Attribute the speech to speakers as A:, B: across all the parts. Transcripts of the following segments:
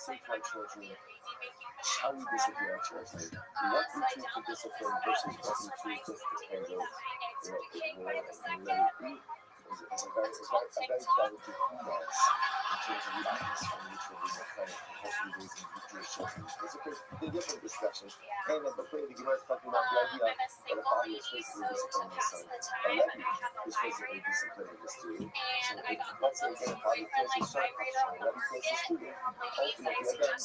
A: same time, children, how we discipline our children. What we choose to discipline versus what we choose just to handle, ignore and let it be is a very delicate nuance in terms of the atmosphere in which we're being applied and hopefully raising future children. It's a different discussion. And the way the Gemara is talking about the idea that a father is physically disciplining his son, a Levi is physically disciplining his student. So if, let's say again, a father kills his son, a Levi kills his student, ultimately again,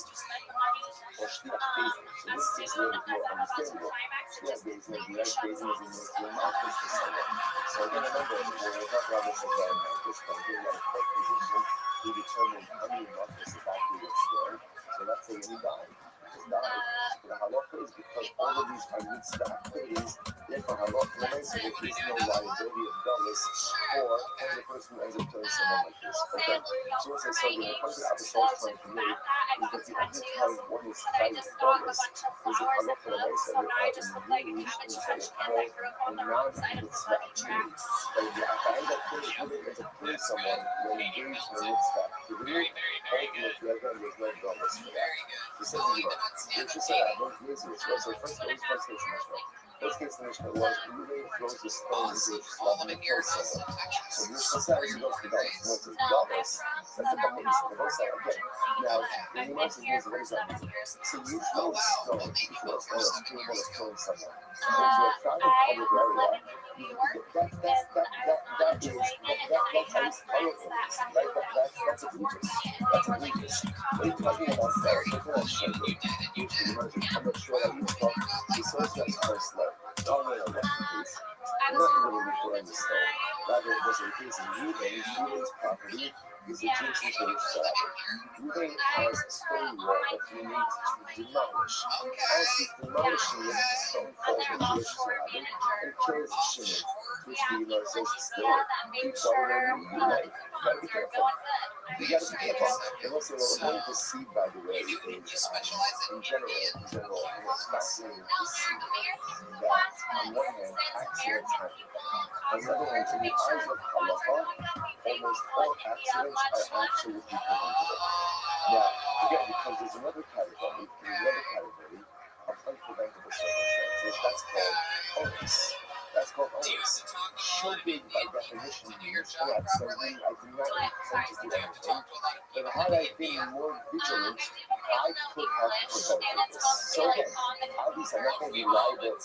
A: or Shtiach Bezin. So this case is a little bit more understandable. Shtiach Bezin is the right Bezin as he makes the mouthpiece for someone. So again, remember, when we're talking about this again, at this point, we're in a court position, we determine how many mouthpieces exactly what's there. So let's say he died. Just died. So the halacha is because all of these are mitzvah activities, therefore halacha remains that there is no liability of dollars for the person who ends up killing someone like this. Okay? So what's I say, when it comes to Abba's trying to make, is that the other time one is trying to dollars is a halacha remains that it engaged in what is called a non-mitzvah activity. But if the end of things really ends up killing someone when engaged in a mitzvah activity, ultimately again there's no dollars for that. So says the Gemara. Which is both reasons. So first case the Mishnah. First case the Mishnah was Ruben throws the stone into a slab and kills someone. So Mishnah says he goes to Dallas. Once it's Dallas, that's a couple of the both sides. Okay. Now, when he wants to use the raise up, so you throw a stone, it's capable of killing someone. Into a crowded public area. That's egregious. That's egregious. What are you talking about there? Look at that shit. I'm not sure that you talk. The source that's first love. Oh, no, that's the case. I'm not going to be referring to stone. Rather, it was a case of Ruben's property is adjacent to each side. Ruben has a stone wall that he needs to demolish. As he's demolishing it, the stone falls into his slab and kills Shimon, which the Lord says still keeps on you like. You gotta be careful. You gotta be careful. And also, what we're going to see, by the way, is in general, it's fascinating to see that on one hand, accidents happen. On the other hand, in the eyes of halacha, almost all accidents are absolutely preventable. Now, again, because there's another category of unpreventable circumstances, that's called onus. That's called onus. Shogeg, by definition, means accidentally, I do not intend to do anything, but had I been more vigilant, I could have prevented this. So again, obviously I'm not going to be liable,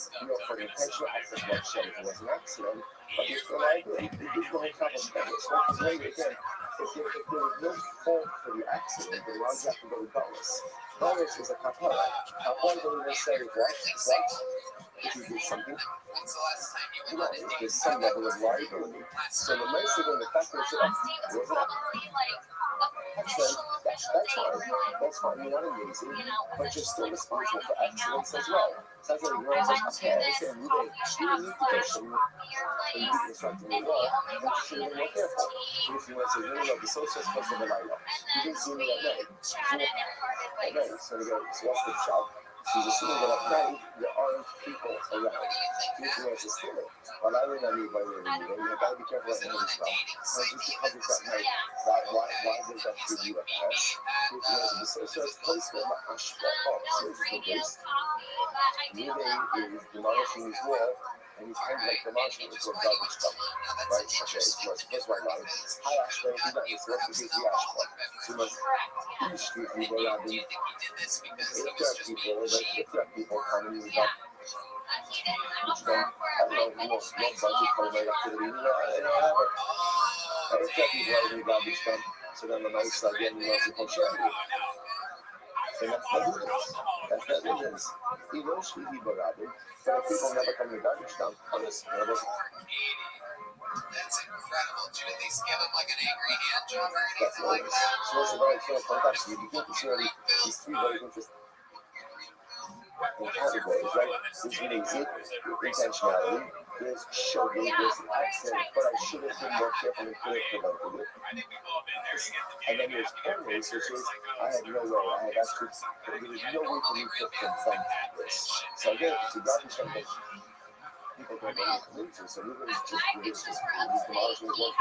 A: for an intentional act of bloodshed if it was an accident, but if the liability, it is going to cover spending. So again, if there was no fault for the accident, then why do you have to go to Dallas? Dallas is a kapara. Kapara doesn't say what? If you did something, there's some level of liability. So the most of the fact that was it accident, that's fine. That's fine. You're not amazing, but you're still responsible for accidents as well. So that's what the Gemara says, okay, I say, you didn't need to go somewhere and you didn't start to move on, but you should have been more careful. If you want to say, no, the social supposed to be like that. You didn't see me at night. So they go, so what's the shop? She's assuming that at night there aren't people around. Which wants to steal it. Well, I don't know by the way, you gotta be careful about any stuff. Just because it's at night, why does that give you a pass? Which wants to be so it's close to my ashba. Oh, so this is the case. Ruben is demolishing his wall, and he's kind of like demolishing it into a garbage dump. Right? Okay, so it's first white line. Hi ashba, if you know this, what's the case of the ashba? So you must excuse me, but I've been if there are people coming with that, which don't, I don't know, no budget for my activity, if there are people out in the garbage dump, so then the nice start getting lots of charity. So that's negligence. Even should be barabed, but if people never come to the garbage dump, honestly,
B: that's incredible. Did you at least give him like an angry hand job or anything like that?
A: So it's a very clear context. You begin to see these three very interesting categories, right? There's lazy, intentionality, there's shogeg, there's accident, but I should have been more careful and could have prevented it. And then there's onus, which is I have no way, I have actually, there is no way for me to prevent this. So again, it's a garbage dump. People don't know what to do, so Ruben is just he's demolishing his work.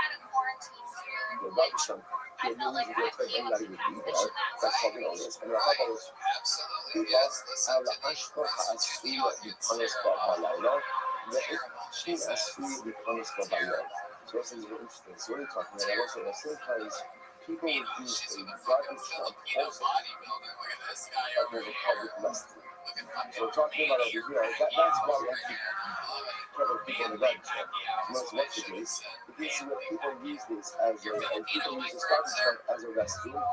A: The garbage dump. the movies you expect anybody would be there. That's called the illness. And a couple of people على أشبه أسوية بتنسبة بالله وإكشين أسوية بتنسبة بالله. So this is interesting. So what are you talking about? Also, at sometimes people would use a garbage dump also like there's a public restroom. So we're talking about over here, that's why we have to cover people in the garbage dump. Most what's the case? Because see what people use this as people use this garbage dump as a restroom.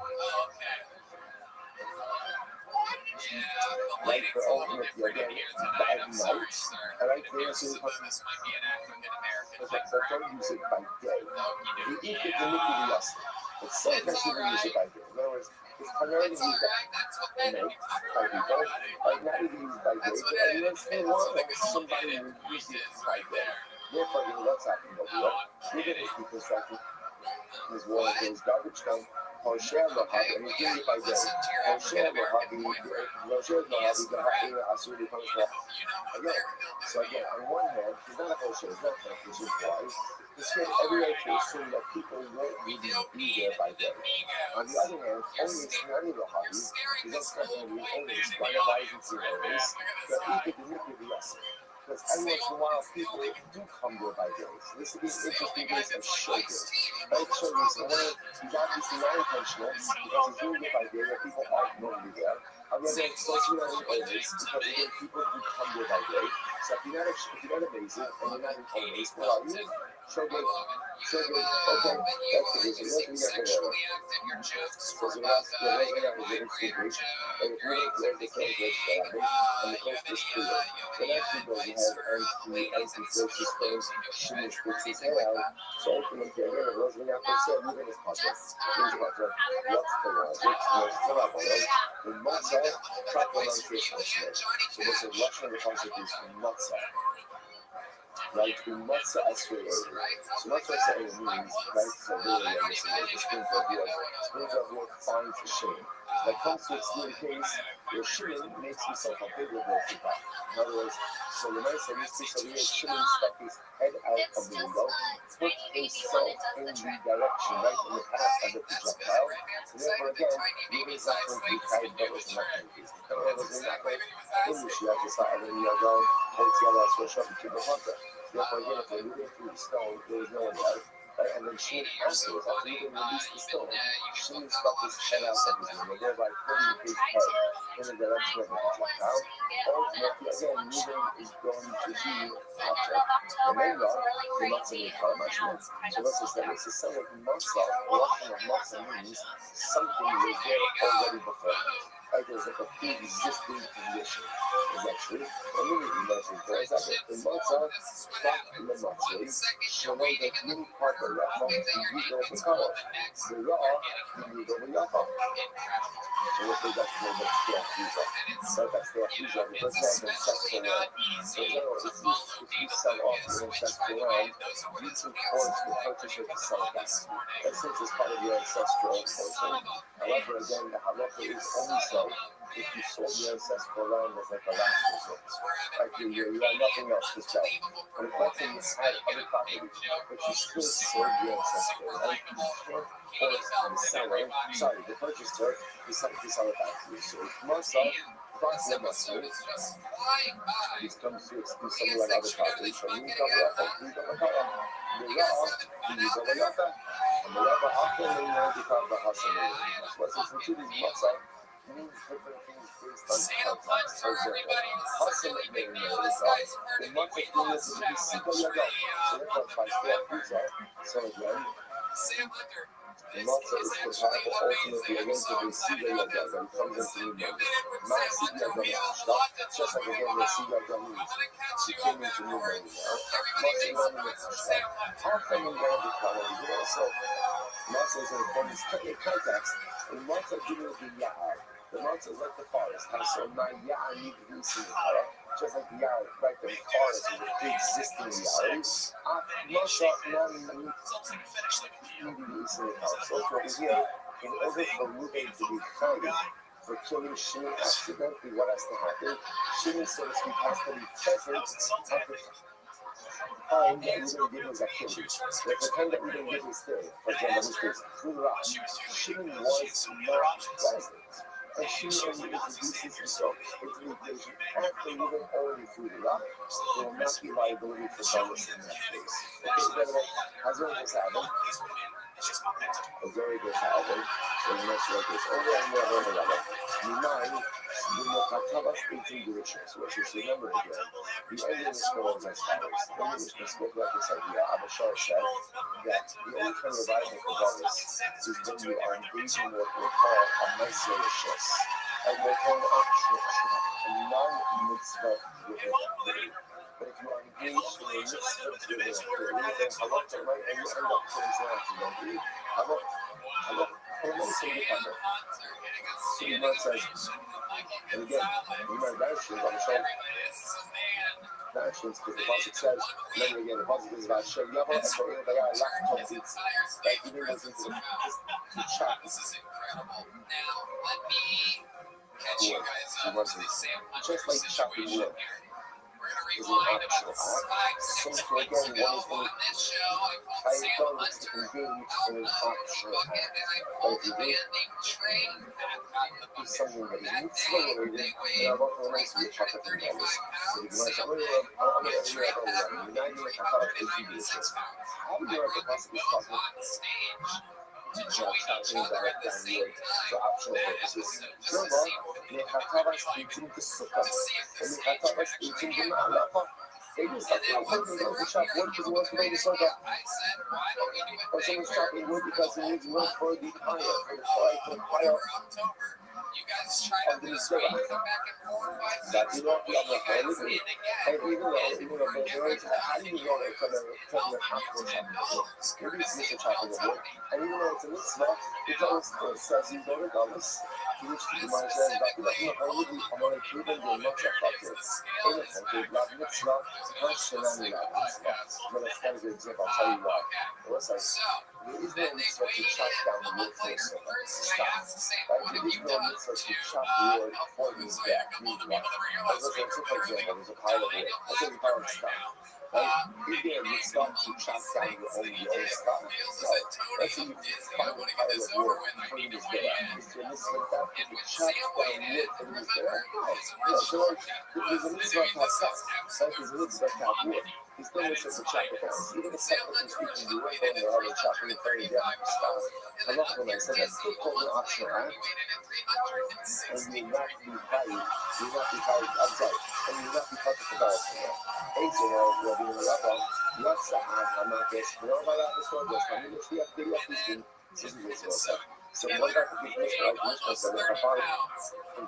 A: Like for ultimately again, at night, I like there so but don't use it by day. You eat it the nucleus, but sometimes people use it by day. In other words, it's primarily used at night by people, like not even used by day, but every once in a while somebody will use it by day. Therefore, you know what's happening over here. We're getting reconstructed. Is one of those garbage dump or share the hobby, and he's doing it by day. Or share the hobby, the absolutely comes from again. So again, on one hand, it's not a whole share, it's not which is why it's here every way to assume that people won't really be there by day. On the other hand, only surrounding the hobby is that's something we only explain why it's zeros that we could manipulate the lesson. Because every once in a while, people do come there by day. So this is an interesting case of showbiz. Right? Showbiz, so he's obviously not intentional because he's doing it by day where people aren't normally there. On the other hand, it's also not an always because again, people do come there by day. So if you're not amazing and you're not an always, well, are you? Showbiz, showbiz, okay, that's the reason. That's the reason. So the last, the last thing I was able to do, and if we don't get the same place that I make, and the coast is clear, then actually goes ahead and the anti-racist things, she puts his head out. So ultimately, again, it wasn't that per se, even his puzzle. Things about that. What's the logic? What's the level, right? The matzah, travel on fish and snake. So this is Russian, the concept is matzah. Right, the matzah asway. So matzah asway means, right, so really, and this is the spoons of wood finds a shame. That comes to extreme case where shimon makes himself available to God. In other words, so the man said this piece of here, shimon stuck his head out of the window, put himself in the direction, right, in the path of the projectile. So therefore, again, even if that's going to be tied, that was not going to be. In other words, we're not going to finish the exercise, and then you'll go, hold the other switch up to the hunter. Therefore, again, if they're moving through the stone, there is no one there. Right? And then Shimon afterwards, after he didn't release the stone, Shimon stuck his head out of his room, thereby putting his head in the direction of the projectile. Ultimately, again, moving is going to be object. The main law, the matzah may come much more. So let's just say, let's just say that matzah, the Russian of matzah means something was there already before. Right? There's like a pre-existing condition. Is that true? Immediately, matzah for example, the matzah, back in the matzah, so know that many part of the Rachma, you go for color. The Ra, you go with Yafa. So what they got to know that's their Afusa. So that's their Afusa. It doesn't have an ancestral land. So in general, if you sell off your ancestral land, you can force the purchaser to sell it back. That since it's part of your ancestral portion. However, again, the halacha is only so if you sold your ancestral land as like a last resort. Like you had nothing else to sell. And if let's say you had other property, but you still sold your ancestral land, you can't force the seller, sorry, the purchaser, to sell it back to you. So if Matzah, cross the Matzah, this comes to exclude something like other properties, so you come up, you come up, the Ra, you go up, and the Rabba after they know the Kabba Hassan. What's this including Matzah? Means different things based on context. For example, Hassan may know the Matzah thing is the Sika Yaga. So therefore, if I stay at pizza, so again, the matzah is compatible ultimately again to the Sika Yaga that comes into the memory. Not Sika Yaga, just like again the Sika Yaga means. She came into new memory now. Matzah is only the how come we don't become it? You know, so matzah is in accordance in context. And matzah didn't do Yahar. The matzah is like the forest. So now Yahar need to be seen. Just like the Yahar, right? The forest is a pre-existing Yahar. Matzah non-need to be seen. So over here, in order for Ruben to be founded, for killing Shimon accidentally, what has to happen? Shimon, so to speak, has to be present at the time that we didn't get his activity. Like the time that we didn't get his thing. For example, in this case, through the rock. Shimon was not present. And Shimon only introduces himself into the equation after even already through the rock. There will not be liability for Dallas in that case. Okay, then Hazard was having. A very good album. So the next record is over and over. Nine, the Mokatavas 18 directions, which is remember again. The ending is followed as follows. The Englishman spoke about this idea. Abashar said that the only kind of revival for Dallas is when you are engaging what we'll call a Messiah and we'll call it a non-mitzvah driven. But if you are engaged in a mitzvah driven, then halakha right, and you end up putting something so the Lord says, and again, remember the actions on the show. The actions, because the Pasuk says, remember again, the Pasuk is about Shem Yavo, and for the guy left complete. That even goes into the chat.
B: This is incredible. Now, let me catch you guys up to the sample
A: just like chopping wood.
B: We're going to rewind about 5 seconds ago on this show. I called Sam Hunter out of the bucket, and I pulled a man named Trey back out of the bucket. That day, they weighed 335 pounds. Sam and Trey back on 396 pounds. I brought the two on stage to join each other at the same time. That episode just to see what we have to see if the stage could actually handle. And then once they were hearing him with the radio, I said, why don't we do a thing where
A: because it needs wood for the fire,
B: for October, you guys try to lose weight, come back in 4 or 5 seconds, you guys hit again.
A: And even though
B: How do you know that from the you didn't know those courtesy of real Tony?
A: and even though it's a mitzvah, it always says you go to Dallas, to which the Gemara says, but you don't know only the Amalek Cuban will not affect it. Anything, the Black mitzvah, not Shanani Black mitzvah. But that's kind of the example, I'll tell you why. It was like, there is no mitzvah to chop down the wood for a second. Stop. There is no mitzvah to chop the wood for his back. Let's look at, for example, there's a pile of wood. Let's say the pile of stuff. Is there a mitzvah to chop down your own stuff? No. Let's say you find a pile of wood for his back. Is there a mitzvah to chop down wood for his back? No. So there's a mitzvah to have stuff. There's a mitzvah to have wood. He's still missing the chop the fence. Even if technically speaking, you weren't going to have a chopping the fence, you have to stop. I'm not going to say that's still totally optional, right? And you will not be fighting. You will not be fighting. I'm sorry. And you will not be fighting for dollars for that. Easy, will be in the level. Let's say, I'm not just, you know, about this one, just, I'm going to see up the thing. This is this one. So one guy could be this right, this person, if I follow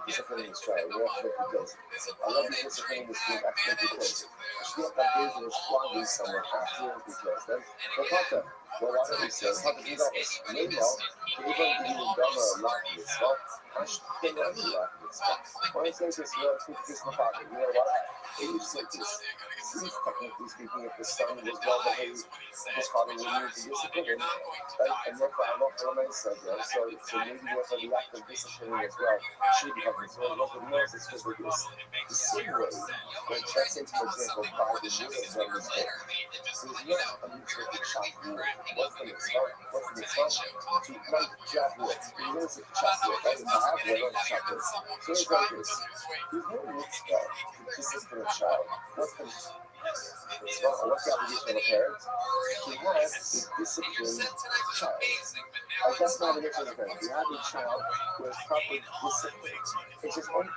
A: discipline in this trial, we have to make it close. I love this discipline in this team, I think because I still have that business squandering somewhere after because then the Pata, well, what did he say? Pata did that meanwhile, they're going to be in Dhamma a lot of this stuff. I should think of a lot of this stuff. When I say this, you know, put this in the pocket, you know what? It is like this. Since technically speaking, if the son was well behaved, his father would need to discipline him, right? And therefore, I'm not going to say that. So maybe therefore the act of disciplining as well should be happening. So nobody knows it's just like this. The same way, when let's say, for example, by the units of this day, there's not a mutual chop wood. What's the mitzvah? What's the mitzvah? To not chop wood. The units of chop wood, right? To have wood, not chop wood. So it's like this. There's no mitzvah to discipline a child. What's the what's the obligation of a parent? To have a disciplined child. Like that's not an issue of a parent. You have a child who is proper discipline. It's just one.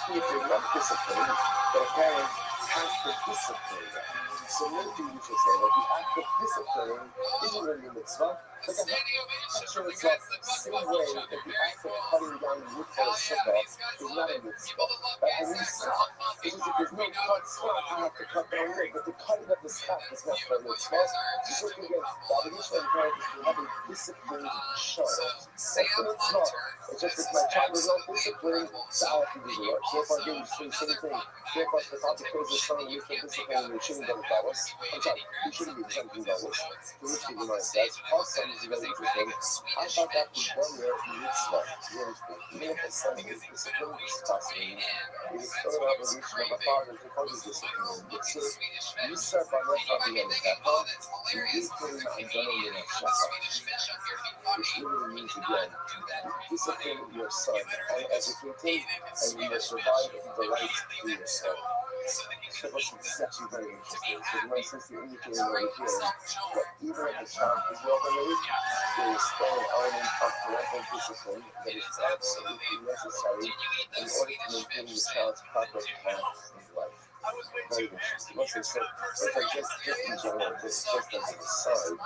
A: If you're not disciplined, but a parent has to discipline them. So maybe you should say that the act of discipline isn't really a mitzvah. But I'm not sure it's not the same way that the act of cutting down wood for a sukkah is not a mitzvah. Right? And you stop. It's just if there's no cut spot, I have to cut down wood. But the cutting of the staff is not for a mitzvah. Just look again, the obligation of the parent is to have a disciplined child. That's the mitzvah. It's just if my child is not disciplined, so I have to do the work. So if I do the same thing, therefore the father prays the son with the discipline and you shouldn't go to Dallas. I'm sorry, you shouldn't be something Dallas. So which is that's awesome. You know, I thought that was one year in mitzvah. Even if it's some discipline discussing, it is still an obligation of a father to follow discipline. You said by not having any kappa, you equally and generally not shaka. Which literally means again, discipline your son and educate him, and you will survive the right to yourself. So it's actually very interesting. So my sister indicating over here that even if the child is well behaved, there is still an element of parental discipline that is absolutely necessary in order to maintain the child's proper path in life. Very interesting. Once I said, just in general, just as an aside,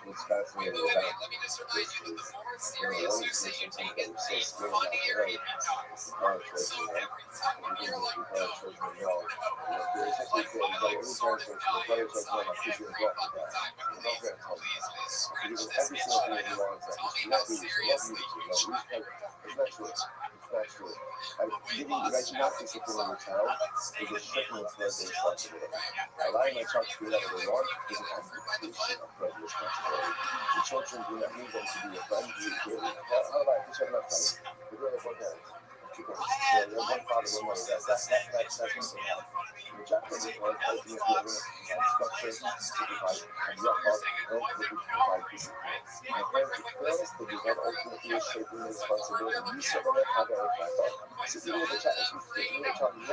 A: what's fascinating about this is, one of the things that we're so scared about, right? Our children, right? Even if we have children well, there's actually saying, like, every parent says, the brother says, no, my kids are going to go that. We're not going to tell them that. Because every single thing that he wants, that we love you, it's not true. It's not true. Not disciplining your child is a shifting of parental responsibility. Allowing my child to do whatever they want is an application of parental responsibility. The children do not need them to be a friend. How about if you're not friends? We're going to work out. One father, one mother. That's what they have. The Japanese are fighting if you're going to provide structure, to provide halacha, and to provide discipline. My parents fails to do that ultimately is shaping the responsibility. You said that have a halacha. So even if the child is not going to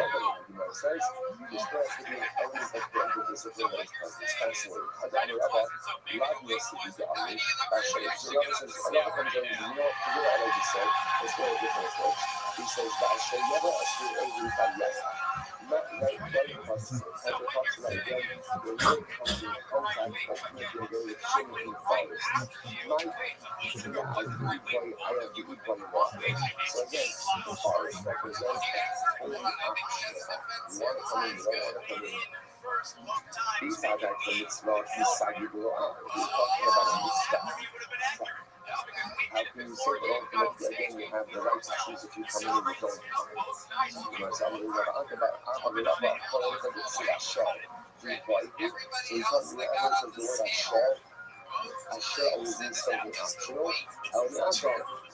A: make sense, this parents to be an element of parental discipline that is fascinating. Adam Rabba, gladness to be the Amish, actually. So Rabba says, Allah comes in, you know what Allah just said? It's very different approach. He says, Ba'ashay Yaba Asri Evi Ba'yasa. Not right process. Type of talks about again, when you come in contact, ultimately a very extremely forest. My, yeah, I have the equal walk. So again, the forest represents only option. You want to come in, you don't want to come in. These are like the mitzvah, these side you go on. We're talking about a mitzvah. How can you say that ultimately again you have the right to choose if you come in and you don't? You know, so I'm going to talk about Hashem. So you talk about the evidence of the word Hashem. Hashem always means something optional.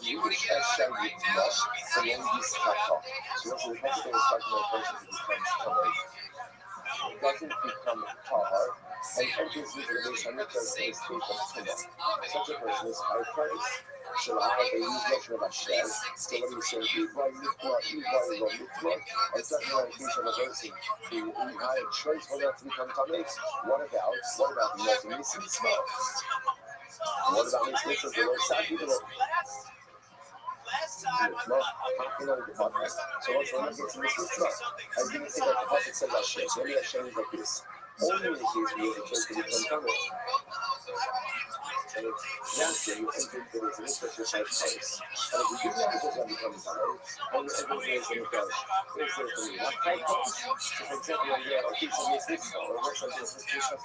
A: You wish Hashem would not, and then you start talking. So once you have to go talking to a person who becomes common, it doesn't become hard. And enters into the base under the state of Tumah. Such a person is high praise. So I have a use version of Hashem. So when you say, eat by Mikma, or talking about a case of a person who had a choice whether or not to become Tameh, what about the Muslim smell? What about these missions that are exactly the Lord? So once one gets in this mitzvah, I didn't think that the Prophet said Hashem. So maybe Hashem is like this. Only in the case where you have a choice to become Tameh. And naturally, you think that it's an interest in place. And if you do that, it doesn't become Tameh. And everything is in the Ghost. It's there for me. What type of? So for example, when you're a piece of this mitzvah, or works like this mitzvah,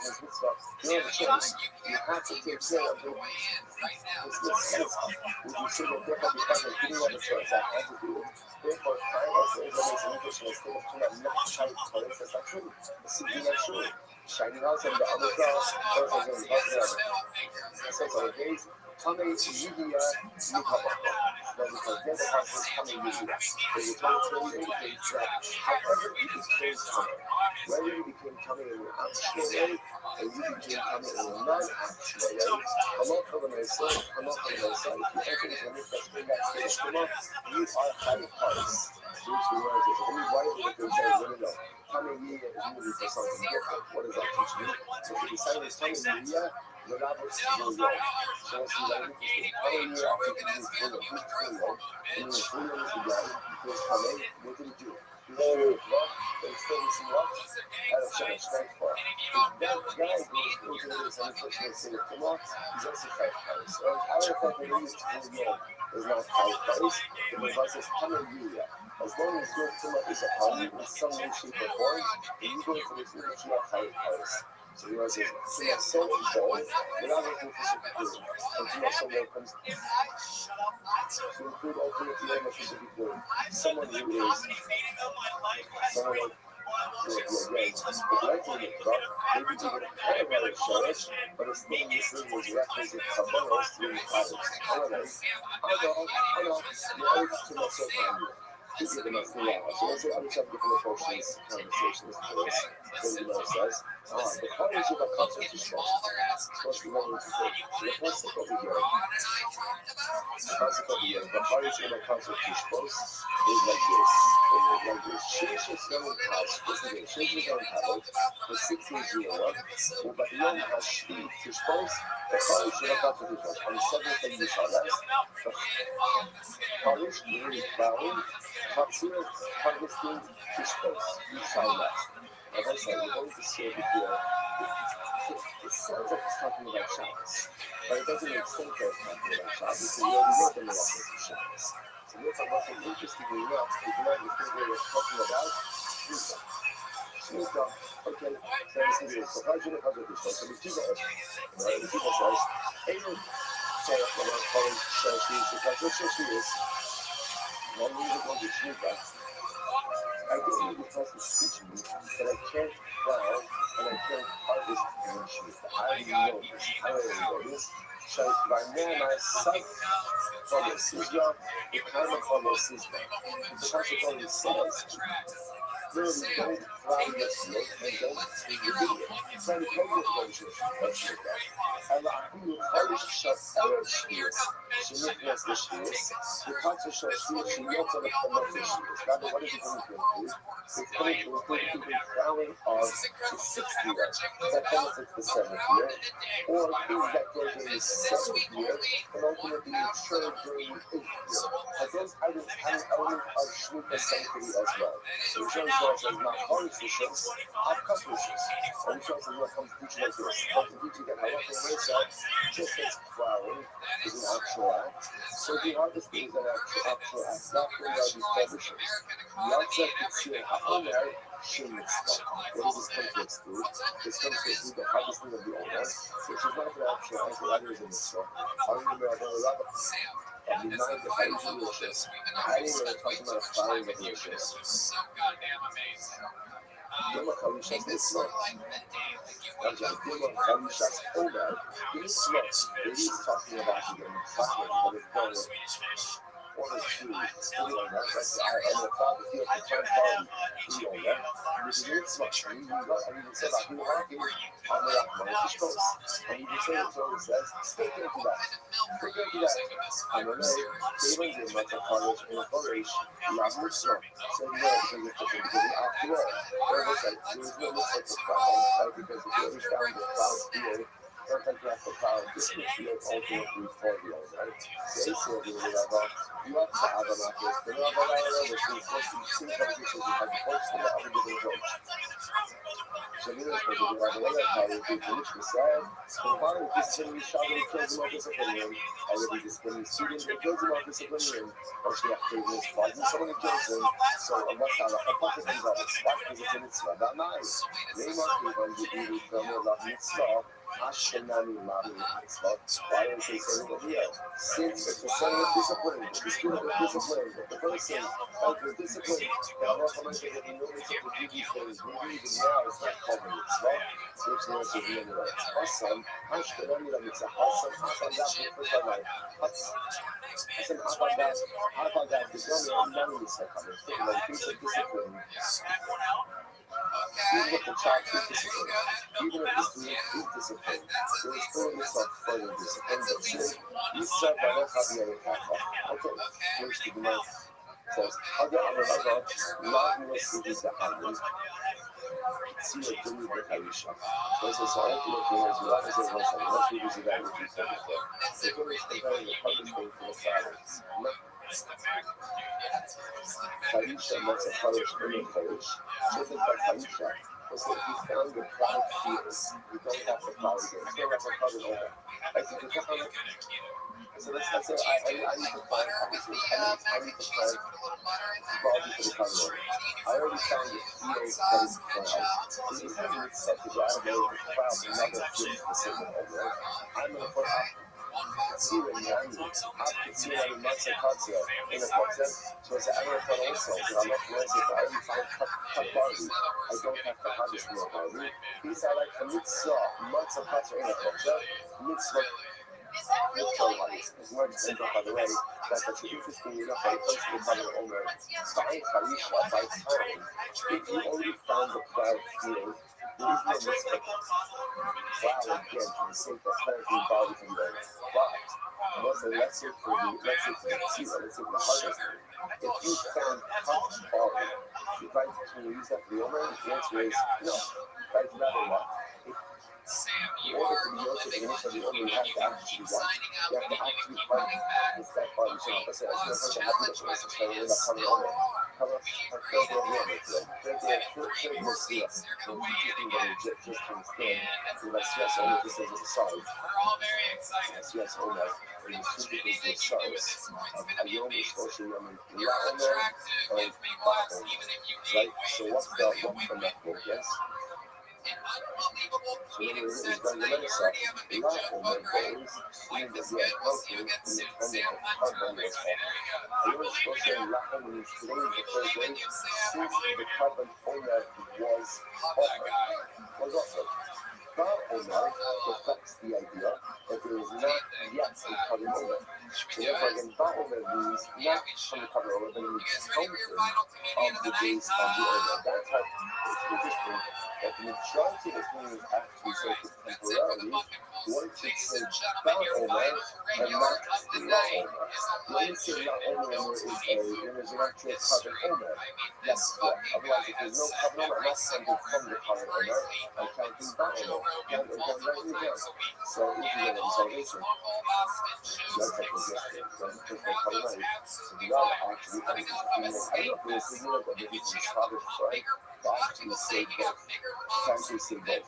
A: you have a choice. You have to take care of it. It's this sense. Would you say that therefore because of giving up a choice, I had to do it? Therefore, time also is always an interest in a state of Tumah, not tight place. That's not true. It's simply not true. Shining out from the other cross, versus in the other. It says on the days, Tameh Yudia Yukaba. Now, because the other house is Tameh Yudia. So the Torah indicates that however you became Tameh, whether you became Tameh in an actual way, or you became Tameh in a non-actual way, Allah for the Messiah, if you enter into the mitzvah in that state of Tumah, you are high price. Which the word is, only why would they say, no. Tameh Yudia is really for something different. What does that teach me? So if you decide it's Tameh Yudia, the rabbis will go. So it's like interesting. Tameh Yudia actually is full of who's Tulio, and when Tulio is the guy who's Tameh, what did he do? He was doing what? But he's still missing what? Out of some strength for it. If that guy goes into this and puts in the state of Tumah, he's also high price. So our effect when we use Tulio is not high price, but the advice is Tameh Yudia. As long as your Tumah is upon you in some way, shape, or form, then you go into this little Tumah high price. So the answer is Tumah so involved without looking for supervision. And Tumah so well comes to include ultimately what is to be good. Someone who is again, but likely the drop, maybe even parallel challenge, but it's still missing his requisite Kabanos in college. However, I know, the urge to myself and you. This is the next thing out. So let's say I just have different approaches, conversations to this. Then the says, the college of a concept is supposed to be one of the things. So the concept of the year, the college of a concept is supposed is like this. Like this. Change is young house. Listen to it. Change is young house. The 1601. But the young house is supposed the college of a concept is on the 7th of the Shalas. College really found Consider harvesting fish space. You shall last. As I said, we're going to see over here. It sounds like it's talking about showers, but it doesn't make sense that it's talking about showers because we already know the reference to showers. So let's have nothing interestingly enough to learn the thing we're talking about. Shmita. Shmita. Okay, so this is it. So how do you look at this one? So the Jiva says, Amy, sorry, I'm going to call him Shoshi, because what Shoshi is, one reason why the Shmita, I get you because it's teaching me that I can't plow and I can't harvest in Shmita. I know this. I already know this. So by now, my sight from the Sizya, the kind of from the Sizya. The Shashikon says, really don't plow your field and don't take your video. So the Kogan version of Shmita. And I feel hardest shut out of Shmita. Shmita the Shmita. The concert show Shmita, she yells on the promotion Shmita. Now, what is it going to include? It's going to include even plowing of the 6th year that benefits the 7th year, or things that go during the 7th year and ultimately mature during the 8th year. But those items have an element of Shmita sanctity as well. So the show says not harvest the ships, have customers. And the show says what comes to teach like this. Comes to teach you that how often they said, just as plowing is an actual act, so the harvesting is an actual act. Not when are these publishers. Yatsa Kitsir Haomer Shimitzvah. What does this come to exclude? This comes to exclude the harvesting of the owner, which is not an actual act, but rather is a mitzvah. I remember I know a lot of the mind of how you delicious. I didn't really talk about a plowing of delicious.
B: So goddamn amazing.
A: Dema Kalishas Mitzvah. That's right. Dema Kalishas Omer. Mitzvah. It is talking about the Mitzvah, but it's going one or two, three on that. That's I'm going to cloud the field for 10 party. Three on that. This is Mitzvah. And you said that you are here. I'm the Rahman of the and you say it, so it says, stay there to that. Stay there to that. And then they even give much of college in a college. You have Mitzvah. So you know, because after all, there is no Mitzvah to cloud, because if you understand the cloud field, sometimes you have to cloud different fields ultimately for the old, right? They say we will have you have to have an office, but not all of which is just the same conditions you have to post to the other different jobs. So we are supposed to do that way, how we do finish the side. So the bottom of this thing, we shall go to the office opinion, I will be disciplining students who go to the office opinion, or she have to do this part, and someone who goes in, so what's that, a pocket things on the spot, because it's a mitzvah, that nice. They must be going to do the more mitzvah. Ashkenani Lavi Mitzvah. Why don't they say over here? Since it's the son of discipline, the spirit of discipline, the person of the discipline, and I'm not going to get the notice of the duties that is maybe even now it's not called a mitzvah, which means to be in the Hassan, Ashkenani La Mitzvah, Hassan, Hapadat, Hassan, Hapadat, the Gomel, Nani Mitzvah, the piece of discipline. Even if the child is disciplined, even if the student is disciplined, there is still this further discipline. But still, you said by not having any kappa. Okay, first the month says, Aga Amaraga, Lavi was seeking the Hamlin, see a Dumi the Kalisha. This is all to look at as well as it was, and let's revisit that which you said before. The Dumi is comparing the public thing to the silence. Kalisha makes a college in college. Just like Kalisha, was that you found the cloud fields. You don't have to plow again. You don't have to plow it over. I think you can so let's say I need to find, obviously, I need to find volume for the cover. I already found the field that is plowed. This is having it set to go out there with the cloud, and not the field specific over. I'm going to put up Sireniani, Abgeziehene Mazzocazio, in a concept, so it's American also, and I'm not going to buy any fine cut Barbie. I don't have the hardest more Barbie. These are like the Mitzvah, Mazzocazio in a concept, Mitzvah. It's not just by the way, that's actually interesting enough when it comes to the cover owner. By Khalisha, by time, if you only found the cloud field, there is no mistake. Wow, again, for the sake of clarity, Barbie can go. But was a lesson for the season, let's say for the harvest. If you found top Barbie, you try to use that for the owner, the answer is no. Right, rather not. In order to be able to finish the owner, you have to actually what? You have to actually fight with that Barbie. So, let's say, I'm going to have to do this, so we're going to come on. Come up, I'm going to go on with it. Third more steal. So, you can get a jet just from the stand. So, that's yes, only this is a side. That's yes, only. And the super is the size. I almost also remember La Omer and Babel. Right? So, what's the network? Yes? So then it is done the other side. La Omer goes in the healthy independent of carbon was I always supposed to say La Omer means today is the third day since the carbon owner was offered. Ba Omer reflects the idea that there is not yet a carbon owner. So therefore again, Ba Omer means not from the carbon owner, but it means counting of the days of the owner. That's how it's interesting. That the majority of things actually say temporarily, one should say La Omer and not La Omer. When you say La Omer there is an actual carbon owner. That's correct. Otherwise, if there's no carbon owner, I'm not counting from the carbon owner, I'm counting La Omer. Right here. So if you get a salvation, that's like the gesture. That's the carbon owner. So the other actually, I don't know if it was similar, but maybe from Scottish, right? To actually say both. Can't say both.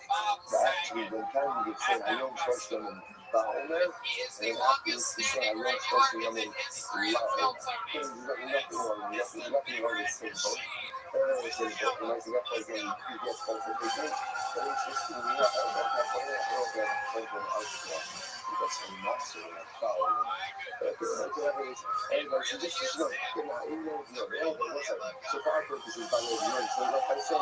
A: But actually, when time you say, I don't trust them in La Omer, and then afterwards you say, I don't trust them in La Omer. There's nothing wrong with saying both. Saying both, and I think that's why again, you get qualification, but it's just, I don't know because I'm not saying that La Omer. Anyway, so this is not, so for our purposes, by the way, so like I say,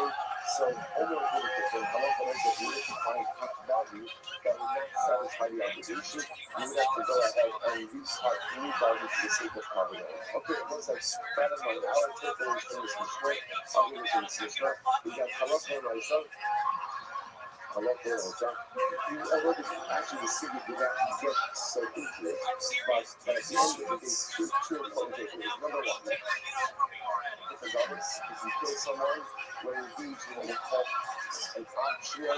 A: so almost really different. I love when I said you if you find cut value that would not satisfy the obligation, you would have to go ahead and restart new value for the sake of carbon. Okay, it looks like that is my hour, take those things from short, I'll give it to you short. We got Halakha Raisa. Halakha Raisa. Although actually the city did not get so into it, but at the end of the day, two important takeaways. Number one, regardless, if you kill someone, when you engage in what we call an optional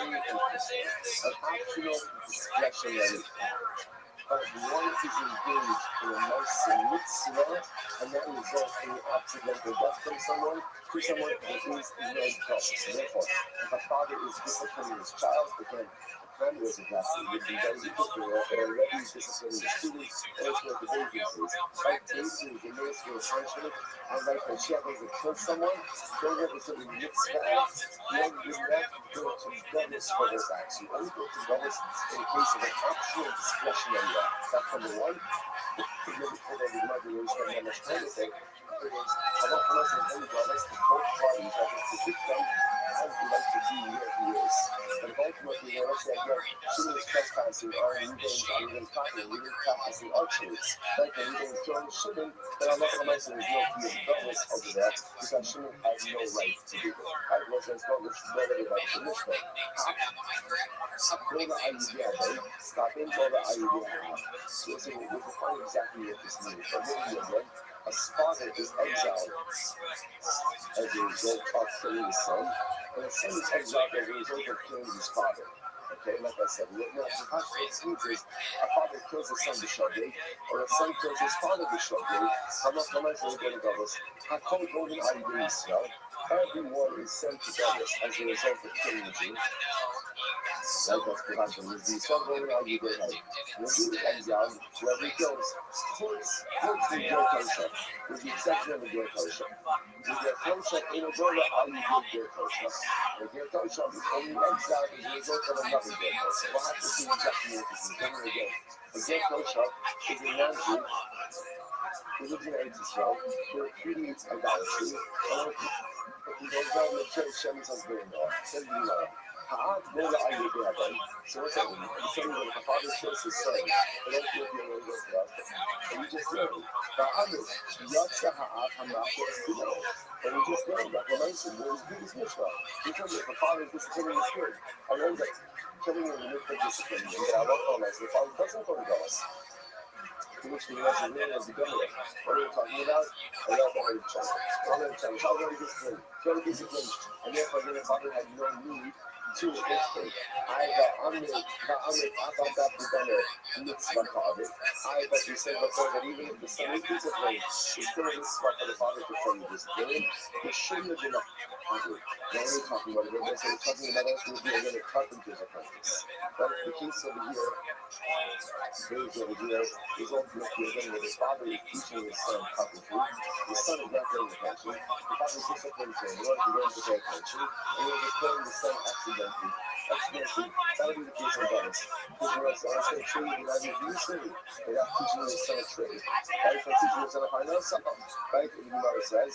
A: discretionary act. But one is engaged in a nice mitzvah, and that results in the accidental death from someone, to someone who is no problem. So therefore, if a father is disciplining his child, again, friend was a class, it would be very difficult, or let me disciplining the students, or it's what the baby is. Like, basically, the ministry of punishment, and like when she happens to kill someone, don't represent the mitzvah, you only do that, go to goodness for those acts. You only go to goodness in case of an actual discretionary act. That's number one. If you ever told everybody where you spend that much time with it, it is a lot less than any brothers, both parties, that it's a victim, and we like to be where he is. But ultimately, let's say again, she was trespassing, or we didn't properly, we didn't practicing archery. Like when we didn't kill shouldn't, then I'm not going to mention there's no key of brothers over there, because shouldn't have no right to do it. I wasn't spoken to brother about the mission. Toda a ideia dele, está bem toda a ideia. So we can find exactly what this means. But really, again, a father is exiled as a result of killing his son, and a son is exiled as a result of killing his father. Okay, like I said, what means is a father kills his son b'shogeg, or a son kills his father b'shogeg. Everyone is sent to Douglas as a result of killing the Jew. Like that's what happened. With the son going on, you get like, when he is exiled, whoever he kills, puts the Ger Kosher, with the exception of the Ger Kosher. You get close up in a door, all you get close up. If you're close up, and you exile is a result of another get close up. We'll have to see exactly what this is. Remember again, a get close up is a non-Jew who lives in Eretz Yisrael, who repudiates idolatry, and he goes down the church, Shem says, going on. Says the Gemara. Ha'at go la'ayu b'yadai. So what's that mean? He's saying that if a father kills his son, they don't feel the way goes to us. And we just learned. Ba'amid, yatsa ha'at ha'machos b'yadai. And we just learned that when I said, there is good as Mishra. Because if a father is disciplining his kid, I learned that killing him in the midst of discipline, and that Allah told us, the father doesn't go to us. To which the lesson really is the government. What are we talking about? I love the word child. Child very disciplined. Very disciplined. And therefore, the father had no need to educate. But we said before that even if the son is disciplined, it's still a mitzvah for the father to show you discipline. It shouldn't have been a father. Now we're talking about it. We're talking about us who being a carpenter's apprentice. But the case over here, is ultimately again where the father is teaching his son carpentry. The son is not paying attention. The father is disciplining him in order to get him to pay attention. And he is killing the son accidentally. That would be the case on brothers. Because you're also a trade, and I mean, you say they're not teaching your son a trade. Right? For teaching your son a finance, right? The Gemara says,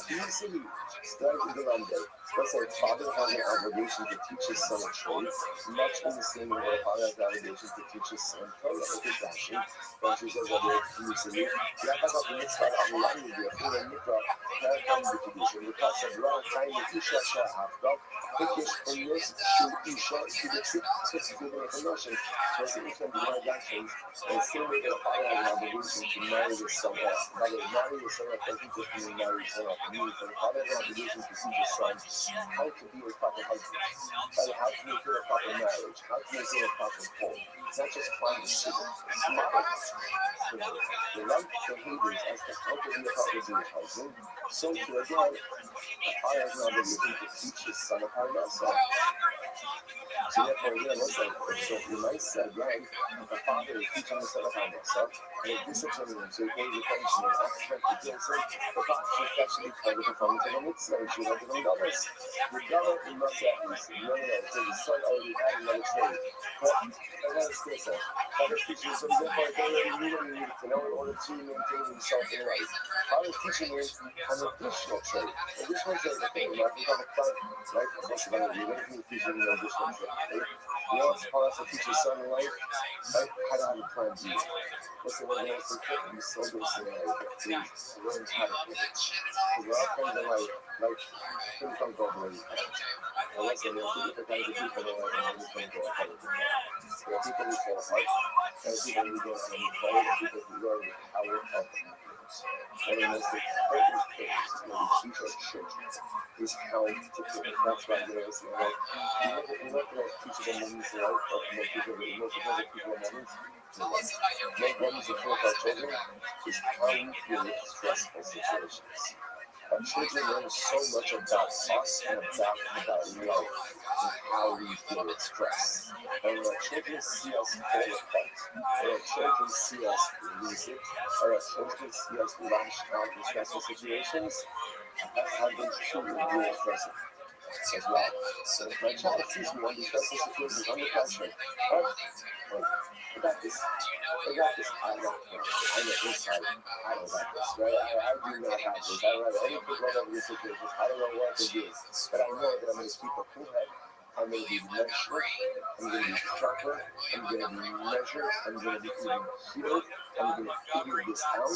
A: you see, start with the Monday. Let's say a father has an obligation to teach his son a trade, much in the same way a father has an obligation to teach his son Torah. Look at Rashi. Rashi says that you see, you have to mitzvah of Lani, the Afur and Mikra, Parakan the Kedusha, the Kasa, Ra, Kain, the Isha, Sha'afka, Hikish, and this, Shu, Isha, to the specific information. So it's different word actions, and the same way that a father has an obligation to marry his son off. By the way, marry his son off doesn't just mean marry his son off. It means that a father has an obligation to teach his son how to be a proper husband, how to make it a proper marriage, how to make it a proper home. It's not just finding sugar. It's model the right behaviors as to how to be a proper Jewish husband. So to again, a father has an obligation to teach his son a parnasa. So therefore, again, what's that? So you might say again, if a father is teaching his son a parnasa, and disciplining him, so he pays attention and accidentally kills him, the father should actually part of the performance of a mitzvah, and should have done others. The governor in Matzah is no, because his son already had another trade. But that's still so. Father's teaching him, therefore, they already knew what he needed to know in order to maintain himself in life. Father's teaching him an additional trade. Additional trade, okay, you have to have a plan, right? That's about it. You're going to teach him an additional trade, right? You know what's hard to teach your son in life? Right? How to have a plan B. What's the one most important? He's so good in life. Please learn how to think. Because there are things in life, like, things don't go the way you plan. And let's say there are two different kinds of people in life, and things don't go according to plan. There are people who fall apart, and people who don't have any play, and people who learn the power of influence. One of the most important things when we teach our children is how to think. That's why there is, like, you're not going to teach them moments in life, but most people, most of the people in moments, one is the fourth of our children is how we deal with stressful situations. Our children learn so much about us and about life and how we deal with stress. And when our children see us fall apart, when our children see us lose it, or our children see us lash out in stressful situations, that's how they truly deal with stress as well. So if my child sees me under stressful situations, under pressure, I got this. I got this. I know this. I don't got this, right? I do not have this. I don't have anything right over this situation. I don't know what to do. But I know that I'm going to keep a cool head. I'm going to be measured. I'm going to be sharper. I'm going to be measured. I'm going to be even healed. I'm going to figure this out.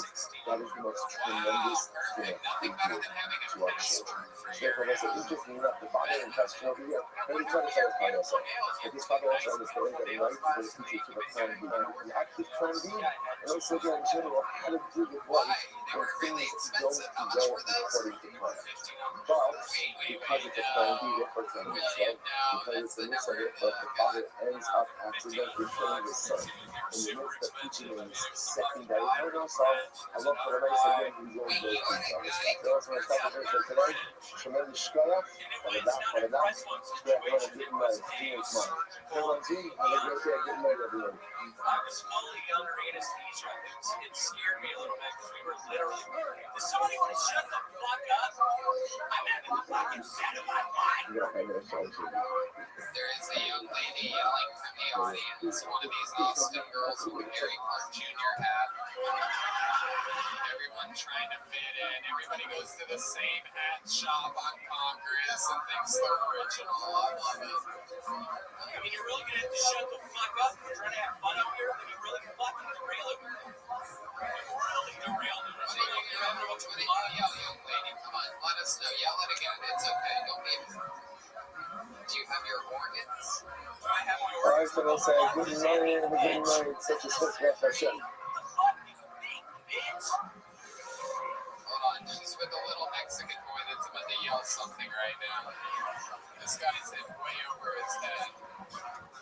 A: That is the most tremendous thing we do to our children. So therefore, that's interesting enough. The father and pastor over here, maybe try to tell us by yourself. But this father also understands that in life, you're going to teach you to the plan B. An active plan B, and also again, in general, how to deal with life when things don't go according to plan. But because it's a plan B, therefore it's not a mistake. because it's the midst of it, but the father ends up accidentally killing his son. In the midst of teaching him second day, I don't know, so I look for the race again, he's going to go to the stuff. There was my stuff for today. Tremendous shkoyach, for the back, shkoyach, everyone getting my feelings mine. Everyone, have a great day, getting married, everyone.
B: I was fully under anesthesia. It scared me a little bit because we were literally. Does somebody want to shut the fuck up? I'm having the fucking set of my mind. There is a young lady yelling from the audience. One of these Austin girls with a Harry Clark Jr. hat. Everyone trying to fit in. Everybody goes to the same hat shop on Congress and thinks they're original. I love it. I mean, you're really going to have to shut the fuck up. We're trying to have fun up here, then you really fucking derail it. Really derail it. Young lady, come on, let us know. Yell it again. It's okay. Don't be. Do you have your organs? Do I have my organs?
A: I was going to say, good night, such a such a shit.
B: Hold on, she's with a little Mexican boy that's about to yell something right now. This guy's in way over his head.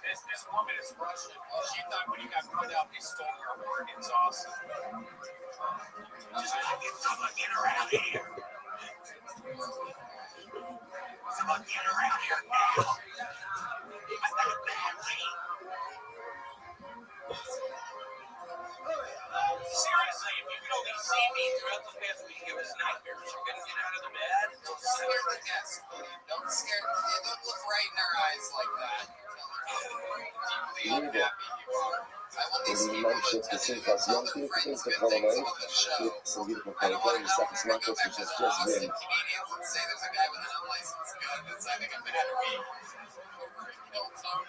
B: This woman is Russian. She thought when you got put out, they stole your organs. Awesome. Just get someone, get her out of here. Someone get her out here now. I got a bad lead. Seriously, if you could only see me throughout the past week, it was nightmares. You're gonna get out of the bed. Don't scare the guests. Don't scare. Don't look right in her eyes like that. Deeply unhappy you are. I want these people to tell their friends good things about the show. I don't want to go for a go back to the Austin comedians and say there's a guy with an unlicensed gun that's having a bad week over at Hilltone.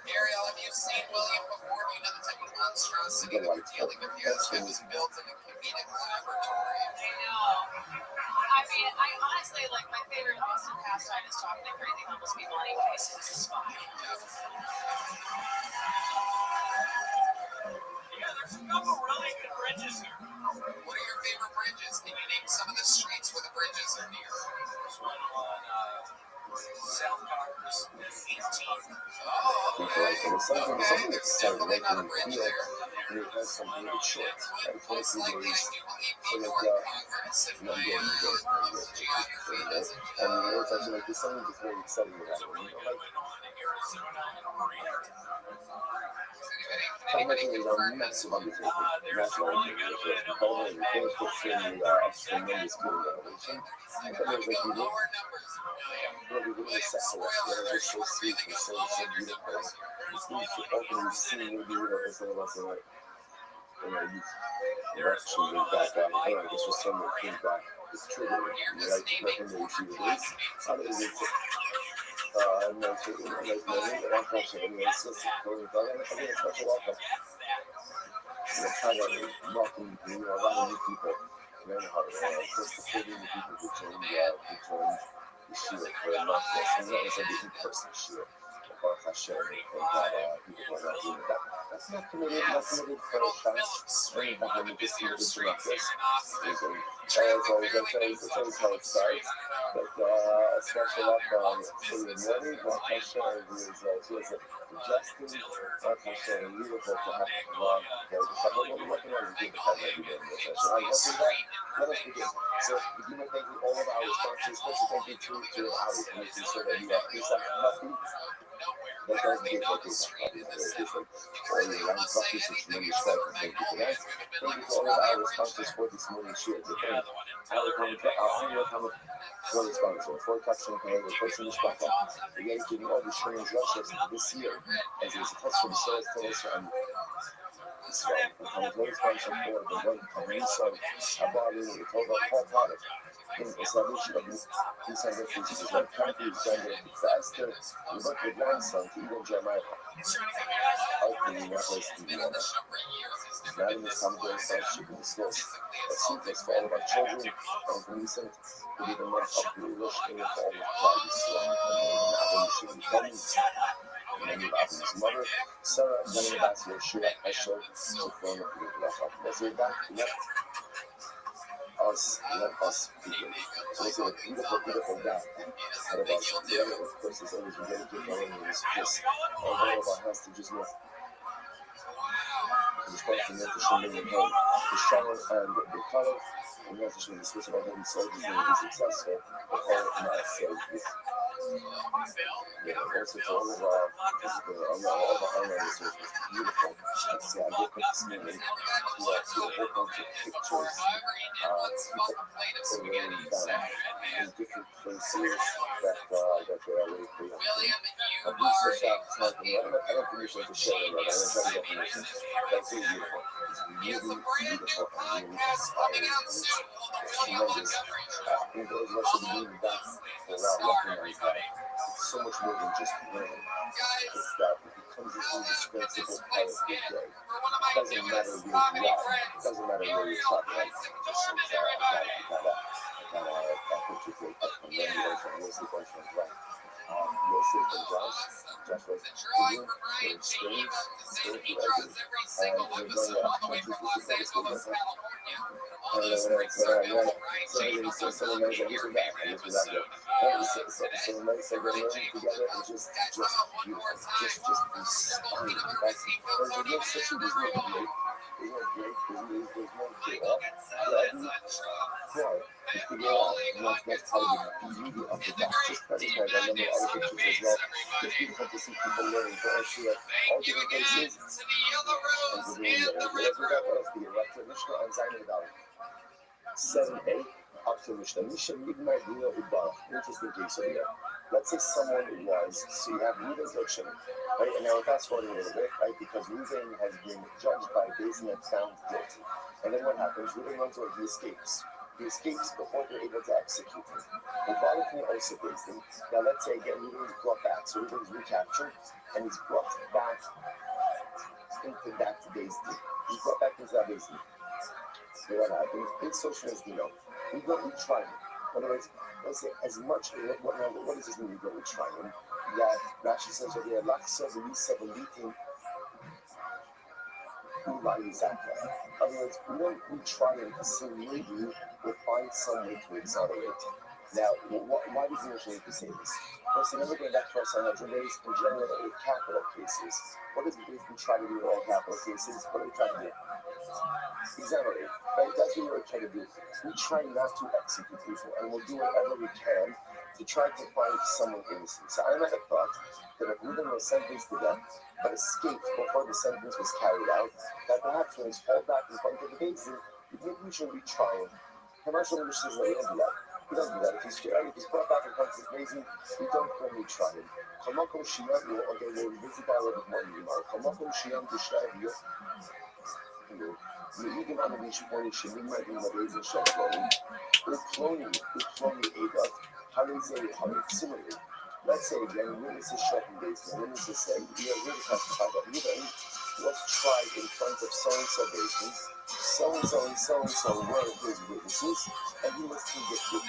B: Ariel, have you seen William before? Do you know the type of monstrosity that we're dealing with here? This guy was built in a comedic laboratory. I know. I mean, I honestly, like, my favorite Austin pastime is talking to crazy homeless people anyway, so this is fine. Yeah, there's a couple really good bridges here. What are your favorite bridges? Can you name some of the streets where the bridges are near? There's one on, South Congress, 18th. Oh, okay.
A: Something that's
B: Definitely not a bridge there.
A: and it has some really short, like 23 days, so
B: North
A: like,
B: Congress and
A: you know,
B: geography. That's
A: and it's actually like, there's something just very exciting about it, you know, like, fundamentally, it's a massive undertaking, national undertaking, however, we finished this in the tremendous good renovation, and then there's like, really set for us, where it's so sweet and so beautiful, it's neat to open and see maybe, you know, it's like, you know, you're actually back out, I don't know, this was some of the feedback, it's triggering, like, recommendation it is, how do you I'm not sure, like, one question, I mean, it's just, I mean, especially welcome, you know, kind of welcome, you know, a lot of new people, learn how to, just the 40 new people who joined the shield for not just, and not necessarily the in-person shield, Baruch Hashem, and people who are not doing that. That's not committed for a chance, or you have them just do this like this. It's always how it starts, but a special up on Saturday morning, Baruch Hashem is, she has a Justin, Baruch Hashem, beautiful to have I'm working on it, I welcome that. Let us begin. So, begin by thanking all of our sponsors, especially thank you to our making sure that you have peace and healthy. That doesn't get like this, it's like all your round sponsors, it's tremendous stuff, and thank you for that. Thank you to all of our sponsors for this morning's show. Our comment for the sponsor, for Touchdown Canada, first in the spotlight. Again, giving all the strange rushes this year, as it is a test for the sales tennis and so, becoming very sponsor for the one coming so about it, we told our whole product. In establishment of this industry is like country is going to be faster. We work with grandson to even Jeremiah. Hopefully, not less than the other. Not in the summer, shipping the stores. A seat was followed by children and recent to be the month of the English in the fall of Christ. And shipping coming. And then his mother, Sarah, and then the ambassador, Shira, Esher, to form a group of us. Let's read back. Yep. us begin. So it's a beautiful, beautiful gap ahead of us. The other, of course, is always related to going in this place. All of our hostages will responsible for showing and home. The shower and the color, and that's just the Swiss about home soldiers will be successful. The whole not saved this. Also to all of our highlighters was beautiful. See, I look at this movie to a whole bunch of pictures, people laying down in different places that they are really creating. A booster shot type, I don't think it's like a show right now. I don't try to get permission. That's really beautiful. It's really beautiful and really inspiring. And it's tremendous. I think those of us who are doing that will not recognize that. It's so much more than just winning. It's that it becomes an indispensable part of your day. It doesn't matter where you are. It doesn't matter where you're from. Right? Just that particular from Randy Ocean, Wesley Ocean, right? Wesley from Josh was doing their experience, going through everything. And we're going to countries with the status quo. So someone knows that this was that, and this was that good. So nice that we're learning together and just beautiful, just inspiring. That's there's no such thing. There's no great. There's no great. There's no great off. Just figure out that's how the beauty of the doc. Just because I remember other pictures as well. It's beautiful to see people learning to actually all different places. And to be in there. Let's look at what else we get. Right to Mishnah and Zayin Valley. 7-8 up to Mishnah. Mishnah Midnight Rila Ubah. Interesting case over there. Let's say someone was, so you have Reuben's Ocean, right? And now fast forwarding a little bit, right? Because Reuben has been judged by Basin and found guilty. And then what happens? Reuben runs away, he escapes. He escapes before they're able to execute him. The father can also Basin. Now let's say again, Reuben is brought back. So Reuben is recaptured and he's brought back into that Basin. He's brought back into that Basin. So what happens? In social as we know, we go and try him. In other words, let's say as much, what does this mean? We go and try him. That Rashi says over here, Laksa, Velisa, Velitin, Ulai, Zaka. In other words, we try him to see maybe we'll find some way to exonerate. Now, why does he usually to say this? First, never going back to our Sanhedrin days, in general, with capital cases. What does we try to do with all capital cases? What do we try to do? Exonerate, right? That's what we're trying to do. We try not to execute people, and we'll do whatever we can to try to find someone innocent. So I might have thought that if Reuben was sentenced to death, but escaped before the sentence was carried out, that perhaps when he's hauled back in front of the basin, we should retry him. Commercial says that we don't do that. We don't do that. If he's brought back in front of the basin, we don't really try him. Kamakom Shiyam, okay, we'll visit that a little bit more in the Kamakom Shiyam Dishrav, Even on the beach point, she might be the reason she's cloning Ada. How is it? Similarly, let's say again, witness is shot in basement. Witness is saying, we are really classified that Ruben was tried in front of so-and-so basement. So-and-so were his witnesses, and he was convicted.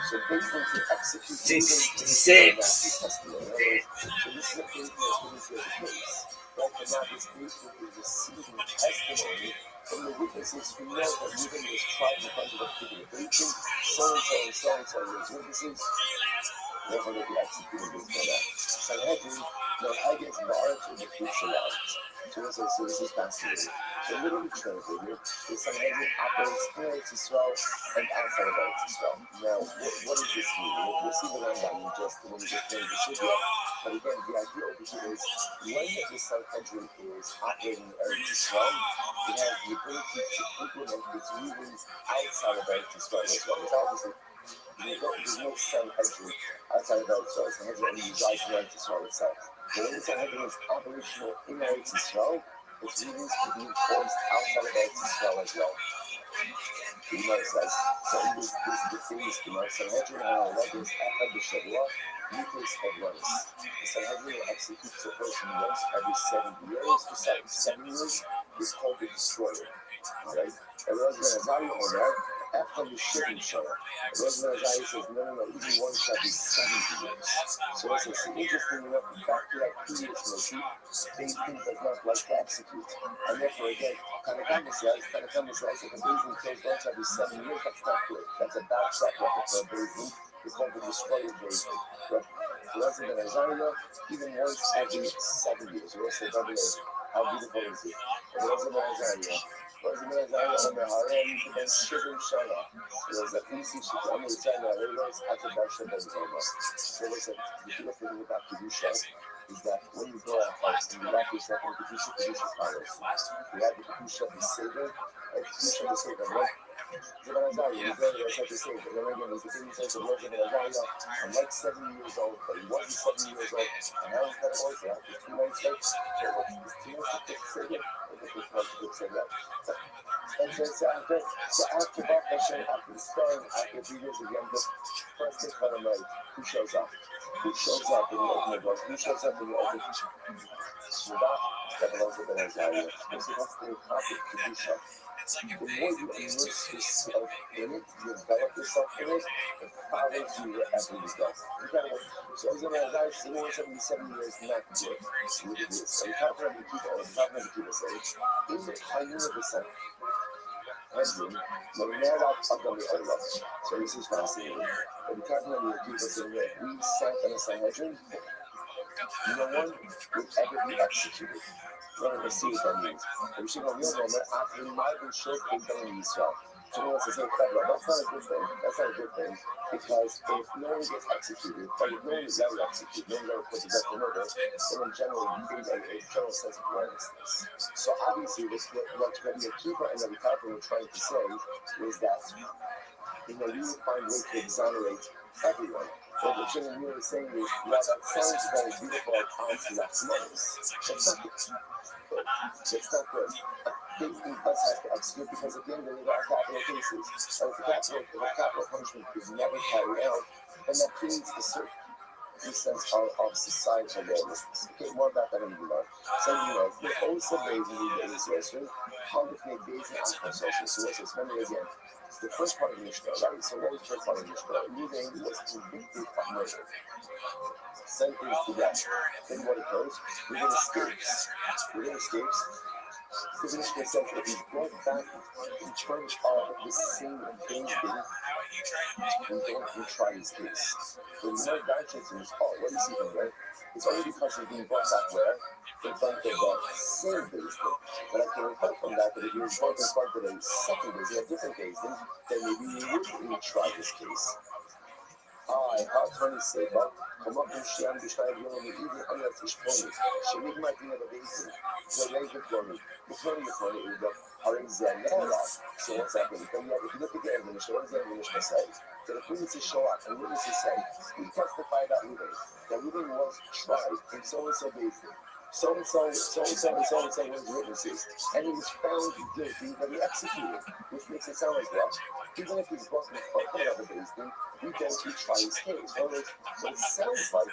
A: So basement to execute his testimony. So this is a case that's going to the case. Right, and now this basement is receiving testimony from the witnesses who know that Reuben was tried in front of a particular basement. So-and-so was witnesses. They're going to be executed based on that. Sanhedrin, I guess Baruch is the future knowledge. So this is fascinating. So literally translated, the Sanhedrin operates in Eretz Yisrael and outside of Eretz Yisrael. Now, what does this mean? We'll see the Rambam when we get to the Sugya. But again, the idea over here is when the Sanhedrin is operating in Eretz Yisrael, it has the ability to implement its rulings outside of Eretz Yisrael. That's why it's obviously there's no Sanhedrin outside of Eretz Yisrael. Sanhedrin only resides in Eretz Yisrael itself. But when the Sanhedrin is operational in Eretz Yisrael, its rulings can be enforced outside of Eretz Yisrael as well. The Gemara says, so this is the famous Gemara, Sanhedrin ha-Legis Echad b'Shavua, Mikos Hevronis. The Sanhedrin will execute a person once every 7 years. For 7 years is called the destroyer. Alright? And there was an Azari Omer, after the shipping show. Roosevelt Isaiah says, no, even one shall be 70 years. So it's interesting enough, back to that previous motif, Beijing does not like to execute. And therefore, again, Kanakama says that the Beijing kills once every 7 years. That's not good. That's a bad track record for Beijing. It's going to destroy Beijing. But Roosevelt Isaiah, even once every 7 years. Or else how beautiful is it? Roosevelt Isaiah. Roosevelt Isaiah on the Harem, you can shiver Shana. There's a piece of shit on the China, Lagos, at the Barsha Bezoma. So listen, the beautiful thing about Kedusha is that when you go out and you wrap yourself in Kedusha powers, you have the Kedusha of the Savior, and Kedusha of the Savior, right? Isaiah, he's there as such a Savior. And again, he's the king of the Lord of Isaiah. I'm like 70 years old, but he wasn't 70 years old. And how is that always that? It's 2 nights late. So what's 2 nights to say that? I think it's 2 nights to say that. And so after that mission, after the spelling, after 3 years again, the first thing kind of like, who shows up? Who shows up in the open the doors? Who shows up in the open that belongs with Isaiah? And so that's the topic to do so. The more you immerse yourself in it, you develop yourself in it, it follows you wherever you go. So as an Isaiah, 77 years, not good. It is. So we're talking about the people, in the universe, headroom, but now I've done the other level. So this is fascinating. But we're talking about the people saying that we sat on a Sanhedrin, no one would ever be executed. We're going to see what that means. And we should know real moment after the Bible showed things done in Israel. So no one says, hey, that's not a good thing. That's not a good thing. Because if no one gets executed, or if no one is ever executed, no one ever put to death for murder, then in general, you create a general sense of awarenessness. So obviously, what's going to be a key point that we're trying to say is that, we would find ways to exonerate everyone. What the Trinity is saying is, while that sounds very beautiful at times to that noise, that's not good. It's not good. Basically, does have to execute because at the end of the day, there are capital cases. And if the capital punishment is never carried out, then that creates a certain sense of societal lawlessness. Okay, more about that in the Lord. So, the also based in the Israel, how to make days and after social sources. Remember again, the first part of the Mishnah, right? So, what is the first part of the Mishnah? Leaving was convicted of murder. Sentenced to death. Then what occurs? Within escapes. So the Mishnah says that he's brought back in terms of the same building, we don't retry his case. When no digest in his heart, what is he doing there? It's only because he's being brought back where? In front of the same basement. But I can infer from that if he was brought in front of a second basement, a different basement, then maybe he wouldn't retry his case. Attorney say, but come up and share and describe your own even under the Shponi. She would might be of a basin. So they could go me. The Tony is the Harizanella. So what's happening? If you look at the evidence, what does the evidence say? So the witnesses show up and witnesses say, we testify that Reuben was tried in so-and-so basin. So-and-so was witnesses. And he was found guilty, but he executed, which makes it sound like what? Even if he's brought in front of the basin, we don't retry his case. In other words, what it sounds like,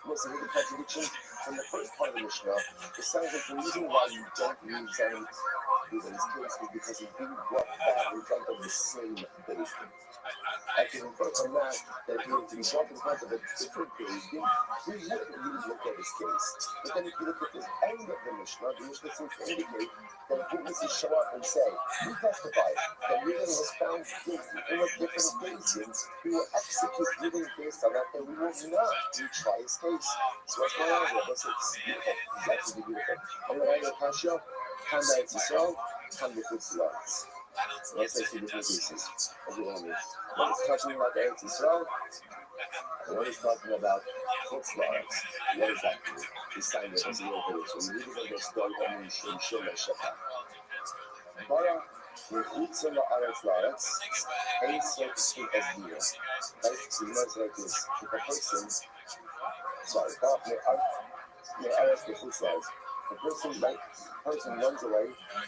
A: what's the contradiction from the first part of the Mishnah, it sounds like the reason why you don't re-examine Reuben's case is because he's being brought back in front of the same basin. I can infer from that if he were to be brought in front of a different basin, we wouldn't really look at his case. But then if you look at the end of the Mishnah seems to indicate that witnesses show up and say, we testified that Reuben was found guilty in a different basin. We will execute Reuben based on that, and we will not retry his case. So what's going on here? That's beautiful. It's absolutely beautiful. And when I go Kasha, Kanda Yisrael, Kanda Kutzilats. Let's say two different cases. One is talking about Eretz Yisrael, and one is talking about Kutzilats. What is that? This time it was a little bit. So we need to go to the story of Mishum Shepha. Bara, Mechutz and the Eretz La'aretz, a certain as deal. Right? So you might say like this. If a person, the person runs away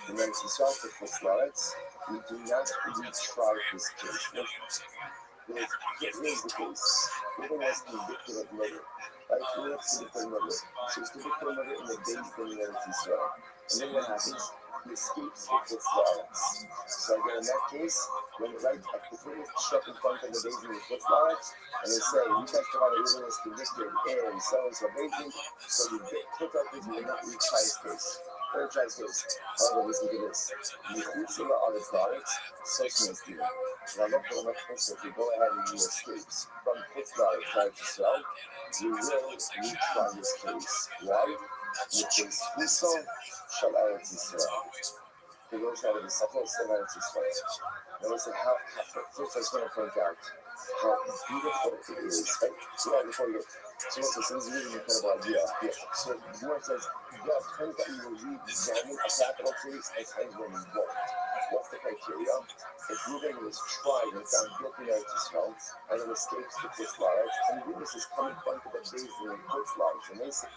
A: and then he starts to Kutzilats, we do not retry his case. Here's the case. Reuben was convicted of murder. Right? Reuben was convicted of murder. So he's convicted of murder in the days when he went to Israel. And then what happens? He escapes the Kutzilats. So again, in that case, when right at the foot struck in front of the basin with foot flowers, and they say, you testify that Reuben was convicted in so-and-so basin, so you put up this will not retry his case. Or try his case. However, listen to this. Yichutz la'aretz la'aretz, sosnes dina. Now, if you go ahead and you escapes from Chutz la'aretz to Israel, you will retry this case. Why? Because Huso shall Eretz Israel. He goes out of the supplements of Eretz Israel. Now listen, first I just want to point out how beautiful it is. Right? Yeah, before you so this is really an incredible idea. Yeah. So the Gemara says, there are times that you will read examine a capital case and times when you won't. What's the criteria? If Reuben was tried and found guilty in Eretz Israel and then escapes the Chutz la'aretz, and the witnesses come in front of the Beis Din in Chutz la'aretz, and they say,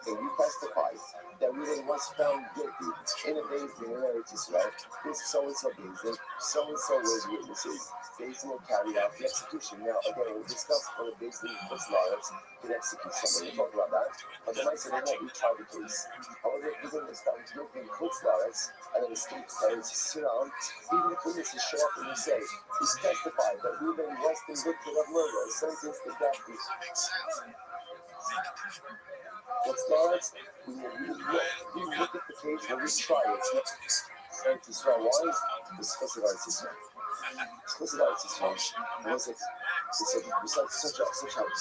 A: and you testify that Reuben was found guilty in a Beis Din in Eretz Israel, this so-and-so Beis Din, so-and-so was witnesses, Beis Din will carry out the execution. Now, again, we'll discuss for the Beis Din in Chutz la'aretz could execute someone. We'll talk about that. But the might say they won't retry the case. However, if Reuben was found guilty in Chutz la'aretz and then escapes Eretz Israel, even if witnesses show up and you say, he's testified that Reuben was convicted of murder and sentenced to death. What's la'aretz? We look at the case when we try it. Eretz Israel, why? Because of Eretz Israel. Because of Eretz Israel. Was it? It's like such a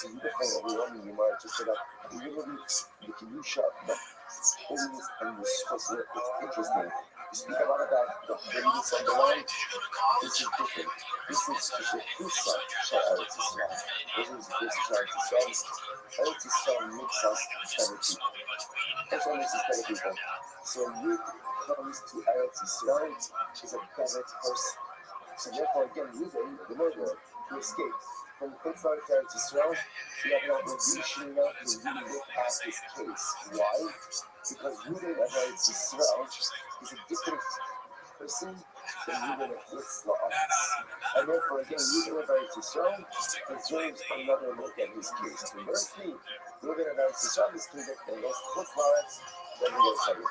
A: beautiful, overwhelming Gemara just about literally the Kedusha, the holiness and the stress. It's interesting. You speak a lot about the holiness of the land. This is different. This is the Kedusha Shal Eretz Israel. This is the Kedusha Shal Eretz Israel. Eretz Israel makes us better people. That's what makes us better people. So you comes to Eretz Israel is a better person. So therefore, again, Reuben, the murderer, who escaped from the Chutz la'aretz to Eretz Israel, we have an obligation now to really look at his case. Why? Because Reuben of Eretz Israel is a different person than Reuben of Chutz la'aretz. And therefore, again, Reuben of Eretz Israel deserves another look at his case. Conversely, Reuben of Eretz Israel is convicted against Chutz la'aretz. Then we go second.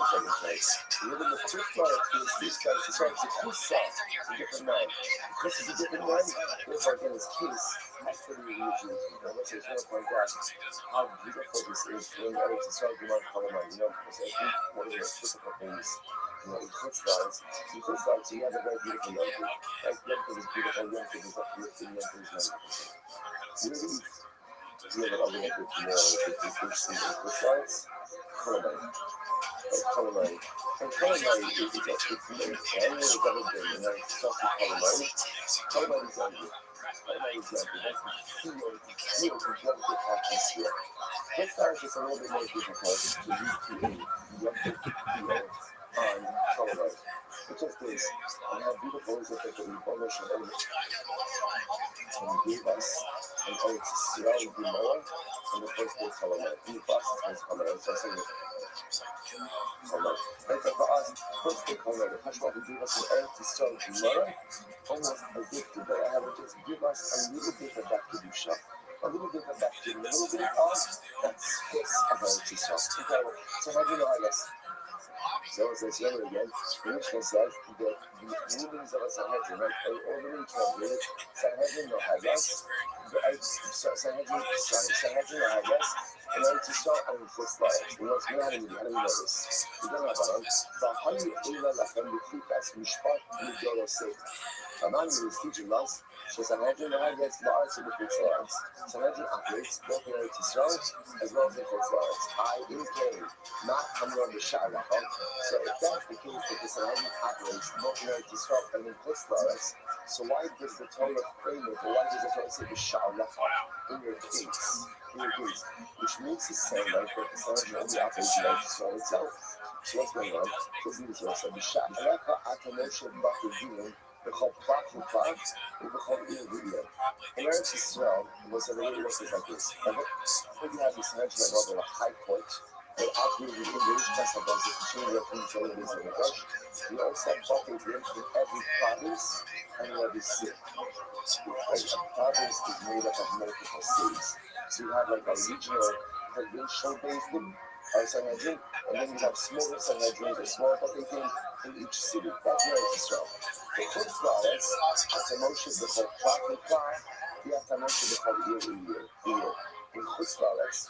A: Second place. Reuben of Chutz la'aretz is this guy. It's a Kusa. It's a different man. Because he's a different man, therefore, again, his case has to be reviewed. Now, let's just point out how beautiful this is. When Eretz Israel, you might call him, because I think one of the most difficult things, in Chutz la'aretz, you have a very beautiful young kid. Right? Young kid is beautiful, young kid is uplifting, young kid is wonderful. We have an argument with Chutz la'aretz. Culinary. And culinary is it's made. Anyone who's ever been in a saucy culinary is angry. Culinary is angry. That's the feel to jump the atmosphere. Chutz la'aretz is a little bit more difficult to recreate the feel on culinary. It just is. And how beautiful is it that the Rebbe Shalom gave us an Eretz Yisrael Gemara in the first place culinary. In the process is culinary. So I say and for us, first thing culinary, the Pashwa who gave us an Eretz Yisrael Gemara, almost as if to have it just give us a little bit of that Kedusha. A little bit of that Kedusha. A little bit of that space of Eretz Yisrael. Incredible. So how do you know, I guess? So it says here again, the Mishnah says that the rulings of a Sanhedrin, right? Overly translated, Sanhedrin no hagas, Sanhedrin no hagas, and Eretz Yisrael and Chutz la'aretz. How do we know this? We don't have one. V'hayu eila lachem b'chikas mishpat midoro seif. Amanu is teaching us שסנהדרין נהגת בארץ ובחוץ לארץ. סנהדרין operates both in Eretz Yisrael as well as in חוץ לארץ. In Cain, not Hamra b'Sha'ar Lacham. So if that's the case that the Sanhedrin operates both in Eretz Yisrael and in Chutz la'aretz, so why does the Torah frame it, or why does the Torah say b'Sha'ar Lacham in your case? Which makes it sound like that the Sanhedrin only operates in Eretz Yisrael itself. So what's going on? Listen to this. b'Sha'ar Lacham atanoshet b'Kedin. The whole plot and plot, the whole video. In Eretz Yisrael, was a really looks like this. When you have this Sanhedrin like over a high court, they operate in English, that's how those between European television and English. We also have buckets in every province and in every city. Like a province is made up of multiple cities. So you have like a regional, provincial based our Sanhedrin, and then you have smaller Sanhedrins or smaller Batakim in each city. That's Eretz Yisrael. The Chutz La'aretz, Atamosheh B'chol Klaf V'Klaf, Yatamosheh B'chol Ir. In Chutz La'aretz,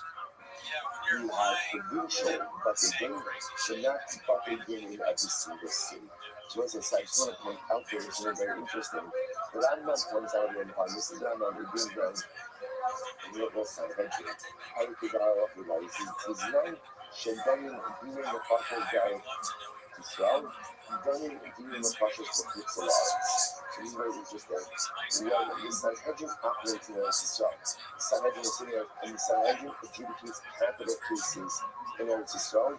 A: you have provincial Batakim, but not Batakim in every single city. So as I said, I just want to point out there, it's very interesting. The Rambam points out in the this is Rambam, we're doing the Sanhedrin. How we figure out what we like. B'zman shedanim dinim nefashos b'Eretz Yisrael, danim dinim nefashos b'chutz la'aretz. So this is very interesting. When the Sanhedrin operates in Eretz Yisrael, the Sanhedrin is sitting there, and the Sanhedrin adjudicates capital cases in Eretz Yisrael.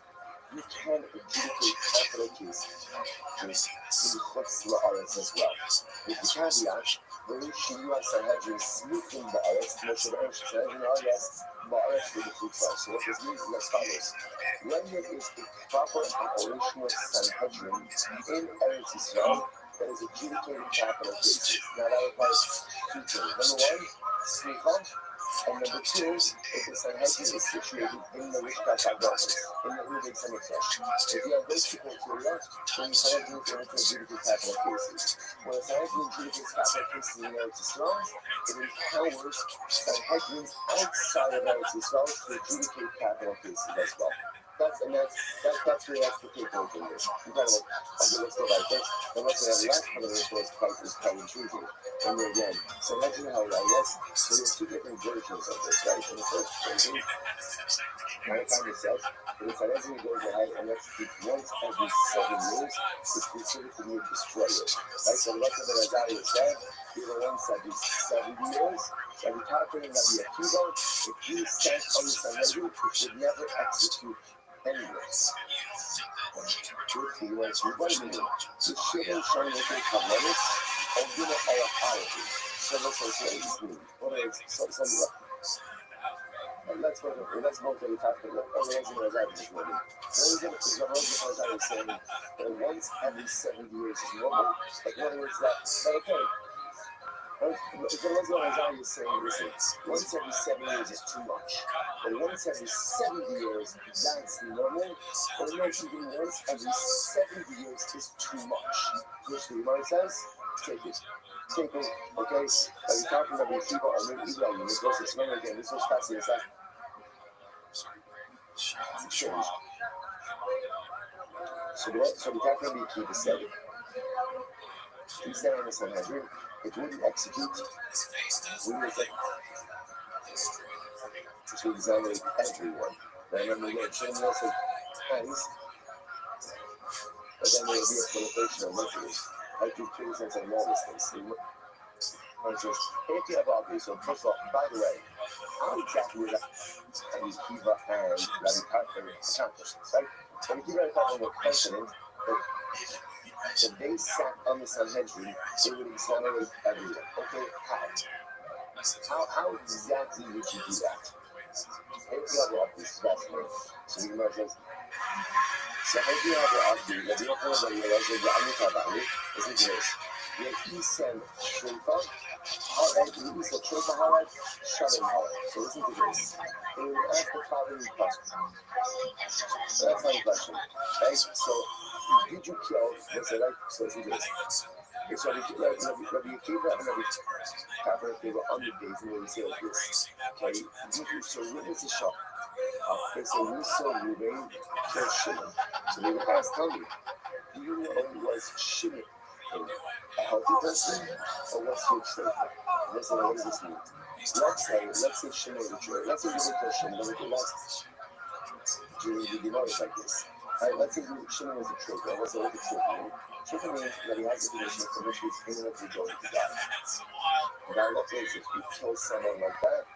A: You can adjudicate capital cases in Chutz La'aretz as well. With the caveat, very shiyu Sanhedrin smichim ba'aretz, Moshe ba'aretz Sanhedrin aretz ba'aretz with the Chutz. So what this means is as follows: when there is a proper operational Sanhedrin in Eretz Yisrael that is adjudicating capital cases. Now that applies to two things. Number one, smicha. And number two, if the Sanhedrin is situated in the Rishkat HaGomer, in the Beit HaMikdash. If you have those two criteria, then the Sanhedrin is going to adjudicate capital cases. When the Sanhedrin adjudicates capital cases in Eretz Yisrael, it empowers Sanhedrins outside of Eretz Yisrael to adjudicate capital cases as well. That's the takeaway from this. You kind of like, okay, let's go like this. And what's the last part of this was quite intriguing. And then again, so imagine how I guess so there's two different versions of this, right? In the first version, Mankind itself, the Sanhedrin goes ahead and executes once every 7 years, it's considered to be a destroyer. Right? So the rest of the Isaiah said, they were once every 70 years. So every calculating that the Akiva, if you sent on the Sanhedrin, it would never execute anyone. Truth, you want to what do you mean? The shouldn't show that they come on us. I'll give it all a hierarchy. So let's say this means. What is let's go to the top of the organizing as I was running. What is saying that once every 70 years is normal. Like in other words, that okay. If the Isaiah is saying, listen, once every 7 years is too much. But once every 70 years, that's normal. But it makes even once every 70 years is too much. Which the Imam says, take it. Take it, okay? But you're talking about the people are really eager. You go to explain again. This was fascinating. It's strange. So the calculator be key to say, he said on the Sanhedrin, it wouldn't execute, we would say, to exonerate everyone. Now remember, again, Shane also hands, but then there will be a proliferation of mercuries. Like you please and say all these things. If you have all these, so first of all, by the way, how exactly is that Rabbi Kiva and Rabbi Karpenter accomplished this, right? Rabbi Kiva and Karpenter were confident that if they sat on the Sanhedrin, they would exonerate everyone. Okay, how exactly would you do that? If you have all these, fascinating. So you might say, so if you have all these, if you have all these, listen to this. Yisem Shrifa, Yisem Shrifa Harad, Shalom Harad. So listen to this. They will ask the following question. That's not a question. Right? So, did you kill? Let's say, like, so listen to this. So, Rabbi Akiva and Rabbi Karpenter, they were on the days and they say like this. Okay, so witness is shot. They say, we saw Ruvain kill Shimon. So they would ask, tell me, do you know was Shimon a healthy person, or what's your trait? Listen, what does this mean? Let's say Shimon is a traitor. Let's say you're a Christian, but let's do the Gemara like this. Right, let's say Shimon is a traitor. Let's say what the traitor means. Traitor means that he has a condition from which he's imminently going to die. Now, let's say if you kill someone like that,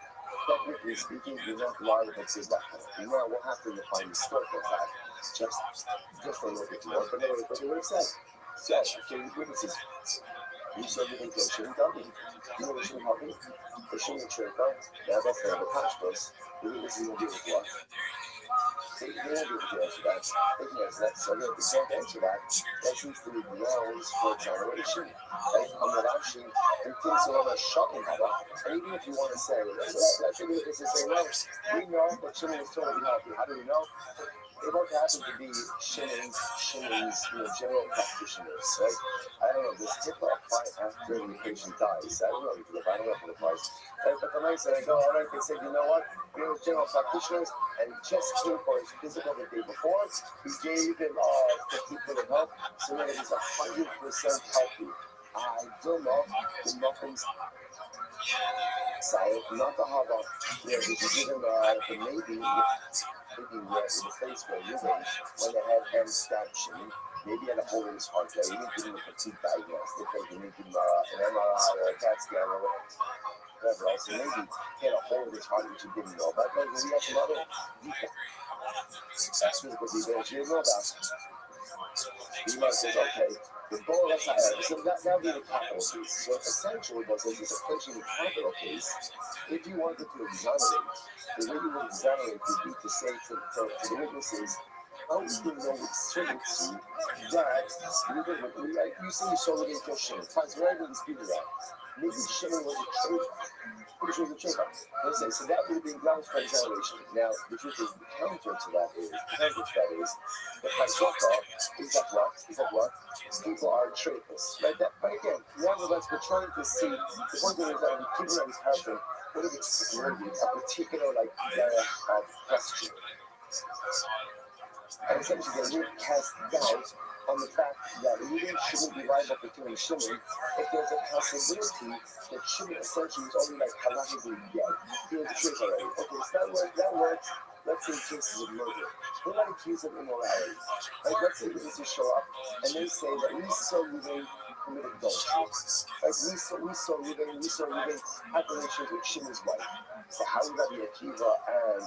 A: technically speaking, you're not liable to that penalty. Now, we'll have to define the scope of that. Just a look at you. But anyway, what they would have said. So, okay, witnesses. You said you think they shouldn't help me. You know they shouldn't help me? They shouldn't trade cards. Now that's the pashtos. The witnesses will do it what? They won't be able to answer that. They can answer that. So if they can't answer that, that seems to be grounds for exoneration. Right? Amarashi and things are on a shocking haba. And even if you want to say, let's say this is say, well, we know that Shimon was totally healthy. How do we know? They both happen to be Shimon's general practitioners, right? I don't know, does HIPAA apply after the patient dies? I don't know if it applies. Right? But the nice thing, I go, all right, they said, you know what? We're general practitioners, and just came for his physical the day before. He gave him the people of help, so that he's 100% healthy. I don't know, the nothing's solid, not to have did you give him the maybe in the face where living when they had hand stabs him. Maybe he had a hole in his heart there. You didn't give him a complete diagnostic. They didn't give him an MRI or a CAT scan or whatever else. So maybe he had a hole in his heart which you didn't know about. But maybe he had some other physical defects you didn't know about. The man says, okay, the goal of so that would be the capital case. So essentially, what says is essentially the capital case. If you wanted to exonerate, the way you would exonerate would be to say to the witnesses, how we can know with certainty that you say you saw living kill Shimon. Fine, so we're able to dispute that. Maybe Shimon was a traitor. Which was a traitor. Let's say, so that would have been grounds for exoneration. Now, the truth is, the counter to that is, the Paisaka is that what? People are traitors. Right? But again, nevertheless, we're trying to see, the point is that we keep on this happen, what if it's worthy, a particular, area of question. And essentially, they would cast doubt on the fact that Reuben shouldn't be liable for killing Shimon if there's a possibility that Shimon essentially was only halachically dead. He was a traitor already. Okay, so that works. Let's say cases of murder. We're not accused of immorality. Let's say witnesses show up and they say that we saw Reuben committed adultery. We saw Reuben have relations with Shimon's wife. So how would Rabbi Akiva and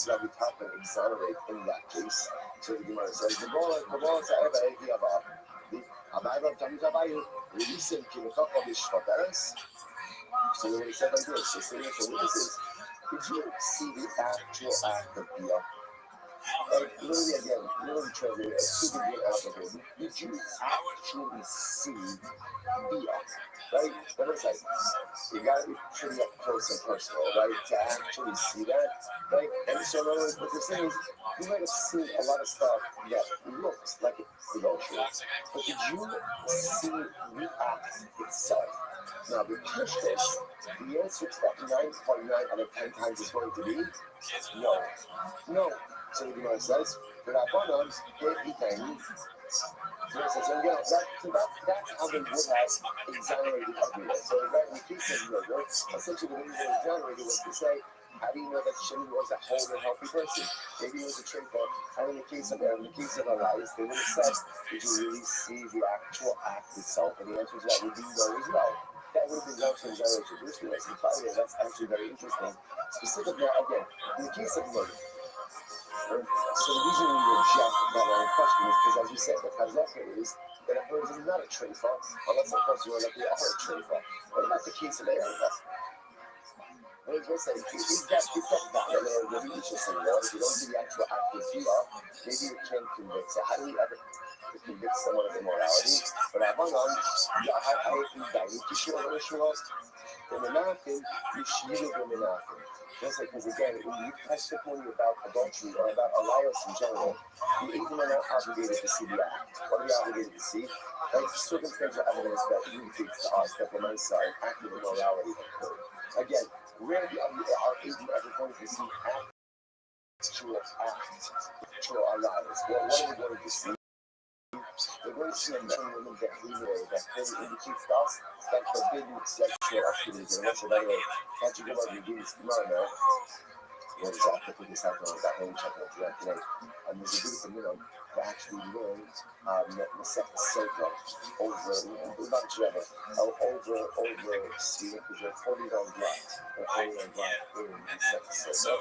A: Rabbi Papa exonerate in that case? So the Gemara says, the ball is so they said like this, they say to witnesses, did you see the actual act of Bia? Literally translated as super good applicable. Did you actually see Bia? Right? But it's like, you gotta be pretty up close and personal, right? To actually see that, right? And so, what they're saying is, you might have seen a lot of stuff that looks like adultery, but did you see the act itself? Now, the Christians, the answer to that 9.9 out of 10 times is going to be no. No. So the Gemara says, but Rabbanan, they eat. So it says, and that's how they would have exonerated everyone. So that in the case of murder, essentially the way they exonerated was to say, how do you know that Shimon was a whole and healthy person? Maybe he was a traitor. And in the case of Elias, they would have said, did you really see the actual act itself? And the answer to that would be no as well. That would have been grounds for exoneration. This was that's actually very interesting. Specifically, again, in the case of murder. So the reason we reject that line of question is because, as you said, the Chazaka is that a person is not a treifa, unless of course you are like they are a treifa. What about the case of Ereva? What is say? Is that valid? Maybe it's just a law. If you don't see the actual act of Gia, maybe you can't convict. So how do we ever convict someone of immorality? But I want on, I you should have the Menachem, you should have the Menachem. Because again, when you testimony about adultery or about Elias in general, you even are not obligated to see the act. What are you obligated to see? Like circumstantial evidence that indicates to us that the Mesa an act of immorality occurred. Again, rarely are agent ever going to see actual Elias. Well, what are we going to see? We're going to see a man and woman behavior that clearly indicates to us that forbidden sexual activities. And also, by the way, can't you go over and do this tomorrow now? What is that? I put this out there, I got home checking out that today. And there's a beautiful, to actually learn Masechet Sotah over, not together, over Stephen, because they're 40 on black. They're 40 on black in Masechet Sotah. So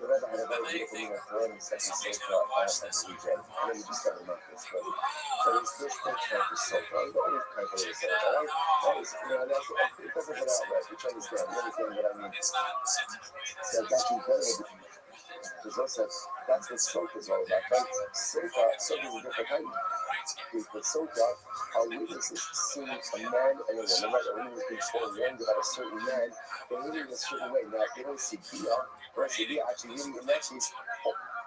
A: the Rebbe had a very beautiful for Masechet Sotah every day. I know you just got to remember this, but so it's this first time for Sotah. It's always kind of a Sotah, right? It doesn't get out right, which I understand. You understand what I mean? So that's incredible. Because also, that's what soka is all about, right? Soka is a different kind. But soka are witnesses seeing a man and a woman, right? A woman has been forewarned about a certain man, they're living in a certain way. Now, they don't see Bia, or see Bia actually really in that case,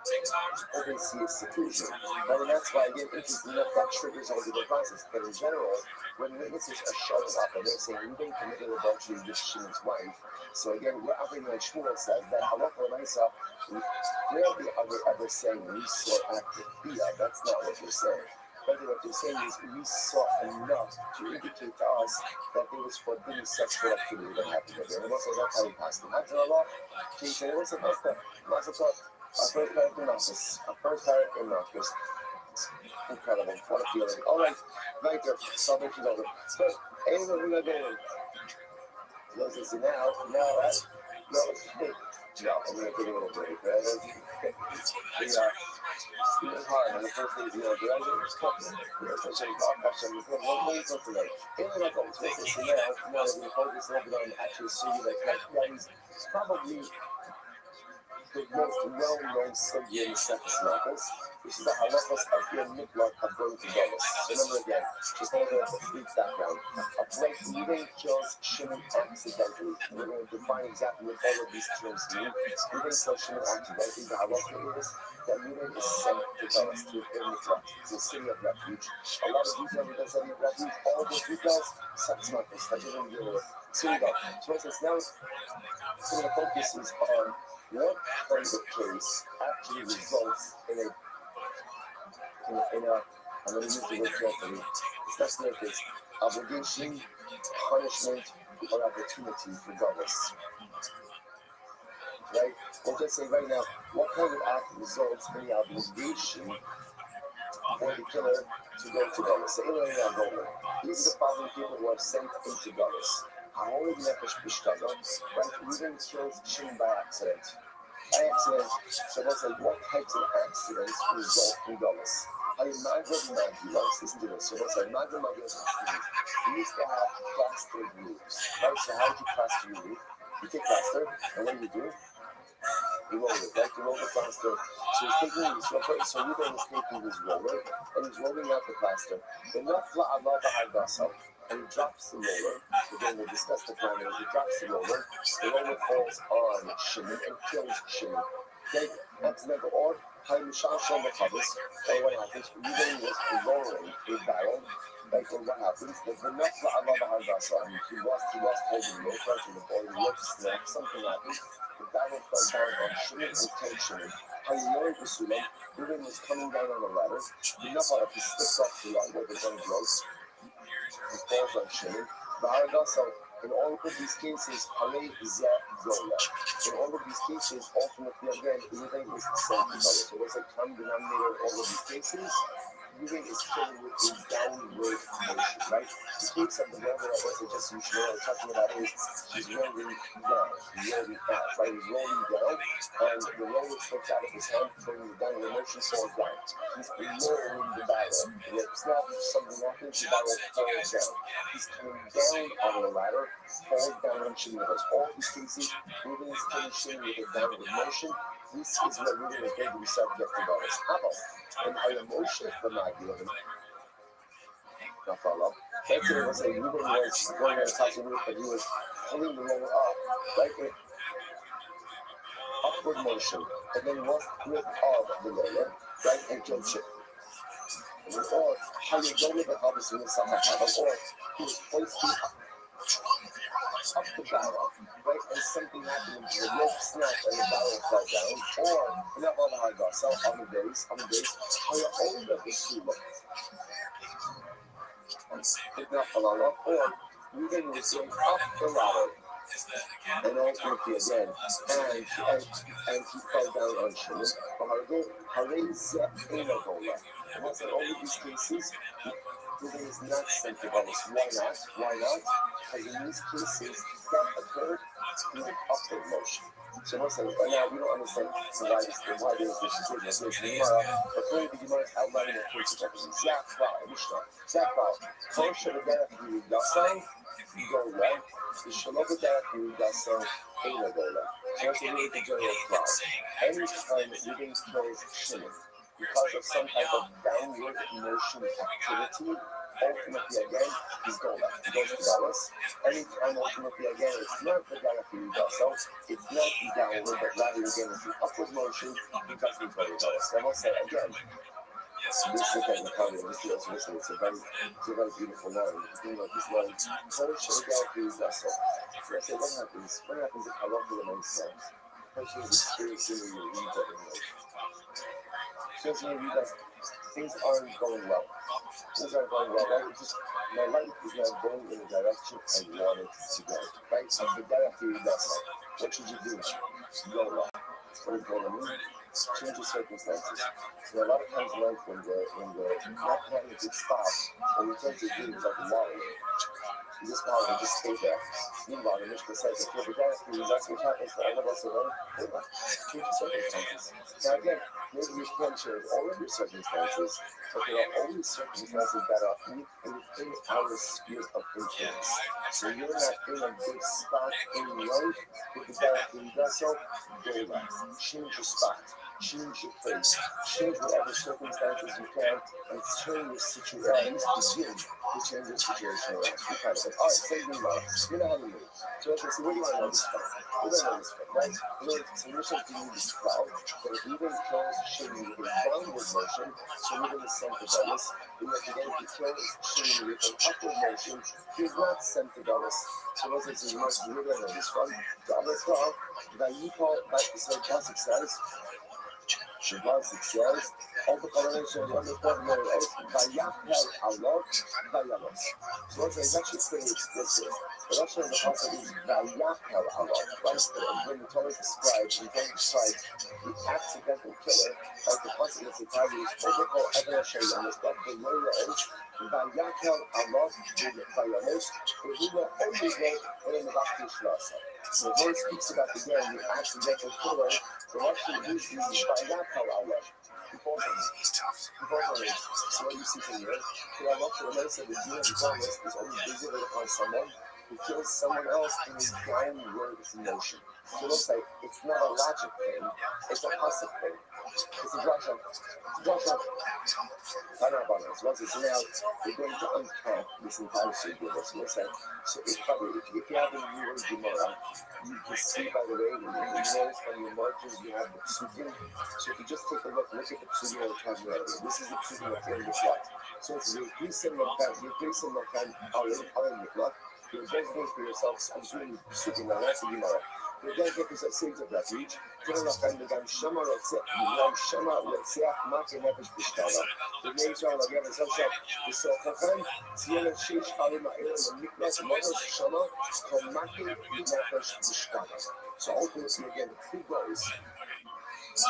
A: they see a seclusion. Right? And that's why, again, interesting enough, that triggers all the good process. But in general, when witnesses are showing up and they're saying, we didn't commit adultery with Shimon's wife. So again, we're operating like Shmuel says, that halacha l'maisa, rarely are we ever saying we saw active Bia. That's not what we're saying. Rather, what they're saying is we saw enough to indicate to us that there was forbidden sexual activity that happened there. And also, that's how we passed it. After Allah, he said, what's the first part? Our first part in Marcus. Our first part in Marcus. Incredible. What a feeling. All right. Right there. Salvation over. But anyway, we're going to go in. Listen, see now, right? No, I'm going to take a little break. Right? It's hard. And the first thing is, do I just cut them? First thing is, what is up today? Anyway, like, I'm going to see now that we focus a little bit on actually seeing that is probably the most well-known study in the Sefer Marcus, which is the halachos of your mitlach abroad to Golos. Remember again, just a little brief background. A place leaving kills Shimon accidentally. We're going to define exactly what all of these terms mean. Leaving kills Shimon accidentally. The halacha is that Shimon is sent to Golos, to a mitlach, to a city of refuge. A lot of details in the city of refuge, all of those details, Sefer Marcus, I didn't deal with. So here we go. So for instance, now some of the focus is on what kind of case actually results in a I'm going to use the word carefully, it's not like this, obligation, punishment, or opportunity regardless. Right? We'll just say right now, what kind of act results in the obligation for the killer to go to Golis? Say, these are the following people who are sent into Golis. Ha'olim nefesh b'shkaga, right? Even kills Shimon by accident. By accident, so let's say what types of accidents result in Golis? Listen to this. So let's say Magra Magra is we used to have plastered roofs. Right? So how do you plaster your roof? You take plaster, and what do? You roll it, right? You roll the plaster. So he's taking this, so Ruben is taking his roller, and he's rolling out the plaster. The nafla Allah behind Basel, and he drops the roller. Again, we'll discuss the plan. He drops the roller falls on Shimon and kills Shimon. Okay? Accidental or how you shall show the covers. And what happens? Ruben was lowering a barrel. Like, what happens? There's the nafla Allah behind Basel. He lost holding the rope, and the ball, he looked snap, something happens. The barrel fell down on Shimon and killed Shimon. How you know it was Sulam? Ruben was coming down on the ladder. The nafla, he slips off the line where the gun blows. He falls on Shimon. So in all of these cases, in all of these cases, ultimately again, everything is the same color. So what's the common denominator in all of these cases? Everything is killing with a downward motion, right? The case of the level that wasn't just you should know talking about is he's rolling down, right? He's rolling down, and the roller slips out of his hand, bringing the downward motion falls down. He's lowering the barrel. It's not something happens, the barrel falls down. He's coming down on the ladder, falls down on Shimon. All these cases, moving is finishing with a downward motion. This is what Ruben is going to be subject to bonus. And I emotion for my given. Not follow. That's what I was saying. Ruben was going on top of the roof, but he was pulling the roller up, right? Upward motion, and then lost grip of the roller, right? And killed Shimon. Or how you go with the harvest in the summer, or he was hoisting up the barrel, right? And something happened, the rope snapped and the barrel fell down, or not on the high bar, so on the base, how you hold up the sula. Or we then was going up the ladder, and ultimately again, and he fell down on Shimon. And that's in all of these cases, Ruben is not sent to bonus. Why not? Because in these cases, that occurred through the upward motion. So what's that? Now we don't understand why there's this decision. But clearly the Gemara is outlining the principle. Zakval, Mishnah. Zakval. First should have been after the Yasai, Gola, الشباب بتاعك بيحصل أين gola. So it's a really good general flaw. Anytime living kills shimmy because of some type of downward motion activity, ultimately again is gola. It goes to dollars. Anytime ultimately again it's not the galaxy vessel, it's not downward, but rather again it's the upward motion, it doesn't go to dollars. So I will say again, this is kind of how this is listen, it's a very beautiful line. The thing about this line, coach the galaxy vessel. I say what happens if I love the main sense? Person is experiencing when you read that in life. So when you read that things aren't going well. Things aren't going well, right? It's just my life is not going in the direction I want it to go. Right? So the galaxy vessel. What should you do? Go well. What is going on? Change your circumstances. So a lot of times in life when we're not having a good spot, what we tend to do is like worry. You just want to just stay there. Meanwhile, the Mishnah says if you're the galaxy, that's what happens to all of us alone. Change your circumstances. Now again, maybe you can't change all of your circumstances, but there are always circumstances that are within our sphere of influence. So you're not in a good spot in life with the galaxy vessel, go left. Change your spot. Change your place, change whatever circumstances you can, and turn your situation, at least begin to change your situation around. You kind of say, all right, say me well, you know how to move. So okay, so what do I know this from? What do I know this from, right? So you're saying to me this cloud, but if even close shimmy with a downward motion, so even the centipedes, we have to go to close shimmy with an upward motion, is not centipedes. So what is it? What do I know this from? The other cloud, that you call, like the same classic says, Shabbat says, all the combination of the formula is Vayachel Allah, Vayalos. So it's actually pretty explicit. But actually the concept is Vayachel Allah, right? When the Torah describes the accidental killer, like the concept of the Torah is Obeko Evan Hashem, it's got the lawyers, Vayachel Allah, Vayalos, but he will always know in the Bhakti Shlasa. So the Torah speaks about again the accidental killer. So actually, this is Vayachel Allah. So what you see from here, so I love to notice that the Jew of promise is always visited upon someone who kills someone else in a downward motion. So let's say it's not a logic thing, it's a passive thing. It's a drasha. So now we're going to unpack this entire sugya. So let's say, so if you have a new word Gemara, you can see by the way when you notice on your margins you have the psukim. So if you just take a look at the psukim of the this is the psukim of the Miklat. So it's replacing Makan Al Miklat. You're designating for yourself some psukim now. That's the Gemara. You're designating for saves of refuge. וגם שמה רוצח מוות נפש בשתלה. בני ישראל אביב וזלשב בסופכם ציין את שש ערים האלה למקלט מוות שמה כמוות נפש בשתלה. So ultimately again, the two goals.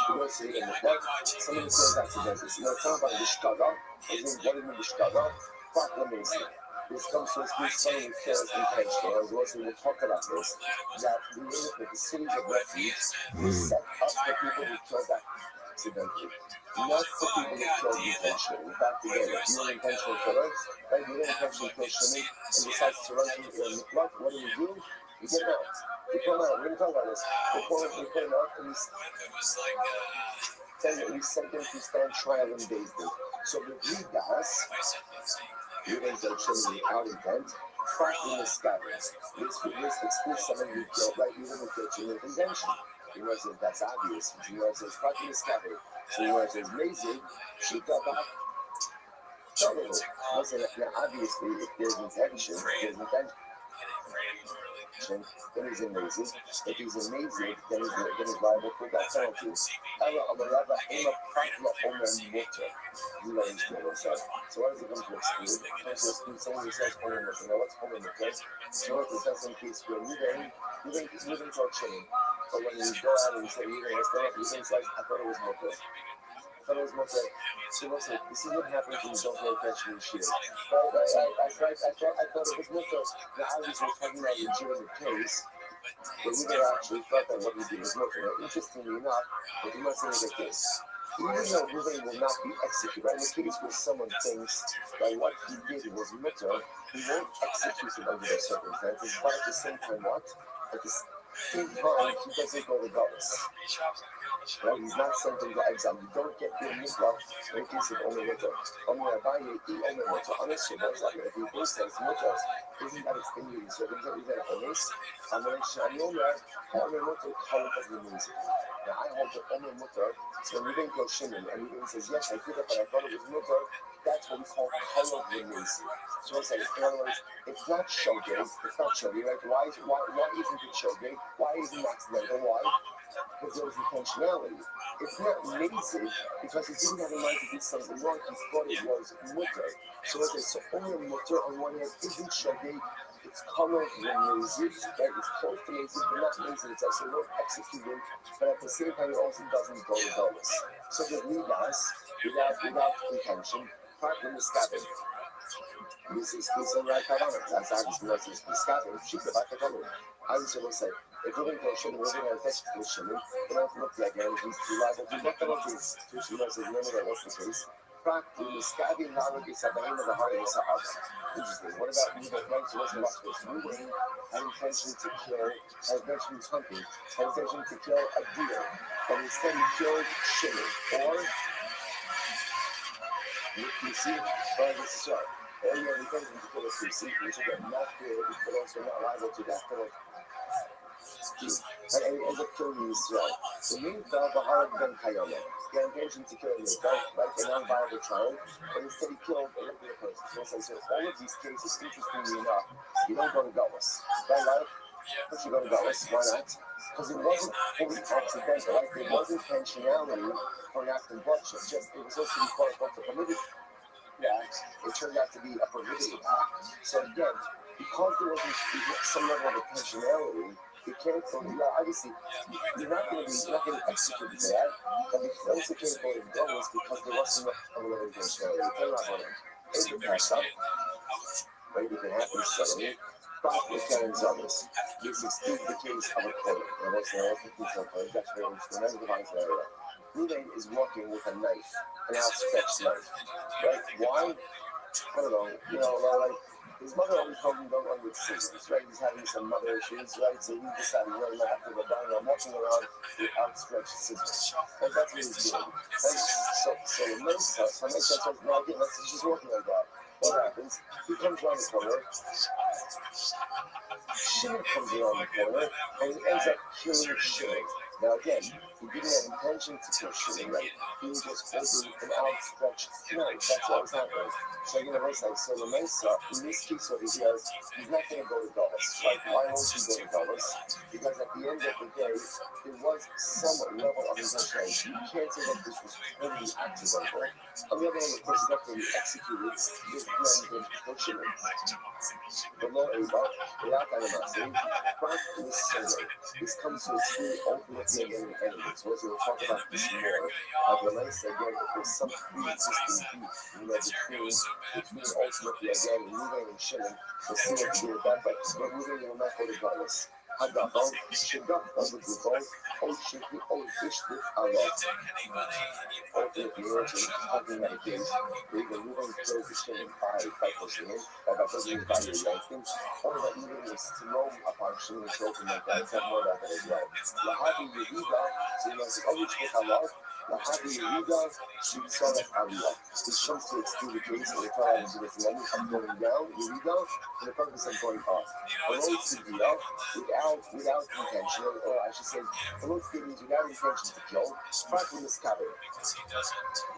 A: We're going to see again, what somebody says accidentally. So we're talking about the shkaga. What do you mean the shkaga? Proclamation. This comes to us through someone who kills intentionally. As well as we will talk about this, that the cities of refuge were set up for people who killed accidentally, not for people who killed intentionally. In fact, again, if you're an intentional killer, right, you're an intentional kill Shimmy and decides to run from your miklat, what do? You get out. You come out. We're going to talk about this. We put him out and we sent him to stand trial in Beis Din. So the Vidas, even though Shimmy out intent, practically scatters. This excludes someone who killed, right? Even if they're Shimmy with intention. You know, so that's obvious. You know, so it's practically scattered. So you know, it says lazy, she got back. Totally. Listen, now obviously, if there's intention, then he's lazy. If he's lazy, then he's liable for that penalty. So what does it come to exclude? It comes to exclude someone who says holiness. Now what's holiness? So if it does in case you're moving for a chain. But when you go out and you say it's like, I thought it was more good. So listen, this is what happens when you don't pay attention to shit. I thought it was mutter. Now obviously we're talking about a legitimate case, but we never actually thought that what we did was mutter. Interestingly enough, but you must say like this. even though Ruvain will not be executed, right? In the case where someone thinks that what he did was mutter, he won't execute it under those circumstances, but at the same time, what? At the same time, he doesn't go regardless. Right? He's not sent into exile. You don't get your mutla in case of Omer Mutter. Omer Abaye, Omer Mutter. Honest, you know, it's like if he goes to Mutter, isn't that extenuating circumstance? Is that honest? Amalek Shani Omer Mutter, Kol of the music. Now, I hold that Omer Mutter, so when Ruben goes Shimon, and Ruben says, yes, I did it, but I thought it was Mutter, that's what we call Kol of the music. So I say, in other words, it's not shogeg, right? Why isn't it shogeg? Why isn't it accidental? Why? Because there was intentionality. It's not lazy because he didn't have in mind to do something wrong. He thought it was mutter. So as I say, only mutter on one hand isn't shogeg. It's color lazy, right? It's close to lazy, but not lazy. It's also not executed, but at the same time, it also doesn't go regardless. So the leaders, without intention, part in the stabbing. This is right Kavana. That's obviously what is discovered. She could back the color. I was going to say, if we're going to go Shimon, we're going to touch the Shimon, we don't look like again, he's liable to not the case. Two Shimon says, remember that was the case. Fact, the Scavi Nara is at the end of the heart of the Sahara. Interesting. What about you? The right to listen to what's moving, had intention to kill, had intention to hunting, had intention to kill a deer, but instead he killed Shimon. Or, you see, well, this is right. Or you have intention to kill a Susi, which again, not good, but also not liable to death penalty. And end up killing Israel. The Minta Bahar Ben Kayama. He had intention to kill Minta, right? A non-viable child, but instead he killed a regular person. So all of these cases, interestingly enough, you don't go to Gauss. Right, right? But you go to Gauss. Why not? Because it wasn't fully accidental, right? There was intentionality for an act of bloodshed. Just it was supposed to be quote unquote the permitted act. It turned out to be a prohibited act. So again, because there wasn't some level of intentionality, you can't go. Obviously, you're not going to execute for that. But you also can't go to Gauss because there wasn't a level of intentionality. You cannot go to pass up. Maybe it can happen suddenly. But it can others. This is the case of a coin. And what's the other piece of coin? That's very interesting. That's the device area. Ruben is walking with a knife, an outstretched knife. Right? Why? I don't know. You know, like his mother always told him don't run with scissors, right? He's having some mother issues, right? So he decided, you know, I'm not going to go down. I'm walking around with outstretched scissors. And that's what he's doing. And so it makes sense. It makes sense. Now, again, he's just walking like that. What happens? He comes around the corner. Shimon comes around the corner, and he ends up killing Shimon. Now again, he didn't have intention to kill Shimon, right? He was just holding an outstretched knife. That's what was happening. So again, so the Mesa, in this case over here, he's not going to go to Gauss, right? Why won't he go to Gauss? Because at the end of the day, there was some level of intentionality. You can't say that this was totally accidental. On the other hand, of course, definitely executed this plan to kill Shimon. Below Ava, without animosity, practice survey. This comes to its ultimately again the enemy. So as we'll talk about this more, the lens again, if there's some pre-existing beef, you know, between ultimately again Ruben and Shimon, we'll see what to do with that, but Ruben will not go to Gauss. Hagabal, Shigab, Overgrubal, Oshiki, Odishtik, Allah. Ultimately, we're talking about a case where even Ruben kills the Shimon by pushing him, by pushing his body against him, or that even is thrown upon Shimon and choking like that. Let's have more about that as well. Lahabi Yehuda, so you know, Odishtik, Allah. Lahabi Yehuda, she saw that Allah. This comes to exclude the case of the trial of this moment of going down, Yehuda, for the purpose of going up. Below Sivia, without intention, or I should say, below Sivia means without intention to kill, part in this cabin.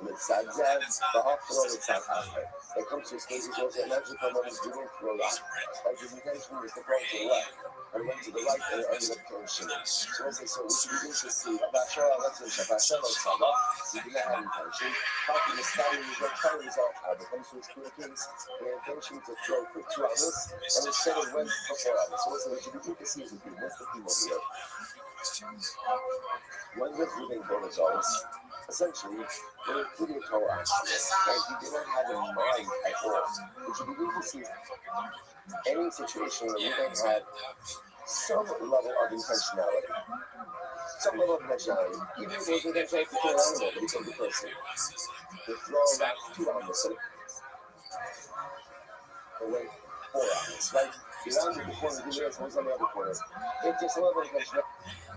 A: Mitzad Zed, the hospital, Mitzad After. It comes to a stage where the magic problem is doing through a lot. Like his intention was to go to the left, and went to the right, and it ended up killing Shimon. So I say, so we should begin to see about Shara, let's say, Shabbat Shabbat, he did not have intention. Part in this cabin is what fire is out. It comes to exclude kings, the intention to throw for 2 hours, and instead it went for 4 hours. So what you begin to see is what's the theme over here? When we're reading protocols, essentially, we're including Torah actions that he did not have in mind at all. But you begin to see any situation where we don't have some level of intentionality. some level of intentionality. Even if it was intentional to kill an animal, but he killed the person. They throw back 2 animals, so away 4 animals, right? The round of the corner, the nearest one's on the other corner. It just a level of intentionality.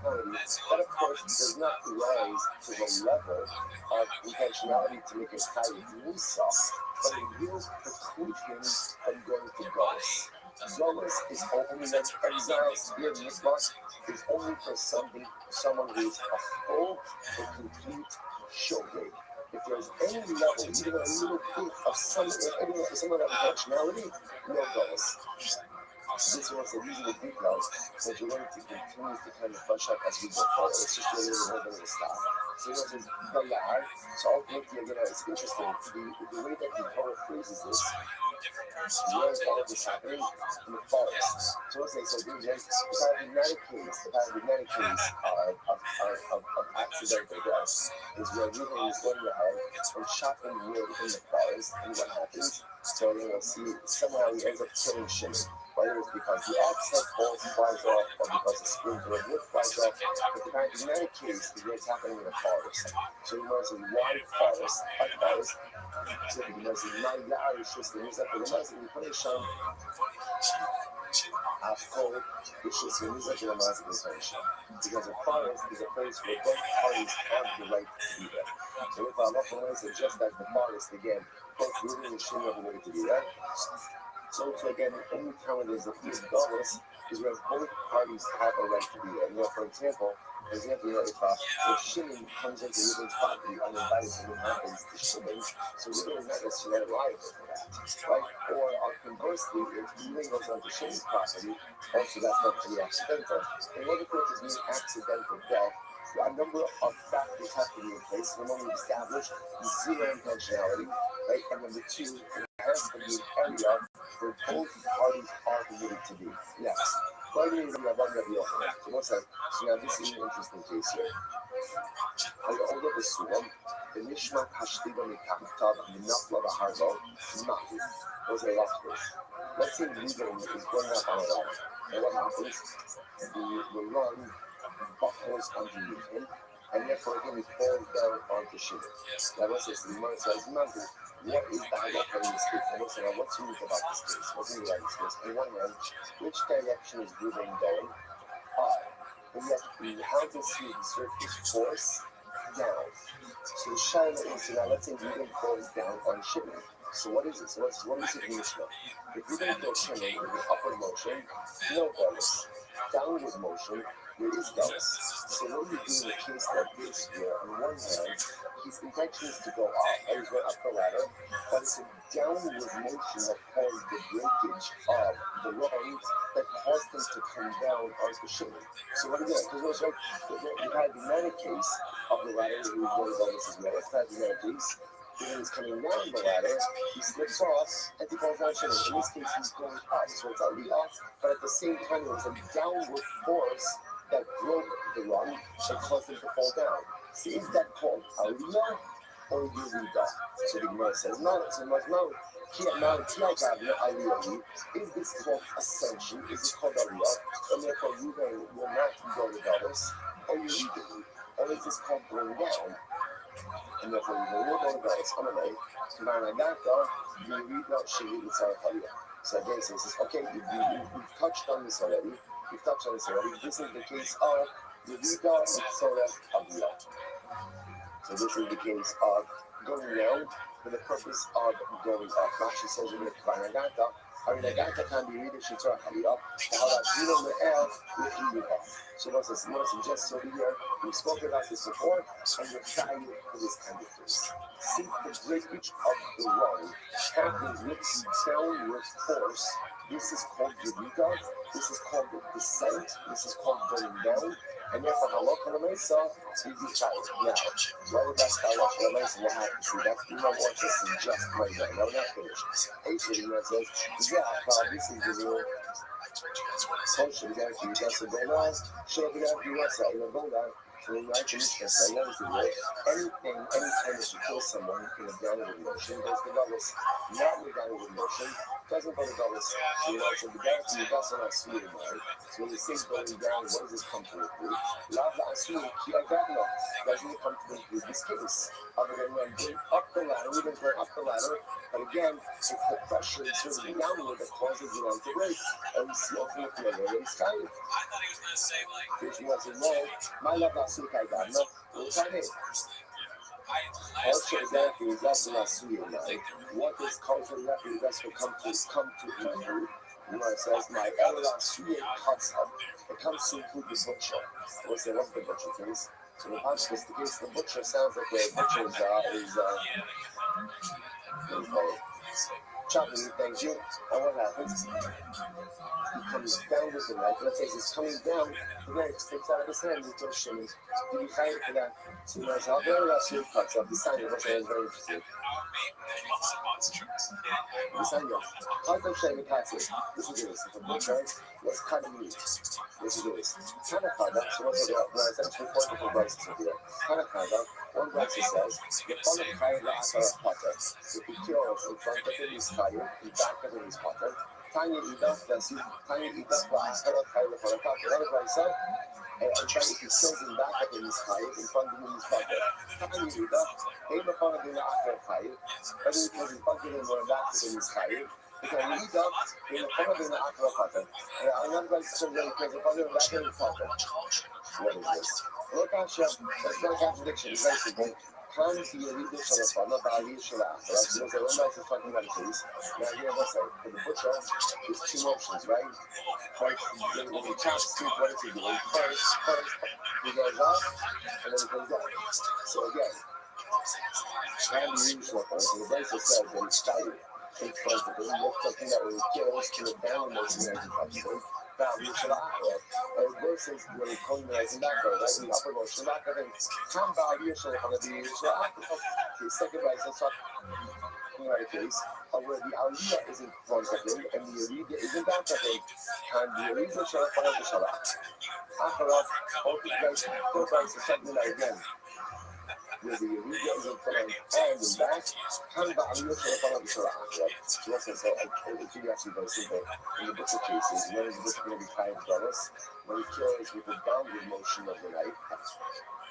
A: That, of course, does not rise to the level of intentionality to make a Chayiv Musa, but it will preclude him from going to Golis. Golis is only when exiles here in this box is only for someone who is a full or complete shogeg. If there's any level, even a little bit of some level of intentionality, no Golis. This was the reason the details that you're going to continue to kind of brush up as we go forward. It's just really more than a stop. So it was Bayar. So ultimately, again, it's interesting. The way that the Torah phrases this, where is all of this happening? In the forest. So let's say, so again, the paradigmatic case of accidental death is where Reuben is going ahead and chopping wood in the forest, and what happens? So see, somehow he ends up killing Shimon. Whether it's because the offset bolt flies off or because the splinter of wood flies off, but the paradigmatic case is what's happening in a forest. So you notice why forest, so you notice my Irish system is that the notice in Punition Afko, which is the music of the massive attention. Because a forest is a place where both parties have the right to be there. So if I'm up on it, just as the forest again, both Reuben and Shimon have the right to be there. So again, any time when there's a few dollars is where both parties have a right to be there. For example, if Shimon comes into Reuben's property uninvited, something happens to Shimon, so Reuben is not necessarily liable for that, right? Or conversely, if Reuben goes onto Shimon's property, also that's not to be accidental. In order for it to be an accidental death, a number of factors have to be in place. Number one, we established zero intentionality, right? And number two, it has to be an area where both parties are permitted to be. Next. So what's that? So now this is an interesting case here. Over the Sulam, the Nishma Kashtiba Mikaktav, Minafla Harbo, Mahi. Those are leftovers. Let's say Reuben is going up on a ladder. And what happens? The run buckles underneath him, and therefore again he falls down onto Shimon. Now what's this? The Gemara says, what is the halacha in this case? And what's unique about this case? What's unique about this case? On one hand, which direction is Reuben going? Up. And yet, how does he exert his force? Down. So the Shaila is, now let's say Reuben falls down on Shimon. So what is it? So what is it in Mishnah? If Reuben kills Shimon with an upward motion, no bonus. Downward motion, there is bonus. So what do you do in a case like this where on one hand, his intention is to go up, and he's going up the ladder, but it's a downward motion that caused the breakage of the rung that caused him to come down onto Shimon. So what again? Because you had the manic case of the ladder where he was going bonus as well. It's not the manic case. When he's coming down the ladder, he slips off and he falls down Shimon. In this case, he's going up, so it's a off, but at the same time, it's a downward force that broke the rung and caused him to fall down. See, is that called Aliyah or Yerida? So the Gemara says, no, it's not. Is this called ascension? Is this called Aliyah? And therefore, Reuben will not go to others, or Yerida? Or is this called going down? And therefore, Reuben will go to others. So again, so it says, okay, you've touched on this already. This is the case of Yerida and Tzorah Aliyah. So this is the case of going down for the purpose of going up. Rashi says in the Kvanagata, Harinagata can be read in Tzorah Aliyah, Haradino Me'el with Yerida. So what's this? Notice just over here, we spoke about this before, and you're trying for this kind of thing. See, the breakage of the rung happens with the downward force. This is called Yerida. This is called the descent. This is called going down. And therefore, Halacha L'Maisa is the child. Now, whether that's Halacha L'Maisa, we'll have to see. That's the one wants to suggest right now. Now, we're not finished. Actually, the says, this is the rule. Kosher, we got to do that. So, then, show me that you want to say, So in life, in this case, I know the word, anything, anytime that you kill someone in a downward motion, goes the lowest, not in a downward motion, doesn't go the lowest. So you know, so the down from the dust on our sweet mind. So when you say going down, what does this come to include? Love and sweet, here governor, doesn't come to include this case. Other than when going up the ladder, even going up the ladder, but again, it's the pressure and sort of the downward that causes the line to break. And we see ultimately a very sky. Which was a low, my love not sweet, I got no, also, exactly, that's not sweet enough. What this culture left is that's will come to include. You know, it says, my Ella sweet cuts up. It comes to include the butcher. What's the butcher case? So the butcher is the case, the butcher sounds like the butcher is what do you call it? Chopping, thank you. And what happens? He comes down with the knife. Let's say he's coming down, the knife sticks out of his hand until shimmy. Do you fight for that? So you know, how very last few cuts of the sign, which I was very interested. The sign goes, how can I show the passage? This is this. If a butcher, let's cut the meat. This is this. Tanakada, so what's it? Well, it's actually 4 different rices here. Tanakada, one rice says, the front of Kaya Asara Potter, with the kills in front of his fire, in back of his potter. Tiny Ida, that's you, Tiny Ida, Asara Kaya for a potter. Another rice, and trying to kills in back of his fire, in front of his potter. Tiny Ida, aim upon him after fire, but it was in front of him or back of his fire. Because Ida, in front of him after a potter. And another rice is so very because in front of him back of his potter. What is this? Look at you. That's not a contradiction. Basically, can be a leader shall have followed by a shall have. Right? So there's a one nice talking about the case. Now, here, let's say, for the butcher, there's 2 motions, right? First, when he chops two, what is he doing? First, he goes up, and then he comes down. So again, can be useful. So the basis says that he's tired. In front of him, what's something that will kill us to the down motion as he comes in. Value shall have. And versus when he culminates in that way, right? In the upper motion, that kind of thing. Can value shall have the second right, let's talk about a case where the aliyah is in front of him and the aliyah is in back of him. Can the aliyah shall have the shall have? After that, all the guys, third right is something like again. Where the aliyah is in front and in back, can the aliyah shall have the shall have, right? So let's say, it's really actually very simple. In the butcher cases, when is the butcher going to be $5? When he kills with the downward motion of the knife,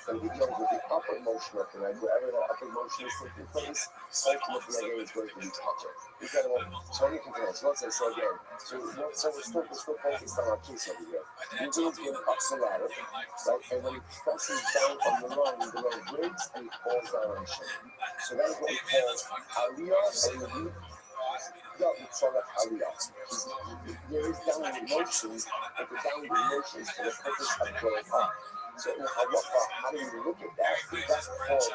A: and he kills with the upward motion of the knife, wherever that upward motion is taking place, ultimately again is going to be touching. We've got so many containers. So let's say, so again, so we're still focused on our case over here. He wheels going up the ladder, right, and when he presses down on the line breaks and he falls down on shame. So that is what we call aliyah, and we it's all aliyah. There is downward motions, but the downward motions for the purpose of going up. So in halacha, how do we look at that? Is that called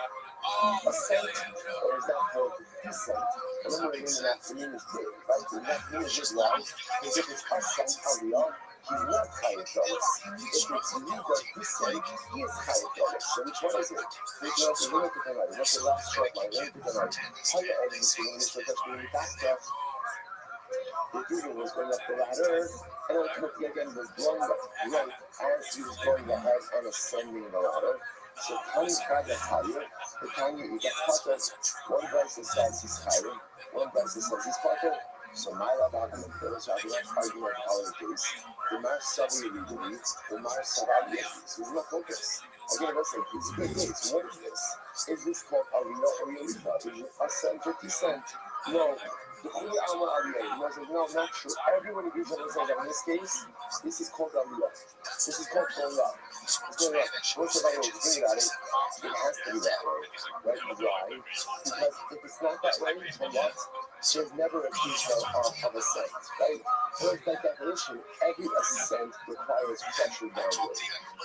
A: ascent, or is that called descent? Remember, in the afternoon is big, right? The afternoon is just long. Because if it's ascent aliyah, he's not chayatos. If it's legal descent, he is chayatos. So which one is it? There's no the limit to the night. What's the last short line? Limit to the night. Haya only is the limit to the back there. The Judah was going up the ladder, and ultimately again was blown right as he was going ahead and ascending the ladder. So Tani tried to hire, the Tani you get Potter, one verse says he's hiring, one verse says he's Potter. So my love and the pillars are not arguing politics. The Mar Sabi legally, the Mar Sabi so it's not focus. Again, let's say it's good days. What is this? Is this called Aliyah or Yalita? Is it ascent or descent? No. The Kuli Alma Aliyah. No, not true. Everyone agrees on this. In this case, this is called Aliyah. This is called going up. It's going up. What's the Bible think about it? It has to be that way. Right? Why? Because if it's not that way, then what? There's never a case of ascent. Right? Whereas by definition, every ascent requires pressure downward.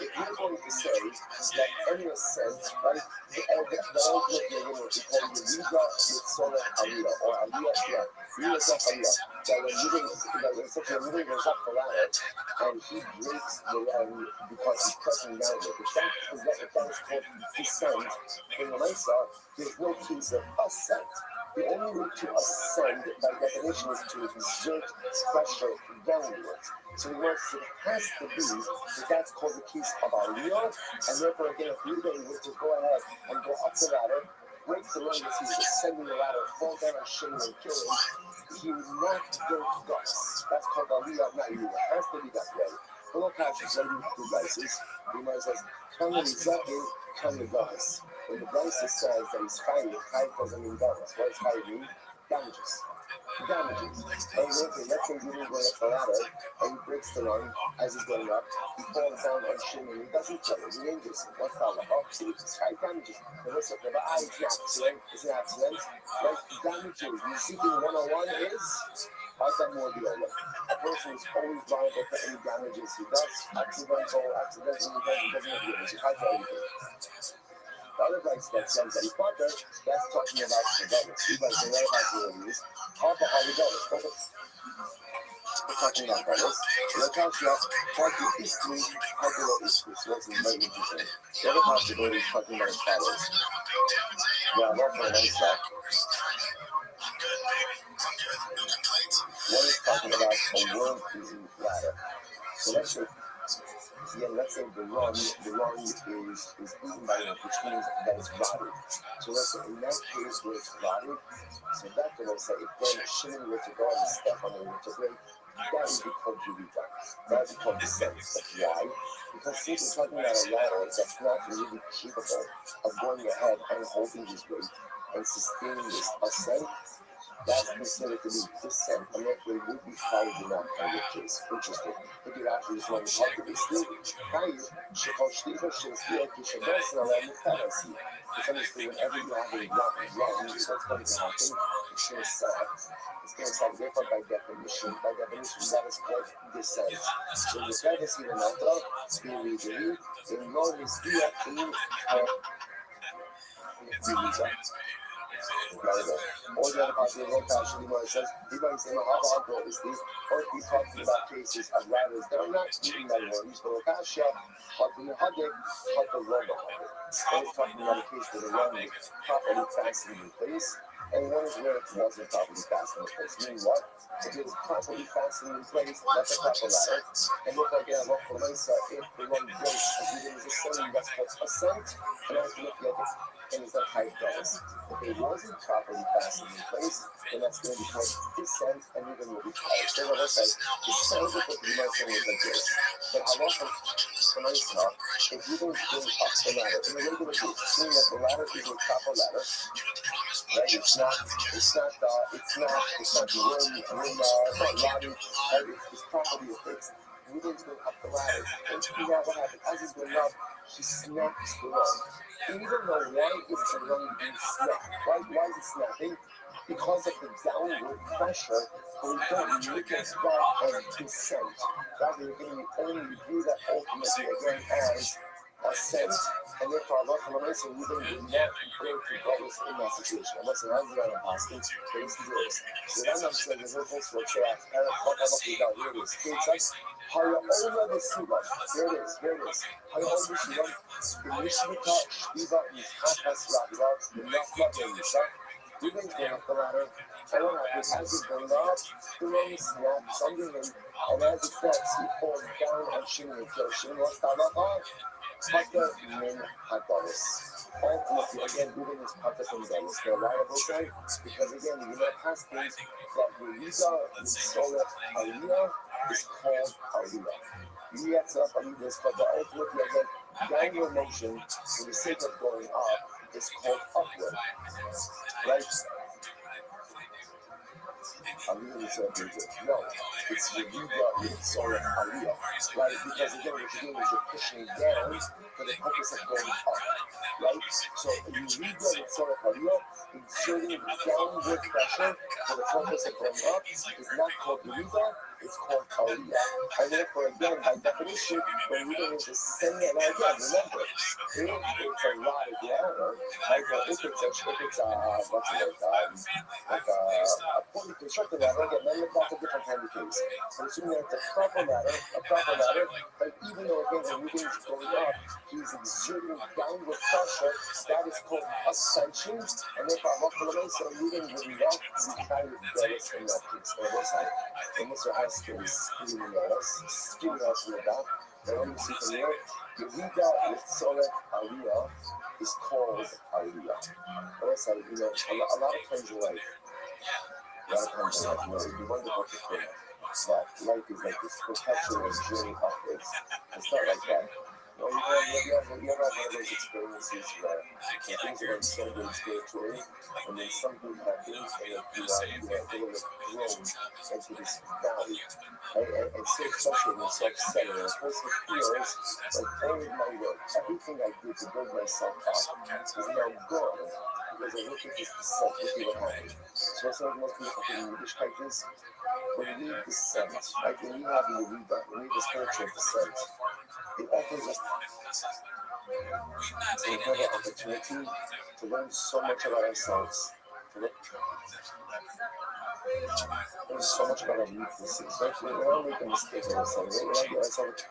A: If you're going to say that any ascent, right, the ultimate thing what we call Yeriga Yitzora Aliyah, or Aliyah, Yitzora Aliyah, that when moving goes up the ladder, and he breaks the ladder because he's pressing downward. If that is called descent, in the Mesa, there's no case of ascent. The only way to ascend, by definition, is to exert pressure downwards. So the word it has to be that that's called the case of Aliyah, and therefore, again, if Ruben were to go ahead and go up the ladder, break the run as he was ascending the ladder, fall down on Shimon and kill him, he would not go guts. That's called Aliyah, not you. It has to be that way. But look how she's going to be two guys. The Gemara says, Kanya Mizaki, Kanya Guys. When the Brisa says that he's fighting, fight doesn't mean guns. What does fight mean? Damages. Damages. And let's say you go up the ladder and he breaks the run as he's going up. He falls down on Shimon and he doesn't kill him. He injures him. What's that like? Oh, see, it's fight damages. But listen, but it's an accident. It's an accident. Like damages. You seeking 101 is more the other. A person is always liable for any damages he does. Accidental, he doesn't have damage. He fights for everything. The other place that says that he fought there, that's talking about the brothers. He was the way about the enemies. How about all the brothers? We're talking about brothers. We're talking about how the history, how the law is. So that's very interesting. The other possibility is talking about his fathers. Yeah, I love that nice stuff. One is talking about a world-using ladder. So let's say the run is eaten by it, which means that it's rotted. So let's say in that case where it's rotted, so that will say if then Shimon were to go and step on it to break, that would be called Judita. That would be called descent. Why? Because since we're talking about a ladder that's not really capable of going ahead and holding his weight and sustaining this ascent, that's considered to be descent, and therefore it would be probably not kind of case. Interesting. If you actually just want to talk to this thing, it's understood whenever you have a wrong, what's going to happen? It's going to sag. It's going to sag. Therefore, by definition, that is called descent. So the guy that's in the mantra, in law is here in or the other part of the road actually where it says, people say, how about is this? Or if we're talking about cases of ladders that are not eating by worms, but Okasha, but in the Hadek, but the road of it. One is talking about a case where the run is properly fastened in place, and one is where it wasn't properly fastened in place. Meaning what? If it is properly fastened in place, that's a proper ladder. And look again, look for Mesa, if the run breaks, as it is ascending, that's called ascent, and I have to look at it. And it's like height does. If it wasn't properly fastened in place, then that's going to be called descent, and you're going to be tired. So what I say, it sounds like what you might say is like this. But how often, when I talk, if you don't go up the ladder, in a regular case, meaning that the ladder is a proper ladder, right? It's not worm, it's not rotting, right? It's properly affixed. Ruben's going up the ladder, and figure out what happened. As he's going up, he snaps the run. Even though why is the run being snapped? Why is it snapping? Because of the downward pressure, but we don't look at that as descent. Rather, we're going to only view that ultimately again as ascent, and therefore Allah Ta'ala said we don't do not compare to brothers in that situation. Unless it has an apostle, but it's this. So then I'm saying there's no place where it's here it is. It's like Haya'ola the Suba. Here it is. Haya'ola the Suba. The Mishmita Shiva is Hakas Rabba, the Nakma Yisha. Ruben's going up the ladder, and what happens as he's going up, the run snaps under him, and as it snaps, he falls down on Shimon and kills Shimon. What's that about? Pata min hadaris. Ultimately, again, Ruben is Pata from Dalis. They're liable side, because again, you know past things that Yeriza, Yisolet, Aliyah is called Aliyah. Yitzhak Aliyah is called, but ultimately, again, downward motion for the sake of going up is called upward. Right? Aliyah is no, it's Yeriza, Yisolet, Aliyah. Right? Because again, what you're doing is you're pushing down for the purpose of going up. Right? So Yeriza, Yisolet, Aliyah, inserting downward pressure for the purpose of going up is not called Yeriza, It's called Aliyah. And therefore, again, by definition, when we don't descend, and again, remember, if it's a lot of water, right? So if it's a what's it like a fully constructed ladder, again, then that's a different kind of case. But assuming that it's a proper ladder, but even though again the reading is going up, he's exerting downward pressure. That is called ascension, and therefore so reading will be up to be kind of jealous in that case. So this side, and Mr. Husky is screaming at us in the back. And when you see from here, the Riga with Solet Aliyah is called Aliyah. On this side, a lot of times in life, you wonder about the prayer. That life is like this perpetual journey upwards. It's not like that. You ever have one of those experiences where things are unsettled spiritually, and then something happens, and you grown into this valley. And so especially when it's upsetting, and a person feels like all of my work, everything I did to build myself up is now gone because I look at this descent, look at what happened. So that's one of the most beautiful things in Yiddishkeit is when you descent, like when you have your read that, when you the spiritual descent, it offers us another opportunity to learn so much about ourselves, to learn so much about our weaknesses. Right? We don't make a mistake in ourselves. We don't get ourselves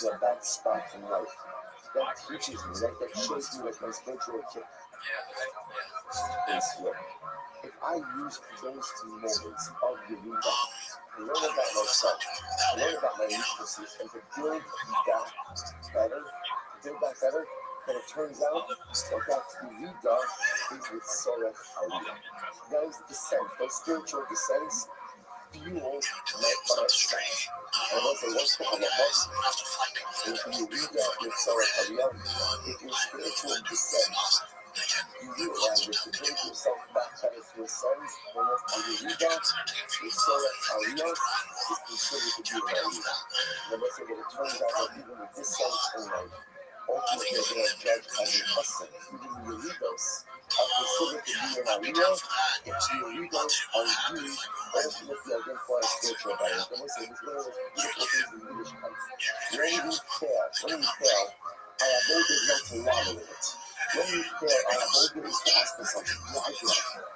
A: to a bad spot in life. That teaches me, that shows me that my spiritual gift is here. If I use those moments of Eureka to learn about myself, to learn about my weaknesses, and to build that better, then it turns out that Eureka is with Sorek Aliyah. Those descent, those spiritual descents, fuel my strength. And once if you read that with Sorek Aliyah, if your spiritual descent, you realize that to bring yourself back better to your sons, when you read that, your Sorek Aliyah is considered to be an Aliyah. And let's say that it turns out that even with this sense in life, ultimately they're going to judge as an husband. Even the Eurigos are considered to be an Aliyah if the Eurigos are used ultimately identify as spiritual values. And we say this is one of those beautiful things in English comes. When you fail, I have no business to wallow in it. When you fail, I have no business to ask myself, why did I fail?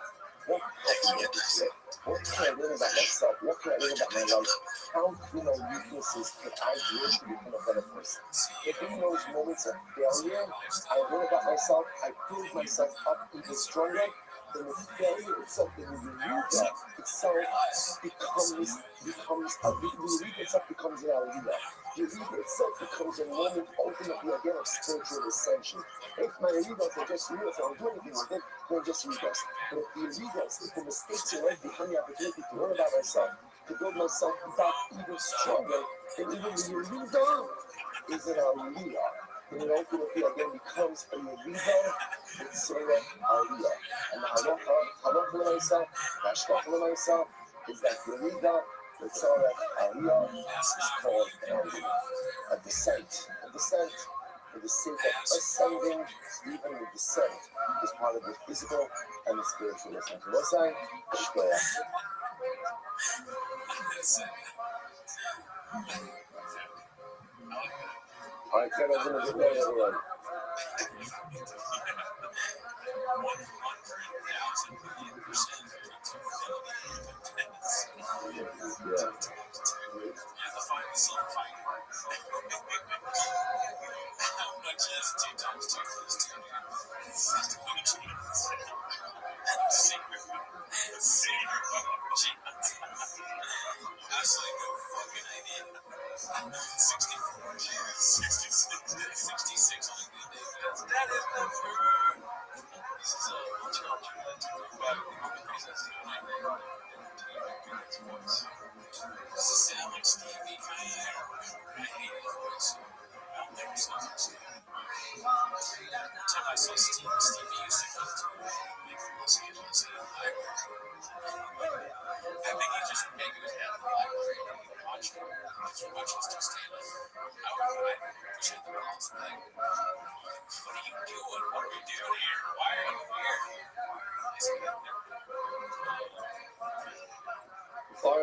A: What happened yesterday? What can I learn about myself? What can I learn about my life? How through my weaknesses can I grow to become a better person? If in those moments of failure, I learn about myself, I build myself up even stronger, then the failure itself, the Eureka itself becomes an Aliyah. The Eureka itself becomes a moment ultimately again of spiritual ascension. If my Eureka are just Eureka, I don't do anything with it, they're just Eureka. But if the Eureka, if the mistakes in life become the opportunity to learn about myself, to build myself back even stronger, then even the Eureka is an Aliyah. And it ultimately again becomes a Eureka, it's an Aliyah. And the halacha l'maisa, the hashkafa l'maisa, is that Eureka, it's Aliyah, is called an Aliyah. A descent. For the sake of ascending, even the descent is part of the physical and the spiritual ascent. So what's that? All right, Ken, I'm going to get ready, everyone.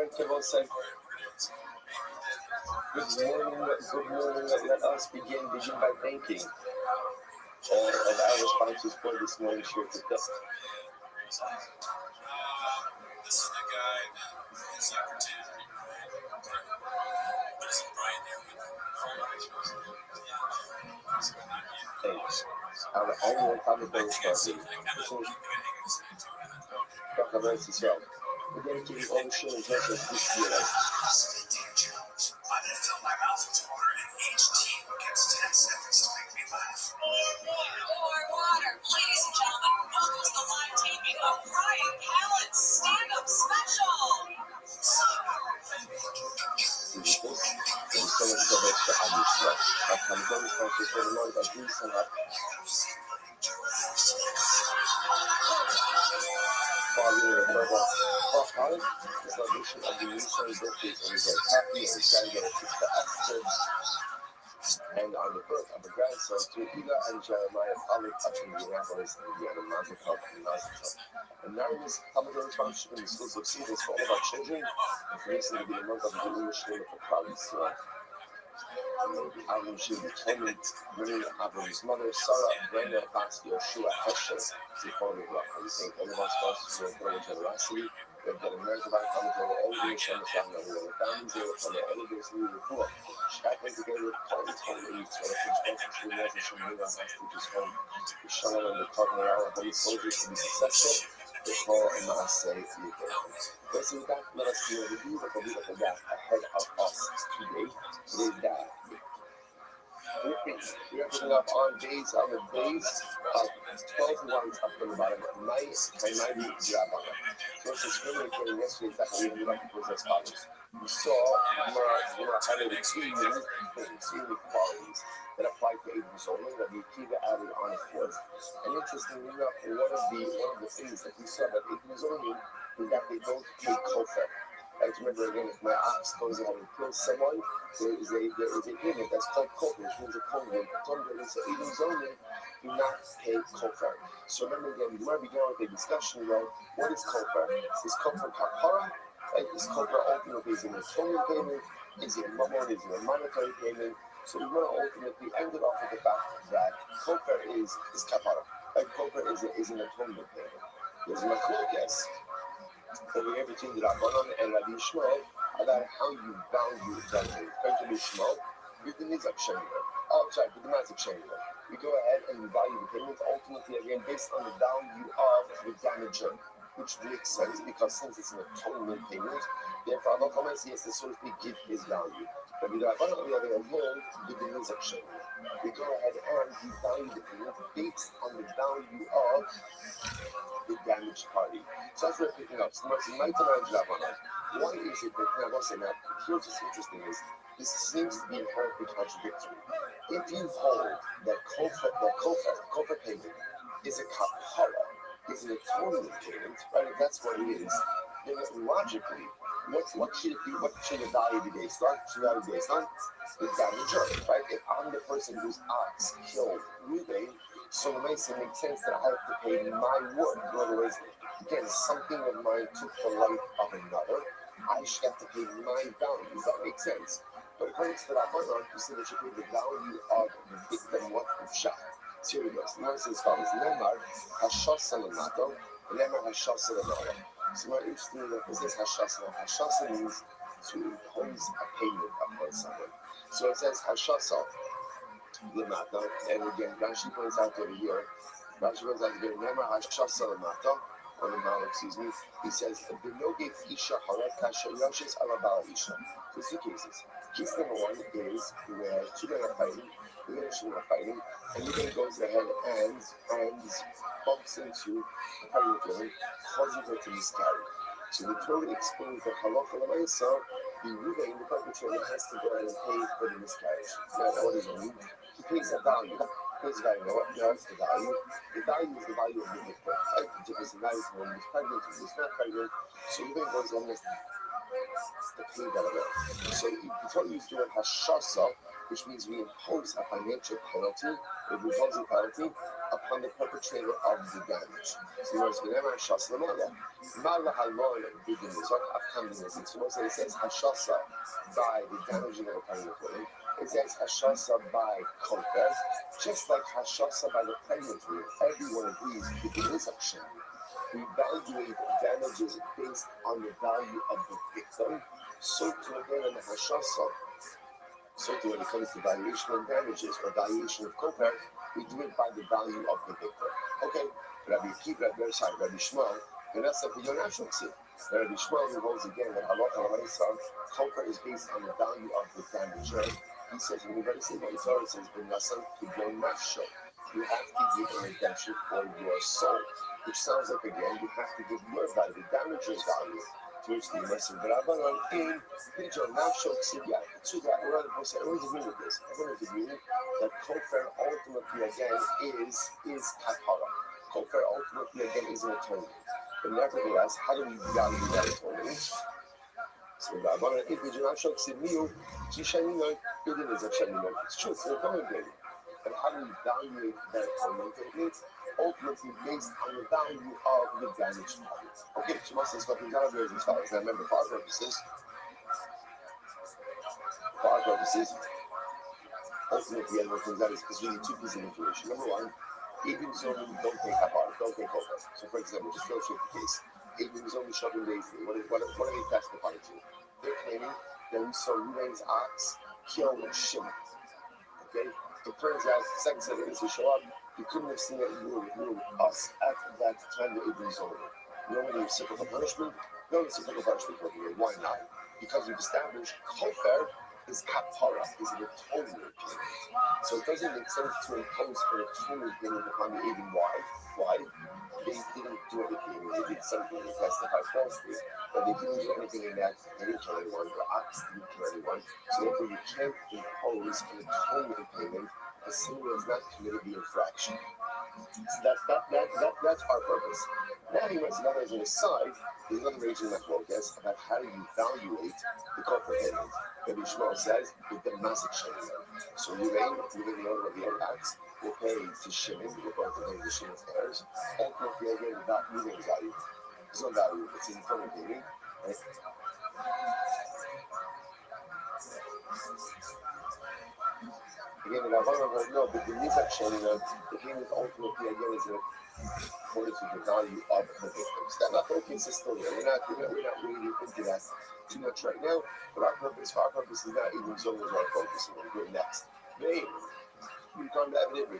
A: Frank Kibble said, good morning, let us begin by thanking all of our sponsors for this morning's share to
B: This is the guide. It's like pretend. But it's Brian there with
A: Thanks. Our annual comic book party. Talk about this show. We're dedicating all the show and dresses this year.
B: I'm gonna fill my mouth with water, and each team gets 10 seconds to make me laugh.
C: More water. Ladies and gentlemen, welcome to the live taping of Brian Callen's stand-up special.
A: There's so much coverage to add this year. Our comic book sponsors for the Lord of Greece and up. Following a verbal College, the celebration of the new son's birthday is always very happy and excited to get to Esther. And on the birth of a grandson to Ida and Jeremiah College up in Indianapolis, Indiana, Mazel Tov and Mazel Tov. Anonymous Commodore sponsorship in the schools of students for all of our children, and for this to be a month of the Jewish name for College. Avram Shul Clement, Maria Avram's mother, Sarah, Brenda, Basti, Yoshua, Hesher, Zichron, we thank all of our sponsors for their incredible generosity. We have got American Bank Commodore, all of the Hashem, the family, all the families, they will come all of this new report. Skype together with Collins, all the youths, all of the sponsors, the Hashem, the teachers from the Shalom and the partner, our holy soldiers to be successful. The call and Maaseh Yudeh. Let's see that. Let us be able to do what we got ahead of us today. Today's God. We are putting up on the days of 12 ones up from the bottom. Nice and mighty job on it. So it's discriminating yesterday that we ended up with as follows. We saw Gemara highlighted two unique qualities that apply to Abraham Zola that the Akiva added on a fourth. And interestingly enough, one of the things that we saw about Abraham Zola is that they don't take kofar. Like, remember again, if my ox goes out and kills someone, there is a payment that's called kofar, which means a covenant. So even zoning do not pay kofar. So remember again, we might begin with a discussion about what is kofar. Is kofar kapara? Like, is kofar ultimately is an atonement payment? Is it mammon? Is it a monetary payment? So we want to ultimately end it off with the fact that kofar is kapara. Like, kofar is an atonement payment. There's a machlokes over here between the Rabbanon and Rabbi Shmuel about how you value that payment. According to Shmuel, with the Nizak Shemir. With the Mazik Shemir. We go ahead and we value the payment ultimately again based on the value of the damager, which makes sense because since it's an atonement payment, therefore Allah comments he has to sort of give his value. But with the Rabbanon, we have a loan with the Nizak Shemir. We go ahead and we value the payment based on the value of the damaged party. So that's what we're picking up. So why is it that now I'll say now, here's what's interesting is this seems to be inherently contradictory. If you hold that kofar payment is a kapara, is an atonement payment, right? If that's what it is, then logically, what should it be? What should the value be based on? Should the value be based on the damager, right? If I'm the person whose ox killed Ruben, so it makes sense that I have to pay my wood. In other words, again, something of mine took the life of another. I should have to pay my value. Does that make sense? But according to the Rabbanon, you said that you pay the value of the victim, what you've shot. So here it goes. The Gemara says as follows: Lemar hashasa lemato, lemar hashasa lemara. So what interesting is that this is hashasa. Hashasa means to impose a payment upon someone. So it says hashasa. Lemata, and again, Rashi points out over here. Remember Hashasa Lemata, or the Mal, excuse me. He says, "Benoge Isha Haraka Shayoshes Alabala Isha." There's two cases. Case number one is where two men are fighting, and the guy goes ahead and bumps into the pregnant woman, causing her to miscarry. So the Torah explains that halacha l'maisa, the Ruvain, the perpetrator, has to go ahead and pay for the miscarriage. Now, what does it mean? He pays a value. He pays a value. Now, what's the value? The value is the value of the victim. Right? The difference in value is when he's pregnant, when he's not pregnant. So Ruvain goes on this to pay that amount. So the Torah used the word hashasa, which means we impose a financial penalty, a revolving penalty upon the perpetrator of the damage. So it says hashasa by the damaging of a pregnant woman. It says hashasa by kofer, just like hashasa by the pregnant woman. Everyone agrees that it is a shame. We evaluate damages based on the value of the victim. So to again in the hashasa, so when it comes to valuation of damages or valuation of kofer, we do it by the value of the victim. Okay, Rabbi Shmuel, and that's like your national see. Rabbi Shmuel holds again that kofer is based on the value of the damager. He says, when you very say that, it says, you have to give a redemption for your soul, which sounds like again, you have to give your value, the damager's value. To which the Muslim Rabbanon in Pidyon Nafshok said, yeah, to that, everyone's agreeing with this. Everyone's agreeing that kofer ultimately again is kapara. Kofer ultimately again is an atonement. But nevertheless, how do we value that atonement? So Rabbanon in Pidyon Nafshok said, Miu, Jishanino, Pidyon is a Shanino. It's true, it's an atonement game. And how do we value that atonement? It's ultimately based on the value of the damaged party. Okay, so most of this stuff is not very as follows. Now remember, for our purposes, ultimately everyone comes out is really two pieces of information. Number one, Abim Zonim don't take apart, don't take over. So for example, just illustrate the case. Abim Zonim Shabbat Days, what are they testifying to? They're claiming that we saw Ruvain's ox kill Shimon. Okay? It turns out, the second set of to show up, you couldn't have seen it with us at that time that Abim Zonim. No one reciprocal punishment, no reciprocal punishment over here. Why not? Because we've established kofer is kapara, is an atonement payment. So it doesn't make sense to impose an atonement payment upon the Abim. Why? They didn't do anything. They did something, they testified falsely, but they didn't do anything in that. They didn't kill anyone, the ox didn't kill anyone. So therefore you can't impose an atonement payment as someone has not committed the infraction. So that's our purpose. Now he wants another as an aside, there's another region that focus about how do you evaluate the kofer payment. Rabbi Shmuel says with the mazik Shimon. So Ruvain, the owner of the ox, will pay to Shimon, we're going to pay to Shimon's heirs. Ultimately, again, without Ruvain's value. There's no value, it's his atonement payment. Right? Again, the Rabbanon goes, no, but the Nizak Shemina, the payment ultimately, again, is according to the value of the victims. That's not the case still here. We're not really into that too much right now, but for our purpose is not even so much our focus. We're going to go next. Hey, we come to evidently.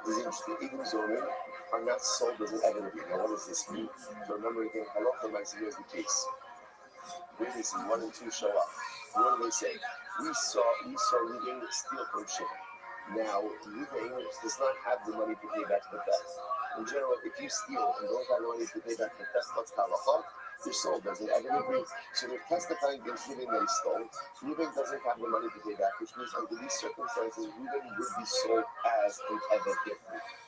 A: This is interesting. Even zoning are not sold as an evidently. Now, what does this mean? So remember again, halacha might see here's the case. Witnesses 1 and 2 show up. What do they say? We saw Ruvain steal from Shimon. Now, Ruvain does not have the money to pay back the theft. In general, if you steal and don't have the money to pay back the theft, what's halacha? You're sold as an evidently. So they're testifying against Ruvain that he stole. Ruvain doesn't have the money to pay back, which means under these circumstances, Ruvain would be sold as an evidently.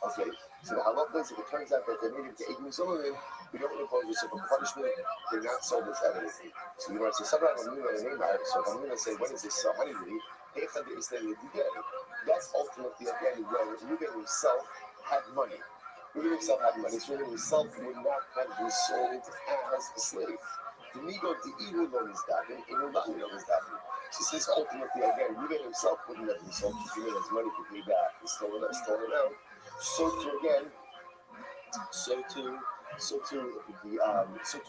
A: Okay? So the halacha is if it turns out that they made it to Abim Zolim, we don't impose reciprocal punishment, they're not sold as evidently. So you want to say, so if I'm going to say, what is this so honeymoon? That's ultimately again where Ruvain himself had money. Ruvain himself had money, so Ruvain himself would not have been sold as a slave. The Migo, the Ilu loan is davening, Inulani loan is davening. So since ultimately again, Ruvain himself wouldn't have been sold because Ruvain has money to pay back, he's stolen out. So too again, so too the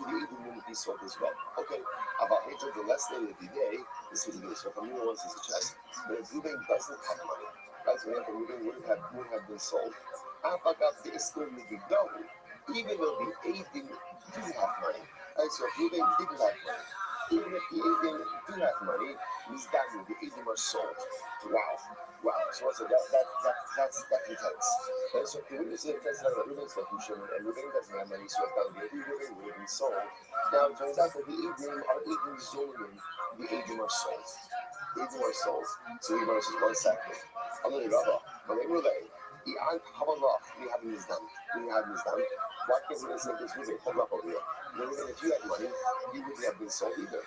A: Eden wouldn't be sold as well. Okay, about Hajj, the less than the day, this is this. So Hamina wants to suggest that if Ruvain doesn't have money, right? So Ruvain would have been sold. Abagat the Islam even though the Eden do have money. Right? So if Ruvain didn't have money, even if the Eden do have money, means that the Eden are sold. Wow. So what's it? That's intense. And so the witness said that's not a Ruvain's location, and Ruvain doesn't have money, so if that would be Ruvain would have been sold. Now it turns out that the Eden are Eden Zolim, the Eden are sold. The Eden are sold. So we verses 1 second. Allah Rabba, when they were there, we have this done. Why can't we say this Ruvain? Hold up over here. Ruvain, if you had money, you wouldn't have been sold either.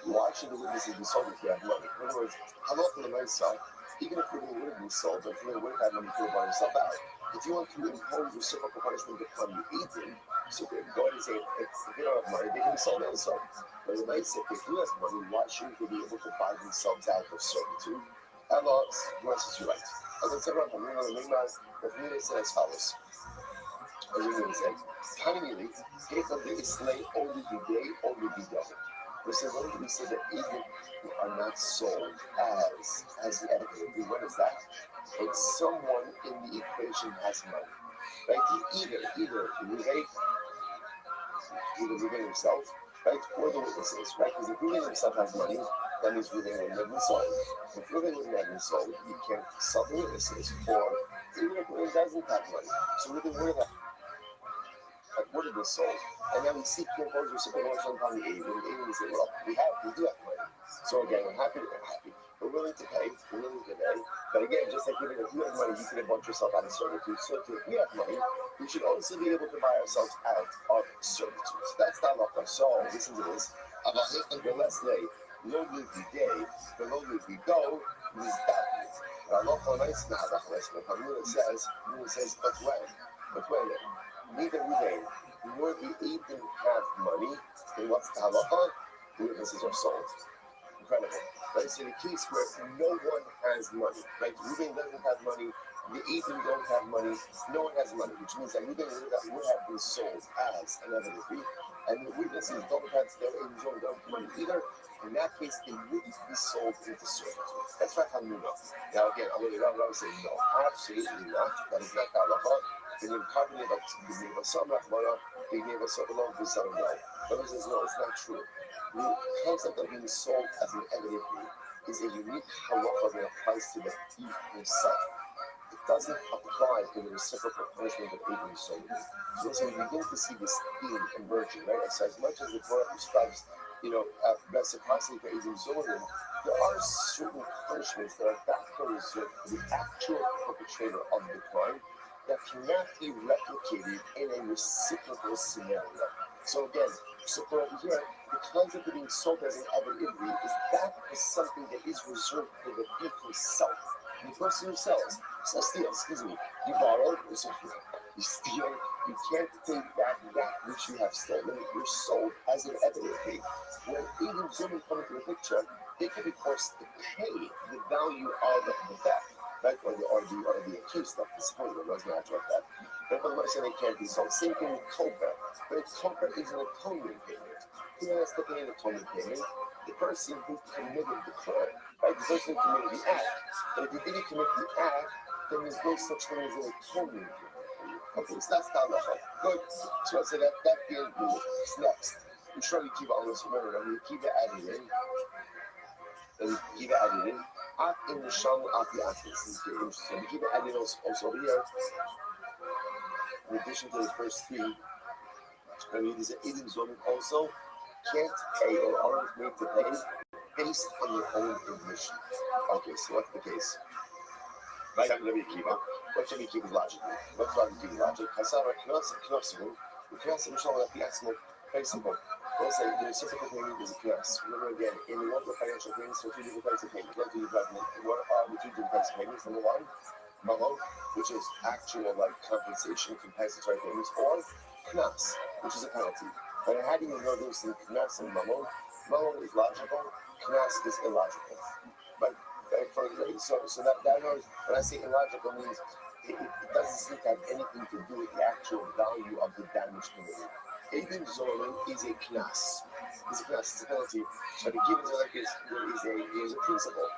A: Why should the witnesses be sold if you have money? In other words, halach l'maisa, even if Ruben would have been sold, if Ruben would have had money to buy himself out, if you want to impose reciprocal punishment upon the agent, so God is saying, if they don't have money, they can be sold also. But it might say, if they do have money, why shouldn't they be able to buy themselves out of servitude? Allah blesses you right. As I said, Rabbi, the Talmud said as follows. As we said, finally, Jacob the Islay only the day, only the devil. We say that even are not sold as the evidence. What is that? When someone in the equation has money, right? Either Ruben himself, right, or the witnesses, right? Because if Ruben himself has money, that means Ruben wouldn't have been sold. If Ruben wouldn't have been sold, you can't sell the witnesses, or even if Ruben doesn't have money, so Ruben would have been sold. And then we seek to impose reciprocal upon the agent. The agent say, well, we do have money. So again, we're happy. We're willing to pay. But again, just like if you have money, you could have bought yourself out of servitude. So if we have money, we should also be able to buy ourselves out of servitude. So that's not halacha. So listen to this. The last day, no live the day, the no live the go, is that. Halacha nice now. It says, but when neither Ruben nor the Edom have money, then what's the halacha? The witnesses are sold. Incredible. Right? So in a case where no one has money, right? Ruben doesn't have money, the Edom don't have money, no one has money, which means that Ruben would have been sold as an evidence, and the witnesses don't have money either. In that case, they wouldn't be sold into servitude. That's not how you know. Now again, I'm going to say no, absolutely not. That is not the halacha. They gave covenant of the neighbor some Rahmana, they gave us a long to some guy. But it says no, it's not true. The concept of being sold as an evidence is a unique halacha that applies to the thief himself. It doesn't apply to the reciprocal punishment of being sold. So we begin to see this theme emerging, right? So as much as the Torah prescribes, reciprocity for Edom Zolim, there are certain punishments that are back reserved for the actual perpetrator of the crime that cannot be replicated in a reciprocal scenario. So again, so for over here, the concept of being sold as an evidence is something that is reserved for the thief himself. The person who steals, you borrow, you steal, you can't take back that which you have stolen, you're sold as an evidence. When Edom Zolim come into the picture, they can be forced to pay the value of the theft. Right? Or the accused of this point, it was not like that. But for the most they can't be sold. Same thing with Cobra. But Cobra is an atonement payment. Who has to pay an atonement payment? The person who committed the crime. Right? The person who committed the act. But if you didn't commit the act, then there's no such thing as an atonement payment. Okay, so that's not enough. Good. So I said that being next. I'm sure you keep it on this remember, and you keep it added in. Up in the Shamu at the Atlas. This is very interesting. We keep it adding also over here. In addition to the first three, I mean, there's an Edom Zolim also can't pay or aren't made to pay based on their own admission. Okay, so what's the case? Right, I'm going to keep up. What should we keep logic? What's wrong with logic? Hasara Knossim, the Knossim Shamu at the Atlas. Very simple. We'll say the reciprocal payment is a knas. Remember again, in the world of financial payments, there are two different types of payments. What are the two different types of payments? Number one, mamon, which is actual like compensation, compensatory payments, or knas, which is a penalty. But how do you know this in knas and mamon? Mamon is logical, knas is illogical. But so that knows when I say illogical means it doesn't seem to have anything to do with the actual value of the damage committed. Edom Zolim is a knas. It's a penalty. But the given like this, there is a principle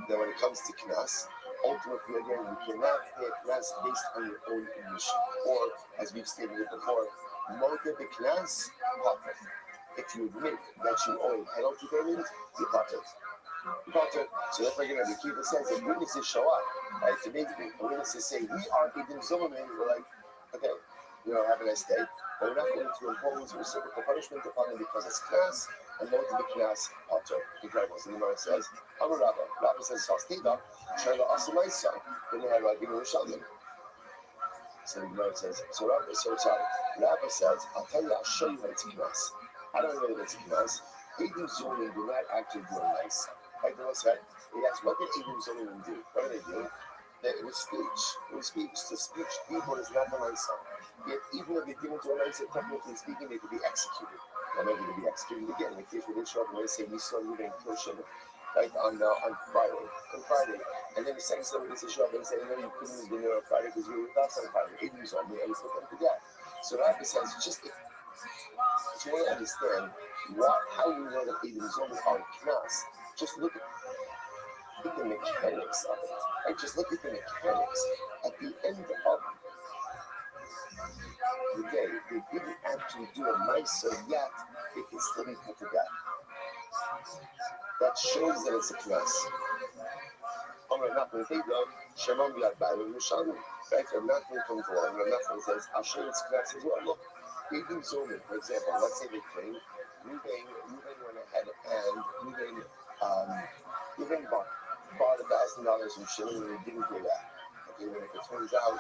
A: that when it comes to knas, ultimately again you cannot pay a knas based on your own admission. Or as we've stated before, motive the knas, potter. If you admit that you owe a penalty payment, you potter. So that's why the keeper says that witnesses show up, right? To make the witnesses say, we are Edom Zolim, and we're like, okay, have a nice day. But we're not going to impose reciprocal punishment upon them because it's knas, and not to be knas potter. Incredible. So the Gemara says, Amar Rabba. Rabba says, Sastida, Sharla Asamaisa. Then they have Rabbi Yerushalmi. So the Gemara says, Rabba says, I'll tell you, I'll show you that it's knas. I don't know that it's knas. Edom Zolim do not actually do a nice. Like the said, Yes, what did Adam Zolomon do? What did they do? It was speech. It was speech. The speech people is not the mindset. Yet even if they didn't do a mindset, technically speaking, they could be executed. And maybe to be executed again. In the case we didn't show up and they say we saw you being killed right on Friday. On Friday. And then the second story is to show up and say, no, you couldn't have been there on Friday because you were with us on Friday. Adam Zolomon and we put them to death. So that says just if you want to understand how we know that Adam Zolomon are knas, just look at the mechanics of it. Right? Just look at the mechanics. At the end of the day, they didn't actually do a nicer yet, they can still be put to death. That shows that it's a class. I'm not going to take that. Shemam Yadbayu Mushanu. Right? I'm not going to come to one. I'm not going to say, I'll show you it's class as well. Look, they do Zoman, for example. Let's say they claim Ruben went ahead and Ruben bought $1,000 from Shimon and he didn't pay that. Okay, when it turns out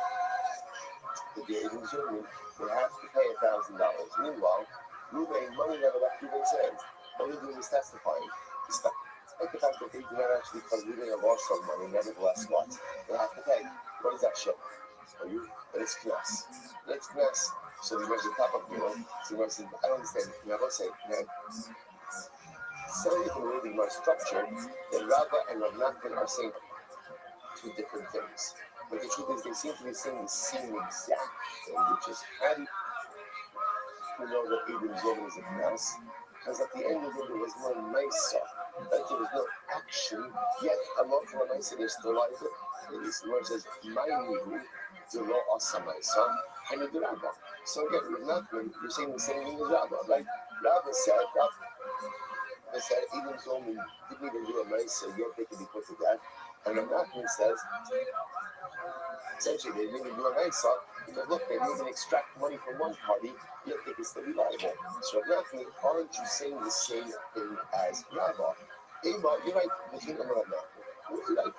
A: that the Adam Zoman would have to pay $1,000. Meanwhile, Ruben, money never left Ruben's hands. All he did was testifying. Despite the fact that they do not actually cause Ruben a loss of money, nevertheless, what? They have to pay. What does that show? Are you? But it's knas. It's knas. So he goes to the top of the world. So he says, I don't understand. Never say, man. Some people really more structured that Rabbah and Rav Nachman are saying two different things. But the truth is, they seem to be saying the same exact thing, which is how do you know that Adam Zoman is a knas? Because at the end of it, there was no Mesa. Right? There was no action, yet a lot of the Mesa, they're still alive. It is the word says, my nihu, the law asa Mesa, and the Rabbah. So again, with Nachman, you're saying the same thing as Rabbah, right? Rabbah said, they said Adam Zoman didn't even do a Mesa, yet they could be put to death. And then Nachman says, essentially, they didn't even do a Mesa, because look, they didn't even extract money from one party, yet they can still be liable. So Nachman, aren't you saying the same thing as Rabbah? Ema, you're right, the kingdom of Nachman. Right,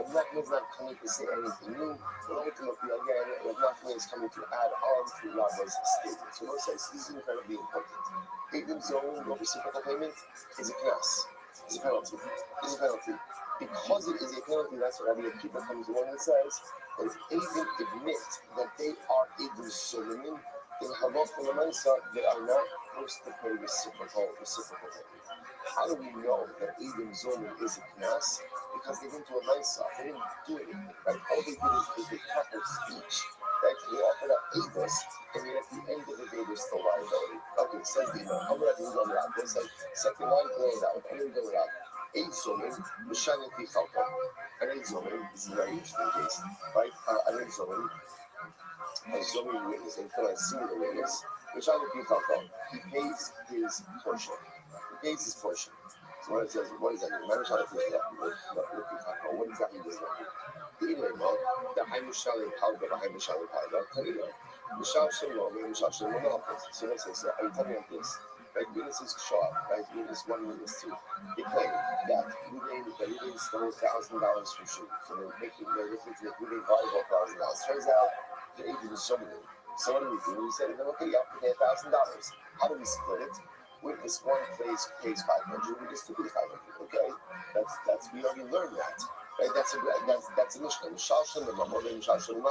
A: the Nachman is not coming to say anything new. The ultimately, again, the Nachman is coming to add on to Rabbah's statement. So, what says this is incredibly important. Adam's own no reciprocal payment is a knas, is a penalty, is a penalty. Because it is a penalty, that's what Rabbi Akiva comes along and says, that if Adam admit that they are Adam's Solomon, then Halach and Lamaisa, they are not forced to pay reciprocal payment. How do we know that Adam Zoman is a knas? Because they didn't do a Maisa, they didn't do anything, right? All they did is a couple speech, right? They offered up Avis, and then at the end of the day, there's still liability. Okay, says the Imam, I'm going to go around. They say, second line, go around, I'm going to go around. Eight Zoman, Mishanim Tichalka. And eight Zoman, this is a very interesting case, right? An eight Zoman, a Zoman witness, and for a singular witness, Mishanim Tichalka, he pays his portion. He pays his portion. So what it says, what does that mean? What exactly does that mean? The high Mishalim Palga, the high Mishalim Palga, I'll tell you that. Mishal Shalom, Mishal Shalom, so let's say, so are you telling me this? Right, witnesses show up, right? Witness one, witness two. They claim that Ruben stole $1,000 from Shul. So they're looking to make Ruben viable $1,000. Turns out that he didn't show me. So what do? We said, okay, you have to pay $1,000. How do we split it? Witness one pays 500, witness two pays 500. Okay, that's we already learned that. Right? That's a Mishnah. Mishal Shalom, more than Mishal Shalom.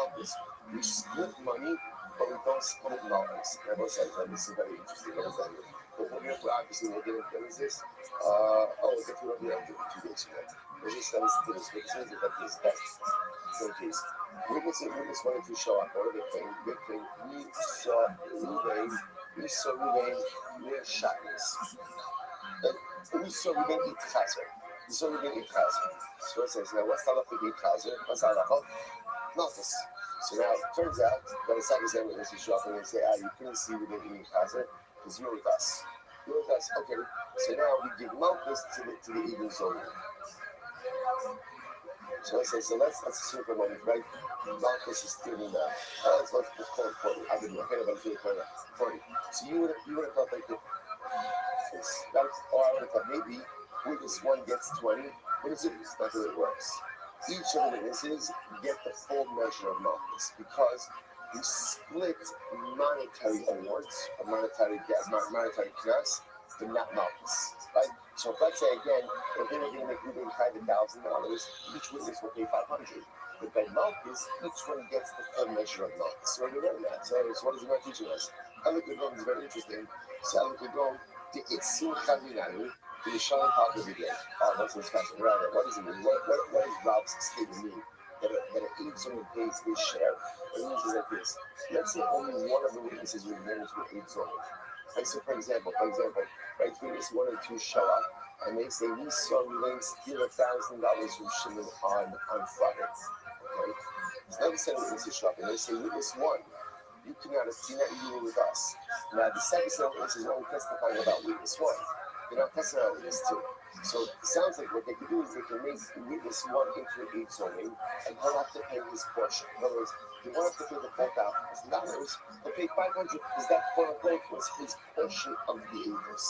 A: We split money, but we don't split knowledge. And I will say that this is very interesting. What does that mean? But we're obviously we'll get into what is this. I guess we don't do that 2 days ago. We're just listen to this, but it says that this same case. Witness one and two show up. What are they claim? They claim we saw Ruben near Shabbos. And we saw Ruben eat chazer. We saw Ruben eat chazer. So it says, now what's the halacha of eat chazer? What's the halacha? Notice. So now it turns out that the second time witness will show up and they say, you couldn't see Ruben eating chazer because you're with us. You're with us. Okay. So now we give Malchus to the Eden zone. So let's say, let's assume for a moment, right? Malchus is still in there. Let's call it 40. I didn't know. I about 40. So you would have thought like this, right? Or I would have thought maybe witness one gets 20 witnesses. That's the way it works. Each of the witnesses get the full measure of Malchus because we split monetary awards, monetary knas, but not Malchus, right? So if let's say again, if they were going to make Ruben Kai $1,000, each witness will pay 500. But by Malchus, each one gets the full measure of Malchus. So we learn that. So what is Gemara teaching us? Elik Adom is very interesting. So Elik Adom, the Itzu Chavinayu, the Yishalim Pagod again. Oh, that's what's fascinating. Right, what does it mean? What does Rob's statement mean? That each someone pays his share. It means is like this. Let's say only one of the witnesses will manage to eat someone. Right, so for example, right, witness 1 or 2 show up and they say we saw Lane steal $1,000 from Shimon on Friday. Okay? So now the second witness show up and they say witness 1, you cannot have seen that you were with us. Now the second set of witnesses are only testifying about witness 1. They're not testifying about witness 2. So it sounds like what they could do is they can make witness 1 into an eight zoning and he'll have to pay his portion. In other words, he won't have to pay the $4,000. He'll pay 500 because that quote unquote was his portion of the Avis.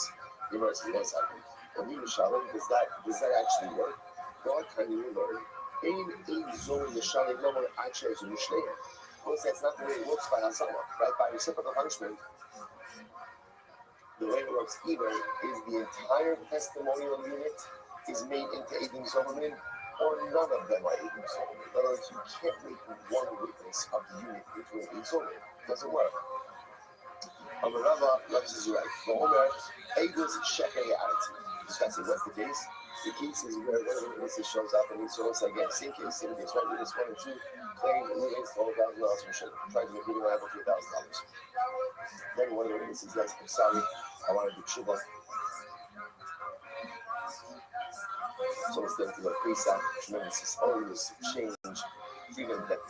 A: You know, it's one second. When you Shalom, does that actually work? God can you learn? In a zone the Shalom no more actually is a Mishnah. Because that's not the way it works by Hazama, right? By reciprocal punishment. The way it works either is the entire testimonial unit is made into Eidim Zomerman, or none of them are Eidim Zomerman. In other words, you can't make one witness of the unit into an Eidim Zomerman. It doesn't work. Amarava, Rav is right. The Omer, Eidos Sheker Ya'ati. Discussing what's the case. The case is where one of the witnesses shows up and he shows again, same case, right? Witness 1 and 2 claim Ruben's $12,000 from Shimon, trying to make Ruben liable for $1,000. Then one of the witnesses says, I'm sorry, I want to do tshuva. So instead of the Pesach, tremendous always change, freedom that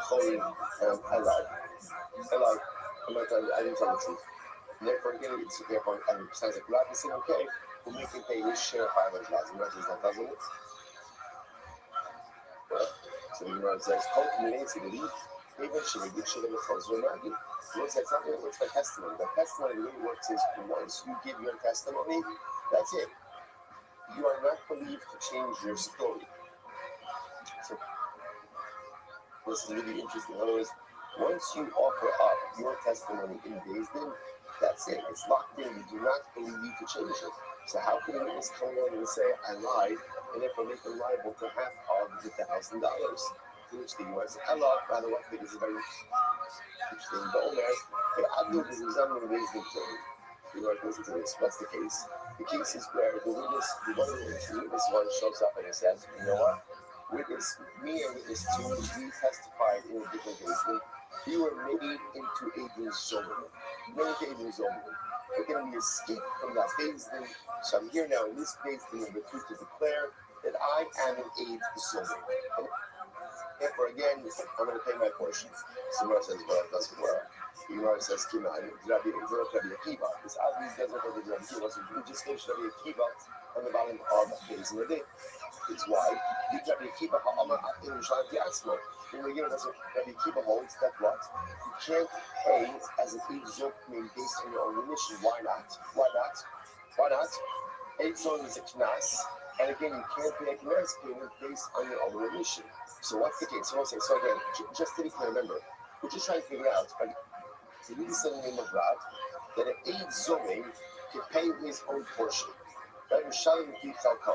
A: Holy Eli, I'm not telling you, I didn't tell the truth. And therefore, again, it's okay for and it sounds like Rabbi saying, okay, we'll make him pay his share of $500. That doesn't it? So you know, it says, Kol K'minei Tzidili, even Shivig, Shivig, Chosro Nagi. That's not really what's by testimony. The testimony really works is once you give your testimony, that's it. You are not believed to change your story. So this is really interesting. In other words, once you offer up your testimony in Beis Din, that's it. It's locked in. We do not believe you to change it. So how can a witness come in and say, I lied, and therefore make them liable to half of the $1,000? To which the U.S. Allah, by the way, I think is a very interesting. The Omer, the Abdul is examining Beis Din clearly. You know, listen to this. What's the case? The case is where the witness, the witness 1 shows up and he says, you know what? Witness, me and witness 2, we testified in a different case. We were made into Adrian Zomerman. We're going to be escaped from that Beis Din. So I'm here now in this Beis Din number 2 to declare that I am an aid to Zomerman. Therefore, again, I'm going to pay my portion. Simra says, well, it doesn't work. Gemara says, Kima, Rabbi Akiva. This obviously doesn't work with Rabbi Akiva. So we just finished Rabbi Akiva on the bottom of Beis Din. It's why Rabbi Akiva ha'amar atin Yerushalayim ti'atzmo. In the beginning, that's what Rabbi Akiva holds, that what? You can't pay as an Eid Zokmin based on your own remission. Why not? Eid Zokmin is a knas, and again, you can't pay a knas payment based on your own remission. So what's the case? So again, just to be clear, remember, we're just trying to figure out, to read this in the name of God, that an Eid Zokmin can pay his own portion. Right? Yerushalayim ti'chalko.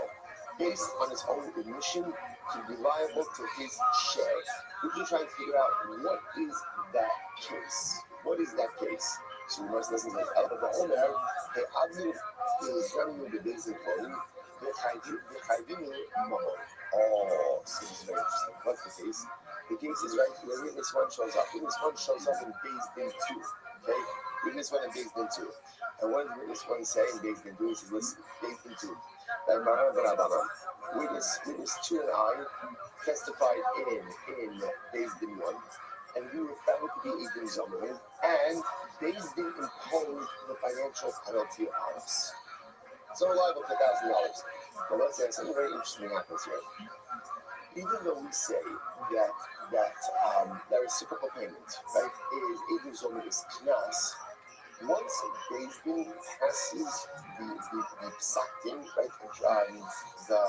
A: Based on his own admission, to be liable to his share. We're just trying to figure out what is that case. What is that case? So we must listen to this. Out of the Omer, the Abdul is running with the basic volume, the Chaydinu Mahon. Oh, so this is very interesting. What's the case? The case is right where witness 1 shows up. Witness 1 shows up in Beis Din 2. Okay? Witness 1 in Beis Din 2. And what does witness 1 say in Beis Din 2? He says, listen, Beis Din 2. Witness 2 and I testified in Beis Din 1, and we were found to be Eidim Zomerman, and Beis Din imposed the financial penalty on us. So we're liable to $1,000. But let's say something very interesting happens here. Even though we say that reciprocal payment, right, is Eidim Zomerman is knas, once Beis Din passes the psak din, right, the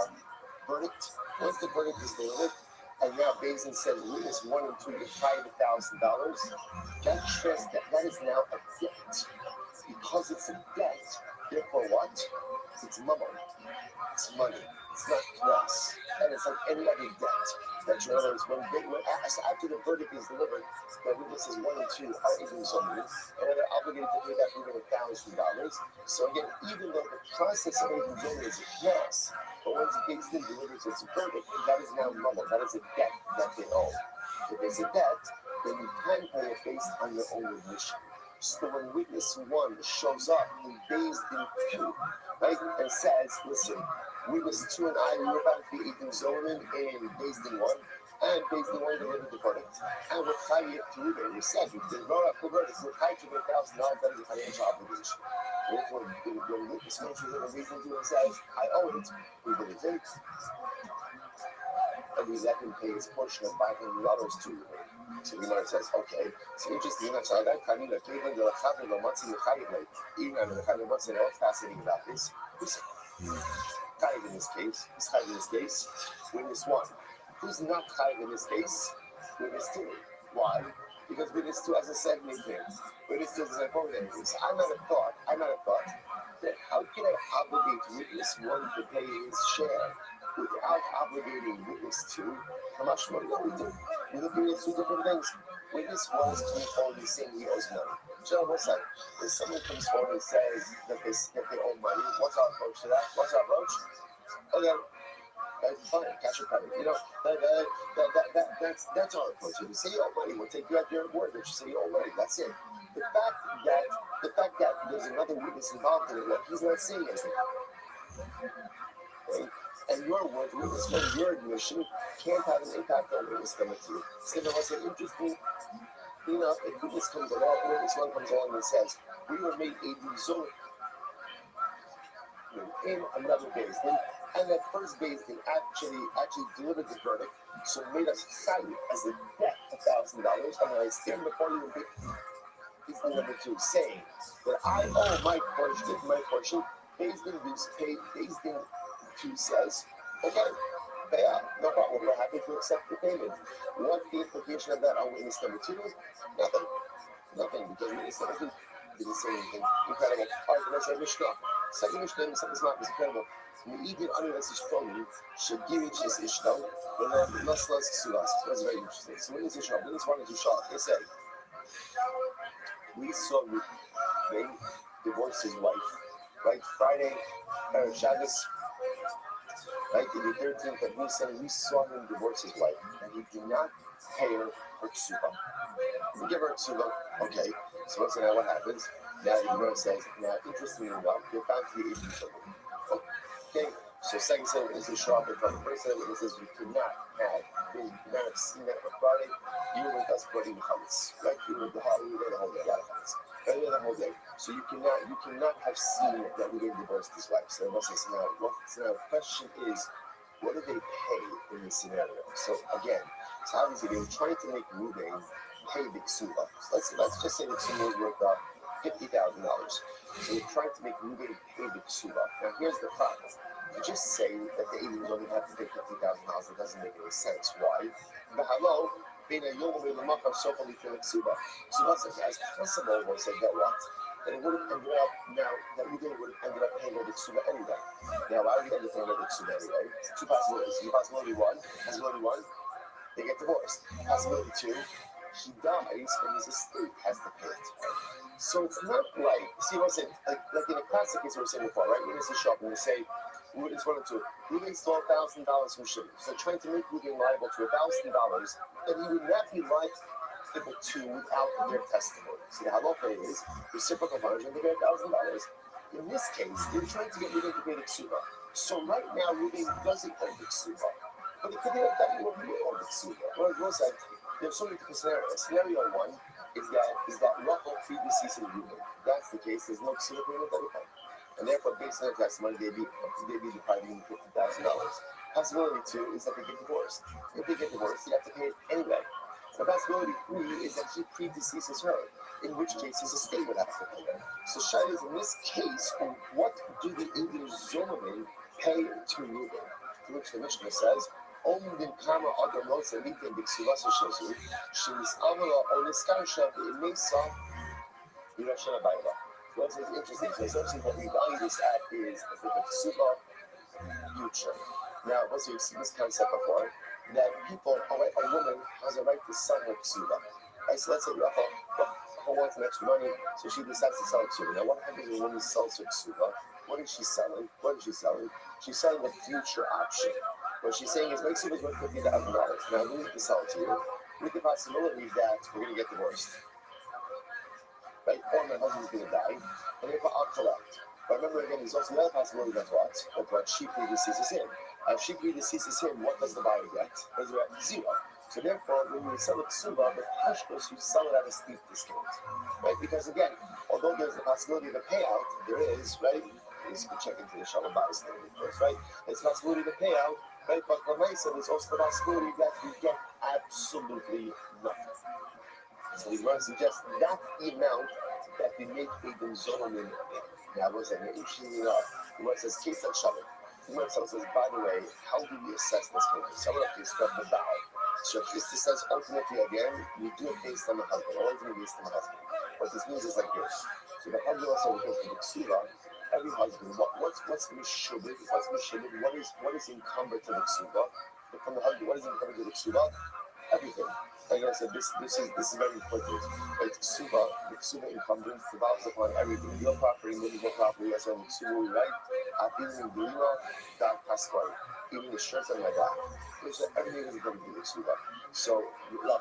A: verdict, once the verdict is delivered, and now Beis Din says witness 1 and 2 get $5,000, that is now a debt. because it's a debt, therefore what? It's mummo. It's money. It's not knas. And it's like any other debt. That in other words, after the verdict is delivered, the witnesses 1 and 2 are even somebody, and they're obligated to pay that even $1,000. So again, even though the process of even zoning is a knas, but once the case then delivers its verdict, that is now mummo. That is a debt that they owe. If there's a debt, then you can pay it based on your own admission. So when witness 1 shows up in Beis Din 2, right, and says, listen, witness 2 and I, we were about to be eating zonin in Beis Din 1, and Beis Din 1 delivered the verdict, and we're chayiv to Ruben. We said, we did wrote up the verdict, we're chayiv to $1,000, that is a financial obligation. Therefore, when witness 1 shows up in Beis Din 2 and says, I owe it, we did it, and we let him pay his portion of $500 to Ruben. So the Gemara says, okay, it's interesting. Even what's fascinating about this? Who's chayiv in this case? Who's chayiv in this case? Witness 1. Who's not chayiv in this case? Witness 2. Why? Because witness 2 has a segment here. Witness 2 is a forward. So I might have thought that how can I obligate witness 1 to pay his share without obligating witness 2? How much money do we do? We look at 2 different things. Witness 1 is coming forward and saying he owes money. So what's that? If someone comes forward and says that they owe money, what's our approach to that? What's our approach? Okay, that's fine, cash or credit. You know, that's our approach. If you say you owe money, we'll take you at your word that you say you owe money. That's it. The fact that there's another witness involved in it, like he's not saying anything. Right? And your word, witness from your admission, can't have an impact on witness number 2. So there was an interesting, you know, if witness comes along, witness 1 comes along and says, we were made a result in another Beis Din, and that first Beis Din actually delivered the verdict, so made us cited as a debt $1,000, and I stand before you is the number 2, saying that I owe my portion, Beis Din 2 says, okay, pay out, no problem, we're happy to accept the payment. What's the implication of that on witness number 2? Nothing, because witness number 2 didn't say anything. Incredible. All right, let's say Mishnah. Second Mishnah, something's not incredible. Even under this Ishton, should give each this Ishton, but less Sulas. That's very interesting. So witness Ishton, witness 1 and 2 shot. They say, we saw Ruben divorce his wife, right? Friday, Shabbos, right? In the 13th of Nisan, we saw him divorce his wife, and he did not pay her ksuba. We give her ksuba, okay. So what's now what happens? Now the Gemara says, now interestingly enough, you're found to be a something. Okay, so second set is a sharp in front. First set it says you cannot have seen that on Friday. You were with us burning the chametz, right? You were the whole day, the whole day. So you cannot have seen that we didn't divorce this wife. So now the question is, what did they pay in this scenario? So again, it's obviously they were trying to make Ruben pay the ksuba. So let's just say the ksuba was worth $50,000. So they're trying to make Ruben pay the ksuba. Now here's the problem. You just say that the aliens only have to pay $50,000. It doesn't make any sense. Why? But hello, being a young woman, the makar so only for the ksuba. So that's it, guys. Possible will say that what? That it would have ended up now that Ruben would have ended up paying the ksuba anyway. Now why would he end up paying the ksuba anyway? Two possibilities. Possibility one, they get divorced. Possibility 2, he dies and his estate has to pay it. So it's not like, see what I'm saying, like in a classic case we were saying before, right? When it's a shop and we say, Ruben's 1 and 2, Ruben stole $1,000 from shipping. So trying to make Ruben liable to $1,000, that he would not be liable to without their testimony. See, the halacha is reciprocal punishment to pay $1,000. In this case, they're trying to get Ruben to pay the ksuba. So right now, Ruben doesn't owe the ksuba. But it could be like that you owe the ksuba. Well, it was like, there's so many different scenarios. Scenario 1 is that Rachel predeceased Ruben. That's the case. There's no ksuba payment at every time. And therefore, based on their testimony, they'd be depriving $50,000. Possibility 2 is that they get divorced. If they get divorced, you have to pay it anyway. The possibility 3 is that he predeceases her, in which case his estate would have to pay her. So Shai is in this case, what do the Indian Zolomim pay to Ruben? To which the Mishnah says, Omdim Kama Agamot Elitim Bixuvasa Shezu, Shimis Amala Oliskar Shab Emesa Yirashana Baila. Well, it's interesting. So essentially what we value this at is the ksuba future. Now, once you've seen this concept before, that people, a woman has a right to sell her ksuba. Right? So let's say Rachel wants some extra money, so she decides to sell ksuba. Now, what happens when a woman sells her ksuba? What is she selling? What is she selling? She's selling a future option. What she's saying is, my ksuba is worth $50,000. Now, we need to sell it to you with the possibility that we're going to get divorced. Right? Or my husband's going to die, and therefore I'll collect. But remember again, there's also the other possibility that's what she predeceases him. If she predeceases him, what does the buyer get? Does it get zero? So therefore, when you sell it ksuba, the pashtos, you sell it at a steep discount. Right? Because again, although there's the possibility of a payout, there is, right? You can check into the shalom bias thing, of course, right? There's a possibility of a payout, right? But for myself, there's also the possibility that you get absolutely nothing. So the Gemara suggests that's the amount that we make Edom Zolomim in. Now, what's that? Interestingly enough, the Gemara says, Case and Shalom. The Gemara says, by the way, how do we assess this payment? Someone up is from the Baal. So this says, ultimately, again, we do it based on the husband, always based on the husband. What this means is like this. So the husband also goes to the Ksula. Every husband, what's Mishubid? What's Mishubid? What is encumbered to the Ksula? From the husband, what is encumbered to the Ksula? Everything. Like I said, this is very important. Right? The ksuba encumbrance develops upon everything. Real property, movable property, that's why the ksuba, right? Even the lima, that pasquale, even the shirts on my back. Everything is going to be the ksuba. So,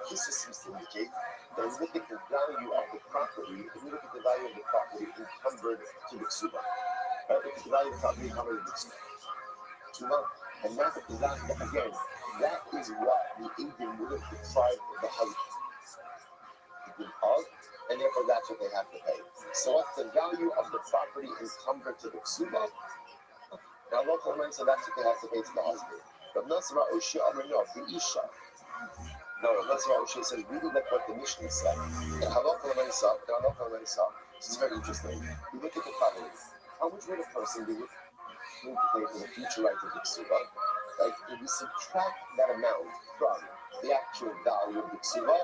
A: this seems to indicate that if we look at the value of the property, if we look at the value of the property encumbered to the ksuba, right? Look at the value of the property encumbered to the ksuba. And that's again, that is what the Indian would have deprived the husband of, and therefore that's what they have to pay. So what's the value of the property encumbered to the ksuba? Now local man said that's what they have to pay to the husband. But Nasra Oshia Amr no, the Isha. No, Nasra Oshia says really like what the Mishnah said. And Halakha Lamaisa, this is very interesting. You look at the property. How much would a person be willing to pay for the future right of the ksuba? Right? If we subtract that amount from the actual value of the ksuba,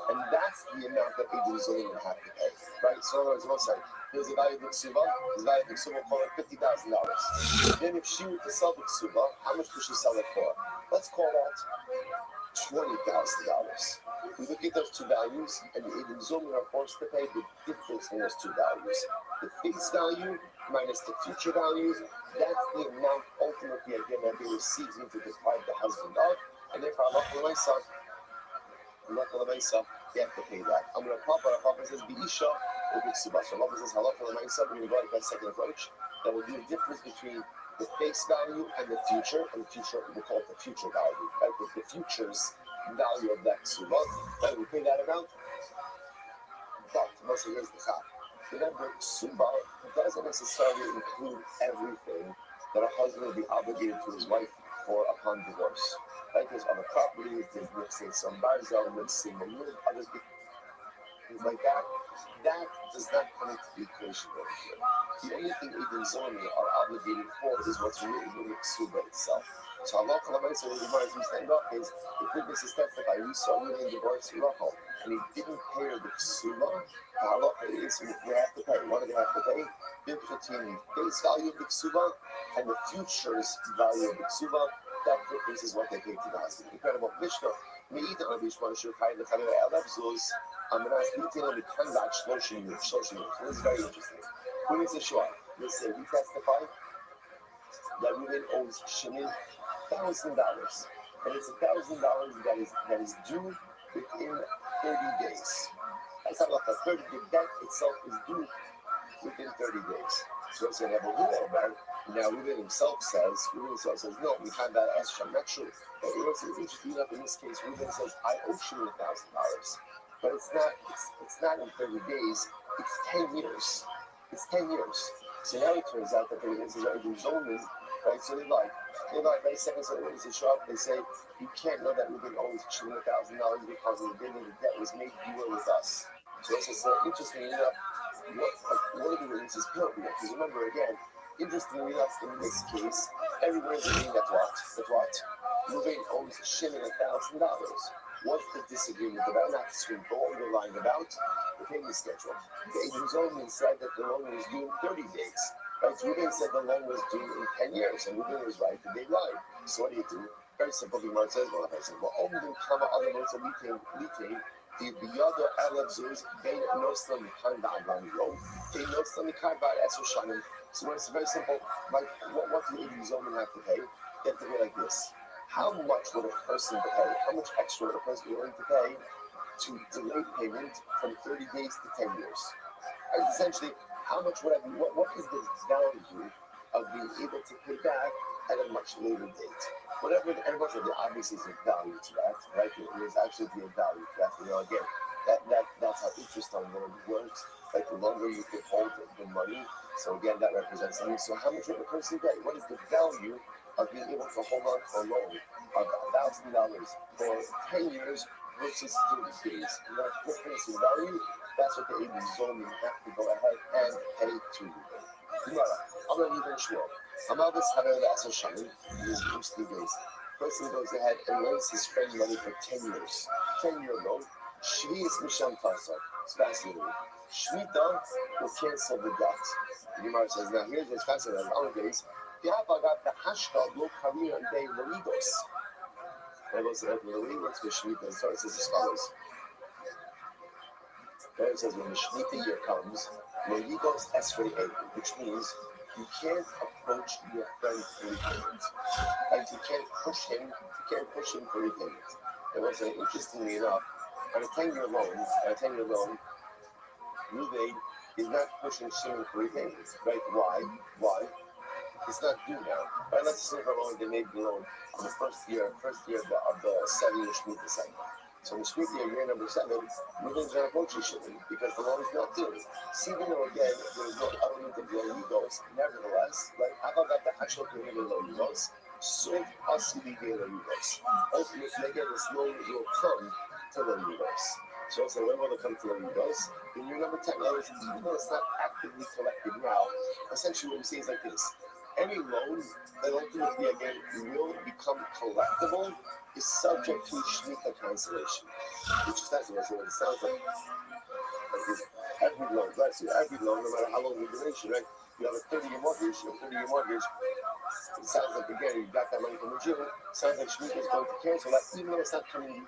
A: and that's the amount that Edom Zolim would have to pay. Right? So in other words, one side, here's the value of the ksuba, the value of the ksuba will call it $50,000. Then if she were to sell the ksuba, how much would she sell it for? Let's call that $20,000. We look at those two values, and the Edom Zolim are forced to pay the difference in those two values. The face value minus the future values, that's the amount ultimately again that they receive to deprive the husband of, and therefore Allah myself, they have to pay that. I'm going to Papa says Biisha or Biksuba. So Allah says Halacha myself, we're going to go like that second approach. That will do the difference between the face value and the future, and the future we'll call it the future value. Right? The future's value of that ksuba. Right? We pay that amount. But mostly here's the top. Remember, ksuba doesn't necessarily include everything that a husband will be obligated to his wife for upon divorce. Right? There's other properties, there's, let's say, some barzal, let's say, other things like that. That does not come into the equation over here. The only thing Edom Zoni are obligated for is what's written in the ksuba itself. So Allah so when we stand up is if witnesses testify, we saw him in divorce Rachel, and he didn't pay her the ksuba, the halacha is we have to pay. What do they have to pay? The between the face value of the ksuba and the future's value of the ksuba, that difference is what they pay to the husband. Incredible. Mishnah. מעיד על רבי שמעון שחי לחבר עליו זוז אמרס ביטל מכאן בעד 30 years. This is very interesting. Who is the shua? They say we testify that Reuben owes Shimon $1,000, and it's $1,000 that is due within 30 days. That's not like a 30. The debt itself is due within 30 days. So it's going to have a rule about it. Now Reuben himself says, no, we have that as I'm not true. But it's interesting enough in this case, Reuben says, I owe Shimon $1,000. But it's not in 30 days, it's 10 years. It's 10 years. So now it turns out that the witnesses are Zonin, right? So they lie, right? Seconds later, witnesses show up, they say, you can't know that Reuben owes Shimon $1,000 because of the day the debt was made due with us. So this is interesting enough. What are the witnesses built? Because remember again, interestingly enough, in this case, everyone is agreeing that's what? Ruvain owes Shimon $1,000. What's the disagreement about? Not disagreement, but what we're lying about? The payment schedule. The Zolman said that the loan was due in 30 days. Right? Ruvain said the loan was due in 10 years, and Ruvain was right, and they lied. So what do? Very simple. The Gemara says, well, I said, well, only kama other words of litain, the biyado elabzuz, bein nosla mikan ba'adlan lo, bein nosla mikan ba'ad esu shanim. So it's very simple. Like, what do the Zolman have to pay? They have to pay like this. How much would a person pay? How much extra would a person be willing to pay to delay payment from 30 days to 10 years? And essentially, how much would I be? What is the value of being able to pay back at a much later date? Whatever, and there obviously is a value to that, right? There's absolutely a value to that. Again, that's how interest on loan works. Like the longer you can hold the money, so again, that represents something. So how much would a person pay? What is the value of being able to hold on to a loan of $1,000 for 10 years versus 30 days? And that difference in value, that's what the AB Zolman have to go ahead and pay to you. I'm not even sure. I'm not this having the association in 60 days. Person goes ahead and loans his friend money for 10 years. 10-year loan. Shvi is Misham Tasa. It's fascinating. Shvita will cancel the debt. The Gemara says, now here's what's fascinating. Nowadays, Yabagat the Hashka Lo Karir and Day Lorigos. And I go to the Lorigos with Shvita. So it says as follows. There it says when the Shvita year comes, Lorigos Esrei Egu, which means you can't approach your friend for repayment. And you can't push him for repayment. And what's interestingly enough, on a 10-year loan, Ruvain is not pushing Shimon for repayment. Right? Why? It's not due now. Right? Let's assume for a moment they made the loan on the first year of the 7-year Shemitah cycle. So in Shemitah year number 7, Ruvain's not approaching Shimon because the loan is not due. So even though again there's no element of low egos, nevertheless, like Avagat the Hashok low egos, so possibly the low egos. Ultimately, again, this loan will come to low egos. So I'll say, when will it come to low egos? In year number 10, even though it's not actively collected now, essentially what we say is like this. Any loan that ultimately, again, will become collectible is subject to Shemitah cancellation, which is that's what it sounds like this. Every loan, right? So every loan, no matter how long the duration, right? You have a 30-year mortgage, it sounds like, again, you got that money from the Jew, it sounds like Shemitah is going to cancel that, even though it's not coming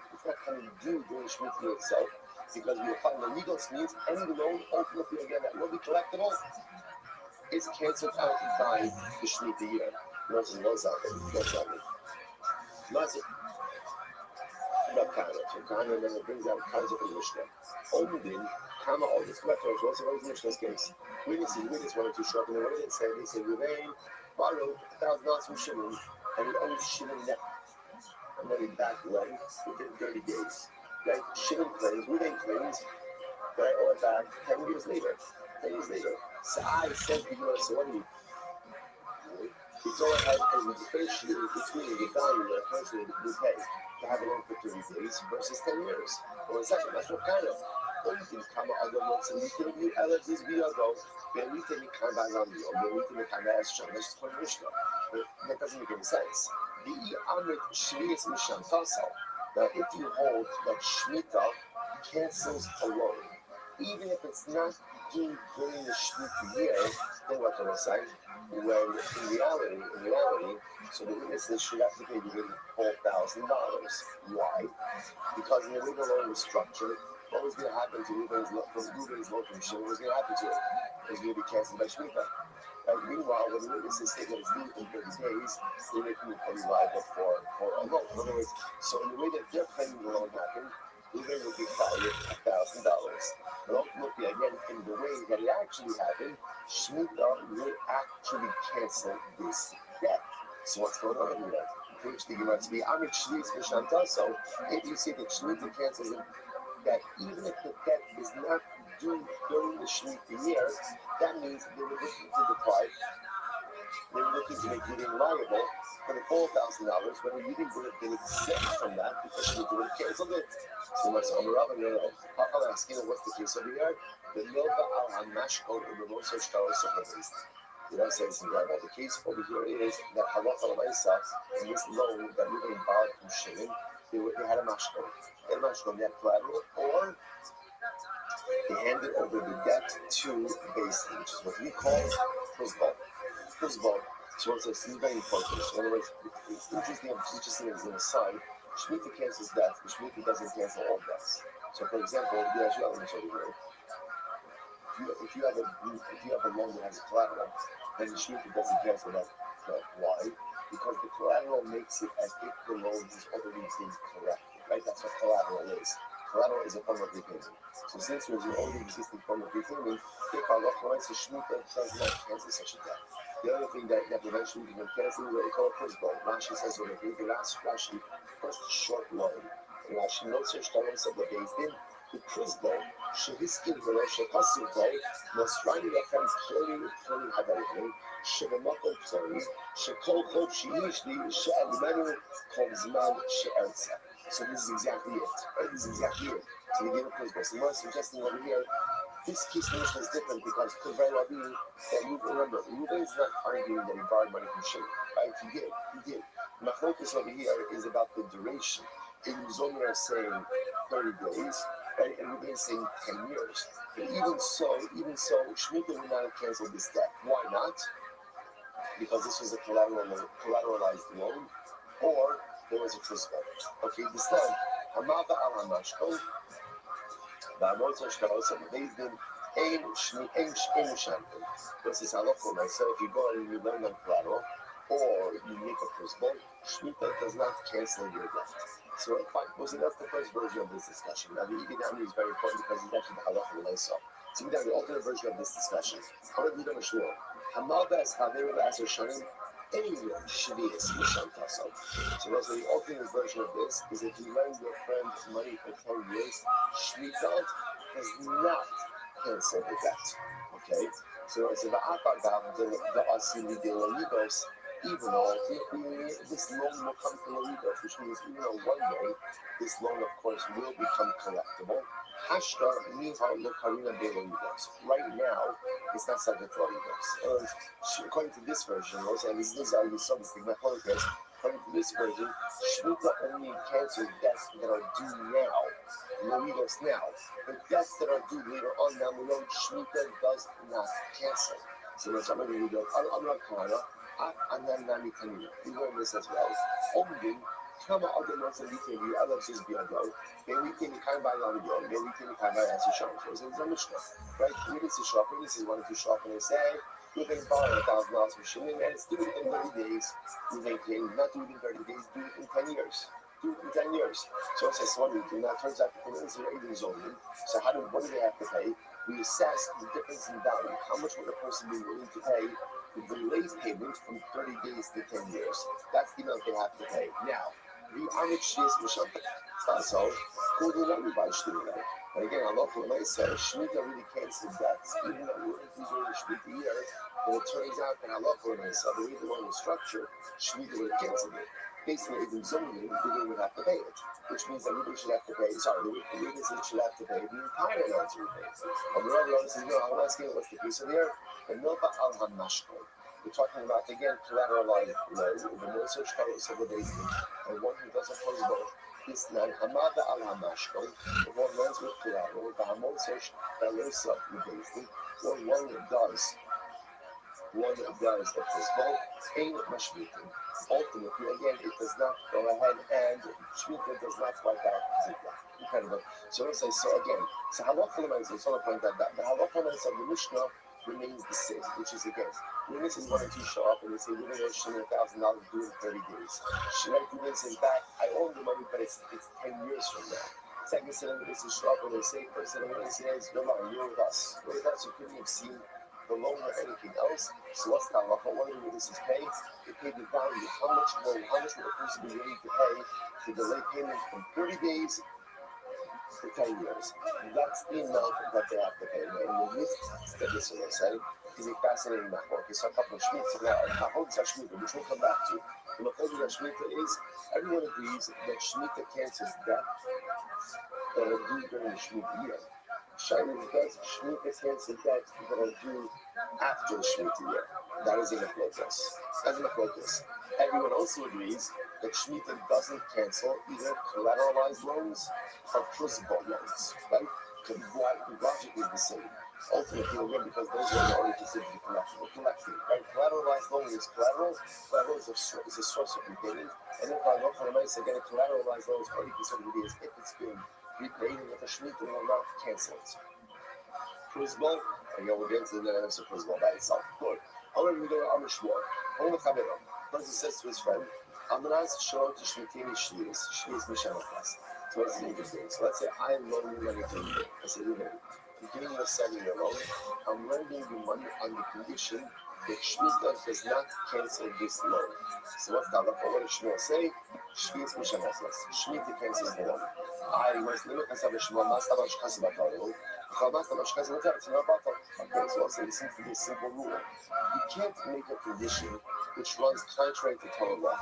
A: due during Shemitah year itself, because we will find the legal means any loan, ultimately, again, that will be collectible, is canceled out by the Shemitah year. Notice what's happening. So Kahana then brings out kinds of Mishnah. Omdin, Kama, all this collectors, what's the Mishnah's case? Witness 1 or 2 short in the way, they say, Ruvain borrowed $1,000 from Shimon, and he owes Shimon net. And money back when? Within 30 days. Right? Shimon claims, Ruvain claims, that I owe it back 10 years later. 10 years later. So I said to you, so what do you? It's all ahead and differentiate between the value that a person will pay to have a loan for 30 days versus 10 years. Well, second, that's what kind of only things come out of the months and we can be eligible via go, then we can come back on you, then we can come back as strong as Mishnah. But that doesn't make any sense. The Amit Shvius Mishan Tasal. Now, if you hold that Shemitah cancels a loan, even if it's not due during the Shemitah year, then what can I say? When in reality, so the witnesses should have to pay the $4,000. Why? Because in the way the loan was structured, what was going to happen to Ruvain's loan from Shimon? What was going to happen to it? It was going to be canceled by Shemitah. Meanwhile, when the witnesses say that it's due in 30 days, they're making the penny liable for a loan. In other words, so in the way that they're claiming the loan happened, Ruvain will be valued $1,000. But ultimately, again, in the way that it actually happened, Shemitah will actually cancel this debt. So what's going on here? Which the Gemara to be Amit Shvius Mishanta. So if you see that Shemitah cancels it, that even if the debt is not due during the Shemitah year, that means they were looking to deprive. They were looking to make Yidin liable for the $4,000, but the Yidin would have been exempt from that because Shemitah would have canceled it. So much Amarav and what's the case over here? The Milva al Hamash code of the Moshe Shkara Sophist. You know, saying some about the case over here is that halacha l'maisa in this loan that we borrowed from Shimon, they had a mashkon. They had a mashkon, they had collateral, or they handed over the debt to the basin, which is what we call husbal. Husbal. So it's this is very important. So in other words, it's interesting as an aside, Shemitah cancels debt, but Shemitah doesn't cancel all debts. So for example, the two elements over here. If you have a loan that has a collateral, then the Shemitah doesn't cancel that. Why? Because the collateral makes it as if the loan has already been collected, right? That's what collateral is. Collateral is a form of repayment. So since there's an already existing form of repayment, if Allah provides a Shemitah does not cancel such a debt. The other thing that eventually we can cancel is what we call a principal. Rashi says over here, the last Rashi, first short loan. And Rashi notes here, Shtarim said the based in the principal, Shehiskin Velo, Shekasir Bo, Nosrani Lachem Ploni, Ploni Hadarim, Shevamakom Ploni, Shekol Kol Sheishli, She'alimanu Kol Zman She'erza. So this is exactly it. Right? This is exactly it. So we give a principal. So I'm suggesting over here, this case is different because Kuvay Rabbi, that remember, Ruben is not arguing that he borrowed money from Shimon. Right? He did. My focus over here is about the duration. In Zomer are saying 30 days, right? And Ruben is saying 10 years. But even so, Shemitah would not have canceled this debt. Why not? Because this was a collateralized loan, or there was a trust vote. Okay, this time, Hamada al Hamashko, Ba'amot Shkarosa, based in Ein Shantim. This is halacha, right? So if you go and you lend on collateral, or you make a trust vote, Shemitah does not cancel your debt. So fine, so that's the first version of this discussion. Now the Ibn is very important because it's actually the halacha l'maisa. So we have the alternate version of this discussion. Hamaldas Haveru Asher Shanim Ein Shvius Misham Taso. So that's the alternate version of this is if you lend your friend money for 10 years, Shemitah does not cancel the debt. Okay? So it's about the Asili de Lolibos. Even though this loan will come to Lolidos, which means even though one day this loan, of course, will become collectible. Hashtar Miha Lokarina de Lolidos. Right now, it's not subject to Lolidos. According to this version, and this is already something my focus. According to this version, Shemitah only cancels debts that are due now. Lolidos now. The debts that are due later on down the road, Shemitah does not cancel. So that's what I'm going to do. I'm not calling up. We learn this as well. Omdin, Kama Adamas and Vitali, Alexis Biago, then we can kind by Lamigo, then we can kind by as a shop. So it's a Mishnah, right? Maybe it's a shop, this is one of the shop, and they say, you can borrow $1,000 from Shimon, and it's due in 30 days. You may claim not do it in 30 days, do it in 10 years. Do it in 10 years. So it says, what do we do? Now it turns out the is zoning. So what do they have to pay? We assess the difference in value. How much would a person be willing to pay? The delayed payment from 30 days to 10 years. That's the amount they have to pay. Now, the Amish is Misham. So, who do not buy Shemitah? And again, Allah says Shemitah really cancels debts. Even though we're doing the Shemitah year, and it turns out that Allah says the way the loan is structured, Shemitah would have canceled it. Based on even zoning, they would have to pay it, which means that everybody should have to pay. Sorry, the witnesses should have to pay the entire loan to repay. And the other says, no, I'm asking what's the piece of here? And Nova al Hamashko. We're talking about again collateralized loan, the most of the basin, and one who doesn't pose both. This nan Hamada al Hamashko, the one lends with collateral, the Hamosach Belosa the basin, or one that does the principal, ain't mashmitin. Ultimately, again, it does not go ahead and Shemitah does not wipe out Zikah. Incredible. So let's say, so again, so halacha l'maisa, so I'll point that the halacha l'maisa of the Mishnah remains the same, which is again, when this is one or two show up and they say, we're going to owe $1,000 due in 30 days. Shemai Kubin says back, I owe the money, but it's 10 years from now. Second set of witnesses show up and they say, first set of witnesses, no, you're with us. You're with us, you couldn't have seen the loan or anything else. So what's the halacha? What do the witnesses pay? They pay the value. How much would a person be willing to pay to delay payment from 30 days to 10 years? That's the amount that they have to pay. And the list that this will say is a fascinating matter. Okay, so a couple of Shemitah. Now, which we'll come back to. The Machodim of Shemitah is everyone agrees that Shemitah cancels debt that are due during the Shemitah year. Shaila does Shemitah cancel debt that are due after the Shemitah year. That is in the focus. That's in the focus. Everyone also agrees that Shemitah doesn't cancel either collateralized loans or principal loans, right? So the logic is the same. Ultimately, again, because those are already considered to be collected, right? Collateralized loan is collateral. Collateral is a source of repayment. And if I look for the money, again, a collateralized loan is already considered to be as if it's been repaid, and if a Shemitah will not cancel it. Principal, again, we'll get into the dynamics of principal by itself. Good. However, we go to Amr Shmuel. Person says to his friend, Amanas Shalom to Shmitini Shlius, Shlius Mishanachas. So what's interesting? So let's say I loan you money to you. I say, I'm giving you a 7-year loan. I'm lending you money on the condition that Shemitah does not cancel this loan. So what's the halacha? What does Shmuel say? Shlius Mishanachas. Shemitah cancels the loan. I must limit myself to Shmuel, not about Shkasibatari. Okay, so I'll say this seems to be a simple rule. You can't make a condition which runs contrary to Torah law.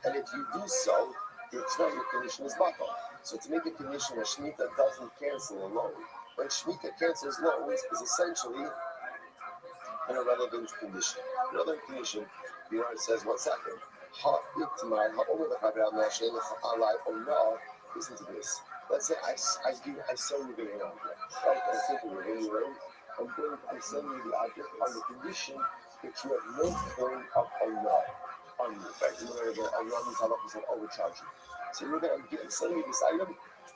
A: And if you do so, your condition is batal. So to make a condition where Shemitah doesn't cancel a loan, when Shemitah cancels loans is essentially an irrelevant condition. Irrelevant condition, the Lord says, 1 second. Listen to this. Let's say I sell you the object. Right? I say to you, I'm selling you the object on the condition that you have no claim of Allah on you. Right? In other words, Allah means Allah is an overcharge you. So I'm selling you this item,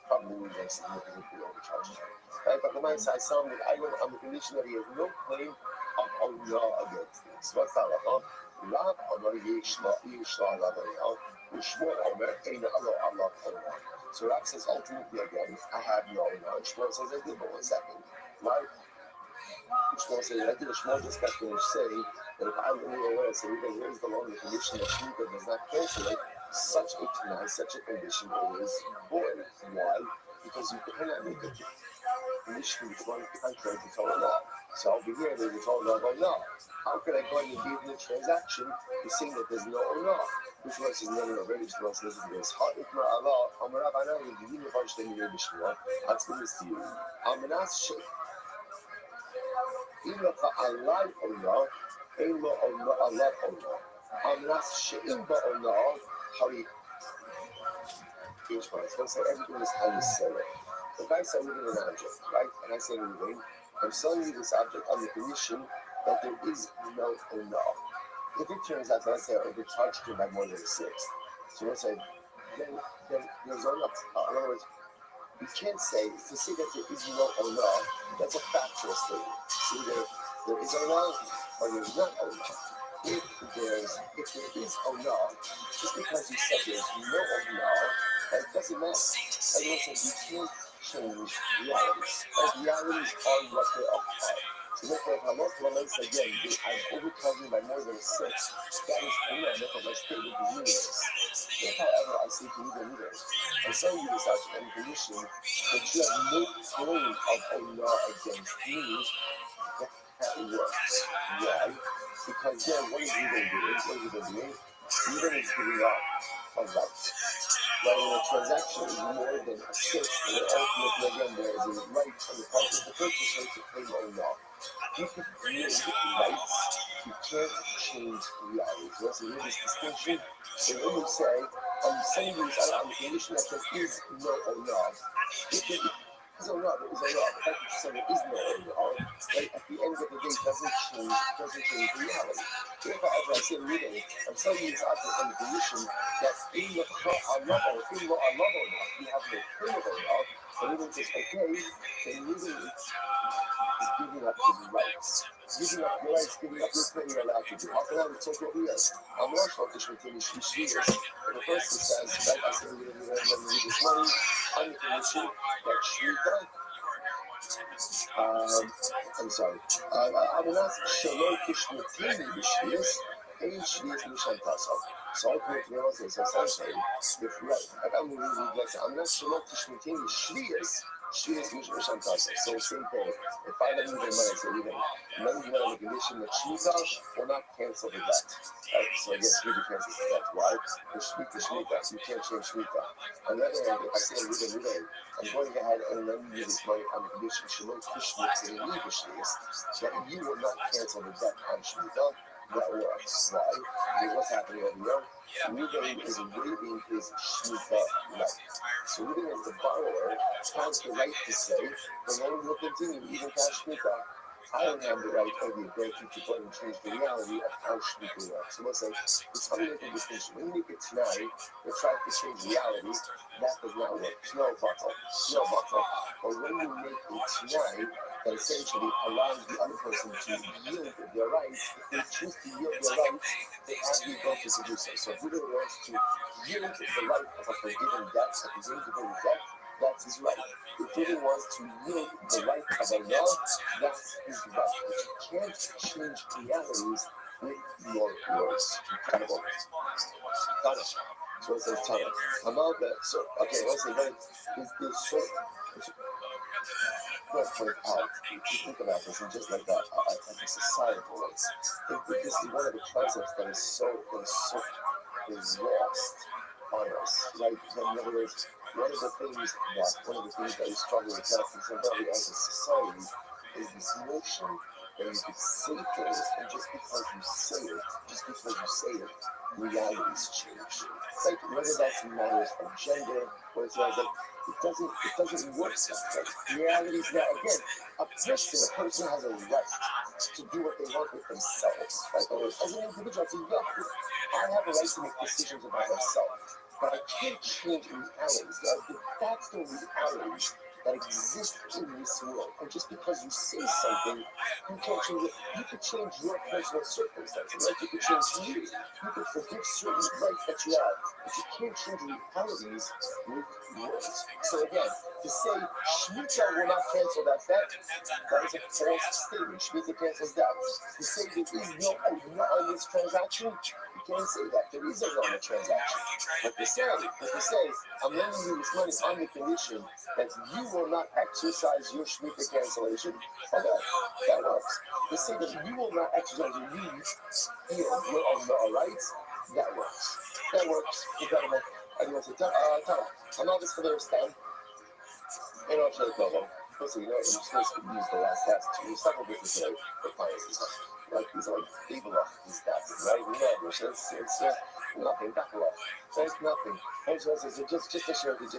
A: probably means I'm significantly overcharging you. Right? But the man says I sell him the item on the condition that he has no claim of Allah against me. So what's that about? Rav Amar Yishla Allah Shmuel Omer Eina Allah Allah. So Rav says ultimately again, I have no Allah. Shmuel says I did, but 1 second. Right? Shmuel says I did. Shmuel just got finished saying that if I'm in the way, so because there is the loan, the condition that Shemitah does not cancel it, such a tonight, such a condition is void. Why? Because you cannot make a condition which runs contrary to Torah law. So over here, there's a Torah law going, no. How can I go ahead and give the transaction to saying that there's no law? Which one says no, very Shmuel says this. Ha'ikma Allah, Amar Rabbanan, Yedivim Yevarshtem Yirei B'Shmuel. I'll explain this to you. Amanas Shek. Ilaka Allah Allah, Elo Allah Allah Allah. Amanas She'im Ba'Allah, Hari. Each one. So I say everything is how you sell it. If I sell you an object, right, and I say anything, I'm selling you this object on the condition that there is no law. If it turns out that I say I overcharged you by more than 6, so let's say then there's no law. In other words, you can't say to say that there is no law. That's a factual statement. See, there is a law or there is not a law. If there is a law, just because you said there's no law, that doesn't matter. And also, you can't change realities. Like realities are what they are. So therefore, if I'm not going to say again, I'm overcoming by more than 6, that is correct. Therefore, my statement is meaningless. If, however, I say to you that I'm selling you this object on the condition that you have no claim of Allah against me, that works. Why? Because then what is Eden doing? Eden is giving up a right. Right, when a transaction is more than a 6, and ultimately again there is a right on the part of the purchaser to claim Allah. You can create rights, you can't change reality. So that's a religious distinction. So when you say, I'm saying this on the condition that there is no Allah, if there is Allah, there is Allah. The fact that you say there is no Allah, right, at the end of the day doesn't change reality. If however I say reading, I'm telling you this object on the condition that in the Allah or in the Allah or not, you have no claim of Allah, and even says, okay, then reading is giving up his rights. Giving up your rights, giving up your claim you're allowed to do. How can I take what we are? I'm not sure if we finish these years. The person says, that I said, we're going to need this money on the condition that Shmita, I'm sorry, I'm not shalom kishmitini b'shlius, ein shlius mishantasov. So ultimately, I say, so essentially, if right, I'm going to read that, I'm not shalom kishmitini shlius, shlius mishantasov. So same thing. If I let you the money, I say, I'm letting you know on the condition that Shmita will not cancel the debt. Right? So again, Shmita cancels the debt. Why? The Shmita, you can't change Shmita. On the other hand, if I say I'm going ahead and lend you this money on the condition that you will not cancel the debt on Shmita, that works. Why? Because what's happening over here? Ruben is waiving his Shemitah right. So Ruben, as the borrower, has the right to say, the loan will continue even past Shemitah. I don't have the right or the ability to go and change the reality of how Shemitah works. So we'll say, it's how we make a distinction. When you make it tonight, you try to change reality, that does not work. No bottle. No bottle. But when you make it tonight, that essentially allows the other person to yield their rights. If they choose to yield their rights, they have the ability to do so. So if Ruben wants to yield the right of a forgiven debt, of his individual debt, that's his right. If Ruben wants to yield the right of a law, that's his right. But you can't change realities with your words. Incredible. Got it. So it says Tana. About that, so okay, let's say that is so. Let's point out, if you think about this and just like that, like a societal way, this is one of the concepts that is lost on us, right? In other words, one of the things that we struggle with now contemporarily as a society is this notion that you could say things, and just because you say it, realities change. Like whether that's in matters of gender, or it's like it doesn't work that way. Reality is that again, a person has a right to do what they want with themselves. Right? As an individual, I say, yeah, I have a right to make decisions about myself, but I can't change realities. That's the realities that exist in this world. And just because you say something, you can't change it. You could change your personal circumstances, right? You could change you. You could forgive certain rights that you have, but you can't change realities with words. So again, to say Shemitah will not cancel that debt, that is a false statement. Shemitah cancels that. To say there is no owner on this transaction, you can't say that. There is a loan on the transaction. But to say, I'm lending you this money on the condition that you will not exercise your Shemitah cancellation, okay, that works. To say that you will not exercise your rights, that works. That works. Incredible. And you say, Tom, I'm not just for the stand. And I'll show you listen, you know, you're supposed to use the last two. Several business today for clients and stuff. Like, these are like people off these stuff, right? Never. So it's nothing. Back off. So it's nothing. And so just a short idea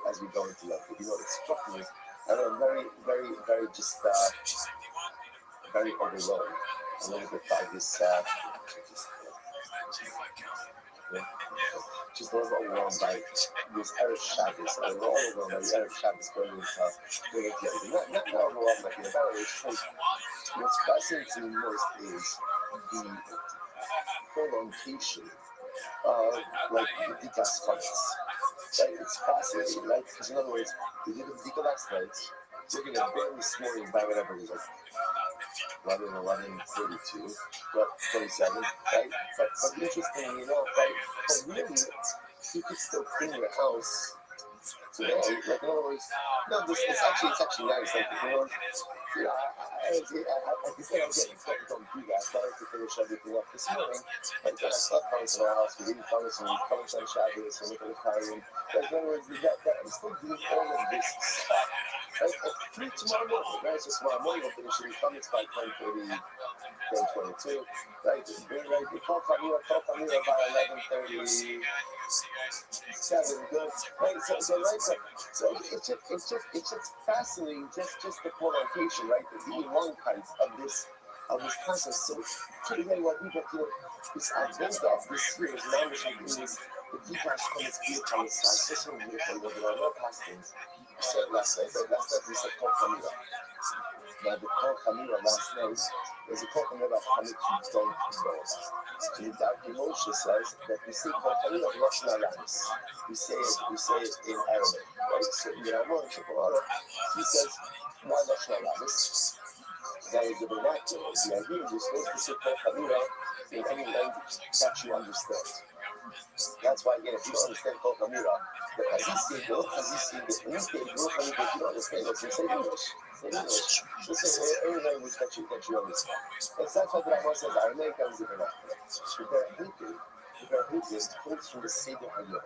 A: as we go into that. You know, it struck me. And I'm very, very, very just very overwhelmed a little bit by this. Just a little overwhelmed by this Erev Shabbos. I'm overwhelmed by the Erev Shabbos going into not overwhelmed like that. What's fascinating to me most is the prolongation of like the Dikas fights. Right? It's fascinating, right? Because in other words, we did the Dika last night. We're going to barely this morning by whatever it was like 11:32, but 27, right? But interestingly enough, right? But really, you could still clean your house today. Like in other words, no, it's actually nice. Like you know, I can say again, don't do that. But I like to finish everything up this morning. Like I slept coming to my house, we didn't come and coming on Shabbos and look at the time. Like in other words, I'm still doing all of this stuff. Right? Tomorrow morning, right? So tomorrow morning we'll finish it. Come, it's by 10:30. 10:22, right? We call Camila by 11:37. Good, right? So it's just fascinating. Just the prolongation, right? The elongation of this concept. So today, what we got here is Avoda of this year's membership is the Vikash Comics Beer Comics. So so beautiful. There are no pastors. We said last night we said call Camila. Now the call Camila last night. There's a call Camila of Hamid you don't know. So the Moshe says that we say call Camila of Rosh Naranis. We say it in Arabic, right? So in Ramon Chocolate, he says why Rosh Naranis? That is the vernacular. The idea is you're supposed to say call Camila in any language that you understand. That's why again, if you don't understand call Camila, the Khazisi, when you say call Camila, if you don't understand it, say English. Just say any language that you understand. And that's why the Rambam says Aramaic is the vernacular. The Hudin comes from the Seder Hayom.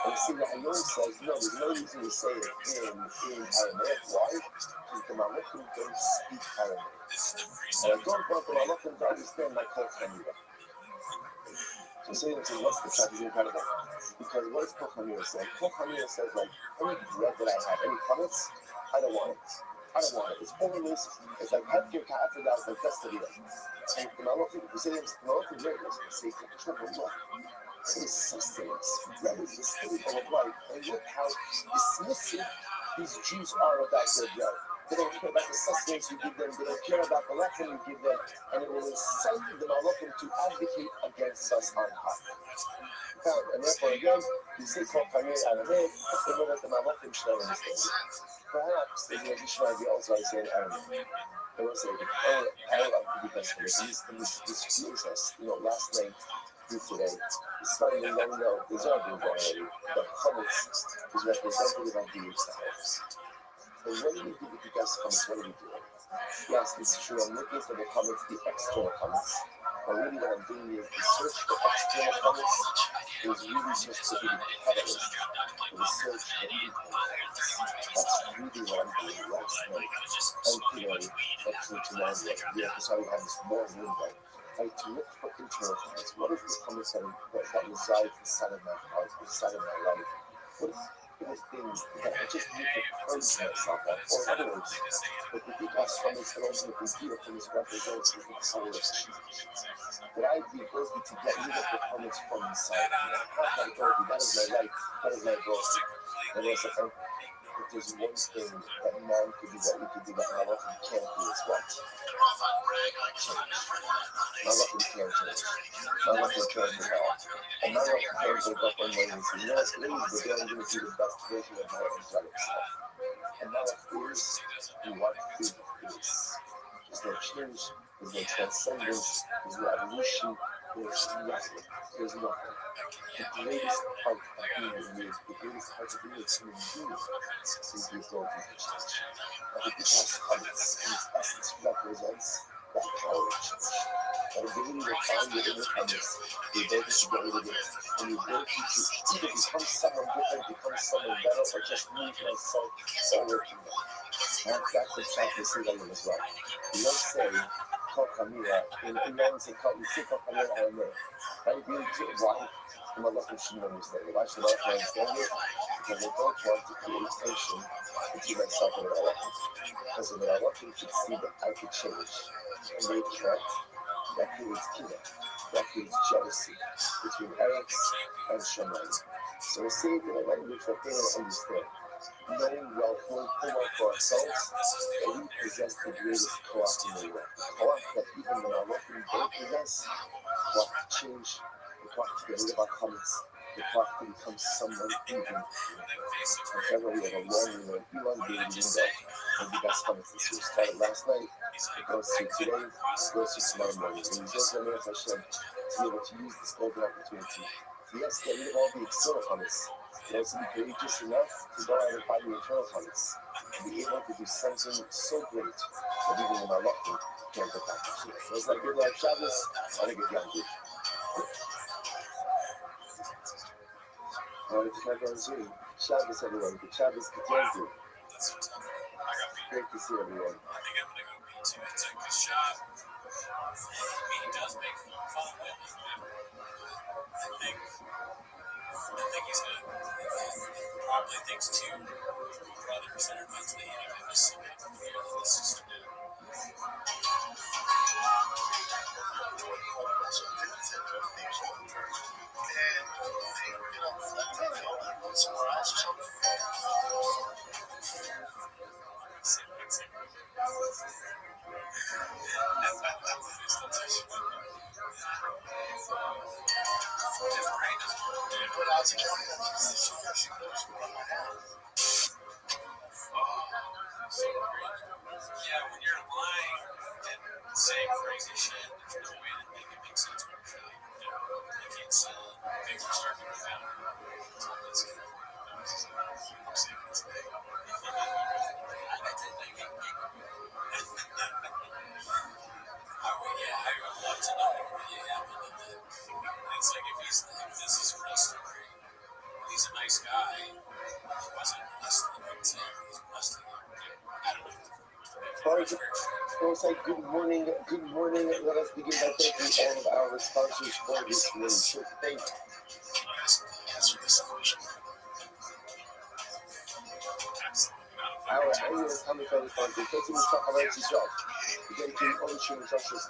A: And see that Ayom says, no, there's no reason to say it in Aramaic. Why? Because the Malachim don't speak Aramaic. And I don't want the Malachim to understand my Kol Chanira. So saying it in what's the fact is incredible. Because what does Kol Chanira say? Kol Chanira says, like, any bread that I have, any chametz, I don't want it. I don't want it. It's holiness. It's like Hefker Ka'afida, it's like Festaria. And the Malachim, the Malachim miracles, say, it is sustenance. Bread is the staple of life. And look how dismissive these Jews are about their bread. They don't care about the sustenance you give them. They don't care about the lechem you give them. And it will incite the Malachim to advocate against us on high. And therefore, again, you say Kol Chanir Aramaic, they know that the Malachim should understand. Perhaps there's an additional idea also I say in Aramaic. They will say, oh, I love to be best for this. And this fuels us. Last night, today, despite we don't know, there's argument already, but chametz is representative of the Yitzhak. And when we do the Tikas chametz, what do we do? Yes, it's true, I'm looking for the chametz, the external chametz. But really what I'm doing is the search for external chametz is really just to be the catalyst for the search for internal chametz. That's really what I'm doing last night. And today, up to tonight, that's why we have this more room, right? Like to look for internal chametz. What is this chametz that resides inside of my heart, inside of my life? What is those things that I just need to cleanse myself of? Or in other words, what the Tikas chametz that ultimately beautiful is represents is the power of change. That I have the ability to get rid of the chametz from inside me. I have that ability. That is my life. That is my growth. And there's if there's one thing that man could do, that we could do, that Malachim can't do, is what? Malachim can't change. Malachim can't do all. And Malachim can't wake up one morning and say, you know what, today is the day I'm going to be the best version of my angelic self. And Malachim is what it is. There's no change, there's no transcendence, there's no evolution, there's nothing. There's nothing. The greatest part of being made, the greatest part of being a human being is the ability to change. I think the past chametz in its essence represents that power of change. That ability to find within the chametz, the ability to get rid of it, and the ability to either become someone different, become someone better, or just move myself forward from that. That's the chapter Sivalim as well. You don't say Kol Chanira, in Iran say Kol Chanira Aramaic. Right? Why? The Malachim shouldn't understand it. Why should I understand it? Because I don't want to create tension between myself and the Malachim. Because the Malachim should see that I could change. And they can't. That creates kina. That creates jealousy between Eretz and Shemayim. So we say it in a language that they don't understand. Knowing well for ourselves that we possess the greatest koach in the world. Koach that even the Malachim don't possess. Koach to change, the koach to get rid of our chametz, the koach to become someone even. However, we have a long and elongated window of the best chametz this year. Started last night, it goes through today, it goes through tomorrow morning. And we just want Hashem to be able to use this golden opportunity to, yes, get rid of all the external chametz. But also be courageous enough to go out and find the internal chametz and be able to do something so great that even the Malachim can't get back to it. So it's like good luck, Shabbos. I think it's Yom Tov. It's Kevin Zoom. Shabbos, everyone. Good Shabbos, good Yom Tov. Great to see everyone.
B: I think I'm going to go meet you. I took the shot. He does make fun of it. I think he's good. Probably thinks two brothers that are mentally ill. This is good. Yeah, when you're lying and saying crazy shit, there's no way to make it make sense when you're trying. You can't sell it. Things are starting to go down. I would love to know what really happened. It's like if this is a real story, he's a nice guy.
A: We'll say good morning, good morning. Let us begin by thanking all of our sponsors for this room. So thank our annual comic book sponsor, Casey Chocolate Shop. Again, to Ocean Justice.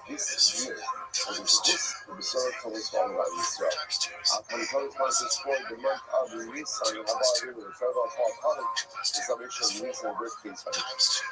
A: This year, and this will be so corresponding by this year. Our comic book sponsors for the month of Nissan, how about you with a travel Paul College, the celebration of Nissan birthday celebration.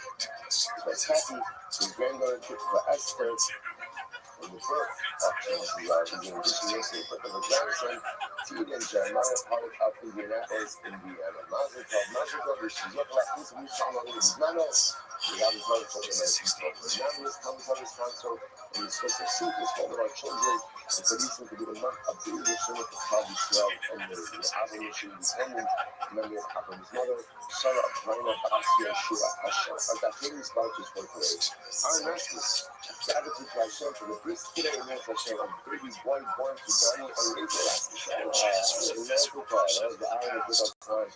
A: So Kathy, his granddaughter, for Esther, and the birth options is in addition yesterday, but the grandson, T and Jeremiah Pollock of Indianapolis, Indiana. Mazel Tov, she's looking like this, we saw one of his manos. We have his mother for the American folk. The youngest comes on his console, and he's supposed to suit this one of our children, and producing to be the month of the English of the Child Israel, and the Abolition Independent, memory of Abraham's mother, Sarah Raina Basia Shua Hashem. As that famous sponsors for today, our masters, gratitude to Hashem for the bris today, and Hashem, and baby's white born to Danny and Rachel Hashem. That was the iron of good time.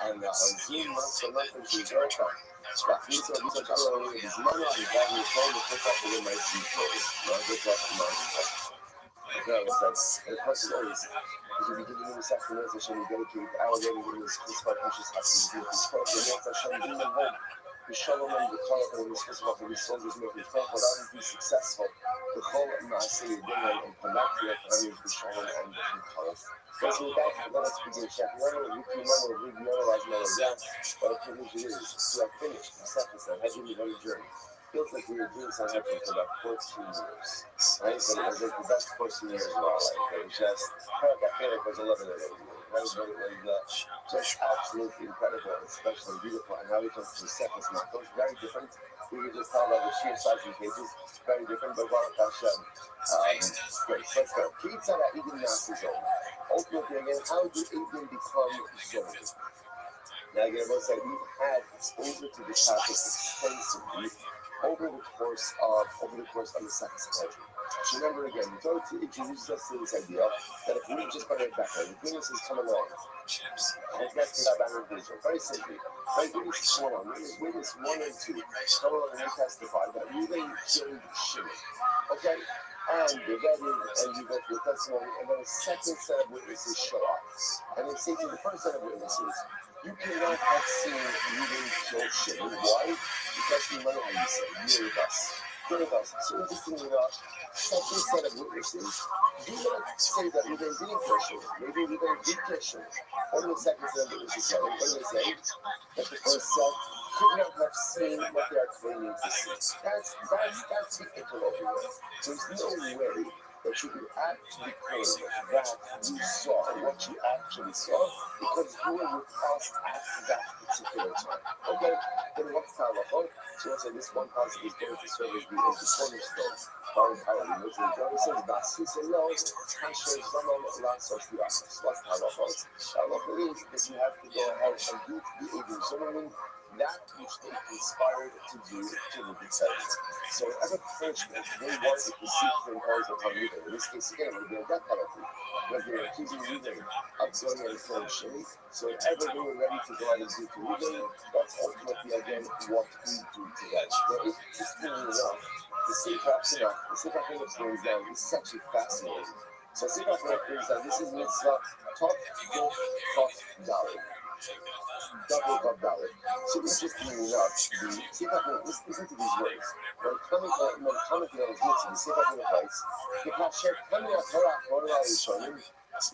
A: And on Zoom, so nothing to verify. Scrapito, Vito Gallo, his mother, and having a phone to pick up with my seat. Margaret Rockman. Okay, it's like, and of course, as always, as we begin the sacrament, Hashem, we dedicate our day to this Christmas precious happiness. We spoke the Lord Hashem, bring them home. We shalom and the call of this Christmas for these soldiers making faith, but I will be successful. The call of Maaseh, Dinah, and come back to your family, the shalom and the call. So with that, let us begin. Shakirano, Yukimano, Rigmano, Rajmano, yeah, what a privilege it is to have finished the second set, having begun a journey. Feels like we were doing something for about 14 years, right? But it was like the best 14 years of our life. It was just, I feel like it was 11 of those years, right? But it was just absolutely incredible, especially beautiful. And now we come to the second set. Those very different. We were just talking about the sheer size of the pages, very different, but Baruch Hashem. Great, let's go. Pizza that Eden Master's own. Ultimately, again, how do Eden become Zoe? Now, again, we'll say we've had exposure to this topic extensively over the course of the second semester. So remember again, we thought to introduce us to this idea that if we just put it back on, the goodness has come along. And let's get that back on very simply. Right, witness 1 and 2 come along and they testify that we then killed Shimon. Okay? And they get in and you go through the testimony, and then a second set of witnesses show up. And they say to the first set of witnesses, you cannot have seen Reuben kill Shimon. Why? Because we know how you say, you're with us. You're with us. So interestingly enough, second set of witnesses do not say that Reuben didn't kill Shimon. Maybe Reuben did kill Shimon. What did the second set of witnesses say? What did they say? That the first set could not have seen what they are claiming to see. That's the equal over here. There's no way that you could actually claim that you saw what you actually saw because you were with us at that particular time. Okay? Then what's the halacha? So let's say this one concept is going to serve as the cornerstone. What's the halacha? The halacha means that you have to go ahead and do the Eden Zoning that which they conspired to do to the defense. So as a punishment, they wanted to seek to impose upon Reuben. In this case, again, it would be a death penalty because they were accusing Reuben of going and killing Shimon. So whatever they were ready to go out and do to Reuben, that's ultimately, again, what we do to them. Now, interestingly enough, the Sefer HaPinuk brings down, this is actually fascinating. So Sefer HaPinuk brings down, this is mitzvah, Tov, Yof, Chof, Dalet. Double Bob Dollar. So interestingly enough, see if I can listen to these words. When coming on his mitzvah, see if I can advice. The Kasher coming out Torah Torah Rishonim,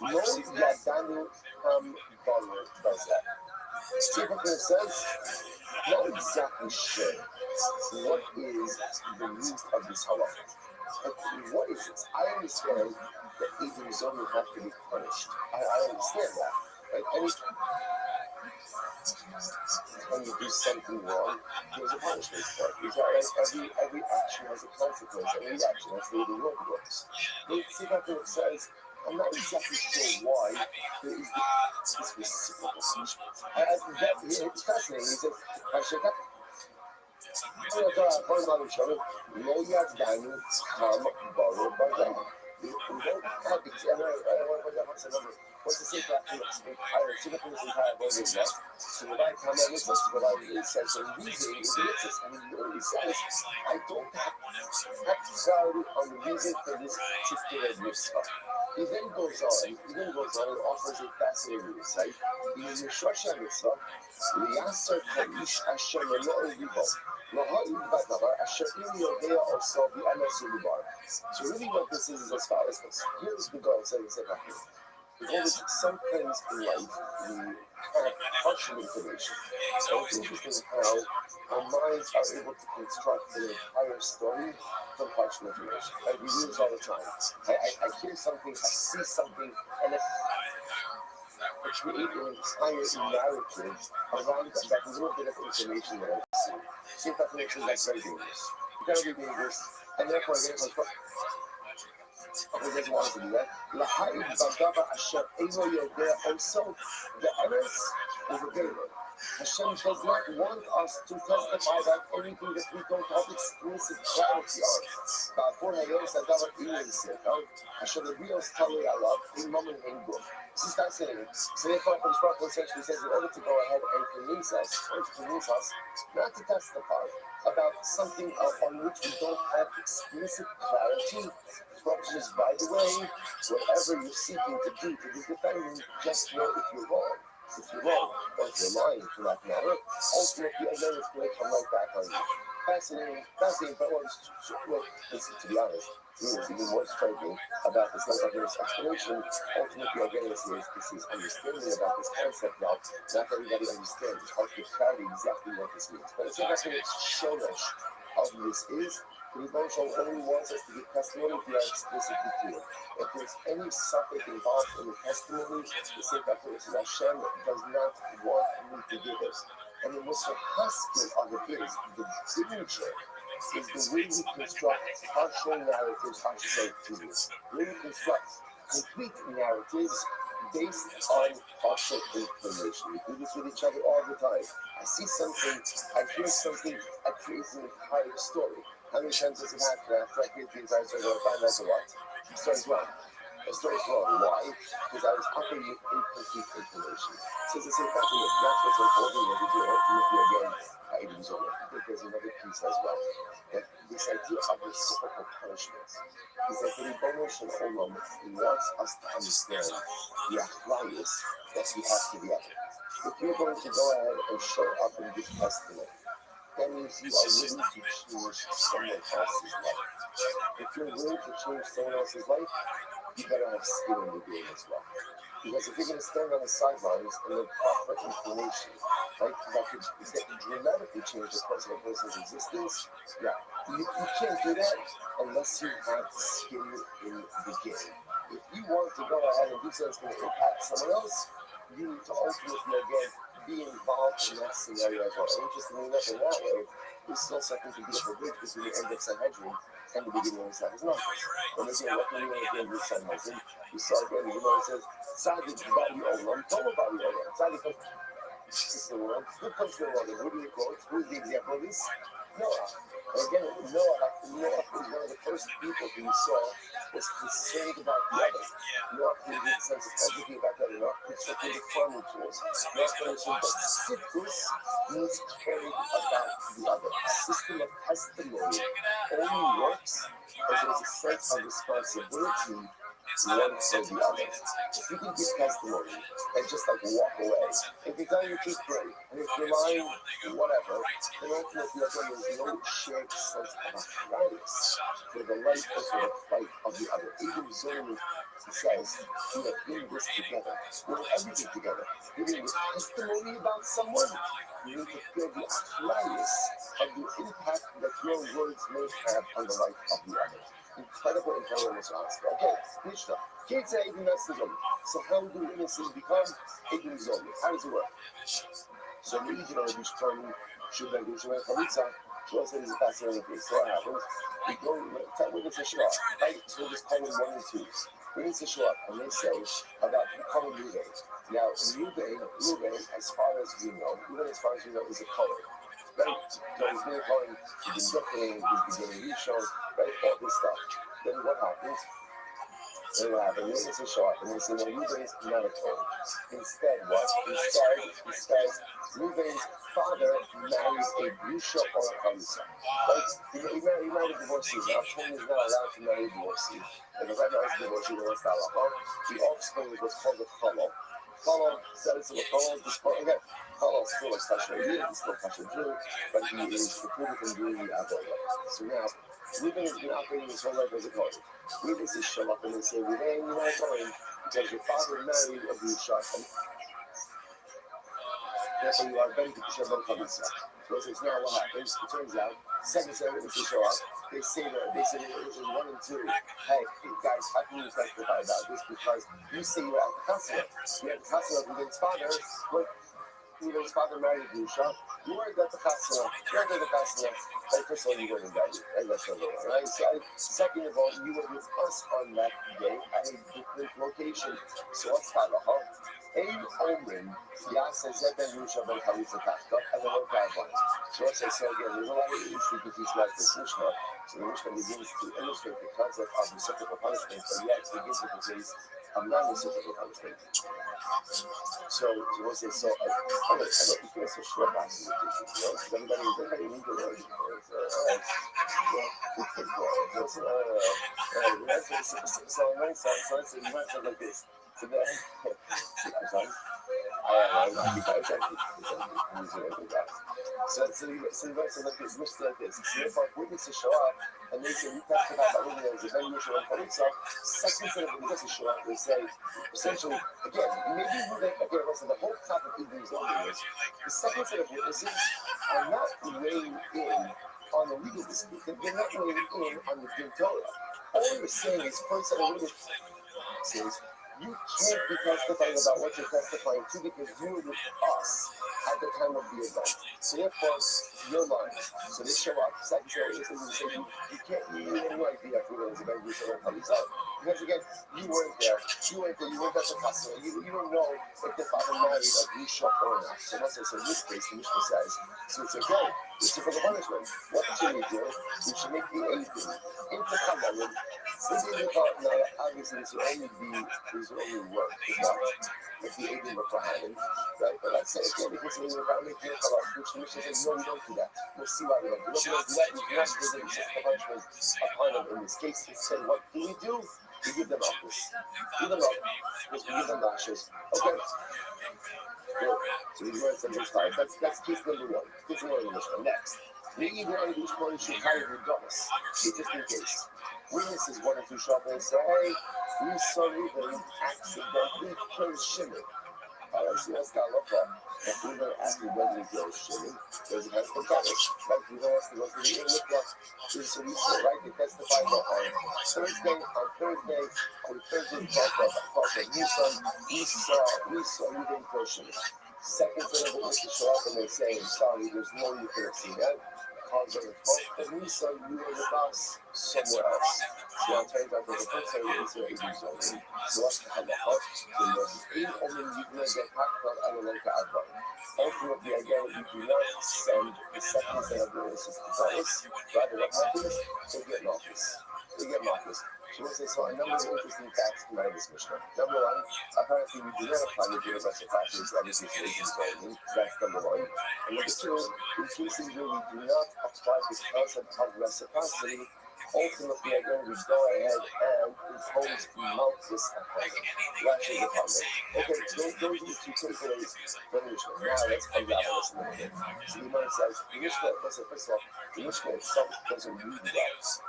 A: no Yadanu Ham Baller does that. See if I can says, not exactly sure what is the root of this halacha. But what is it? I understand that Eden Zoning have to be punished. I understand that. Right? When you do something wrong, there's a punishment for it. Is that right? Every action has a consequence. Every action has the way the world works. But see if it says, I'm not exactly sure why there is this reciprocal punishment. It's fascinating. He says, no yadanu kam baro bajam. We don't have the what's the Sefer HaPinuk entire, Singapore's entire voice left to provide commandments, to provide a sense of reasoning in the mitzvahs. And he literally says, I don't have clarity on the reason for this particular mitzvah. He then goes on and offers a fascinating insight. In Yeshua mitzvah, Liyaser Kaish Asher Lelo Ribo. So really what this is as follows. Here's the goal, so it's like because sometimes in life we have partial information. So it's interesting how our minds are able to construct an entire story from partial information. Like we do this all the time. I hear something, I see something, and if I create an entire narrative around that little bit of information that I see. See if that makes it like very dangerous. You gotta be dangerous, and therefore I guess doesn't want to do that. Also, the errors is a good one. Hashem does not want us to testify about anything that we don't have explicit clarity on. This is fascinating. So therefore, the essentially says in order to go ahead and convince us not to testify about something on which we don't have explicit clarity, just by the way, whatever you're seeking to do to the defendant, just know if you're wrong. If you're wrong, or if you're lying for that matter, ultimately, again, it's going to come right back on you. Fascinating, but to be honest, what's even more striking about this explanation, ultimately, again, is this understanding about this concept now. Not everybody understands. It's hard to clarity exactly what this means. But it's not going to show us how this is. The Rebbe only wants us to give testimony if we are explicitly clear. If there's any suffix involved in the testimony, the same person is Hashem does not want me to give it. And the most husband of it is the signature is the way we construct partial narratives, I should say, the way we construct complete narratives based on partial information. We do this with each other all the time. I see something, I hear something, I create an entire story. How many times does it happen after I create the entire story? I find out what? The story's wrong. The story's wrong. Why? Because I was operating with incomplete information. So it's the same thing. That's what's unfolding over here. Ultimately, again, items on it. I think there's another piece as well. That this idea of reciprocal punishment is that the Rebbe Shalom wants us to understand the achlaios that we have to the other. If you're going to go ahead and show up in this testament, that means you are willing to change someone else's life. If you're willing to change someone else's life, you better have skin in the game as well. Because if you're going to stand on the sidelines and then offer information, right, that could dramatically change the course of a person's existence, you can't do that unless you have skin in the game. If you want to go ahead and do something that's going to impact someone else, you need to ultimately, again, be involved in that scenario as well. And interestingly enough, in that way, this is also a beautiful bridge between the end of Sanhedrin and the beginning of Sanhedrin. When they say, what can you do at the end of Sanhedrin? You saw again, it says, Tzaddik Bali Olam, Tomo Bali Olam. Tzaddik is the world. Who comes to the world? Who do you quote? Who is the example of this? Noah. And again, Noah was one of the first people who you saw was concerned about the other. Noah created a sense of empathy about the other. Noah constructed the farming tools. Noah understood that sickness means caring about the other. A system of testimony only works as there's a sense of responsibility one for the other. If you can give testimony and just like walk away, if you're telling the truth, great. And if you're lying, whatever, then ultimately there's no shared sense of achlaios for the life or for the plight of the other. Even Zoe says, we are doing this together. We're doing everything together. Giving the testimony about someone, you need to feel the achlaios of the impact that your words may have on the life of the other. Incredible response. Okay, Mishnah. Kids are even messaging. So how do innocents become even zone? How does it work? So we usually know which term should I do? Should I chalitza? She also is a fascinating case. So what happens? We go with the Shua, right? So we're just calling 1 and 2. We need to show up, and they say about calling Ruben. Now, Ruben, as far as we know, is a color. Right? So he's been calling, he's been looking, he's been getting reshowed, right? All this stuff. Then what happens? Then what happened? Witnesses show up and they say, no, Reuben's not a Kohen. Instead, what? Instead, Reuben's father married a Grusha or a Chalisa. Right? He married a divorcee. Now, Kohen is not allowed to marry a divorcee. If a red is divorcee, then what's the halacha? The offspring was called a Chalal. Chalal, said it's a Chalal, again, Chalal is still a Kasher Yid, he's still a Kasher Jew, but he is precluded from doing the Avodah. So now, Reuben has been operating his whole life as a Kohen. Witnesses show up and they say, Reuben, you're not a Kohen because your father married a Grusha, and therefore you are Ben to Kisha Ben Chalisa. So it's now what happens. It turns out, second set of witnesses show up. They say it was 1 and 2. Hey, guys, how can you testify about this? Because you say you were at the Chatzah. You had the Chatzah of Reuben's father. But Reuben's father married Grusha. You weren't at the Chatzah. You weren't at the Chatzah. Hey, first of all, you weren't invited. And that's what it is, right? So, second of all, you were with us on that day at a different location. So what's halacha? Ein Omen, Yasa Zeben Rusha Ben Khalifa Kafka, and the word Rabban. So let's say, so again, there's a lot of issues to teach about this Mishnah. So the Mishnah begins to illustrate the concept of reciprocal punishment, but yet begins with the case of non-reciprocal punishment. So we'll say, so, I know, you can't so short back to the issue, you know, because everybody needs to learn. So you might sound like this. So then, I'm sorry. So like this, Mishnah like this. So if our witnesses show up and they say, we testified about Reuben as a Ben Yusha and Chalisa, second set of witnesses show up, they say, essentially, again, maybe Reuben, again, listen, the whole topic of these is the second set of witnesses are not weighing in on the legal dispute. They're not weighing in on the Din Torah. All you're saying is, first set of witnesses says, you can't be testifying about what you're testifying to because you were with us at the time of the event. So therefore, you're lying. So they show up. Second set of witnesses say, you can't, you have no idea if Reuben is a Ben Yusha or Chalisa. Because again, you weren't there. You weren't at the Chatzah. You don't know if the father married a Grusha or not. So let's say, so in this case, the Mishnah says, so it's okay. It's for the punishment. What should we do? We should make the Eidim into Chalalim. This is about, now, obviously, this will only work if the Eidim were Kohanim, right? But let's say, okay, because we were about making a Chalam, which the Mishnah says, no, we don't do that. We'll see why we don't do that. We don't do that. We do not visit the punishment upon them. In this case, he said, what do? We give them up. Give them up. Because we give them lashes. Okay. Good. So these words are just five. That's case number 1. Case number 1 in the Mishnah. Next. Maybe the other Mishnah should carry the dollars. Just in case. Witnesses 1 or 2 show up and say, hey, we saw Reuben accidentally kill Shimon. Alright, so that's not look up. If Reuben accidentally kills Shimon, there's a test of damage. Like Reuben has to go through the look up. So we saw, right, they testified that on Thursday, we talked about Nisan, we saw Reuben kill Shimon. Second set of witnesses show up and they say, sorry, there's no way you could have seen that. Cause on the phone, and we saw you were with us somewhere else. So now it turns out that the first set of witnesses are Eidim Zolim. So what's the halacha? So verses 8, only you can get packed on Amaleka Advan. Ultimately, again, you do not send the second set of witnesses to Dallas. Rather, what happens? They get Malchus. So we'll say, so a number of interesting facts come out of this Mishnah. Number 1, apparently we do not apply the universal practice of the Eidim Zolim. That's number 1. And number 2, in cases where we do not apply this concept of reciprocity, ultimately, again, we go ahead and impose Malchus upon them. Lashes upon them. Okay, those are the 2 takeaways from the Mishnah. Now let's unravel this a little bit. So the Gemara says, the Mishnah, first of all, the Mishnah itself doesn't read well.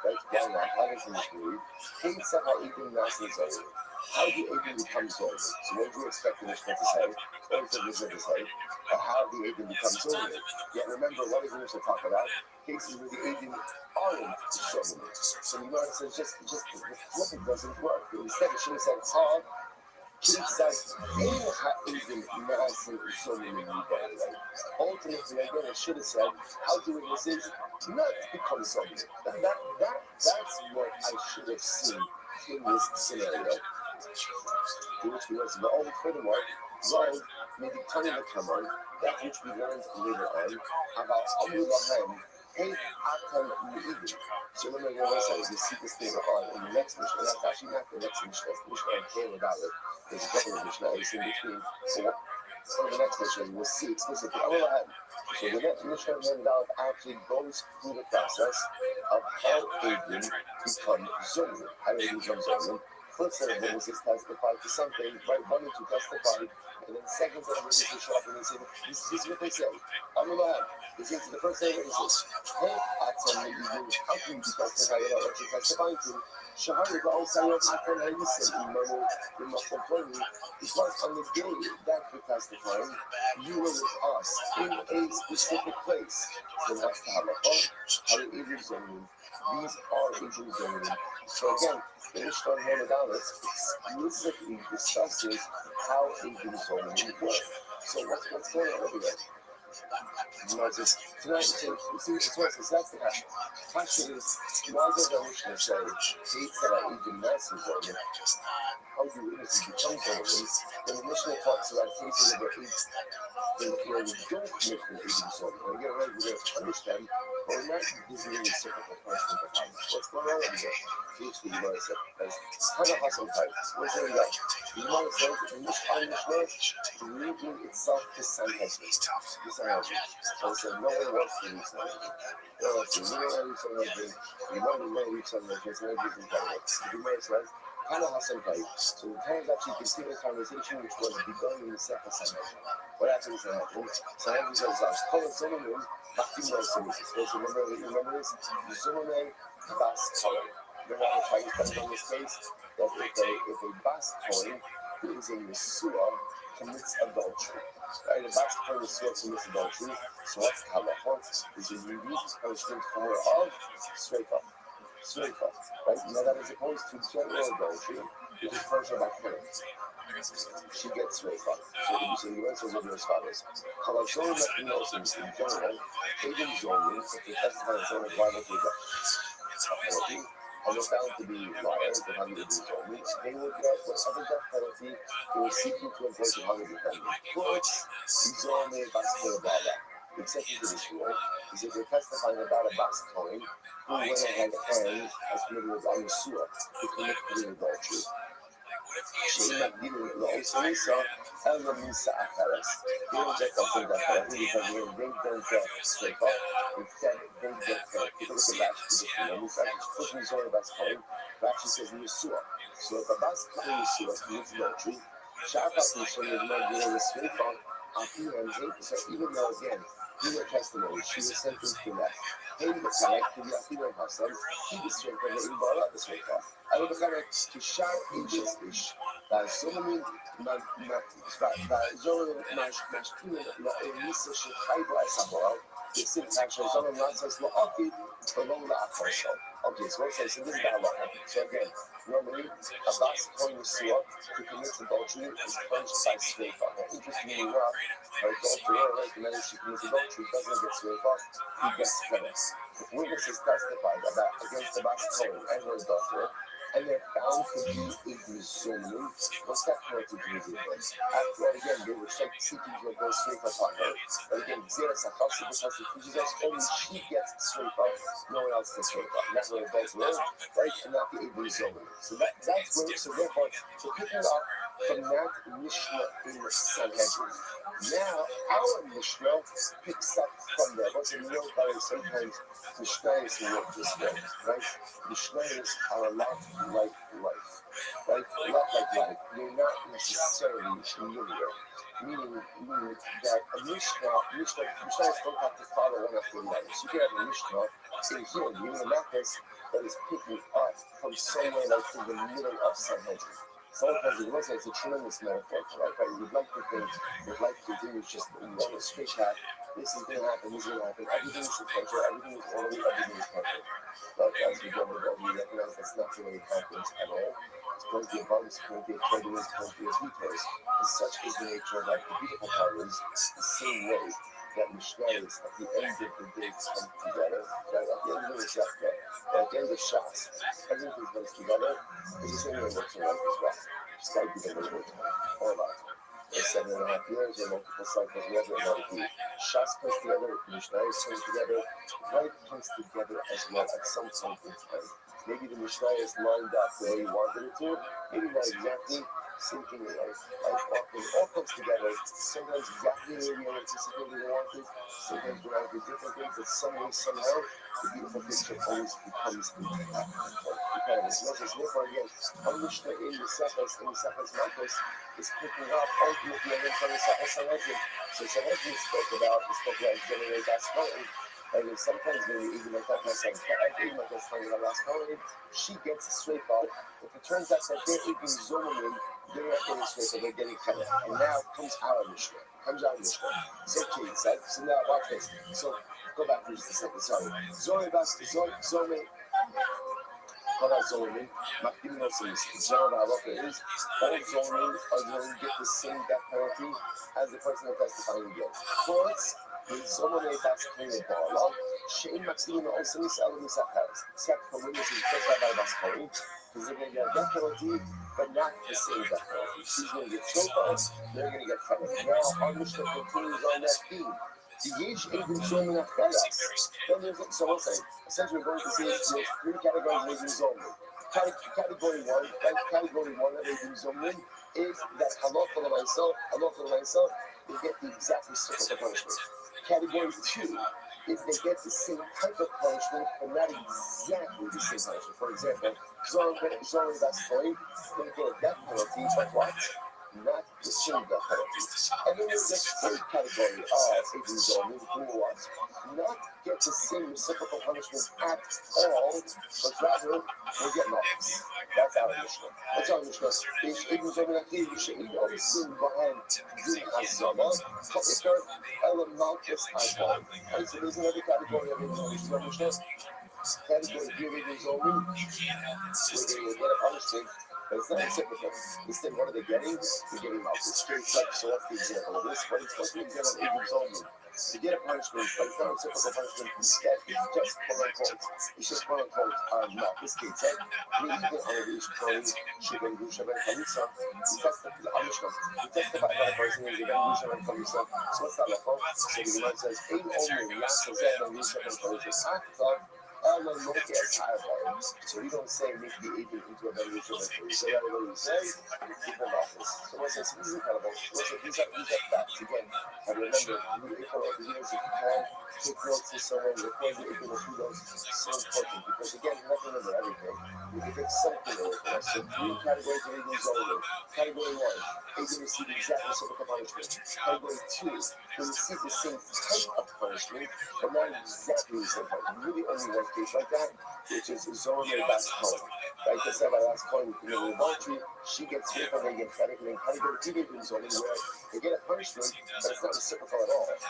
A: Right? Why not? How does the Mishnah read? How do Eidim become Zolim? So what do you expect the Mishnah to say? What is the Mishnah to say? How the Eidim become Zolim? Yet remember, what does the Mishnah talk about? Cases where the Eidim aren't Zolim. So the Gemara says just the flipping doesn't work. Instead, it should have said, ultimately, again, it should have said, how do witnesses not become Zolim? That's what I should have seen in this scenario. To which we learned, but furthermore, Rod made the tongue of the Kamon, that which we learned later on, about Abu Lahem, Hey, Atam Me'igim. So remember what I said, you see this thing on in the next Mishnah. That's actually not the next Mishnah. It's Mishnah and Kale about it. There's a couple of Mishnahs in between. So the next Mishnah, you will see explicitly. I will add. So the next Mishnah and Dalit actually goes through the process of how Abram become Zolim. How do they become Zolim? First set of witnesses testified to something, right? One or two testified, and then second set of witnesses show up and they say, this is what they say. I will add. They say to the first set of witnesses, hey, Atzon, how can you testify about what you're testifying to? Shahari Ba'osayot Atzon Hayisim, Imanu, Imachoponi, because on the day that you're testifying, you were with us in a specific place. So that's the halakha. How the Hebrews zoning. These are Hebrews zoning. So again, the Mishnah and Dalit explicitly discusses how Hebrews zoning work. So what's going on over there? Moses. Tonight, so that's the question. Question is, why does the Mishnah say, he said that even Nassim zoning? How do witnesses become zoning? When the Mishnah talks about cases of where we don't commit the Hebrew zoning, we're getting ready to punish them, but we're not using any reciprocal punishment behind it. What's going on over there? Here's the Gemara said, as kind of hustle type. Where's there we go? The Gemara says, the Mishnah linking itself to Sanhedrin. The Sanhedrin. So it said, no one wants to reach Sanhedrin. No one wants to reach Sanhedrin. You want to reach Sanhedrin, Sanhedrin's incredible. The Gemara says, kind of hustle type. So the Tans actually continue the conversation which was begun in the second Sanhedrin. What happened in Sanhedrin? Sanhedrin says, I was calling Zimmerman, Hakim no Simisis. Remember this? Zimmerman, Bas Kohen. Remember how the Chinese comes on this case? That if a Bas Kohen who is a Yeshua commits adultery. Right? A Bas Kohen Yeshua commits adultery. So what's the halachot? Is a unique punishment for of Sreifa. Sreifa. Right? Now that is opposed to general adultery, which is punishable by parents. She gets Sreifa. So the answer is as follows. Halachot that knows in general, even Zolim, if they testify in front of rival to the and they're found to be liars, they have to be Zolim, they will get whatever death penalty they were seeking to impose upon the defendant. But Zolim Baskel Baba. The exception to this rule is if they're testifying about a Bas Kohen who went ahead and has committed a Yeshua who committed adultery. She'im Agdilu Lo'osa Misa, Elma Misa Achares. They don't get something that because they don't get straight up. Instead, they get people look at Rashi and Misa is pushing Zohar Bas Kohen. Rashi says Yeshua. So if a Bas Kohen Yeshua commits adultery, Sha'afat Misha is not dealing with straight up. So even though again, in her testimony, she was sentenced to death. Hey, the Kamek, to the Athena Hassan, he was straight up, and brought up the straight up. I would have to shout inches ish. That Solomon, Zoran, Mashkin, Lisa, Shikaiba, Sabora, the syntax of Zoran Lansas, Loaki, Colola Apostle. Okay, so it says, so this is how it happened. So again, normally, a Bas Kohen Yeshua who commits adultery is punished by Sreifa. Now, interestingly enough, her adulterer, right, the man who commits adultery doesn't get Sreifa, he gets penance. If witnesses testified about against the Bas Kohen and her adulterer, and they're found to be Zolim, what's that penalty to do with? After all, again, they were seeking to impose Sreifa upon her. But again, Zera Sakasi, because it teaches us only she gets Sreifa, no one else gets Sreifa. Not where it does well, right? And not the Zolim. So that's where, so therefore, so picking up from that Mishnah in Sanhedrin. Now, our Mishnah picks up from there. What's in real way, sometimes Mishnahs work this way, right? Mishnahs are a lot like life, right? A lot like life. They're not necessarily linear, meaning that a Mishnahs don't have to follow one after the other. So you can have a Mishnah in here, meaning a Mathis that is picking up from somewhere like in the middle of Sanhedrin. Sometimes it looks like it's a tremendous metaphor for life, right? We'd like to think that life continues just on a straight path. This is going to happen, this is going to happen. Everything is sequential, everything is orderly, everything is perfect. But as we go along, we recognize that's not the way it happens at all. It's plenty of bumps, plenty of turbulence, plenty of details. And such is the nature of life. The beautiful part is the same way that Mishnahs at the end of the day come together. That at the end of the chapter, at the end of Shas, everything comes together. It's the same way it works in life as well. Just got to be the way it works. All about it. It's 7 2.5 years or multiple cycles, whatever it might be. Shas comes together, Mishnayos comes together, life comes together as well at some point in time. Maybe the Mishnayos lined up the way you wanted it to, maybe not exactly. Same thing in life. Life often all comes together. Sometimes exactly the way you anticipated you wanted. Sometimes you want to do different things, but some way, somehow, the beautiful picture always becomes intact. Because as therefore again, Amishna in the Sefas Makos is picking up ultimately again from the Sefas Halekim. So Halekim spoke about generate that spelling. And sometimes when you even like that myself, even like that's talking about last spelling, she gets a sweep up. If it turns out that they're even zooming, they're not getting sweep up, they're getting cut. And now comes our Mishnah. So Kate said, so now watch this. So go back for just a second, sorry. Zome, what are zoning? Makdimin is general halacha is all zoning are going to get the same death penalty as the person that testifying against. Courts is zoning that's playing a ball. Shein makdimin also is elements of Paris, except for witnesses testified by Basconi, because they're going to get a death penalty, but not the same death penalty. She's going to get shofar, they're going to get fed. Now, our Mishnah continues on that theme. Yesh even zoning acheras. Then there's so what's saying? Essentially, we're going to see there's three categories of even zoning. Category one of even zoning is that halacha l'maisa, they get the exact reciprocal punishment. Category two is they get the same type of punishment, but not exactly the same punishment. For example, zoning that's going to get a death penalty, but what? Not the same death penalty. And then there's the third category of even zoning who what? Not get the same reciprocal punishment at all, but rather will get malchus. That's our Mishnah. That's our Mishnah. Is even zoning achir she'in oisin b'hem din hazama ha'ikar ela malchus ha'ikar. Right, so there's another category of even zoning. So our Mishnah category here even zoning, where they will get a punishment. But it's not reciprocal. Instead, what are they getting? They're getting malchus. Straight up. So what's the example of this? What is the example of even zoning? To get a punishment, but it's not a reciprocal punishment. Instead, it's just quote unquote, malchus. Kate said, we even on a reach point, Shibben Gusha Ben Kalisa. We testify by the person is Ben Gusha Ben Kalisa. So what's that level? So the Gemara says, Ein Omer Yasa Zeh Ben Gusha Ben Kalisa. So we don't say make the agent into a better ritual. So that way we say different office. So what's this? This is incredible. These are facts again. And remember, you equal over here if you can take notes to someone, record the equal of kudos. So important because again, you have to remember everything. You can take something away from us. So three categories of agents only. Category one, agent receive exactly reciprocal punishment. Category two, they receive the same type of punishment, but not exactly the same punishment. Really only one case like that, which is Zoe Bas Cohen. Right, because that last point, you know, adultery, she gets hit and they get fed. And then category two is only where they get a punishment, but it's not reciprocal at all. Right?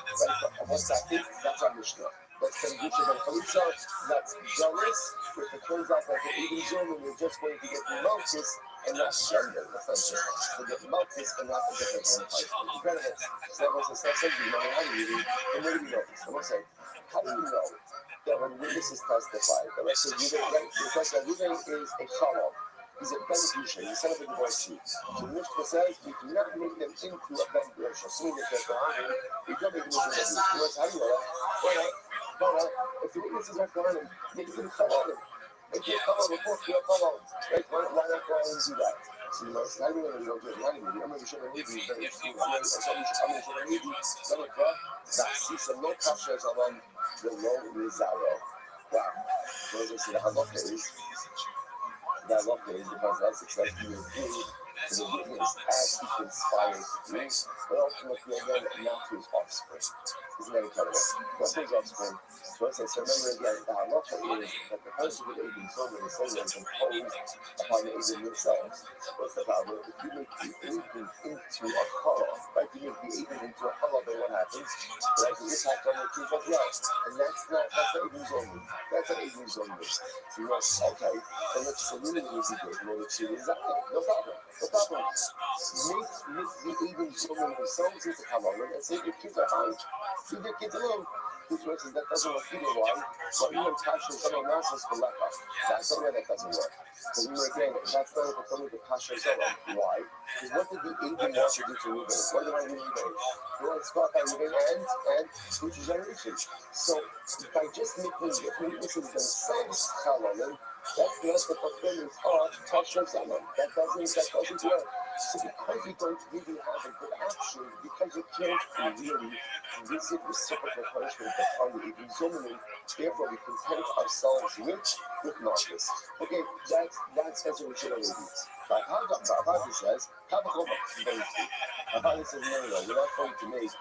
A: And what's that? That's our Mishnah. That's Kedusha Ben Chalitza. That's jealous. If it turns out that the even Zoe, you're just going to get the malchus and not gender. That's not just to get malchus and not a different kind of punishment. Incredible. So that was a sense you know, how do you read? And where do you know this? I'm saying, how do you know that when witnesses testify, that let's say Ruben is a challah, he's a ben grusha, he's son of a divorcee. So the Mishnah says we do not make them into a ben grusha. Assuming that they're Kohanim, we don't make them into a ben grusha. How do you know that? Well, if the witnesses are Kohanim, make them challah. Make them challah before you're challah. Right? Why not Kohanim do that? So you must, I don't know, you don't do it. I'm going to show you very interesting. I'm going to show you some of that. See some no kashas on the low Rizaro. Wow. So as I said, the halacha is because that's expected to be to the witness as he conspires to do, but ultimately again not to his offspring. Isn't that incredible? Not to his offspring. So I say, so remember again, the halacha is that the person with Aiden Sober is saying is imposed upon the Aiden themselves. What's the problem? If you make the Aiden into a challah, right? You make the Aiden into a challah, then what happens? It has an impact on the kids as well. And that's not Aiden Sober. That's not Aiden Sober. So you must, okay, so let's really easy good. No problem. Make the Aiden Sober themselves into challah, and say your kids are fine. Leave your kids alone. This versus that doesn't work either. Why? Well, even Kasha Zama Nasas Baleka. That's the way that doesn't work. Because we were again, that's not the Kami the Kasha Zama. Why? Because what did the Indian want to do to Ruben? What did I do to Ruben? They want to start by Ruben and future generation. So by just making the witnesses themselves Halalim, that's not the fulfillment of Kasha Zama. That doesn't work. So because you don't really have a good action, because you can't really visit reciprocal punishment upon the examining, therefore we content ourselves with Marcus. Okay, that's as original ladies. Like Haggai says, Kabbalah says, no, we're not going to make.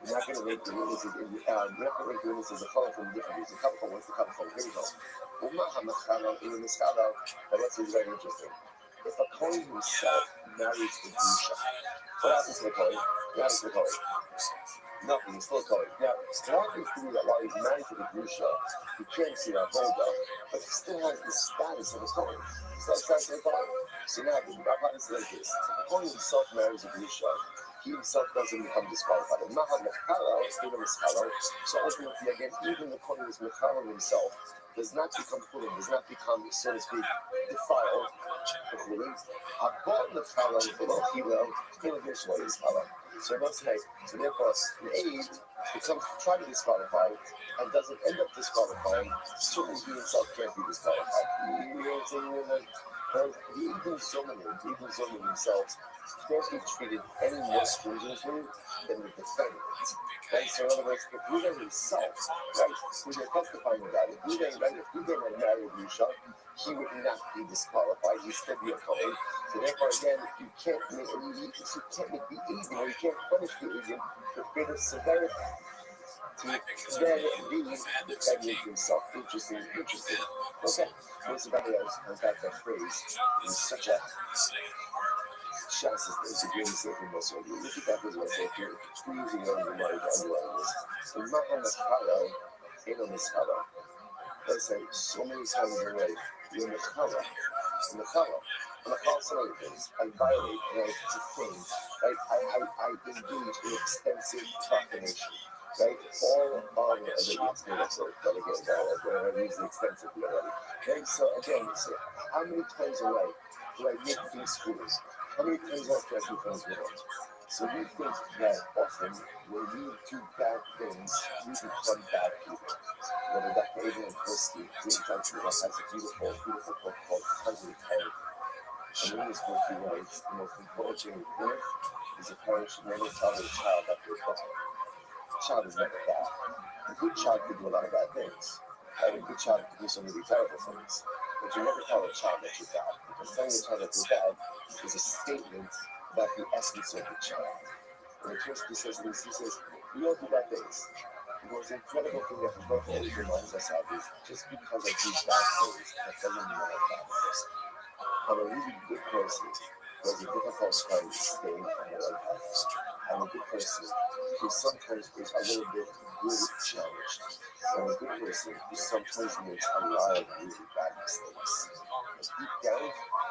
A: We're not going to make the witnesses in we're not going to make the witnesses a color from different reasons. Kabbalah wants the Kabbalah. Here we go. In the Scala, but that's very interesting. If a Kohen himself marries the Grusha, what happens to the Kohen? What happens to the Kohen? Nothing, he's still a Kohen. Now, it happens to me that while he's married to the Grusha, he can't see that Volga, but he still has the status of a Kohen. He's still status of a Kohen. So now, the Rabbi is like this. If a Kohen himself marries a Grusha, he himself doesn't become disqualified. And Maha Mechala is given a scholar, so ultimately, again, even the Kohen is Mechala himself, does not become Kohen, does not become, so to speak, defiled. So therefore, an aid becomes to try to disqualify and doesn't end up disqualifying. Certainly, he himself can't be disqualified. You know what I'm saying? Even Zoman themselves can't be treated any more stringently than the defendant. Right? So in other words, if Ruben himself, right, who's testifying about it, if Ruben had married Yusha, he would not be disqualified. He'd still be a Kohen. So therefore, again, you can't make the agent, or you can't punish the agent with greater severity to then be defending himself. Interesting. Okay. There's somebody else has got that phrase in such a chances is the greatest thing from us. Look at that as well. So if you're using it on the mind to underline this, so Mahamachala ain't on this color. Let's say so many times in your life, you're in the color. And I call some other things. I violate, right? It's a thing. Right? I engage in extensive profanation. Right? All of the it's made up for, but again, I use the extensively already. Right? So again, how many times in life do I make things foolish? How many times do I do things wrong? So we think that often when we do bad things, we become bad people. Whether Dr. Abraham Kursky, has a beautiful book called Hungry Parent. And in this book he writes, the most important thing in birth is a parent should never tell their child that they're bad. The child is never bad. A good child could do a lot of bad things. And a good child could do some really terrible things. But you never tell a child that you're bad. Because telling a child that you're bad is a statement about the essence of the child. And Kursky says this, he says, we all do bad things. The most incredible thing that the book always reminds us of is just because I do bad things, that doesn't mean I'm a bad person. I'm a really good person who has a difficult time staying on the right path. I'm a good person who sometimes is a little bit really challenged. I'm a good person who sometimes makes a lot of really bad mistakes. But deep down,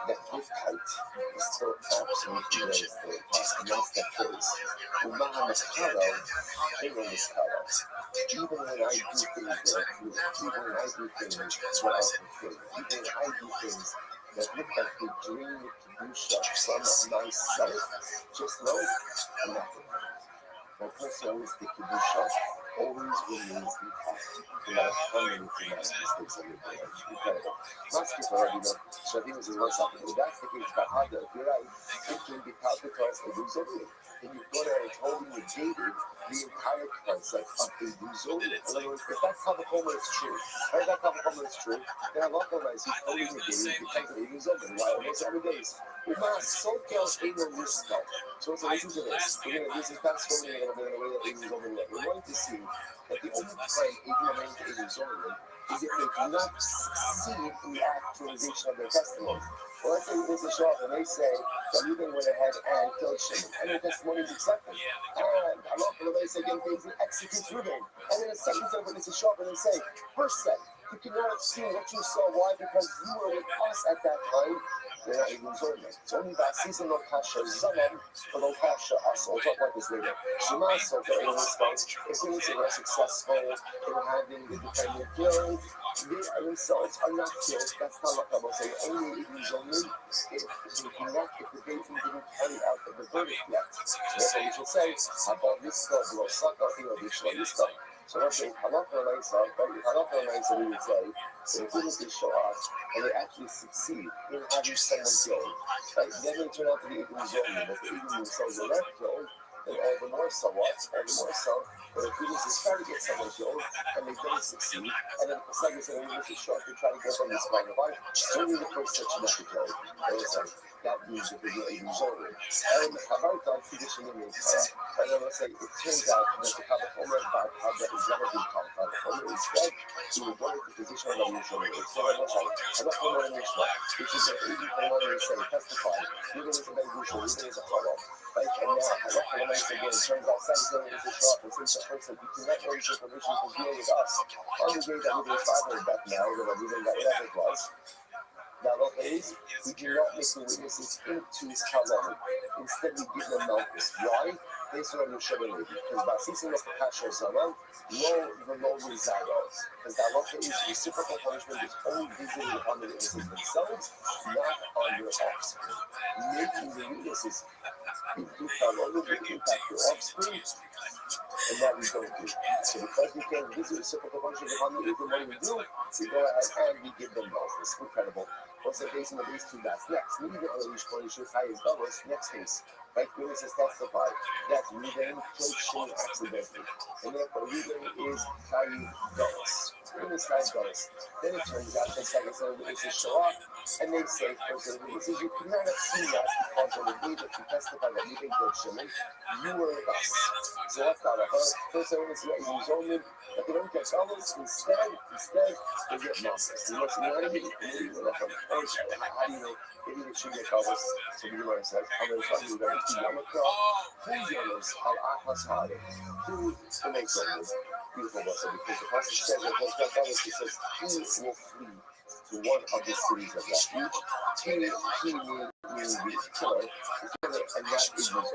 A: that good height is still absolutely there, still intact. And that's that phrase. Umahamashala, Eromaskala. Even when I do things that are good, even when I do things that are unfulfilled, even when I do things that look like the dream Kedusha from myself, just know I'm not perfect. My personalistic Kedusha always remains intact, no matter how many dramatic mistakes I make in life. Incredible. Not skip already, though. So I think this is one second. If that's the case, Bahada, if you're right, it can be because of Uzori. And you've gone out and told me negated the entire concept of a Uzori. In other words, if that Kavakoma is true, then I love the rice who's totally negated because of a Uzori. Why? It makes every day. So kills Ego Risto. So listen to this. We're going to do this fast forward a little bit in the way that Ego is over there. We're going to see that the only time Ego remains to Ego is over is if they do not succeed in the actualization of their testimony. Well, let's say there's a show up and they say that Reuben went ahead and killed Shimon, and their testimony is accepted. And Allah, they say, again, they execute Reuben. And then a second time when it's a show up and they say, first set, You cannot have seen what you saw. Why? Because you were with us at that time. You're not even Zorman. It's only that season of Kasha Zaman for the Kasha us. I'll talk about this later. Shema so for any response, if they were successful in having the defendant killed, they themselves are not killed. That's not what I will say. Only even Zorman if they cannot, if the Beitin didn't carry out the verdict yet. Therefore, we should say, Habal Vista, Blosaka, Vishla Vista. So let's say Halakha Laisa, but Halakha Laisa, we would say, they didn't show up and they actually succeed in having someone killed. Right? Then they turn out to be even Zorman. If they even themselves are not killed, then all the more so what? All the more so, but if we just try to get someone killed and they don't succeed, and then it's like I said, we just short to try to get them this kind of life, only the first section that we killed. That means that they're even Zorman. And about that condition in the and then let's say it turns out that the Kavakomer about how that is never been called Kavakomer instead, he would go into the position of the usual way. So I was like, I don't know what in Ishmael, which is that even for one of say, testify, even as a Bengushal, even as a fellow. Right? And now, I recognize again, it turns out Samson is a shop, and since the person who cannot know your permission to deal with us, on the day that we were 500 back now, or we didn't got whatever it was. Now, what is, we do not make the witnesses into Halal. Instead, we give them notice. Why? Based on the Shabbat. Because by ceasing of the Kasher Zaman, the low reside. Because that what is reciprocal punishment is only visited upon the witnesses themselves, not on their offspring. Making the witnesses into Halal will impact their offspring. And that we don't do. So because we can't visit reciprocal punishment upon the Utham, what do? We go ahead and we give them notice. Incredible. What's the case in the base two? That's next. We even on the Rish Punishment high as Douglas. Next case. Right? Witnesses testify that Ruben killed Shimon accidentally. And therefore Ruben is Chayi Douglas. Ruben is Chayi Douglas. Then it turns out that second set of witnesses show up and they say, first set of witnesses, you could not have seen that because on the day that you testified that Ruben killed Shimon, you were with us. So what's that about? First set of witnesses that you Zoman, but they don't get Douglas. Instead, they get Moses. You know what I mean? How do you know? Maybe they should get Douglas. So we learn that. I'm going to tell you that it's Yamaka, who's Yonas, Al-Ahasari, who the next one is. Beautiful lesson, because the passage says that once God Douglas, he says, he will flee to one of the cities of refuge. He will be killer, and that is resolved.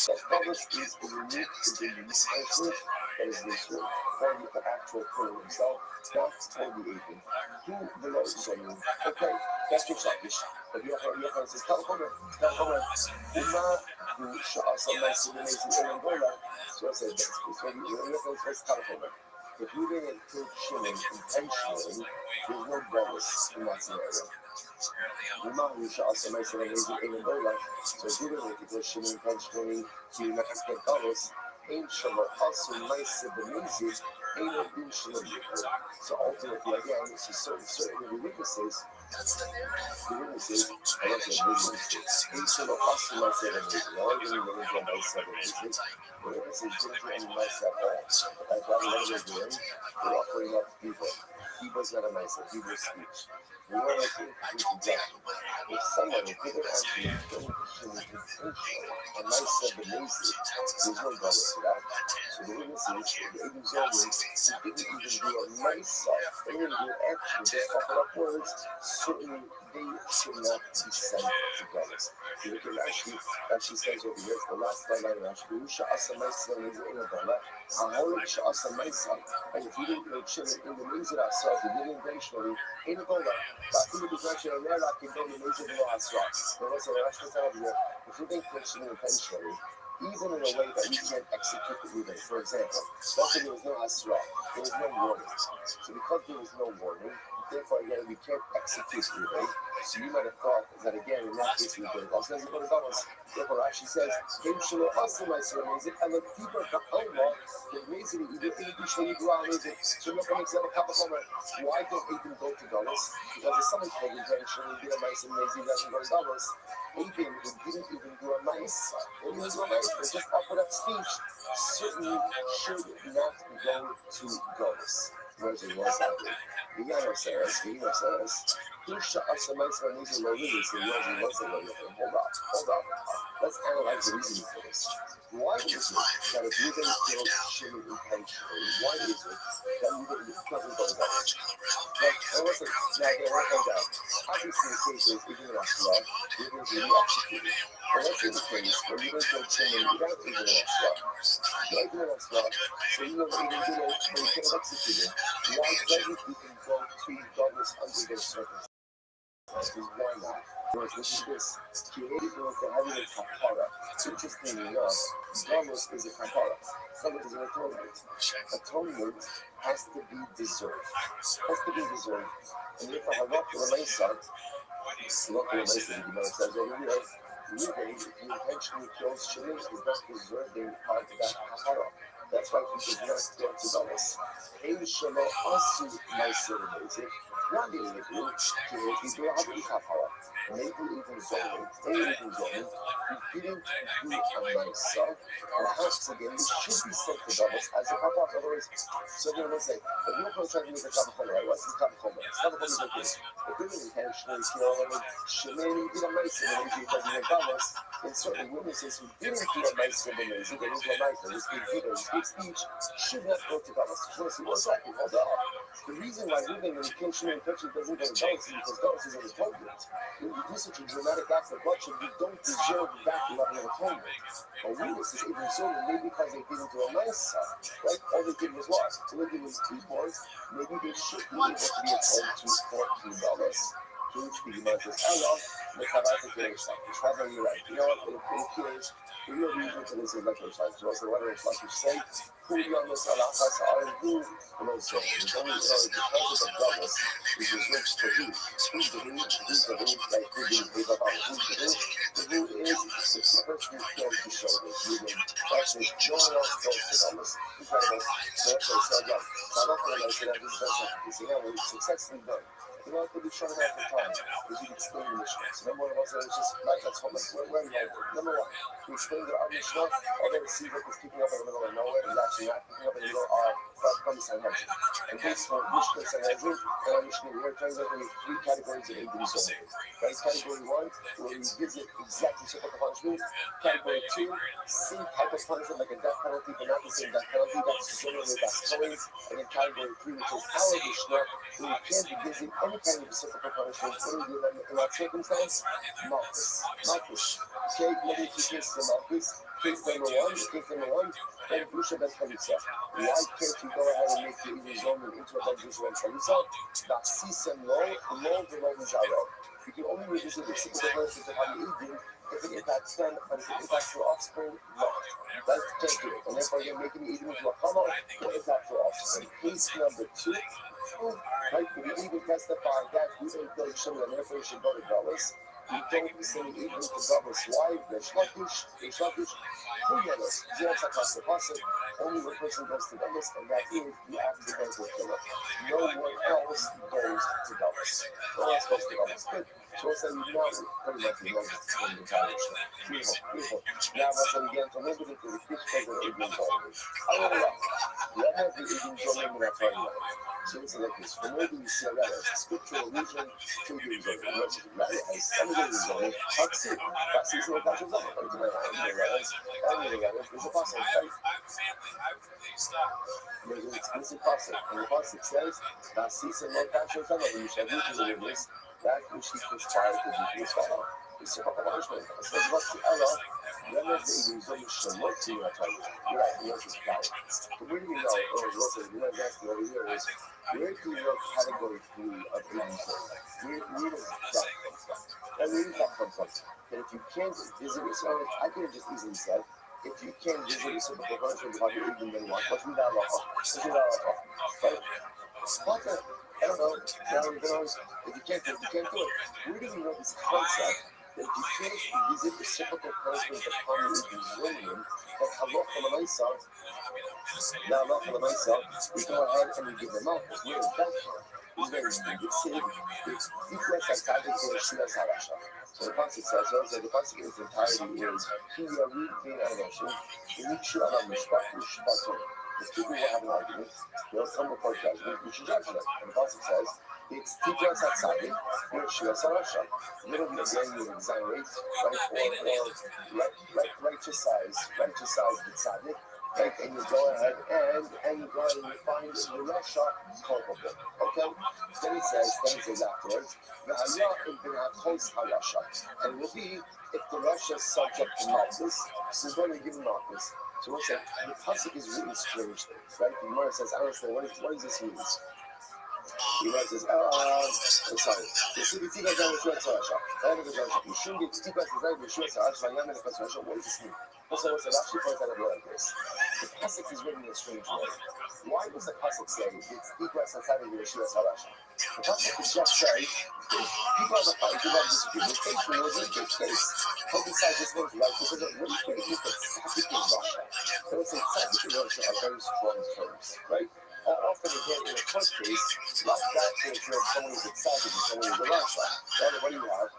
A: That Douglas is a unique to the unique person that is this one, for the actual killer himself, not for the agent. Who the Lord is on you. Okay, that's your selfish. But Yochanan says, California, who shall nice to the nation in Angola. So I said, that's Yochanan says, California. If you didn't kill Shimon intentionally, there's no bonus in that scenario. Who shall nice to the nation in Angola. So if you didn't kill Shimon intentionally, you did not get bonus. Ain't Shimon also nice to the nation. So ultimately, again, it's just certain of the witnesses, I don't know if they're witnesses, I don't really know if they're witnesses, the witnesses didn't do any nice at all. That's why what they're doing, they're offering up people. People's not a nice, people's speech. We want to think exactly. If somebody didn't actually think a nice of the nation, there's no bonus to that. So the witnesses, the agents always, they didn't even do a nice stuff. They didn't do action, just offer up words. Certainly, they should not be sent to brothers. You can actually says over here, the last line I actually, Sha'asa Maisa is in a dollar. Aholik Sha'asa Maisa. And if you didn't make sure that in the means of ourselves, you didn't intentionally, in a dollar, but who is actually a rare, I can go to the means of the last rock. But what's the last one over here? If you didn't intentionally, even in a way that we can't execute the event. For example, let's say there was no asra, there was no warning. So because there was no warning, therefore again we can't execute the event. So you might have thought that again in that case we did. Also, as you go to balance, therefore Rashi says, "They should also my amazing and the people of the Allah, the reason you do anything should you do amazing." So look at example Kapakoma. Why don't they even go to Dallas? Because if someone told you eventually did a nice and amazing doesn't go to Dallas. Even didn't even do a nice, they just offered up speech, certainly should not go to Dallas. Whereas it was happening. Vino says, who shall us a nice one easy low release? And yours wasn't low. Hold up. Let's analyze the reasoning for this. Why is it that if you didn't kill Shimmy intentionally, why is it that you didn't kill him those others? Like, and listen, now again, let's hold down. Obviously, the case is, even in Asla, you didn't really execute it. But let's say the case where you didn't kill Shimmy without even in Asla. Not even in Asla, so you don't even do it, but you can't execute it. Why doesn't you can go to Douglas under those circumstances? Why not? Because this is this. Creative growth that having a kapara. Interestingly enough, Douglas is a kapara. Douglas is an atonement. Atonement has to be deserved. Has to be deserved. And if I have not the Mesa, not the Mesa, you know, says over here, Ruben, if you intentionally kills Shimon, is not deserving of that kapara. That's why he does not get to Douglas. Ein Shema Asu Mesa related. Not being able to do a habit kapara. Maybe even Zonin, he didn't do a Mesa. Perhaps again, it should be said to Douglas as a kapara. In other words, so they're going to say, if you're going to try to make a kapara, right? What's the kapara? Kapara is okay. If they didn't intentionally kill him, Shimon did a Mesa, and if he doesn't get Douglas, then certain witnesses who didn't do a Mesa, they didn't do a Mesa, this big video, this big speech, should not go to Douglas. So let's see what's happening. Hold on. The reason why Ruben, when he killed Shimon, doesn't go to Douglas is because Douglas is an atonement. When you do such a dramatic act of bloodshed, you don't deserve that level of atonement. But witnesses, even so, maybe because they didn't do a nice right? All they did was what? So they did was keyboards. Maybe they should be able to be atoned to $14. Huge big matters. Allah, the Kabbalah is like, it's not very right. You know what? It appears, the real reason for this is like it's like, so whether it's like you say, who you on this Allah, has I who, and also, there's only, because of Douglas, is reserved for who? Who's the who? Who's the who? Like, who being paid about who's the who? The who is the person who killed the shoulders. That's it. No one else goes to Douglas. Incredible. So, okay, so again, I'm not going to say that this is not something that was successfully done. You know, could be showing out the time. If you explain the Mishnah. So number one was it's just like that's what we're number one. To explain that our Mishnah, although the Seabrook is picking up in the middle of nowhere, is actually not picking up in the middle of Kami Sanhedrin. And this for Mishnah Sanhedrin, and our Mishnah, we're trying to look at three categories of Indian Zoning. Right? Category one, where we visit exactly what the punishment. Category two, same type of punishment like a death penalty, but not the same death penalty. That's Zoning with that's Zoning. And then category three, which is our Mishnah, where we can't visit any kind of reciprocal punishment. What do we do in that circumstance? Malchus. Malchus. Okay, let me teach this to Malchus. Case number one, Ben Busha Ben Chalisa. Why can't you go ahead and make the Indian Zoning into a Ben Busha Ben Chalisa? Baksisem lo v'lo mizaro. You can only revisit the reciprocal punishment of how you eat if it impacts them, but if it impacts your offspring, no. That can't do it. And therefore, you're making it even into a kama or impact your offspring. Case number two, right? We even testify that we don't kill Shimon, and therefore you should go to Douglas. We don't say even to Douglas. Why? There's Lakish, Huyanos, Zerachakas, the Pasuk. Only one person goes to Douglas, and that is the accidental killer. No one else goes to Douglas. No one else goes to Douglas. Good. So what's that? You know, pretty much the Douglas in the college. Beautiful. Now, what's that again? So maybe they can repeat the Indian Zoning. I don't know. What has the Indian Zoning in that part of life? So it's like this. For maybe you see that as a scriptural allusion to the Zoning. Not as some of the Zoning. Haksi. Haksi is what that's about. There's a passage, right? There's an explicit passage. And the passage says, Haksi and no passion son of you shall do to the witness that which he conspired to do to his father. It's a punishment. It says, what's the Allah? When is the Zoning shall not see your time? You're right, the answer is power. The way we know, or what's the asking over here is, where do you know category 3 of Indian Zoning? Where does that come from? And where does that come from? That if you can't visit it, so I could have just easily said, if you can't visit it, so the punishment of your Indian then what? What's in that law? Right? I don't know. If you can't do it. Where do we know this concept that if you can't visit the reciprocal punishment upon the Indian Zoning, that halacha l'maisa, now halacha l'maisa, we go ahead and we give them up. Where is that from? It's very big. It's equal psychotic to Shia Sarasha. So the passage says, the passage in its entirety is, Ki Yari Vin Anoshim, Nichu Anam Mishpat, Mishpato. If people will have an argument, they'll come before judgment, we should judge them. And the passage says, it's Tijra Satsadi, Shia Sarasha. You don't be again, you exonerate, right? Or right righteous the tzaddik, right? And you go ahead and you go ahead and you find the Rasha culpable. Okay? Then it says afterwards, and it will be if the Rasha is subject to Malchus, so we're going to give him Malchus. So what's that? The pasuk is written strange things, right? The Gemara says, I understand, what does this mean? The Gemara says, I'm sorry. The CBT goes down with Shua Tzarasha. You shouldn't get Tika Zazai with Shua Tzarasha, Yaman and Tzarasha. What does this mean? So what's it actually points out like this? The pasuk is written in a strange way. Why does the pasuk say it's Tika Zazai with Shua Tzarasha? The pasuk is just say, people have a fight, people have a disagreement, case for no case. Both sides just make right because what do you think is the tzaddik in Russia? So it's a tzaddik in Russia are very strong terms, right? Often again, in a court case, like that case where someone is a tzaddik and someone is a Russia. What do you have?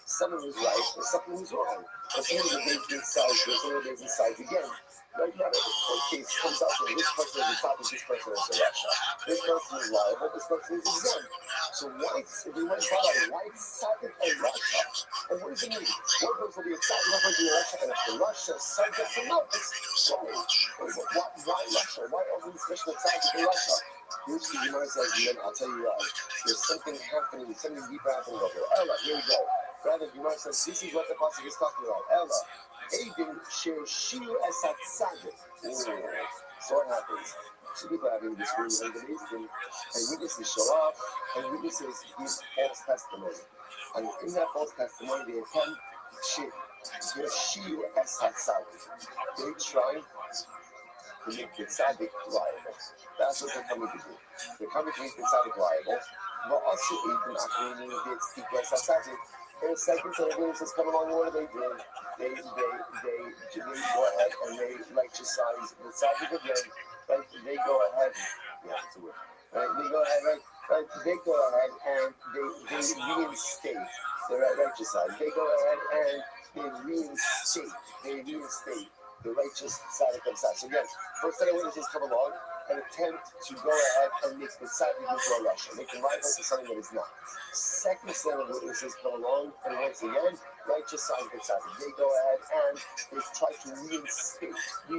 A: Someone who's right and someone who's wrong. And someone is against these sides, and someone is against sides again. Right now, the court case comes out that this person is a tzaddik, this person is a Russia. This person is liable, this person is exempt. So why, if we went by why tzaddik and Russia? And what does it mean? One person will be a tzaddik, one person will be a Russia, and if the Russia is subject to Malchus, why Russia? Why all these special tzaddik in Russia? Here's the Gemara says, and then I'll tell you why. There's something happening, something deeper happening over there. Ella, here we go. Rather, the Gemara says, this is what the pasuk is talking about. Ella, Aiden share shiu esat tzaddik. So what happens? Two people having this room and witnesses show up, and witnesses give false testimony. And in that false testimony, they attempt to shiu esat tzaddik. They try to make the tzaddik liable. That's what they're coming to do. They're coming to make the tzaddik liable. But also, meaning it's the tzaddik. In a second, so the witnesses come along. What do? They go ahead and they righteousize the tzaddik again. Right? They go ahead. Yeah, it's a word. Right? They go ahead. Right? They go ahead and they reinstate the righteousize. They go ahead and they reinstate the righteous tzaddik themselves. So again, first set of witnesses come along and attempt to go ahead and make the tzaddik into a Russia, make him liable to something that is not. Second set of witnesses come along and once again, righteous side of the tzaddik. They go ahead and they try to reinstate the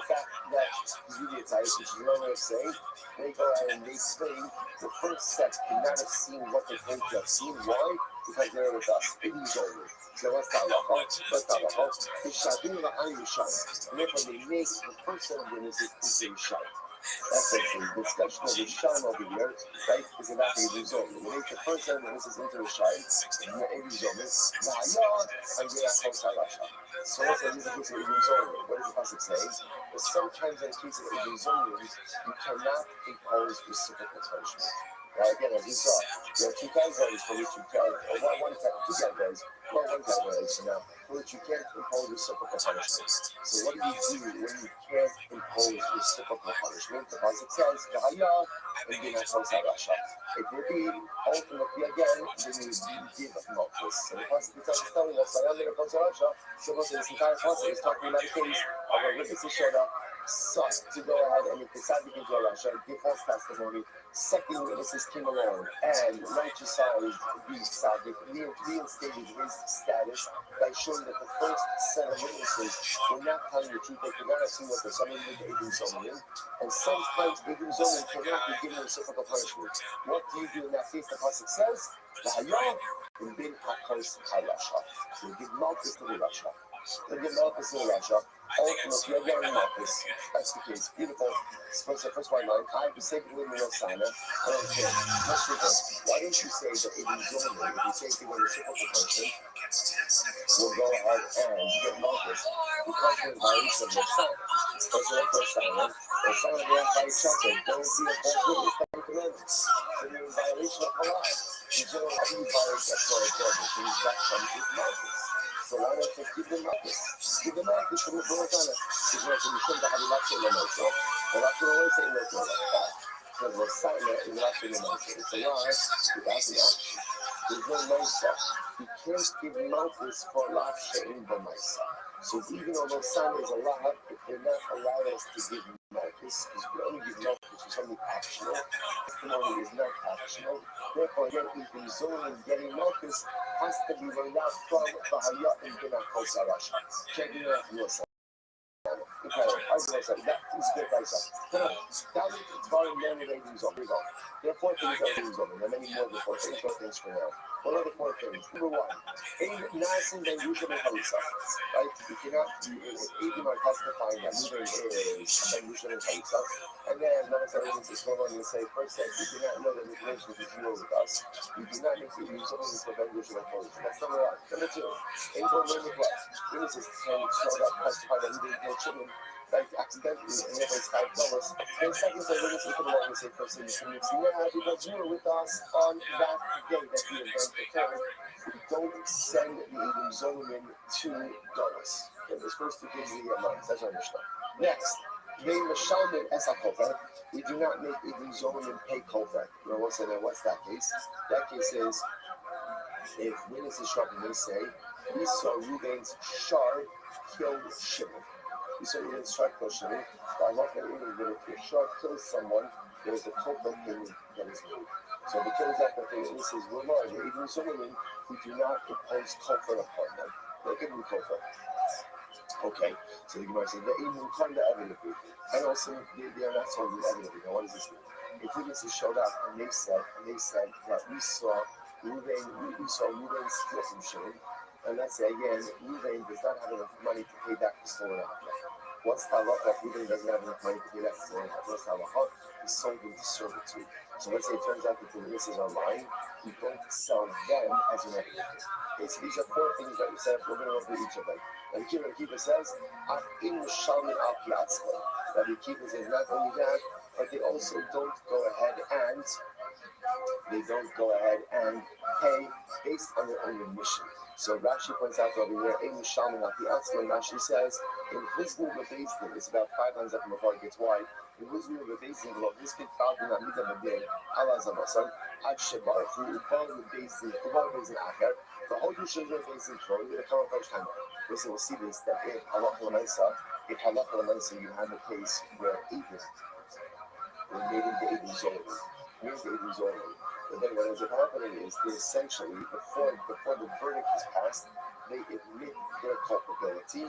A: fact that he's really a tzaddik, which is another way of saying. They go ahead and they claim the first set could not have seen what they claim to have seen. Why? Because they're with us. It is over. So let's talk about and therefore they make the first set of witnesses into a shot. That's the discussion of the shine over here, right? Is about the result. They make the first set of witnesses into a shine, and the result is and they are close to Russia. So what's the reason for the what does the pasuk say? But sometimes in cases of Ibn you cannot impose reciprocal punishment. Now again, as you saw, there are two categories for which you can, or two categories, one category now, for which you can't impose reciprocal punishment. So what do you do when you can't impose reciprocal punishment? The pasuk says, and do not cause Russia. It will be ultimately again, then you give Malchus. So the pasuk is telling us, I am going to cause Russia. So most of this entire pasuk is talking about a case of a witness who showed up, sought to go ahead and decide to give Russia, give false testimony. Second witnesses came along and righteousized the tzaddik, reinstated his status by showing that the first set of witnesses were not telling the truth. They could not have seen what the someone did to Ibn Zomin. And sometimes Ibn Zomin cannot be given reciprocal punishment. What do you do in that case? The pasuk says, "V'hayah bin hakos harasha." You give Malchus to the Rasha. You give Malchus to the Rasha. Ultimately, you're getting Malchus. That's the case. Beautiful. First white line. I have to say, believe me, Rosanna. I don't care. Let's do this. Why don't you say that Ibn Zomin, if you take the reciprocal punishment, will go ahead and get Malchus because of the violation of Rosanna. First of all, Rosanna, they have by chapter. Don't be a false witness. Ten commandments. So you're in violation of Halal. In general, every violation of Torah, so that comes with Malchus. So why not just give them Malchus? Give them Malchus for Rosanna. Because you shouldn't have a lot to the Malchus. We're not going to always say Malchus like that. Because Rosanna is not going to Malchus. It's a lie without the action. There's no Malchus. You can't give Malchus for lav she'in b'maisa. So even though Rosanna is a lav, it did not allow us to give Malchus, because we only give Malchus for something actional. Testimony is not actional. Therefore, again, Ibn Zomin getting Malchus has to be learned out from Bahaya and Bina Kosarash. Check it out, listen. Okay, I was going to say, that is a good place. Now, it's very many ladies on. Here we go. There are 4 things that ladies on, and there are many more before. 4 things for now. What are the 4 things? Number 1, a nice and unusual Halisa. Right? You cannot, even are testifying that moving is unusual Halisa. And then, another thing is going on and say, first thing, we do not know that the relationship is real with us. We do not need to use something for unusual Halisa. That's number 1. Number 2, a woman with what? Witnesses can show up, testify that we didn't kill children. Like accidentally, and if it's $5. Then second, say, witness we could always say, first thing, you see, yeah, because you were with us on that day that the event occurred, don't send the Zolomon to Doris. Okay, those first 2 things we get months, that's understood. Next, they Mashalman Esa Kofer. We do not make Ibn Zolomon pay Kofer. You know, what's that case? That case is if witnesses show up and they say, we saw Reuben's shard killed Shimon. We saw Reuben's shard killed Shimon. I'm not going to even get it. If shard kills someone, there is a culprit payment that is made. So the kills that the witnesses will learn. Even Solomon, we do not impose culprit upon them. They give them culprit. Okay, so the Gemara says, the even kind of evidence. And also, they are not told with evidence. Now, what does this mean? If witnesses showed up and they said that we saw Reuben steal some Shimon, and let's say again, Reuben does not have enough money to pay back the stolen object. What's the halacha? Reuben doesn't have enough money to pay back the stolen object. What's the halacha? He sold them to servitude. So let's say it turns out that the witnesses are lying, we don't sell them as an evidence. Okay, so these are 4 things that we said. We're going to go through each of them. And the keeper says, in Shalman al Piatzma. That the keeper says not only that, but they also don't go ahead and pay based on their own admission. So Rashi points out over here, in Shalman al Piatzma, Rashi says, in his move of Basin, it's about 5 lines up before it gets wide. In his move of Basin, this kid found in Amida Madin, Allah Zamasan, Ad Shebar, who found the Basin, Acher. The whole Yushin Basin Pro, you're going to come up first time. Listen, we'll see this, that if halacha l'maisa, you have a case where Edom, were made into Edom Zolomon. But then what ends up happening is they essentially, before the verdict is passed, they admit their culpability.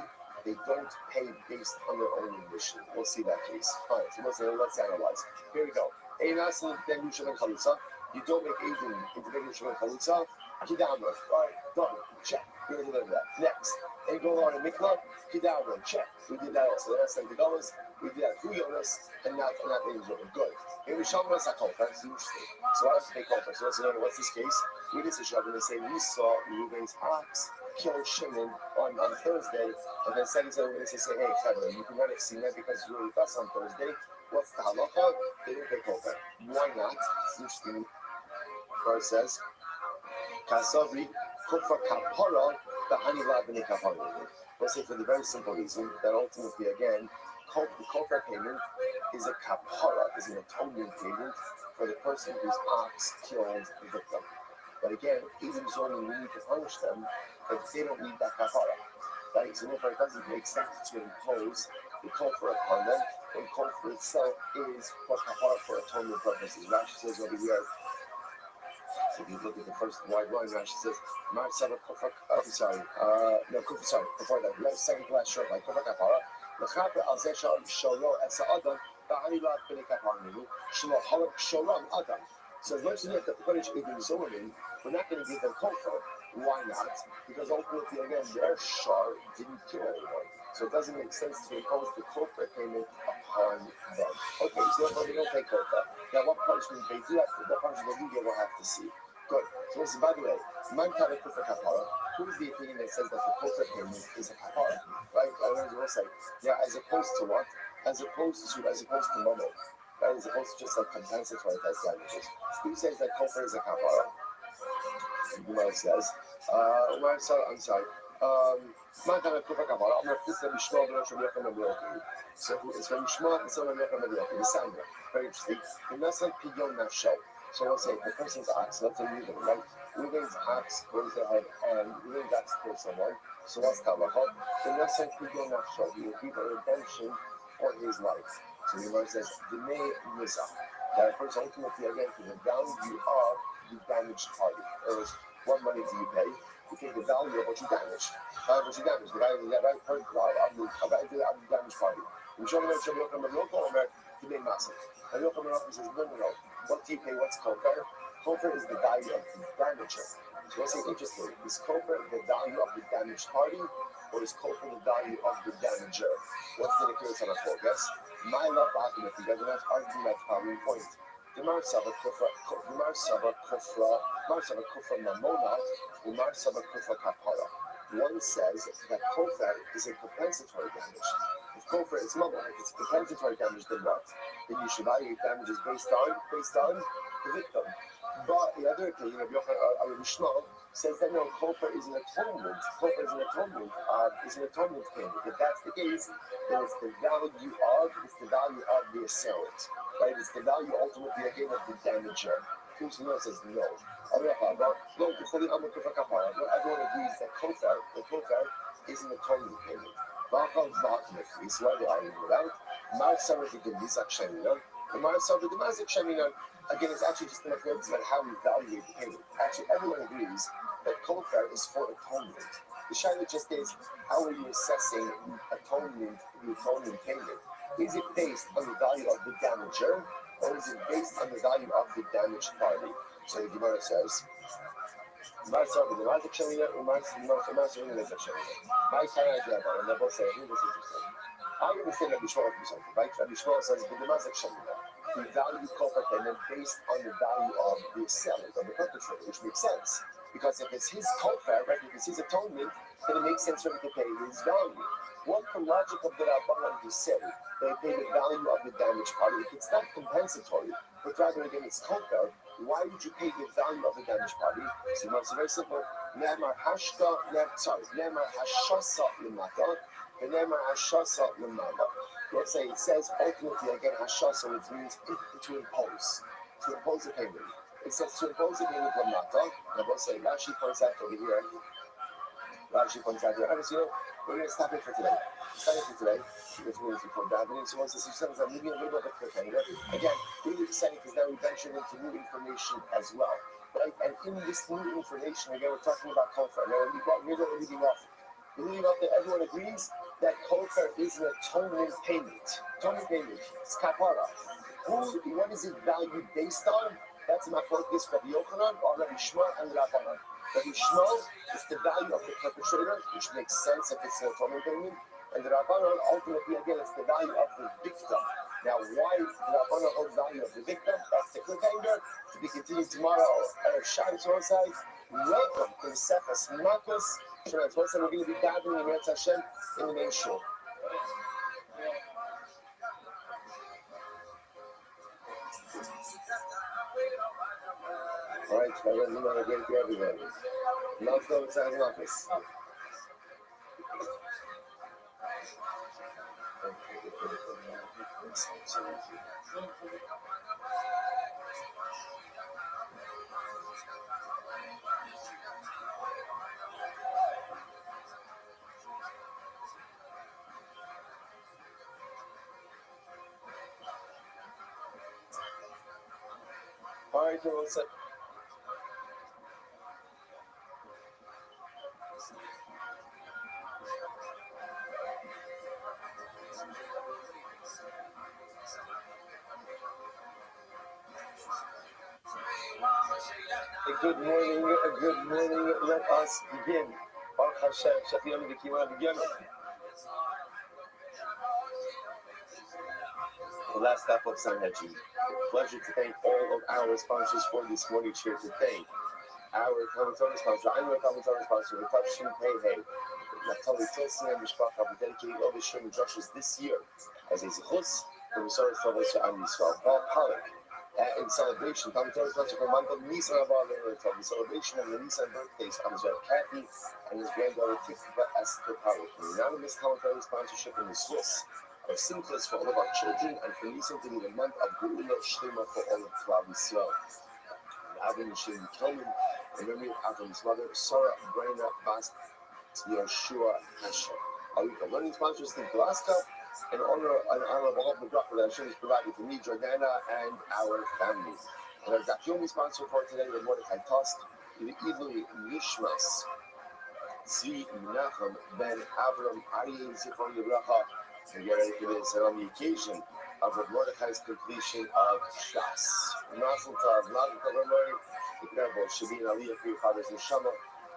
A: They don't pay based on their own admission. We'll see that case. Fine, so let's analyze. Here we go. You don't make Edom into Ben Yushav and Chalutza. Kidamra. All right, done. Check. We're going to deliver that. Next. And go on and Mikla. Kidamra. Check. We did that also. That's $70. We did that through Jonas, and not being Zolomon. Good. Here we show us a call. That's interesting. So I have to take off. So let's know what's this case. We did this and they say we saw Reuben's ox kill Shimon on Thursday, and then second day we're going to say, hey, Federer, you might have seen that because you were with us on Thursday. What's the halacha? They don't take over. Why not? It's interesting. Where it says, Kasavri, Kufa Kapara, the Hanila B'nei Kapara. Let's say for the very simple reason that ultimately, again, the Kufa payment is a Kapara, is an atonement payment for the person whose ox killed the victim. But again, even Zolomon, we need to punish them, but they don't need that Kapara. Right? So therefore, it doesn't make sense to impose the Kufa upon them. And Kufa itself is for Kapara for atonement purposes. Rashi says over here, if you look at the first wide line, Rashi says, before that, second to last short, like Kufa Kapara, the Chapra al Zeshar Shoro Esa Adam, the Hanilat B'nei Kapara, Shlo Halak Shoram Adam. So as much as we have to punish Ibn Zolomon, we're not going to give them comfort. Why not? Because ultimately, again, their shar didn't kill anyone. So it doesn't make sense to impose the comfort payment upon them. Okay, so therefore they don't pay comfort. Now, what punishment they do have to, what punishment they do get, we'll have to see. Good. So listen, by the way, Man Kara Kufa Kapara, who is the opinion that says that the comfort payment is a kapara? Right? I will say, yeah, as opposed to what? As opposed to Momo. Right, as opposed to just like compensatory type damages. Who says that kofar is a kapara? Gemara says, I'm sorry. Man kana kofar kapara. I'm going to put them Yishma v'lo Shem Yochem Aviyoki. So it's from Yishma and Shem Yochem Aviyoki. The Sandra. Very interesting. The Nasan Pidyon Nafsho. So let's say the person's ox, let's say Reuben, right? Reuben's ox goes ahead and Reuben's ox kills someone. So what's halacha? The Nasan Pidyon Nafsho. He will give a redemption for his life. So the Gemara says, Dnei Nizah. That refers ultimately again to the value of the damaged party. What money do you pay? You pay the value of what you damaged. What you damaged. The value of the damaged party. And Shomar to be massive. And Yochanan says, no. What do you pay? What's kofar? Kofar is the value of the damager. So what's interesting? Is kofar the value of the damaged party, or is kofar the value of the damager? What's the difference on a focus? My love argument, you guys are not arguing that following point. Gemar Saba Kufra Mamona, Gemar Saba Kufra Kapara. One says that kofar is a compensatory damage. If kofar is mamon, if it's compensatory damage, then what? Then you should evaluate damages based on the victim. But the other thing, Shmuel says that no, kofar is an atonement. Kofar is an atonement payment. If that's the case, then it's the value of the assailant, right? It's the value ultimately again of the damager. Shmuel says no. No, everyone agrees that kofar is an atonement payment. Is why they are without. Again, it's actually just an reference about how we evaluate the payment. Actually, everyone agrees that kofar is for atonement. The shaila just is, how are you assessing the atonement payment? Is it based on the value of the damager, or is it based on the value of the damaged party? So the Gemara says, my son, the magic shamina, my and they both say, here's what's interesting. I understand that Bishwar is something, right? Bishwar says, but the magic shamina, we value kofar payment based on the value of the assailant, of the perpetrator, which makes sense. Because if it's his kofar, right, if it's his atonement, then it makes sense for him to pay his value. What's the logic of the Rabbanan who said they pay the value of the damaged party? If it's not compensatory, but rather again it's kofar, why would you pay the value of the damaged party? So it's very simple. Ne'emar hashasa lemata, and ne'emar hashasa lemala. Let's say it says ultimately again hashasa, which means to impose a payment. It says to impose a payment lemata. And let's say Rashi points out over here. Obviously, we're going to stop it for today. Because we're going to for davening. So once this is done, I'm leaving a little bit of a cliffhanger. Again, really exciting because now we ventured into new information as well. Right? And in this new information, again, we're talking about kofar. Now, we're leaving off that everyone agrees that kofar is an atonement payment. It's kapara. What is it valued based on? That's my focus for Rabbi Yochanan, or Rabbi Shmuel, and Rabbanan. Rabbi Shmuel is the value of the perpetrator, which makes sense if it's an atonement payment. And the Rabbanan, ultimately, again, it's the value of the victim. Now, why the Rabbanan holds value of the victim? That's the cliffhanger. To be continued tomorrow at Shabbos Rosai. Welcome to the Sefas Makos. Shabbos Rosai, we're going to be gathering in Yetz Hashem in the main shul. All right, my friends, a great day, everybody. Love those as an office. All right, so what's up? Good morning, let us begin. Baruch Hashem, Shachiyam V'Kimah begin. The last stop of Sanhedrin. Pleasure to thank all of our sponsors for this morning cheer to thank our commentary sponsor, I'm your commentary sponsor, Reflection Pay Hey. Naftali Tilson and Mishpacha will dedicate all the Shem Drushes this year as a Zichus for the Sorrow Trouble to Am Yisrael. Paul Pollack. In celebration, commentary sponsor for month of Nisan Abba, the celebration of the Nisan birthdays comes with Kathy and his granddaughter Tikva Esther Pollack. An anonymous commentary sponsorship in the Swiss of Simchas for all of our children and for Nisan to be the month of Geula Shlema for all of Klal Yisrael. Avin Shem Kelman, in memory of Avram's mother, Sarah Braina Bast Yoshua Hashem. Our learning sponsors, Steve Glasgow, in honor of all of the bracha that Hashem is providing for me, Jordana, and our family. And our Dafyomi sponsor for today, the Mordechai Tost, Ilui Nishmas, Zvi Menachem ben Avram Aryeh Zichron Yevracha, and get ready for this, and on the occasion of Rav Mordechai's completion of Shas. Mazel Tov, Mazel Tov, Lord, incredible, should be an aliyah for your father's neshama,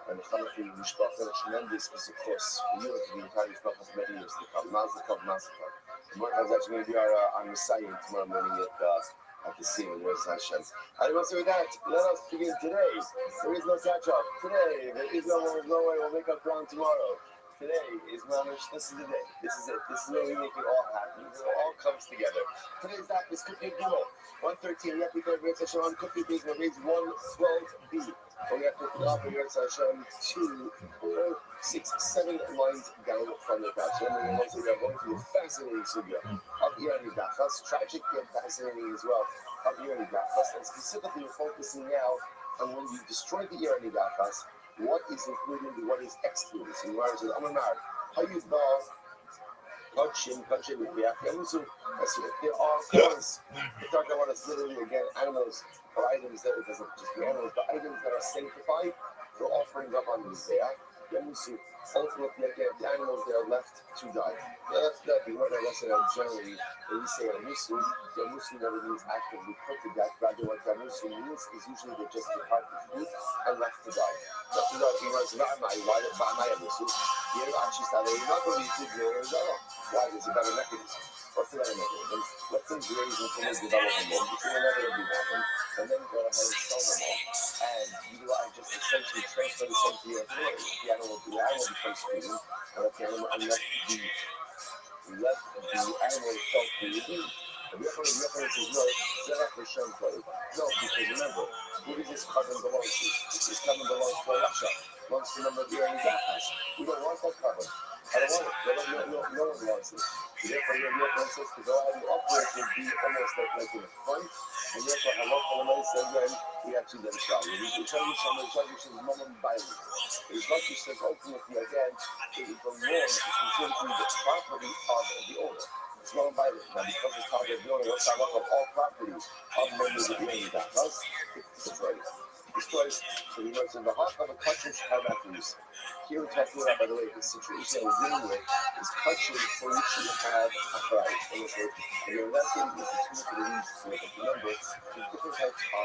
A: and the Chana for your mishpacha, and a tremendous zuchos for you and for the entire mishpacha for many years to come. Mazel Tov, Mazel Tov. Mordechai is actually going to be our Messiah tomorrow morning at the scene in West Hashem. And also with that, let us begin today. There is no catch-up. Today, there is no way we'll make up ground tomorrow. Today is Mamish. This is the day. This is it. This is where we make it all happen. It all comes together. Today's daf is Kufay Gimel 113. Yep, we go to Hashem on Kufay Gimel. Raise 112b. And we have to put off Yetz Hashem 2, 4, 6, 7 lines down from the page. And we're going through a fascinating sugya of Irani Dafas, tragic yet fascinating as well of Irani Dafas. And specifically, we're focusing now on when you destroy the Irani Dafas, what is included and what is excluded. So, in words of Amanar, how you bow, Kachim, there are cars. We're talking about us literally again, animals or items that it doesn't just be animals, but items that are sanctified for offering up on the Mizbeach. Ultimately, again, the animals that are left to die. That's that. We learned our lesson out generally when we say a Muslim never means actively put to death. Rather, what a Muslim means is usually they just depart the truth and left to die. Left to die, he was not my Muslim. You're actually saying, you're not going to be good. Why? There's a better mechanism. What's the better mechanism? Let them graze until they develop them, which will never be happen, and then go ahead and sell them all. And utilize just essentially transfer the same to your authority. The animal becomes freedom, and let the animal itself be redeemed. The reference is no, no, because remember, who does this carbon belong to? This carbon belongs to Russia. Belongs to a number of the Iranian Dafas. We don't want that carbon. I don't want it. No one wants it. Therefore, your wants us to go ahead and operate would be almost like in the front. And therefore, I love the money says when we actually let it die. We tell you something, mom and buy it. It's like you said, ultimately, again, it is the law is considered to be the property of the owner. It's not by it. Now, because it's property of the owner, let's talk about all properties of members of the owner. Thus, it's destroyed. Destroys. So we mentioned the heart of a country have afterwards. Here we're talking about, by the way, the situation that we're dealing with is country for which you have a price. And you're investing into two for the reasons. So remember, there's different types of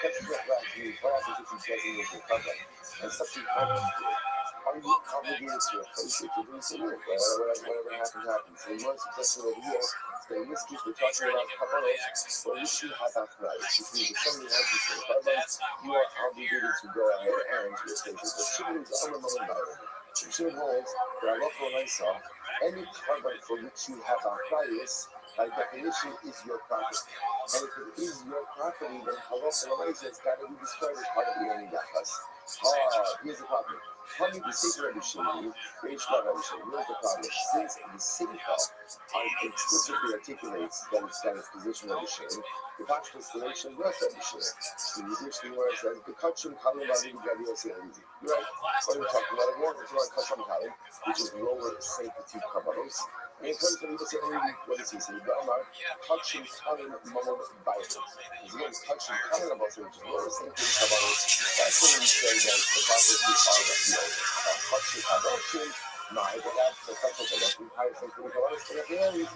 A: countries that have actually what happens if you designate your contract. And something happens to it. Are you obligated to replace it? You're doing so whatever happens. So you want to suggest over here. So in this case, we're talking about Kabbalah, for which you have arthritis. Which means if somebody has this sort of Kabbalah, you are obligated to go ahead and replace it. But Shimon is on the moment by it. Shimon holds that Allah for myself, any carbon for which you have arthritis, by definition, is your property. And if it is your property, then Allah for myself, it's got to be destroyed as part of the only Dafas. Here's the problem. Coming to Seder Rabbi Shimon, here's the problem. Since the Seder explicitly articulates that its position of the Shimon, the Pashto installation was Rabbi Shimon. So you hear the word says, the Kachim Kalim Ali Gabi Yosef. You're right. What are we talking about? We're talking about Kachim Kalim, which is lower sanctity Kabbalos. And in terms of Yosef, what does he say? The Amar, Kachim Kalim Mamon Bayer. Because again, Kachim Kalim about which is lower sanctity Kabbalos. That's when we say that the property of the owner. Kachim Kadoshim. No, I got that. The Kachim Kadoshim, higher sanctity Kabbalos. And at the end,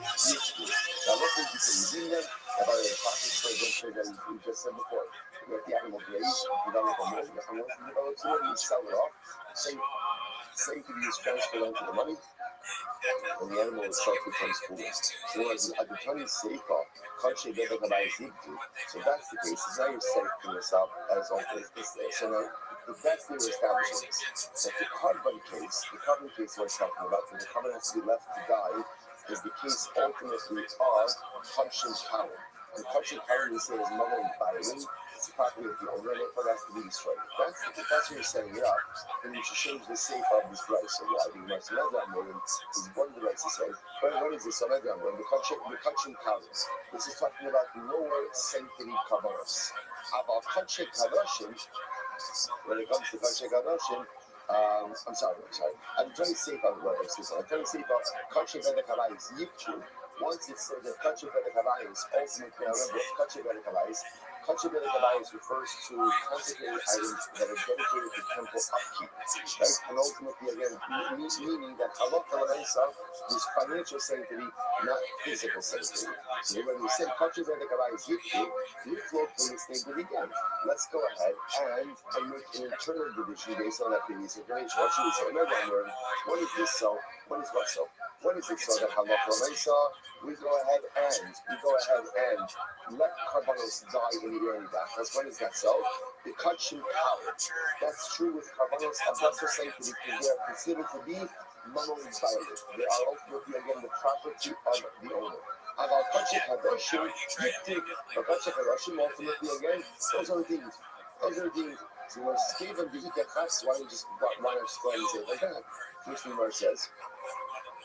A: now, what did you say? You didn't know about the process for the that you just said before. You let the animal graze, develop a mold, and once you develop it, you sell it off. Say to use transfer them to the money, and the animal itself becomes foolish. So whereas at the time you save off, country never can buy a so that's the case. Now you're safe for yourself as always is there. So now, if that's the establishment, but the carbon case we're talking about, where the carbon has to be left to die, is the case ultimately of Kachim Kalim. And Kachim Kalim, we say, is mother and firing. It's the property of the owner, therefore it has to be destroyed. If that's what you're setting it up, then you should change the safe of this rice. So why? The Martinez is one of the rights to say. What is this? The Kachim Kalim. This is talking about lower sanctity Kabbalos. About Kachim Kadoshim, when it comes to Kachim Kadoshim, I'm sorry. I'm trying to say about what I'm trying to say about Kachim Kadoshim is Yipchu. Once it says that Kachi Bedekabayis, ultimately, now remember, what's Kachi Bedekabayis? Kachi Bedekabayis refers to consecrated items that are dedicated to temple upkeep, right? And ultimately, again, meaning that halacha l'maisa is financial sanctity, not physical sanctity. So when we say Kachi Bedekabayis Yiflok in this thing again, let's go ahead and make an internal division based on that previous information. What should we say? Remember, I'm learning, what is this so? What is what so? What is it so that halacha l'maisa? We go ahead and let karbanos die in the early back. That's when is that so? The kachim power. That's true with karbanos apostle sanctity because they are considered to be mono-violent. They are ultimately again the property of the owner. About kachim kadoshim, kachim kadoshim ultimately again, those are things. So when Steve and the Ikachas, why don't you just explain and say it like that? Which the Gemara says.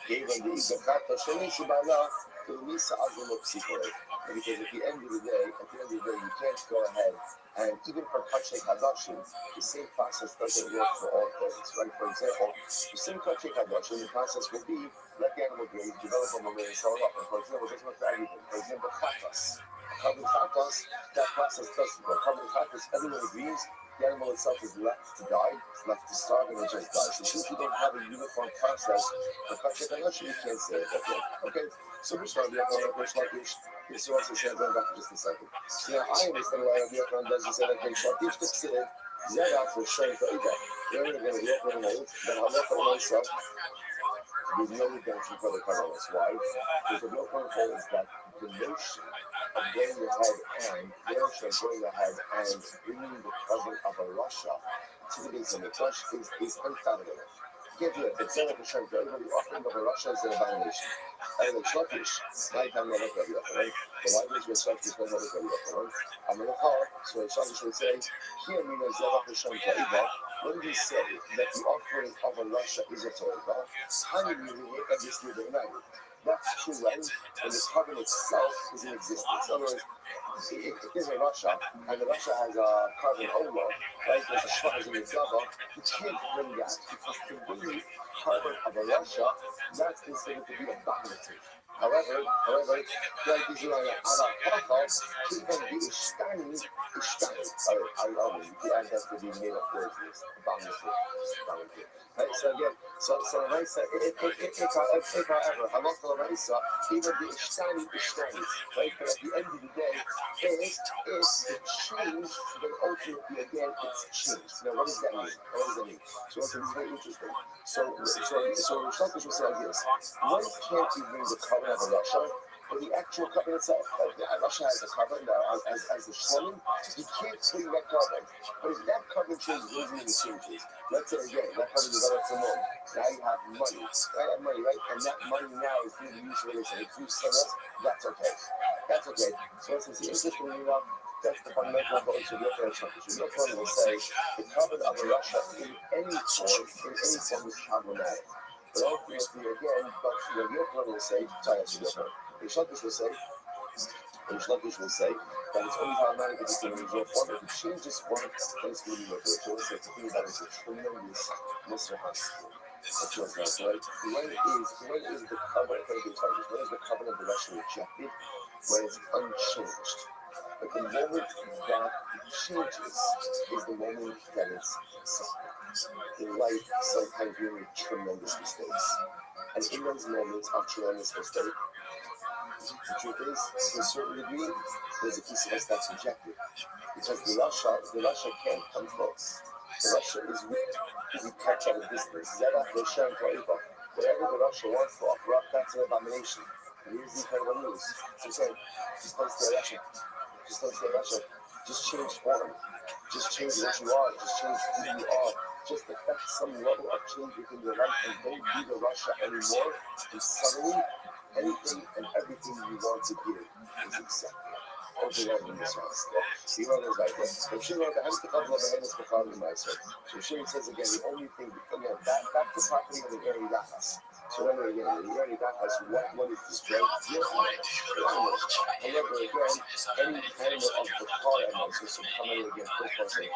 A: Gave on the Ikachat Hashem Shibala to the Misa Azulok Sikore. Because at the end of the day, you can't go ahead and even for Kachek Hadashim, the same process doesn't work for all things, right? For example, the same Kachek Hadashim, the process will be let the animal graze, develop a moment, and sell it up. And for example, it doesn't work for everything. For example, Chatas. Carbon Chatas, that process doesn't work. Carbon Chatas, everyone agrees. The animal itself is left to die, it's left to starve, and it just dies. So since you don't have a uniform process for Kachek Hadashim, you can't say it that way. Okay? So which one do you have to this also said going back to just a second. So now I understand why Rabbi Yochanan doesn't say that Shakish considered Zera for showing for Ida. You're going to get a Yochanan holds that halacha l'maisa there's no redemption for the Kabbalahs. Why? Because the Yochanan holds that the notion of going ahead and bringing the covenant of a Russia to the base of the flesh is unfathomable. You can't do it. It's not like a shame for everybody offering of a Russia is an abomination. And the Shakish, my time not like Rabbi Yochanan. The language with Shakish not like Rabbi Yochanan. I'm in a car, so Shakish would say, here means Zerach Hashem Ta'iba. When we say that the offering of a Russia is a Ta'iba, how do you hear and this new united? That's true when the covenant itself is in existence. In other words, if there's a Russia, and the Russia has a carbon over, right, there's a shvaz in the Zava, you can't bring that, because to bring carbon of a Russia, that's considered to be abominative. However, like this is like Avakakal, even the Ishtani, I have to be made of words, it's abominative. Right, so again, so Raisa, if however, Halakha Raisa, even the Ishtani, right, but at the end of the day, is the change, then ultimately again, it's changed. Now, what does that mean? So it's very interesting. So Shakish will say like this, one can't you bring the covenant of Russia, or the actual covenant itself? Russia has a covenant as the Shlomim, you can't bring that covenant. But if that covenant changes, what does it changes? Let's say again, that covenant develops some more. Now you have money, right? And that money now is being used for this, and if you sell it, that's okay. So it's interesting, that's the fundamental approach of Yochanan Shakish. Yochanan will say the covenant of Russia in any form is problematic. But ultimately, again, Yochanan will say, Shakish will say that it's only problematic if it's going to be your form. If it changes form, then it's going to be your form. So it's a thing that is a tremendous Mr. Haskell. Right? When is the covenant of the Russia rejected? When it's unchanged. But the moment that it changes is the moment that it's suffering. In life, sometimes we make tremendous mistakes. And in those moments of tremendous mistake, the truth is, to a certain degree, there's a piece of us that's rejected. Because the Russia can't come close. The Russia is weak. We catch at a distance. Whatever the Russia wants to offer up, that's an abomination. And here's the incredible news. So saying, just don't stay Russia. Just change form. Just change what you are. Just change who you are. Just affect some level of change within your life and don't be the Russia anymore. And suddenly, anything and everything you want to give is accepted. overwhelming response. He wrote it like this. If she wrote the Hamster couple of the Hamas Bukhari Meiser, so she says again, the only thing, again, back to property of the Eri Dachas. So remember again, the Eri Dachas, what is destroyed? Your animals. However, again, any animal of the car and Meiser, so coming again, first person,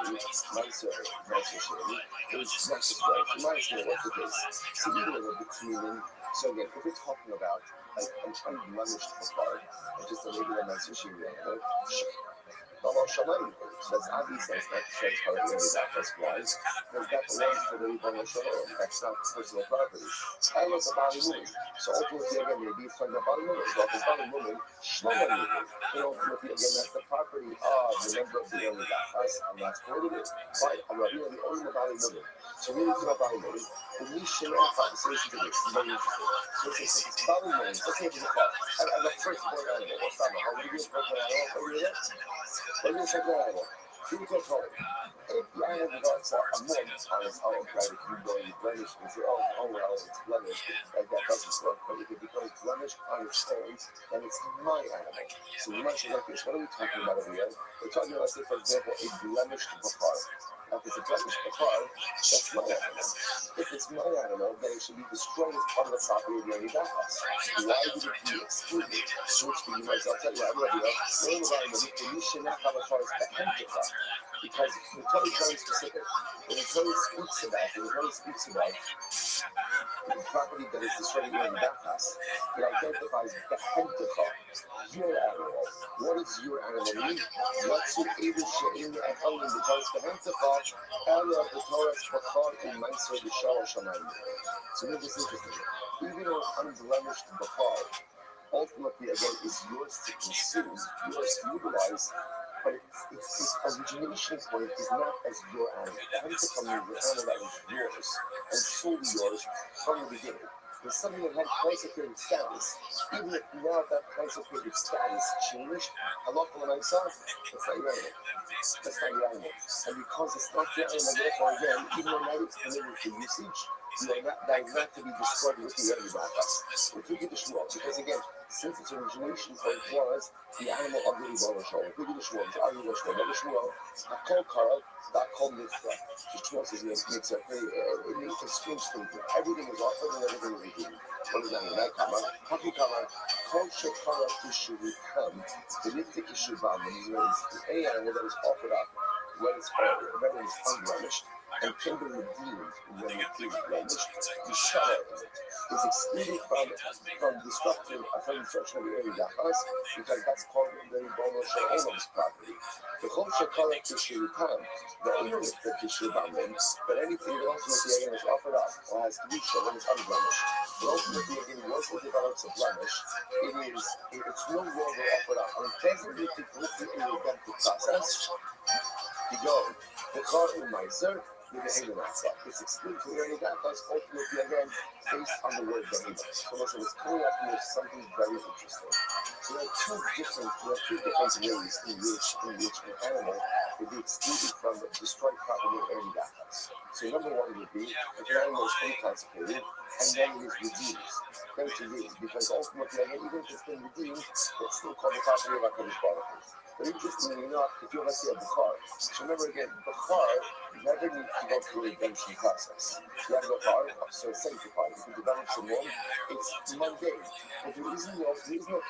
A: Meiser Shani, is not destroyed. Meiser, what's the case? So either of the between, so again, if we're talking about an unblemished car, just a regular Meiser Shani animal, so that's obvious that's not shows how it really that's why. Because that belongs to the Ribbon Shalom. That's not personal property. I love the body moving. So ultimately again, maybe it's from the body moving. So if the body moving, Shlomo moving. And ultimately again, that's the property of the member of the Eri Dachas, and that's what it is. But I'm not really owning the body moving. So really to the body moving, the Mishnah conversation to this is very interesting. So it's body moving. Let's say it's a car. And the first born animal, what's that? How do you get a first born animal? What do you get? What do you take the animal? You take home. If the animal develops a month on its own, right? If you go and blemish and say, oh well, it's blemished, that doesn't work. But if it becomes blemished on its own, then it's my animal. So you might say like this, what are we talking about over here? We're talking about, say, for example, a blemished bakar. Now, if it's a blemished bakar, that's my animal. If it's my animal, then it should be destroyed as part of the property of the Eri Dachas. Why would it be excluded? Which you might tell you, I love you. You should not have a car as the Hentaka. Because the Torah is very specific. When the Torah speaks about the property that is destroyed in the Dachas, it identifies the Hentaka, your animal. What does your animal mean? What's your able she'in echoing? Because the Hentaka, area of the Torah's Bakar in Meiser B'Shal Shamayim. So this is interesting. Even though unblemished Bakar, ultimately again is yours to consume, yours to utilize, but its origination point is not as your animal. The Hentaka means the animal that was yours and solely yours from the beginning. There's something that had consecrated status. Even if now that consecrated status changed, halacha l'maisa, that's not your animal. That's not your animal. And because it's not your animal, therefore again, even though now it's committed for usage, that is not to be destroyed with the Eri Dachas. If we get the shmuel, because again, since its origination point was the animal of the Ribbon Shalom, if we get the shmuel, it's arguing the shmuel, the shmuel, hakol kara, that kol mitzvah. The shmuel says it makes a strange thing. Everything is offered and everything is redeemed. What does that mean? That kama, haki kama, kol shekara kishu come, the niftik kishu bam, is a animal that is offered up when it's unblemished. And can be redeemed when it is blemished. The shara is excluded from destruction of the Eri Dachas because that's called the Ribbon Shalom's property. The whole shekara kishurutam, the only the kishurubam, but anything that ultimately again is offered up or has to be shown is unblemished. But ultimately again, once it develops a blemish, it's no longer offered up. And it doesn't need to go through a redemptive process. You go, the car in Meiser. It's excluded from the Eri Dachas, ultimately again, based on the word Behemoth. So listen, it's coming up here something very interesting. There are two different ways in which an animal would be excluded from the destroyed property of Eri Dachas. So number one would be if an animal is unconsecrated and then it is redeemed. Then it's redeemed, because ultimately, again, even if it's been redeemed, it's still called the property of HaKadosh Baruch Hu. But interestingly enough, if you have, let's say, a Bukhar, so remember again, Bukhar never needs to go through a redemption process. You have a Bukhar, so it's sanctified. If you develop some one, it's mundane. But there is no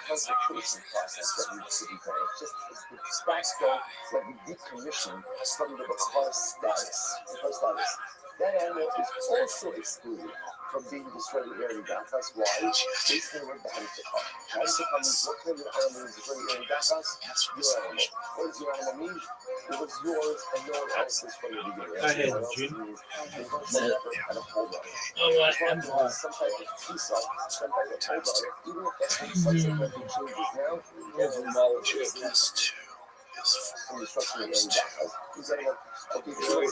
A: consecration process that needs to be done. It's just the practical, like decommission from the Bukhar status. That animal is also excluded from being destroyed in Eri Dachas. Why? Based on the Hentaka. Hentaka means what kind of animal is destroyed in Eri Dachas? Your animal. What does your animal mean? It was yours and no one else's from the beginning.
D: Go ahead, Jim.
A: Had a hold on. Some type of T-cell, some type of hold on. Even if that subsequently changes now, from the structure of the Eri Dachas. He's saying, okay, if there's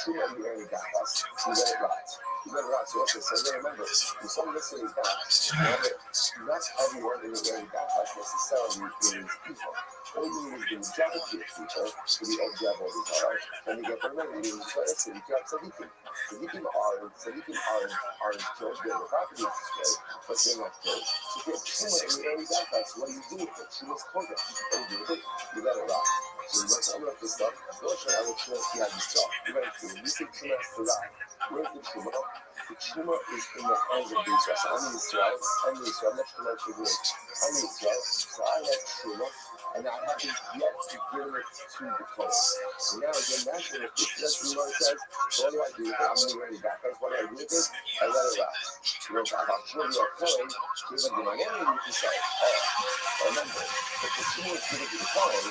A: true of the Eri Dachas, you let it rot. You let it rot. So okay, so remember, in some listening is that, not everyone in the Eri Dachas necessarily is evil. all you need is the majority of people to be observed all the time, and you get the remedy in the city to have tzaddikim. Tzaddikim aren't killed, they're the property of Israel, but they're not killed. So if you have truma in your early backups, what do you do with it? Truma's kodesh. What do you do with it? You let it rot. So you must open up this stuff. Rosh Hashanah truma behind the stuff. You got to you think truma has to rot. Where's the truma? The truma is in the hands of the Israel. So I'm the Israel, not truma to do it. I'm the Israel, so I have truma, and I haven't yet given it to the Kohen. So now again, that's what the Lord says. So what do I do with it? I'm going to ready back. That's what I do with it. I let it rot. He goes, I'm sure you're Kohen, given the money, and you can say, oh, remember, if the truma is given to the Kohen,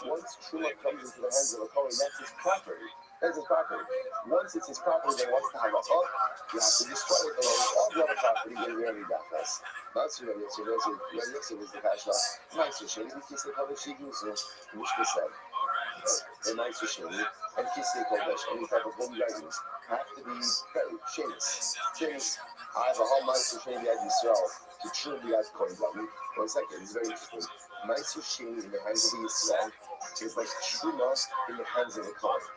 A: once truma comes into the hands of the Kohen, that's his property. That's his property. Once it's his property, then once the halacha, you have to destroy it along with all the other property in the early backups. That's what it is. It was the kasha. Nice Shani, we can say Kodesh Yiguzu, which we said. And nice Shani, and Kisei Kodesh, any type of holy items have to be buried. Shameless. I have a whole nice Shani at Yisrael to truly add Kohen. 1 second, it's very interesting. Nice Shani in the hands of Yisrael is like Truma in the hands of the Kohen.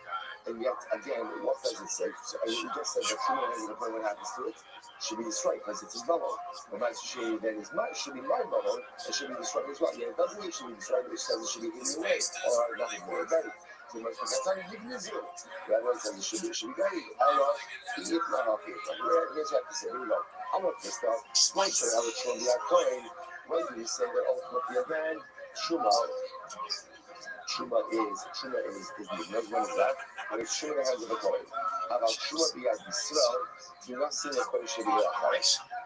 A: And yet, again, what does it say? So, we just said that Truma has the Kohen, what happens to it? Should be destroyed because it's his bubble. The Master Shani then is should be my bubble and should be destroyed as well. Yeah, it doesn't mean it should be destroyed, it says it should be hidden away or not hidden away, buried. So much for that time, you can use it. The other one says it should be buried. I know, he is not up here. Here's what you have to say. Here we go. I want this stuff. Why should I have a Truma be a Kohen? When do you say that ultimately again, Truma is the one is that, and it's Truma in the hands of the Kohen. About Truma biyad Yisrael, do not see the Kohen should be there.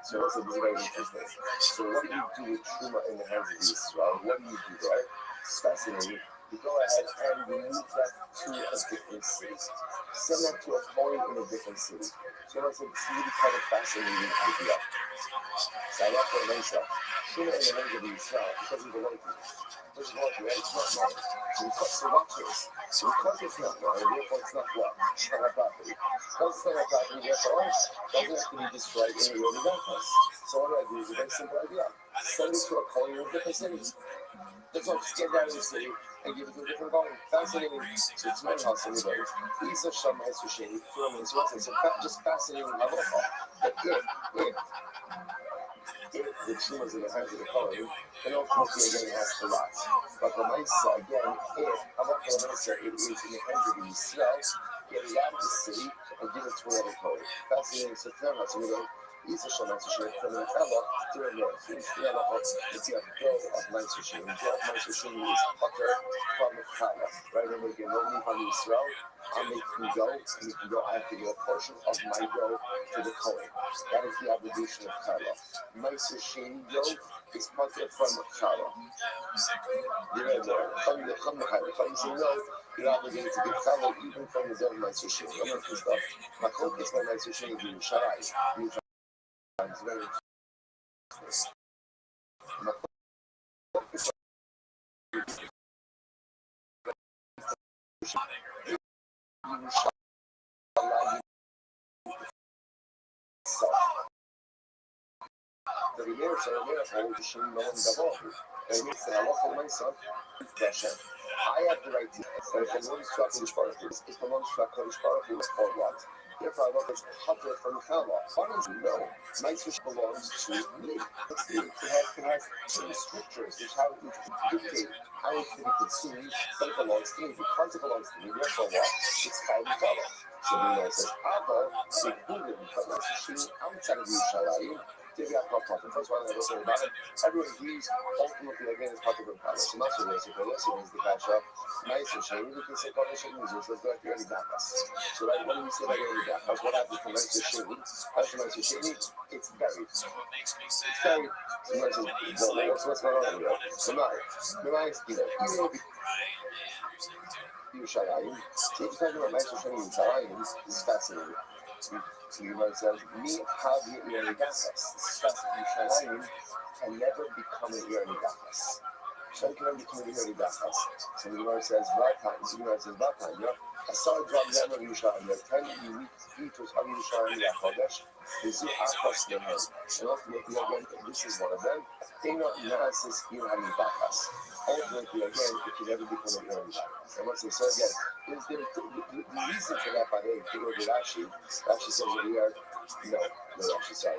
A: So that's a very interesting. So what do you do with Truma in the hands of Yisrael? What do you do there? It's fascinating. You go ahead and remove that to a different city. Send that to a Kohen in a different city. So that's a really kind of fascinating idea. So I love what it means. Truma in the hands of Yisrael, it doesn't belong to you. It's not mine. So watch this. So because it's not mine, therefore it's not what? It's not our property. Because it's not our property, therefore it doesn't have to be destroyed in a way without us. So what do I do? It's a very simple idea. Send it to a Kohen in a different city. That's all. Just get down in the city and give it to a different Kohen. Fascinating. So it's my house anyway. These are some nice for shady. So just fascinating halacha. But if the Truma is in the hands of the Kohen, then ultimately again it has to rot. But the Maisa, again, if Halacha Maisa, it is in the hands of the Yisrael, get it out of the city and give it to another Kohen. That's the answer to them. So we go, Isa Shana Shishim, from the Ella to the north. So it's the Ella, it's the bill of Maisa Shishim. The bill of Maisa Shishim is utter from the Kala. Right? Remember again, no leave on Yisrael. They can go, and you can go, I have to give a portion of my dough to the Kohen. That is the obligation of Kala. Maisa Shishim dough is utter from the Kala. You're there. From the Kala. You say no, you're obligated to give Kala even from the dough of Maisa Shishim. I'm not going to stop. My Kohen is my Maisa Shishim, you Sharai. It's very interesting. I have the right to but if it belongs to HaKadosh Baruch Hu, it belongs to HaKadosh Baruch Hu or what? Therefore, I love it Chater from Kala. Why don't you know? Maitrish belongs to me. It has certain scriptures which how it dictate how it's to be consumed, but it belongs to me. Because it belongs to me, therefore what? It's Chaim Kala. So the Lord says, Abba, Sigburim, Kamashishim, outside of Yerushalayim, that's why I was about it. Everyone agrees, ultimately, again, it's part of the palace. So, not so yes, if is the Kasha, nice and shady, we can say, God, I shouldn't use it, so let's go after any backups. So, like, when we say that any backups, what happens to nice and shady? After nice and shady, it's buried. It's buried. So, nice and what's going on here? So, now, even if Yerushalayim, so if you're talking about nice and shady in Yerushalayim, this is fascinating. So the Gemara says, "Me have Yerei Gachas." This is fascinating. Yerushalayim can never become a Yerei Gachas. So can never become a Yerei Gachas. So the Gemara says, "Vatan." The Gemara says, "Vatan." aside from them of Yerushalayim, there are 10 unique features of Yerushalayim Yachodesh, Vizu Achos Mehem. And ultimately, again, this is one of them. Eino Naasis Ilhami Bachas. Ultimately, again, it can never become an Ilhami Bachas. And once they say again, the reason for that, by the way, if you go to Rashi says that we are, no, Rashi, sorry.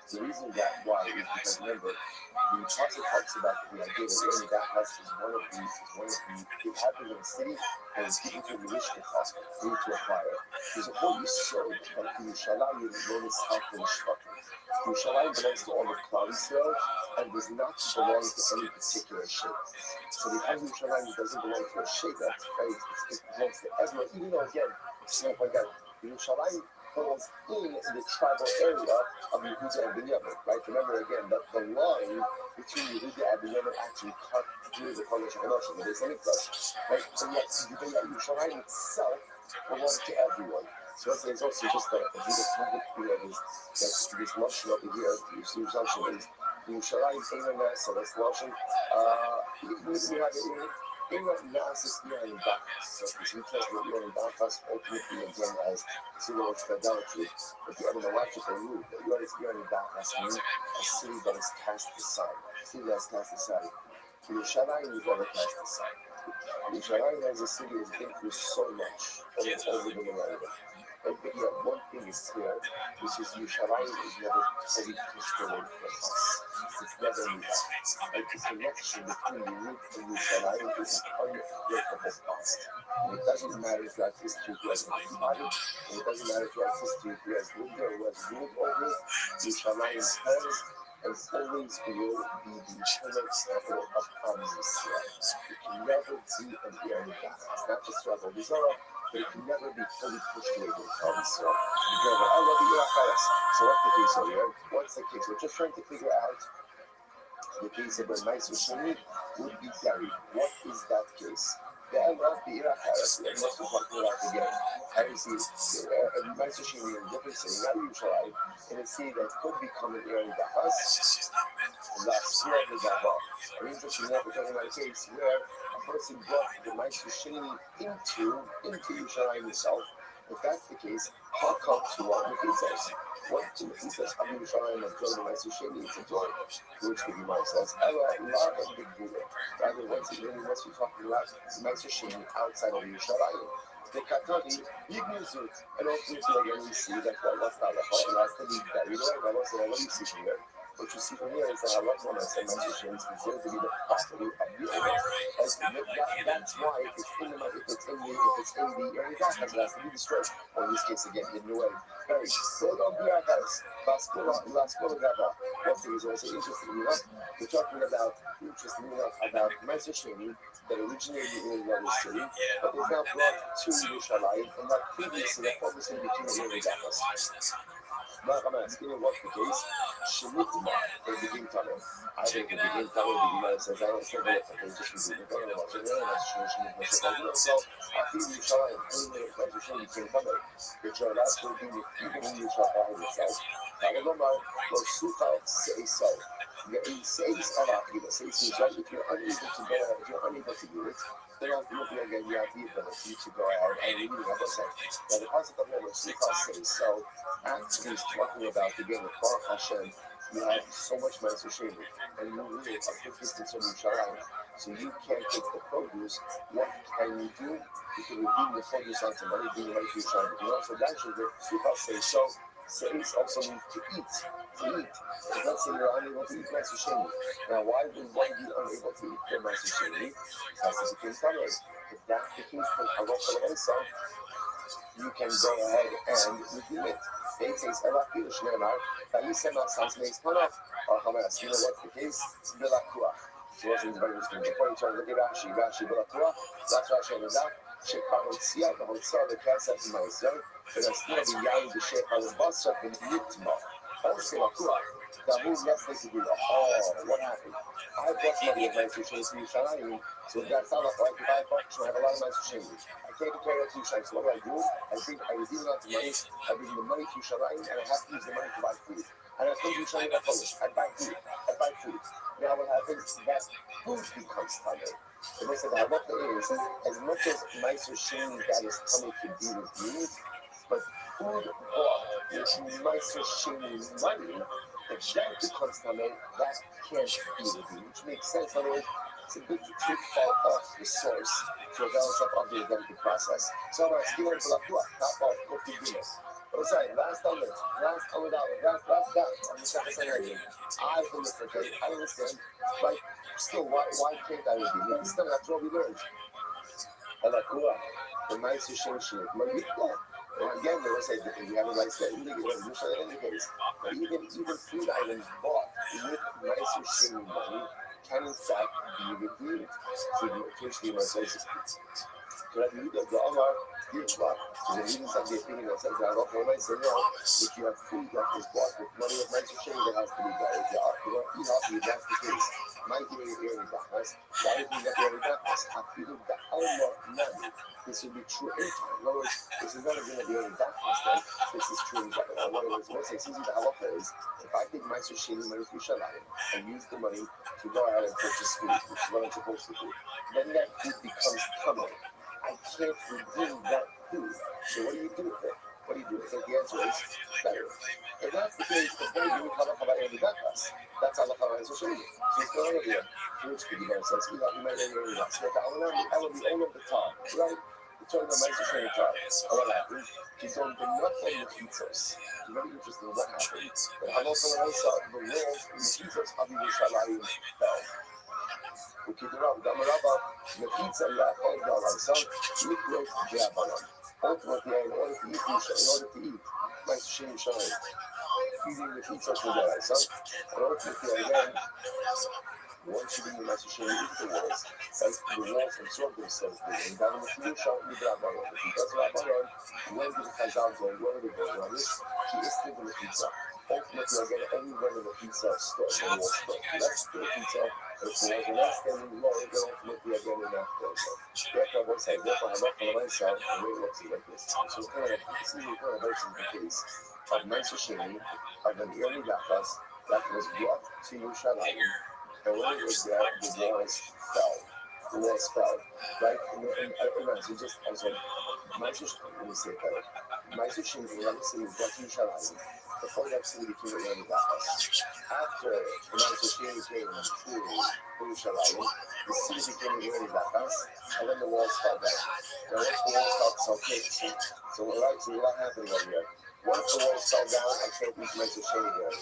A: The reason that why is because remember, the Pasuk talks about the idea that really that house is one of the it happened in a city and it's given to the rich to acquire. There's a whole yisod that Yerushalayim is known as Half and Shvatim. Yerushalayim belongs to all the Klal Yisrael and does not belong to any particular shape. So because Yerushalayim doesn't belong to a shape, right? It belongs to everyone, even though again, like that, Yerushalayim falls in the tribal area of Yehuda and Binyamin, right? Remember again that the line between Yehuda and Binyamin actually cut through the Kodesh HaKadoshim, and there's any place, right? And yet Yerushalayim itself belongs to everyone. So there's also just a this notion over here, you see Yerushalayim is Yerushalayim Einan, so that's notion. We have it in Naasis Ilhami Bachas. So it's interesting that Ilhami Bachas ultimately again as zero idolatry, but the etymological root that Ilhami Bachas means a city that is cast aside. A city that is cast aside. Yerushalayim is never cast aside. Yerushalayim as a city has been through so much over the millennia. But yet one thing is clear, which is Yerushalayim is never fully pushed away from us. It's never enough. And the connection between the root and Yerushalayim is an unbreakable bond. And it doesn't matter throughout history who has embodied, and it doesn't matter throughout history who has lived there, who has ruled over it. Yerushalayim has and always will be the eternal capital of Am Yisrael. It can never be an Ilhami Bachas. It's not just throughout the Zohar, but it can never be fully pushed away from Am Yisrael. I love the Yerachayas. So what's the case over here? What's the case? We're just trying to figure out the case of a nice Sheni would be carried. What is that case? The love the Yerachayas. We must be talking about again. How is this? A nice Sheni in a different city, not Yerushalayim, in a city that could become an Ilhami Bachas. That's where the Gava. An interesting enough, we're talking about a case where a person brought the nice Sheni into Yerushalayim itself. If that's the case, how come to what Mechitzas? What to Mechitzas of Yerushalayim and Jordan nice Sheni to join? Which would be my sense. Ella, La, and Big Buddha. Rather, once we're talking about nice Sheni outside of Yerushalayim. The Katani, Yignuzu, and ultimately again we see that what's that? That's the lead that we know. What do you see from there? What you see from here is that Allah when I say mention is considered to be the property of the owner. That's why if it's in the area that has to be destroyed. Or in this case again, in the way. Very so don't be our house. One thing is also interesting enough, we're talking about Meister Sheni that originated in another city, but is now brought to Yerushalayim and not previously that obviously became an Ilhami Bachas. I'm asking you what's the case? Shemitma, they begin coming. I think they begin coming, the Gemara says, I don't care what they just begin coming. So, I feel Yerushalayim, only when Meister Sheni became coming. Which are last will be even in Yerushalayim itself. Tagalomar, Losucha, say so. It says a lot, if you're unable to go ahead, if you're unable to do it, then ultimately again you have the ability to go ahead and read it, like I said. Now the concept of Losucha says so, actually is talking about again the Baruch Hashem, you have so much Meister Sheni, and you live a good distance from Yerushalayim, so you can't take the produce. What can you do? You can redeem the produce on somebody, being ready to Yerushalayim. You know, so that's what the Sukkah says so. Says also means to eat. So let's say you're unable to eat Meister Sheni. Now, why would one be unable to eat the Meister Sheni? That's the case covered. If that's the case, then Halacha you can go ahead and redeem it. It says, Ela Pirush Ne'emar, Vayisema Sas Meis Panach, or Hamas. You know what's the case? Bila Kuach. So what's very interesting. Before you try to look at Rashi, Bila Kuach, that's Rashi on the back. Shekharotzia, the Hotzah, the Kasef, and Meiser. But that's still the Yain, the Shekha, the Basra, and Yitma. Also, Kuach. The whole yesterday to do what happened? I brought money of my sushi to Yerushalayim, so that's how like if I bought, so I have a lot of my sushi. I can't declare that to Yerushalayim, so what do? I redeem out the money, I bring the money to Yerushalayim, and I have to use the money to buy food. And I come to Yerushalayim, I buy food. Now what happens? That food becomes tummy. And they said the halacha is, as much as my sushi that is tummy could be redeemed, but food bought with my sushi money, if that becomes tummy, that can't be redeemed, which makes sense. In other words, it's a bit too far off the source to avail itself of the redemptive process. So I'm asking you to not off what you do. Oh, sorry, last $100, last $100, last that. I'm just saying, I understand. Like, still, why can't I redeem it? Still, that's what we learned. And like, cool. The nice is shame. And again, they will say that you have a nice that indicates that even food items bought with nicer shame money can in fact be redeemed. So the one says, correct, you get the Omar, Yutma, the readings of the opinion that says that Allah say no, if you have food that is bought with money of nicer shame, that has to be buried. That's the case. My theory here is that why did we get the darkness? This will be true in time. In other words, this is not going to be any darkness then. This is true in time. In other words, what it says the halacha is, if I take my sushi money for Shalayim and use the money to go out and purchase food, which is what I'm supposed to do, then that food becomes tummy. I can't redeem that food. So what do you do with it? What do you do with it? The answer is better. If that's the case, then you become a early darkness. That's how the Quran is showing you. So it's going over here. Which could be very sense. You might early darkness. I will be all of the top, right? The Torah might show you top. What happened? She told them not from the pizzas. Very interesting what happened. But I'm also the world in the pizzas of Yerushalayim fell. וכדרב, גם רבה, מפיצה יעקב והרסה, לקרוא ג'אבלם. Ultimately, in order to eat, my shame shine. Feeding the pizza to the rasa, and ultimately, again, once you bring the message shame into the walls, the walls absorb themselves, and down the few shot in the Rabbanon. If he does Rabbanon, when the Chazal go, where the goal on this, he is taking the pizza. Ultimately, again, only when the pizza starts, the wall starts. That's the pizza. If the walls are not standing low, then ultimately, again, in that place. Therefore, I will say, therefore, I'm not going to myself, and it looks like this. So it's kind of the case of nicer shame, of an early Gafas that was brought to Yerushalayim. And when it was there, the walls fell. Right? And so just, I said, let me say it better. Nicer shame, the other city was brought to Yerushalayim. Before that city became an early Gafas. After the nicer shame came to Yerushalayim, the city became an early Gafas, and then the walls fell down. Now, once the walls fell down, so what happened over here? Once the walls fell down, I can't use my shame again.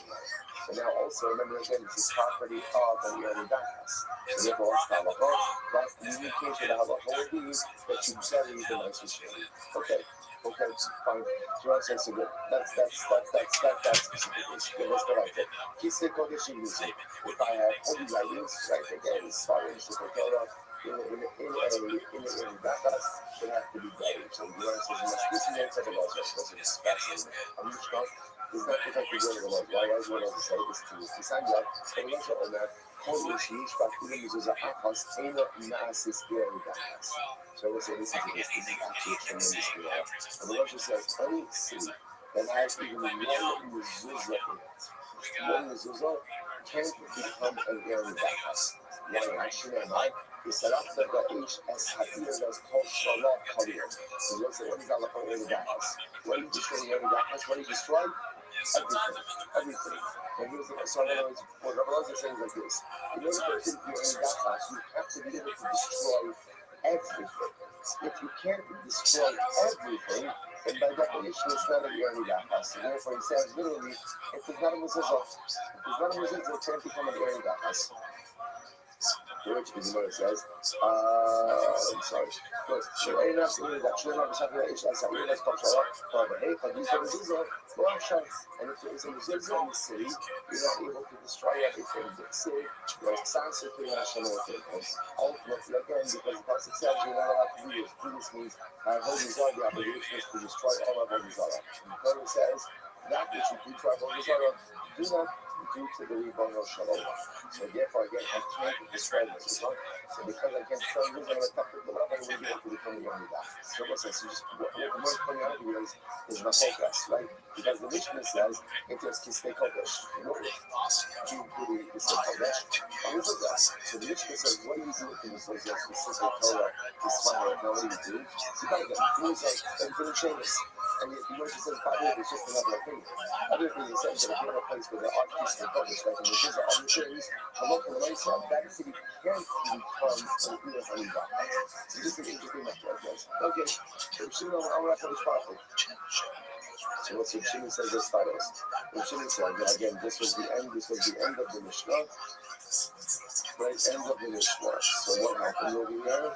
A: So now also, remember again, this is property of the early Gafas. So therefore, what's the halacha? That's the unification of the halacha will be that you bury the nicer shame. Okay, fine. So that's so good. That's specific issue. Let's go like that. Kisei Kodesh music. If I have all these ideas, right again, starting to Torah in a Gafas, they have to be buried. So the answer is this is the answer of the law. This is fascinating. I'm just not. It's not protected by the law. Why is what I say this to you? Besides that, the law on that. All the issues, but even uses a house, ain't not scary Gafas. So I will say this is actually tremendous. And the Lord says, any city that has even one mezuzah in it, one mezuzah can't become an area Gafas. Why? Actually, he set up the H as Hadir that's called Shalom Kadir. So let's say, what is that like on area Gafas? What do you destroy the area Gafas? What do you destroy? Everything. And here's the so in other words, what Rabbi is saying is like this. In order to keep your area Gafas, you have to be able to destroy everything. If you can't destroy everything, then by definition it's not a area Gafas. So therefore he says literally, if there's not a mezuzah, it can't become an area Gafas. Which is what it says. I'm sorry. So ain't absolutely that true. I'm sorry. It's something that's called Shalom. But hey, but you can mezuzah, well, and if there is a mezuzah in the city, you're not able to destroy everything. The city, you're sensitive to Hashem. Ultimately, again, because the pasuk says you're not allowed to do this. Do this means holy zara. The obligation is to destroy all of holy zara. And the Torah says that which you do to holy zara, do not. You due to the Ribono Shalom. So therefore, again, I can't describe this, right? So because I can't describe this, I'm going to talk to the love and we'll be able to become the only that. So what's that? So just what I'm pointing out here is my focus, right? Because the Mishnah says, it is Kistei Kodesh. You know, the Kistei Kodesh. And we put that. So the Mishnah says, what do you do if this is a specific Torah, this fire? Now what do you do? So you got to get everything changes. And you know, she says, by the way, it's just another opinion. Other thing is saying that if you're in a place where there are Kistei Kodesh, like in the Giza, other things, local race of that city can become an honey bar. So this is an interesting matter, guys. Okay, so Shimon, I'll wrap up this properly. So what's Shimon says this follows. Shimon said that again, this was the end of the Mishnah. Right, end of the Mishnah. So what happened over here?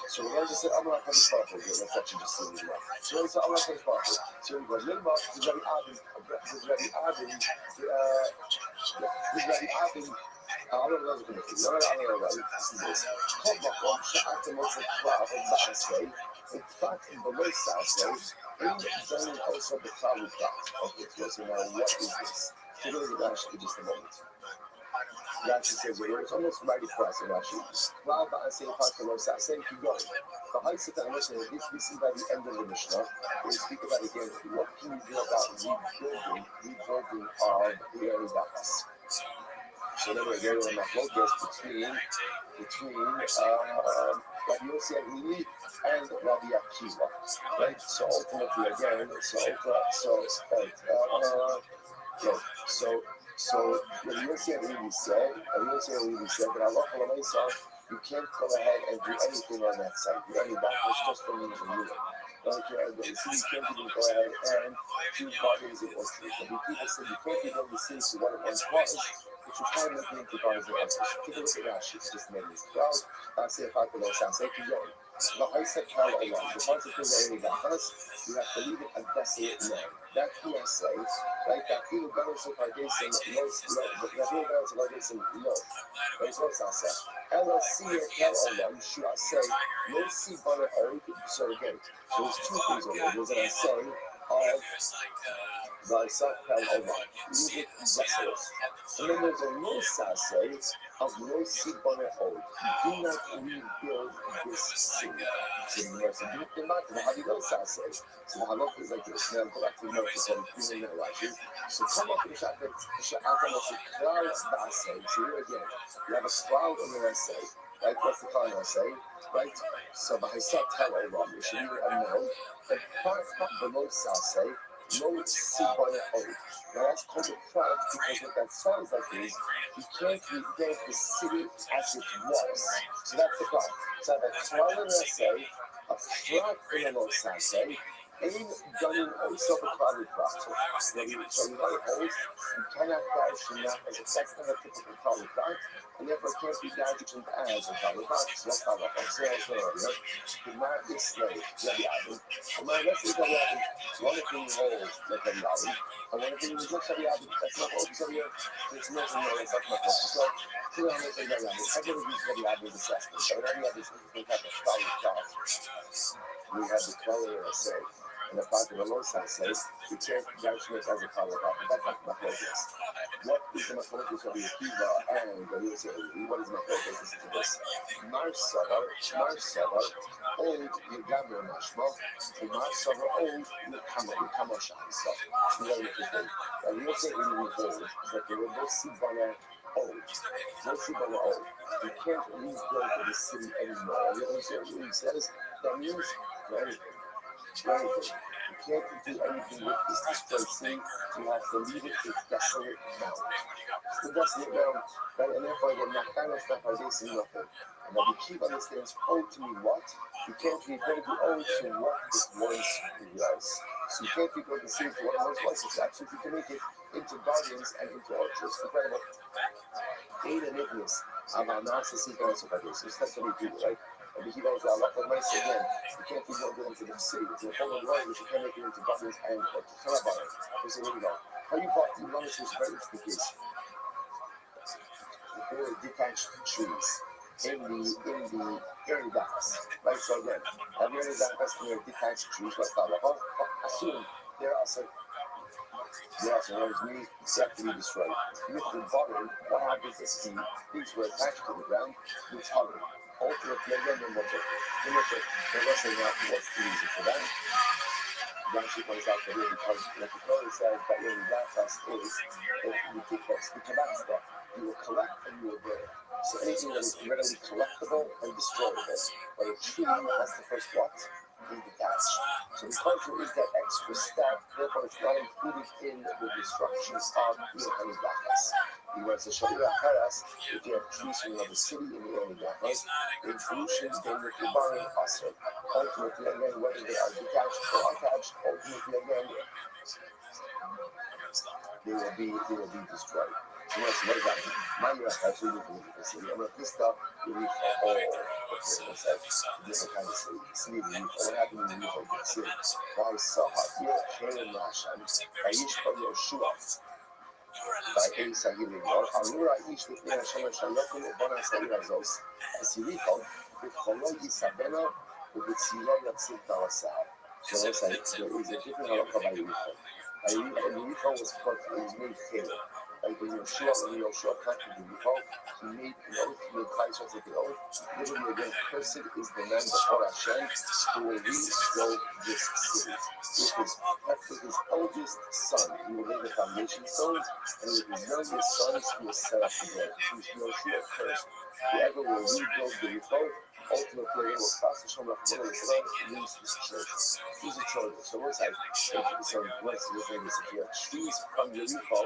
A: So we're going to say, I'm not going to start with it. Let's actually just see it now. So we're going to say, I'm not going to start with it. So we're going to Limba, the very Adin, I don't know what's going to do. I don't know. This is this. Come back on, sha'at the most of Cloud of Ba'asay. In fact, in the most Sasay, in Zayn also the Cloud of Okay, so now what is this? Take a look at Rashi for just a moment. Rashi says, it's almost right across in Rashi. Cloud Ba'asay, in fact, the most Sasay, keep going. The high sit and listen, if we see by the end of the Mishnah, we speak about again, what can you do about rebuilding of the Eridachas? So then we're getting a focus between Rabbi Yossi Agili and Rabbi Akiva, right? So ultimately, again, so Rabbi Yossi Agili said that Allah you can't go ahead and do anything on that site. You only that was just for me and you. Okay, so you can't even go ahead and do gardens in orchards. And people say you can't even the city to what it once was, but you can make it into gardens and orchards. Take a look at Rashi, it's just maybe. Well, I'll say if I could say keep going. The high set Cal along, the parts of things that only got us, you have to leave it a desolate land. That PSA, right? That feel better so far facing low. There's what's I say. LLC Cal along, should I say, no see butter old. So again, so there's two things over there. There's an essay of thyself Cal along. Leave it desolate. And then there's a no say of no see butter old. Do not rebuild this city. So the rest of the not the Hadigal says. So the halach is like this. Now go back to the notes that I'm feeling that right. So come up in the cloud essay. So here again, you have a cloud in your essay. Right? What's the cloud essay? Right? So by Hisat Tel Olam, you should either know the part below say, no see by old. Now that's called a cloud because what that sounds like is you can't rebuild the city as it was. So that's the cloud. So the cloud in essay, a cloud in the essay, any gunning also the cloud cloud. So you know holes, you cannot gouge them out as a that's not a typical cloud cloud, and therefore can't be gouged as a cloud cloud. So that's how that goes. So the mark is slave, Rabbi Adam. And my let's say Rabbi Adam, one thing holes like Rabbi Adam, and one thing is not Rabbi Adam, that's not holes, so there's nothing there, that's not holes. So I'm going to say Rabbi Adam, I don't use Rabbi Adam's assessment, so Rabbi Adam is we have the cloud cloud. We have the color essay. And the fact that the Lord says, you can't gouge it as a color cloud. That's not my focus. What is the focus of the Akiva and the Yosef? What is my focus? Listen to this. Marsavar, old Yagamer Mashma, and Marsavar, old Yakamashan. So, you know what you think. And Yosef really revealed that there were no Sibana old. No Sibana old. You can't rebuild the city anymore. And Yosef really says, that means anything. You can't do anything with this displacing. You have to leave it to desolate mound. It's the desolate mound, right? And therefore, again, that kind of stuff, I see nothing. And then you keep understands, owed to me what? You can't rebuild the owed to what it once was. So you can't rebuild the city to what it once was. It's absolutely to make it into gardens and into orchards. Incredible. Eight and ignis. About narcissism and so forth. So that's what we do, right? And he goes, I love the nice again. You can't keep going into the city. If you're full of words, you can't make it into gardens and tell about it. They say, here we go. How you bought the longest was very sticky. There are detached trees in the area docks. Right, so again, have you ever done that's near detached trees? What's that? Assume there are some Yes, and as we set to be destroyed. With the bottom, what happens is the things were attached to the ground with hollow. Ultimately, again, the motor. There was enough. What's the reason for that? Rashi points out that here because the Torah says that when that us is that you keep us, the Kabbalah stuff. You will collect and you will burn. So anything that is readily collectible and destroyable. But a tree has the first what? Be detached. So because there is that extra step, therefore it's not included in the destruction of Yehani Dachas. He wants to show you Haras, if you have trees from another city in the area Dachas, in solutions, then with the Barim Asr. Ultimately, again, whether they are detached or attached, ultimately, again, they will be destroyed. So what does that mean? My UFS, we need to look at the city. And with this stuff, you reach all different kind of city. City of Yufa. What happened in the Yufa city? Why Saha? Here, Karen Rashan, Aish from Yoshua. By Elisa Giving, or Alura Ish with Nina Shama Shayokun, Bona Saira Zos, as Yuriko, with Kologi Sabena, with the Sila Yatsin Tawasa. So let's say there is a different halakha by Yuriko. Yuriko was put, it was made fatal. Like when Yoshua conquered Yuriko, he made an oath, he made Christ take an oath. Literally again, cursed is the man before Hashem who will rebuild this city. With his eldest son, he will lay the foundation stones, and with his youngest sons, he will set up the gate. Yoshua cursed. Whoever will rebuild the Yuriko, ultimately will cross the Shomra Chumra Yisrael and use his church. Use a church. So what's that? So what's the thing is if you have trees from Yuriko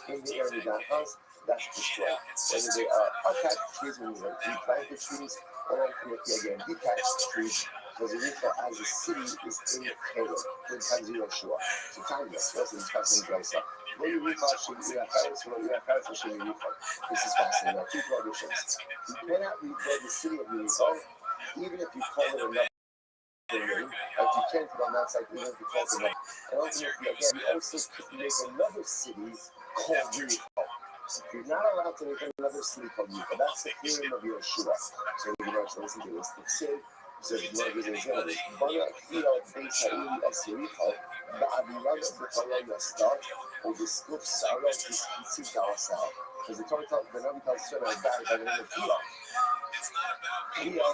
A: in the area of that house, that's destroyed. Whether they are attached trees, when you have replanted trees, or ultimately again detached trees, because Yuriko as a city is in Caleb, in times Yoshua. So timeless, wasn't discussing Graisa. What you read about Shem Yirachayis, what you have for Shem Yirachayis. This is fascinating. There are two traditions. You cannot rebuild the city of Yirachayis, even if you call it another name, like you can't put on that side, even if you call it another. And ultimately, again, you also make another city called Yirachayis. You're not allowed to make another city called Yirachayis. That's the kingdom of Yeshua. So you know, so listen to this. It says, you want to give an example. Bana Kira Beit Ha'ili as Yericho, Ba'avilan B'Torah Yastar, or the Skuf Sarah is Kitzit Awasal. Because the Torah tells the Navi tells us about a guy by the name of Kira. Kira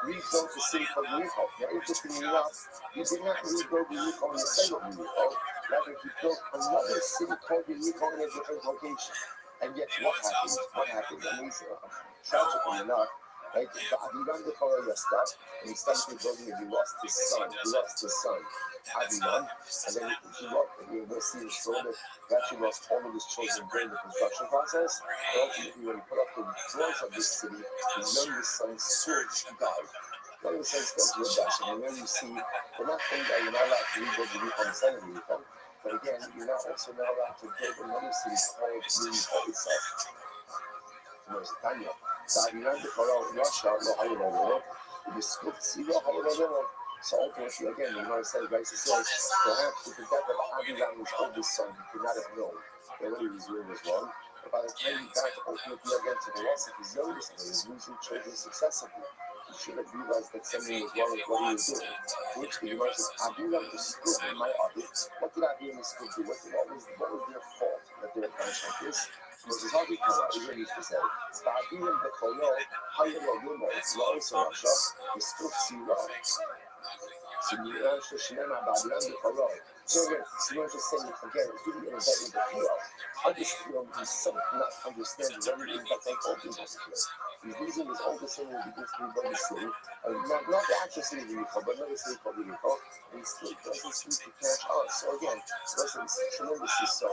A: rebuilt the city called Yericho. Now, interestingly enough, he did not rebuild Yericho in the same of Yericho. Rather, he built another city called Yericho in a different location. And yet, what happened? What happened? Amazing. Tragically enough, right? The Avilan the Torah Yastar, and he started building it. He lost his son. Avilan, and then he lost. You're going to see the story that he actually lost all of his children during the construction process. And ultimately, when he put up the floors of this city, his youngest son Serge died. Youngest son Serge died. And then you see, we're not saying that you're not allowed to rebuild the roof on the side of the roof, but again, you're not also not allowed to build another city called Yericho itself. There's Tanya. Avilan the Torah Yastar, no Hayalolo. The Skuf Sila Hayalolo. So ultimately, again, the Gemara says, right, it says, perhaps with the death of Avilan's oldest son, he could not have known that what he was doing was wrong. But by the time he got ultimately again to the loss of his youngest son, he was losing children successively. He should have realized that something was wrong with what he was doing. Which the Gemara says, Avilan was Skuf in my audit. What did Avilan Skuf do? What was their fault that they were punished like this? This is how we come out. Is what he used to say. Avilan the Koyo, Hayalolo, it's also Russia, the Skuf Sila. So you also Shemana Babilan the Torah. So again, you just saying again, it's really in the Torah. I just some not understand what it is that they all do this here. He's losing his oldest son and begins to rebuild the city. Not the actual city of Yericho, but another city called Yericho. And he still doesn't seem to catch on. So again, listen, it's tremendously so.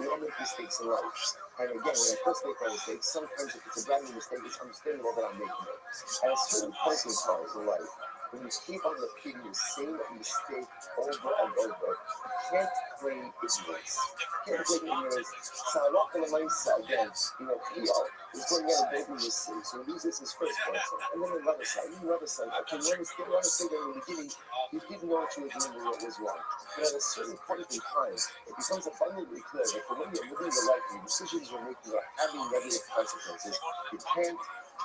A: We all make mistakes in life. And again, when I first make my mistakes, sometimes if it's a glaring mistake, it's understandable that I'm making it. At a certain point in time in life, when you keep on repeating the same mistake over and over, you can't claim ignorance. You can't claim ignorance. So I walk on the mindset again, Theo is going out and building this city. So he loses his first person. And then another side, okay, you want to say that in the beginning, you didn't know what you were doing and what was wrong. But at a certain point in time, it becomes abundantly clear that the way you're living your life and the decisions you're making are having negative consequences. You can't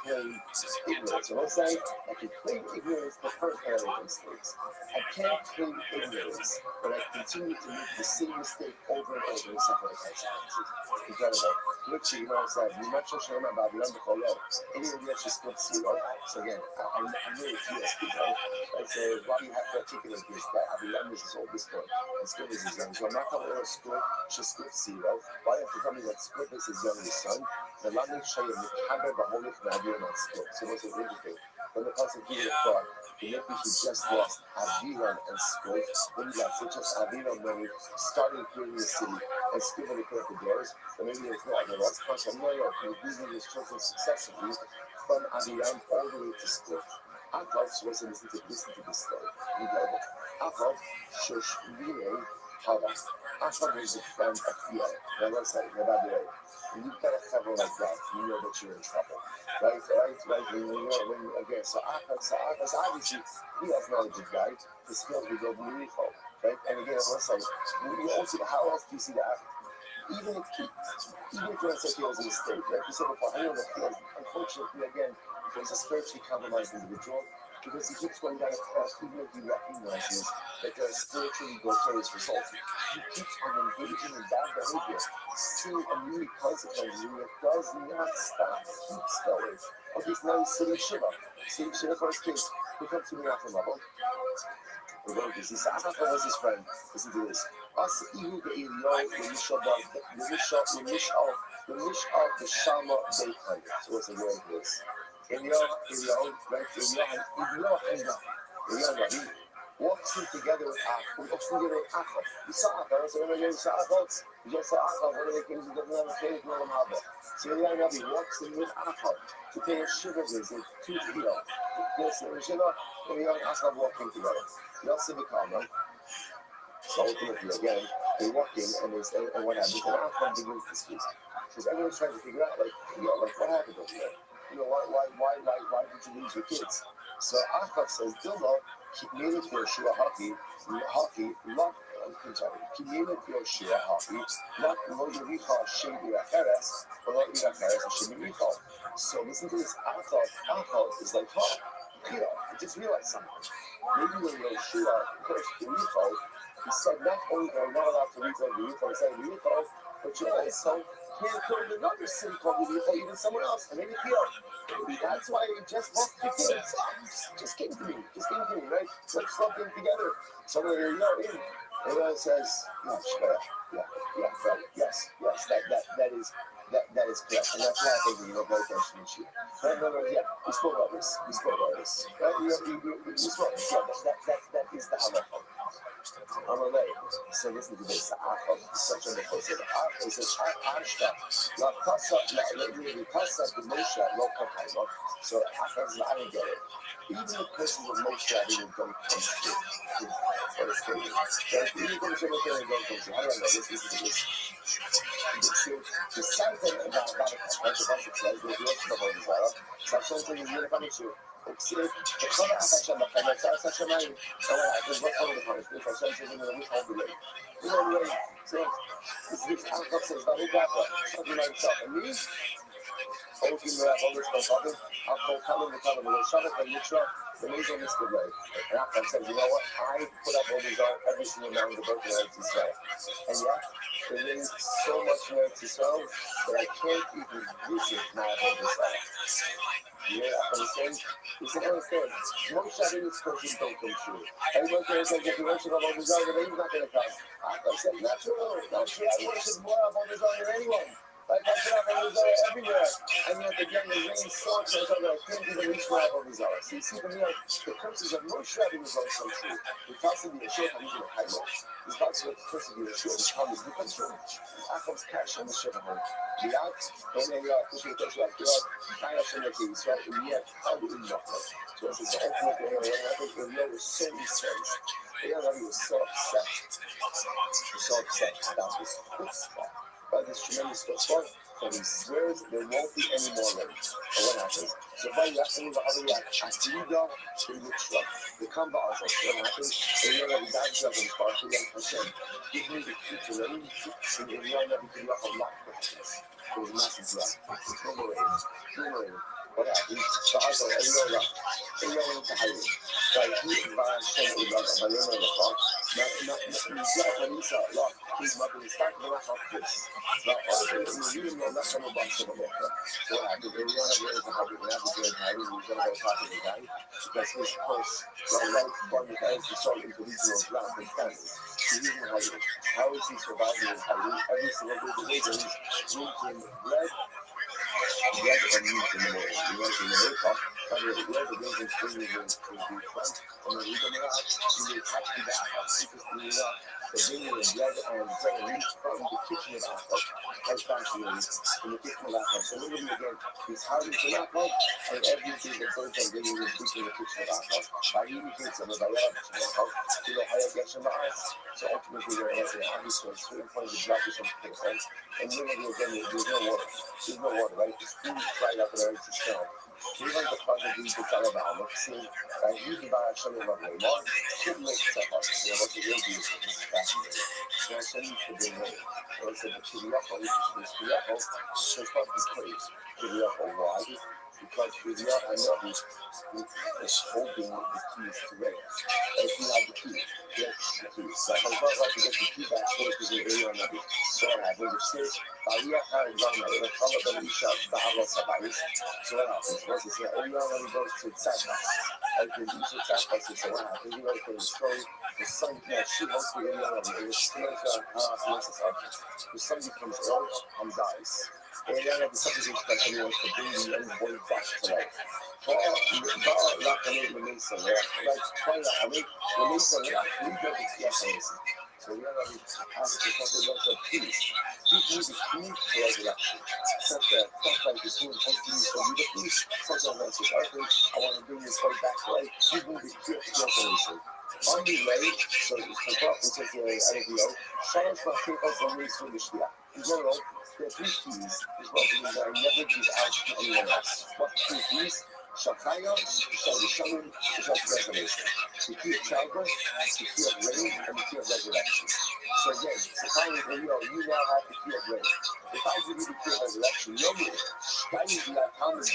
A: claim ignorance. When I say I can claim ignorance but hurt arrogance things. I can't claim ignorance, but I continue to make the same mistake over and over and suffer the consequences. Incredible. Literally, you know what I'm saying? You might just remember about the Below. Any of the extra splits, you know? So again, I know it's yes, you know? Like, so why do you have to articulate this? That Abilam is his oldest boy, and Split is his youngest. So I'm not going to split, just split zero. Why have to tell me that Split is his youngest son? The Lamin Shayim, the Kaber, the Holy Knavion, and Split. So what's interesting? When the person gave it a thought, the maybe he just lost Aviram and Split. When you got such as Aviram when he started creating the city, and Split when he put up the doors, and maybe it's not the last question. No, he was losing his children successively from Aviram all the way to Split. I thought so. Listen to this story. Incredible. I thought Shoshmine Hava. I thought was a friend of Theo. Now let's say, about the way. When you've got a fellow like that, you know that you're in trouble. Right? Again, so obviously, he has not a good guy. The skills we go beautiful. Right? And again, let's say, you also, how else do you see that? Even if you're say he was a mistake, right? You said before, I don't know if he was, unfortunately, again, he was a spiritually compromised individual because he keeps going down a path even if he recognizes that there are spiritually deleterious results. He keeps on engaging in bad behavior to immediate consequences, and it does not stop. Keeps going. Okay, so now he's sitting Shiva. Sitting Shiva for his kids. He comes to me after level. We're going to see Sa'afa was his friend. Listen to this. Us ihu be'ilyon l'mishal b'shama beitan. So what's the word for this? Ilyon, right? Ilyon walks in together with Achel. Walks together with Achel. You saw Achel. So when you saw Achel, you just saw Achel. One of the kings who doesn't have a faith, no Haba. So Ilyon Navi walks in with Achel to pay a shiva visit to Theo. Yes, and Shiva and Ilyon Achel walking together. You also become, right? So ultimately, again, they walk in and what happens? And Achel begins to speak. Because everyone's trying to figure out, like, what happened over there? Why did you lose your kids? So Achel says, Dilma, Kimene Yoshua Haki, Kimene Yoshua Haki, not Lo Yericha Shem Iracheres, or Lo Iracheres Shem Yericha. So listen to this. Achel is like, I just realized something. Maybe when Yoshua cursed Yericho, he said not only are we not allowed to read Yericho, he said Yericho, but you also can't go to another city called Yericho, even somewhere else, and maybe Maybe that's why he just lost the kids. Just came to me, right? Let's love them together. Somewhere here, in. Everyone says, yes, that is correct. And that's why I think we pay attention to you. We spoke about this. Right? We spoke, that is the halacha. Amalei. So listen to this. Achel is such a mechosed. Achel says, Ashta, la kasa the Moshe, lo kakaylo. So Achel says, I don't get it. Even the person with Moshe Rabbeinu don't come to what is stated. Even the person with Moshe Rabbeinu don't come to. How do I know this? This is this. The second about the Pasuk says, there's no trouble in Zara. So Hashem says, you're going to come to. Because what happens? What Hashem says, withhold the rain. So this Achel says, something like himself. And me, I'll call the Shabbat and Yitra, the Mazel Mr. Ray. And Achel says, you know what? I put up all these every single night in the birth of Israel. And yet, there is so much more to Israel that I can't even visit my whole Israel. Yeah, understand? You should understand. Most Shabbos persons don't come true. Everyone can say, if you worship of Avodah Zarah, then he's not going to come. I said, not true. I worship more of Avodah Zarah than anyone. Like I put up Avodah Zarah everywhere. And yet again, the rain storms so that I can't even reach my Avodah Zarah. So you see from here, the curses of Moshe Rabbeinu is also true. The curse of the Yeshua HaMikra Chaylo. The curse of the Yeshua becomes true. Achel's cash on the Shevah. The act, and then you have to shoot us like God, kind of like Israel, and yet, how do we know? So it's the ultimate thing, and I think the Lord was so incensed. The Lord was so upset. About this chutzpah, by this tremendous chutzpah, that he swears there won't be any more rain. And what happens? So by Yachim, the other Atida, in the truck, the Kamba also, what happens? And you know, the God says in Sparkle, and Hashem, give me the key to rain, and you know, that we can rock a lot of happiness. It was a massive drop. No more rain. what happened? So I thought, hey, yo, into hiding. So I keep by Shem Ibn Abayim of the Park. Not when he saw it, look, he's not going to start the lack of this. Not all the reason not some of us of America. So what happened? They want to go into hiding, and have a good hiding, he's going to go talk to the guy. Because his purse, like life fund, has to sort into regional black and families. He's in hiding. How is he surviving in hiding? Every single day, the way that he's drinking bread and meat in the morning. You know, in the hip-hop, probably the bread, the beans, and spring is the front, and then you come out, you attach to the apple, because the bringing of bread and meat from the kitchen of apple, as fascinating, in the kitchen of apple. So literally again, he's hiding to apple, and everything that goes on bringing is in the kitchen of apple. By eating things of the apple, to the higher gesture of eyes. So ultimately, there is an obvious certain point of blood is something different. And literally again, there's no water. There's no water, right? It's food fried up in there, it's just we want the part of the color of our see, you can buy some of our more, should make stuff up, you know, what the real use of this fascinating. So I send you to bring me. So I said, to the upper, which is this, the upper, so it's not the place, to the upper, why? Because with the upper, I know it's holding the keys to raise. If you have the key, get the keys. Like I'm talking about to get the key back, go to the area on the beach. So I have the stage, Bahia had run out, the color of the shop, Bahia Sabais. So what happens? Once it's here, area when he goes to Santa, I can use the Santa, so what happens? You know, the story, the sun, she wants to get out of it, it's the sun becomes ill and dies. And then the subdivision that everyone to bring the young boy back to life. Like the Mason, like fire, I mean, the Mason, we go to the so we are going to ask for something lots of peace. Give me the key to resurrection. Such like the human continues to be the peace. Such as I want to bring this boy back to life. Give me the key to resurrection. On the way, so it's the top, which is the IDO, Charles will take us on this Swedish here. In general, the three keys is what we never give out to anyone else. What three keys? Shakaya, Shalom, resurrection. The key of childbirth, the key of rain, and the key of resurrection. So again, Shakaya, you now have the key of rain. If I give you the key of resurrection, you'll be people are going to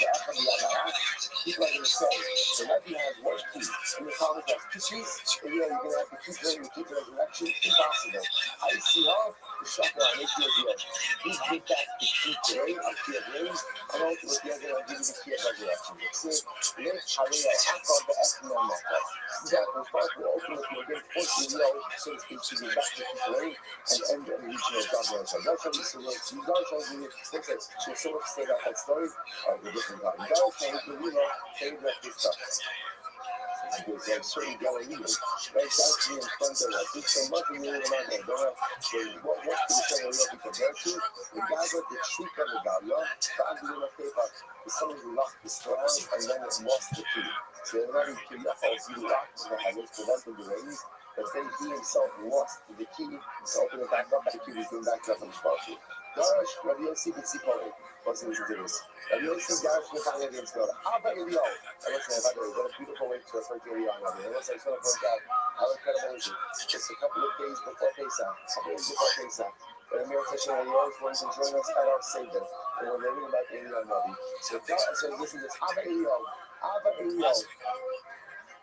A: say, so that you have one key, and the Talmud has two keys, and you're going to have to keep rain and keep resurrection. Impossible. I see how the Shakaya, I make you a deal. Please give back the key to rain, the key of rain, and ultimately I'm going to give you the key of resurrection. That was part of ultimately again force the so to speak, to get back to the rain and end the regional government. So that's what we see. You guys are really so sort of say that story of the different guys. You guys can say that this stuff. Because there's certain Galileans, right? That's me in front of us. It's so much in the area of my God. What can you say you'll be compared to? The guys that the truth of the God, God is in the paper. Someone who lost the stars and then it lost the key. So they're not even kidding us. He locked the heavens, prevented the rains, but then he himself lost the key. So opened it back up, the key was going back up and sparkling. Gosh, Rabbi Yossi could see Paul. Let's listen to this. Rabbi Yossi, Gosh, the final against God. How about you? And listen, by the way, what a beautiful way to refer to Eliyahu. And listen, it's going to point out how incredible is it. Just a couple of days before Pesach, but Amir Tashem, you always want to join us at our Seder. And we're learning about Eliyahu Navi. So God says, listen to this. Abba Eliyahu.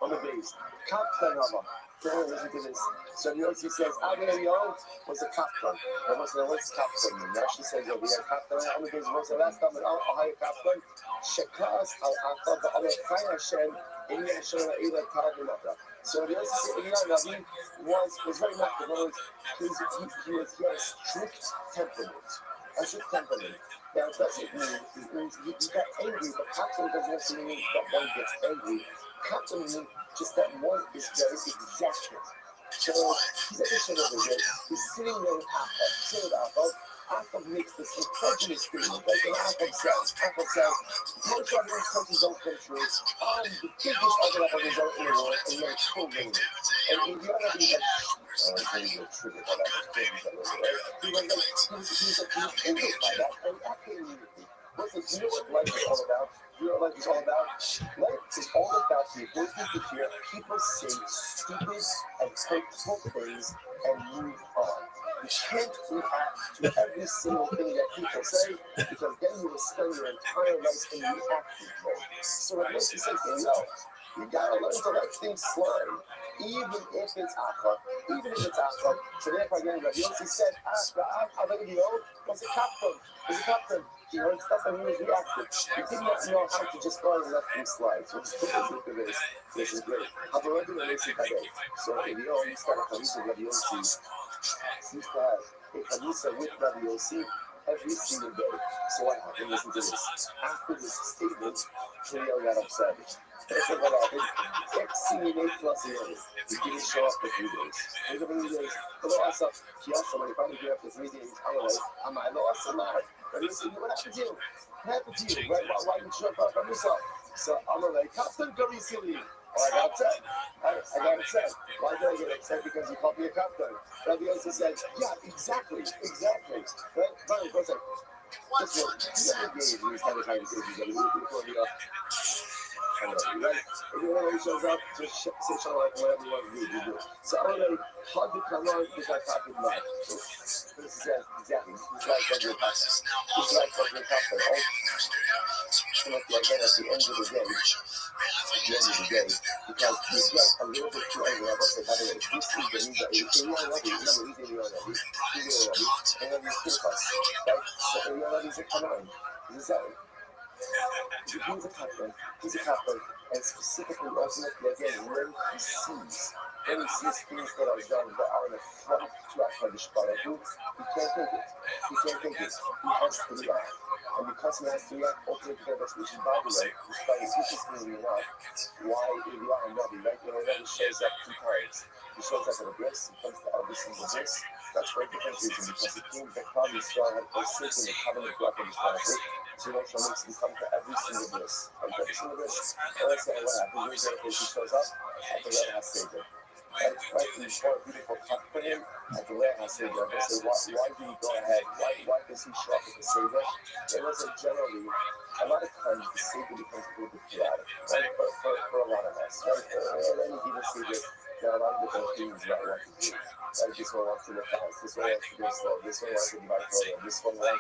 A: On the base. Kaplan Abba. Listen to this. So Yossi says, Abba Eliyahu was a kaplan. And what's kaplan? And Rashi says, we have kaplan on the base. What's the last time? Ohio kaplan. Shekas al-Aqab al-Chai Hashem. Eli Hashem al-Ila Ta'adunata. So the Yossi was very much devoted. He had a strict temperament. Now, doesn't mean he got angry, but Kaplan doesn't necessarily mean that one gets angry. Kaplan means just that one is very exacting. So he's at the chin over here. He's sitting there with Aqab. Aqab makes this incredulous statement, like an Aqab says, most of these countries don't come true. I'm the biggest organizer in the world, and you're co-winning. And if you're not even he was triggered by that. He was triggered by that, and acting listen, you know what life is all about? You know what life is all about? Life is all about the ability to hear people say stupid and hurtful things and move on. You can't react to every single thing that people say, because then you will spend your entire life in reactive mode. So what makes you say, hey, yo, you gotta learn to let things slide, even if it's akha, even if it's akha. Today, if I get Rabbi Yossi said, was a captain, was a captain. You know, stuff that he was reactive. He did not know how to just go and let things slide. So just look at this. This is great. Have a regular Yossi today. So if you know, you start a Chavisa Rabbi Yossi, used to have a Chavisa with Rabbi Yossi every single day. So what happened? Listen to this. After this statement, Kiriel got upset. That's what happened. Ex-CNA plus years. He didn't show up for 3 days. Look at 3 days. But also, he also, when he finally got up for 3 days, I was like, am I lost or not? But he said, what happened to you? What happened to you? Right? Why did you jump up on yourself? So I'm like, Captain Gary Silly. Oh, I got upset. I got upset. Why did I get upset? Because you called me a captain. Rabbi also said, yeah, exactly. Right? Fine, go ahead. Just what? You never gave these kind of conversations. Before you right? If you want to shows up, just say something like whatever you want to do. So I'm going to hug the camera because I talk with Mike. This is exactly. He's like Dr. Papa. He's like Dr. Papa. So like that at the end of the day. Because you get a little bit too angry. I say, by the way, this is the new guy. If you're already, remember, he's in already. And then he's kill us. Right? So if you're already, he's a come on. This is how. He's a captain, and specifically, ultimately, again, when he sees things that are done that are an affront to HaKadosh Baruch Hu, he can't take it. He has to react. And because he has to react, ultimately, that's what he's by the way, despite his interestingly enough, why Eliyahu and Nabi, right? When Nabi shows up 2 times, he shows up at a bris, he comes to every single bris. That's for a different reason, because the king that probably still had forsaken the covenant of HaKadosh Baruch Hu. So Moshe makes him come to every single verse. And every single verse, and let's say what happens, he shows up at the Red HaSeder. Right? You saw a beautiful cut for him at the Red HaSeder. They say, why do you go ahead? Why does he show up at the Seder? They will say, generally, a lot of times the Seder becomes a little bit chaotic, right? For a lot of us, right? For any given Seder, there are a lot of different things that want to do. Like this one wants to look fast, this one wants to go slow, this one wants to divide program, this one wants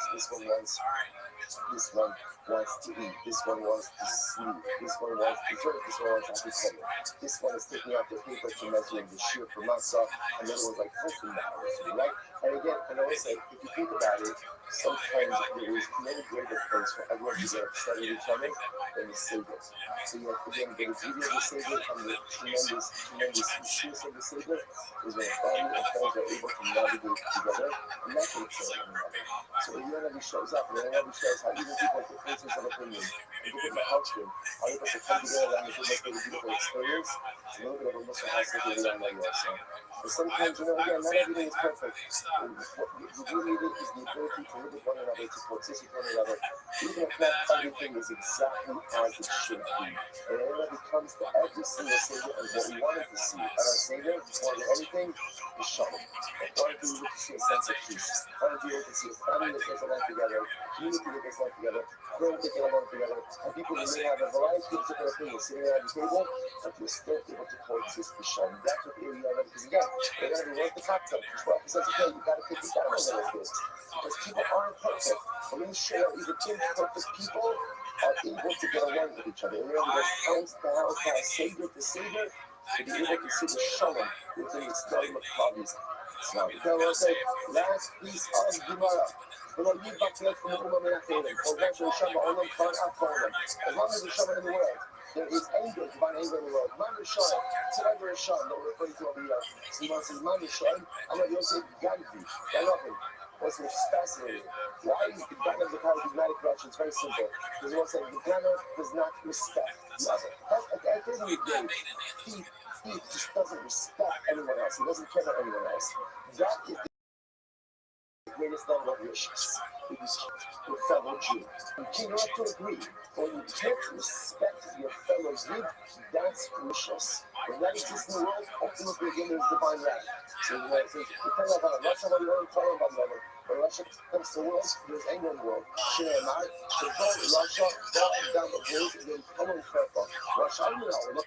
A: to eat, this one wants to sleep, this one wants to drink, this one wants to be covered. This one is taking out the paper to measure the shear for matzah, and the other one's like posting that, right? And again, and I always say, if you think about it, sometimes there is many greater things for everyone to get upset with each other than the Savior. So you have, again, the beauty of the Savior and the tremendous richness of the Savior is when family and friends are able to navigate together and not to each other. So when Nabi shows up, when Nabi shows how even people with differences of opinion and different culture are able to come together and make a beautiful experience, it's a little bit of a Muslim house that we don't know also. But sometimes, again, not everything is perfect. What you really need is the ability to live with one another, to coexist with one another, even if not everything is exactly as it should be. And when it comes to every single Savior and what we wanted to see at our Savior, more than anything, is shalom. And wanted to be able to see a sense of peace. Wanted to be able to see a family that gets along together, community that gets along together, friends that get along together, and people who may have a variety of different opinions sitting around the table, but you're still able to coexist with shalom. That's what the area of because again, they're going to be worth the cocktail. Well, he says, okay, you got to take it down a little bit. Because people aren't perfect. When we share even imperfect people are able to get along with each other. And we're able to go house to house, Savior to Savior, to be able to see the shalom within the study of problems. So, okay, we'll say, last piece of Gemara. As long as there's Shama in the world, there is anger, divine anger in the world. Man is Shama. It's never a Shama that we're referring to over here. Someone says, Man is Shama. I'm like, Yosef Gandhi. I love him. What's fascinating? Why is the Ghana of the power of diplomatic corruption? It's very simple. Because he said the Ghana does not respect the other. At the end of the day, he just doesn't respect anyone else. He doesn't care about anyone else. That is the greatest level of wishes. It is your fellow Jew. You cannot agree. When you can't respect your fellow Jew, that's wishes. When that exists in the world, ultimately again there's divine wrath. So you know, it says, depending on Russia, what you want to tell about the other. When Russia comes to the world, there's anger in the world. Shneimar, the Russia, down the road, and then come on, Russia, I'm going to look.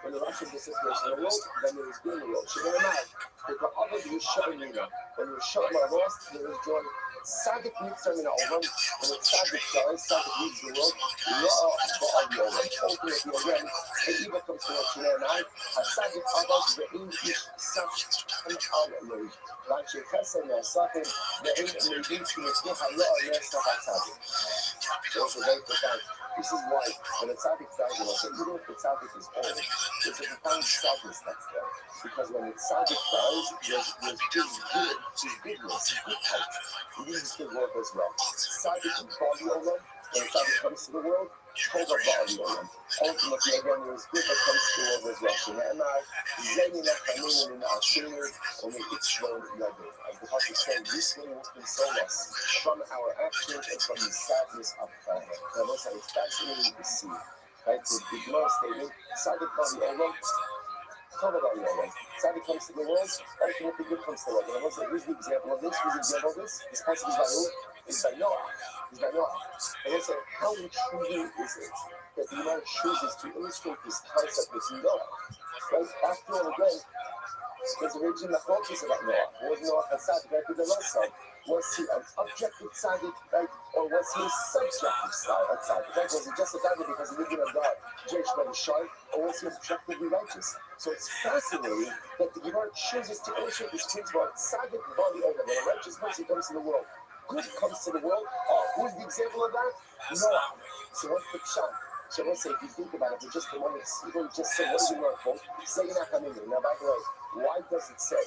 A: when the Russian situation in the world, then there is good in the world. She never mind. Because other than you shut me now. When you shut my lost, there is joy. Sadik needs to over. When it's Sadik dies, Sadik leaves the world. Ultimately, again, it even comes to what you know now. A Sadik others, the English such an outload. Like she has said, something the English to make a lot of less stuff outside. Also, very profound. This is why when a Tzaddik dies, even if the Tzaddik is old, there's a profound sadness that's there. Because when the Tzaddik dies, there's his goodness, his good heart. He needs the world as well. Tzaddik body olam, when the Tzaddik comes to the world, Tova body olam. Ultimately, again, there is good that comes to the world as well. Shene'emar, Zayin HaChamim in Ashinu, and the Itzvon Yadu. As the Pasuk said, this will console us from our actions and from the sadness of God. Now, listen, it's fascinating to see. Right? The Gemara statement, Tzaddik body olam, Tova body olam. Tzaddik comes to the world, ultimately good comes to the world. And I was like, here's the example of this, this Pasuk is by who? It's by Noah. It's by Noah. And I said, how intriguing is it that the Gemara chooses to illustrate this concept with Noah? Right? After all, again, there's a region that focus about Noah. Was Noah a tzaddik, right? With the last side. Was he an objective tzaddik, right? Or was he a subjective tzaddik, right? Was he just a tzaddik because he lived in a God, judged by the shine? Or was he objectively righteous? So it's fascinating that the Gemara chooses to illustrate this principle of tzaddik body over. When a righteous person comes to the world, good comes to the world. Oh, who's the example of that? Noah. So what's the shot? So let's say if you think about it for just a moment, even just say what is the Gemara quote? Zayin HaChamim. Now, by the way, why does it say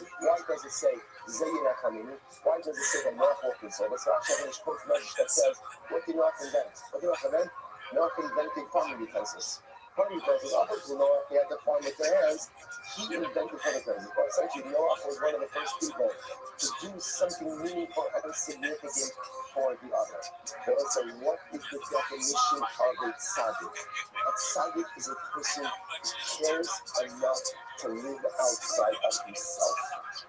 A: Zayin HaChamim? Why does it say that Noah will console? Let's actually have a quote that says, what did Noah invent? Noah invented farming utensils. Farming utensils, up to Noah, he had to farm with their hands. He invented farming utensils. But essentially, Noah was one of the first people to do something meaningful and significant for the other. But also, what is the definition of a tzaddik? A tzaddik is a person who cares enough to live outside of himself.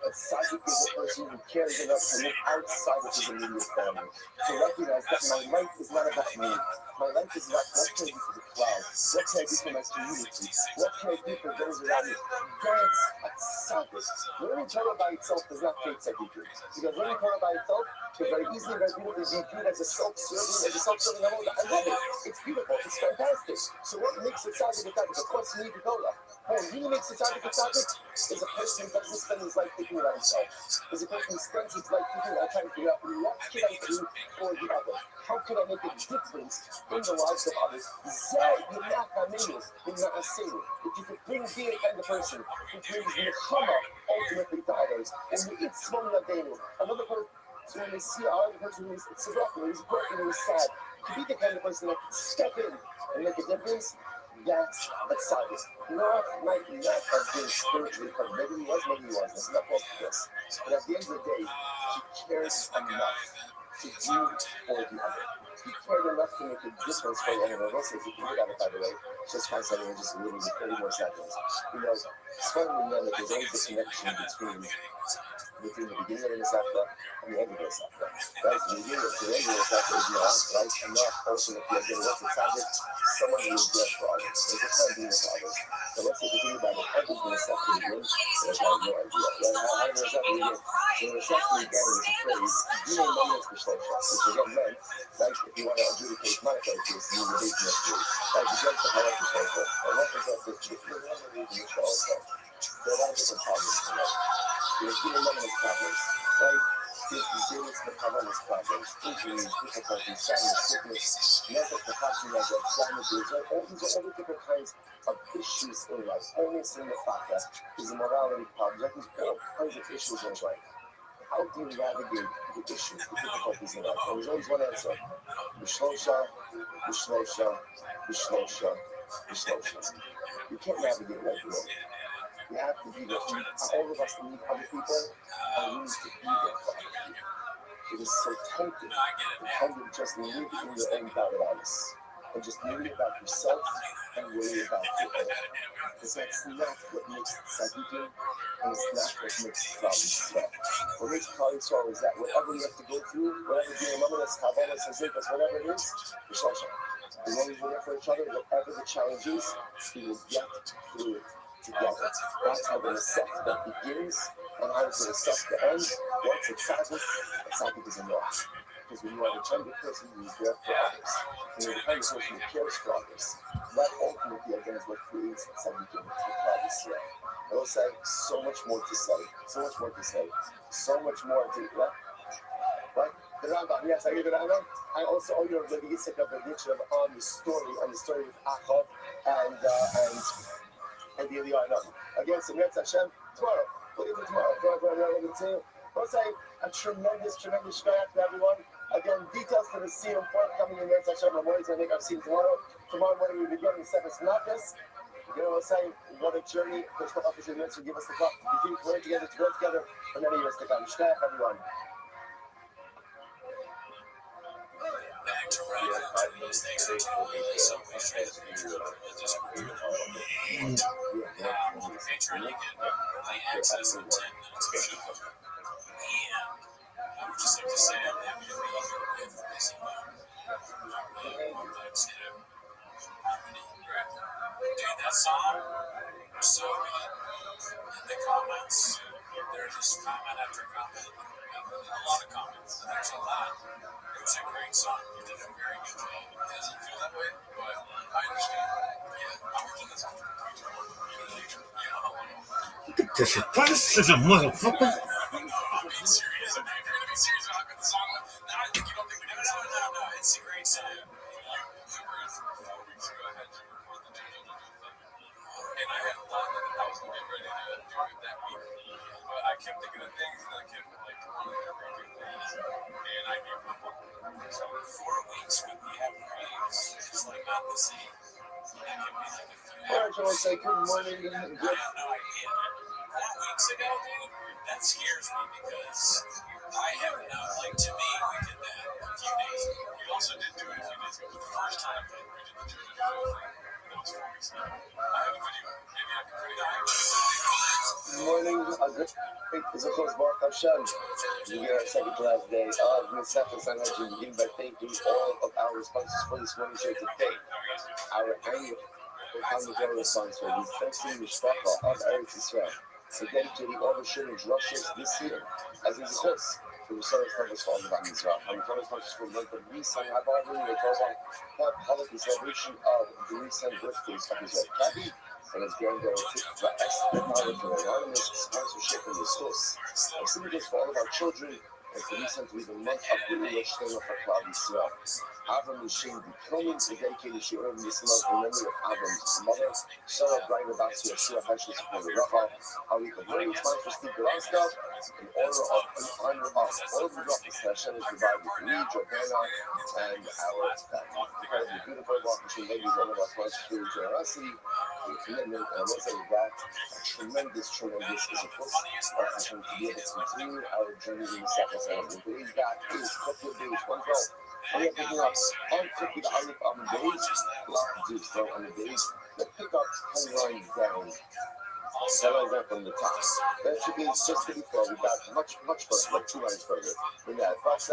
A: A tzaddik is a person who cares enough to live outside of his immediate family. To recognize that my life is not about me. My life is not what can I do for the crowd? What can I do for my community? What can I do for those around me? That's a tzaddik. Learning Torah by itself does not create tzaddikim. Because learning Torah by itself can very easily, very beautifully be viewed as a self-serving level. I love it. It's beautiful. It's fantastic. So what makes a tzaddik a tzaddik? Of course, you need the Torah. What really makes a tzaddik is a person who doesn't spend his life thinking about himself. Is a person who spends his life thinking about trying to figure out what can I do for the other? How can I make a difference in the lives of others? If you could bring being the kind of person who brings the nechama ultimately to others, and you eat small another person. So when they see another person who's broken, who's sad, to be the kind of person that can step in and make a difference, that's a tzaddik. Noah might not have been spiritually perfect. Maybe he was, maybe he wasn't. It's not close to this. But at the end of the day, he cares enough to do for the other. He cared enough to make a difference for the other. Also, if you think about it, by the way, just find something and just really 30 more seconds. It's funny to know that there's always a connection between the beginning of the Safra and the end of the Safra. Right? The beginning of the end of the Safra is Noah, right? And Noah ultimately, again, what's the tzaddik? Someone who is there for others. There's a time being with others. So let's say if you think about it, everything is set to begin, there's no idea. Right? How does that begin? So the Safra again is a phrase, you know, moments for social, which again meant, like, if you want to adjudicate my cases, you need a big mystery. Like, you get the hierarchy social. And what is that? There's a reason which also. There are a lot of different problems in life. There's human problems, right? There's resilience to problems, injuries, difficulties, sadness, sickness, mental capacity, damages, right? All these are all the different kinds of issues in life. Only in the fact that there's a morality problem, like there's all kinds of issues in life. How do you navigate the issues, the difficulties in life? And there's always one answer. Bishlosha, bishlosha, bishlosha, bishlosha. You can't navigate life alone. You have to be there. All of us need other people, and we need to be there for other people. It is so tempting to kind of just live in your own paradise and just worry about yourself and worry about the other. Because that's not what makes tzaddikim, and it's not what makes Klal Yisrael. What makes Klal Yisrael is that whatever you have to go through, whatever the Mamonas, Kavanas, Hazekas, whatever it is, Bishlosha. As long as we're there for each other, whatever the challenge is, we will get through it together. That's how the Masechta begins, and how the Masechta ends. Once it's tzaddik is enough. Because when you are the kind of person who is there for others, when you're the kind of person who cares for others, that ultimately, again, is what creates tzaddikim to the I will say so much more to say, so much more to say, so much more to right? The Rambam, yes, I give it Rambam. I also owe you a really Yitzhak of on the story with Achab and the Eliyahu. Again, so Mirz Hashem, tomorrow. We'll do tomorrow. We'll say a tremendous shkoyach to everyone. Again, details for the Siyum forthcoming in Mirz Hashem. I'm always going to make our Siyum tomorrow. Tomorrow morning we'll be beginning Sefer Malchus. You know what I'm saying? What a journey. There's no opportunity to give us the cup. We keep working together to grow together for many years to come. Shkoyach, everyone.
C: Back to Rockland, thanks for tuning in. So we should just patron, you get early access in 10 minutes of show. And I would just like to say I'm happy to be here with Missy Dude, that song was so good. In the comments, there's just comment after comment. A lot of comments. There's a lot. It was a great song. You did a very good job. It doesn't feel that way, but I understand. Yeah, I'm working this out.
D: This is a motherfucker.
C: I'm being serious. Okay, if you're going to be serious about how good the song was, now I think you don't think we did it. No. It's a great song. You remember 4 weeks ago, I had you record the thing. And I had a lot that I was going to get ready to do it that week. But I kept thinking of things and I kept wanting to redo things. And I gave up on it. So 4 weeks with the upgrades is not the same. That can be like a few hours.
A: I want to say good morning.
C: I have no idea. 4 weeks ago, dude, that scares me because I have no, to me, we did that a few days ago. We also did do it a few days ago, but the first time we did the Jojo thing, that was 4 weeks ago. I have a video. Maybe I can bring it out.
A: Good morning. A good is of course Baruch Hashem. We get our second to last day of Masechta Sanhedrin. We begin by thanking all of our sponsors for this morning's show today. Our annual Hanukkah sponsor, the Fencing Mishpacha of Eretz Yisrael. So dedicating all the children's rushes this year, as is the course for the Sarah Temple Song of Israel. And the sponsors for the month of Nisan, I've already recorded holiday celebration of the recent birthdays of Israel Kabi and his granddaughter Tikva Esther Malik for anonymous sponsorship in the source. I sing this for all of our children and for Nisan to be the month of the English Shlema for Klal Yisrael. Avram Yishim Bikonim, the dedicated Shiurim this month in memory of Avram's mother, Sarah Brighter Basi Yeshua Hashis for the Rafa, Arika Brain, sponsor Steve Galaska, in honor of all of the brothers that Hashem has provided with me, Jordana, and our incredibly beautiful Washington ladies, one of our sponsors for generosity, and commitment, and I will say that a tremendous is of course our Hashem to be able to continue our journey in the second and today's God is couple of days, one goal. We are picking up on 50 the Aleph on the days, so on the days, let's pick up 10 lines down. 10 lines down from the top. That should be just to be fair. We got much further, like 2 lines further than that. But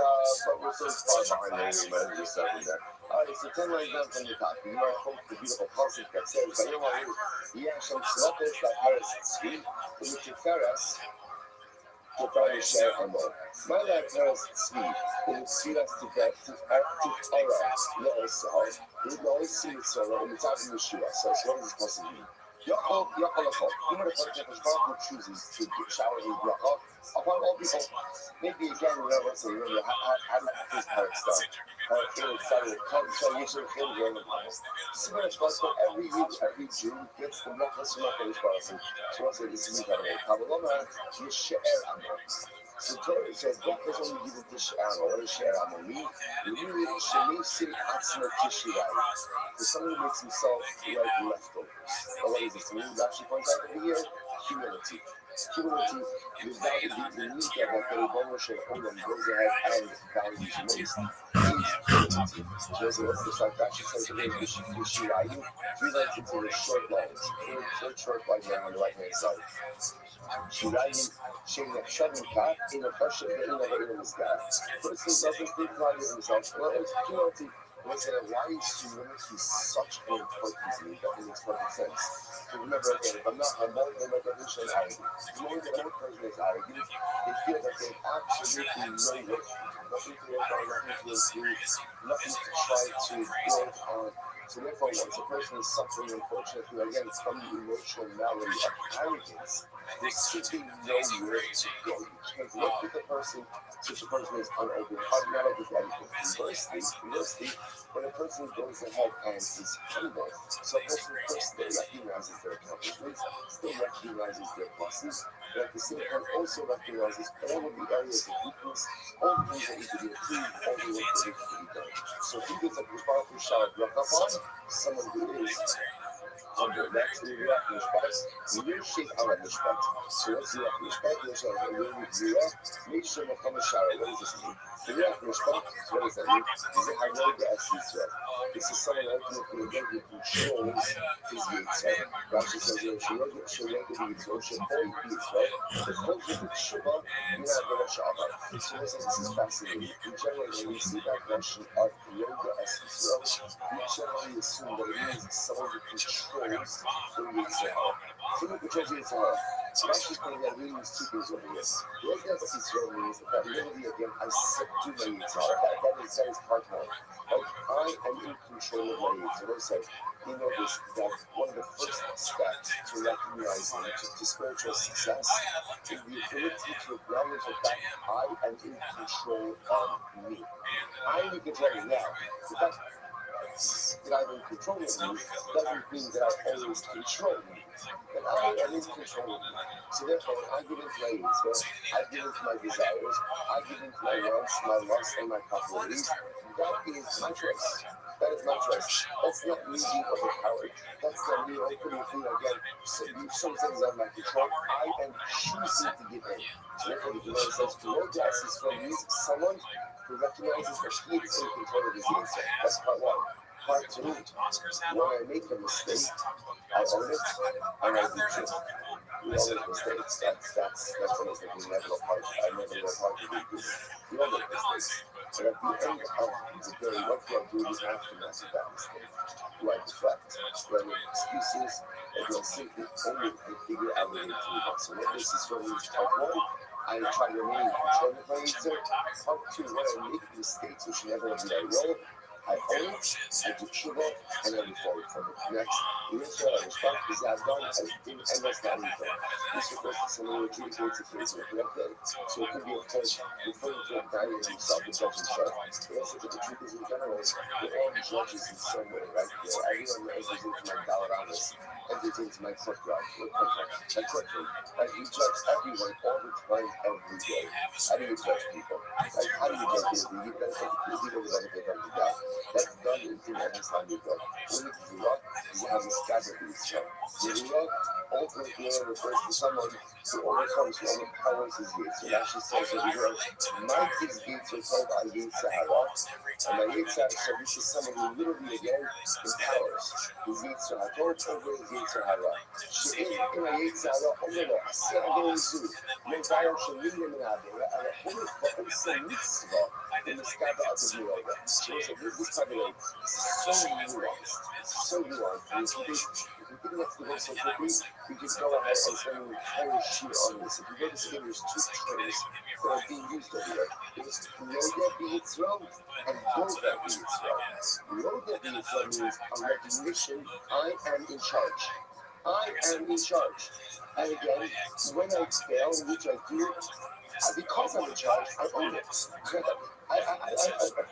A: we're so far behind the man just starting there. Alright, so 10 lines down from the top. You are quote the beautiful passage that says, Yashem Shlopes, that Paris Tzvi, U'Tiferes, Tefara Share Amor. My life Paris Tzvi, U'Tfiras Tifara, Lo'osar, Lo'osim Tzora, and the top of Yeshua. So as long as it's possible. Yachol, even if one chooses to shower his bracha upon all people, maybe again, let's say, how this part stuff. Similar responsible every week, every Jew gets the brachas from our person. So I'll say this is incredible. Kabbalah, Yishe'er Amor. So Torah says, brachas only given to She'er, or She'er Amor. We really Shemeisim Atzma Tishirai. So somebody makes himself like leftovers. Or what is this? We actually point out every year, humility. Humility without the need to have a Bonosh of Olam goes ahead and values most. Humility. So what's the fact actually says today, Yishirayim, 3 lines into the short lines. Third short line there on the right hand side. Shirayim, She'er Kat, in a Pasha, in a Sky. Person doesn't think highly of himself. Well, it's humility. When I say that, why is humility such an important to me? That makes perfect sense. So remember again, if I'm not humble, then my definition is arrogant. The moment that a person is arrogant, they feel that they have absolutely no work, nothing to work on, nothing to improve, nothing to try to build on. So therefore, once a person is suffering, unfortunately, again, from the emotional malady of arrogance, there's simply nowhere to go. You can't work with a person, such a person is unopened, not open to anything. Conversely, when a person goes ahead and is humble, so a person first still recognizes their accomplishments, still recognizes their pluses, but at the same time also recognizes all of the areas of weakness, all the things that need to be improved, all the work that needs to be done. So he gets a responsible shot of someone who is humble. That's the respect. Leadership out of respect. So what's the respect? Which is a little bit zero. Make sure to come a shower. What does this mean? The respect, what does that mean? Is it how well the essence of? This is someone ultimately again who controls his yitzhak. Rashi says, Shirek the yitzhak, Shirek the yitzhak. The culture of Shiva, you have the Rosh Hashanah. So this is fascinating. In general, when we see that notion of yoga essence, we generally assume that it means someone who controls the yitzhak. Someone who controls the yitzhak. Rashi's pointing out reading these two things over here. Yoga essence means that literally again, I subdue my yitzhak. That is part one. Like, I am in control of my yitzhak. What I say? You know this, that one of the first steps to recognizing to spiritual success is the ability to acknowledge the fact I am in control of me. I am in control of me now. The fact that I'm in control of me doesn't mean that I always control me. But I am in control of me. So therefore, when I give into my yitzhak, I give into my desires, I give into my wants, my lusts, and my possibilities, that is my choice. That is my choice. That's not me being overpowered. That's not me opening through again. So some things out of my control. I am choosing to give in. So therefore, the Gemara says, "No gas is from means someone who recognizes that he is in control of his yitzhak." That's part one. Part two, when I make a mistake, I own it and I do it. We all make mistakes. That's what is like inevitable part. I never know part of it. We all make mistakes. But at the end of the day, what do I do in the aftermath of that mistake? Do I deflect? Do I make excuses? Or do I simply own it and figure out a way to move on? So what this is from part one, I try to remain in control of my yitzhak. Part two, when I make mistakes, which inevitably I will, I own it, I do tshuva, and I move forward from it. Next, the answer I respect is that I've done, I didn't, and that's not anything. This refers to someone who adjudicates a case in a correct way. So it could be a coach referring to a guy in himself and judge himself. But also, but the truth is, in general, we're all judges in some way, right? Everyone that enters into my Dalaramas enters into my court garage, my courtroom. Like, we judge everyone all the time, every day. How do you judge people? Like, how do you judge people? You benefit the people who benefit from the God. That's done in the understand you go. When you do that, you have a scatter in each other. Ultimately, refers to someone who overcomes, who overpowers his gates. So that she says that Mighty's gates are called on gates Sahara. And my gates Sahara, so this is someone who literally again empowers his gates Sahara, over his gates Sahara. She is in my gates Sahara, over the Asya Zu. No fire shall lead him in Abba. And a woman for also mitzvah in the sky of the Yoga. So this kind of like so nuanced, so nuanced. And if you think that's the most so quickly, we could go ahead and spend an entire sheet on this. If you go to see, there's two terms that are being used over there. There's Yoga B'Yitzro and Yoga B'Yitzro. Yoga B'Yitzro means a recognition, I am in charge. I am in charge. And again, when I fail, which I do, because I'm in charge, I own it. I've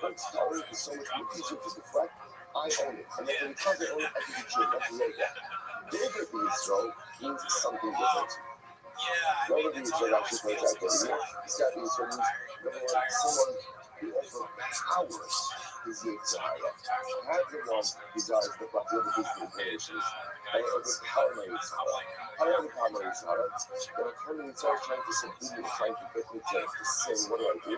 A: heard to own it is so much easier to deflect. I own it. And then because I own it, I can be true. That's the way that. Yoga B'Yitzro means something different. Yoga B'Yitzro actually plays out there. Yoga B'Yitzro means, number one, someone who overpowers his Yitzhak. Have the one desires the physical inclinations. I overpower my Yitzhak. How do I overpower my Yitzhak? When I come in Yitzhak trying to subdue me, trying to get me to sin, what do?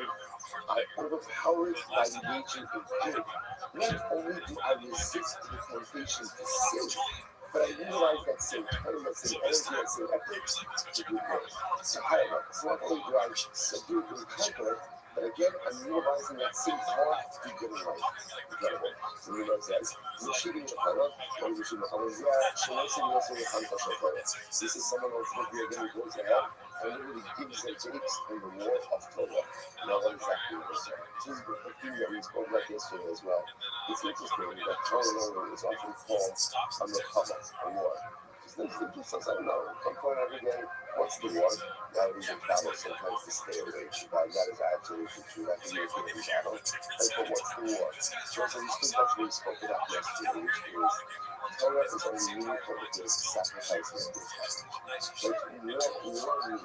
A: I overpower it by engaging in good. Not only do I resist the temptation to sin, But I utilize that same time, that same energy, that same effort to do good, to higher levels. So not only do I subdue and conquer it, but again, I'm utilizing that same power to do good in life. Incredible. So you know, says, Mushiri Chakara, or Mushiri Mahamazia, Shinesi Yosu Kanka Shakara. This is someone who's going to be again goes ahead and literally gives and takes in the war of Torah. Now, what exactly is that? This is the thing that we spoke about yesterday as well. It's interesting that Torah is often called a Mekama, a war. Just I don't know, I'm going every day. What's the war? Now we can travel sometimes to stay away from God. That is absolutely true. That can be a good battle. But what's the war? So these things that we spoke about yesterday, which is Torah is only meaningful if there's sacrifice in this. Like war means I'm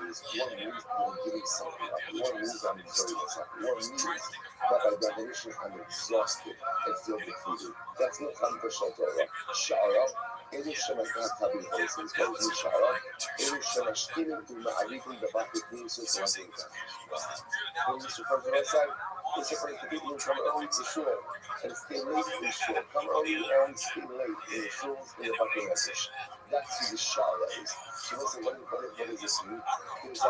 A: giving something up. War means I'm exerting something. War means that by definition I'm exhausted and feel depleted. That's not controversial Torah. Shara. אלו שמקרתה בלחוסים, כל זה שערה, אלו שמשתינים ומעריכים דבר בפנים סופרדים. When you support the website, it's supposed to people who come early to shul and stay late in shul. Come early and stay late in the shuls in the Baki message. That's who the shara is. So listen, what does this mean? There's a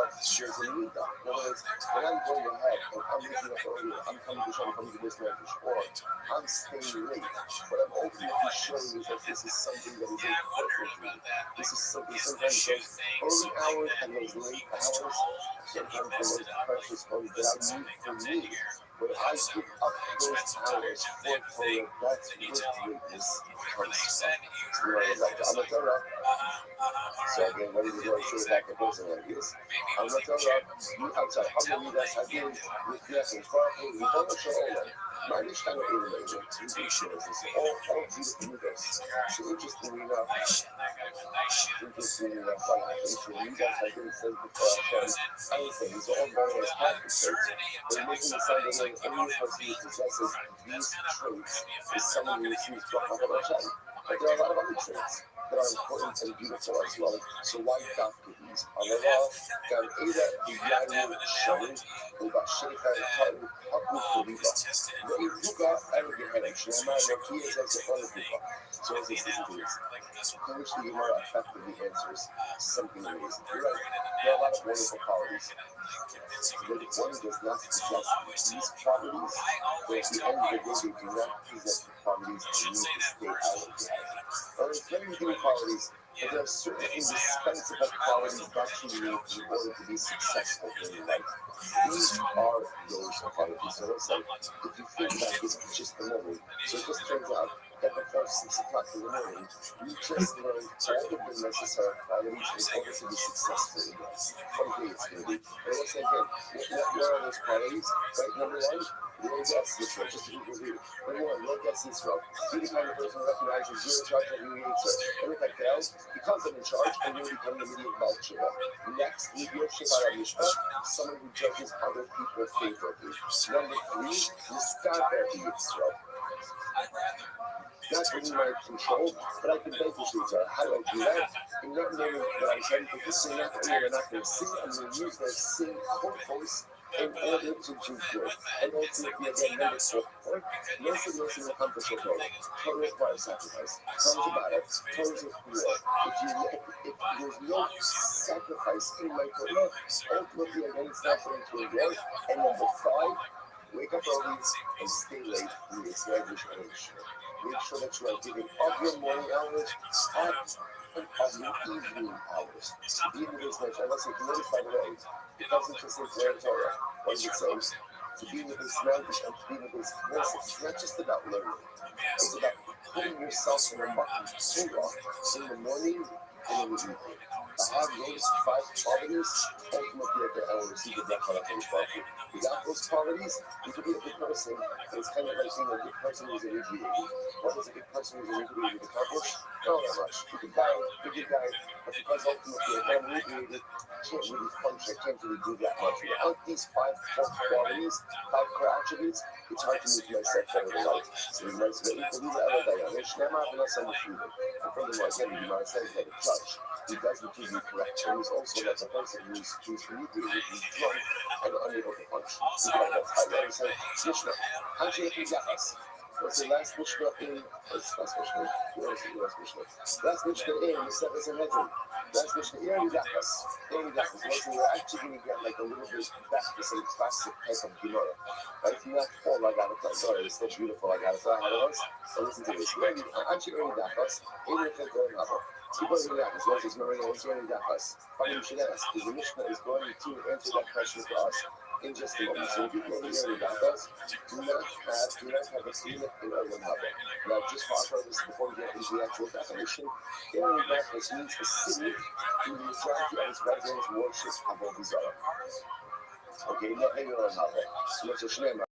A: need. In other words, when I'm going ahead and I'm waking up early, I'm coming to shul, I'm coming to this message, or I'm staying late, what I'm ultimately showing is that this is something that is important to me. This is something, sometimes those early hours and those late hours, sometimes the most precious ones that I need for me. When I give up those hours for Torah, that's what greatness comes from. I'm a Torah. So again, what did the Lord say about the person like this? I'm a Torah. You outside. I'm going to be that again with death and far from the whole show. My understanding of it is all beautiful leaders. So interestingly enough, I think you guys have been sent before Hashem. Anything, these are all various practices. They're making the sound that any person who possesses these traits is someone who receives Bracha from Hashem. But there are a lot of other traits that are important and beautiful as well. So why doctor these? Allah, God, Ada, the Yayu, Shalim, Uba Sheikha, Haku, Kuriba. The Ibuka, Arabic, Shema, Rakia, as the other Buka. So as this is this. In which the Gemara effectively answers something amazing. You're right. There are a lot of wonderful qualities. But if one does not possess these qualities, then at the end of the day, they do not possess the qualities and need to stay out of the life. Or there's many good qualities, but there are certain indispensable qualities that you need in order to be successful in life. These are those qualities. So let's say, if you think about this for just a moment, so it just turns out that before 6 o'clock in the morning, you just learned all of the necessary qualities in order to be successful in life. What day it's going to be. And let's say again, what are those qualities? Right, number one, low gas Yisrael, just to be reviewed. Number one, low gas Yisrael. Be the kind of person who recognizes you're in charge of your needs, and if that fails, becomes in charge and you become the immediate Baal Shiva. Next, Yidiyot Shevara Mishpat, someone who judges other people favorably. Number three, Miskaber Yisrael. Not in my control, but I can benefit you. How do I do that? In not knowing that I'm trying to sing, not only am I not going to sing, I'm going to use that sing voice in order to do good. And ultimately, again, number four, most will accomplish your goal. Torah requires sacrifice. Comes about it. Torah is a war. If there's no sacrifice in my Torah, ultimately, again, it's not going to endure. And number five, wake up early and stay late in the established age. Make sure that you are giving of your morning hours and of your evening hours. Even this much, unless you notice, by the way, it doesn't just say Torah. What does it say? To be with this knowledge and to be with this voice. It's not just about learning. It's about putting yourself in a Torah in the morning and in the evening. Those five qualities, ultimately, I will receive the death of the without those qualities, you could be a good person, but it's kind of like being a good person who's inebriated. What does a good person who's inebriated accomplish? Not that much. You could die, be a good guy, but because ultimately, if I'm inebriated, I can't really function, I can't really do that much. Without these five core qualities, five core attributes, it's hard to move myself forward in life. So you might say, and furthermore, again, you might say that a judge, he doesn't give you correct terms, also that the person who's inebriated, who's drunk, and unable to function. So you might have high say, Mishma, how do you think that is? What's the last Mishnah in? What's last Mishnah? Last Mishnah in Sefer Sanhedrin. Last Mishnah in Eridachas. So we're actually going to get like a little bit back to some classic type of Gemara. Right? If you have all I got to tell, sorry, it's so beautiful. I got to tell how it was. So listen to this. Actually, Eridachas. People in that, as well as Maria, is going to us. Funny you should ask, because the Mishnah is going to answer that question for us in just a moment. So if you go to the us, do not have a feeling in Olam Haba. Now, just for our purpose, before we get into the actual definition, Aaron Bachas means a city who the majority of its residents worship Avodah Zarah. Okay, not in Olam Haba. So what's a Shnei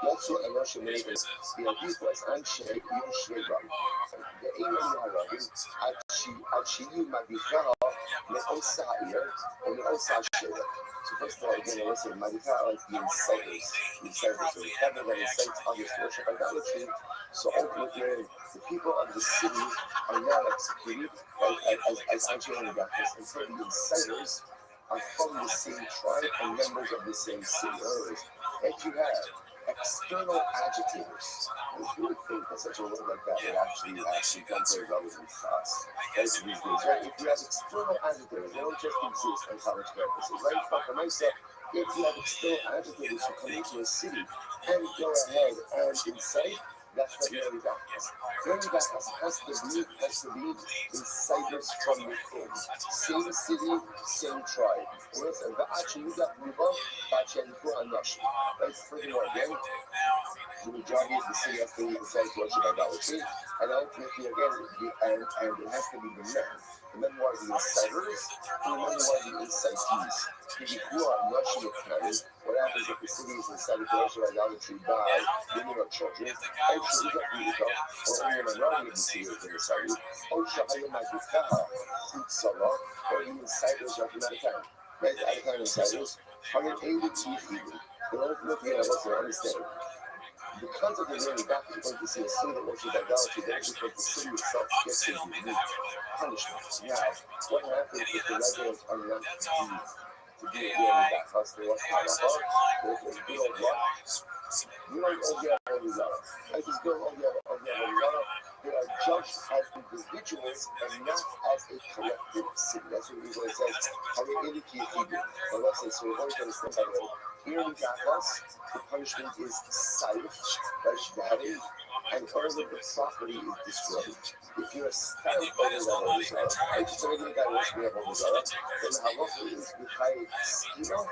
A: יצאו אנוש מלאים, ויגידו אנשי יושבי רם. ואין הרבים עד שיהיו מגיפה לעושה העיר או לעושה השבט. So first of all, again, listen, Magifa are like the insiders. So the heaven that incites others to worship idolatry. So ultimately, the people of the city are not executed as Anshei and Gakas. Instead, the insiders are from the same tribe and members of the same city. And you have external agitators. If you would think that such a word like that would actually come very relevant to us. These days, right? If you have external agitators, they don't just exist on college campuses, right? But for myself, if you have external agitators who come into a city and go ahead and incite, that's what Mary Bacchus. Mary Bacchus has to be insiders from within. Same city, same tribe. And the actually got involved, right? Furthermore, again, the majority of the city has to be decided to worship idolatry, and ultimately, again, and it has to be the men. The men who are the insiders, and the men who are the incitees. Who are worshiping parents? What happens if the city is decided to worship idolatry by women or children? Or only a minority of the city is decided. Or the insiders are not a time. Right? At a time, insiders are able to eat. They don't look at us to understand. Because of the very fact that you're going to see a city that worships idolatry, that's because the city itself gets a unique punishment. Now, what happens if the residents are not to be a very back us? They want to have a there's good old luck. You don't get all these out. I just go all the other. They are judged as individuals and not as a collective city. That's what we says. How we indicate either. But let's say, so we're going to understand by the way. Here in Gavas, the punishment is saif, that's daddy, and all of the property is destroyed. If you're a stamp over that result, I just don't think that was me about the then the halacha is behind schema,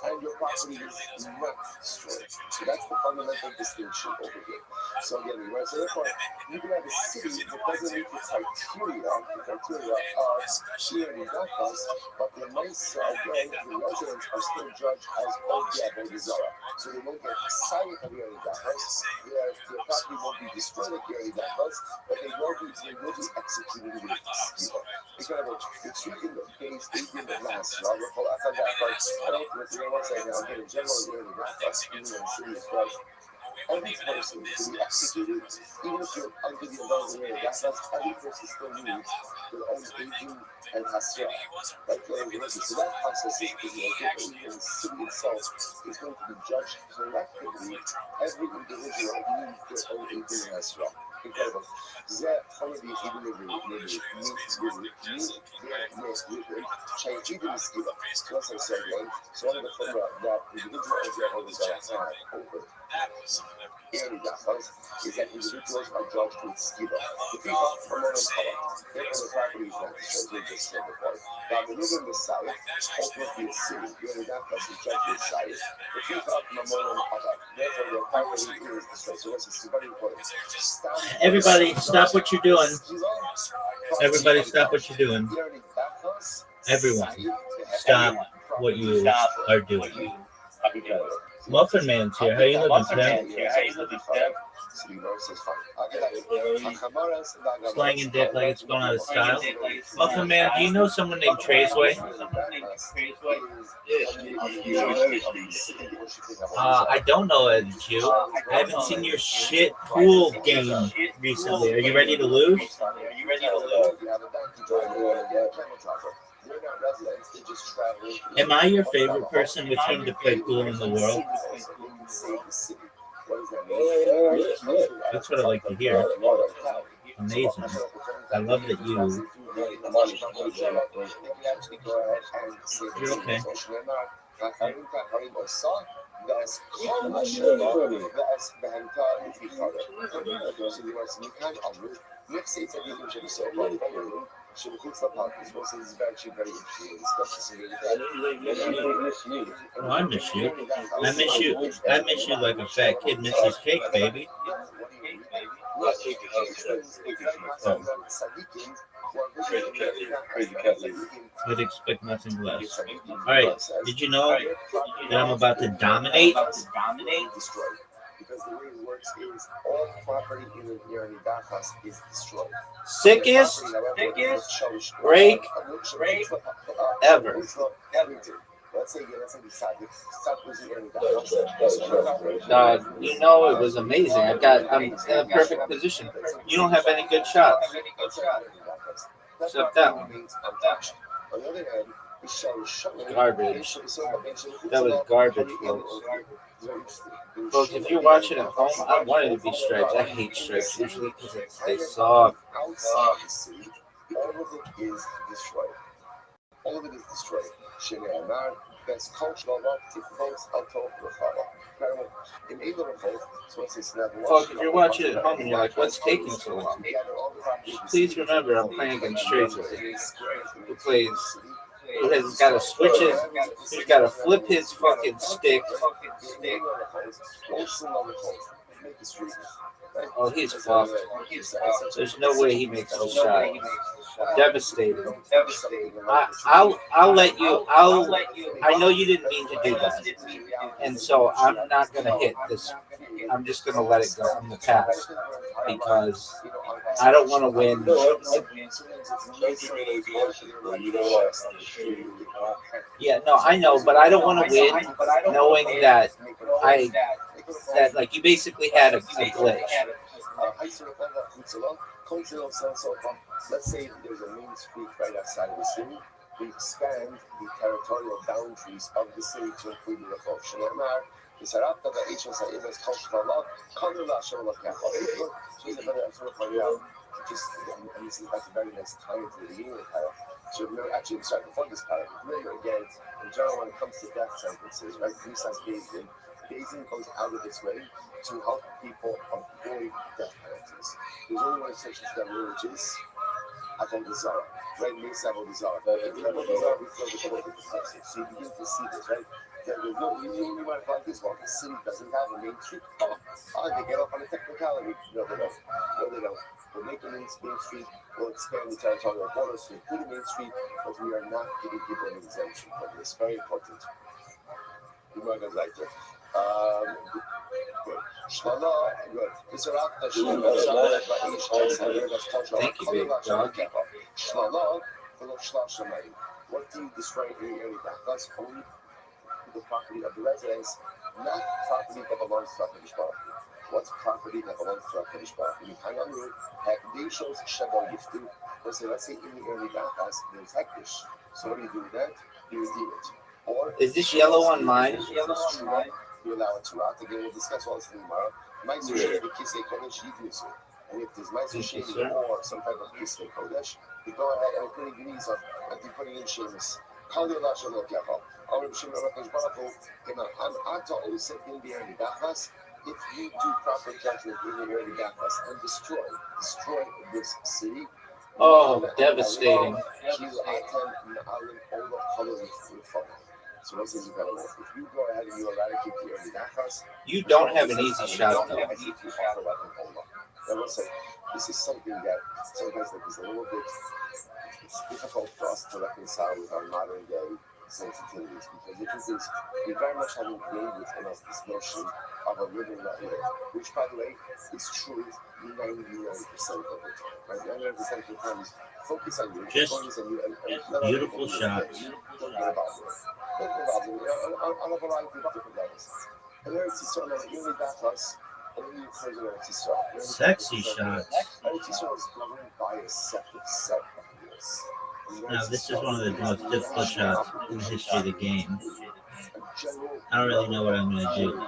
A: and your property is not destroyed. So that's the fundamental distinction over here. So again, right? So therefore, you can have a city that doesn't meet the criteria of here in Gavas, but the nice again, the residents are still judged as so they won't get excited at the early Gavas. Their property won't be destroyed at the early Gavas, but they will be executed with skill. Example, the two in the base, they did the last. I don't know what I'm saying now, but in general, the early Gavas, even in the city as well. Every person to be executed, even if you're under the umbrella of the early Gavas, every person still needs their own aging and hasra. Like so that process is even the city itself is going to be judged collectively. Every individual needs their own aging and hasra. Incredible. That probably even if maybe so as I said, so one of the things that individual have over is that individuals are judged with skiba. The people from their own color, therefore the property is not destroyed, we just said before. Now, the living the site, ultimately the city, the Gavas is judged with site. The people from a moral color, therefore their property is destroyed. So this is very important.
E: Everybody, stop what you're doing. Everybody, stop what you're doing. Everyone, stop what you are doing. Muffin Man's here. How you living today? Slanging dick like it's going out of style. Muffin Man, do you know someone named Traceway? I don't know that it's you. I haven't seen your shit pool game recently. Are you ready to lose? Am I your favorite person with whom to play pool in the world? That's what I like to hear. Amazing. I love that you. You're okay. Oh, I miss you. I miss you. I miss you like a fat kid misses cake, baby. Would expect nothing less. All right. Did you know that I'm about to dominate?
A: Because the way it works is all property in an area is destroyed.
E: Sickest break ever.
A: Let's say
F: You know, it was amazing. I'm in a perfect position. You don't have any good shots. Except that one.
A: On the other hand,
F: Garbage. That was garbage, folks. Folks, if you're watching at home, I wanted to be stripes. I hate stripes usually because they soft.
A: Outside the city, all of it is destroyed. All of it is destroyed. Best cultural
F: Folks, if you're watching at home and you're like, what's taking so long? Please remember, I'm playing against Straightway, who has got to switch it. He's got to flip his fucking stick. Oh, he's fucked. There's no way he makes a shot. Devastating. I'll let you. I know you didn't mean to do that, and so I'm not gonna hit this. I'm just gonna let it go. I'm gonna pass because I don't want to win. Yeah, no, I know, but I don't want to win, knowing that like you basically had a glitch.
A: Let's say there's a main street right outside of the city. We expand the territorial boundaries of the city to include the function. Just and this is like a very nice time for the year. So really actually start to fund this part. Really again, in general, when it comes to death sentences, right? Besides Gazing goes out of its way to help people avoid death penalties. There's only one exception to that rule, which is Avodah right? Makes Avodah before the court of the person. So you begin to see this, right? There's no, you only want to find this one. The city doesn't have a main street. They get up on a technicality. No, they don't. We're making main street. We'll expand the territorial borders to include the main street, but we are not giving people an exemption for this. Very important. You might have liked it. Good.
F: Thank you, big dog.
A: What do you destroy in the area? That's only the property of the residents, not property that belongs to the property. What's property that belongs to the property? Let's say in the area there's hectares. So what do you do with that? You redeem it. Or
F: is this yellow on mine?
A: You allow it to rot. Again, we'll discuss all this tomorrow. And if there's Meiser Sheni or some type of Kisei Kodesh, you go ahead and put in Geniza and you put it in Shemus. If you do proper judgment in the area and destroy this city.
F: Oh, devastating.
A: So if you go ahead and you eradicate the area,
F: you don't have an easy shot though.
A: I will say, this is something that sometimes is a little bit difficult for us to reconcile with our modern day sensitivities, because the truth is, we very much have ingrained within us this notion of a living that live, which, by the way, is true 99% of the time. Right? 99% of the time is focus on you,
E: just
A: focus on you, and
E: beautiful shots.
A: Don't get involved with it. Don't get involved with it on a variety of different levels. And there is sort of really that us.
E: Sexy shots. Now, this is one of the most difficult shots in the history of the game. I don't really know what I'm going to do.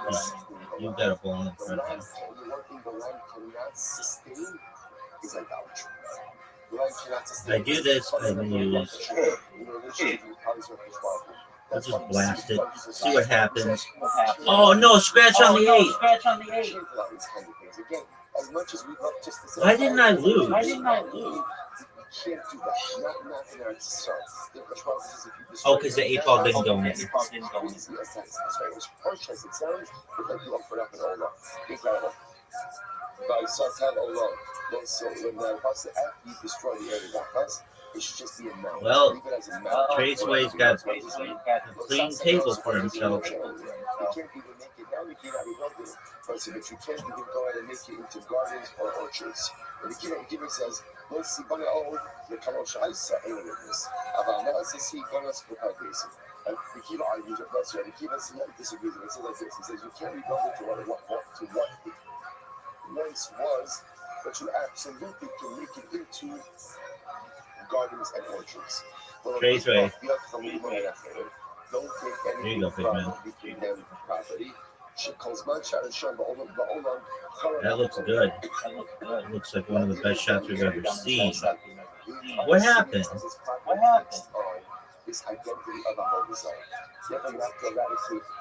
E: You've got a ball in
A: The
E: front of
A: land,
E: you.
A: the one thing the land cannot sustain is idolatry. The land cannot sustain.
E: I do this, I use. I'll just blast it. See what happens. Oh no! Scratch on the 8.
B: Scratch on the 8.
A: As much as we love just to say,
E: Why didn't I lose?
A: Why didn't I lose? You can't do that. Not in our society.
E: Oh, because the 8 ball didn't go in.
A: As harsh as it sounds, but like you offered up an Allah. Incredible. By Satan Allah. So when the after you destroy the area of that it should just be a mound.
E: Well,
A: Leave it as a mound.
E: Traceway's got a clean table for himself.
A: You can't even make it now. You cannot rebuild it. But you can't even go ahead and make it into gardens or orchards. And the giver says, "Let's see, but oh, the Kamel Shaisa in this. About now, let's see, Gonas Pukagisi." And the Kiva argues with us. The Kiva disagrees with it. So like this, he says, "You can't rebuild it to what it once was, but you absolutely can make it into gardens and orchards."
E: Traceway.
A: Don't take
E: There you
A: anything
E: go, big man.
A: from condemned property.
E: That looks good. That looks like one of the best shots we've ever seen. What happened?
B: What happened?
A: This identity of a whole desire. You have to eradicate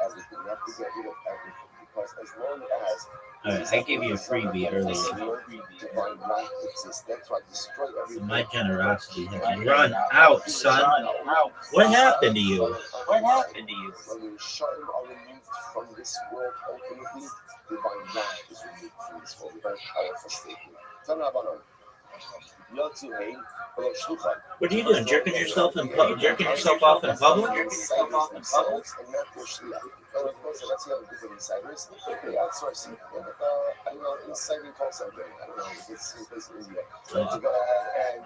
A: everything. You have to get rid of everything. Because as long as
E: Alright, I gave you a freebie earlier.
A: divine life exists, that's why destroy everything.
E: My generosity has run out, son. What happened to you?
B: What happened to you?
A: When we shine are removed from this world, ultimately, divine life is removed from this world. Very powerful statement.
E: What are you doing? Jerking yourself off in public?
A: Let's have a group of insiders. They outsourcing. I don't know, inciting call center. I don't know. It's in India. So to go ahead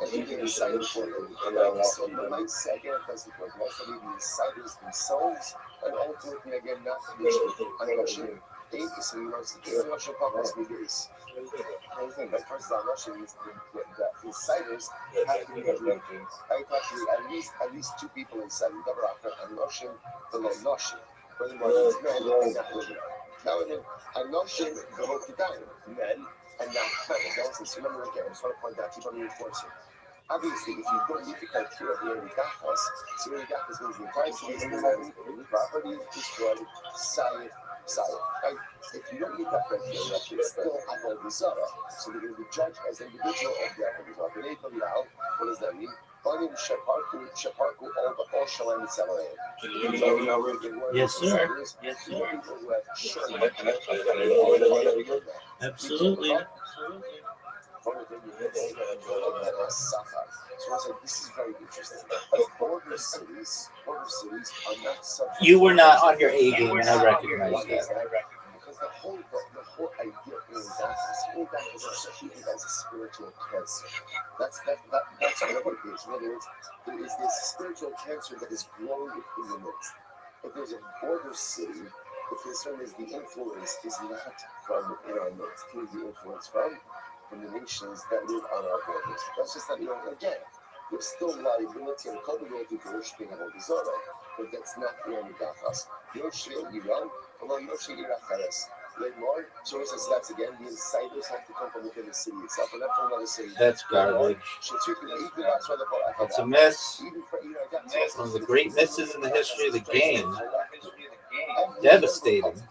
A: and you get incited for you. So the nice second person for most of the insiders themselves, and ultimately again not the so you know, the Russian public speakers. But first of all, Russia means the insiders have to be at least 2 people inside. Double after and Russian, the low Russian. Now and then, I'm not sure the whole down men and not women. Remember again, I just want to point out, keep on reinforcing. Obviously, if you don't meet the criteria of the Eridachas, so Eridachas means the entire city is property destroyed, Sayed. Right? If you don't meet that criteria, it's still Aval Vizara. So they're going to be judged as an individual of the Aval Vizara. What does that mean? Shaparku, all Shalom Samaria.
E: Yes, sir. Yes, sir. Absolutely.
A: So I said, this is very interesting. Border cities are not subject.
F: You were not on your A game, and I recognize that.
A: Because the whole idea is that is associated as a spiritual cancer. That's what it is. In other words, there is this spiritual cancer that is growing in the midst. If there's a border city, the concern is the influence is not from in our midst. Who is the influence from? From the nations that live on our borders. That's just that, again, there's still liability and culpability for worshiping an Odizora, but that's not Iran Gafas. Yoshua Iran, although Yoshua Irachares. More, so it says that's again, the insiders have to come from within the city itself, and not from another city.
F: That's garbage. That's a miss. One of the great misses in the history of the game. Devastating.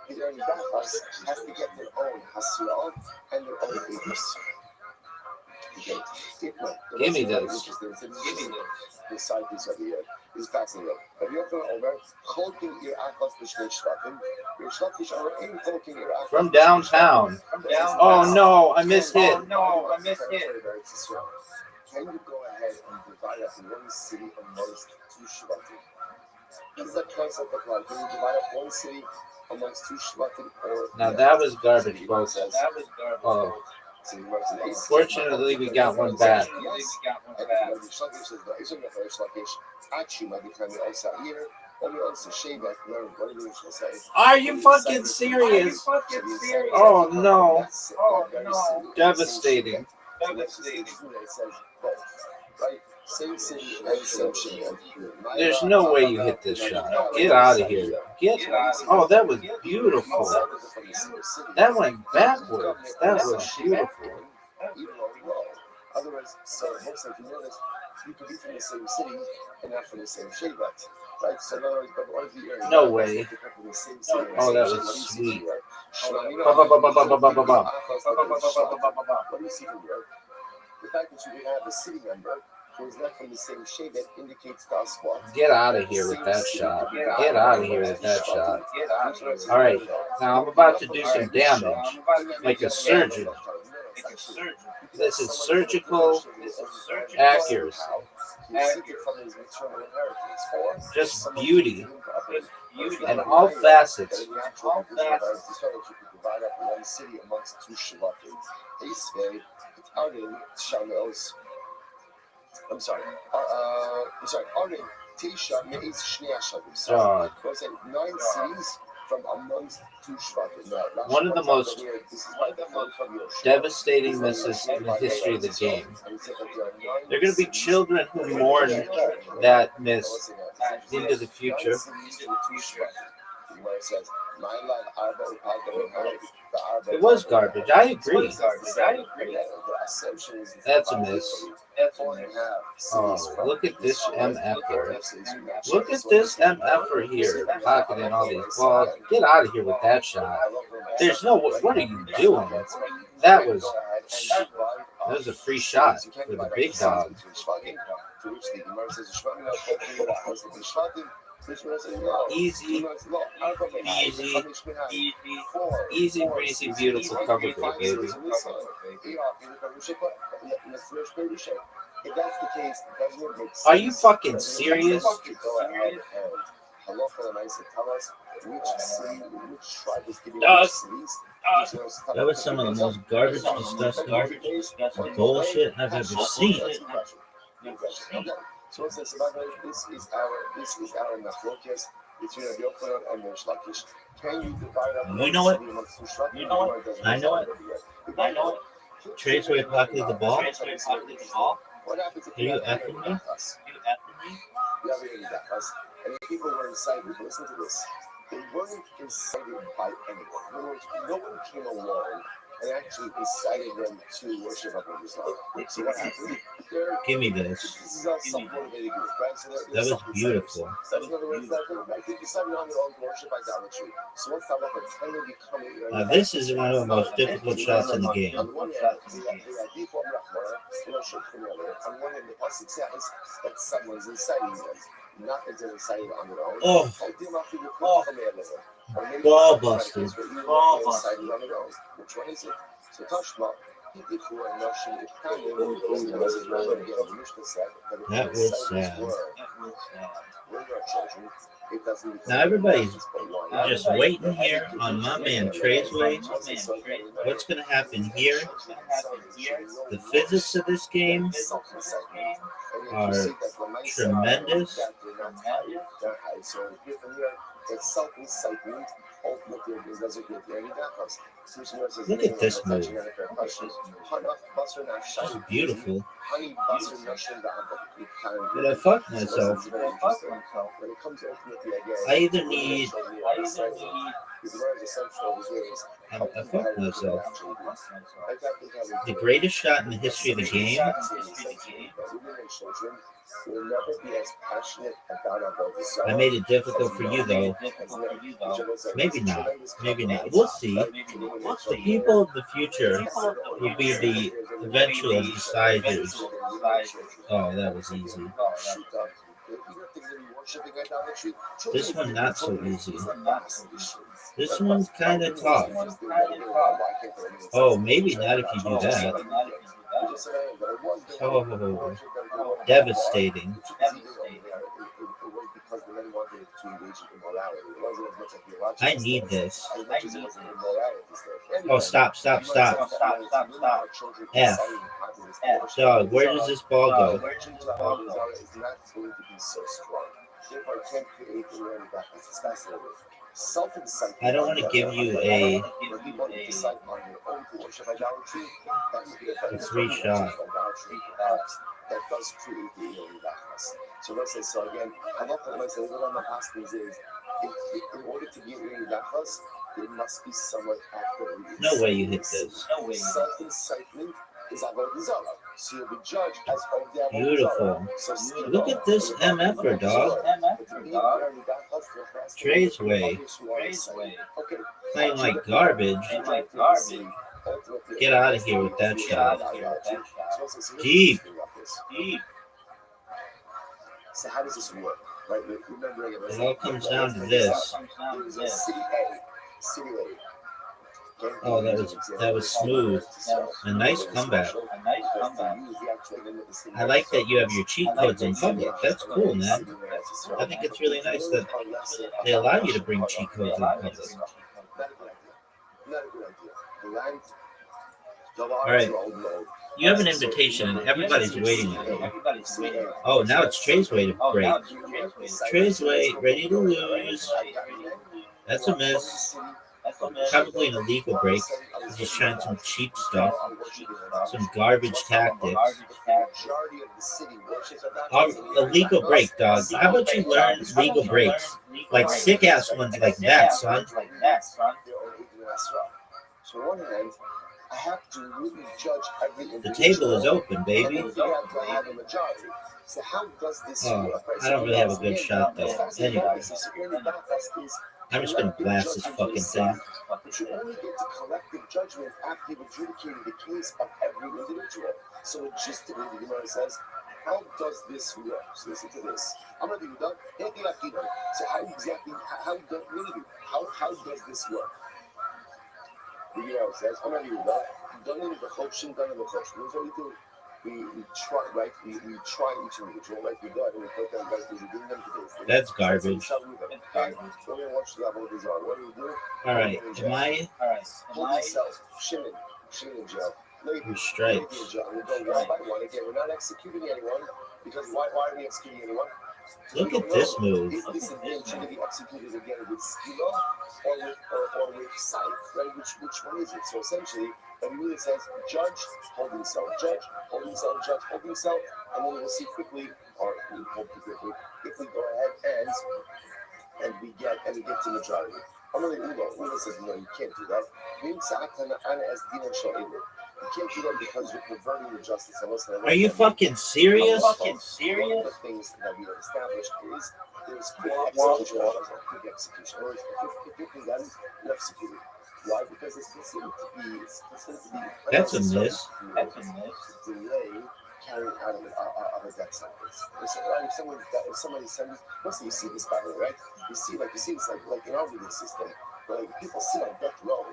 A: Iran Gafas has to get their own Hasra and their own papers.
F: Give me those.
A: The side piece of the year is fascinating.
F: From downtown. Oh no, I missed hit.
A: Can you go ahead and divide up one city amongst 2 shvatim? What does that concept look like? Can you divide up one city amongst 2 shvatim?
F: Now that was garbage, folks. Oh. Fortunately, we got one back. Are you fucking serious? Oh no. Devastating.
A: Same city and same shit.
F: There's no way you hit this shot. Get out of here. Oh, that was beautiful. That went backwards. That was beautiful.
A: Otherwise, so most like you notice, you could be from the same city and not from the same shade, right? So in other words, but what if you
F: No way. Oh, that was sweet. Ba, ba, ba, ba, ba, ba, ba, ba, ba.
A: What do you see from here? The fact that you have a city member who is not from the same shade, that indicates to us what?
F: Get out of here with that shot. Get out of here with that shot. All right, now I'm about to do some damage, like a surgeon. This is surgical accuracy. Just beauty and all facets.
A: I'm sorry. Arden, Tisha, Meis, Shneashadim.
F: Dog.
A: Was it 9 cities from amongst two Shvatim?
F: One of the most devastating misses in the history of the game. There are going to be children who mourn that miss into the future. It was garbage. I agree. That's a miss. Oh, look at this MFer. Look at this MFer here, pocketing all these balls. Get out of here with that shot. There's no. What are you doing? That was a free shot for the big dog. Easy, breezy, beautiful cover girl, baby. Are you fucking serious?
E: That was some of the most garbage, disgusting bullshit I've ever seen.
A: So it says, this is our Nachlokias between Rabbi Yochanan and Reish Lakish. Can you divide up?
E: You know it. I know it. Traceway pocketed the ball.
A: What happened to
E: you effing me?
A: And people were incited. Listen to this. They weren't incited by anyone. In other words, no one came along and actually incited them to worship up on Islam. So what happened?
E: Give me this. That was beautiful. This is one of the most difficult shots in the game.
A: On one hand, the pasuk says that someone's inciting them. Not that they're incited on their own.
E: Oh. Ball busted.
A: Which one is it? So Tashma.
E: That was sad. Now everybody's just waiting here on my man Traceway. What's going to happen here? The physics of this game are tremendous. Look at this move. That's beautiful. Did I fuck myself? I either need. I fucked myself. The greatest shot in the history of the game. I made it difficult for you, though. Maybe not. Maybe not. We'll see. The people of the future will be the eventual deciders. Oh, that was easy. This one not so easy. This one's kind of tough. Oh, maybe not if you do that. Oh, devastating. I need this. Oh, stop. F. Dog, where does this ball go? I don't want to give you a free shot.
A: that does create the Eli Bachas. So let's say, so again, halacha, let's say, what I'm asking is, in order to be Eli Bachas, there must be someone actively.
E: No way you hit this.
A: Self-incitement is avodah zarah. So you'll be judged as of the avodah
E: Beautiful.
A: zarah. So
E: Look at this MFer, dog. Trey's way.
A: Okay.
E: Playing like garbage. Get out of here with that shot. Deep.
A: So how does this work? Right? Remember,
E: It all comes down to this.
A: There's a city A. City A.
E: Oh, that was smooth. A nice comeback. I like that you have your cheat codes in public. That's cool, man. I think it's really nice that they allow you to bring cheat codes in public. All right. You have an invitation, and everybody's waiting on you. Oh, now it's Trey's way to break. Trey's way, ready to lose. That's a miss. Probably an illegal break. He's just trying some cheap stuff, some garbage tactics. Illegal break, dog. How about you learn legal breaks? Like sick ass ones like that, son.
A: So on one hand, I have to really judge every individual.
E: The table is open, baby.
A: So how does this
E: work? I don't really have a good shot though. Anyway, I'm just gonna blast this fucking thing.
A: But you only get to collective judgment after you've adjudicated the case of every individual. So logistically, the Gemara says, how does this work? So listen to this. I'm gonna do that. So how exactly? How does this work? The Gemara says, I'm gonna do that. Done in the choshen, done in the choshen. Here's what we do. We try, right? We try each individual, like we do, and we put them right. We're doing them today.
E: That's garbage.
A: So we're gonna watch the Avodah Zarah. What do we do?
E: All right, am I?
A: Hold yourself, Shimon in jail.
E: Who strikes?
A: We go one by one again. We're not executing anyone because why are we executing anyone?
E: Look at this move.
A: Is this again should be executed again with skila or with sight? Right? Which one is it? So essentially, it really says judge, hold himself, judge, hold himself, judge, hold himself, and then we'll see quickly, or we hope to quickly, if we go ahead and we get to majority. Ulo says no, you can't do that. You can't do that because you're perverting the justice.
E: Are you fucking serious?
A: One of the things that we have established is there's quick execution. Or if you're done, you execute it. Why? Because it's considered to be.
E: That's a miss.
A: Delay carrying out of a death sentence. If somebody sends, mostly you see this by the way, right? You see this like in our legal system, where like people sit on death row.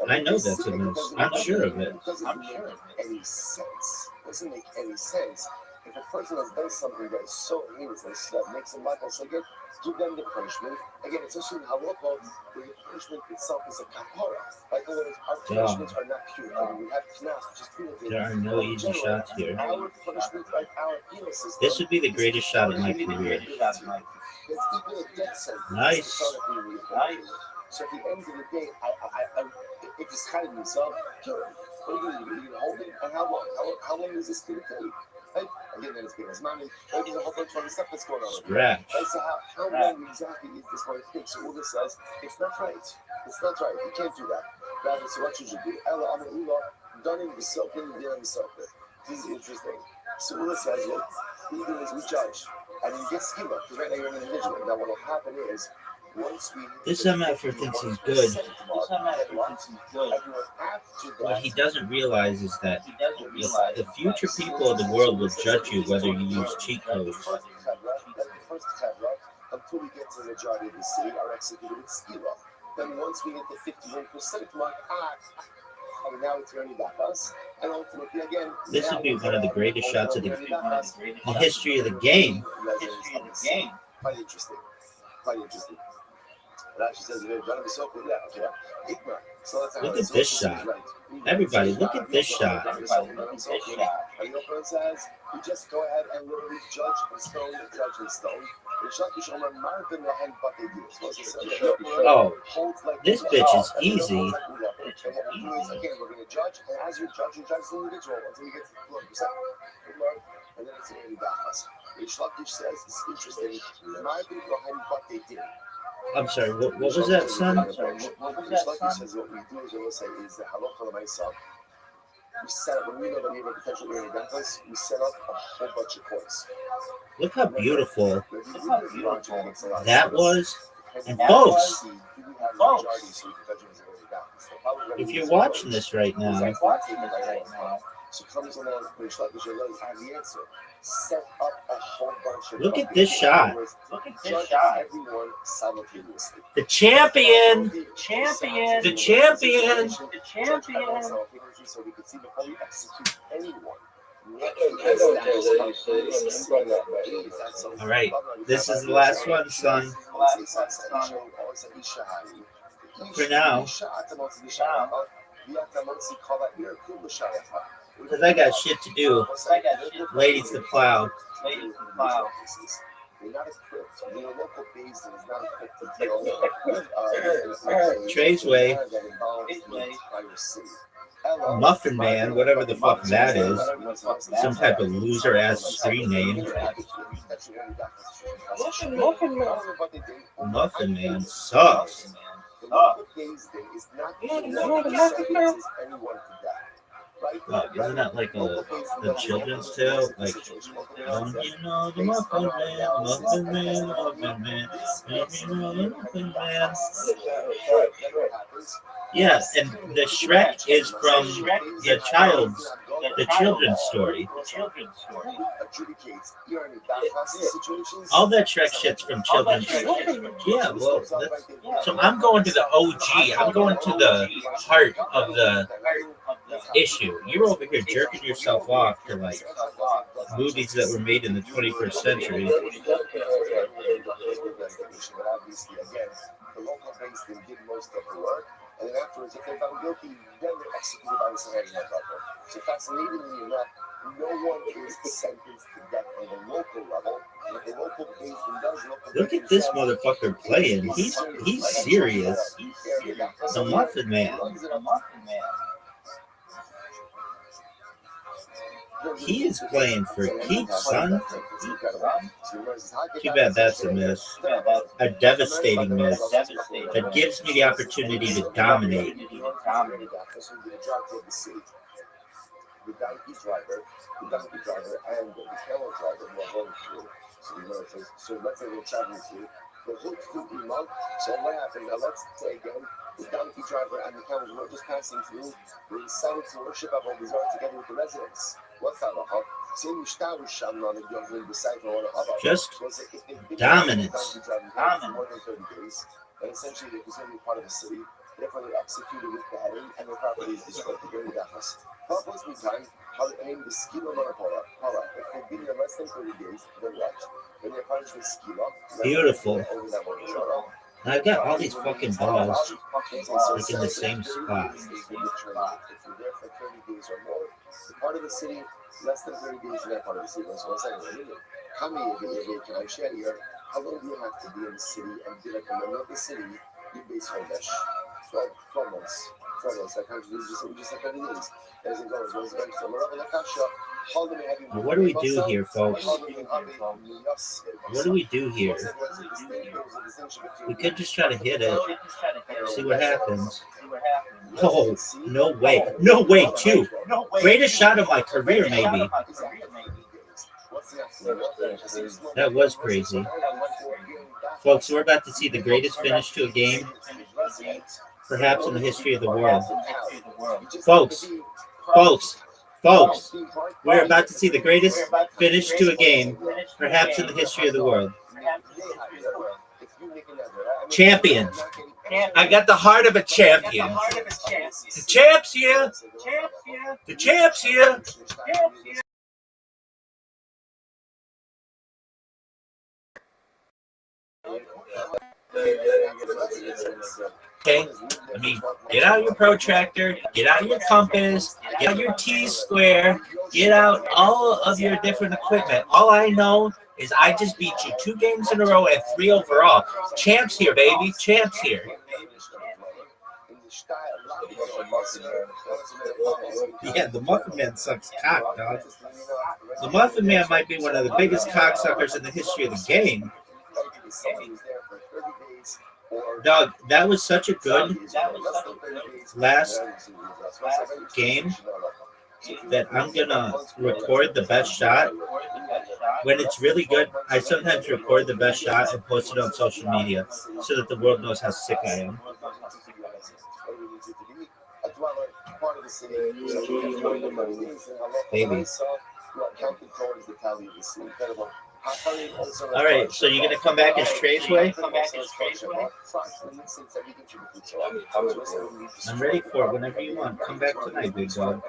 E: I know that's a miss. I'm sure of it.
A: It doesn't make any sense. It doesn't make any sense. If a person has done something that is so heinous that makes them liable, so again, give them the punishment. Again, especially in halakha, where the punishment itself is a kapara. Like the words, our punishments are not pure. We have knas, which is punitive.
E: There are no easy shots here.
A: Our punishment, like our penal system,
E: this would be the greatest shot of my career.
A: It's even a death sentence.
E: Nice.
A: So at the end of the day, if it's kind of himself, kill him. What are you going to hold him? And how long? How long is this going to take? Right? Again, then it's getting his money. Maybe there's a whole bunch of other stuff that's going on.
E: Scratch.
A: Right? So how long exactly is this going to take? So Ulla says, it's not right. It's not right. You can't do that. Rather, so what should you do? Ella, I'm an Ulla, done in the soaking, dealing with soaking. This is interesting. So Ulla says, look, we do is we judge. And you get schema, because right now you're an individual. Now what will happen is,
E: this MFer thinks he's good. What he doesn't realize is that the future people of the world will judge you whether you use cheat codes.
A: Until we get to the majority of the city, are executed with skila. Then once we hit the 51% mark, now it's turning back us. And ultimately, again,
E: this would be one of the greatest shots of the history of the game.
A: Quite interesting. Says,
E: look at this shot. Everybody, look at this shot.
A: We just go ahead and literally judge and stone.
E: Oh, this bitch is easy.
A: Again, we're going to judge, and as you're judging the individual until we get to the 100%. And then it
E: I'm sorry, what was that, son?
A: Says what we do is we say is the halacha l'maisa. We set up when we know that we have a potential area dentist, we set up a whole bunch of courts.
E: Look how beautiful that was. And folks, if you're watching this right now,
A: so comes along when Shlakish Yellows have the answer. Set up a whole bunch of
E: look at this shot.
A: Everyone simultaneously.
E: The champion.
A: The
E: The champion.
A: So we could see before we execute anyone.
E: All right, this is the last one, son. For now, because I got shit to do. Ladies to plow. Trey's Way. Muffin Man, whatever the fuck that is. Some type of loser ass street name. Muffin Man sucks. Isn't that like a children's tale? Like, don't you know the Muffin Man, Muffin Man, Muffin Man, don't you know the Muffin Man? Yes, and the Shrek is from the children's story. All that Shrek shit's from children's story. Yeah, well, so I'm going to the OG. I'm going to the heart of the issue. You're over here jerking yourself off to like movies that were made in the 21st century.
A: The local base then did most of the work, and then afterwards, if they found guilty, then they're executed by the Samaritan level. So fascinatingly enough, no one is sentenced to death on the local level. But the local base does
E: look at this motherfucker playing. He's serious. The Muffin Man. He is playing for keeps, son. Too bad that's a miss. A devastating miss. That gives me the opportunity to dominate.
A: The donkey driver, and the camel driver who are going through. So let's say they're traveling through. The hood could be monk. So what happened? Now let's say again, the donkey driver and the camel were just passing through. They decided to worship Avodah Zarah together with the residents. What's that?
E: Just dominance.
A: More than 30 days. And essentially, it was going to be part of the city. Therefore, they're executed with beheading, and their property is destroyed. They're very dachas. But most of the time, how they aim the skila monopola. If they've been there less than 30 days, then what? Then they're punished with skila.
E: Beautiful. I've got all these fucking balls like in the same spot.
A: If you're there for 30 days or more, part of the city, less than 30 days in that part of the city. So what's that? How long do you have to be in the city and be like a member of the city? You base home 12 months. 12 months. That kind of just like 30 days. As it goes,
E: What do we do here, folks? What do we do here? We could just try to hit it, see what happens. Oh, no way. No way, too. Greatest shot of my career, maybe. That was crazy. Folks, we're about to see the greatest finish to a game, perhaps in the history of the world. Folks, we're about to see the greatest finish to a game, perhaps in the history of the world. Champion. I got the heart of a champion. The champ's here. The champ's here. Okay, I mean, get out your protractor, get out your compass, get out your T-square, get out all of your different equipment. All I know is I just beat you 2 games in a row and 3 overall. Champs here, baby. Champs here.
F: Yeah, the Muffin Man sucks cock, dog. The Muffin Man might be one of the biggest cocksuckers in the history of the game. Dog, that was such a good last game that I'm gonna record the best shot. When it's really good, I sometimes record the best shot and post it on social media so that the world knows how sick I am. Baby. All right, so you're gonna come back as Traceway? I'm ready for it whenever you want. Come back tonight, big dog.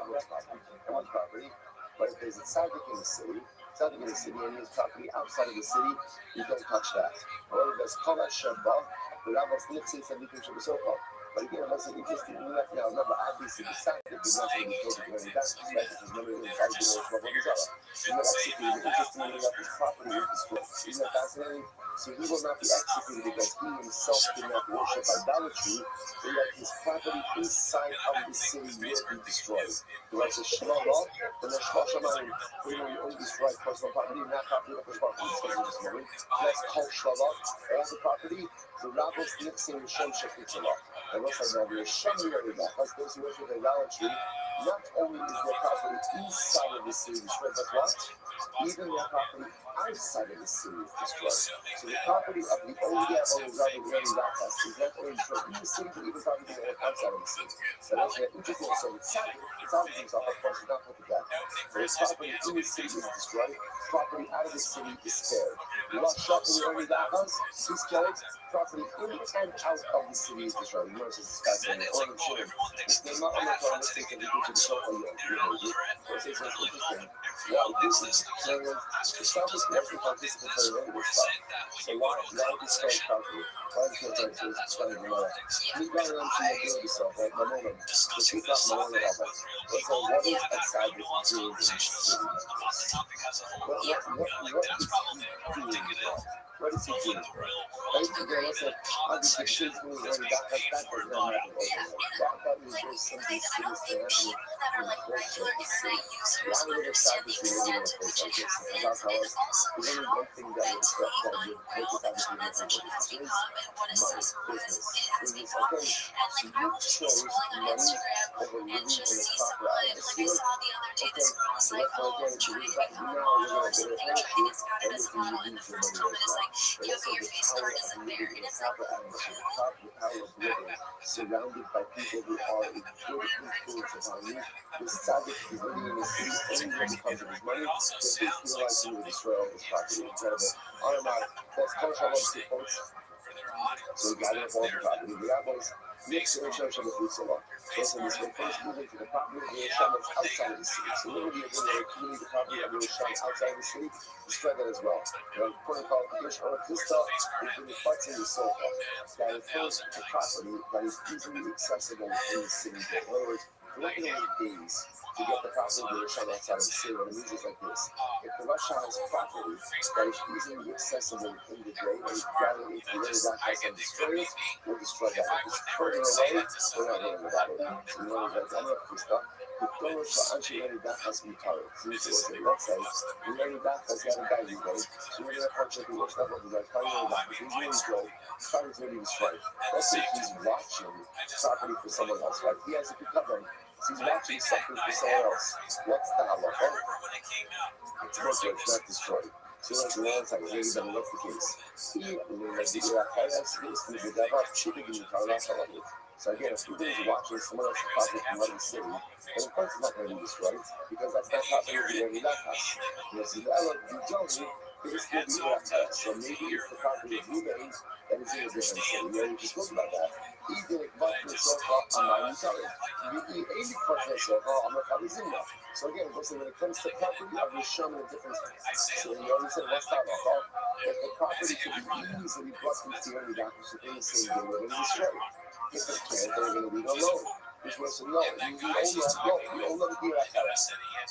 A: But if there's a tzaddik in the city, and he has property outside of the city, you don't touch that. However, there's Kolat Shabbat, the Rabbis Nipsi Tzaddikim Shabbat. But again, I'm also interested in that now. Remember, obviously, the tzaddik is not going to be told to go in that perspective, because remember, it was Bible of Rabbi Zara. You're not executed, interested in that his property is destroyed. Isn't that fascinating? So he will not be executed because he himself did not worship idolatry, but yet his property inside of the city will be destroyed. The right to Shlomo, the Neshma Shamayim, you only destroy personal property, not property of the property. This morning. Let's call Shlomo, as a property, the Rabbos Nixing Shem Shekitzalah. And also, now we are showing you that, because those who worship idolatry, not only is their property inside of the city destroyed, but what? Even their property outside of the city is destroyed. So the property of the Odia or the Rabbi Yeri Rakas is not only destroyed in the city, but even property outside of the city. So that's very interesting. So the tzaddik himself, of course, is not put to death. So his property in the city is destroyed. Property out of the city is spared. What property Yeri Rakas is killed? Property in and out of the city is destroyed. You notice this fascinating. Or the children. It's not on the phone. Let's take a look at the show for you. It's interesting. Well, this is so the stuff is actually participatory language stuff. So why destroy property? Why destroy property? Study the law. You got to learn to do yourself, right? The moment. The people have no one about that. So what is outside the city? What is he doing? Obviously, she's moving on. That does not happen overnight. That means there's something sinister happening in the culture of the city. Why would a establish the living in a place like this? About how else, the only one thing that would make it happen in the country is money, business. Okay, so you chose money over living in a proper atmosphere. Okay, so let's go again to read that. Now we're going to get a whole truth, and this is the money as well. But also the power of living in a proper atmosphere, the power of living surrounded by people who are a good influence upon you. This tzaddik is living in the city only because of his money, yet they feel like he will destroy all his property. Incredible. Automat, that's cultural support. So we got it all the property. The rabbis, next to the church of the Jerusalem. Also, this refers moving to the property of Yerushalayim that's outside of the city. So literally, if you're community the property of Yerushalayim outside of the city, destroy that as well. The protocol of Yesh or Krista is when it fights in the sofa. That refers to property that is easily accessible in the city. In other words, we're not going to wait days to get the property of Yerushalayim outside of the city. What it means is like this. If the Russia has property that is easily accessible in the day, and rather if the way that has and destroy it, we'll destroy that. If it's further away, we're not worrying about it. So you know, that's another Krista. The Torah for actually that has to be covered. So let's say, the Yeri that has got a bad ego. So we're going to approach it the worst level of the Yeri that. If he's really slow, property is going to be destroyed. Let's say he's watching property for someone else, right? He has to be covered. So he's watching something for someone else. What's the halacha? It's broken, it's not destroyed. So like the one second, maybe then what's the case? So again, if people is watching someone else's property from another city, then of course it's not going to be destroyed, because that's not property of the Yeri Lakas. You know, so the Ella, you tell me, it is still the Yeri. So maybe it's the property of Ruben that is in a different city. You know, you just spoke about that. Either but for sofa, I'm not telling. You eat 80 parts of sofa, I'm not probably in that. So again, listen, when it comes to property, I've just shown a difference. So you already said, what's that about? If the property could be easily brought into the Yeri Lakas within the same day, we're going to destroy it. If they can't, they're going to leave alone. Which was no, you own the Yeri.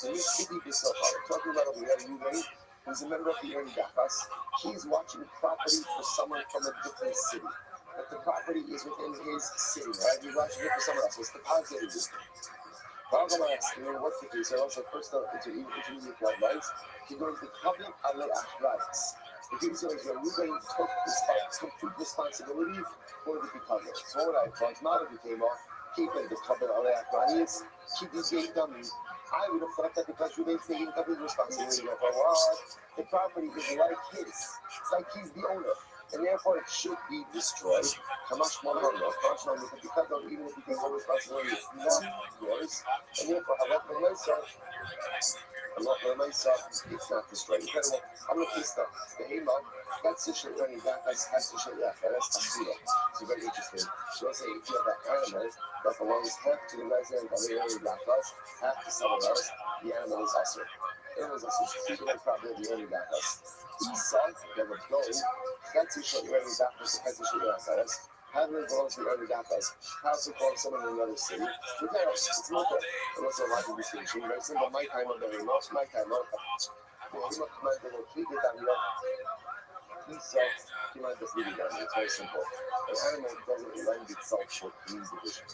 A: So you keep yourself out. Talking about over here, you ready? Who's a member of the Yeri Lakas. He's watching property for someone from a different city. that the property is within his city, right? He's watching it for someone else. What's the positive? What's the case? I also first intermediate guidelines. He goes to covenant ale achrais. The case is when Ruben took complete responsibility for the covenant. So what I thought, not if he came off, keeping the covenant ale achrais, keep the gate dummy. I would have thought that because Ruben's taking complete responsibility for what the property is like his. It's like he's the owner. And therefore it should be destroyed. Kamash Monono, because of even if you take full responsibility, it's not yours. And therefore, it's not destroyed. Incredible. I'm going to kiss the Hema. That's the shit running back. That's the shit left. That's the shit. So very interesting. So let's say if you have an animal that belongs half to the resident of the area back us, half to someone else, the animal is also. It was also treated like property of the area back us. Esau, that would go. That's the shit running back us. That's the shit left us. How do it belong to the area back us? How does it belong to someone in another city? It's not that. And also a lot of distinction. Right? So my time of the Hema, my time of the Hema commanded to treat it on your Esau, he might just leave it down. It's very simple. An animal doesn't lend itself for clean division.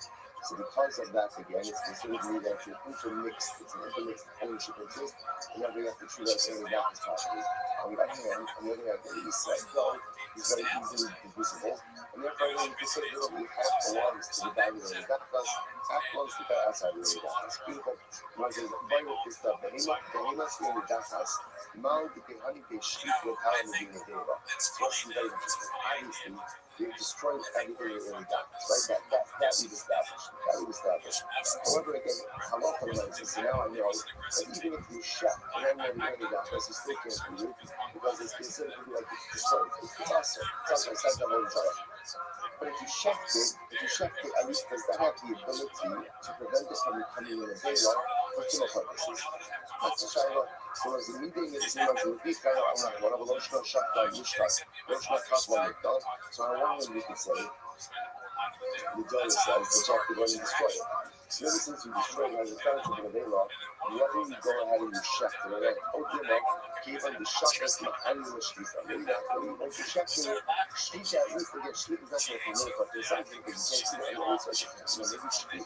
A: So because of that, again, it's considered to be that you're intermixed. It's an intermixed ownership interest, and now we have to treat us in the back property. On the other hand, the east side, though, is very easily divisible, and therefore, when you consider that half belongs to the value of the back half belongs to the outside of the back house. Beautiful. Now, there's a vital is the behemoth in the back house. Now, the honey they shoot with how to be in the data. So that's very interesting. Obviously, they destroyed everything in the back. Right? That we've established. However, again, halacha says, so now I know that even if you shut an animal in the back house, you still can't do it because it's considered to be like it's destroyed. It's also. It's not the whole entire. But if you check it, at least does that have the ability to prevent it from becoming in a daylight for killer purposes? That's the Shiloh. So as the meeting is in the week, I don't know, one of the Loshna Shakla Mishkas, Loshna Kaplan Mikdal. So on one hand, we could say, the Torah says, the Chak to go and destroy it. So ever since you destroy it as a character of the daylight, the other you go ahead and you check it. And open up, give them the Shakas, the annual Shkita. Maybe that's what you want to check it. Shkita, at least again, Shkita is not going to come in, but there's something that you can't see that anyway, so maybe Shkita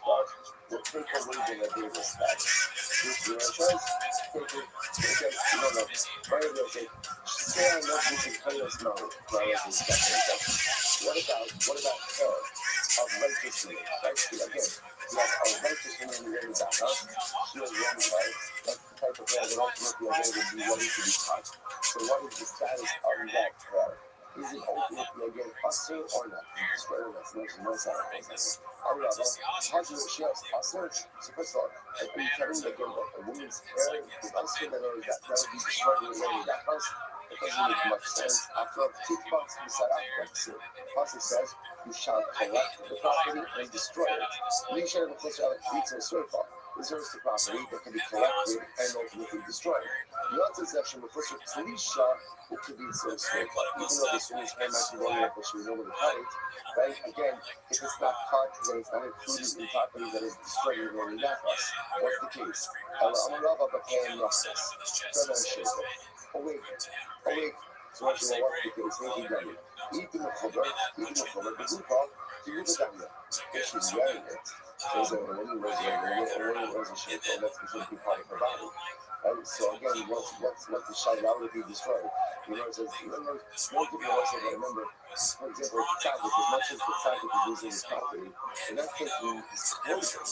A: will take away the Davis back. This is your choice. Take it. Okay, you don't know. Right away, okay. Say I know you can play us now. What about her of righteousness? Right? Again, you have a righteous woman in the area back house. She was wrong, right? That's the type of prayer that ultimately a would be ready to be taught. So what is the status of that prayer? Is it ultimately again usher or not? Destroyer, that's mentioned one side. However, how do you share usher? So first of all, are you telling me again that a woman's hair is usher that would be destroyed in the area back house? It doesn't make much sense. After a kickbox beside after Pastor says, you shall collect the property and destroy it. You shall have a place of beats or circle. Reserves the property that can be collected and ultimately destroyed. The other section refers to Talisha, which could be so circle. Even though this woman's hair might be long enough that she was able to cut it, right? Again, if it's not cut, then it's not included in property that is destroyed in the Nafas. What's the case? Amarava Bakan Nafas. Awake. So what you want to do is make it done. Eat the cover, the Zupa, to use the done. If she's wearing it, there's a woman was a shape, and that's considered to be part of her body. And so again, what's the Shiloh to be destroyed? You know, it says, remember, one thing you also got to remember, for example, tzaddik, as much as the tzaddik is losing his property, in that case, we close it,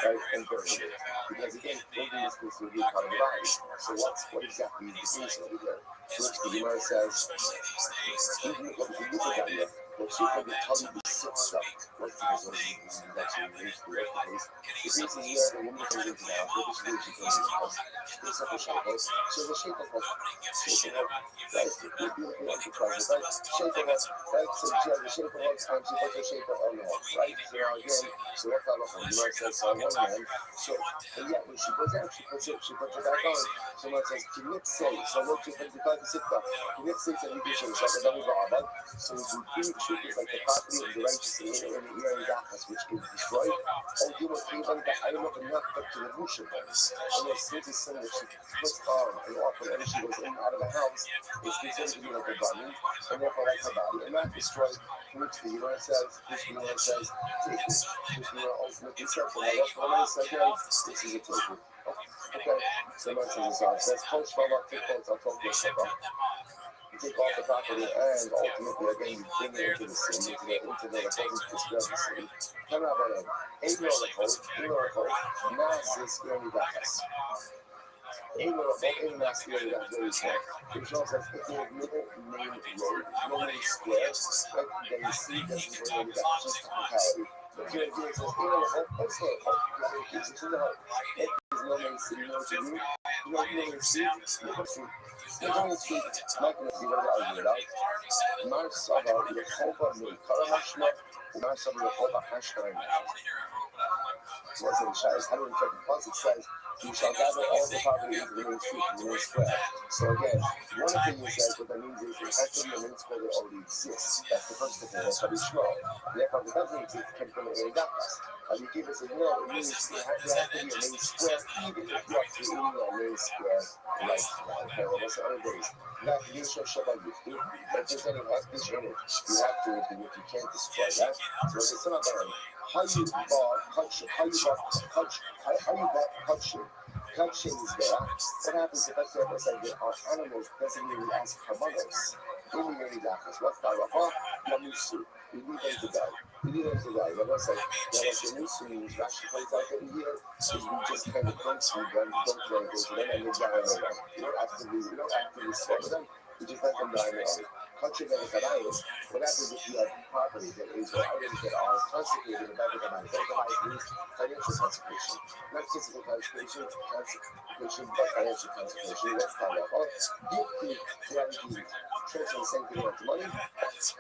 A: right, and bury it. Because again, clothing is considered to be part of the body. So what exactly is the case over there? Which the Gemara says, even if you look at that, what she can tell you the sick stuff. What's the case? This is actually the case. The case is where the woman comes into the house, what she comes into the house. There's a shape. So the shape of right? Right? So she has the shape of her, and she puts the shape of her nose, right? So again, so that's how the Gemara says on one hand. So, and yet when she goes out, she puts it back on. So it says, "Kimit say." So what she puts it back to sit back. Kimit say that we do show so the big truth is like the property of the righteous in the area of Dachas, which is destroyed. Or you will I don't know enough to the bullshit. And the sweetest thing that she puts on and off whenever she goes in and out of the house is considered to be like a garment, and therefore that's her body. And not destroyed, which the Gemara says, which the Gemara says, take it. Which the Gemara ultimately says, and that's what I said, this is a take it. Okay, so much is that's coach from up to coach, I'll talk to you about. You take off the property and ultimately again you bring it into the city, into the opposing discrepancy. Come out by them. 8-year-old code, mass is going to be back. 8-year-old mass is going to be back. Which also says if you have middle main road, middle main square, then you see this is going to be back, just technicality. But here it says 8-year-old, let's go. It's in the hope. It is no main city, no to you. No main city, no street. The only street, not going to be able to argue it out. Mars of our Yehovah Milkara Hashma, Mars of Yehovah Hashma. Was in Shai's 150 plus, it says, you shall gather all the property into the main street, the main square. So again, one opinion says what that means is it has to be a main square that already exists. That's the first opinion, that's how we show. Therefore, if it doesn't exist, it can come in Dakas. And you give us a no, it means it has to be a main square, even if you are creating a main square right now. Okay, well, that's the other days. Not you show Shabbat Yifti, but if there's any hektish in it, you have to, if you can't destroy that. So it's not about how you bought kutcher, kutcher is there. What happens if I say that our animals doesn't really ask karbanos? Then we really dakas. What's that? Yamusu. We need them to die. Like I said, Yamusu means Rashi plays out over here is we just kind of don't see them, don't let go to them, and they die on their own. We don't actively swallow them. We just let them die on their own. Country that is alive, what happens if you have property that is or items that are consecrated about the demise? That demise means financial consecration. Not physical consecration, but financial consecration. Let's talk about deeply gravity transfer the sanctity of the money. As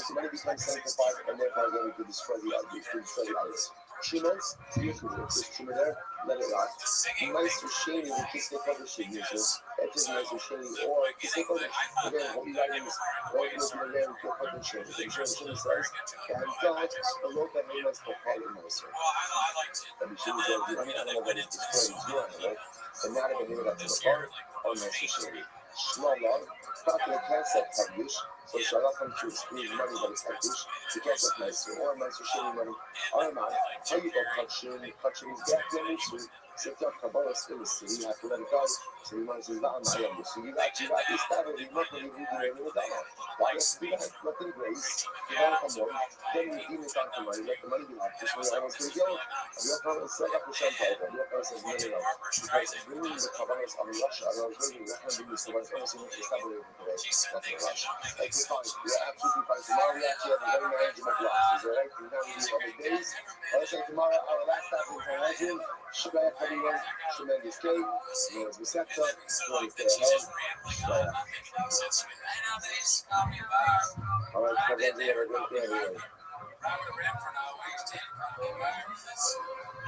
A: the money becomes sanctified, and therefore again we can destroy the idols. Shumas, beautiful, just Shuma there, let it rock. Nice shady, we kiss the publishing users. It is nice shady, or kiss the publishing. Again, what we got in this, right in the again, for publishing. The Shuma says, and God, the Lord that made us for part of the Sir. And the Shuma says, I don't know what it's destroying you on it, and not even hear that to the part, or nice shady. Shlala, Father can't set publish, so shall I come to exclude money that is published, you can't set nicer, or nicer shady money, or not. How you go kutching is back there into set up Kabbalah in the city, you have to let it go. So you might say, nah, so you got this battle, you look when you read the dollar. Why is it let them grace, you want to come on, then you give it back to money, let the money be like this, when you're almost going to go. Your Kabbalah set up the champagne, your Kabbalah says, no. Because bringing the Kabbalahs on Russia, I was reading the Kabbalah, so what's almost in the Kabbalah today, nothing Russia. Like, we're fine, we're absolutely fine. Tomorrow we actually have a very manageable block, is that right? We're not going to do other days. Let's say tomorrow, our last stop in Tehran, Shabbat, everyone, tremendous cake, was receptor, really stay ahead. All right, so then we have a great day here.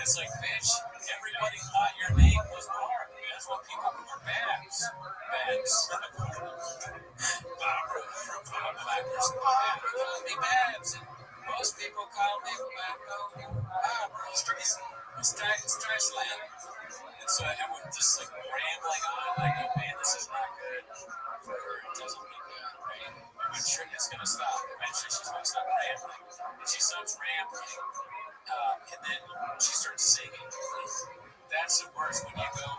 C: It's like, bitch, everybody thought your name was Mark. That's what people who were Babs. Barbara from Flappers. Call me Babs. Most people call me Barbara. Stress land. And so everyone just like rambling on, like, oh man, this is not good. For her, it doesn't look good, right? I'm sure it's gonna stop. Eventually she's gonna stop rambling. And she stops rambling. And then she starts singing. That's the worst when you go,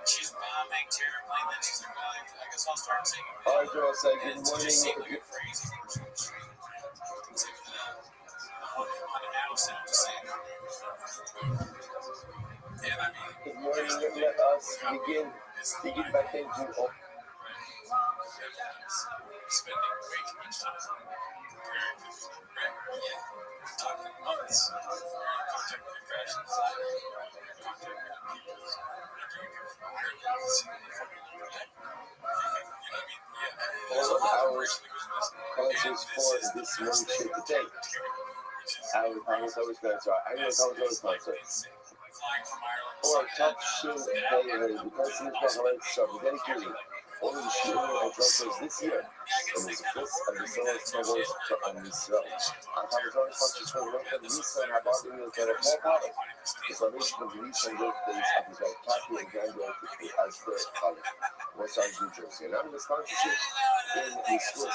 C: she's bombing terribly, and then she's like, well, I guess I'll start singing.
A: All right, girls, say good morning.
C: Just seem like a crazy. On the house and to sing. And I mean,
A: good morning, let us begin by thanking all.
C: Spending way too much time preparing for this program. Yeah. Talking months. Contact with your fashion designer. Contact with your people.
A: All of our sponsors for this one shoot today. I was always going to I was always sponsor. Or Top Shoe Daily, because he's got a right stuff. Dedicated. only the shooting and drivers this year, and is first of the summer troubles to Israel. I'm having very conscious for the work of the Nissan have all been with their whole body. The salvation of the Nissan birthdays of his wife Kathy and granddaughter as their college, West Orange, New Jersey. And I'm the sponsorship in the Swiss of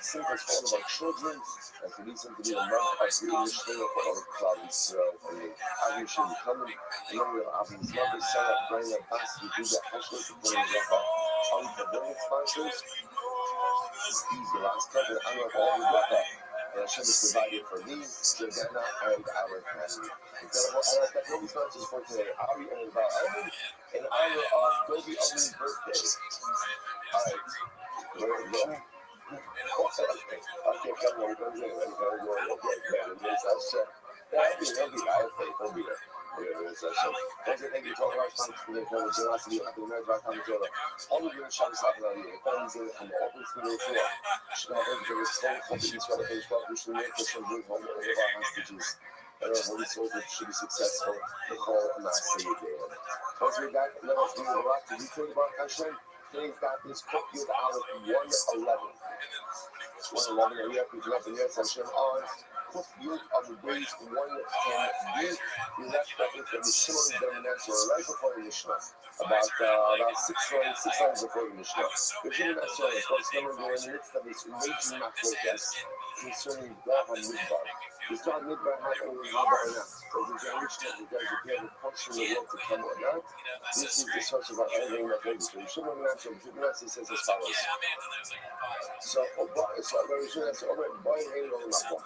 A: Singles Hall about children and for these to be the month of the English Taylor for all cloud Israel and the Aviation coming. Memorial of his mother, Sarah, Brian, Bass, who do the hashtag to bring the all the brilliant sponsors. He's the last couple honor of all the Bracha. And Hashem is provided for me, Jordana, and our family. Incredible honor that Toby sponsors for today. Ari and Bar Omen in honor of Toby Omen's birthday. Alright, where we go? Okay, come on, come in. Ready, go. Okay, there's Hashem. He'll be there. He'll be there. Thank you to all our sponsors for their generosity of the American Controller. All of your shops out there, the funds and open to the floor. Should have everything with small companies for the page, but we should make this one good home over our hostages. And our holy soldiers should be successful. The call and not say again. Once we're back, let us do a lot to return about Hashem. Today's got this cook good out of 111. 111, and we have to drop the yes, Hashem on. Cook youth of the days 110 youth. We left that with the Shimon dominance or right before the Mishnah. About six lines before the Mishnah. The Shimon Asher is called Stomach in the midst of this raging macro test concerning God and Midbar. Is God Midbar had only Midbar or not? Does the generation of the guys appear to portion of the world to come or not? This is the source of our everything that they do. Shimon Asher says as follows. So, very soon as over boy hanging on the book.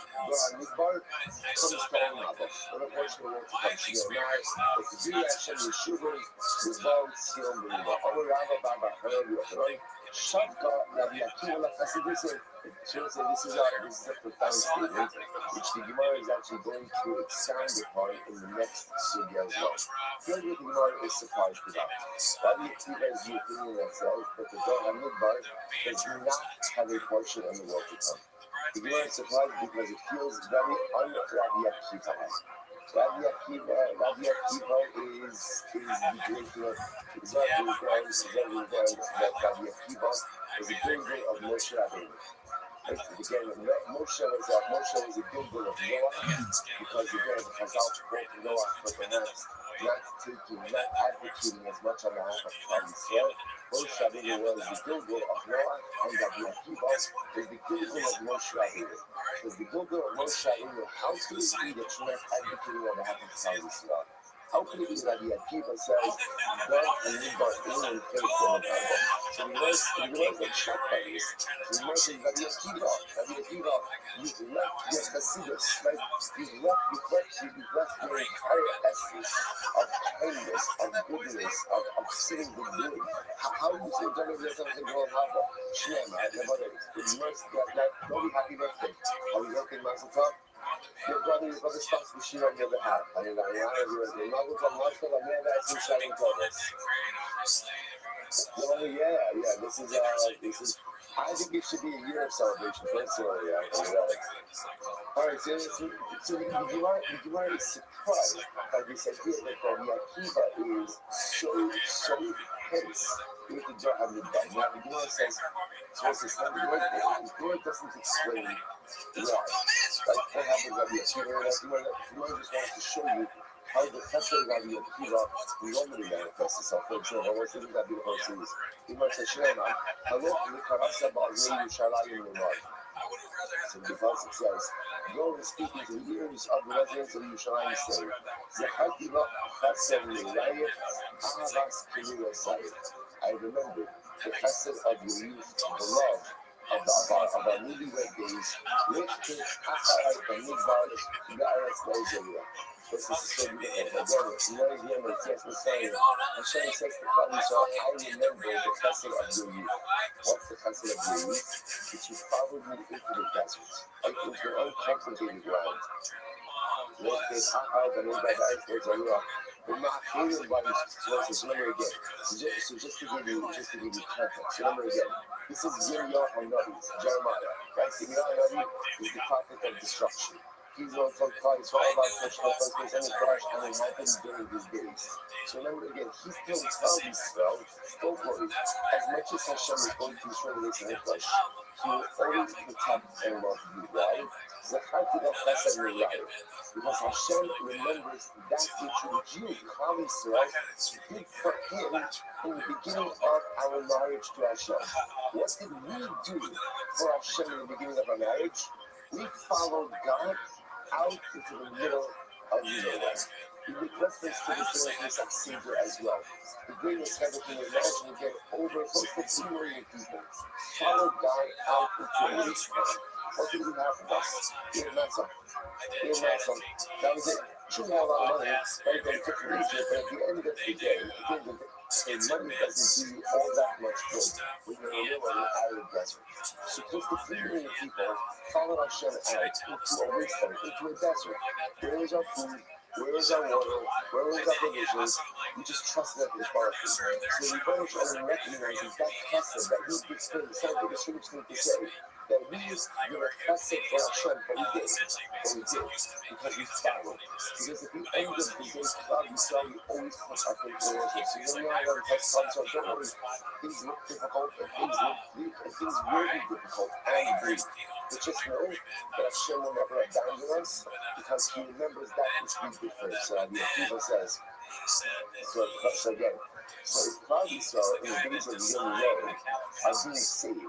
A: Midbar comes calling up. What a portion of the world to come. She now, if you do that, Shem Yeshuvah, the bones, Sion, B'Riva. Over Rabba, Baba, Herod, Yochanan, Shavka, Rabbi Akiva, this is a profound statement, which the Gemara is actually going to expand upon in the next sugya as well. Here the Gemara is surprised about. Rabbi Akiva is the opinion that says that the Dor HaMidbar does not have a portion in the world to come. The Gemara is surprised because it feels very un-Rabbi Akiva. Rabbi Akiva is the great, is very grand that Rabbi Akiva is a great of Moshe Rabbeinu. Again, Moshe was a good of Noah because again, the Chazal quote Noah for perhaps not advocating as much on behalf of Israel. Moshe Rabbeinu was the Gilgal of Noah, and Rabbi Akiva is the Gilgal of Moshe Rabbeinu. Because the Gilgal of Moshe Rabbeinu, how could it be that you're not advocating on behalf of Israel? How could it be that Rabbi Akiva says, God and Midbar in faith for the Bible? So we was like shocked by this. So we was like, Rabbi Akiva, you've left your Hasidus, right? You've left your entire essence of kindness, of goodness, of sitting good doing. How do you say, don't ever something go on Hava? Shem, the mercy, don't be happy birthday. Are we working Mazel Tov? Your brother stops the shit on the other half. I mean, this is. I think it should be a year of celebration, personally. All right, so the Gemara is surprised by this idea that Rabbi Akiva is so tense with the Dor HaMidbar. Now, the Gemara says, the Gemara doesn't explain why. Like what happened Rabbi Akiva, the Gemara just wants to show you how the Chesed of Rabbi Akiva normally manifests itself. For example, what's the beautiful series? The Gemara says, Shema, Halok Likarasa Ba'azei Yushalayim Lumar. So the Pasuk says, go and speak into the ears of the residents of Yerushalayim, say, Zechati Lach Chesed Le'Rayet Ahavas K'Nira Sayet. I remember the Chesed of your youth, the love of our newlywed days, which took Acharai B'Midbar B'Aretz Le'Zeriah. This is so beautiful. Again, Hashem says to Klal Yisrael, I remember the Chesed of your youth. What's the Chesed of your youth? Which you followed me into the desert, into uncultivated ground. What is Acharai B'Midbar B'Aretz Le'Zeriah? We're not hearing about these verses. Remember again. So just to give you context. Remember again. This is Yirmiyah HaNavi, Jeremiah. Right? Yirmiyah HaNavi is the prophet of destruction. He's going to Christ for all about Krishna, first place in the flesh, and it happened during these days. So remember again, he's still telling Israel, don't worry, as much as Hashem is going to destroy the race in the flesh, he will always protect and love you. Why? Because Hashem remembers that which you, Klal Yisrael, did for him in the beginning of our marriage to Hashem. What did we do for Hashem in the beginning of our marriage? We followed God out into the middle of nowhere. We make reference to this in the Savior as well. The greatest heaven can imagine again, over close to 2 million people followed God out into a wasteland. What did we have for us? We had not some. That was it. Sure, we had a lot of money, right? They took from Egypt, but at the end of the day, money doesn't do you all that much good when you're in the middle of an arid desert. So close to 3 million people followed Hashem out into a wasteland, into a desert. Where is our food? Where is our water? Where is our provisions? We just trusted that His power. So we finish and recognizing that chesed, that we did things, something the Shuvah thing to say, that we were chesed for Hashem, but we did. Because we followed. Because at the end of the day, God, we saw we always put our faith in worship. So when you're on text, so don't worry, things look difficult, and things look bleak, and things will be difficult and bleak. But just know that Hashem will never abandon us, because He remembers that which we did for Him. So the Akiva says, so again, so if Klal Yisrael in the days of the young way are being saved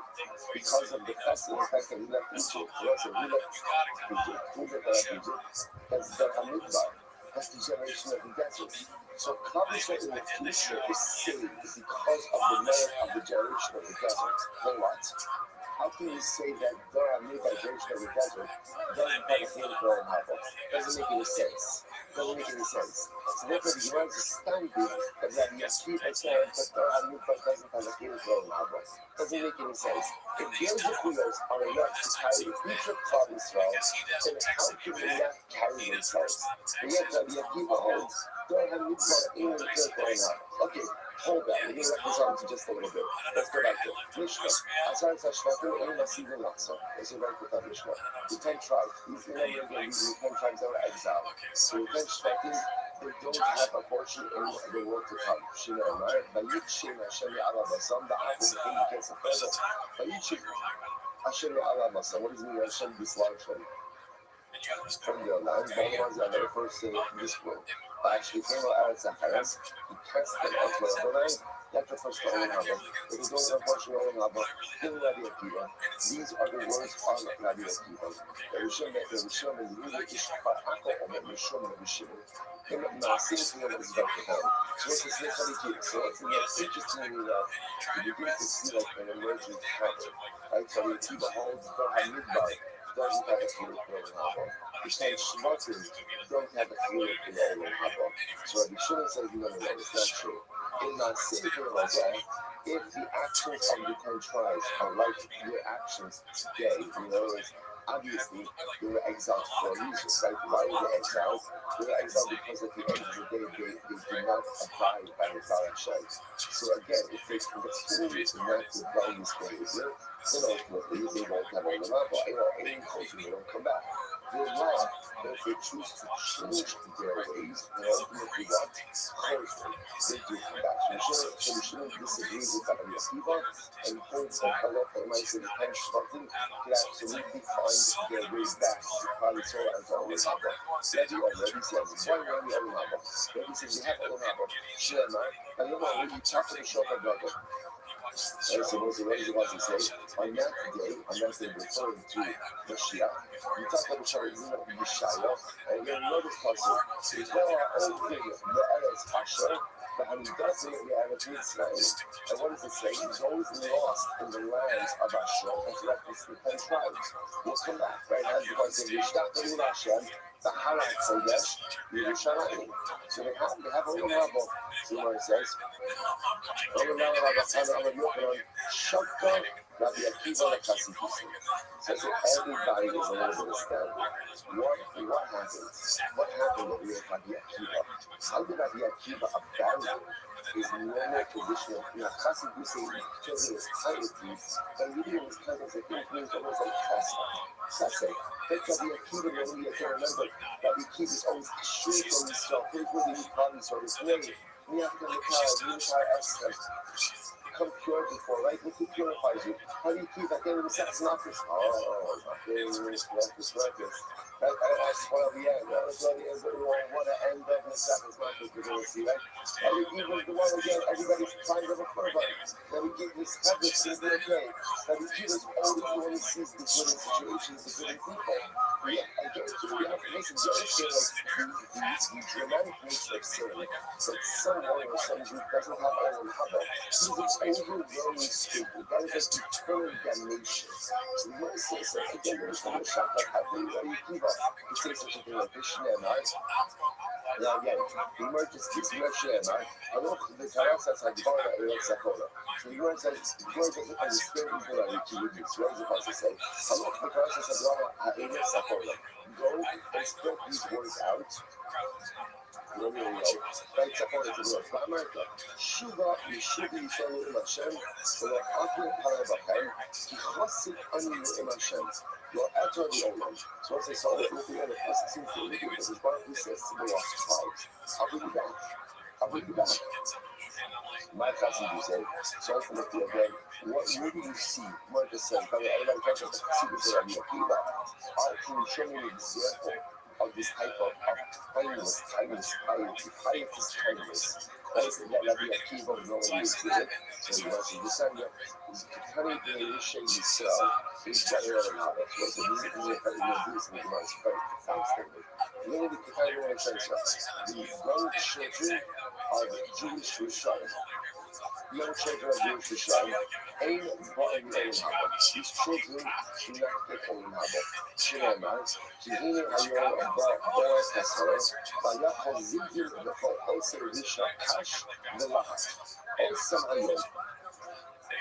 A: because of the festival, the fact that we left Egypt, that's the Hamidbar, that's the generation of the desert. So Klal Yisrael in the future is saved because of the merit of the generation of the desert. Then what? How can you say that Dora made by generation of the desert doesn't have a thing for an apple? Doesn't make any sense. So therefore, the Gemara is astounded that Yasri has said that Dora Mikvah doesn't have a thing for an apple. Doesn't make any sense. If their Yehudas are enough to carry the future of Klal Yisrael, then how can they not carry themselves? And yet, the Akiva holds Dora Mikvah ain't a thing for an apple. Okay. Hold that. We're going to let this on to just a little bit. Let's go back to it. Mishnah. Asar Tashvatim Ein Nasiv Laksa. Let's go back to that Mishnah. The 10 tribes. These are the 10 tribes that were exiled. So the 10 Shvatim, they don't have a portion in the world to come. Shina Amar. Bayit Shem Hashem Ya'ala Basam. The apple the king gets a present. Bayit Shem Hashem Ya'ala Basam. What does it mean Hashem dislodged them? From their lands. One of the ones that are first in this world. Actually, came out of Zacharias, he cast them out to the land, that's the first Olam Haba. It is also a portion of Olam Haba, in Rabbi Akiva. These are the words on Rabbi Akiva. The Rishon is the Yiddish Ishpa'ako, and the Rishon of Rishon. In the Naasim, we have this back to them. So what's this Rabbi Akiva? So it's interesting you begin to see like an emergent pattern. Right? So Rabbi Akiva holds the Hamidbar. Doesn't have a fluid in Olam Haba. The 10 Shvatim don't have a fluid in Olam Haba. So Rabbi Shimon says, no, it's not true. In not saying like that, if the actions of the 10 tribes are like your actions today, in other words, obviously they were exiled for a reason, right? Why were they exiled? They were exiled because at the end of the day, they did not abide by the Hashem. So again, if they continue to not abide this behavior, then ultimately they won't have a level. Any culture, they don't come back. Their law, if they choose to change their ways, then ultimately what? They do come back. So we shouldn't disagree with Rabbi Akiva and hold some Allah for my city and something to absolutely find their way back to Klal Yisrael and to Olam Haba. Rabbi says, why Rabbi Olam Haba? Rabbi says, you have Olam Haba. Shema, and you know, when you talk to the Shofar brother, so what's the Rabbi about to say? On that day, referring to Mashiach, you talk about the Sharizim of Yeshaya, and you're going to notice also, it's now our own thing, the Eretz Hashem, but how he does it, the Eretz Mitzrayim. And what does it say? He's always lost in the lands of Hashem, and so that's the 10 tribes. We'll come back, right? As because in Yishtach B'nul Hashem, the Harat Kodesh, Yerushalayim. So they have Olam Haba. See what it says? Olam Haba, Chana Olam Yochanan, Shakta, Rabbi Akiva Lakasifusi. So everybody is a little bit astounded. What happened? What happened over here with Rabbi Akiva? How did Rabbi Akiva abandon his normal position of Chasifusi changing his piety, and really in his presence, I think means almost like chesed. Take Rabbi Akiva, nobody can remember. Rabbi Akiva is always extreme from himself. Here's what he probably sort of way. We have to look at the entire aspect. Become pure before, right? What purifies you? How do you keep at the end of the sex nafis? Oh, nafis. I spoil the end. That was what the end of the sex nafis we're going to see, right? And we give the one again, everybody finds of a korban. Then we give this habit to the okay. Then we give us all the one who sees the good in situations, the good in people. Yeah, I get it. We have to listen to the dramatic nature of sin. That someone or some group doesn't have all in habit. He's overwhelming stupid. That is like eternal damnation. So the Lord says, again, there's no shot. Like, how can you give up to say such a thing like this? Now, again, the emergency is Shema. Look, the Torah says, Hagvara Eretz Zakora. So the word says, the word doesn't understand people that we would use. What is it supposed to say? Look, the Torah says, Hagvara Eretz Zakora. Go and spread these words out. Right, Zakora to the Lord. But America, Shuva, Yeshuvi, Yisrael, Im Hashem, so that Akim Parabachem, Kichasik Ani Im Hashem. Well, after the Olam, so once they saw that looking at it, this seems to be because his Baruch says to the lost tribes, I'll bring you back. My cousin, you say, so ultimately again, what do you see? Marcus says, but everybody talks about the secrets of Rabbi Akiva. Can you show me an example of this type of kindness, pietist kindness? That's that Rabbi Akiva was already used to it. So he wants to descend it. He's cutting the shade himself. He's got it all out. So he's a very decent and nice fight constantly. Really, the kind of the young children of Jewish Rishayim. Young children of Jewish Rishayim ain't buying Olam Haba. These children do not get Olam Haba. Shneimar, Kihinu Hayom Be'er Kasser, Vayachol Zigir V'chol Oser Risha Kash V'Lahat. Osam Hayom.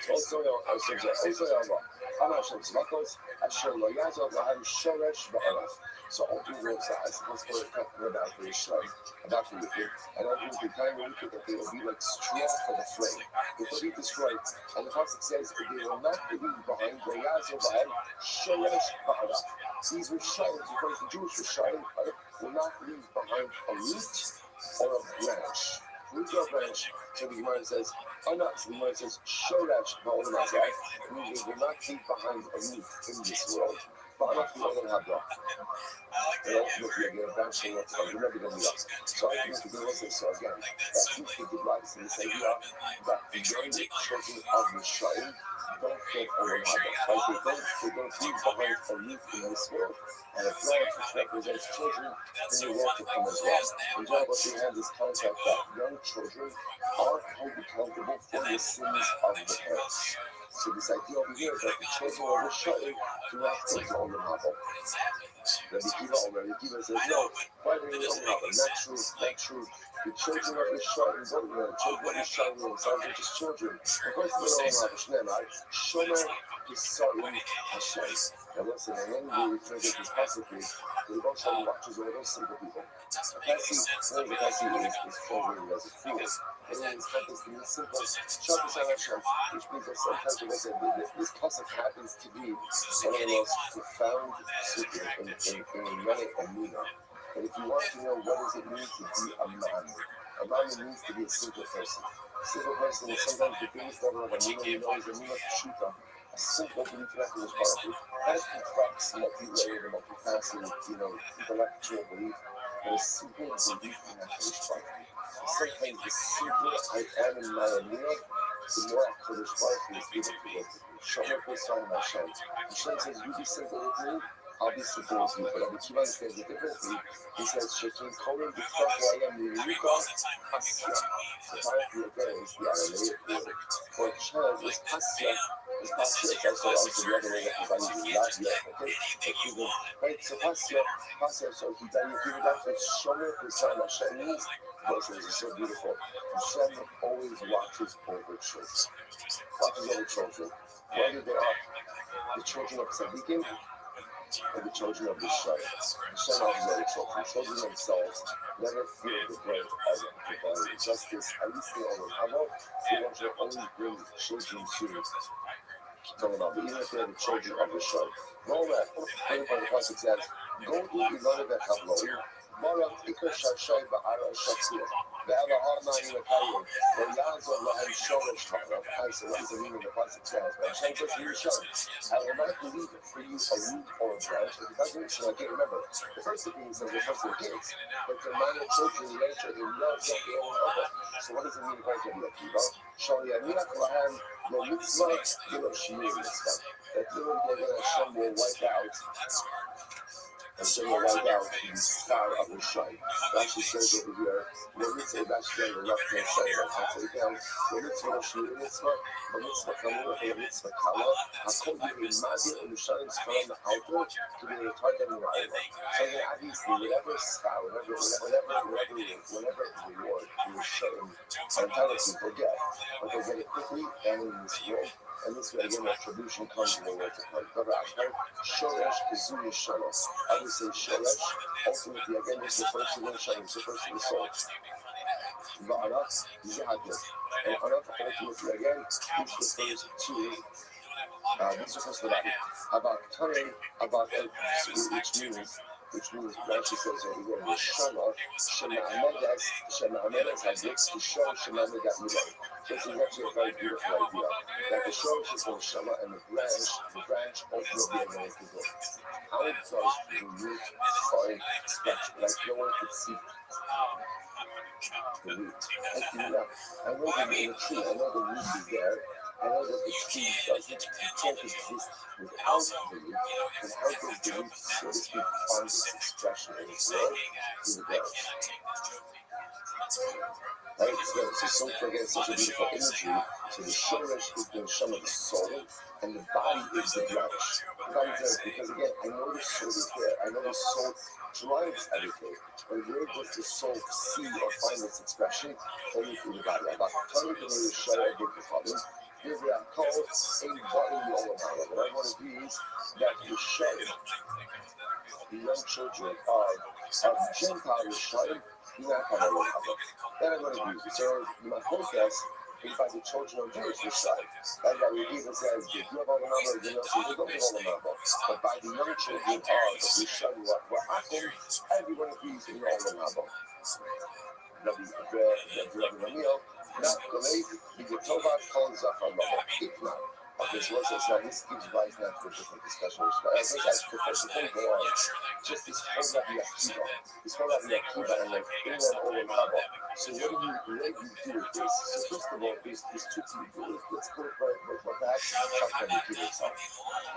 A: Also Yava. Amar Shem Tzvakos, Asher Lo Yazov Lahem Shoresh V'Arav. So all three words that I suppose we're talking about for Israel, about for Yippee, and all three kind of Yippee that they will be like straw for the flame. They will be destroyed. And the Pasuk says that they will not leave behind the Yazov Lahem Shoresh V'Arav. These Rishayim, according to Jewish Rishayim, will not leave behind a root or a branch. Root or branch. So the Gemara says, oh no, so the Gemara says, Shoresh V'Olam Hazeh, meaning they will not leave behind a root in this world. But I'm not going to have that. And ultimately, again, eventually, you're never going to be up. So I think the listen, so again, that seems to be right in this idea that the young children of the Rishayim don't get Olam Haba. Like they don't leave behind a root in this world, and a branch which represents children in the world to come as well. And now what we have this concept that young children are held accountable for the sins of the parents. So this idea over here is that the children of the Rishayim do not take Olam Haba. Rabbi Akiva says, no, why do you Olam Haba? Not true. The children of the Rishayim don't know. Children of the Rishayim themselves are just children. Of course, they don't Olam Haba. Shneimar, Shomer Yisrael Hashem. Now listen, and then we translate this passage, the Rebbe Shalom watches all those simple people. Cassie is translated as a fool. And then it's focused in the simple Shabbos HaShem, which means that sometimes we say this passage happens to be one of the most profound secrets in many Emunah. And if you want to know what does it mean to be a man means to be a simple person. A simple person is sometimes the biggest level of Emunah we know is Emunah Pshuta. A simple belief in Hakadosh Baruch Hu, not complex, multi-layered, multifaceted, intellectual belief, but a simple belief in Hakadosh Baruch Hu. Sometimes the simpler I am in my Emunah, the more Hakadosh Baruch Hu is able to work with me. Shomer Yisrael Hashem. Hashem says, you be simple with me, obviously supports you, but Rabbi Kiva understands it differently. He says, Shekin Kohen B'Kaf Rayam Yirika Pasya. So apparently again is the Aramaic word. For a child is Pasya. It's Pasya. It's also the other way that the value is Lavia. Okay? Right? So Pasya, so he then you give it out to Shomer Kusam Hashem means, this is so beautiful. Hashem always watches over children. Watches over children. Whether they are the children of Tzaddikim or the children of the Shai. Hashem watches over children. Children themselves never feel the breath of divine justice. At least they all have. They want to always bring children to talking about, but even if they're the children of the Shai. Go back. The Pasuk says, go to Ilana Bechavlo. Barak Ikar Shashai Ba'ara Shakir. Ve'ala Armani Mekayim. Ve'yazor Lahem Shoresh Ta'ara. I said, what is the meaning of the Pasuk says? But Hashem says to Yishon, I will not leave for you a root or a branch. If it doesn't, so I can't remember. The first thing he says refers to the kids. But the minor children, the grandchildren, love don't be able to help it. So what does it mean according to the Akiva? Shalianiach Lahem Lo Mitzvah Yilo Shmir Mitzvah. That literally Hashem will wipe out. Hashem will wipe out the star of the Shai. Rashi says over here, the mitzvah Rashi on the left hand side, like halfway down, the mitzvah Shmir Mitzvah, the mitzvah Kamura, the mitzvah Kala, Hakol Yiri Madi, and the Shai is from the outer to be retarded in the island. So then obviously, whatever star, whatever reward you were shown, are entitled to forget, but they'll get it quickly and in this world. And this way, again, retribution comes in the world to come. Shoresh Kizuni Shana. I would say Shoresh, ultimately, again, this refers to the Shana, this refers to the soul. Va'araf, Zahadid. And Araf, ultimately, again, this refers to the body. About Tare, about which means Rashi says over here, the Shana, Shema Amedes has looks to show Shema Megat Midah. This is actually a very beautiful idea. That the Shoresh is called Shema, and the branch ultimately again is the book. How does the root find expression? Like no one could see the root. Like, you know, I know that in the tree, I know the root is there. I know that the tree can't exist without the root. And how does the root, so to speak, find its expression in its world? Through the branch. Right? So again, such a beautiful imagery. So the shoresh is the neshama of the soul, and the body is the branch. The body is there because again, I know the soul is there. I know the soul drives everything. But where does the soul see or find its expression? Only through the body. About telling the way the shower did the father. Here we are called a body in the Olamala. What I want to do is that the shower, the young children of Gentile shower, do not have a Olamala. That I'm going to do. So my focus is by the children of Jewish side. That's why we even says, if you have Olamala, you know, so you don't have Olamala. But by the young children of the shower, what happens, everyone agrees in the Olamala. Not great, the Tova calls up a lot. If not, okay, so what's now this gives rise now to a different discussion. I think that's professional go on. Just this whole Rabbi Akiva, and like in that all Rabbi. So what do you do with this? So first of all, there's two people. Let's go for that. Rabbi Akiva himself.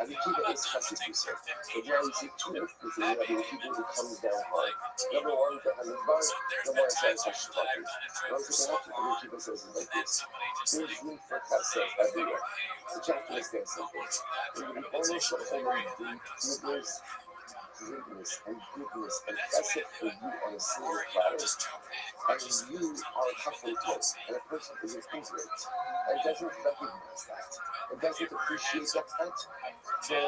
A: Rabbi Akiva is Chassid Yosef. But now you see two different Rabbi Akiva who comes down hard. Number one, the Hanibbar, number one, says Hashtafi. Once again, Rabbi Akiva says it like this. There's room for Chassid everywhere. So try to understand something. We're going to be almost only goodness and chesed for you on a single platter. And you are a kafir, and a person is ignorant and doesn't recognize that. It doesn't appreciate that for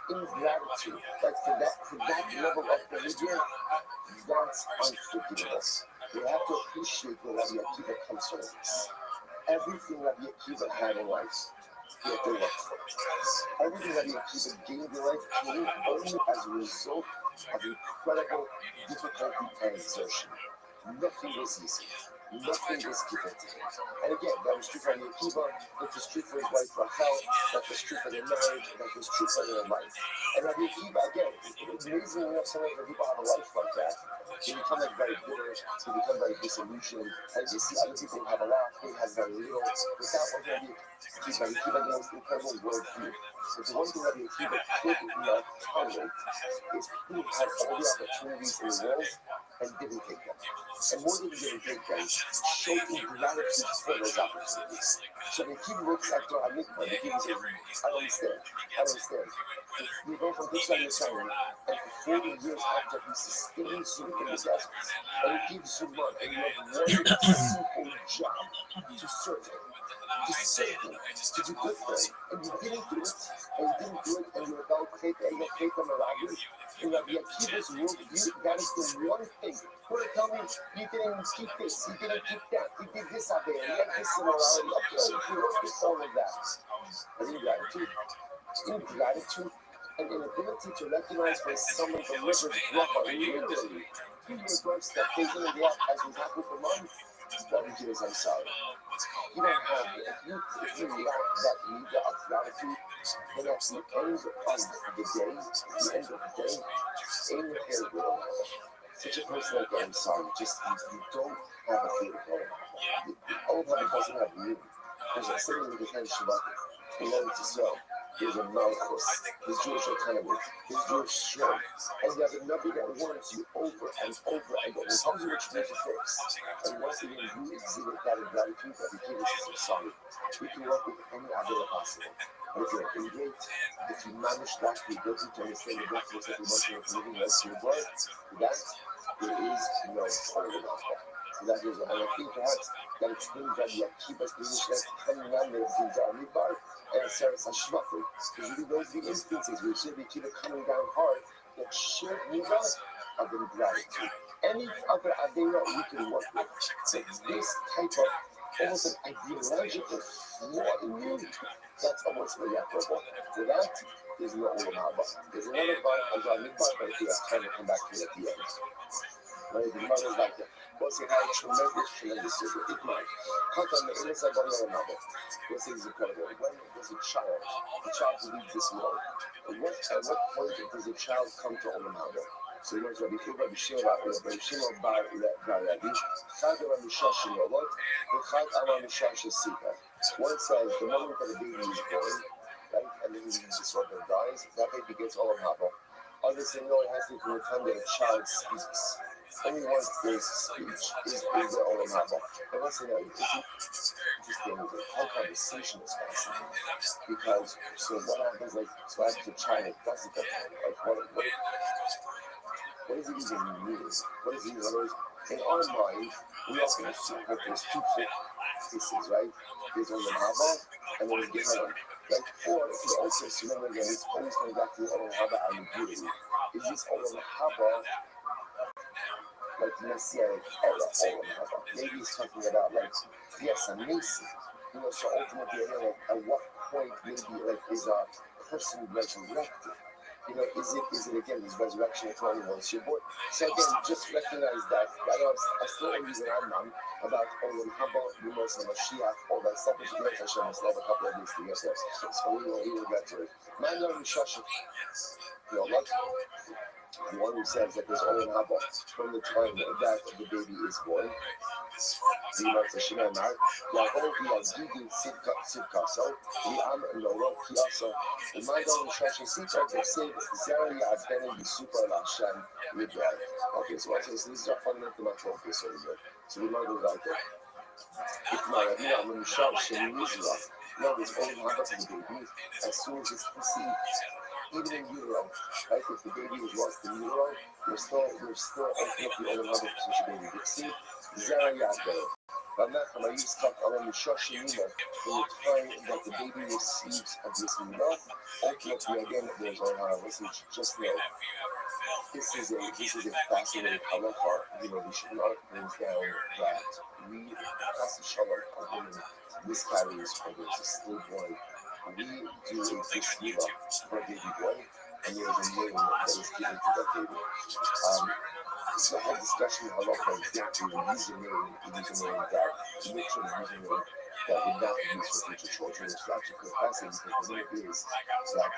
A: ingratitude, like for that level of behavior, that's unforgivable. We have to appreciate where Rabbi Akiva comes from. Everything Rabbi Akiva had in life, he had to work for it. Everything Rabbi Akiva gained in life came only as a result of incredible difficulty and exertion. Nothing was easy. nothing is given to him. And again, that was true for Rabbi Akiva, that was true for his wife Rachel, that was true for their marriage, that was true for their life. And Rabbi Akiva, again, it's amazing enough sometimes when people have a life like that. They become like very bitter, they become very disillusioned, and you see other people have a lot, they have very little. Without what Rabbi Akiva knows incredible worldview. But the one thing Rabbi Akiva could not tolerate is people who had all the opportunities in the world and didn't take them. And more than didn't take them, showed ingratitude for those opportunities. So the Akiva looks at Torah Mikvah, the Akiva says, I don't understand. You go from this side to China, and for 40 years after he sustains you in the desert, and he gives you money, and you have one simple job to serve him. To save him, to do good for him, and you didn't do it, and you're about Cheta, and you're Cheta Meragli. In Rabbi Akiva's worldview, that is the one thing. Who would tell me you didn't keep this, you didn't keep that, you did this out there, you had this immorality up there, you did all of that. But ingratitude, and inability to recognize when someone delivers bracha, literally, he regrets that they didn't react as we have with the money. Rabbi Akiva says, I'm sorry. You don't have it. If you lack that need of gratitude, then at the end of the day, in your head will such a person like that, I'm sorry, you don't have a feeling. All of heaven doesn't have you. There's a sitting in the Ken Shabbat, in order to serve. There's a Malchus, there's Jewish autonomy, there's Jewish strength, and there's a Nabi that warns you over and over again. It tells you what you need to fix. And once again, you exhibit that in gratitude, that Akiva says, I'm sorry. We can work with any Avila possible. But if you're ingate, if you manage that, the ability to understand the difference that you want to living next to your blood, that there is no holding off that. So that is, and I think perhaps that explains that the Akiva's position as coming down there between Dar Midbar and Saras Hashmachim. Because in those instances where you see the Akiva coming down hard, that should Midbar have been gratitude. Any other Adena we can work with. So this type of almost an ideological flaw in you, that's almost reactable. For that, there's no Olam Haba. There's another bar on Dar Midbar, but I think I'm trying to come back to it at the end. Right, the mother's like that. What's it had tremendous super Ikmai. Katan the illness I got on another. This is incredible. When there's a child who leaves this world, at what point does a child come to Olam Haba? So you know Rabbi Shimon Bar Rabbi, Chad Rabbi Shashin Yolot, and Chad Rabbi Shashin Sika. One says the moment that a baby is born, right, and then he sort of dies, that baby gets Olam Haba. Others say no, it has to be from the time that a child speaks. Only once there's speech is the Olam Haba. And once again, it's interesting, the whole conversation is fascinating. Because, so what happens, like, so after China doesn't get like, what does it even mean? What does it mean? In other words, in our mind, we often assume that there's two pieces, right? There's Olam Haba, and then there's Gehenna. Like, or if you also remember again, it's always coming back to the Olam Haba ambiguity. Is this Olam Haba like messianic era Olam Haba? Maybe he's talking about like, yes, amazing. You know, so ultimately, like, at what point maybe like is a person resurrected? You know, is it again this resurrection of only once you're born? So again, just recognize that. I still don't use an Amman about Olam Haba, Lumos and Mashiach, all that stuff. If you get Hashem, I still have a couple of these to get there. So we will get to it. Man, no, Shasha. You know, like the one who says that there's Olam Haba from the time that the baby is born. The Imam Shimon Yaakov Yazidi Sivka. So we am Loro Kiasa. The Maidon Shasha Sita to save Zari Adbenin the Super Lashan Midrai. Okay, so what is this? Is a fundamental matter of this over here. So we might go like that. If my idea I'm in Shasha Mizra, now there's Olam Haba to the baby as soon as it's conceived. Even in utero, right? If the baby was lost in utero, you're still ultimately Olam Haba to the baby. But see, Zara Yaakov. But not from a Yitzchak Alam Shashimina, from the time that the baby receives a Bismillah, ultimately again there's Olam Haba. Listen, just know, this is a fascinating halacha. You know, we should not bring down that we, Chas Shalom, a woman miscarries or there's a stillborn. We do a Bismillah for a baby boy, and there's a name that is given to that baby. So I had discussion with Allah exactly the username that literally username that would not be used for future children, which is actually quite fascinating because the thing is that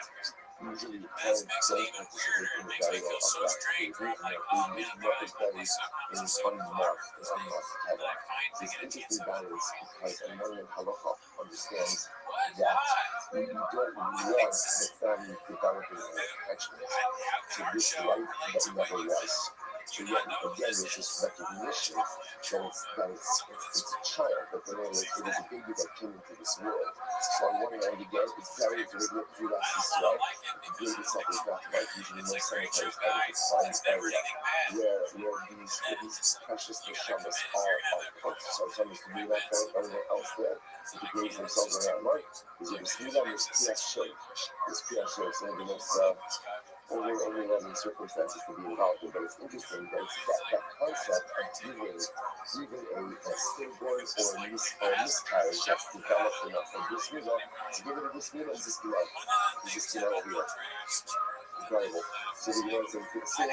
A: usually parents don't participate in the burial of that baby, and that baby is never buried in unmarked heaven. So it's interesting balance because a learning halacha understands that you don't want the family developing an attachment to this life that never was. So yet again, there's this recognition that it's a child, but then it is a baby that came into this world. So on one hand, again, it's buried to the this way. The grave itself is not right. Usually, most cemeteries have a defined area where these precious neshamas are put. So some is to be that point, everywhere else there. But the graves themselves are not marked. Is it a smilam, this piyashay. This piyashay is one of the most overwhelming circumstances to be involved in, but it's interesting that it's that concept of giving a stillborn or a miscarriage that's developed enough for bismillah to give it a bismillah and bismillah over here. Incredible. So the Lord says, I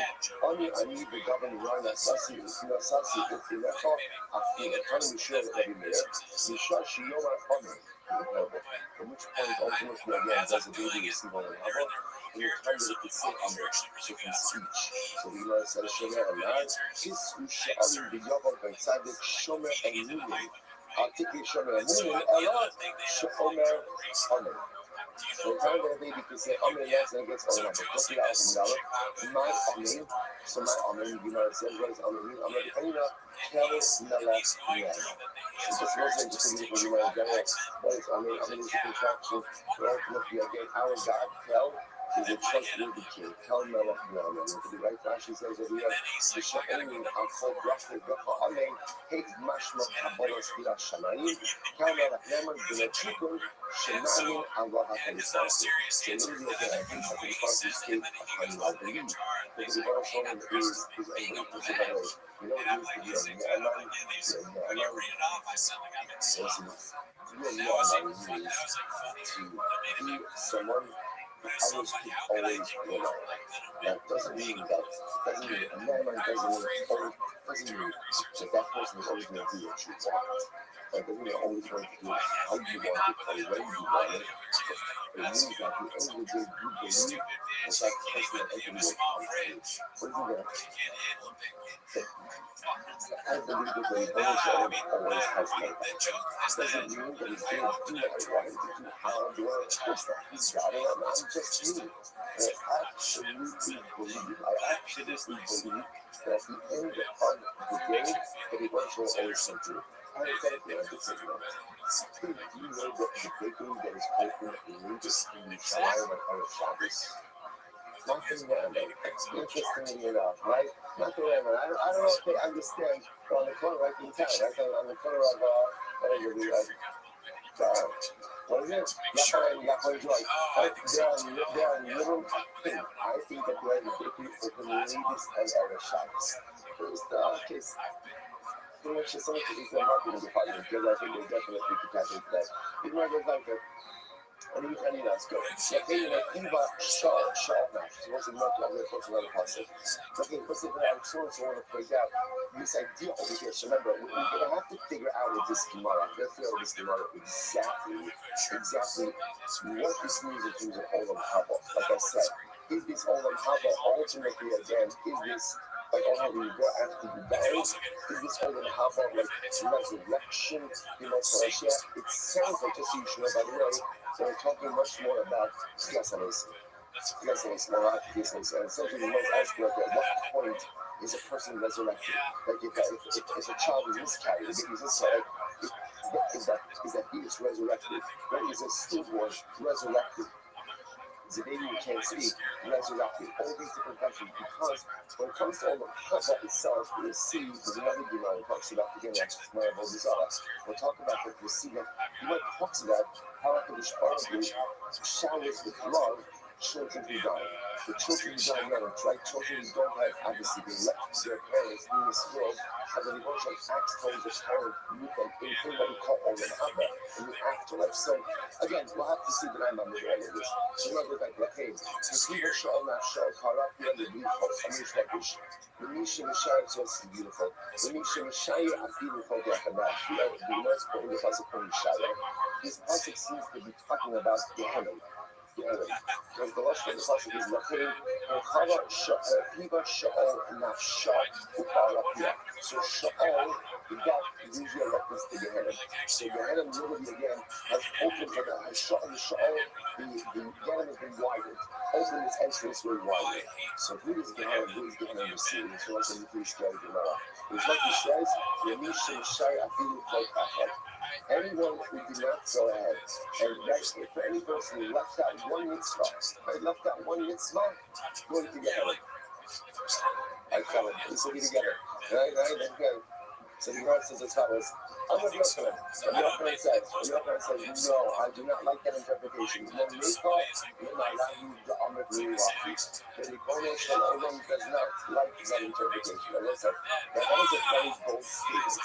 A: need the governor run that sassy, if you know sassy, if you let off, I feel it. Trying to be sure that every minute, you shut Shiyoma Honor. Incredible. At which point, ultimately, again, does the baby receive on another? In the time that it could say Amr, so from speech. So the Lord says, Shomer Amar, Is Usha'alim B'Yavam B'Tzadik Shomer Amunim. Articulate Shomer Amunim, Ella Shomer Honor. So the time that a baby could say Amen, yes, and it gets on number. Look it out from the my Amen. So my Amen, you know, it says what is Amen. Amen, Aina, Keres, Nala, Niana. It just wasn't just a little bit of general. What is Amen? Amen is a contraction. Well, look, again, our God, Kel, is a trustworthy king. Kel, Melech, Amen. Look at the right Rashi says over here, the Sha'anim, Al-Khol, Bracha, Bracha, Amen, Hate, Mashma, Kabbalah, Spira, Shamayim, Kel, Melech, Amen, Benachikun, Shemanim, Allah, HaKalifah. So in India, I think HaKalifah is state of Hanwal Believe. Because the Baruch Shalom is a great person by the way. You know what it is to be a Na'aman? To be a Na'aman means to be someone others can always rely on. That doesn't mean a Na'aman doesn't mean that person is always going to do what you want. That doesn't mean always going to do it how you want it or when you want it. It means that at the end of the day, you believe that that person that everyone comes to. What is it? I believe that the Baruch always has my back. Doesn't mean that he's going to do what I want him to do, how I do it. Of course not. He's got it. I'm just me. I absolutely believe that at the end of the day, that the Baruch will always come through. Hypothetically, I could say, do you know what the bakery that is open in the Shalayim on Shabbos? Nothing random. Interestingly enough, right? Nothing random. I don't know if they understand. On the corner, right in town, right on the corner of whatever the what is it? Yapon Joy. Right? There are little things. I think that there is a bakery open latest and other shops. First, case. So much is the marketing department because I think they definitely could tap into that. Even though there's like any that's good. Like they think about shawl match. So what's the milk of the course of another process? Okay, what's the I sort of want to point out this idea over here. So remember, we're gonna have to figure out with this Gemara. Let's figure out with this Gemara exactly what this means in terms of Olam Haba. Like I said, is this Olam Haba ultimately again? Is this like how we go after the buried? Is this Olam Haba like resurrection? You know, so it sounds like just so you should know by the way. So we're talking much more about Kiyasanes, and essentially we might ask you at what point is a person resurrected? Like if a child is miscarried, if he's miscarried, is that fetus resurrected? Or is a stillborn resurrected? Is a baby who can't speak resurrected? All these different questions, because when it comes to all the Hava itself, you'll see there's another Gemara that talks about again like Mara Bozizara. We'll talk about that. We'll see that Gemara talks about how HaKadosh Baruch Hu showers with love children who die. The children who don't know, right? Children who don't have obviously been left to their parents in this world have an emotional acts towards their parent with them in things that we call Olam Haba in the afterlife. So again, we'll have to see the Rambam with all of this. So we'll go back like, hey, the people show not show, Karab, the other beautiful, Amish Babish. The Misha Mishai is also beautiful. The Misha Mishai, I feel the photograph of that. The most important is also called Mishai. This pasuk seems to be talking about Gehenna. Because the last of the pasuk is Lachin, Chava Piva Sha'ol Nafsha Uparapia. So Sha'ol, the God, usually reference to Gehenna. So Gehenna literally again has opened for the Sha'ol, the Gehenna has been widened. Opened its entrance very widely. So who is Gehenna receiving? So also in the three stories of Noah. It's like he says, Yamisha Shai Afilu Kol anyone who did not go ahead and actually for any person who left out one mitzvah, going together. I tell him, this will be together. Right, okay. So the Gemara says as follows. I'm with Yochanan. And Yochanan says, no, I do not like that interpretation. When they call, the Amr Ruwafi. The Rikono Shel Olam does not like that interpretation. And listen, that is a very bold statement.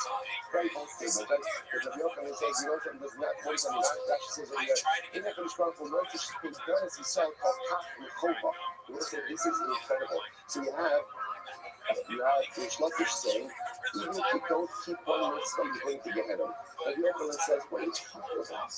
A: Very bold statement. Because if Yochanan says, Yochanan does not point on the that she says over here, in the Kishman for not to speak, there is a song called Kaf Mechova. This is incredible. So you have Rish Lakish saying, even if you don't keep one mitzvah, you're going to get him. But Yochanan says, what are you talking about?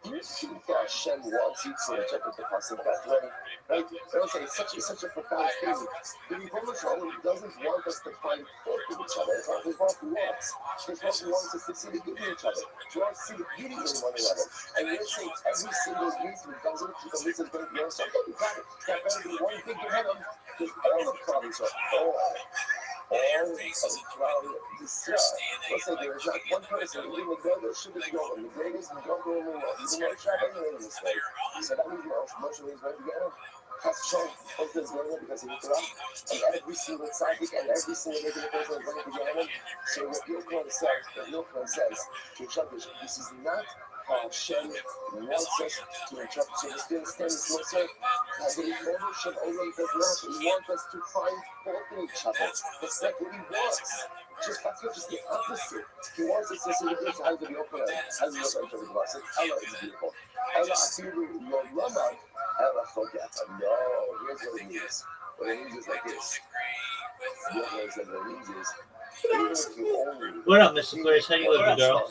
A: Do you think that Hashem wants you to interpret the pasuk that way? Right? I don't say it's such a profound statement. The Rebbe Shalom doesn't want us to find fault in each other. It's not what he wants. It's what he wants us to see the beauty in each other. He wants to see the beauty in one another. And you're saying every single reason doesn't keep a mitzvah going to be on something. You got it. That better be one big heaven. Because all the problems are all of the problem. Let's say there is not one person who even though there should be no one. The greatest and don't go in the world. Even though it's not anywhere in this way. So that means most of these going together. Has shown both is going because of the Torah. And every single tzaddik and every single regular person is going together. So what Yochanan says, this is not how Hashem wants us to interpret. So let's understand this mitzvah. The Rebbe Shem Olam does not want us to find fault in each other. That's not what he wants. Just the opposite. He wants us to see the good side of the Yochanan. How do you interpret the pasuk? Allah is beautiful. Allah Afilu Lo Lamad Ela Chogata. No, here's what it means. What it means is like this. Yochanan said what it means is.
E: What up, Mr. Clarice? How you living, girl?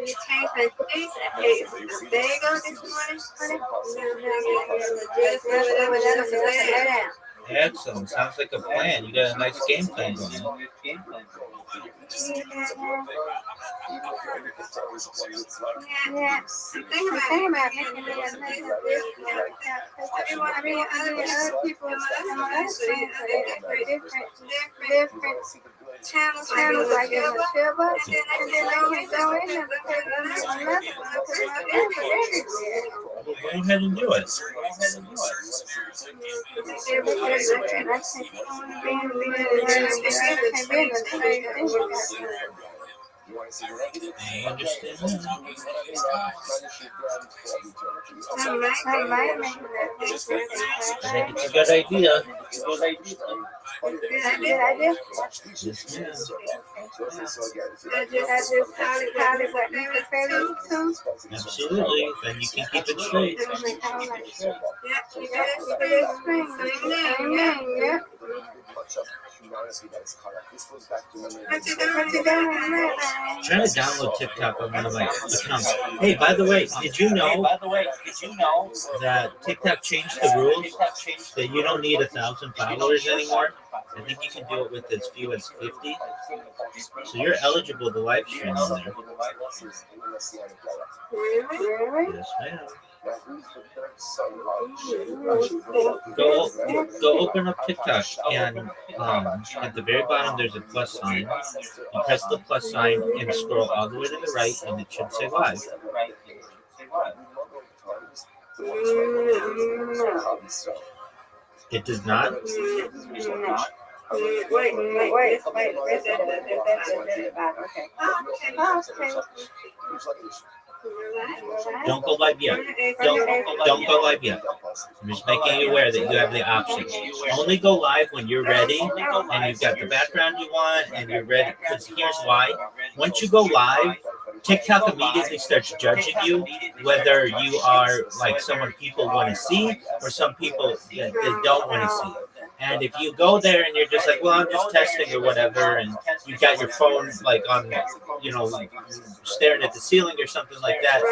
G: You changed my face. There you go this morning.
E: Excellent. Sounds like a plan. You got a nice game plan going on.
G: Yeah. Think about making it a other people different channels like in the silver, and then only go in there because
E: Go ahead and do it. I understand that. It's a good idea. Yes, ma'am. Absolutely. Then you can keep it straight. Trying to download TikTok on one of my accounts. Hey, by the way, did you know that TikTok changed the rules that you don't need 1,000 followers anymore? I think you can do it with as few as 50. So you're eligible to live stream on there.
G: Really?
E: Yes, ma'am. Go open up TikTok and at the very bottom there's a plus sign. You press the plus sign and scroll all the way to the right and it should say live. It does not?
G: Wait. Okay.
E: Don't go live yet. Don't go live yet. I'm just making you aware that you have the option. Only go live when you're ready and you've got the background you want and you're ready. Because here's why. Once you go live, TikTok immediately starts judging you whether you are like someone people want to see or some people that they don't want to see. And if you go there and you're just like, well, I'm just testing or whatever, and you've got your phone like on, staring at the ceiling or something like that,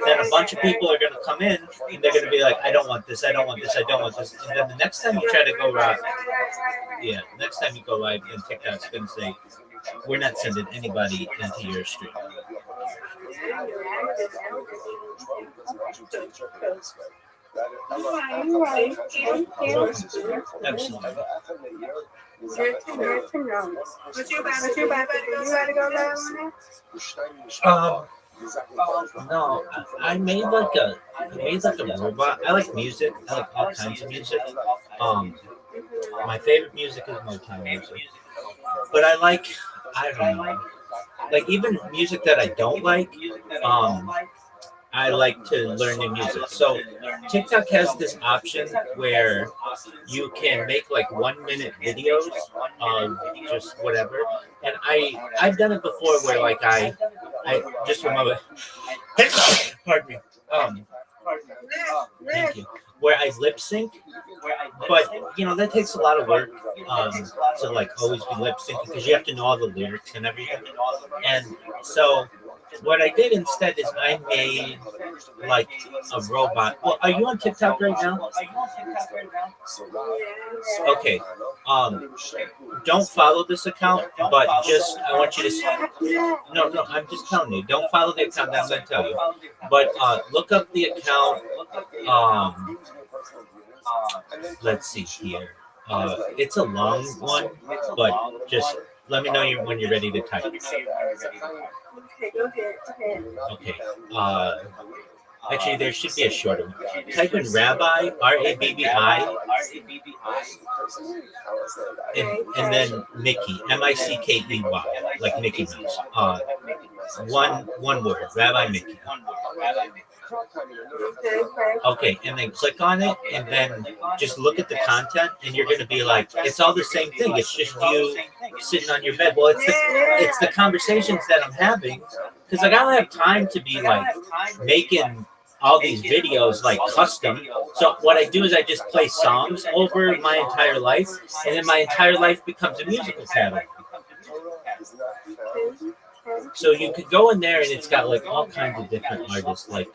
E: then a bunch of people are going to come in and they're going to be like, I don't want this, I don't want this, I don't want this. And then the next time you try to go live, next time you go live, then TikTok's going to say, we're not sending anybody into your stream. Excellent.
G: Good to know. What you about to do? You about to go live on that?
E: No, I made like a robot. I like music. I like all kinds of music. My favorite music is Motown music, but I don't know, like even music that I don't like. I like to learn new music. So TikTok has this option where you can make like 1 minute videos of just whatever. And I've done it before where like I just remember pardon me. Thank you. Where I lip sync, but that takes a lot of work to like always be lip syncing because you have to know all the lyrics and everything. And so what I did instead is I made like a robot. Well, are you on TikTok right now? Okay. Don't follow this account, but just I want you to. No. I'm just telling you. Don't follow the account. That's what I'm telling you. But look up the account. Let's see here. It's a long one, but just let me know when you're ready to type. Okay. Actually, there should be a shorter one. Type in Rabbi, Rabbi, and then Mickey, Mickey, like Mickey Mouse. One word, Rabbi Mickey. Okay, and then click on it, and then just look at the content, and you're going to be like, it's all the same thing. It's just you sitting on your bed. Well, it's the conversations that I'm having, because like I don't have time to be like making all these videos like custom. So what I do is I just play songs over my entire life, and then my entire life becomes a musical catalog. So you could go in there and it's got like all kinds of different artists, like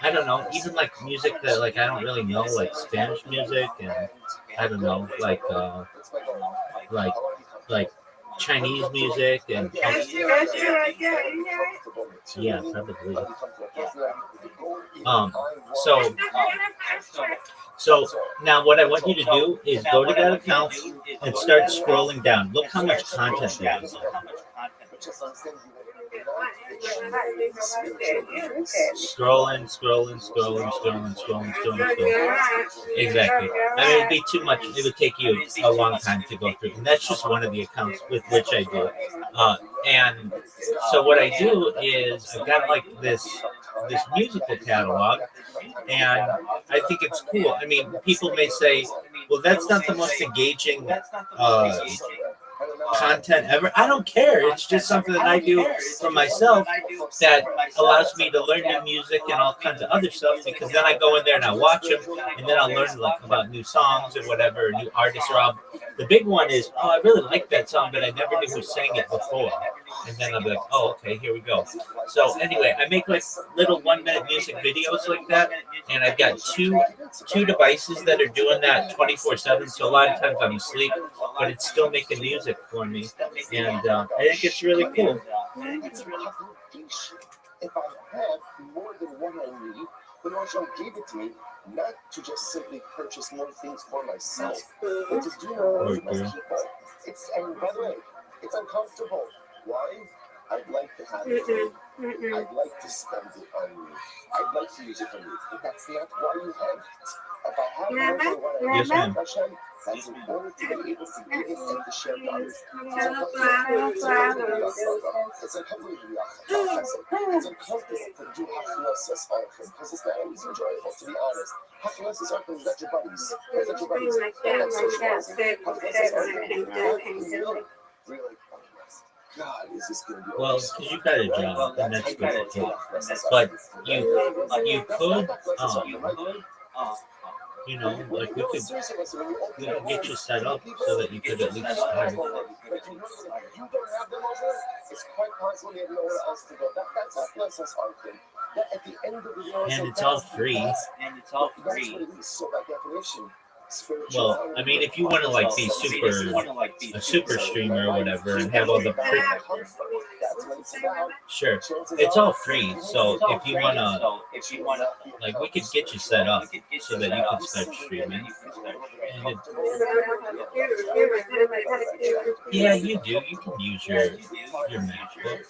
E: I don't know, even like music that like I don't really know, like Spanish music, and I don't know, like Chinese music and yeah, probably. So now what I want you to do is go to that account and start scrolling down. Look how much content there is. Scrolling. Exactly. I mean, it'd be too much. It would take you a long time to go through. And that's just one of the accounts with which I do. And so what I do is I've got like this musical catalog, and I think it's cool. I mean, people may say, well, that's not the most engaging content ever. I don't care. It's just something that I do for myself that allows me to learn new music and all kinds of other stuff, because then I go in there and I watch them, and then I'll learn like about new songs or whatever, new artists. Or the big one is, oh, I really like that song, but I never knew who sang it before. And then I'll be like, oh, okay, here we go. So anyway, I make like little 1 minute music videos like that, and I've got two devices that are doing that 24/7. So a lot of times I'm asleep, but it's still making music for me, and I think it's really cool.
A: If I have more than one I need, then also give it to me, not to just simply purchase more things for myself, but to do more with my people. And by the way, it's uncomfortable. Why? I'd like to have it for me. I'd like to spend it on you. I'd like to use it for me. But that's not why you have it. If I have more than what I
E: Yes, ma'am.
A: Hashem, that's in order to be able to give it and to share it to others. It's a completely it's a compass to do hachnosas archim because it's not always enjoyable, to be honest. Hachnosas archim is not your buddies. It's not your buddies. They're not socializing. Hachnosas archim really. God, is this going to be
E: Well, because you've got a job, and that's difficult. But you could, you know, like we could get you set up so that you could at least start.
A: You don't have them over. It's quite possible you have nowhere else to go. That's not necessary hard thing. At the end of the day,
E: And it's all free.
A: That's what it is. So by definition,
E: Well, I mean, if you want to like be a super streamer or whatever and have all the sure, it's all free. So if you wanna, like, we could get you set up so that you can start streaming. And yeah, you do. You can use your MacBook.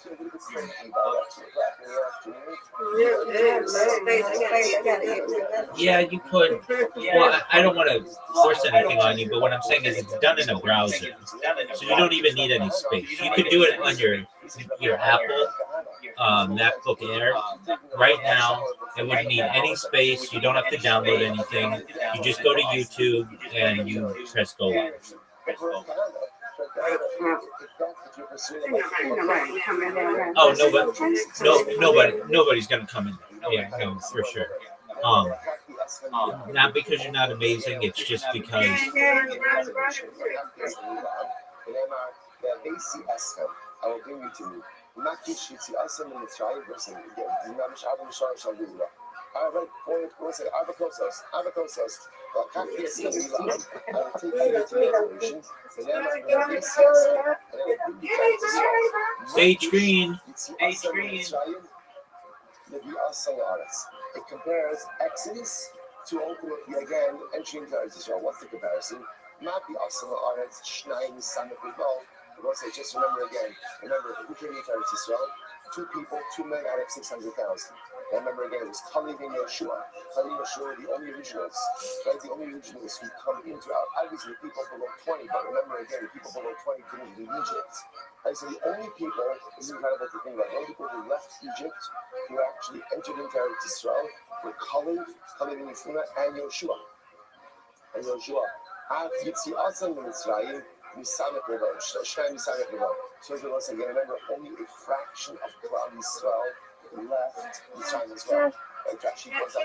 E: Yeah, you could. Well, I don't want to force anything on you, but what I'm saying is it's done in a browser, so you don't even need any space. You could do it on your Apple MacBook Air. Right now, it wouldn't need any space. You don't have to download anything. You just go to YouTube and you press go live. Oh, nobody's gonna come in there. Yeah, no, for sure. Not because you're not amazing. It's just because.
A: I will bring you to me.
E: Sage green.
A: It compares Exodus to ultimately again entry into Israel. What's the comparison? Not the Asala Aretz Shnaim Samak Rebel. We'll say, just remember again. Remember, who came into Israel? 2 people, 2 men out of 600,000. Remember again, it was Kalev and Yeshua. Kalev and Yeshua were the only originals. Right? The only originals who come into our. Obviously, people below 20, but remember again, people below 20 couldn't leave Egypt. Right? So the only people, this is incredible to think about, the only people who left Egypt, who actually entered into Israel, were Kalev and Yeshua, and Yeshua. So again, remember, only a fraction of Klal Yisrael left Mitzrayim as well. It actually goes up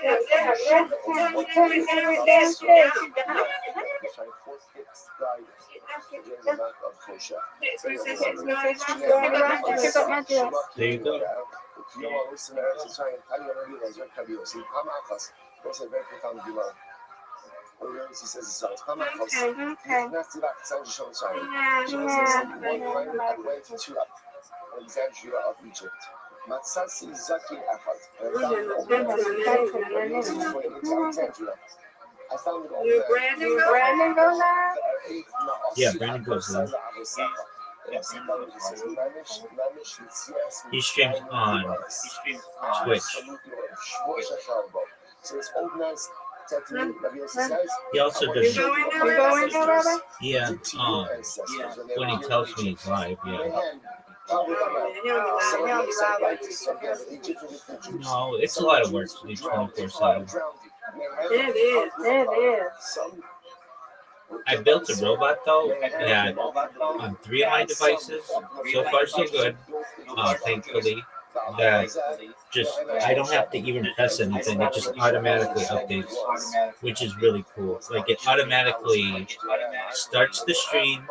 E: There you go.
A: He says it's not.
G: Okay.
A: I went to Alexandria of Egypt. Matsasi Zaki Ahad. I found it all.
G: Brandon goes live?
E: Yeah, Brandon goes live. He streams on Twitch.
A: So it's organized.
E: He also does. Yeah, when he tells me he's live, yeah. No, it's a lot of work to do 24/7.
G: It is.
E: I built a robot though that on 3 of my devices. So far, so good. Thankfully, that just I don't have to even press anything. It just automatically updates, which is really cool. Like it automatically starts the stream,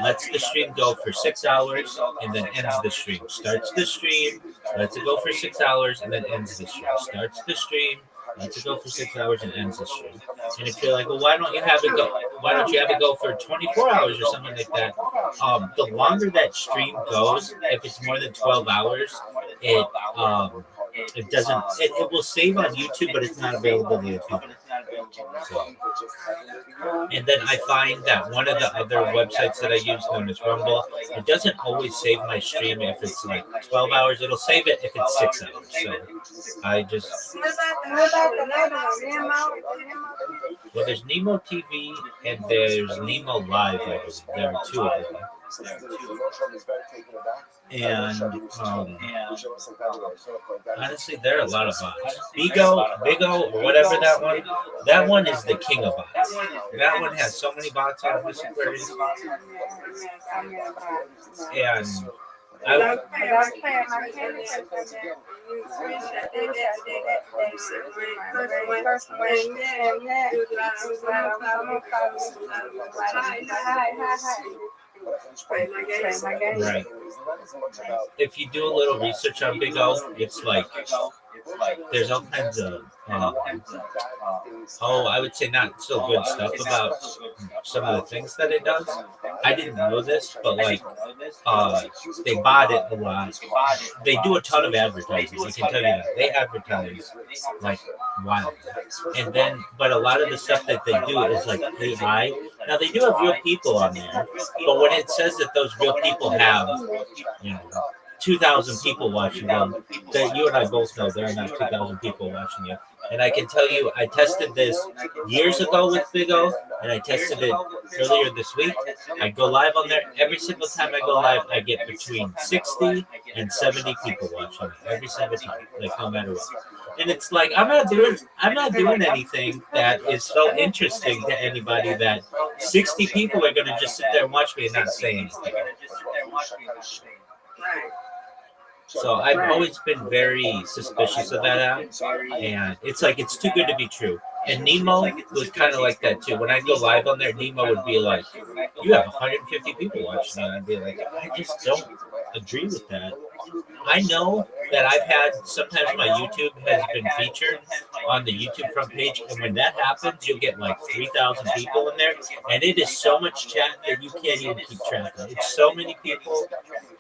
E: lets the stream go for 6 hours, and then ends the stream. Starts the stream, lets it go for 6 hours, and then ends the stream. Starts the stream, lets it go for 6 hours, and ends the stream. And if you're like, well, why don't you have it go? Why don't you have it go for 24 hours or something like that? The longer that stream goes, if it's more than 12 hours, it doesn't. It will save on YouTube, but it's not available to the public. So, and then I find that one of the other websites that I use, known as Rumble, it doesn't always save my stream if it's like 12 hours. It'll save it if it's 6 hours. So I just, well, there's Nemo TV and there's Nemo Live, I believe. There are two of them. And honestly, there are a lot of bots. Bigo, or whatever that one is the king of bots. That one has so many bots on this Aquarius. And right. If you do a little research on Big O, it's like there's all kinds of I would say not so good stuff about some of the things that it does. I didn't know this, but like they bought it a lot. They do a ton of advertising. I can tell you that they advertise like wild. And then, but a lot of the stuff that they do is like AI. Now they do have real people on there, but when it says that those real people have, 2,000 people watching them, that you and I both know there are not 2,000 people watching you. And I can tell you, I tested this years ago with Big O, and I tested it earlier this week. I go live on there. Every single time I go live, I get between 60 and 70 people watching me every single time, like no matter what. And it's like I'm not doing anything that is so interesting to anybody that 60 people are going to just sit there and watch me and not say anything. So I've always been very suspicious of that app, and it's like it's too good to be true. And Nemo was kind of like that too. When I go live on there, Nemo would be like, "You have 150 people watching," and I'd be like, "I just don't agree with that." I know that I've had sometimes my YouTube has been featured on the YouTube front page, and when that happens, you'll get like 3,000 people in there, and it is so much chat that you can't even keep track of. It's so many people,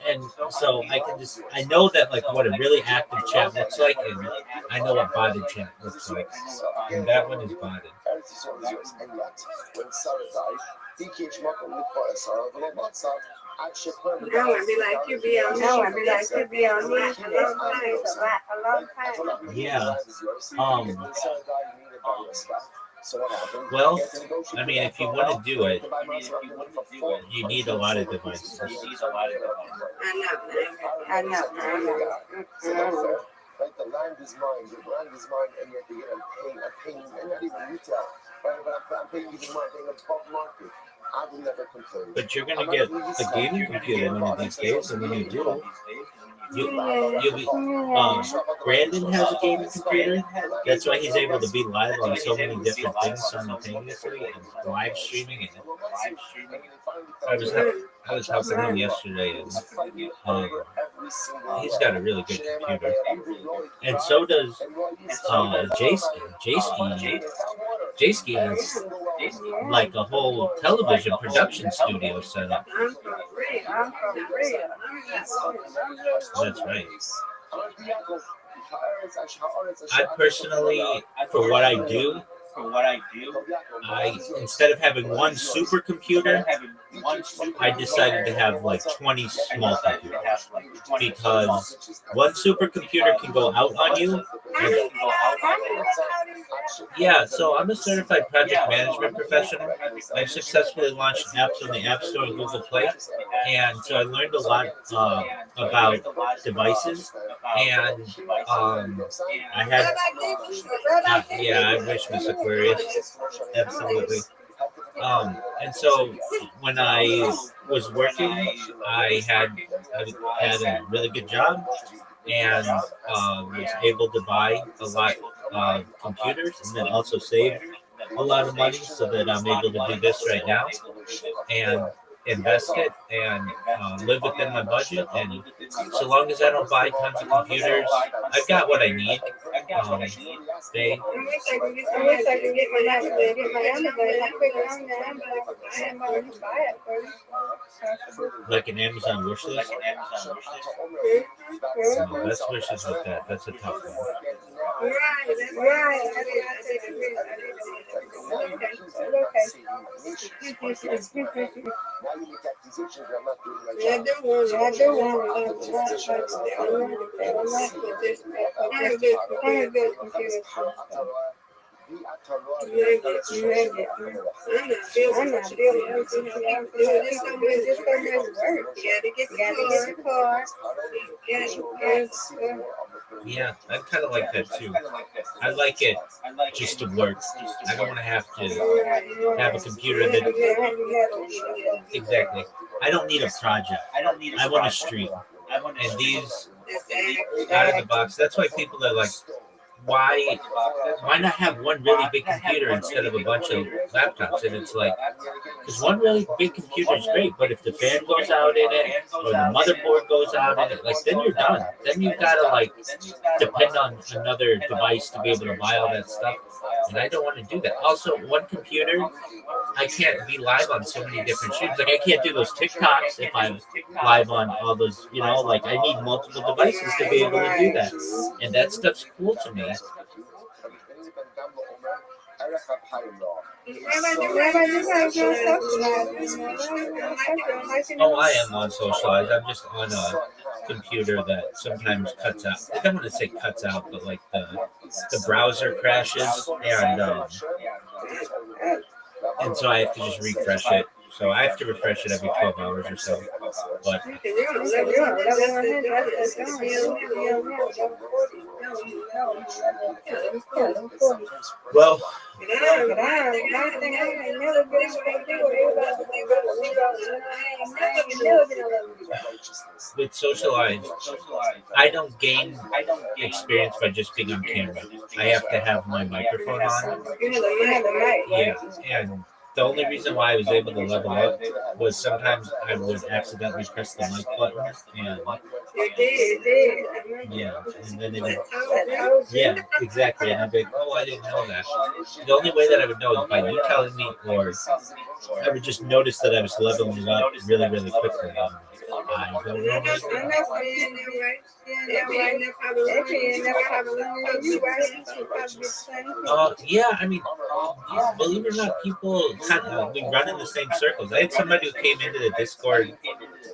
E: and so I know that like what a really active chat looks like, and I know what botted chat looks like, and that one is botted.
G: Now I'd be like you be on these a long time.
E: Yeah. Well, I mean, if you want to do it, you need a lot of devices.
G: I know.
A: Like the land is mine, the land is mine, and yet I'm paying, and not even retail, but I'm paying even more, I'm paying above market. I will never complain.
E: But you're gonna get a gaming computer one of these days, and when you do, you'll be. Brandon has a gaming computer. That's why he's able to be live on so many different things simultaneously and live streaming. And I was helping him yesterday, and he's got a really good computer, and so does Jayski has like a whole television production studio set up. That's right. I personally, for what I do, I instead of having one supercomputer, I decided to have like 20 small computers because one supercomputer can go out on you. Yeah, so I'm a certified project management professional. I've successfully launched apps on the App Store and Google Play, and so I learned a lot about devices. And I had, I wish Miss Aquarius, absolutely. And so when I was working, I had a really good job and was able to buy a lot of computers and then also save a lot of money so that I'm able to do this right now and invest it and live within my budget. And so long as I don't buy tons of computers, I've got what I need.
G: I wish I could get my Amazon. I put it on there, but I am going to buy it first.
E: Like an Amazon wish list? Best wishes with that. That's a tough one.
A: Now you make accusations that I'm not doing my
G: Yeah, I
A: job.
G: do want I do want to I'm not building. There's so much work. You gotta get the car.
E: Yeah, I kind of like that too. I like it just to work. I don't want to have a computer that exactly. I don't need a project. I want to stream. And these out of the box. That's why people are like, why not have one really big computer instead of a bunch of laptops? And it's like, because one really big computer is great, but if the fan goes out in it or the motherboard goes out in it, like then you're done. Then you've got to like depend on another device to be able to buy all that stuff. And I don't want to do that. Also, one computer, I can't be live on so many different streams. Like I can't do those TikToks if I'm live on all those, like I need multiple devices to be able to do that. And that stuff's cool to me. Oh, I am on Socialize. I'm just on a computer that sometimes cuts out. I don't want to say cuts out, but like the browser crashes and so I have to just refresh it. So I have to refresh it every 12 hours or so. But well, with Socialize, I don't gain experience by just being on camera. I have to have my microphone on. Yeah, and the only reason why I was able to level up was sometimes I would accidentally press the mic button, and yeah, and then it would, yeah, exactly, and I'd be like, oh, I didn't know that. The only way that I would know is by you telling me, or I would just notice that I was leveling up really, really quickly. I don't know. Yeah, I mean, believe it or not, people kind of we run in the same circles. I had somebody who came into the Discord,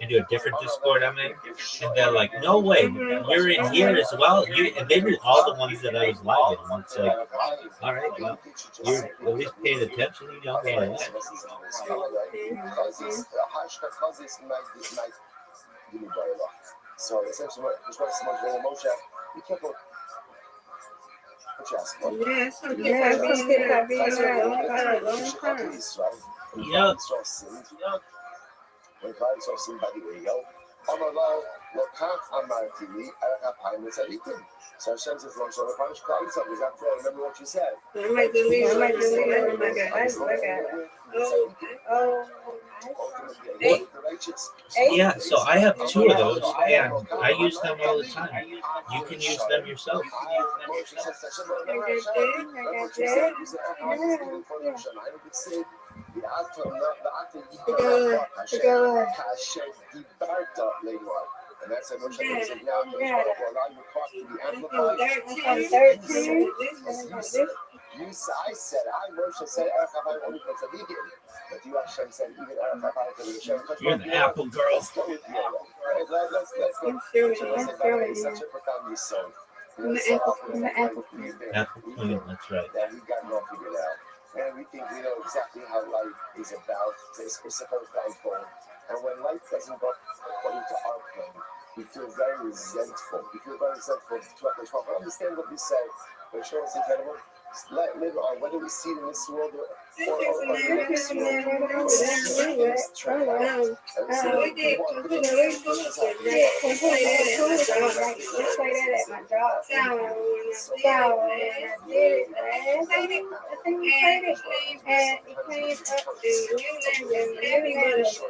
E: into a different Discord I'm in, and they're like, "No way, you're in here as well." And they knew all the ones that I was live in. And it's like, all right, well, you're at least paying attention. You know, all that.
A: So essentially, what someone's very emotional. Be careful.
G: Yes, I've been around a long time.
E: Yeah.
A: So Hashem says, remember what you said.
G: I might delete it.
E: Yeah, so I have 2 of those, and I use them all the time. You can use them yourself.
A: And that's a notion that says now allow your cost to be amplified. I said, Moshe said, only for tzaddikim. But you actually said, even
E: You're the Apple girl.
A: Let's go. Let's go. Such a profound research.
E: Apple Queen, that's right.
A: That we've gotten all figured out. And we think we know exactly how life is about, is supposed to unfold. And when life doesn't go according to our plan, we feel very resentful. I understand what you say, but sure, it's incredible. Live on whether we see it in this world or the next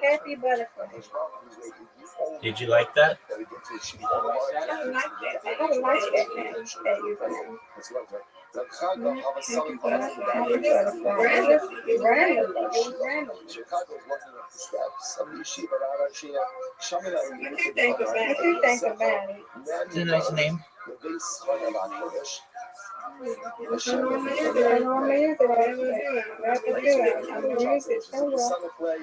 G: Happy butterfly.
E: Did you like that?
G: I don't like that. I don't like that.
A: Chicago is looking up the steps of the yeshiva.
G: What you think about it?
E: It's a nice name.
G: I normally use it. I normally use it. I will do it. I have to do it. I'm gonna use it. So well.
A: Son of play,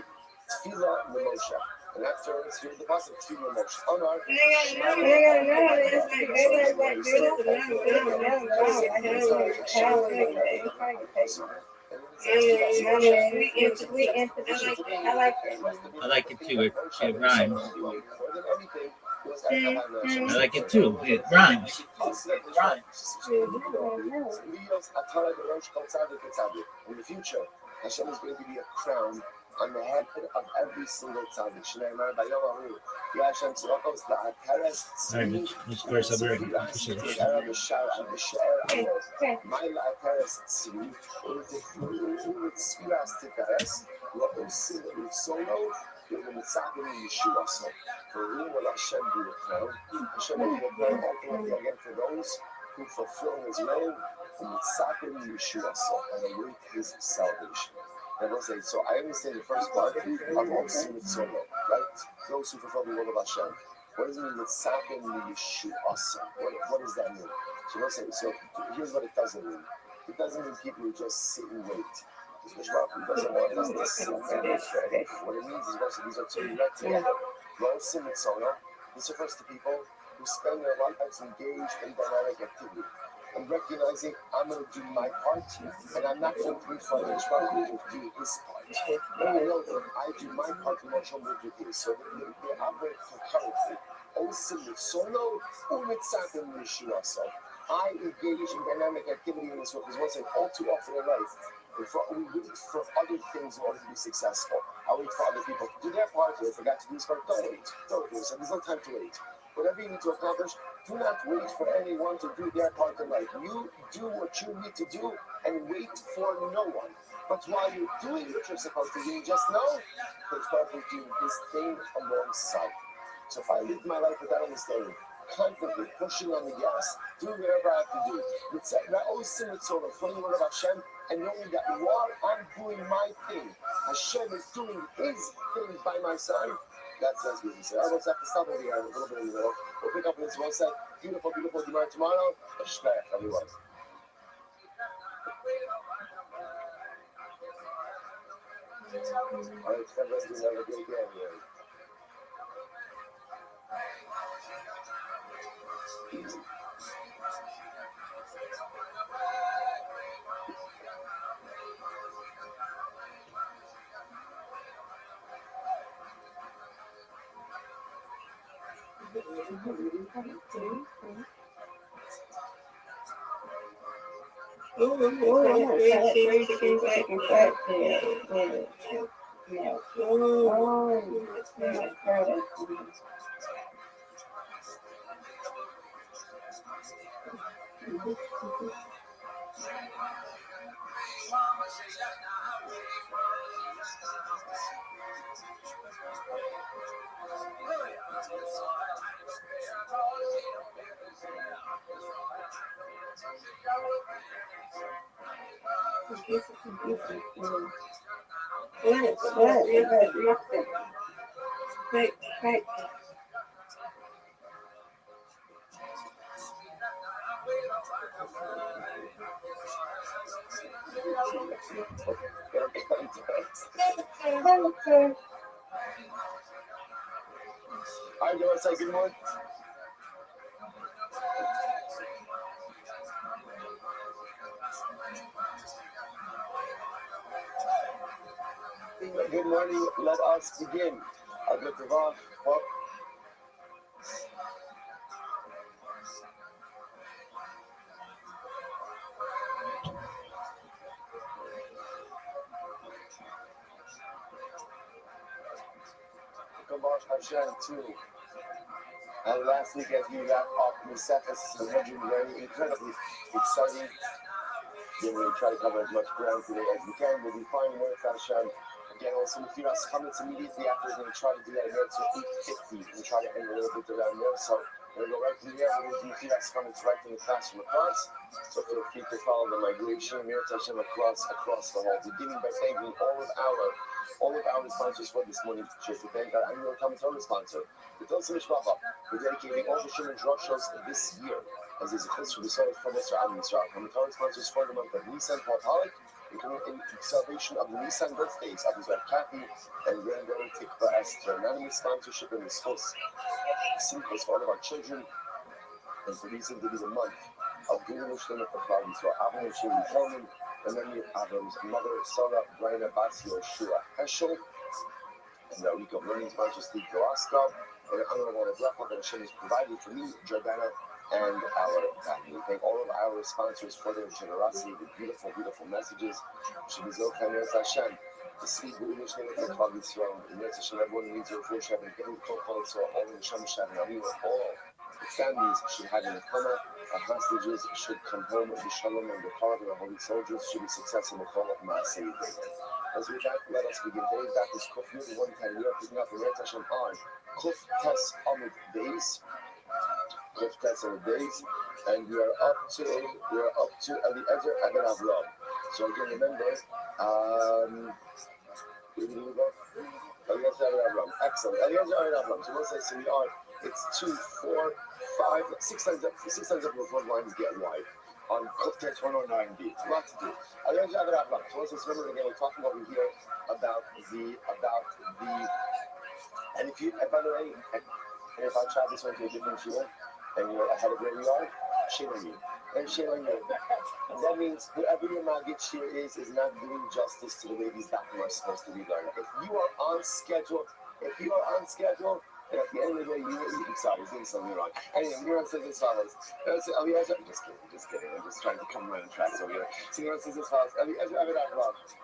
A: Tefillah Moshe. And after it's here, the pasuk Tefillah Moshe. Oh no.
G: And I got another one. It's like better, like beautiful. I like it.
E: I like it too. It rhymes. I like it too. It rhymes.
A: In the future, Hashem is going to be a crown on the head of every single tzaddik. Shneimar Bayom Ahu, Yashem Tzorokos La'ateres Tzvi,
E: This verse I'll be right back.
A: My La'ateres Tzvi, U'Tzviras Tikares, La'osim U'Tsono, U'Mitzakim Yeshua. So, for whom will Hashem be a crown? Hashem will be a crown ultimately again for those who fulfill His will, U'Mitzakim Yeshua, and await His salvation. I will say, so I understand the first part of Osim Mitzvah, right? Those who fulfill the will of Hashem. What does it mean with Sakin Yeshua? What does that mean? So let's say, so here's what it doesn't mean. It doesn't mean people who just sit and wait. Because doesn't want us to sit and wait. What it means is also these are two met together. Osim Mitzvah, this refers to people who spend their lives engaged in dynamic activity. I'm recognizing I'm going to do my part, and I'm not going to be financial to do his part. But I know that I do my part, and Moshe will do his. So they operate concurrently. I engage in dynamic activity in this work because once I all too often in life, we wait for other things in order to be successful. I wait for other people to do their part. They forgot to do his part. Don't wait. Don't do it. So there's no time to wait. Whatever you need to accomplish, do not wait for anyone to do their part in life. You do what you need to do and wait for no one. But while you're doing what you're supposed to do, just know that God is doing this thing alongside. So if I live my life with that understanding, constantly pushing on the gas, doing whatever I have to do, with that always sing with sort of funny word of Hashem, and knowing that while I'm doing my thing, Hashem is doing his thing by my side. That's good. So I was have to stop over here a little bit in the middle. We'll pick up on this one side. Beautiful, beautiful Gemara tomorrow. Shkayach, everyone. All right, everyone's going to have a great day.
G: Right.
A: I do want to say good morning. Good morning. Let us begin. Hashem too. And last week, as we wrap up Mesechus Sanhedrin, very incredibly exciting. We're going to try to cover as much ground today as we can. We'll be finding more with Hashem. Again, also the Firas comments immediately after. We're going to try to do that here to 8:50 and try to end a little bit around there. So we're going to go right from here. We're going to do Firas comments right in the classroom across. So feel free to follow the migration here to Hashem across the hall. Beginning by thanking all of our sponsors for this morning's trip. We thank our annual Talmud Torah sponsor, the Tosa Mishpacha, for dedicating all the Shimon Rosh this year. as is a close to the soul from Israel and Israel. From the Torah sponsors for the month of Nisan Paul in celebration of the Nisan birthdays of Israel Kathy and granddaughter Tikva Esther. Anonymous sponsorship in this house. Simchas for all of our children, and for reason to be the month of Guru Shlomo for Cloud Israel. Avram and Shuli Coleman, the memory of Avram's mother, Sarah, Brian Abbas, Yoshua Heschel, and the week of learning sponsors Steve Galasko, and in honor of all the blessings that Hashem has provided for me, Jordana, and our family. Thank all of our sponsors for their generosity, the beautiful, beautiful messages. Hashem. The sweet English name of the Cloud Israel. The Netz Hashem, everyone needs your full Shabbat, and getting Kol Kol Israel, all in Shem Shabbat, and all the families should have an Akama, the hostages should come home with the Shalom and the car, the holy soldiers should be successful in the call of Maaseh. As we that, let us begin. Today's back is Kuf Yud, 110. We are picking up the Netz Hashem on Kuf Tes Amud Beis. Kuf Tes Amud Beis. And we are up to Eliezer Abed Avram. So again, remember, where did we go? Eliezer Abed Avram. Excellent. Eliezer Abed Avram. So what says, so we are, it's 2, 4, 5, 6 times up before the lines get wide. On Kuf Tes 109b. It's a lot to do. Eliezer Abed Avram. So let's remember again, we're talking over here about the, and if you, and by the way, and if I try this one to a different field, and you're ahead of where we are, shame on you. And shame on you. And that means whoever your Maggid Shir is not doing justice to the way these documents are supposed to be learned. If you are on schedule, then at the end of the day, you will eat. Sorry, I was doing something wrong. Anyway, Miran says as follows. I'm just kidding. I'm just trying to come around the tracks over here. So Miran says as follows.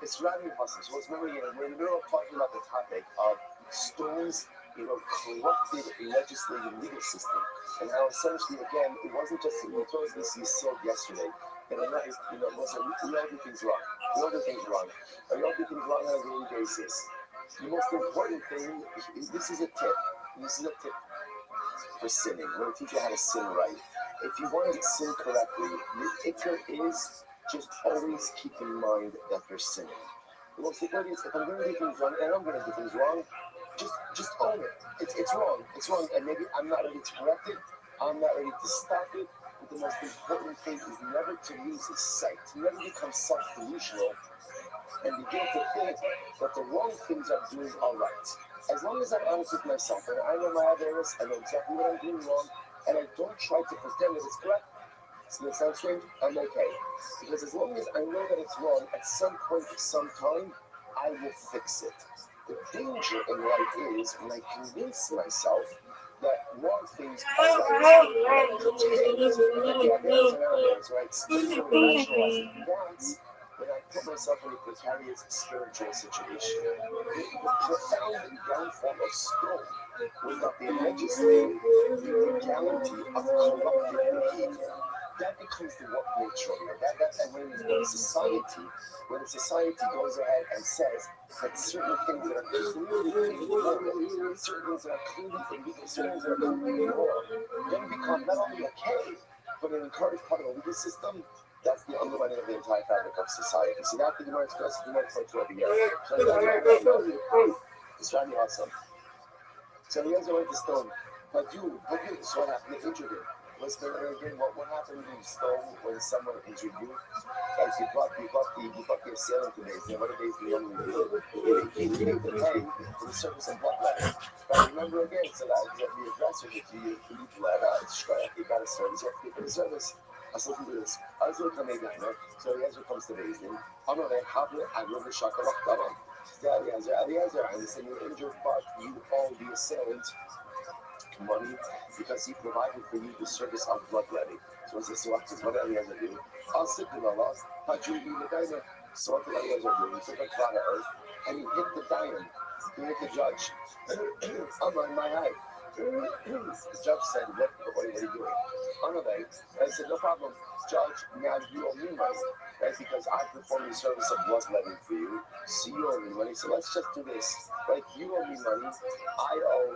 A: It's surrounding hustle. So let's remember again, we're in the middle of talking about the topic of Stone's corrupted legislative legal system, and how essentially, again, it wasn't just we told this you said yesterday, and I'm not, listen, we all do things wrong. We all do things wrong on a daily basis. The most important thing is this is a tip for sinning. We're going to teach you how to sin right. If you want to sin correctly, the ikr is just always keep in mind that you're sinning. The most important is if I'm going to do things wrong, and I'm going to do things wrong, just own it. It's wrong. It's wrong. And maybe I'm not ready to correct it. I'm not ready to stop it. But the most important thing is never to lose his sight, to never become self-delusional and begin to think that the wrong things I'm doing are right. As long as I'm honest with myself and I know my awareness, I know exactly what I'm doing wrong, and I don't try to pretend that it's correct, it's going to sound strange, I'm okay. Because as long as I know that it's wrong, at some point, some time, I will fix it. The danger in life is when I convince myself that wrong things are right. That's when I put myself in a precarious spiritual situation. The profound downfall of Stone was that the legislative legality of corrupted behavior. That becomes the what nature here. That's when a society goes ahead and says that certain things that are clearly immoral, certain things that are clearly illegal, certain things that are clearly immoral, then become not only okay, but an encouraged part of the legal system. That's the undermining of the entire fabric of society. See, that the Gemara expresses the next point over here. It's really awesome. So he also went to Stone. But you, so what happened? They injured him. Again, what happened in Stone when someone injured you? Like you got the assailant today. So what did they normally do? They take the pay for the service of bloodletting. But remember again, so that the aggressor, if you bled, you got a service, you have to pay for the service. Let's listen to this. I was looking at Megana, so Eliezer comes to Beis Din. Amalek, I will be shakalach davam. Eliezer, I understand you're injured, but you owe the assailant money because he provided for you the service of bloodletting. So I says, what did Eliezer do? I'll sit in the lost. But you be the diamond. So what did Eliezer do? He took a cloud of earth and he hit the diamond. He hit the judge. I'm on my eye. The judge said, what are you doing? Amalek. I said, no problem, Judge, now you owe me money, right? Because I performed the service of bloodletting for you, so you owe me money. So let's just do this, right? You owe me money, I owe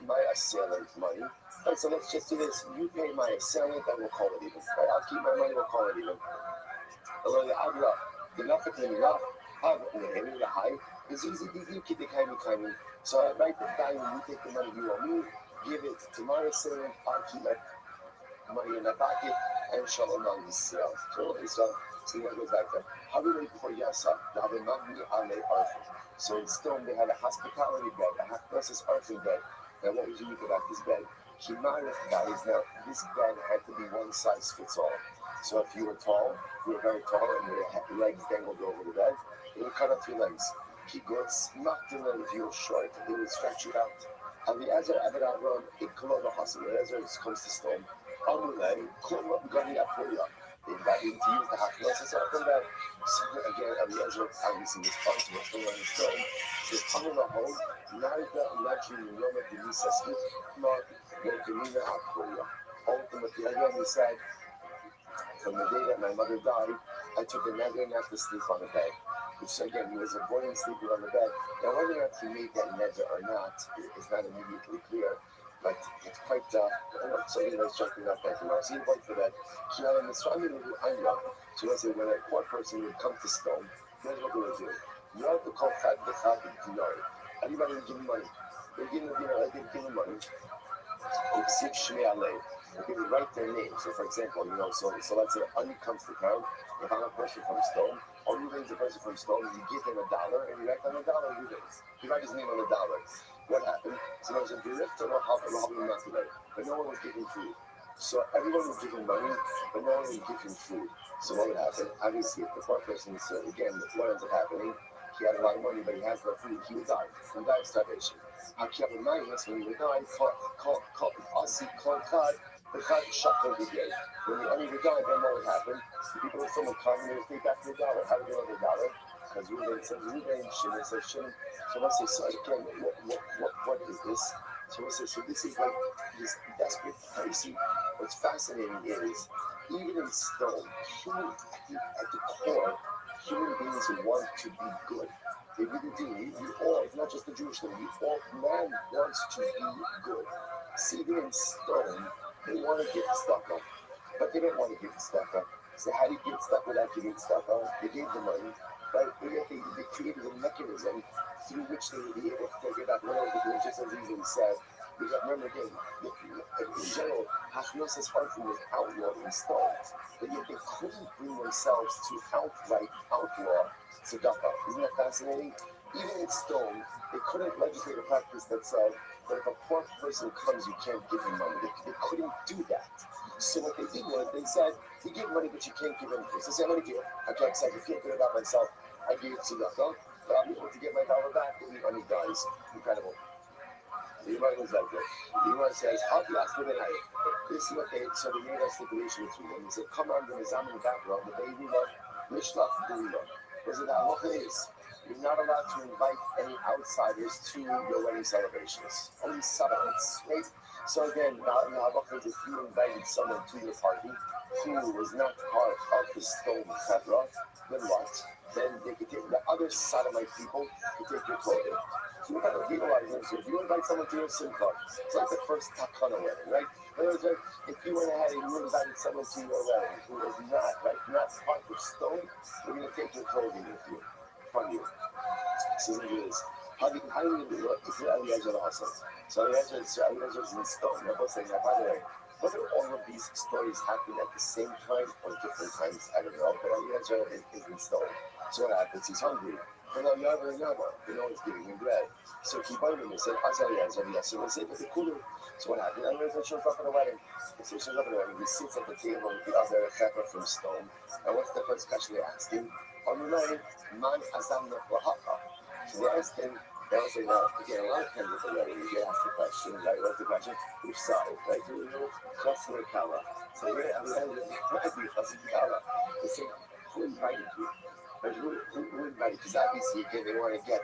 A: my assailant money, right? So let's just do this. You pay my assailant, and we'll call it even, right? I'll keep my money, we'll call it even. It's easy to keep the kind. So I write the diamond, you take the money you owe me, give it to my assailant, I'll keep my money in their pocket, and Shalom on Yisrael. So he goes back there. Havilei for Yasa, Davimagni Ale Arfin. So in stone, they had a hospitality bed, a Haknosis Arfin bed. Now, what was unique about this bed? Kimarif guys, now, this bed had to be one size fits all. So if you were tall, you were very tall, and your legs dangled over the bed, it would cut off your legs. Kigots, Makdillah, if you were short, it would stretch you out. Eliezer Abed Avram, Ikolova Hasan, Eliezer comes to stone. Amulay, Kolva Gani Apoya. They invited him to use the Haknosis Arfin bed. So again, Eliezer obviously responds to what's going on in stone. He says, Amula Home, Narda Najri Yoma Denisa Smith, Mark, Yokamina Apoya. Ultimately, again, he said, from the day that my mother died, I took a neder not to sleep on the bed. Which again, he was avoiding sleeping on the bed. Now, whether or not he made that neder or not is not immediately clear. But it's quite, something that's jumping up like, so he went for that. So let's say when a poor person would come to stone, here's what they would do. You have to call everybody would give him money. They give him money. They would write their name. So, for example, so let's say Ani comes to town. If I'm a person from Stone, or you raise a person from Stone, you give him $1, and you write on $1 you write his name on $1. What happened? So there's a direct to but no one was giving food. So everyone was giving money, but no one was giving food. So what would happen? Obviously, if the poor person, again, what ends up happening? He had a lot of money, but he has no food. He would die. He would die of starvation. When he would die, when the money would die, then what would happen? The people would someone come and they would take back the $1. How did they know $1? Because Ruben said Ruben, Shimon said Shimon. So let's say, so again, what is this? So let's say, so this is like this desperate crazy. What's fascinating is, even in stone, at the core, human beings want to be good. They really do. We all, it's not just the Jewish thing, man wants to be good. See, even in stone, they want to give stuff up, but they don't want to give stuff up. So how do you give stuff without giving stuff up? They gave the money, but they created a mechanism through which they would be able to take it back. One of the things, just as easily said, because remember again, in general, Hashem's Harfin was outlawed in stone, but yet they couldn't bring themselves to outright outlaw tzedakah. Isn't that fascinating? Even in stone, they couldn't legislate a practice that said that if a poor person comes, you can't give him money. They couldn't do that. So what they did was they said, you give money, but you can't give him. So say, I'm going to give. I can't say, I feel good about myself. I gave tzedakah, but I'll be able to get my $1 back when he dies. Incredible. The Gemara goes like this. The Gemara says, this is what so they made a stipulation between them. He said, come on, the Nizamin background, the baby love, Mishlach, Dulila. Was it halacha is? You're not allowed to invite any outsiders to your wedding celebrations. Only Sabbats, right? So again, the halacha is if you invited someone to your party who was not part of the stone chevra, then what? Then they could take the other Sodomite people to take your clothing. So if you invite someone to your simcha, it's like the first takana wedding, right? In other words, if you went ahead and you invited someone to your wedding who was not part of stone, we're going to take your clothing with you, from you. So it is. How do you do it? It's Eliezer also. So Eliezer is in stone. They're both saying that, by the way, whether all of these stories happen at the same time or different times, I don't know, but Eliezer is in stone. So what happens? He's hungry. And Eliezer, you know, he's giving him bread. So he bought him and said, Eliezer, yes. So they say, but the cooler. So what happened? Eliezer shows up at the wedding. So he shows up at the wedding. He sits at the table with the other chevra from stone. And what's the first question they ask him? On the night, man azam neflahaka. So they asked him, they also say, now, again, a lot of times at the wedding, you get asked the question, right? What's the question? Which side, right? Chassid or Kala. So here, Eliezer might be Chassid Kala. They say, who invited you? Who invited? Because obviously, again, they want to get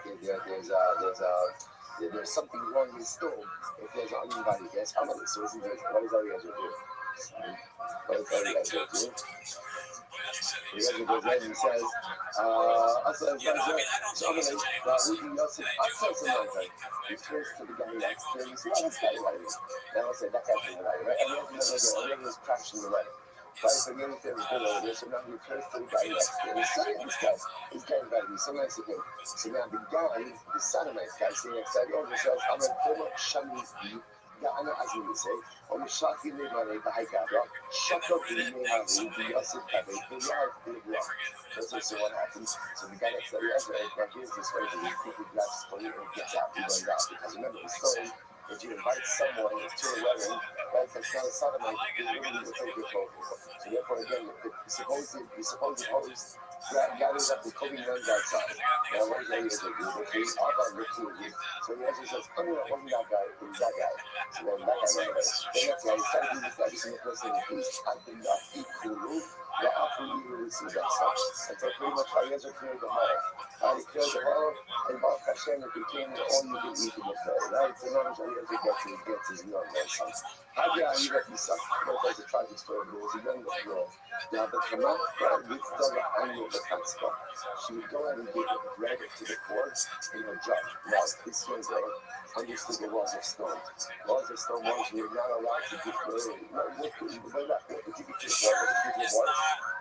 A: there's something wrong in stone if there's an uninvited guest. How many? So isn't there? What does Eliezer do? What does Eliezer do? Eliezer goes in and he says, he turns to the guy next to him and says, this guy invited me. Then I'll say, that guy's invited, right? Eliezer was crashing the wedding. Right, so the other thing was good over there, so now he turns to the guy next to him and says, this guy invited me, so nice of him. So now the guy, the Sodomite guy, sitting next to the other says, I'm a former Shani, Ja, Anna, also we say, on the shot in the money, the high guy, shut up in the house, the Yosef Kabe, the yard, the block. That's also what happens. So the guy next to the other, now here's this way, he quickly grabs his phone and gets out, he runs out. Because remember, the story, if you invite someone to a wedding, right, that's not a sodomite, you're really going to take your focus. So therefore, again, the supposed host gathers up the cooking guns outside. Now, what is that? The Abba looks at you. So he actually says, oh, no, it wasn't that guy, it was that guy. So then that guy went away. Then that's why he's trying to do this to every single person in the feast. I did not eat kuru, not after you receive that stuff. And so pretty much Eliezer cleared the hall. He cleared the hall, and Baruch Hashem, it became all you could eat in the fair, right? So now Eliezer gets his young grandson. Haggai, you got this stuff. There's a tragic story. There was a young girl. Now, the Tanakh with the angle of the Katzka, she would go out and give bread to the poor in her jar. Now, this young girl understood the laws of stone. Laws of stone was you're not allowed to give bread. What could you do? What could you give to water? What could you give water?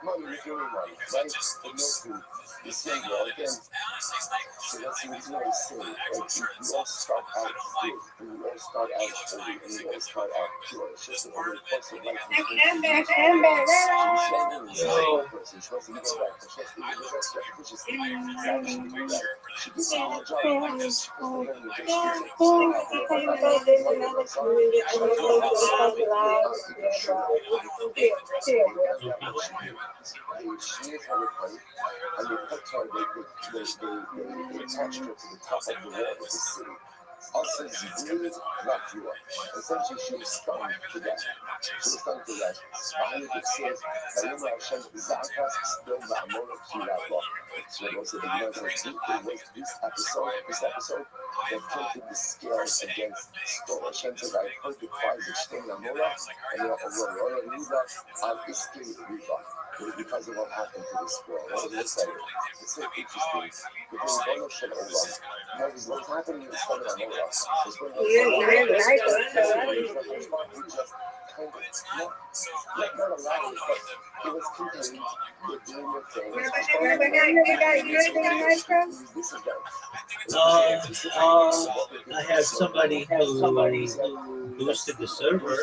A: Money, you're giving money, right? But no food. This young girl, again, so that's the reason why I say, like, we all start out good, we all start out holy, and we all start out pure. It's just over the course of life. And they put her, they attached her to the top of the wall of the city. Also, Zibri locked you up. Essentially, she was stung to death. She was stung to death. And you could see it. And you Hashem, Zakas, still the Amor of Kiravah. So it was the Gemara says, it was this episode that tilted the scales against Storm. Hashem says, I heard the cries of Storm Amorah, and Aurora Riva, and Iskei Riva. Because of what happened to this girl. What did it say? It's so interesting. Because the Bono said, what's happening in the story of Amorah is when not allowed, but it was contained. You're doing your thing.
E: I had somebody who boosted the server.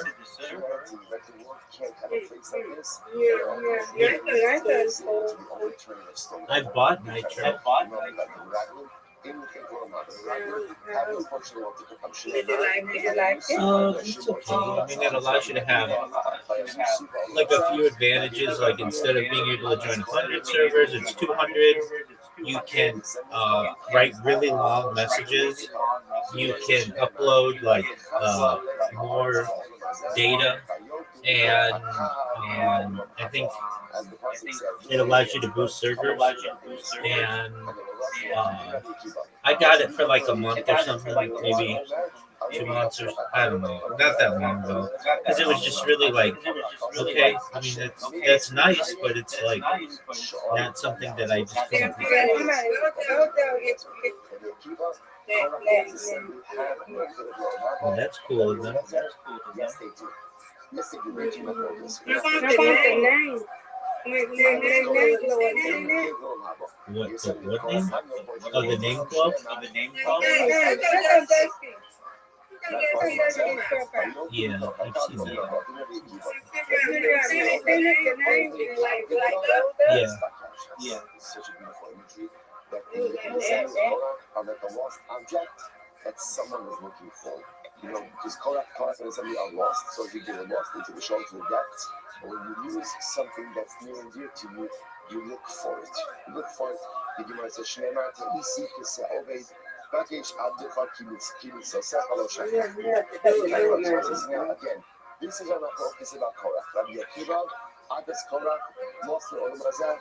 E: I bought Nitro. It's okay. I mean, it allows you to have like a few advantages. Like instead of being able to join 100 servers, it's 200. You can write really long messages. You can upload like more data, and I think it allows you to boost servers. And I got it for like a month or something, maybe 2 months or I don't know, not that long ago, because it was just really like, okay, I mean that's nice, but it's like not something that I just couldn't do. Well, that's cool, isn't it? What name? Oh, the name club? Yeah, I've seen that. Yeah.
A: Such a beautiful imagery that the lost object that someone is looking for. You know, because Korach and somebody are lost, so you get lost into the show, to the depths. But when you use something that's near and dear to you, you look for it. You look for it. The Gemara says, "Shneimar te'isi k'se'oved bakesh abdecha k'mitzaseh haloshach." Again, this is not focus about Korach. Rabbi Akiva, Adas Korach, Moshe Olam Hazeh,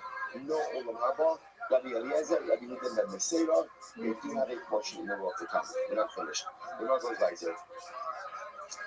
A: no Olam Haba. Rabbi Eliezer, Rabbi Nidin, Rabbi Meseirah, they do have a portion in the world to come. We're not finished. We're not going back there.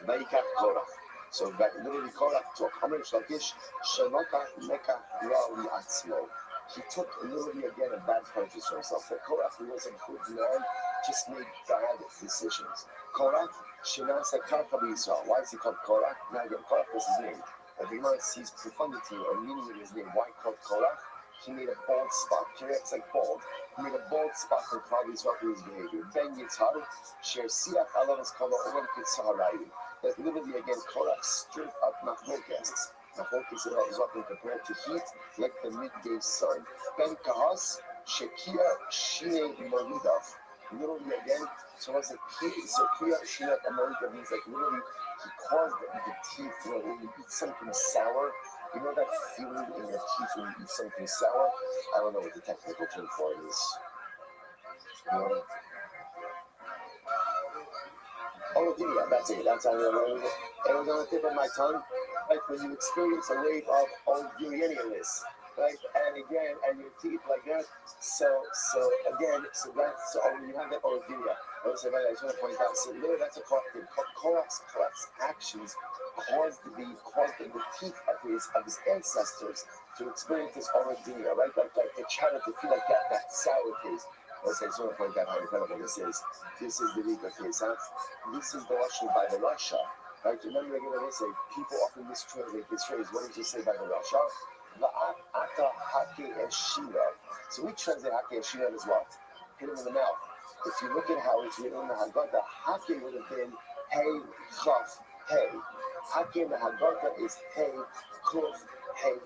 A: Vayikach Korach. So literally Korach took Amr Shlakish, Shalokach Mekach Ra Li'atzmo. He took literally again a bad purchase for himself. That Korach, who was a good man, just made bad decisions. Korach, Shinasa Karka B'Yisrael. Why is he called Korach? Now again, Korach was his name. But the Gemara sees profundity or meaning in his name. Why called Korach? He made a bald spot. Kiryat's like bald. He made a bald spot for Klal Yisrael through his behavior. Ben Yitzhar, Sher Siach Alav is called Olam Kitzaharayu. that literally again Korach stirred up Machlokas. Machlokas is often compared to heat, like the midday sun. Ben Kahas, Shekia Shine Moridav. Literally again, so what's it? So Kia Shine Moridav means like literally he caused the teeth, you know, when you eat something sour, you know that feeling in your teeth when you eat something sour? I don't know what the technical term for it is. You know? Oh, yeah, that's it. That's how it was. It was on the tip of my tongue. Like when you experience a wave of Ogurianianess, right? And again, and your teeth like that. So when you have that Oguria, I just want to point out, so literally that's a corrective. Korach's actions caused the teeth of his ancestors to experience this Oguria, right? Like the child to feel like that sour taste. I just want to point out how incredible this is. This is the legal case, huh? This is the Russian by the Russia. Right? Remember again what I say, people often mistranslate this phrase. What did you say by the Russia? Ata hake eshira. So we translate hake eshira as what? Hit him in the mouth. If you look at how it's written in the Haggadah, hake would have been hey, chaf, hey. Hake in the Haggadah is hey, kuf, hey.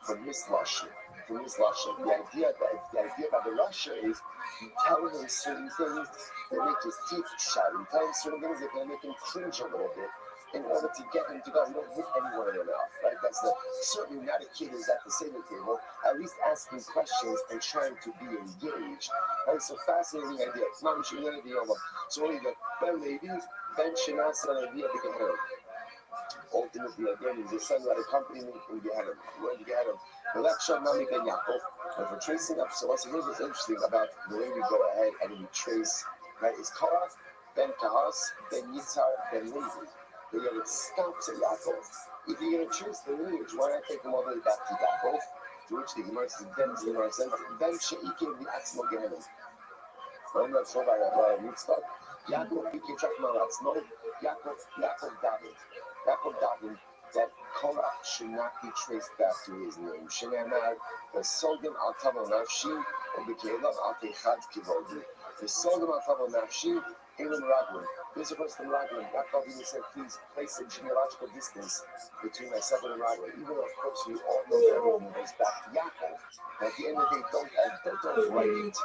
A: From this Lashon. The idea by the Russia is you tell him certain things that make his teeth shine. You tell him certain things that are going to make him cringe a little bit in order to get him to go. You don't hit anyone in the mouth, right? That's certainly not a kid who's at the Seder table, at least asking questions and trying to be engaged. Right? It's a fascinating idea. It's not much idea. So only the Ben ladies, Ben Shinas, and idea became her. Ultimately, again, is the son of the company in Gehenna. We're in Gehenna. The lecture Nami Ben Yaakov. And if we're tracing up, so what's interesting about the way we go ahead and we trace, right, is Korach, Ben Kahas, Ben Yitzhar, Ben Levi. But yet it stops at Yaakov. If you're going to trace the lineage, why not take them all the way back to Yaakov? To which the Gemara says, Ben She'ikim V'atzmo Gehenna. I'm not sure about Yitzhak. Yaakov became Chakmalatz. Yaakov David, that Korach should not be traced back to his name. Shenamar, the Sogim al Tavo Nafshi, or the Kelam al Techad Kivodi. The Sogim al Tavo Nafshi, Elam Raglan. There's a person Raglan. Yaakov even said, please place a genealogical distance between myself and Raglan. Even though, of course, we all know that everything goes back to Yaakov. But at the end of the day, don't write it.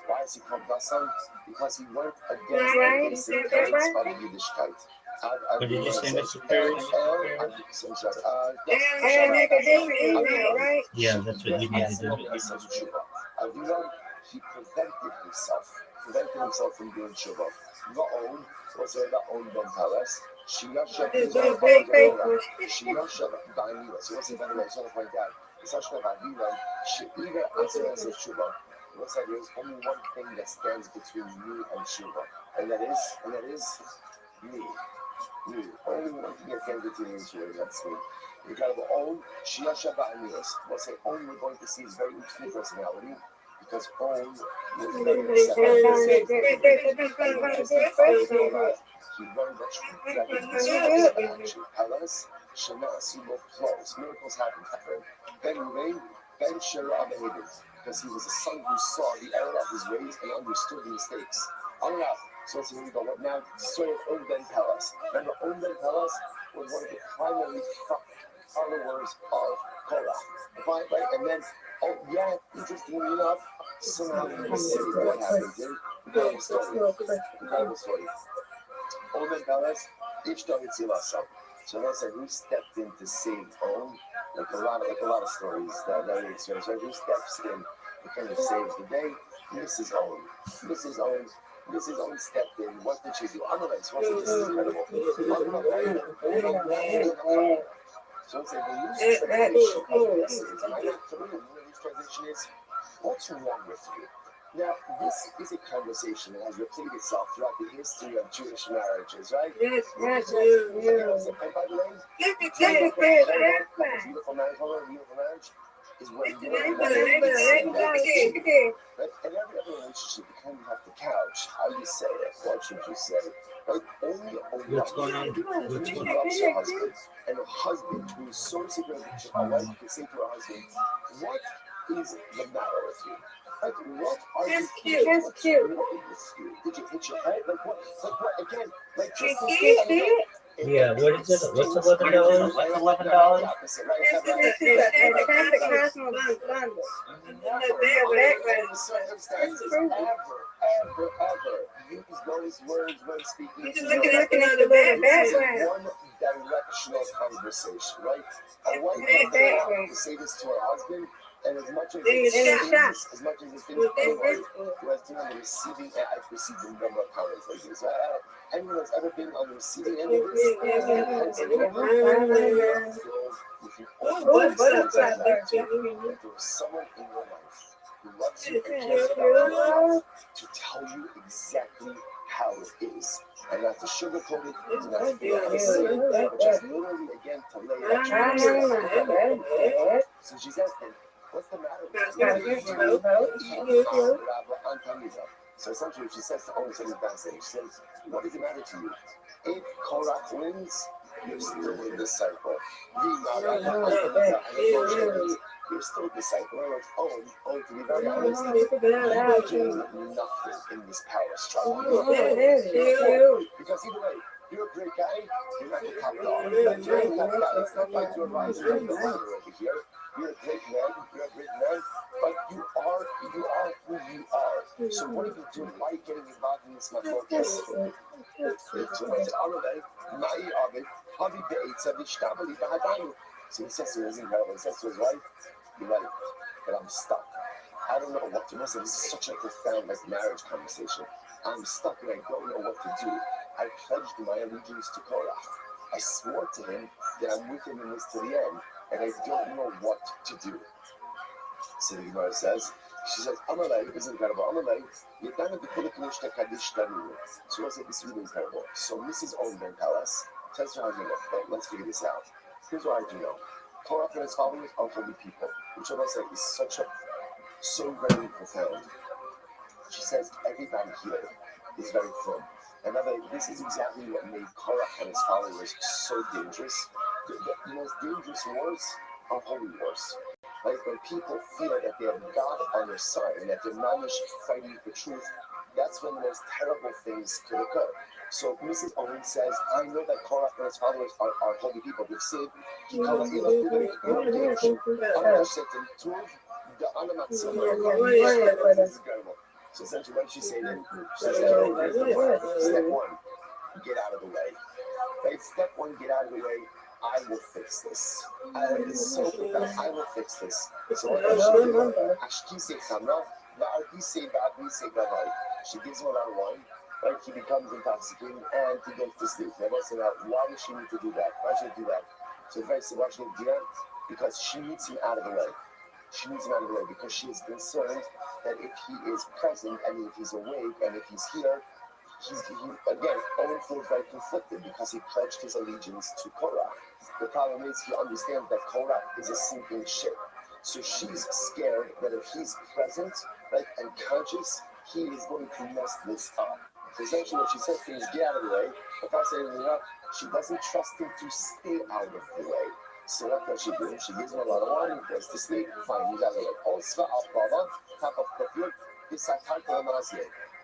A: Why is he called Dasan? Because he went against the basic tenets of Yiddishkeit.
E: What did you say, Mr. Paris? Yeah, that's what you need to do.
A: He prevented himself from doing tshuva. Ga'on was there Ga'on ben Taras. Shiyashav Ba'anila. So what's the better way? I just want to point out. It's actually Ba'anila. She'iva Asera says tshuva. Looks like there's only one thing that stands between me and tshuva. And that is me. Only one thing that stands between me and tshuva. That's me. We got to own Shiyashav Ba'anila. We'll say only we're going to see his very interesting personality. Because own was very he learned that Halas Shana Asubo flows. Miracles happen for him. Ben Ruvain, Ben Shera because he was a son who saw the error of his ways and understood the mistakes. Allah. So here we go. What now? Story of On Ben Pelas. Remember, On Ben Pelas was one of the primary followers of Korah. Right? And then, interestingly enough, somehow in the city what happened. Incredible story. On Ben Pelas, each time it's Yilasam. So that's like who stepped in to save On. Like a lot of stories that we experience. Right? Who steps in to kind of saves the day? Mrs. Owen stepped in. What did she do? This is incredible. So it's like the loose translation of this is, and I got three of these translation is, what's wrong with you? Now, this is a conversation that has repeated itself throughout the history of Jewish marriages, right? Yes. And by the way, beautiful marriage is when you and every other relationship, you kind of have to couch how you say it, what should you say, Right? Only a
E: What's
A: woman
E: going on? What's
A: who
E: going
A: loves her husband, and a husband who is so secure that a wife can say to her husband, what is the matter with you? Like, what are you
G: cute. That's cute.
A: What is you? Did you hit your head? Like what again? Like
G: You
A: just
G: see it?
E: Yeah, what is it? What's $11?
F: What's $11?
G: This is a fantastic cosmo bundle. The background.
A: Circumstances ever use those words when speaking.
G: You just looking at the little background.
A: One directional conversation, right? A wife
G: Background.
A: to say this to her husband, and as much as
G: Then you shot.
A: as much as it things anyone who has been on the receiving end, I've received a number of comments like this. Anyone that's ever been on the receiving end of this, if there was someone in your life who loves you and cares about you, to tell you exactly how it is, and not to sugarcoat it, to not to be honest, but just literally again to lay it out. So she's asking, what's the matter with you? So essentially, she says to Owen, she says, what does it matter to you? If Korach wins, you're still in this cycle. You're still disciple. Oh, to be very honest, you do nothing in this power struggle. Because either way, you're a great guy, you're not the top dog. You're not the top guy. It's not like you're rising from the ladder over here. You're a great man, but you are who you are. So what are you doing? Why are you getting involved in this focus? So he says to his incredible, he says to his wife, you're right, but I'm stuck. I don't know what to do. This is such a profound marriage conversation. I'm stuck and I don't know what to do. I pledged my allegiance to Korach. I swore to him that I'm with him in this to the end, and I don't know what to do. So the Gemara says, she says, Amalei is incredible. Amalei, you're done with the Kulikumush Kaddish Danu. So what's this really incredible? So Mrs. Owen Palace tells her husband, look, let's figure this out. Here's what I do know. Korach and his followers are holy people, which I must say is so very profound. She says everybody here is very firm. And this is exactly what made Korach and his followers so dangerous. The most dangerous wars are holy wars. Like when people feel that they have God on their side and that they're not fighting for truth, that's when the most terrible things could occur. So Mrs. Owen says, I know that Korach and his followers are holy people. They've said, so essentially what she said, she said, step one, get out of the way. Right? Step one, get out of the way. I will fix this. It's so profound. I will fix this. So what does she do? She gives him a lot of wine. Right? He becomes intoxicated and he goes to sleep. Now let's say that. Why does she need to do that? Why should she do that? So very simple. Why should she do that? Because she needs him out of the way. She needs him out of the way because she is concerned that if he is present and if he's awake and if he's here, again, Owen feels very conflicted because he pledged his allegiance to Korach. The problem is he understands that Korach is a sinking ship. So she's scared that if he's present, right, and conscious, he is going to mess this up. So essentially what she says to him is get out of the way. If I say anything up, she doesn't trust him to stay out of the way. So what does she do? She gives him a lot of wine, he goes to sleep, fine, he's out of the way.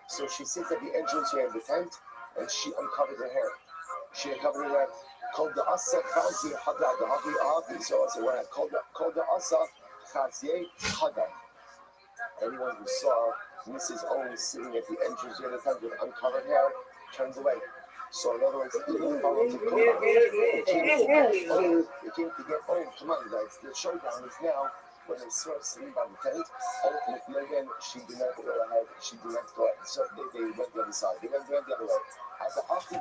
A: So she sits at the entrance of the tent and she uncovered her hair. She uncovered her hair. Called the Asa Chazi Hada. The Habi so when I called the Asa Chazi Hada. Anyone who saw Mrs. Owen sitting at the entrance of the tent with uncovered hair turns away. So in other words, even following the Korah, it came to get come on guys, the showdown is now. When they saw her sitting by the tent, ultimately again, she did not go ahead, she did not go ahead. So they went the other side. They went the other way. As the Haki,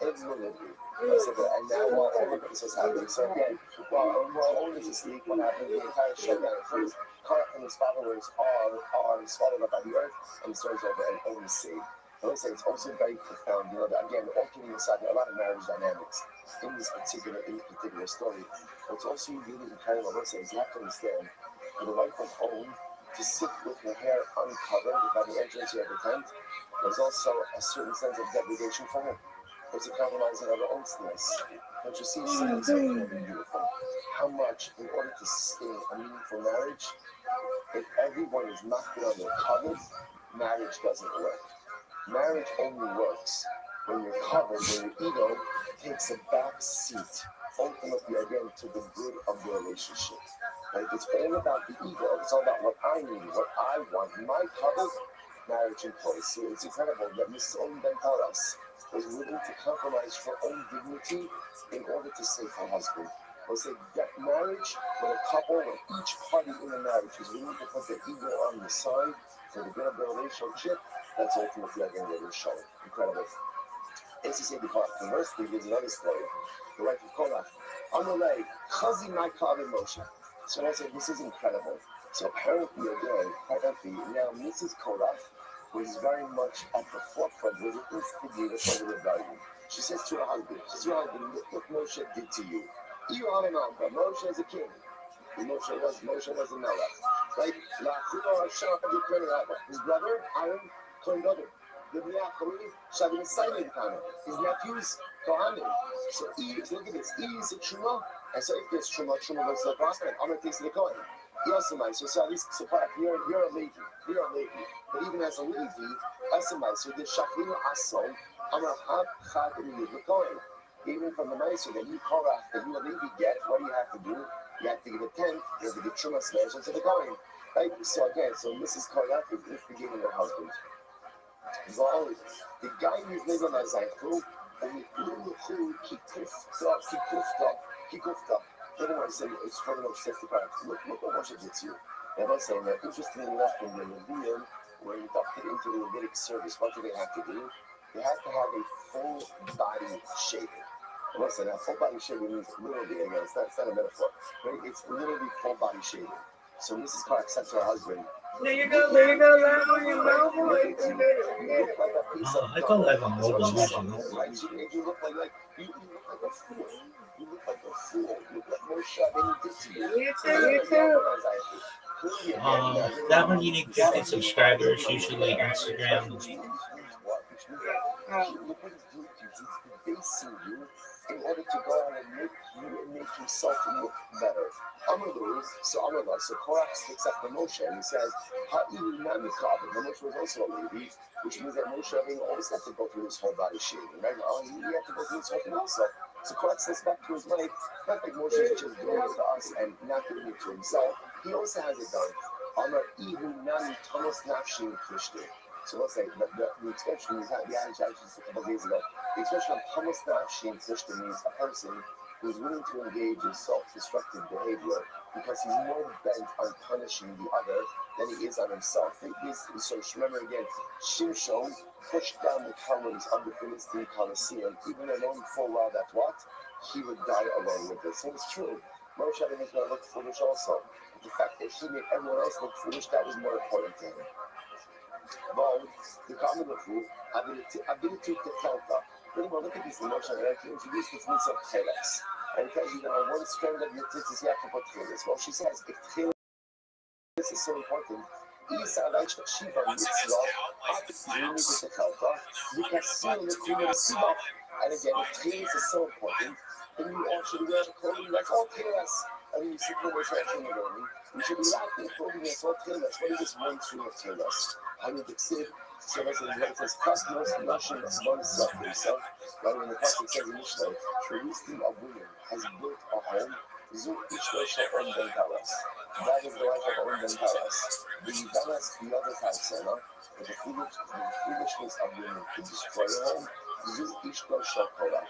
A: everyone agree. And now while all of this was happening, so again, while all this is asleep, what happened, the entire showdown occurs. Korach and his followers are swallowed up by the earth, and the story's over, and Owen is saved. I would say it's also very profound, that again, all kidding aside, there are a lot of marriage dynamics in this particular story. What's also really incredible, I would say, is you have to understand, for the wife of Owen to sit with her hair uncovered by the entrance of the tent, There's also a certain sense of degradation for her. There's a compromising of her own stance. Don't you see something so incredibly beautiful? How much, in order to sustain a meaningful marriage, if everyone is knocked on their covered, marriage doesn't work. Marriage only works when you're covered, when your ego takes a back seat, ultimately again to the good of the relationship. Like it's all about the ego. It's all about what I need, what I want. My covered marriage in place. So it's incredible that Mrs. Owen Bentaras was willing to compromise her own dignity in order to save her husband. Or say that marriage, when a couple, when each party in a marriage is willing to put their ego on the side for the good of the relationship, that's ultimately again what we're showing. Incredible. As you say, conversely, there's another story. The wife of Korach, Amalei, Chazi my Kavim Moshe. So I said, this is incredible. So apparently, again, now Mrs. Korach was very much at the forefront, was an instigator for the rebellion. She says to her husband, look what Moshe did to you. You are an but Moshe is a king. And Moshe was a melech. Right? His brother, Aaron, claimed other. The Shavin Simon Kana, his nephews, Kohanim. So look at this. Is a Truma, and so if there's Truma goes to the prophet. I'm going to take the Kohen. Yasamai, so you're a Levi. You're a Levi. But even as a Levi, Yasamai, so the Shachina Asom, I'm going to have Chad in the Kohen. Even from the Meiser that you Korach, that you a Levi get, what do you have to do? You have to give a tenth, you have to give Truma smash to the Kohen. Right? So again, so Mrs. Korach is instigating her husband. Well, the guy who's living as I threw, and who kikufta. Everyone I said it's from the 65. Look what Moshe did to you. And I'm saying that interestingly enough, in the Levium, where you inducted into the Levitic service, what do they have to do? They have to have a full body shaving. And I'm saying that full body shaving means literally, again, it's not a metaphor, but it's literally full body shaving. So Mrs. Clark said to her husband,
G: There you go, that one you know, boy.
E: I call that a mobile mission.
A: You look like a fool. You look like a fool. Look what Moshe did to you.
G: You too.
E: That one you need 50 subscribers, usually Instagram.
A: Look what he's doing to you. He's debasing you in order to go out and make himself look better. So Korach sticks up to Moshe and he says, the Moshe was also a Levi, which means that Moshe always had to go through his whole body shaving. Right now, he had to go through his whole thing also. So Korach says back to his wife, not like Moshe is just doing it to us and not doing it to himself. He also has it done. So let's say the expression is the actually a couple of days ago. The expression of Thomas Nafshi in Krishna means a person who is willing to engage in self-destructive behavior because he's more bent on punishing the other than he is on himself. So remember again, Shimshon pushed down the columns of the Philistine Colosseum, even though knowing full well that what? He would die along with it. So it's true. Moshe was going to look foolish also. But the fact that he made everyone else look foolish, that was more important to him. But the common of who ability to tell them. Anyway, look at this emotion. I can introduce this means of Tcheles. And because you know, one strand of your tzitzis you have to put Tcheles. Well, she says, if Tcheles is so important, Isa Alaika Shiva Mitzvah, you need to tell them, because soon the Kuman Siva, and again, if Tcheles is so important, then you all should wear clothing that's all Tcheles. I mean, you see people in the morning, you should be laughing, clothing that's all Tcheles. What is this one string of Tcheles? I need to say, so as it says, Cosmos, Russian, one self himself. Right when the passage says in Mishnah, the wisdom of women has built a home. Zu Ishwesha Om Ben Taras. That is the wife of Om Ben Taras. The Taras, the other Tarsana, but the foolishness of women to destroy a home. Zu Ishwesha Korah.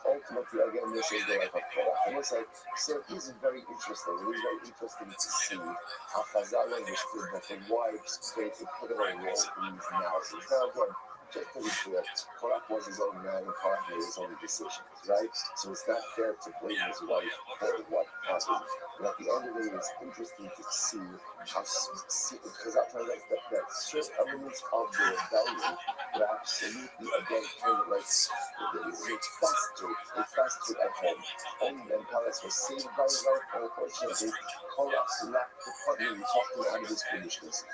A: Ultimately, again, this is the life of Korah. And it's like, so it is very interesting. It is very interesting to see how Chazal understood that the wives played a pivotal role in these analyses. Now, again, just to be clear, Korah was his own man and Korah made his own decisions, right? So it's not fair to blame his wife for what happened. But at the end of the day, it's interesting to see how, because I find that certain elements of the rebellion were absolutely, again, kind of like it festered at home. Only then Palace was saved by his wife, but unfortunately, Korah lacked the partner and talked him out of his foolishness.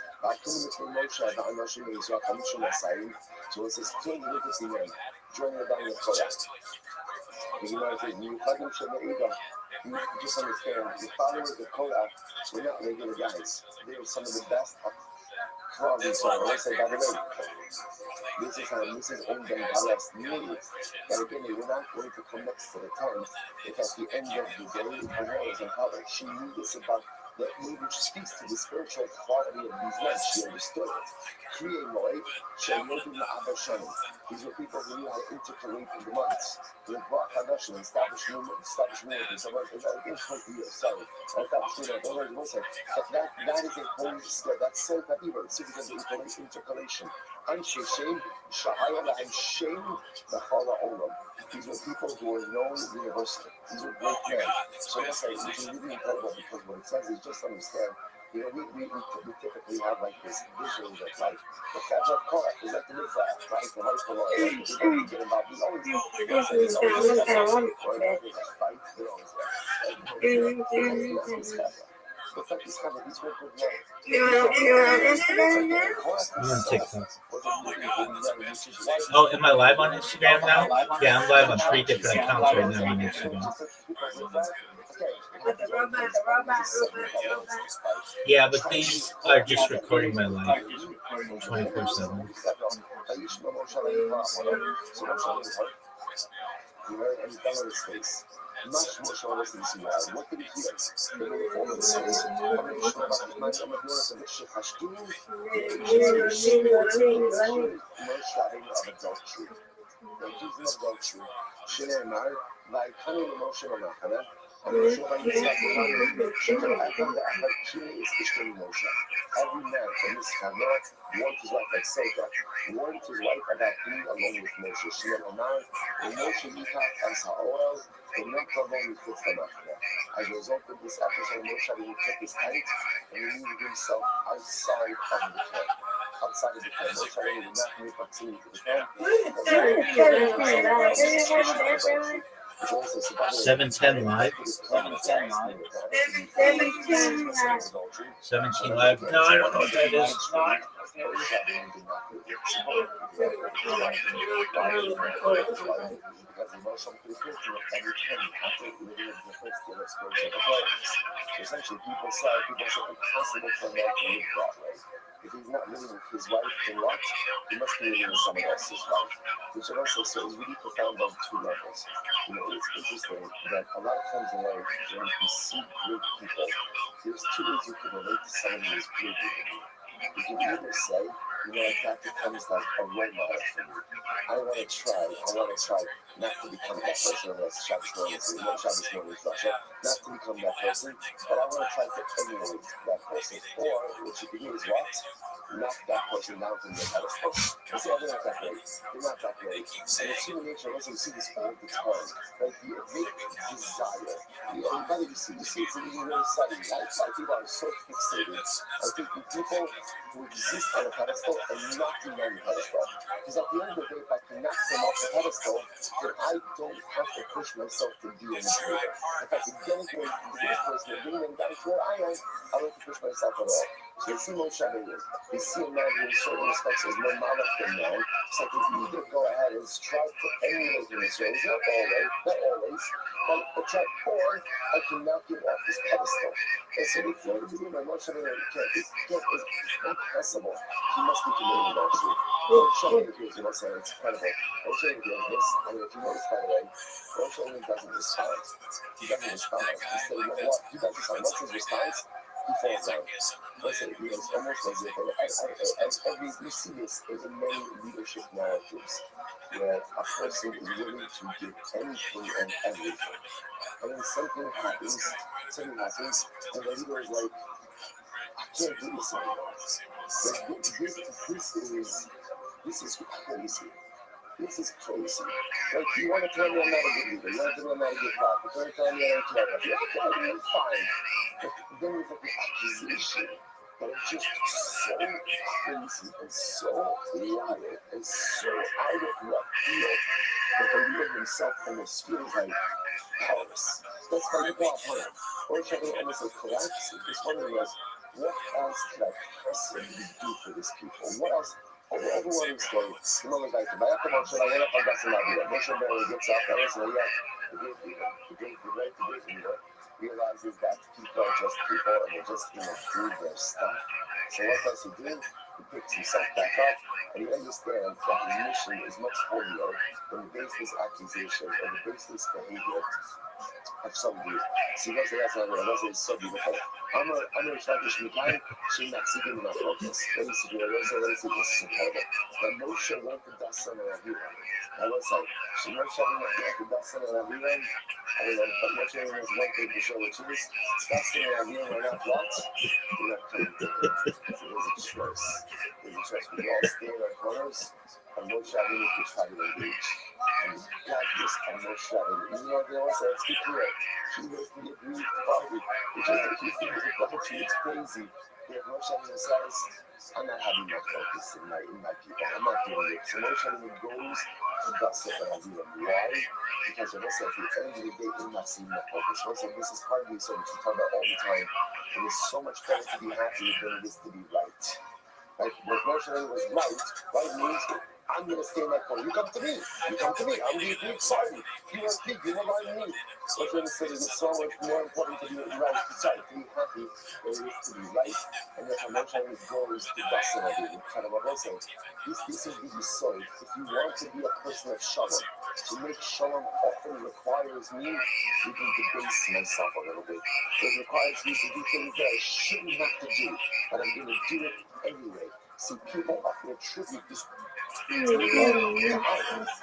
A: So it's this clean literacy man, joining the band of Kodak. The United you just understand the followers of Kodak were not regular guys. They were some of the best closet songs. By the way, this is owned by Dallas Neely. But again, they were not going to come next to the tent. If at the end of the day, Hannah was in college. She knew this about that which speaks to the spiritual quality of these men. She understood it. Creamoy, Shayodim Abashanim. These were people who knew how to intercalate the months. They brought Hadashim, established movements, and so on. It's 20 years, sorry. That is a whole skill. That's so Kabiba. It's because of intercalation. And Shame, Shahayala, and Shame, the Hala Olam. These were people who were known universally. These were great men. So let's say, which is really incredible because what it says is just understand, we typically have like this vision that like, the catch up car is like the mitzvah, right? The high school, like, the people who get involved, there's always fight, they're always there. It's like this kind of, these were good men.
E: I'm on TikTok. Oh, am I live on Instagram now? Yeah, I'm live on 3 different accounts right now on Instagram. Yeah, but these are just recording my life 24/7.
A: You heard and fell on his face. Much more shoulders than see why. What did he hear? The little form of his face. I'm not sure about the mind. I'm not sure about the shit. Hashtu. Mershading of adultery. The accusing of adultery. Shinemar. By coming emotion on Mahana. I'm not sure about Yitzhak. Every man from this Chana warned his wife like Sota, warned his wife about being alone with Moshe. She had a man, and Moshe Yikach as Ha'oel, and not Kavon Yichutz Tamachna. As a result of this episode, Moshe took his tent and removed himself outside of the camp. Outside of the camp. Moshe did not move proximity to the camp.
E: 710 live. 17 live. No, I don't know what that is.
A: Essentially, people say impossible for a man to live that way. If he's not living with his wife in what, he must be living with someone else's wife. Which I also say is really profound on 2 levels. You know, it's interesting that a lot of times in life, when you see great people, there's 2 ways you can relate to someone who is great with you. You can either say, you know, that becomes like a role model for me. I want to try not to become that person unless Shabbos morning is Russia, not to become that person, but I want to try to emulate that person. Or what you can do is what? Knock that person down from their pedestal. And say, they're not that great. They're not that great. And it's human nature, also you see this all the time. Like the innate desire. Everybody you see it's even really sudden. Like people are so fixated on thinking people who exist on a pedestal and not being on the pedestal. Because at the end of the day, if I can knock them off the pedestal, then I don't have to push myself to be any greater. If I can get into this person and bring them down to where I am, I don't have to push myself at all. So they see Moshe Rabbeinu. They see a man who in certain respects is more malach than man. So they can either go ahead and try to emulate him as well. Not always, but try, or I can knock him off this pedestal. And so they feel to do my Moshe Rabbeinu it's impossible. He must be committed adultery. Moshe Rabbeinu, you know, saying it's incredible. Moshe Rabbeinu does this. I mean, if you notice, by the way, Moshe Rabbeinu doesn't respond. He doesn't respond. He said, you know what? He doesn't respond. What's his response? He falls down. Listen, you know, it's almost as if we see this in many leadership narratives where a person is willing to give anything and everything. And then something happens, and the leader is like, I can't do this anymore. This is crazy. This is crazy. Like, you want to tell me I'm not a good leader, you want to tell me I'm not a good prophet, you want to tell me I don't care about you. Okay, I'm fine. But then you have the accusation that is just so crazy and so wild and so out of left field that the leader himself almost feels like powerless. That's why you go up on him. Or you can almost like collapse. This one was, what else could I possibly do for these people? What else? overwhelming story. You know, like, vaya como se la lleva para casa la vida. Moshe Rabbeinu gets up, that was the great leader, the great leader, realizes that people are just people and they're just going to do their stuff. So what does he do? He picks himself back up and he understands that his mission is much holier than the baseless accusation or the baseless behavior of somebody. So he goes to that level, and it's so beautiful. I'm a Shadish Mikai, she not seeking enough focus. Let me see, this is incredible. When Moshe went to Dasan and Aviram, I was like, she Moshe went to Dasan and Aviram, I don't know, but Moshe was one thing to show which is, Dasan and Aviram are not what? They're not coming together. So there's a choice. There's a choice. We all stay in our corners, and Moshe Rabbeinu could try to engage. And God, this and Moshe Rabbeinu, even though they all say, let's be clear, she was the aggrieved party. It's just that he thinks it's adultery, it's crazy. Yet Moshe Rabbeinu says, I'm not having my focus in my people. I'm not doing it. So Moshe Rabbeinu goes to Dasan and Aviram. Why? Because when I say, at the end of the day, I'm not seeing my focus. When I say, this is part of the so which we talk about all the time. It is so much better to be happy than it is to be right. Like, what Moshe Rabbeinu was right means, I'm going to stay in that corner. You come to me. I'm the agreed party. You are big. You are like me. Moshe Rabbeinu said it is so much more important to be right, to be happy, than it is to be right. And therefore, Moshe Rabbeinu goes to Dasan and Aviram. Kind of what I say. This is the Yisod. If you want to be a person of Shalom, to make Shalom often requires me even to debase myself a little bit. It requires me to do things that I shouldn't have to do, but I'm going to do it anyway. See, people often attribute this to Aaron.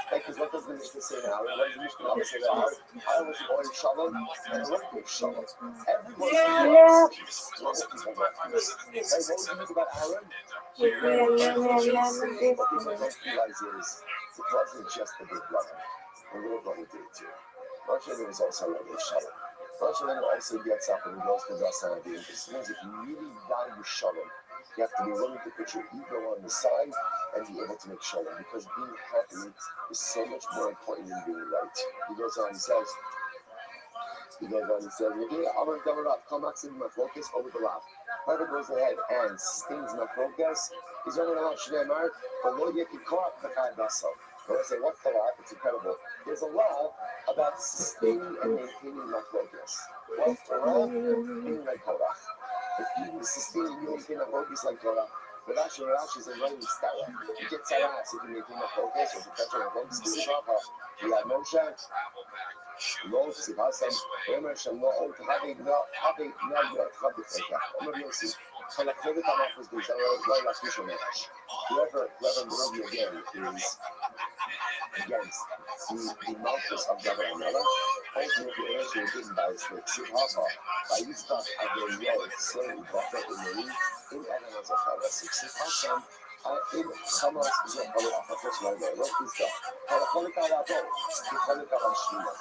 A: Because what does the Mishnah say now? What does the Mishnah say now? I was born in Shalom, and I went with Shalom. Everyone's going to excuse. What do people want? What do you think about Aaron? What people don't realize is, it wasn't just the big brother. The little brother did it too. Moshe Rabbeinu was also a little Shalom. Moshe Rabbeinu also gets up and he goes to Dasan and Aviram. This means if you really value Shalom, you have to be willing to put your ego on the side and be able to make Shalom. Because being happy is so much more important than being right. He goes on and says, I'm going to double up. Come back to my focus over the lap. Whoever goes ahead and sustains my focus, he's only going to have Shneimar, but no yet can call up the Chai Dasan. When I say what's the law, it's incredible. There's a law about sustaining and maintaining my focus. What's the law? Being like Torah. If you sustain and maintain a focus like Torah, the Rashi is a writing style. You get Sarah, so you maintain a focus, or to touch on a focus. You have Moshe, לא סיפרתם, אומר שלא עוד הבי נגד חדפקה. אומר יוסי, חלקת את המחוז בישראל, לא להכניס ומרש. Whoever Merovi again is against the Malchus of David Melech, ultimately answering given by his Sipapa, by Yitzchak Adonai, slowly buffer in the league, in animals of Haras, Sipapa, in Hamas, Zephala, Apatos, Lago, what is that? Halakolika Labo, Halakolika Lashima.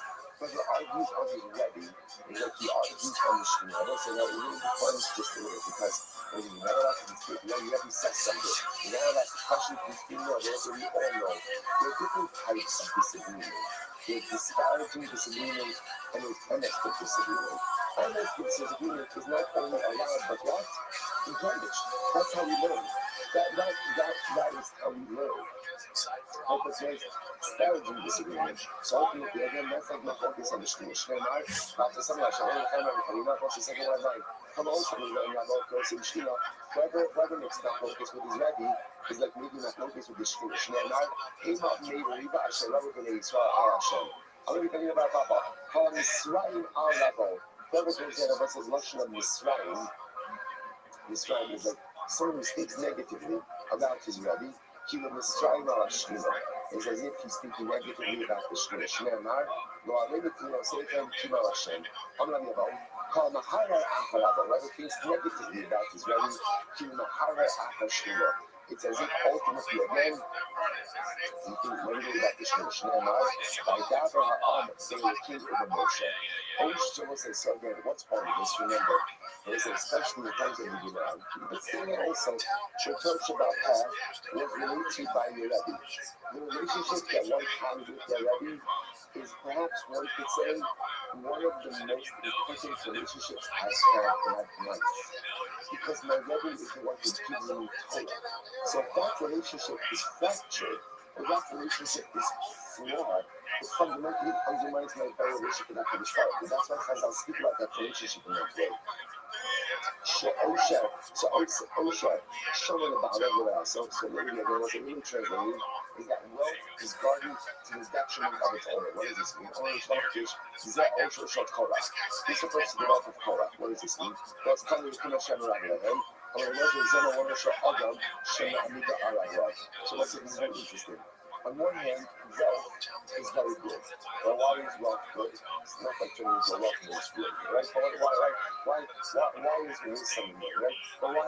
A: But the argues on his ready is like the argues on the screen. I don't say that it really defines just a little because when you never like to speak, you have to set something. You never like to question this thing, or there's we all know. There are different types of disagreement. There's disparaging disagreement and there's honest disagreement. Honest disagreement is not only allowed, but what? Encouraged. That's how we learn. That is how we learn. But there's disparaging disagreement. So ultimately, again, that's like my focus on the screen. Shneimar, after some of come on, whoever makes that focus with his Rebbe is like making that focus with the screen. Shneimar, came up, made Riva Asher, Rabbi Ben Yisrael Al Hashem. I'm going to be thinking about Papa. Call him Yisrael Al Rabbi. Whoever goes there, what's his Lashon of Yisrael? Yisrael is like someone who speaks negatively about his Rebbe. He will Yisrael Al Hashem. It's as if he's speaking negatively about the Shneimar. Shneimar, Lo Alevi Tino Seifem Kima Hashem. I'm not about Call Mahara Acharaba. Whoever thinks negatively about his Rebbe, Kima Mahara Achashua. It's as if ultimately again, you think negatively about the Shneimar. By Davar Ha'am, they were king over Moshe. So again, what's part of this? Remember, especially in terms of the Iran. But still also, Shator Shabbat was related by your Rebbe. The relationship that one had with their Rebbe is perhaps one could say one of the most important relationships I've had in my life. Because my Rebbe is the one who gives me Torah. So if that relationship is fractured, or that relationship is flawed, it fundamentally undermines my very relationship with that Kaddish Baruch Hu. That's why Chazal speak about that relationship in that way. Osher, showing about everywhere. So maybe there was a meaning translated is that wealth is guarded to the detriment of its owner. What does this mean? Orange Shortish, Zeh Osher Shot Korach. This refers to the wealth of Korach. What does this mean? That's coming to Hashem Raglahem. So let's say this is very interesting. On one hand, wealth is very good. But why is wealth good? It's not like turning into a wealth is good, right? But why is it something good, right? But why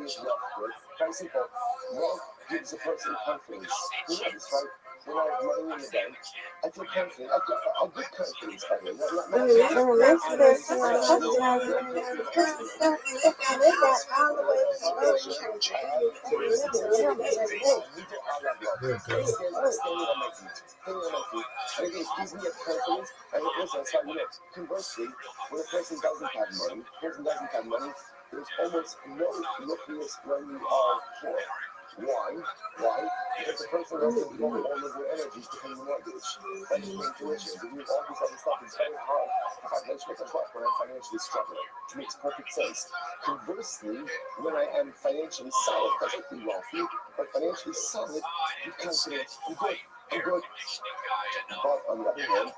A: is wealth good? Very simple. Wealth gives a person confidence. You know this, right? When I have money in the bank, I feel confident. I feel a good confidence by the way. Conversely, when a person doesn't have money, there's almost no luckiness when you are poor. Why? Because the person doesn't devote all of their energy to paying the mortgage, and intuition, to do all this other stuff. It's very hard to financially control when I'm financially struggling. It makes perfect sense. Conversely, when I am financially solid, perfectly wealthy, but financially solid, I'm confident, I'm good. But on the other hand,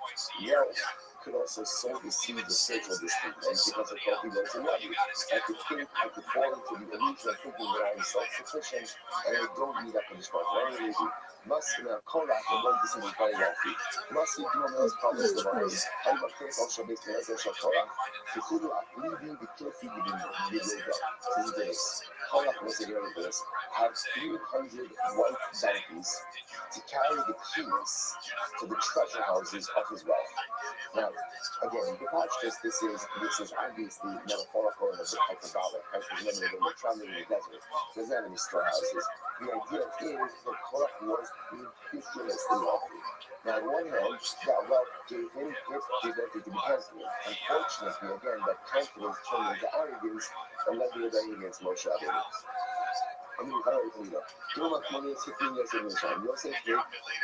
A: wealth could also sow the seeds of spiritual discontent because of healthy loads and money. I could fall into the illusion of thinking that I am self-sufficient and I don't need that Kaddish Baruch Hu. I really do. Must now Korach and one person is very wealthy. Must be doing those problems of ours. I'm a place also based on the Korach. The Kudu leading the Kirfi within the Yoga. This Korach was a very good. Have 300 white donkeys to carry the keys to the treasure houses of his wealth. Now, again, you can watch this. This is obviously metaphorical and a bit hyperbolic, right? Because remember, when we're traveling in the desert, there's not any storehouses. The idea is that Korach was ridiculously wealthy. Now, on one hand, that wealth gave him the ability to be confident. Unfortunately, again, that confidence turned into arrogance and led to rebellion against Moshe Rabbeinu. I mean, very clear. During 15 years in Israel, Yosef did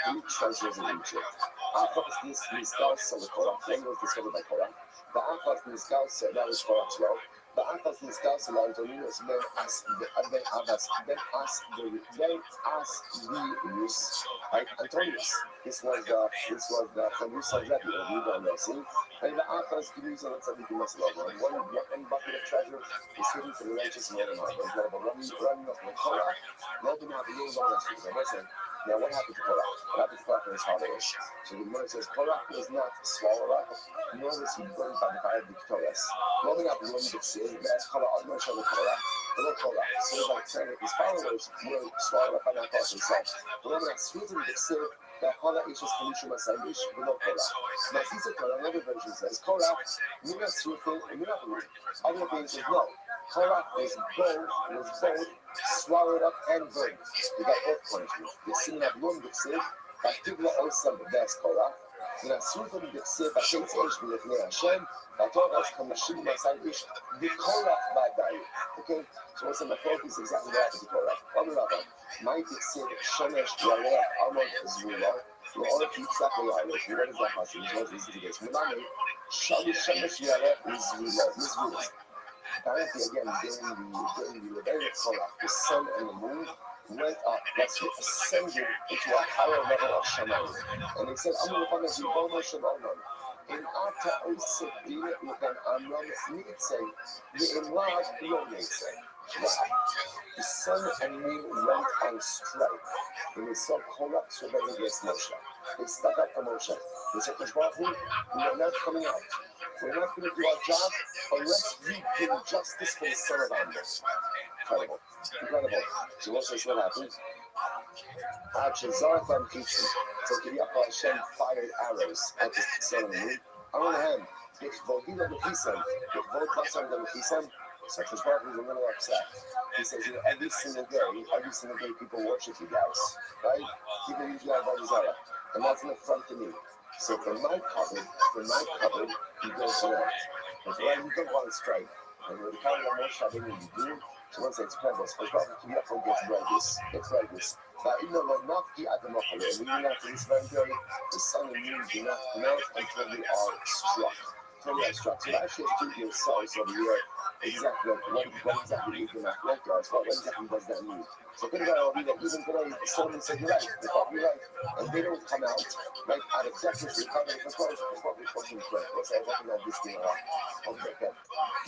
A: 3 treasures in Egypt. Achos Nizgal Sel Korach, one was discovered by Korach. The Achos Nizgal Sel, that was Korach's wealth. The Achos Nizgal Sel Antonius, then Asderius, right? Antonius. This was the from Yusuf Rebbe, of Yudah Nossi. And the Achos Gibbs and Tzaddik Maslova. One bucket of treasure is hidden for the righteous man and others. But running up with Korach, Robin had the years on us. Now, what happened to Korach? What happened to Korach and his followers? So the Gemara says Korach was not swallowed up, nor was he burned by the fire of the Ketoras. Robin had the one that said, "That's Korach, I'm not sure what Korach." But no Korach. So like saying that his followers were swallowed up by that person himself. But Robin had switched the said that Korach is just Kalishim Asaidish, but no Korach. Now, Sisa Korach, another version says Korach, you're not switching, and you're not rude. Other things is no. Korach was both swallowed up and burned. We got both punishments. The sin of one that said, Batigla also the best Korach. And as soon as they say, Batigla with Hashem, Batorah Kamashim Masaidish, the Korach by value. Okay? So what's in the focus is exactly that of the Korach. On the other, might it say that Shemesh Yaleh Amon Zula, the order to exactly Irish, what is that passage? What is it? It's Milani, Shemesh Yaleh is Zula. Apparently, again, during the rebellion of Korach, the sun and the moon went up, ascended into a higher level of Shamayim. And he said, I'm going to find a Ribono Shalom. In Ata Oseh Dina Ugan Amram Nitzeh, the Imlad Lo Nitzeh. The sun and moon went on strike. When they saw Korach's rebellion against Moshe, they stuck up for Moshe. They said, we are not coming out. We're not going to do our job unless we bring justice for the son of Amos. Incredible. So what's this? What happened? So Hashem fired arrows at the son of the moon. On one hand, Volodino Makisan, Volodkasan Makisan, such as Barbara is a little upset. He says, every single day people worship you guys, right? People use you by desire. And that's an affront to me. So for my cupboard, you go for that. And for that, you don't want to strike. And with the kind of emotion I didn't do, so once it's pebbles, but God, you have to get this. But you know, not the Adamopole, and we have to this very day, the sun and moon do not melt until we are struck. So actually, it's 2 years cells of the year. Exactly what exactly is the mathematics? What exactly does that mean? So think about it, even today, someone said you're right, and they don't come out right out of Texas. They come out of the course. It's what we're talking about. Let's say looking at this thing okay.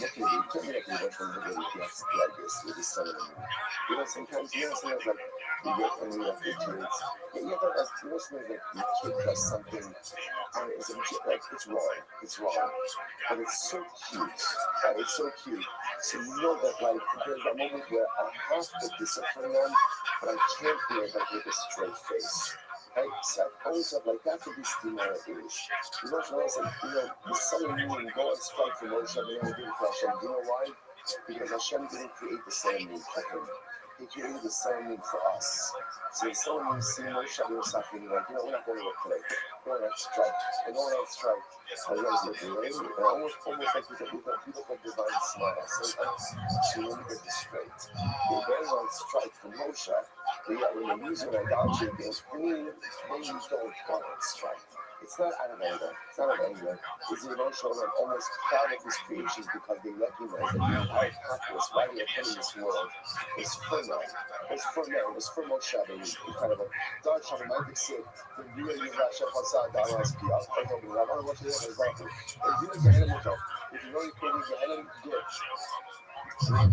A: Look, you can't be like from the video like this with the sun and the moon. Sometimes like you get and you have the kids. But you have as listeners that your kid does something and it's wrong. But it's so cute. It's so cute. So you know that like there's a moment where I have to discipline them, but I can't do it like with a straight face. Right? So I always have like that's what this dinner is. You know what I said, the sun and moon go and strike for Moshe and then do it for Hashem. Do you know why? Because Hashem didn't create the sun and moon for him. He created the sun and moon for us. So the sun and moon see Moshe doing something like, we're not going to work today. We're going to strike. And no one else strike. I love it, and almost like people get divine smile. Sometimes you want to get this straight. They very well strike from Moshe. But yet when they use it on idolatry against me, then you don't want to strike. It's not out of anger. It's an emotional and almost proud of his creations because they recognize that the entire purpose why they are put in this world is for them. It's for them. It's for Moshe. It's kind of a dark shaman might be sick. The real Yivasha Fasad Daraski. I'll find out what I want to watch the example. If you look at him, if you know you could get him good.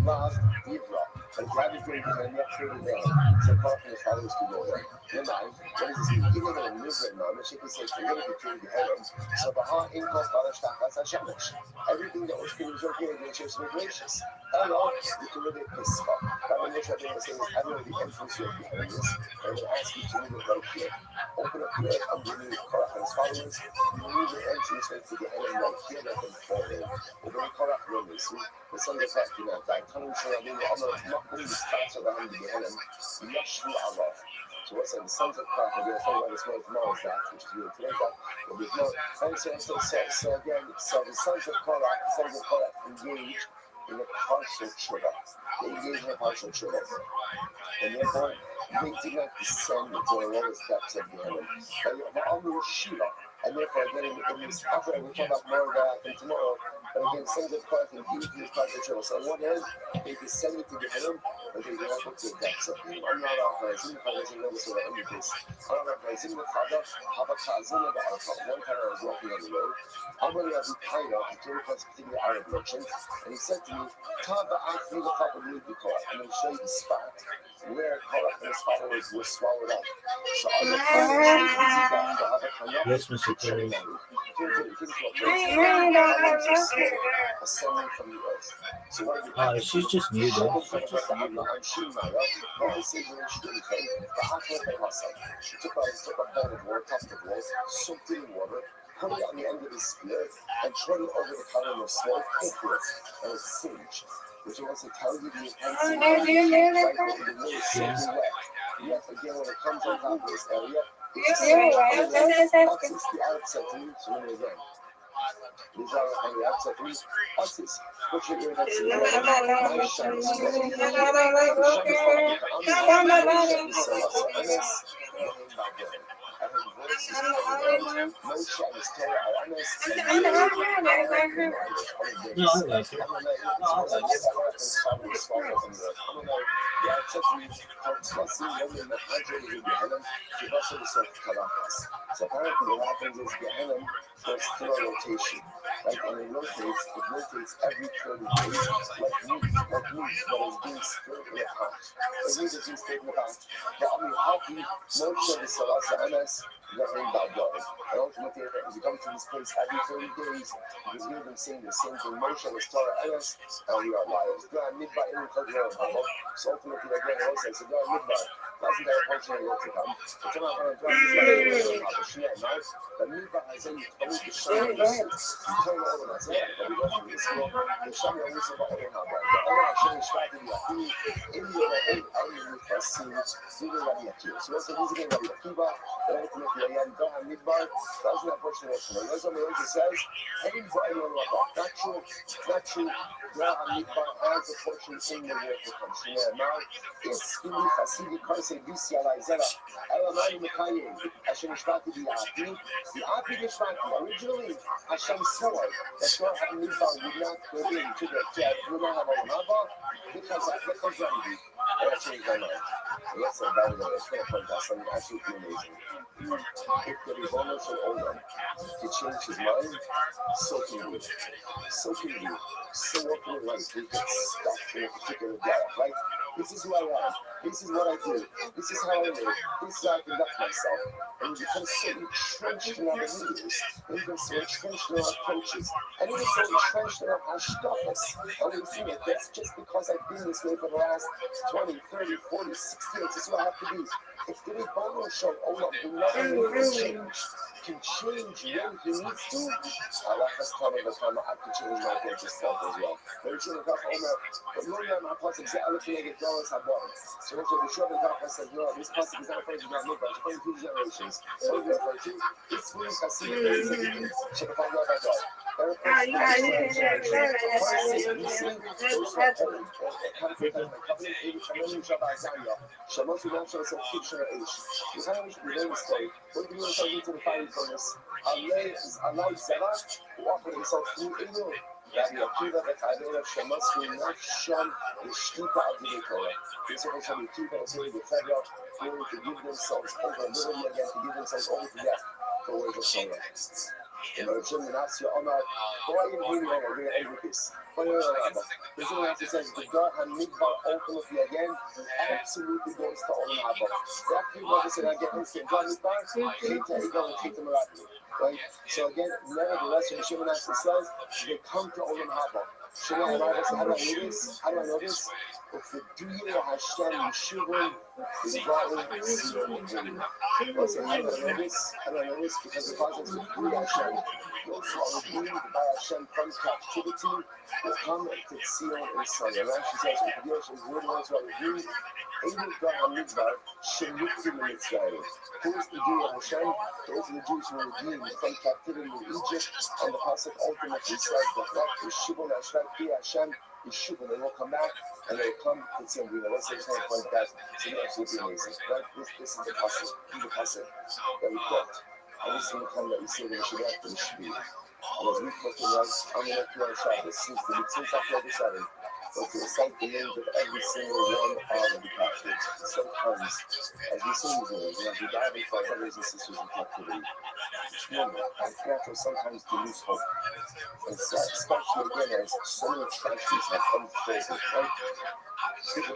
A: Love, Yivra. And God is going to be not true to them. So call for the followers to go there. Then what does this mean? Even though in Israel now, the Sheikh says, you're going to be true to heaven. So Baha Inko Farashtakas Hashemish. Everything that was finished okay, the church was gracious. Hello, you can read it peaceful. But when you're trying to say, I know the entrance you'll be having this, and they ask you to read it right here. Open up here, I'm going to Korach and his followers. You move the entrance right to the heaven right here, let them fall in. We're going to Korach Romans. The Sunday fact, I can't show you, I'm not going to start around the heaven. Yashvu Allah. So what's that? The sons of Korach, we're going to talk about this more tomorrow, which is really today, but we'll be more. So again, so the sons of Korach engage in a partial tshuva. They engage in a partial tshuva. And therefore, they did not descend to the lowest depths of the heaven. But all the Shiva. And therefore, again, in this after we'll talk about more about that tomorrow. But again, sons of Korach engage in a partial tshuva. So on one hand, they descended to the heaven, but they did not go to the depths of the heaven. I'm not authorizing the Chazal, you know this what I do this. I'm not authorizing the Chazal, have a Chazal of the Alpha. One time I was walking on the road. I'm going to have a Kaira, a particular Arab merchant, and he said to me, Taba asked me the probability of Korach. I'm going to show you the spot where Korach and his followers were swallowed up. So I'm going to
E: Yes, Mr. Perry.
A: ascending from the earth. So what
E: She's just muted.
A: she took a bowl of water, cup of water, soaked in water, put it on the end of the spear, and tread it over the column of smoke, cooked it, and it's singed. Which wants to tell you the intensity of the water is soaking wet. Yet again, when it comes on top of this area, it's the Arab said to me, so again. These are on the outside. Otis, put your ear next to my shine is so apparently what happens is Gehenna goes through a rotation. Like when it rotates every 30 days, like meat that is being stirred in the pot. The meat is being stirred in the pot. The Ami Hafi, Moshe, the Salasa MS, nothing about God. And ultimately, as you come to this place every 30 days, because we have been saying the same thing. Moshe was Torah MS, and we are liars. God, midbar, in the so ultimately, again, I also said, God, midbar. Doesn't that unfortunately go to come? But I'm not going to drop this nice. The midbar has any only the shame. You turn over and say, but we go from this school. The shame always about all the number. The Allah shame strike in the in the old first scene, even when you accuse. So also this again, the Kiba, the ultimately again, don't have midbar. Doesn't unfortunately go to come. That's what the Lord says. Heading for anyone like that. Not true. Not true. Don't have midbar has a portion in the world to come. Now, it's really Hasidic concept. Visi Alaizera, Elamani Mekayim, Hashem Shvati Bi'ati. The Ati Bishvati, originally, Hashem swore that Torah and Midbar would not go into the would not have a Naba because of the remedy. And that changed my mind. And that's a very good. It's going to point out something absolutely amazing. If the Rebbeinu should order to change his mind, so can we. So can we. So often in life, we get stuck in a particular diet, right? This is who I am. This is what I do. This is how I live. This is how I conduct myself. And we become so entrenched in our beliefs. And we become so entrenched in our approaches. And we become so entrenched in our hashkafas. And we think that that's just because I've been this way for the last 20, 30, 40, 60 years. This is who I have to be. If the Rebbeinu Shalom Olam, who never needs change, can change when he needs to, I like us telling the time I can change my conscious self as well. Very true, the Omer, but no man, my pasuk is allocated dollars have bought. So that's what the short of the said, no, this pasuk is not referring to God, but it's referring to generations. So it's referring to, it's really Hasidic, check if I know about God. What do you want to the fire furnace? Allah Zara, who offered himself through Inu. Rabbi Akiva, the Kadeh of Shemas, who not shun the Shkita of the Torah. This is what Rabbi Akiva was doing the Federal, willing to give themselves over, literally again, to give themselves over to death for words of Torah. In the Jim and Asya Omar, boy, in here, we're going to end with this. This is what says the God and Midbar ultimately again absolutely goes to Olam Haba. That people said I get instant God Midbar, Cheta Ego and Cheta Merati. Right? So again, nevertheless, when Shimon Asya says, they come to Olam Haba. Shimon and I say, how do I know this? How do I know this? If the Duya Hashem Yeshuvim is Ba'u Sion. What's it? How do I know this? How do I know this? Because the process of Duya Hashem, those who are redeemed by Hashem from captivity, will come to Sion and Son. And actually says, if the Yosh is really ones who are redeemed, Eidu God HaMidbar, Shemuktim Mitzrayim. Who is the Duya Hashem? Those are the Jews who were redeemed from captivity in Egypt. And the Pasuk ultimately says that Yeshuvim Hashem, Yeshuvim, they will come back. And they come to Sion. Let's say something like that. It's absolutely amazing. Right? This is the Pasuk. The Pasuk that we quote. Every single time that we say that we should act, we should be. And as we put the right, I'm going to put on Shabbos, since after the Sabbath, but to recite the names of every single one of the captives. Sometimes, as we sing these names, and as we dive into our brothers and sisters in captivity, it's normal and natural sometimes to lose hope. And especially again, as so many tragedies have unfolded, right? Think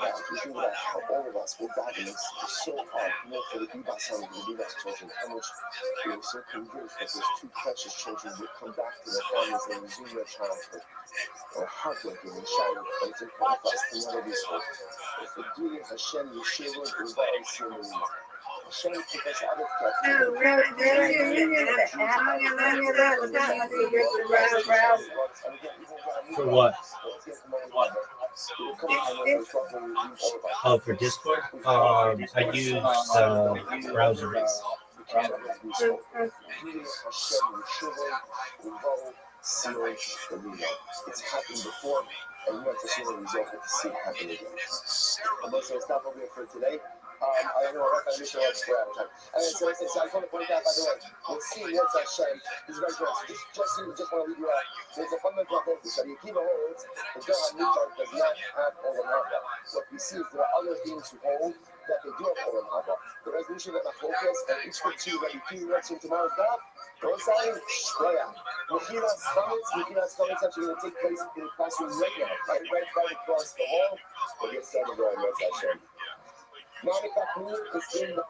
A: about how all of us will die in this. It's so hard, for the Bibas sons and the Bibas children, how much we are so convinced that those two precious children will come back to their families and resume their childhood. Or heartbreaking and shattered, but it's important for us to never lose hope. If the duty of Hashem Yeshua is by us, Hashem took us out of captivity.
E: For what? Oh, for Discord? I use browser.
A: It's happened before, and we want to see the result of to see it happen again. And that's what's not over for today. I don't know what I'm sure what's for time. And so I just want to point out, by the way, we'll see what's Hashem. He's very good. Just want to leave you out. There's a fundamental focus that Yekiva holds. The God Midbar does not have Olam Haba. What we see is there are other beings who hold that they do have Olam Haba. The resolution that I focus, and each for two, that you two reaction tomorrow's God, Rosalie Shkoya. Mechilas Chametz actually going to take place in the classroom right now, right across the hall. We'll get started there on Rez Hashem. Monica Poole is in the...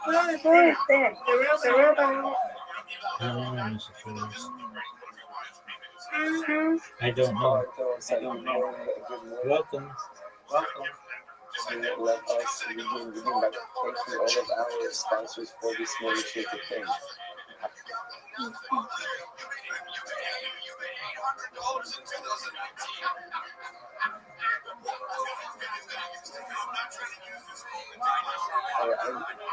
G: Where is that? The real bone.
E: I don't know. Welcome.
A: Let us begin by thanking all of our sponsors for this morning's show to thing.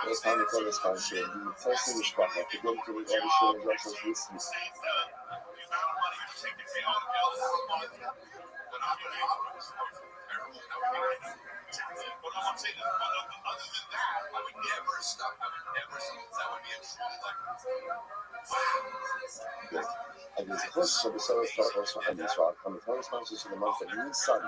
A: I'm time for the sponsor. The first thing is Sprache. To go to the other show in Russia's listeners. And there's a push for the solo starters for Andy's Rock. And the total sponsors for the month of Nissan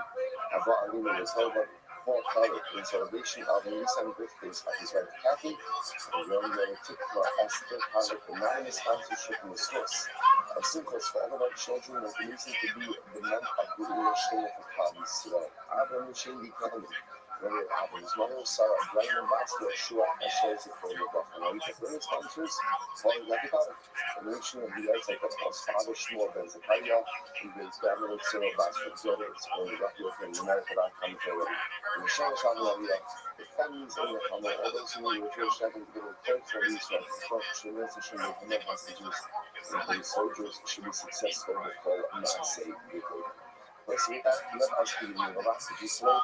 A: have brought Alina with over 4 color in celebration of the Nissan birthdays of his wife Kathy and young girl Tikva Esther Harvard anonymous sponsorship in the source. Our symbols for all of our children will be using to be the month of the English for Kathy's today. Abram and Shane Buchanan. Whether Abram's mother, Sarah, Brian Ambassador, Shua, Ashes, and Corey Buchanan, the first sponsors, Paul Zakatara, the nation of the outside of Paul's father, Shmuel Ben Zakaria, and his family, Cyril Basford, Zoda, exploring Raphael from America.com already. And the Shana Shabalaria, the families in the family, all those who need to return stepping together, pray for these from children and children of the hostages, and police soldiers should be successful with all Maaseh Yehud. Let's see that. Let us be the last of this way.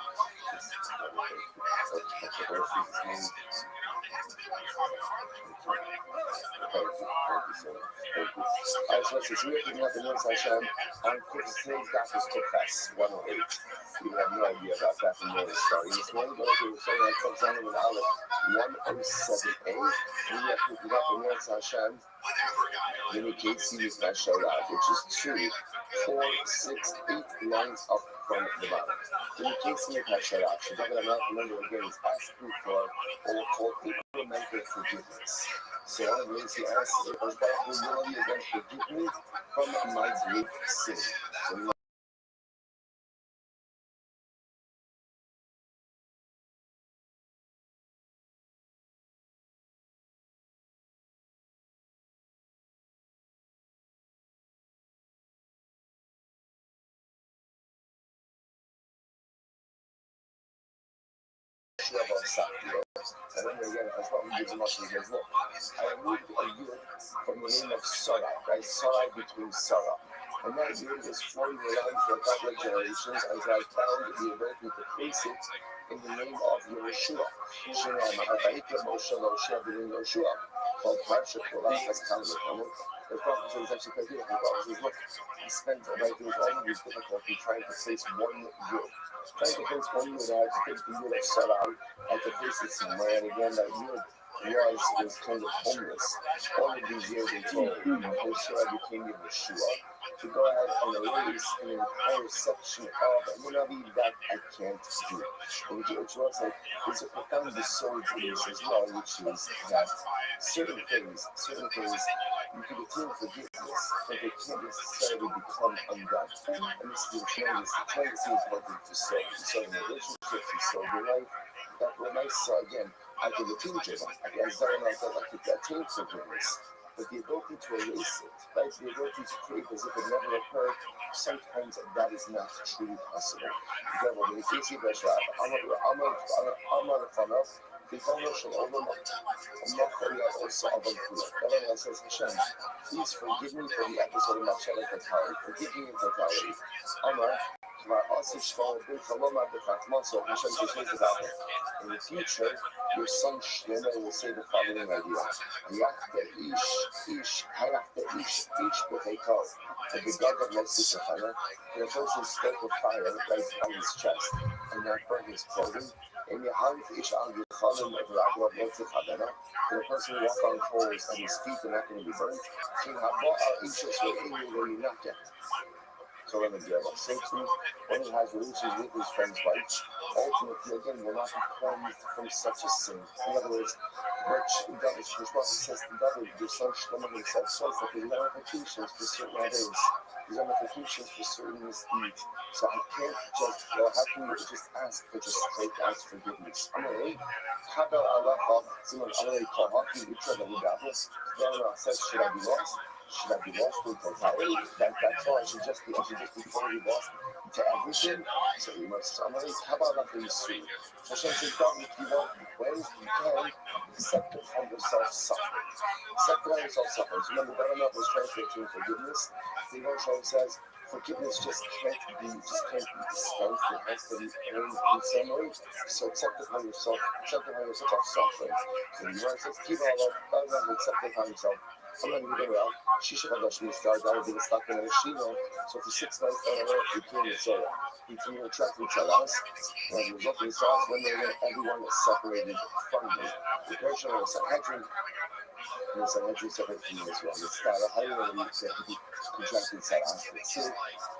A: As much as we're picking up the North Hashem, and today's gap is Tefes 108. We have no idea about that from where it's starting. This morning, but we were saying that comes down with Aleph 107A. We have picking up the North Hashem. Then we can't see this nice shout out, which is 2, 4, 6, 8 lines up from the bottom. Then we can't see it nice shout out. So talking about remember again is asking for incremental forgiveness. So one of the ways he asks is that we really against forgiveness from my great sin. So and then again, as well, he gives him up and he goes, look, I removed a yud from the name of Sarah, right? Sarah between Sarah. And that yud was floating around for a couple of generations until I found the ability to place it in the name of Yehoshua. Shinam, Abayikra Moshe Moshe B'nai Yehoshua, called Parsha Korach as Talmud. The prophet says actually quite beautiful. The prophet says, look, he spent right through all of these difficulty trying to place one yud. Trying to place one yud out, to place the yud of Sarah, and to place it somewhere. And again, that yud was kind of homeless all of these years until Sarah became Yehoshua. To go ahead and erase an entire section of Munavi that I can't do. And which was like, there's a profound discord in this as well, which is that certain things, you can attain forgiveness, but they can't necessarily become undone. And this is tremendous important to say. So in relationships, you sow your life, that when I saw again, I can attain forgiveness. I can attain forgiveness. But the ability to erase it, right? The ability to create as if it never occurred, sometimes that is not truly possible. Example, in the case of Restream, I'm not a fan of. Says Hashem, please forgive me for the episode of Machela Fatali. Forgive me in totality. In the future, your son Shlomo will say the following idea: the God of Moses, and a person spoke of fire right on his chest. and not burn his clothing. And you have ish al yuchalim of raglav yotze chavena. And the person who walks on coals and his feet are not going to be burnt. King haba al ishus ve'inu where you not yet. So let me deal with safety. When he has relations with his friend's wife, ultimately again will not be cleansed from such a sin. In other words, which David says to David, your son Shlomo himself says that there's ramifications for certain others. There's ramifications for certain misdeeds. So I can't just, how can you just ask for just straight ask forgiveness? I'm already, how about Allah, someone already called up, you try to read that. Then says, should I be lost? Should I be lost in totality? That's all. I should just be totally lost to everything. So we must summarize. How about that in Restream? Hashem says, God, if you want, when you can, sanctify yourself suffering. Sanctify yourself suffering. So remember, Baramat was translating forgiveness. The Rosh says, forgiveness just can't be dispensed. It has to be earned in some way. So sanctify yourself suffering. So the Gemara says, keep all that, and sanctify yourself. I'm not even around. Shisha Hadash started out with a stock in a Shiva. So for 6 months, he came to Sarah. He came to attract each other. And as a result, we saw when everyone was separated from him. The Persian was Sanhedrin. And the Sanhedrin separated from Israel. The Stara Hayra, he contracted Sarah. So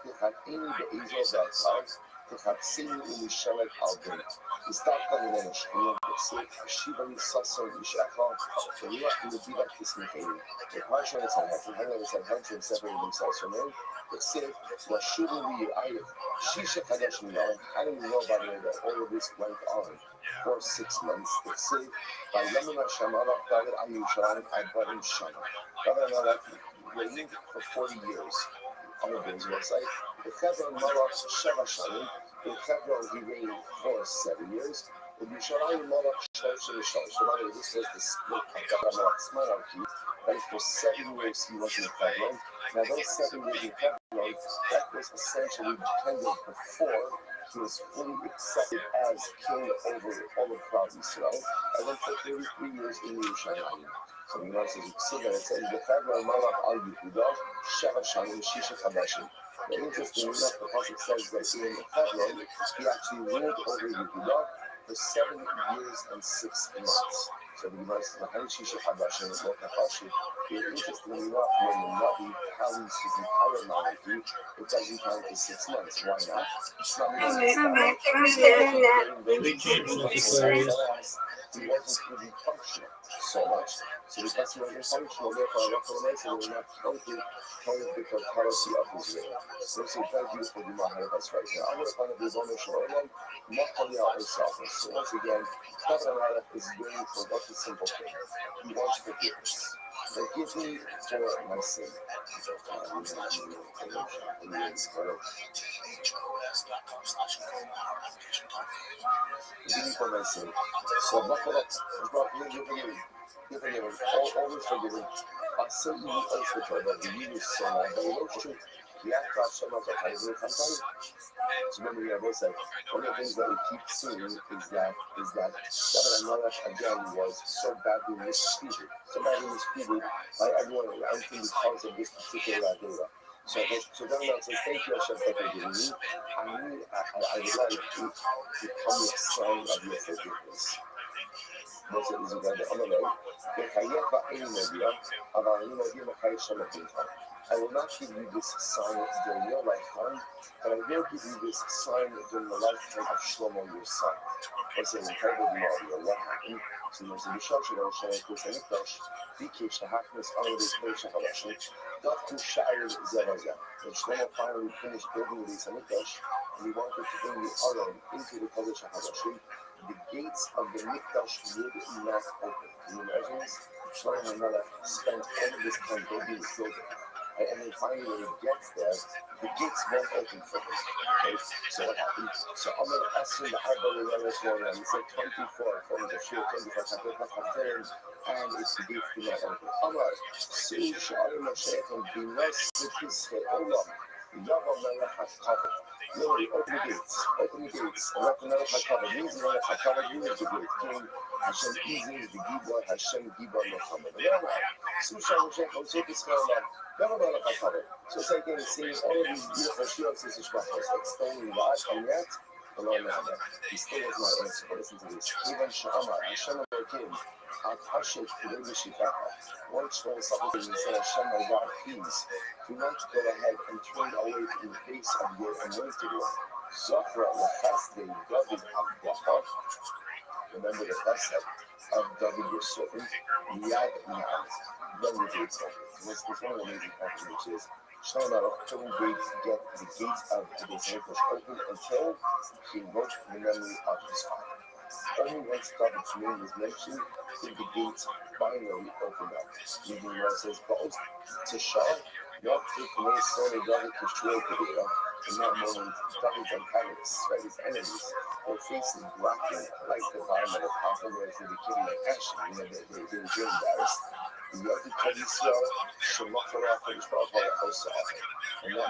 A: he had any behavior that time. Tchatzini u'mishalet al ben. He stopped coming in and said, Shiva Sasson Ishachal, and you have to be like this Mikhail. The Parsha and Sanhedrin separated themselves from him. It said, Washuvu Yirayit, Shisha Kadosh Milah. How do we know by the way that all of this went on for 6 months? It said, by Yemen Hashem, Allah David Ayushalayim, Adbarim Shana. God Allah reigned for 40 years. On the Ben's website, the Chevron Malach Sheva Shalim, the Chevron he reigned for 7 years, the Yushalayim Malach Shlosh Shlosh. So this was the split of Malach's monarchy. That is for 7 years he was in Chevron. Now those 7 years in Chevron, that was essentially dependent before he was fully accepted as king over all of Klal Yisrael, and then for 33 years in Yerushalayim. So the Gemara says, you see that it says, the Chevron Malach al Yehuda, Sheva Shalim, Shisha Chadashim. But interestingly enough, the Pasuk says that in the Chevron, he actually ruled over Yehuda for 7 years and 6 months. So the Gemara says, Mahan Shisha Chadashim, Lo Kachashi. Interestingly enough, when the Navi tallies his entire monarchy, it doesn't count as 6 months. Why not? It's not he wasn't really functional so much. So because he wasn't functional, therefore I recognize that we're not counting the totality of his reign. So it's a very beautiful Gemara ahead of us right now. I'm going to find a Bizona Shalom, Machalia or Selfish. So once again, Tabarana is waiting for what the simple thing. He wants forgiveness. Forgive me for my sin. Forgive me for my sin. So you're forgiven. Always forgiven. I say you also try that you use so much. But you know true. The act of so much of sometimes. So remember, we have both said one of the things that we keep seeing is that David Melech again was so badly mistreated by everyone around him because of this particular idea. So David Melech says, "Thank you, Hashem, for forgiving me. I would like to become a sign of your forgiveness." Most of these are going to I will not give you this sign during your lifetime, but I will give you this sign during the lifetime of Shlomo, your son. It's an incredible Gemara. What happened? So there's a Mishal Shalom Shalom Kush Mikdash, Bikesh Shahachnas Alei Kush Shahalash, Daftu Sha'ir Zevazah. When Shlomo finally finished building the Mikdash, and he wanted to bring the Aron into the Kodesh HaHadashim, the gates of the Mikdash would not open. Can you imagine this? Shlomo Melech spent all of this time building the building. And then finally when he gets there, the gates won't open for him. Okay, so what happened? So I'm going to ask him the Arbor this morning, and he said 24, according to Shir 24, and it's the gates do not open. Amar, Sui Sha'arim Mosheichem, Binas V'Tisrei Olam, Yava Melech HaKavod. Literally, open the gates, and let the Melech HaKavod. Means the Melech HaKavod, you need the gate. King Hashem Izir, the Gibor, Hashem Gibor Mohammed. Sui Sha'arim Mosheichem, Sui Tisrei Olam. So it's like saying all of these beautiful shiuros is explaining God, and yet Alone now, he still was not answered. But listen to this. Even Sha'amar, Hashem Elohim, Atashet Kedei Shikacha. Once when supplicated and said, Hashem, my God, please, do not go ahead and turn away from the face of your anointed one. Zafra Lefasde David Abdahar. Remember the chesed of David, your servant, Yad Yad. Then the gates open. This is one of the amazing factors, which is Shlomo couldn't get the gates of the Beis Hamikdash open until he invoked the memory of his father. Only once David's name was mentioned did the gates finally open up. Meaning where it says, Ba'oz Tishar, not take away son of David Kishua Kedera. In that moment, David's antagonists, right, his enemies, were facing blocking like the environment of Alpha, whereas they became like action, they were very embarrassed. In that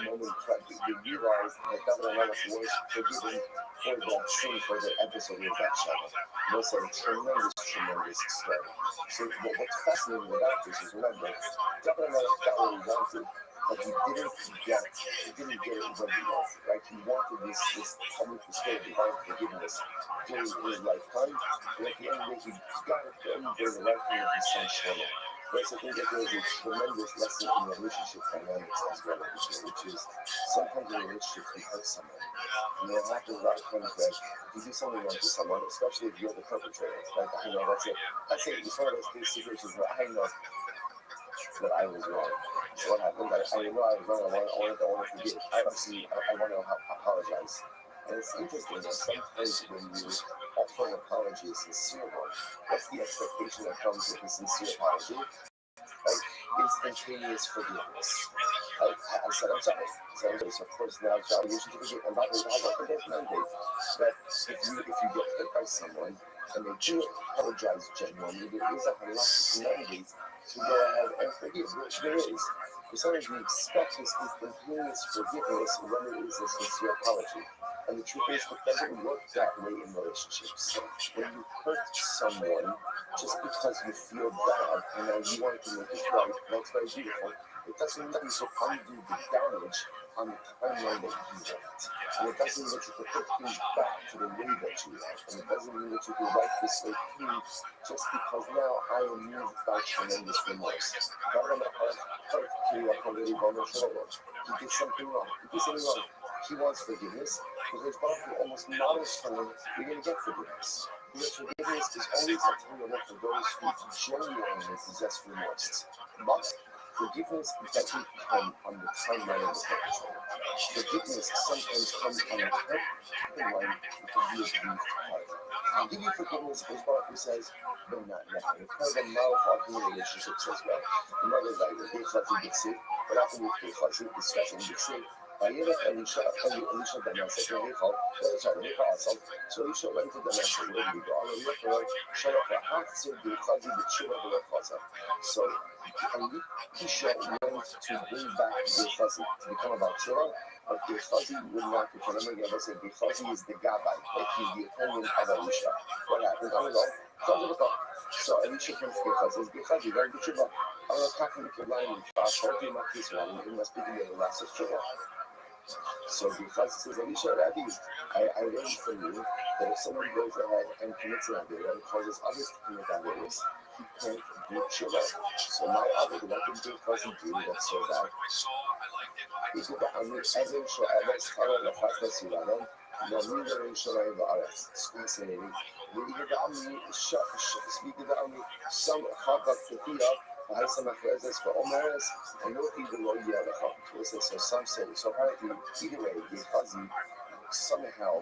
A: moment, they realized that David was forgiven for that sin, for the episode of that Shabbat. And it's a tremendous story. So what's fascinating about this is, remember, David got what he wanted, but he didn't get it when he wanted, right? He wanted this public display of divine forgiveness during his lifetime, and at the end of the day, he got it during the lifetime of his son Shlomo. Right, so I think that there's a tremendous lesson in relationship dynamics as well, which is sometimes in a relationship you hurt someone. And it happens a lot of times that you do something wrong to someone, especially if you're the perpetrator. Like, I know that's it. It's one of those situations where I know that I was wrong. So what happened? I know I was wrong. I want to forgive. I want to apologize. And it's interesting that sometimes when you offer an apology, a sincere one, what's the expectation that comes with a sincere apology? Like instantaneous forgiveness. Like I said, I'm sorry. So of course now it's obligation to forgive. And by the way, I there's mandate that if you get hit by someone and they do apologize genuinely, there is a halachic mandate to go ahead and forgive, which there is. For some reason, we expect this instantaneous forgiveness when it is a sincere apology. And the truth is, it doesn't work that way in relationships. When you hurt someone just because you feel bad and then you want to make it right, that's very beautiful. It doesn't mean you to undo the damage on the timeline that you want. And it doesn't mean that you can put things back to the way that you want. And it doesn't mean that you can wipe this way clean just because now I am moved by tremendous remorse. He did something wrong. He wants forgiveness. Because Baruch almost models for him, you're going to get forgiveness. Because forgiveness is only something for those who genuinely possess remorse. But forgiveness doesn't come on the timeline of the perpetrator. Forgiveness sometimes comes on the timeline because you have grieved hard. I'll give you forgiveness, as Baruch says, but not now. And it's kind of a malfunctioning relationships as well. The mother's like, the fuzzy big sick, but often with the fuzzy discussing big sick. Elisha Damascus, and so Elisha went to Damascus, where did he go? So Elisha went to bring back Gehazi to become about Tila, but Gehazi would not become. Remember, I said Gehazi is the Gabbai, like he's the attendant of Elisha. What happened? I don't know. So Elisha comes to Gehazi, Gehazi, very good job. I'm going to talk to the line and fast, I'll do my piece one, and must be the last of Tila. So because says, Elisha, Rabbi, I learned from you that if someone goes ahead and commits an Avera and causes others to commit Averas, he can't do Tshuva. So my Avera, what can Gehazi do that's so bad? He did the Amir Ezer Sha'adas Kara Lafas Nasiradan, Namir Sharai Va'aras. It's fascinating. We did the Amir some Chabat Tefillah. I some Afrezes for Omeres, and no people know the other half. So some say, so apparently, either way, Gehazi somehow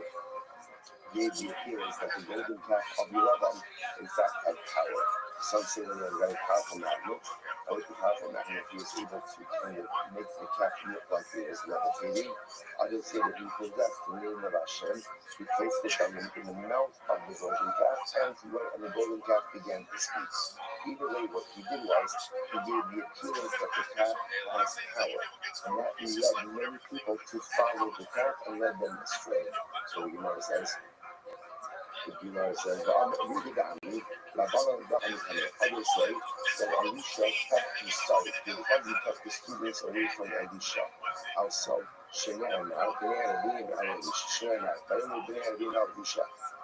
A: gave the appearance that the golden calf of Yerevan, in fact, had power. Some say that he had a very powerful magnet, and with the powerful magnet, he was able to kind of make the calf look like he was levitating. Others say that he possessed the name of Hashem. He placed the diamond in the mouth of the golden calf, and the golden calf began to speak. Either way, what he did was, he gave the appearance that the calf has power, and that led many people to follow the calf and led them astray. So the Gemara says, others say that Elisha kept his sight, because he kept the students away from Elisha. Also, שנאמר, בני הנביאים על האיש, שנאמר, ויאמר בני הנביאים על אישה,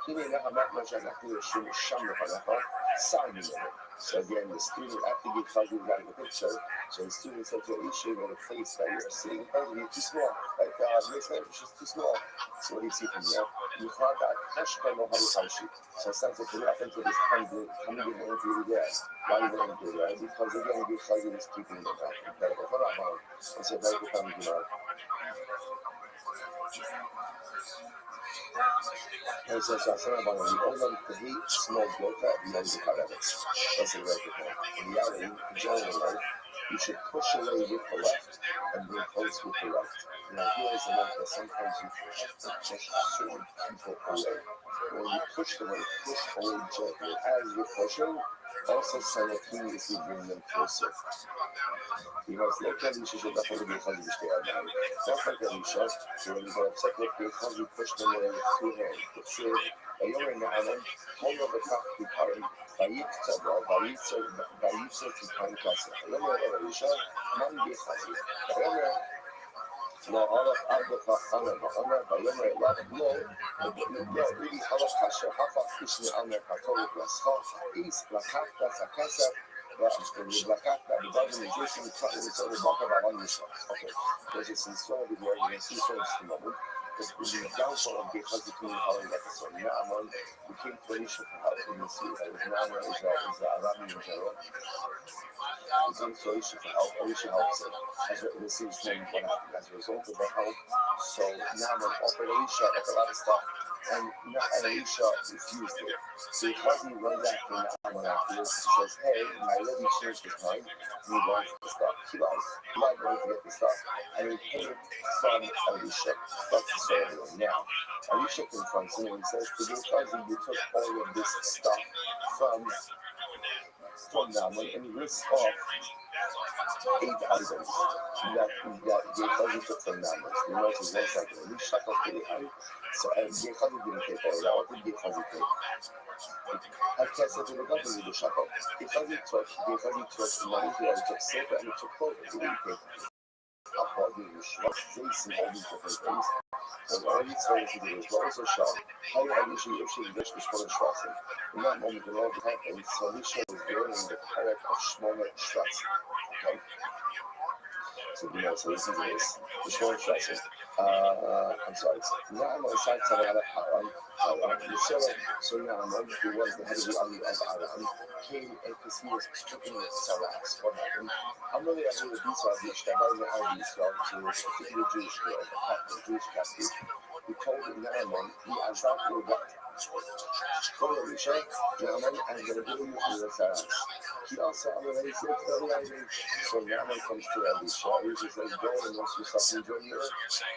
A: הנה לך מה שאנחנו יושבים שם לפניך, סר ממנו. So again, the student, after you tell you got the picture, so the student said to Isha, you got a face that you're seeing, you're too small. Like, this man is just too small. So what do you see from here? You thought that Hashka no Harukashi. So it sounds like you're up into this coming into the there. Why you wouldn't do that? Because again, you tell you this keeping the back. Incredible. Hold on, man. It's a very good family, you know. And so about the older the heat, small water, and then the paradox. That's a very good point. In reality, in general life, you should push away with the left and bring close with the right. The idea is that sometimes you have to push certain people away. When you push them away, push away gently. As you're pushing, also simultaneously bring them closer. Because look at Elisha should definitely be because of the state of mind. Not like Elisha, so when you go upset with because you push them away with two hands. But say, a young in the island, hold up the top to party, Vayitza to Pankasa. A young in Elisha, man be Hazi. A young no, all of Abba Honor, Bayomer, Love, no, really, Halaf Kasha, Hafa, Krishna, Amir, Katolik, Lasha, East, Lakata, Sakasa, Lakata, the bottom is using the cut with the Baka Balanisa. Okay, there's a sincere word, you can see first the moment. The downfall of the Hazikin Holland episode. Naaman became Phoenicia for help in the sea. Naaman is Arabian in general. Became Phoenicia for help. Elisha helps it. As the series named what happened as a result of the help. So Naaman offered Elisha like a lot of stuff. And Elisha refused it. So Hazi runs after Naaman afterwards. He says, hey, my lady changed his mind. He wants the stuff. He does. He likes going to get the stuff. And he came from Elisha. That's the story of now. Elisha confronts him and he says, to Hazi, you took all of this stuff from Naaman and he lists off 8 items that Gehazi took from Naaman. We know this 1 second. Elisha took the hand. So Gehazi didn't take all that. What did Gehazi take? I can't say to the government with the shackle. Gehazi took money, he took silver, and he took clothing. He didn't take alcohol, he didn't Jason, all these different things. And all these things he did as well as a shot. How I usually the rich Shmona Shvasim. In that moment, when all that happened, so Elisha was wearing the kayak of Shmona Shvasim. Okay? So you know, so listen to this. The Shmona Shvasim. I'm sorry. Naaman sat Sarah Haran. So Naaman, who was the head of the army of Aram, came and because he was stricken with Saras. What happened? I'm really after the Esau, the Ishtabal the Army Israel, to a particular Jewish girl, a captive, Jewish captive, who told Naaman, the Azak will get. Told Elisha, Naaman, I'm going to give you the Saras. He also already said to the so Naaman comes to Elisha, Elisha says, go and once you stop enjoying your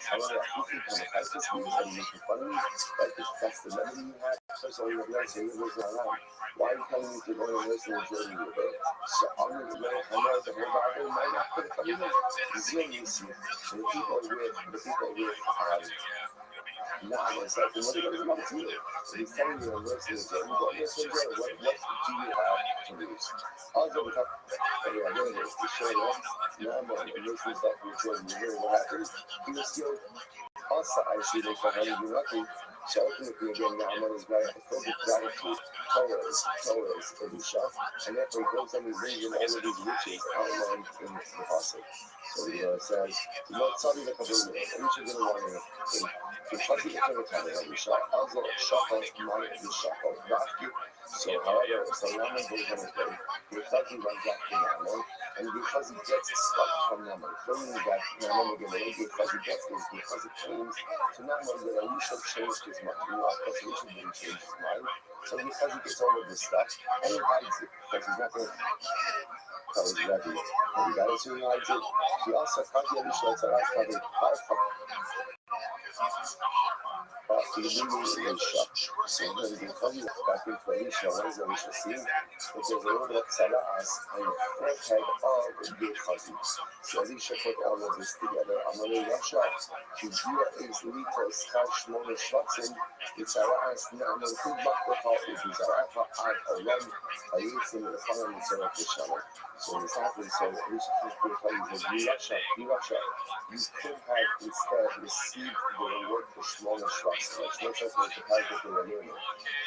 A: however, you can come and fight this news and make it funny, like that's the memory you have. First of all, you have to say, it was not around. Why are you telling me to go and listen and enjoy your day? So I'm going to go, I know that we're not going to might not put it on you. Zil Nisi. So the people with, Naaman said, what are you going to do? So he's telling you, listen, what do you have to lose? I'll go with anyway, I'm going to show you Naaman and listen that we enjoy you hear what happened. He was still also actually for having you lucky. So ultimately again Naaman is very filled with gratitude, Torah's Elisha, and therefore he goes and he brings in all of these riches outlined in the Pasuk. So it says, not something that can bring it. Elisha didn't want to because he became a kind of Elisha, also Shachar, Maya, the Shachar, Rafki. So however, so Naaman goes on his way, because he runs after Naaman, and because he gets stuff from Naaman, bringing back Naaman again, because he gets this, because it claims to Naaman that Elisha changed his mind. You know, because Elisha didn't change his mind. So because he gets all of this stuff, and he hides it, because he's not going to tell his Rebbe. And he got it, so he hides it. He also, Elisha, Alicia. So when the funny back into Alicia, what is Alicia seeing? That there's a little bit of Salaas on the forehead of the Chazi. So Alicia put all of this together. Amalei Rasha, Kijia is Litos, Kashmona Shvatzim, it's Salaas, Naaman Kubakha, Ubizarafa, Ad Olam, Ayitzim, the Khalam, and Sarah Kishala. So when this happens, so Alicia says to the Chazi, Rasha, you could have instead received the reward for smaller Shvatzim. It's not just like the Kaiser for the learning.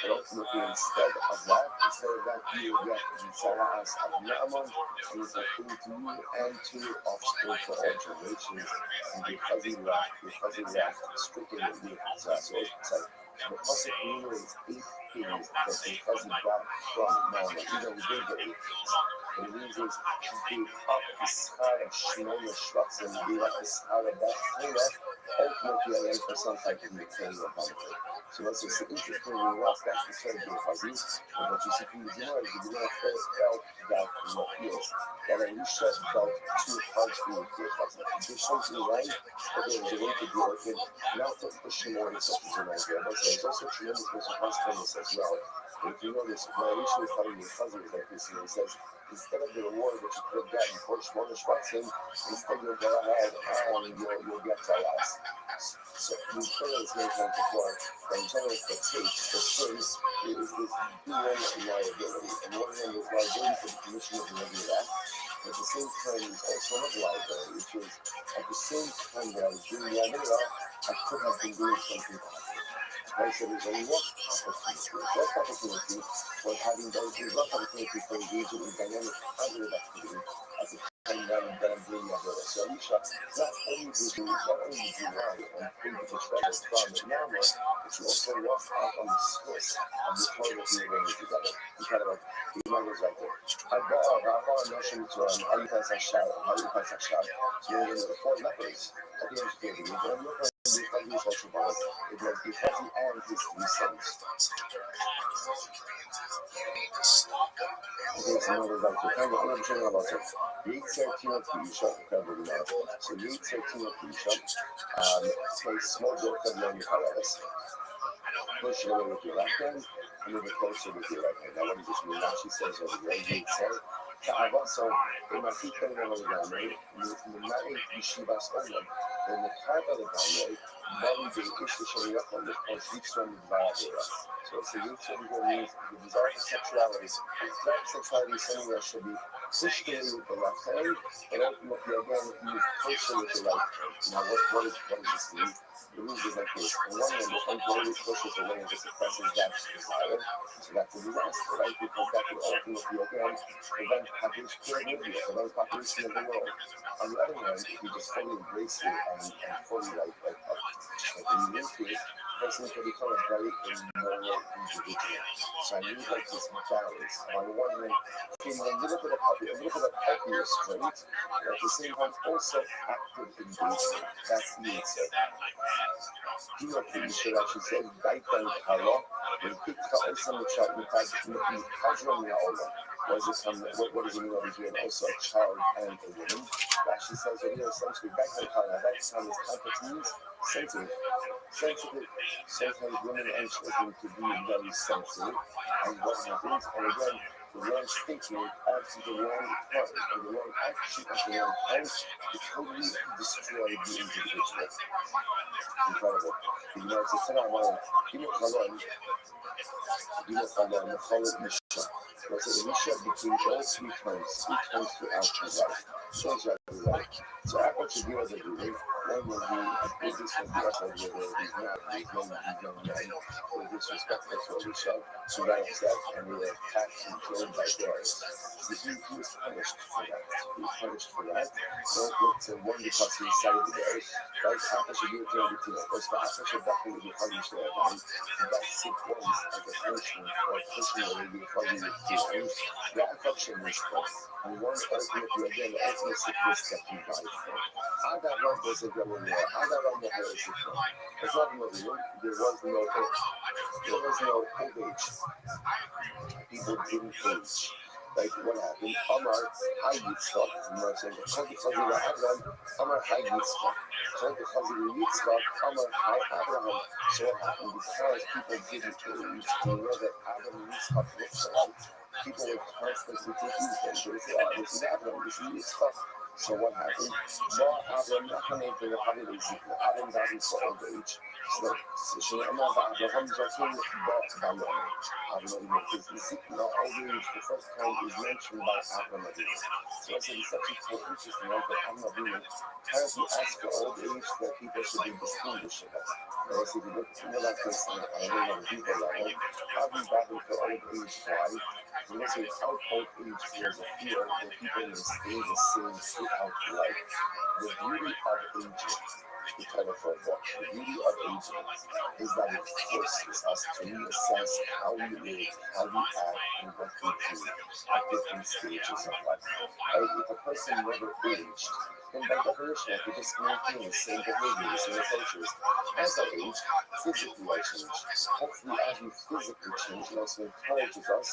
A: But ultimately, instead of that, you will get the Salaas of Naaman, and it's according to you and to your offspring for all generations. And because he left, stricken with you. So it's like the Pasuk enumerates 8 things that because he got from Naaman, even we did get 8 things. What it means is he gave up the schar of Shmona Shvatzim, he gave up the schar of that Torah, ultimately for some type of material benefit. So that's just interesting. When you watch that, you say the Chazi, and what you see from the Gemara is the Gemara first felt that what feels that Elisha felt too hard to do with the Chazi. He did something right, but there was a way to deal with it, not to push him over such as an idea. But there's also tremendous consequences as well. But if you notice, when Elisha was telling the Chazi was like this, and he says, instead of the reward that you could have gotten for Shmona Shvatzim, instead you'll go ahead and you'll get Salas. So the Torah is going to come before, and Torah is the case, the sin is dual liability. And one hand is liability for the commission of the regular act, but at the same time there's also another liability, which is at the same time that I was doing the Avirah, I could have been doing something positive. Right, so there's a lost opportunity. Lost opportunity was having done a lost opportunity for engaging in dynamic positive activity at the time that I'm doing the Avirah. So Alicia, not only did you right and bring the treasure from the Naaman, but you also walk out on the source of the Torah that you arranged together. You kind of like, the Gemara goes right there. I bought a notion to how you pass that shot. So you're the 4 lepers at the end of the day. But I'm looking at the Chazi also about it was the Chazi and his 3 sons. Okay, so now we're back to kind of I'm showing about it. Yitzhak of Isha, covered now. So Yitzhak of Isha, take small bit of the Haradas, push it away with your left hand, and move it closer with your right hand. Now, what does this mean? Now she says over here, Yitzhak. So, in my feet coming over the Gamay, in the night, Yeshivas Olam, in the part of the Gamay, Bali the Ishta showing up on the deep from the Vayavira. So it's the Yitzhak means the desire for sexuality. That sexuality is something that should be pushed away with the left hand, and ultimately again move closer with the right hand. Now what does this mean? The move is like this. On one hand, the unholy pushes away and just suppresses that desire. So that's a disaster, right? Because that will ultimately again prevent population of the world. On the other hand, if you just fully embrace it and fully like you into it, person can become a very immoral individual. So I need like this balance. On the one hand, feeling a little bit of healthy restraint, and at the same time also active engagement. That's the insight. Do not be sure that she said, Daitan Kala, when Pitka also the child, what does it mean over here? And also a child and a woman. Rashi says over here, essentially, Daitan Kala, that sound is complex means sensitive. Sometimes women and children could be very sensitive. And what happens, and again, the wrong statement adds to the wrong part, and the wrong action at the wrong time to totally destroy the individual. Incredible. You know, it's a thing I want to give it a Misha. What's it, Misha between all 3 times throughout his life. Shows you how to like. So after what you do as a doing, one will be business from the outside where he's young men, who are disrespectful to Elisha, who got upset and were attacked and killed by bears. So he was punished for that. Don't look to one because he cited the bears. Right? After she gave it to everything. First of all, after she definitely be punished there, right? That 6 ones as a punishment for pushing away the authority with tears. That affection was first. And one ultimately, again, the ultimate sickness that he died for. I got one was a government war. I got one that was a war. It's not no real. There was no old age. People didn't age. Like what happened? Amar Hayitzchak, Amar said, Chazir Abraham, Amar Hayitzchak. Chazir Yitzchak, Amar Abraham. So what happened? Because people didn't age, and you know that Abraham and Yitzchak looked alike, people would constantly confuse them. They would say, oh, this is Abraham, this is Yitzchak. So what happened? Abraham not coming for the Havil Ezekiel. Abraham got into old age. So Shneimar Abraham Jakim bought Bayam. Abraham because Ezekiel old age the first time is mentioned by Abraham Avinu. So I said it's actually so interesting right, that Abraham Avinu apparently asked for old age that people should be distinguished about. And I said, look like this, and I don't know the people level. Abraham got for old age why? Because without old age there's a fear that people will stay the same throughout life. The beauty of aging, the title for a book, the beauty of aging is that it forces us to reassess how we live, how we act, and what we do at different stages of life. If a person never aged, then by definition, I could just maintain the same behavior, the same approaches. As I age, physically I change. Hopefully, as we physically change, it also encourages us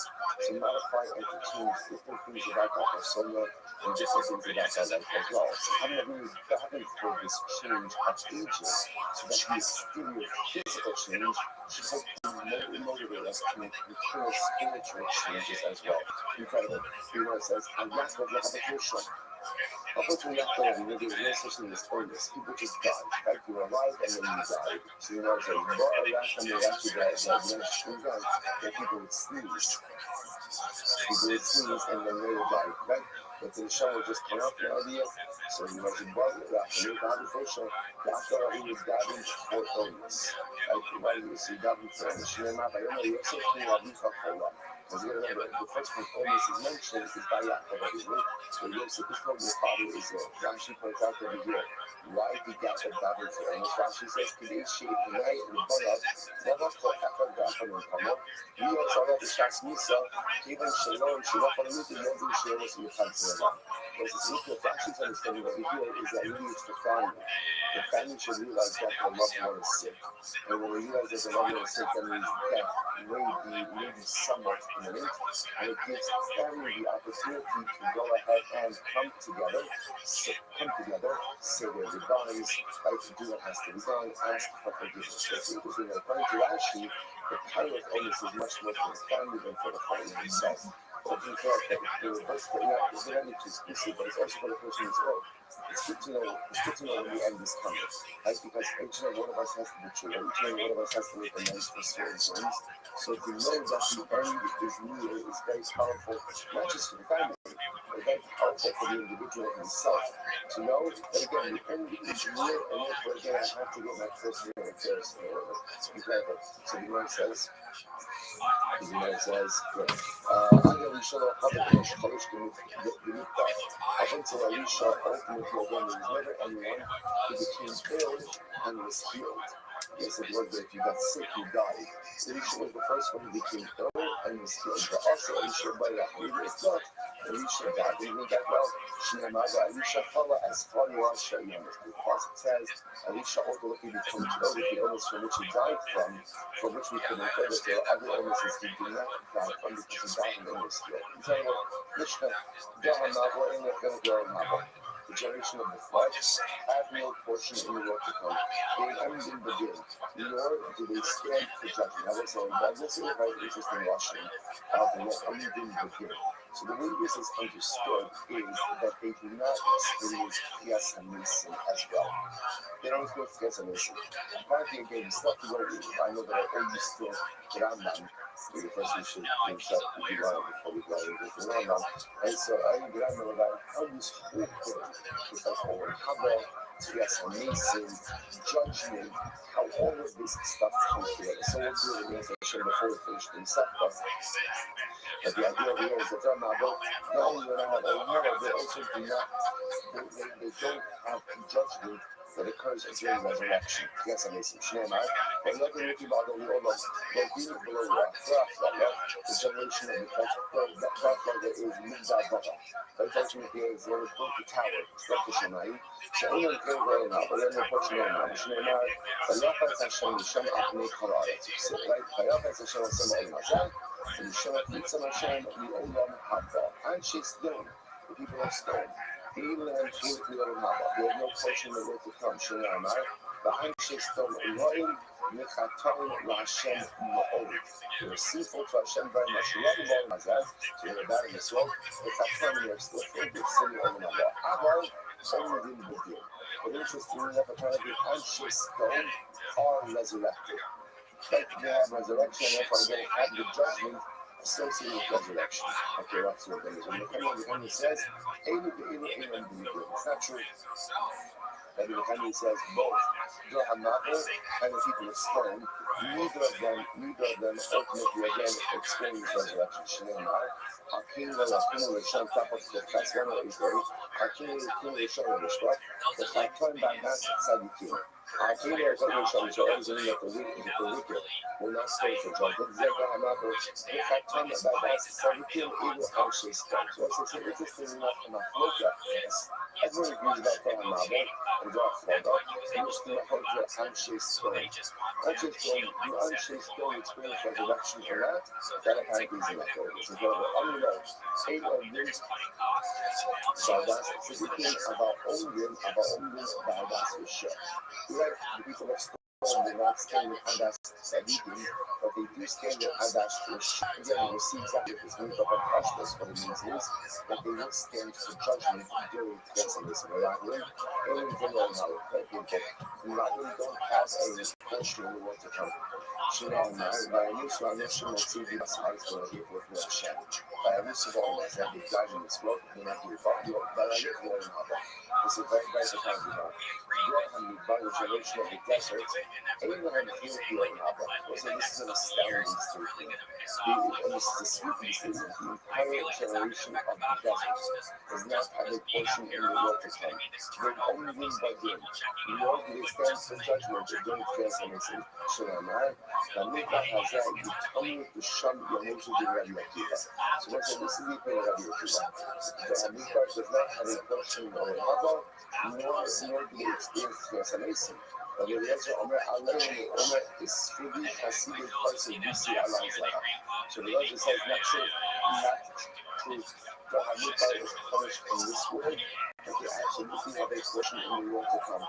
A: to modify and to change different things about our persona and different things about our life as well. So having a really battle for this change of aging, so that the exterior physical change should hopefully motivate us to make internal spiritual changes as well. Incredible. You know, it says, and that's what we have a crucial. Unfortunately, after that, there's no such thing as illness. People just die. Like you were alive and then you died. So you know, it's like, but last time they actually died, that people would sneeze. People would sneeze and then they would die, right? But the show would just come out the idea. So you know, you bought it after the conversation. After he was diving for illness. Like, you see, diving for illness. You know, I don't know, you're so clear of these people. Because you remember, the first one illness is mentioned is by Yaakov Avinu. So Yosef is told his father is ill. Rashi points out that he's ill. Why did Yaakov diving for illness? Rashi says, "Today she tonight in the Bayat, never for Yaakov Gafan and Kamo. You are Torah the Shas Misa, even Shalom, Shalom, and Luthi, Yodu, Shalom, and Yuchad Torah." Because it's equal. Rashi's understanding over here is that really it's the family. The family should realize that the loved one is sick. And when we realize that the loved one is sick, that means death maybe somewhat imminent. And it gives family the opportunity to go ahead and come together, say their goodbyes, to do what has to be done, ask for forgiveness. So it's interesting that according to Rashi, the kind of illness is much more for the family than for the family themselves. But in fact, the reverse is not only too explicit, but it's also for the person who's ill. It's good to know when the end is coming, right? Because each and every one of us has to be true. Each and every one of us has to make amends for certain things. So to know that the end is near is very powerful, not just for the family, but very powerful for the individual himself. To know that again, the end is near, and therefore again, I have to get my personal affairs in order. Incredible. So the Lord says, good. Up until Elisha, ultimately again, there was never anyone who became ill and was healed. Yes, it was that if you got sick, you died. Elisha was the first one who became ill and was healed. But also Elisha by that, it's not Elisha died, he didn't get well. Elisha fell as far as the prophet says, Elisha ultimately becomes ill with the illness from which he died from which we can infer that there are other illnesses he did not die from because he died in illness here. The generation of the flood had no portion in the world to come. They didn't begin, nor do they stand for judgment. Now, this is a very interesting Russian. They didn't begin. So the way this is understood is that they do not experience Kriyas HaNisim as well. They don't experience Kriyas HaNisim. Apparently, again, you still have to go with it. I know that I owe you still Rambam. The person should himself be lying before we go with the Rambam. And so I know that how this whole thing is like over Kabbalah, Kriyas HaNisim, judgment, how all of this stuff comes together. So we'll do it again before we finish the Sefta. But the idea here is that they're not only they also do not, they don't have judgment that occurs during resurrection. Yes, I mean, Shneimar. But look at about the world, they're being below the generation of the Godfather is Mizabata. The judgment is they would build the tower, struck the Shemai. So, only they were not, but then the person now, Shneimar, the Yafas Hashem, Shem Apne Kalaret. Right? The Yafas Hashem, And Shema Pizza Hashem, the Olam Haba. Anshe Stone, the people of stone. Even and Truth, the Olam Haba. They have no portion in the world to come. Shema Amar. The Anshe Stone, Elohim, Mechatoin, Hashem, Ma'od. They were sinful to Hashem very much. Love them all, Mazal. So they're bad in this world. The Chatoin, they're still in the city of Olam Haba. Aval, only in the deal. But interestingly enough, apparently, Anshe Stone are resurrected. Like they have resurrection, therefore they have the judgment associated with resurrection. Okay, that's what it is. When the says, it's not true. Maybe the Kanye says both Johannakel and the people of stone, neither of them ultimately again experience resurrection. Shneimar, Hakim Rishon Tapot Chesron Israel, Hakim Rishon Rishon, the Chaton Banas Tzadikim. Hakim Rishon is always in the wicked will not stay for judgment. Johannakel, the Chaton Banas Tzadikim, Evil Anshe Stone. So it's interesting enough in Afloka. Everyone agrees about Johannakel. And God for God, you still hold your Anshe Stone. Anshe Stone experience resurrection or not, that apparently is in that order. So there were only those 8 of these Bardas, speaking about Ondim, Bardas was sure. Like the people of Stone, they not stand with Adas Sadiqim, but they do stand with Adas Rish. Again, we see exactly this means of a Pashtas. What it means is that they will stand for judgment during Tzetzis. Meraglim, and Villan, Meraglim don't have a portion in the world to come. Shema by a new Swanishim will see the size of the with no shame. By a new Savon, as they died in this world, they not give up your Balayik or another. This is very, very surprising. Abraham, the by the generation of the desert, Abraham healed the another. So this is an astounding statement. This is a sweeping statement. The entire generation of the desert does not have a portion in the world to come. They only win by game. Nor do they stand for judgment during transformation. Shema Hamikra Hazar, you tell me to shun your nature to Rabbi Akiva. So that's what this is the thing of Rabbi Akiva. The Hamikra does not have a portion or a level, nor do they experience transformation. But the answer, Omer is fully Hasidic parts of BC Alazah. So the Lord says, not true. The Hamikra is punished in this world, but they absolutely have a portion in the world to come.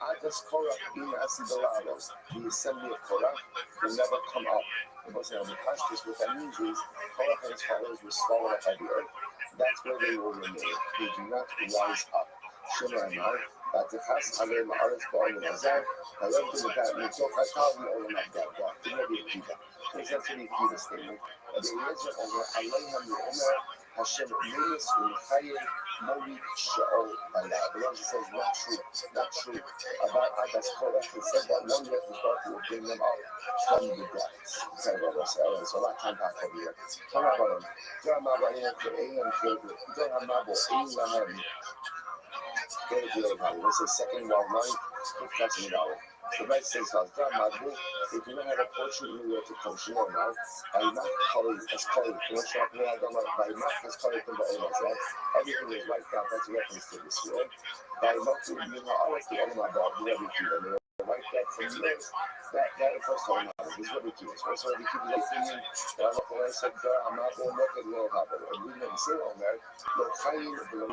A: Adas Korach in Asibalado, the assembly of Korach, will never come up. It wasn't on the pastures. What that means is Korach and his followers were swallowed up by the earth. That's where they will remain. They do not rise up. Shema Amar, Batachas Alem Aretz Ba'olam Hazar, Hayom Tinakat Mitzvot Hatal Ba'olam Abdallah. It will be a Kiva. It's actually a Kiva statement. But the answer over Alayham Omer Hashem Meis U'Chaye Mori Sha'ol Balah. The Lord says not true about Adas Korach. It said that one day the God will bring them out from the depths. So a lot of time back over here. Talk about them. This is second while mine, $15. The right says, if you don't have a portion in the world to come, you know now, by not calling as calling, by not as calling from the owners, everything is wiped out. That's a reference to this world. By not to be always the owner about the everything, and they wipe that from the earth. That first one, this is what we keep. First one, we keep the opinion. I said, I'm not going to look at the old habit. And we didn't say on there, the Chayin, the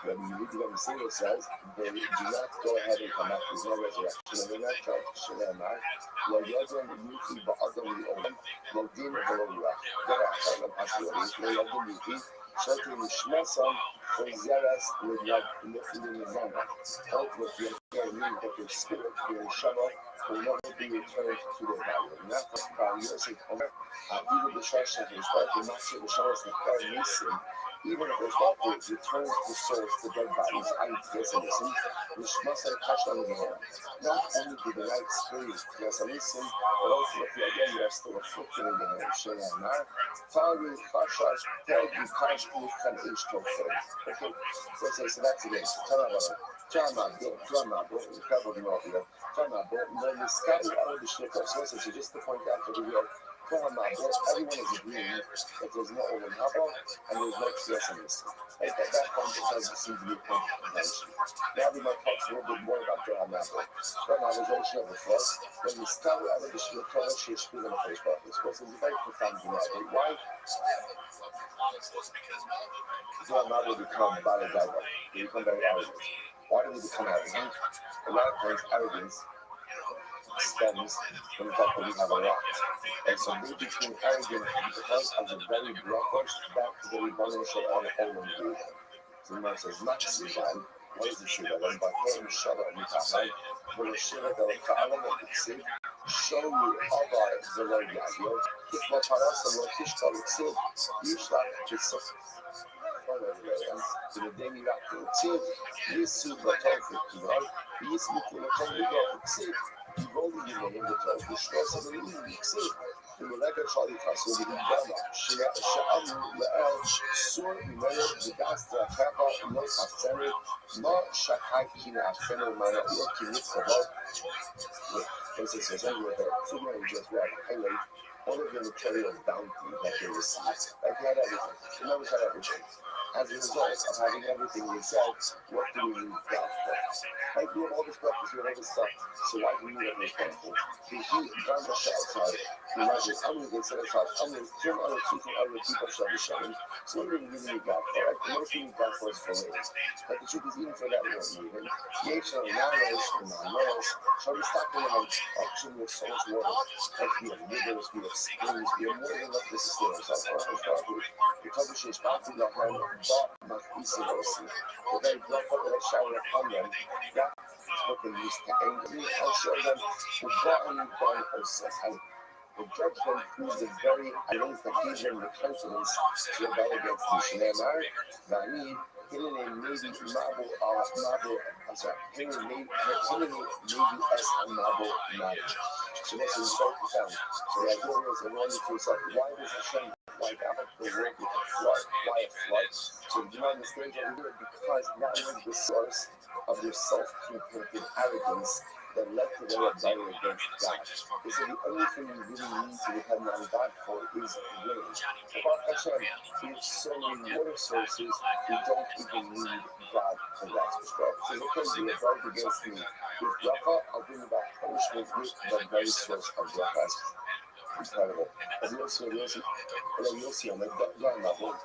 A: when you read what the single says, they do not go ahead and come out. There's no resurrection. And they're not trying to show them out. Well, you're going to use the bottom of the oven. Well, Dina Bologua. There are some possibilities. They have the meeting. Certainly, Shmasan, for Zeras, with not lifting in the Zana. Ultimately, you're meaning that your spirit, your Shabbat, will never be returned to their body. And that's why you're saying, even the Shasha, his wife, will not say the Shabbat, the Kar Nisim. Even if his wife returns the souls to dead bodies, which must have touched on the hand. Not only do the right experience Yasanism, but ultimately again they are still afflicted in the hand. Shemar, Tari, Kashash, Tagi, Kashmir, Kan Ish Tokfer. Okay, so that's again. So just to point out to the real. everyone is agreeing that there's no Olam Haba and there's no Kriyas HaNisim. At that point, it doesn't seem to be a point of contention. Now we might talk a little bit more about the Hamabel. Organization of the flood, when we started out of the Shia Torah, Shia Shpil in the first part. This was a very profound thing. Why? The Hamabel become Bala Gaiba. They become very arrogant. Why do they become arrogant? A lot of times, arrogance stems from the fact that we have a lot. And so they became arrogant because of the very blockage that the Rebbeinu Shalom Olam gave them. So the man says, Maxidan, what does it say? That when Bahem Shalom Mikasai, when the Shiva Del Ka'alam of the Ksiv, show you Ava Zelay Yagyo, Kifla Parasa Lo Kishka Ksiv, Yishlach Kisuf. So the day you got to Ksiv, Yisu Baton Fikibal, Yismu Kulakon Ligo Ksiv. You only give them the time to stress of the evening. See, the Malaka Charlie Castle, the Dama, Sha'am, La'el, Sur, Miller, the Gasta, Kappa, Los Asteri, Ma, Shakai, Kina, Asheno, Mana, Yoki, Nitzabal. This is a with a figure and just right highlight all of the material bounty that they received. Like they had everything. They always had everything. As a result of having everything we said, what do we need God for? Like we have all this breakfast, we have all this stuff. So why do we need everything thankful? The heat, God must shut outside. Imagine, I'm going to get set aside. I'm going to kill other people shall be shutting. So what do we really need God for? Like the most we need God for is for rain. But the truth is, even for that, we don't need Him. Nature, non-knowledge, shall we stop them and auction with so much water? Like we have rivers, we have springs, we have more than enough to sustain ourselves. The publishers probably not have bought easy mercy. The very blood that shower upon them, that's what they used to anger. I'll show them who brought on by us. The judgment proves the very items that gave them the confidence to rebel against the Shneimar, Vani, Hinene, maybe Mabu, I'm sorry, Hinene, maybe as a Mabu, Madi. So this is so profound. So the idea is, and wonder to yourself, why does Hashem wipe out the world with a flood? Why a flood? So do not mistake over here, because that was the source of their self-contented arrogance that led to their rebellion against God. They said the only thing we really need to depend on God for is rain. About Hashem, we have so many water sources, we don't even need God for that. So okay, you rebelled against me. With bracha, I'll bring about punishment with the very source of brachas. Incredible. And you'll see on the ground level,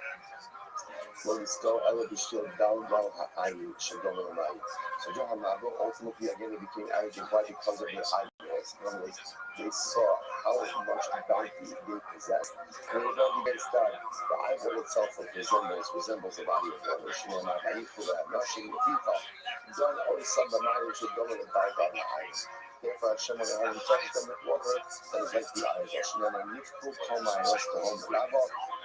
A: when we still elevation down Ha'ayin, Shadom Elamai. So John Mabo ultimately again they became arrogant. Why? Because of their idols. In other words, they saw how much bounty they possessed. And they rebelled against God. The idol itself resembles a body of water. Shemona Ha'ifula, Nashim Yefita. John always saw the Maya Shadom Elamai. Therefore, Hashem will have touched them with water that is like the eyes. Shemona Nifku, Koma, Nostahom, Lava.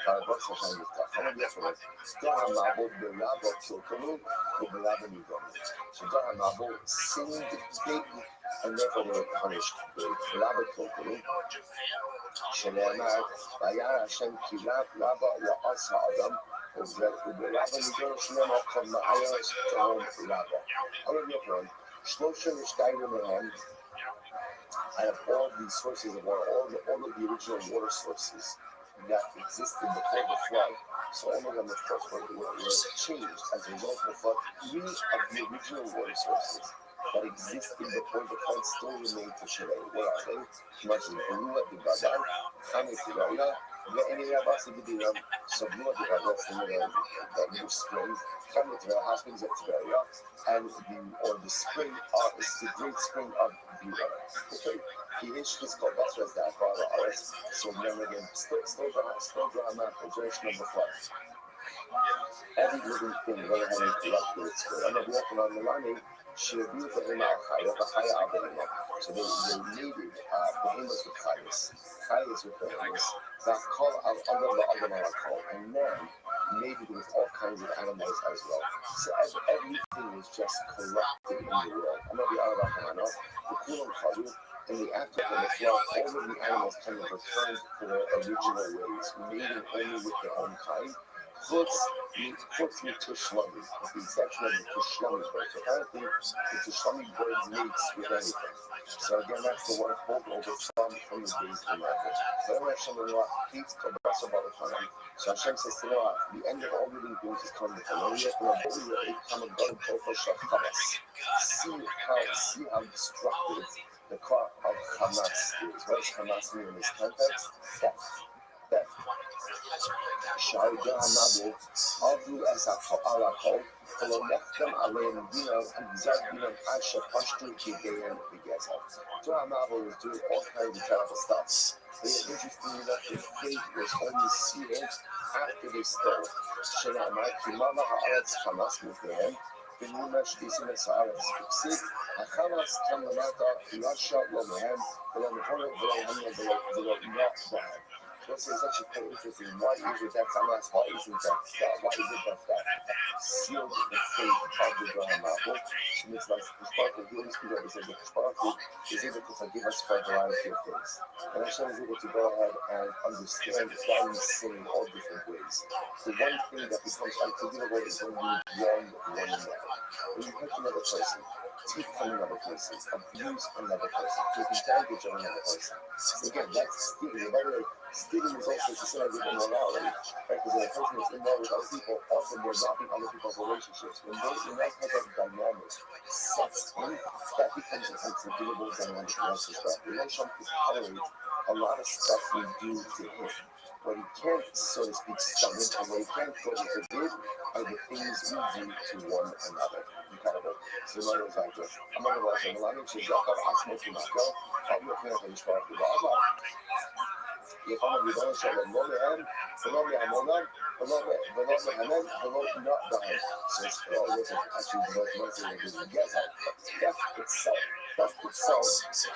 A: Paradox Hashem Yifta. How many different? John Mabo, the Lava, Kilkulu, with the Lava Nidom. So John Mabo sinned big, and therefore they were punished big. Lava Kilkulu. Shemona, Bayar Hashem Kilab, Lava, Wa'asa Adam. With the Lava Nidom, Shemona, Koma, Ayos, Tahom, Lava. How many different? Shloshim Ishtayim out of all these sources of water, all of the original water sources that existed before the flood, so all of them, of course, were changed as a result of the flood. 3 of the original water sources that existed before the flood still remain to today. What are they? Much as Balua de Badal, Kame Tirana, Ve'eni Rabas de Bidiram, Sabua de Rabas the new spring, Kame Tirana, hot springs of Tiberia, and the spring is the great spring of Bura. Okay? He is called Basras that father Aris. So remember again, still drama, the duration of the flood. Every living thing, whether having corrupted its spirit. I'm not walking on the line. She reviewed the Hema Chaya, the Chaya Abelina. So they needed behemoths with Chayas with behemoths, that call out other call, and man mated with all kinds of animals as well. So everything was just corrupted in the world. I'm not the Arabahana, the Kulam Kadu. In the aftermath of the flood, all of the animals kind of returned to their original ways, mating only with their own kind. Chutz Tushlami is the exception of the Tushlami birds. Apparently, the Tushlami birds mates with anything. So again, that's the word holdover from the days of Elijah. So Hashem hates to bless about the time. So Hashem says to Noah, the end of all living things is coming. See how destructive the crop of Hamas is. What does Hamas mean in this context? Death. Death. שהרגע המבוא עבדו את על הכל ולא נחתם עליהם דינם וגזר דינם עד שפשטו את ידיהם בגזר. So Amabel was doing all kinds of terrible stuff. But interestingly enough, their faith was only sealed after they stole. שנאמר כי מלא הארץ חמס מפניהם ונאמר שתיסים את הארץ. וכסיב החמאס כאן למטה לא שב לא מהם ולא מחולק ולא המנה ולא not בהם. This is actually quite interesting. Why is that Hamas? Why isn't that? Why is it that sealed the fate of the Abraham apple? And it's like the spark of Holy Spirit is able to sparkle, is able to forgive us for a variety of things. And Hashem is able to go ahead and understand why we sin in all different ways. The one thing that becomes unforgivable is when we wrong one another. When you hurt another person, take from another person, abuse another person, take advantage of another person. So again, that's stealing. By the way, stealing is also to say that immorality, right? Because when a person is in love with other people, often they're robbing other people's relationships. When that type of dynamic sets in, that becomes an unforgivable dynamic in us as well. We know some people tolerate a lot of stuff we do to him. What he can't, so to speak, stomach, and what he can't fully forgive are the things we do to one another. Incredible. So the mother was like, I'm not going to say, well, I'm going to say, I'm smoking my girl. I'm looking at the spark of Allah. If I'm a rebel, so I'm not going to not behind. So it's all with it. Actually, the most thing is to get out. Death itself,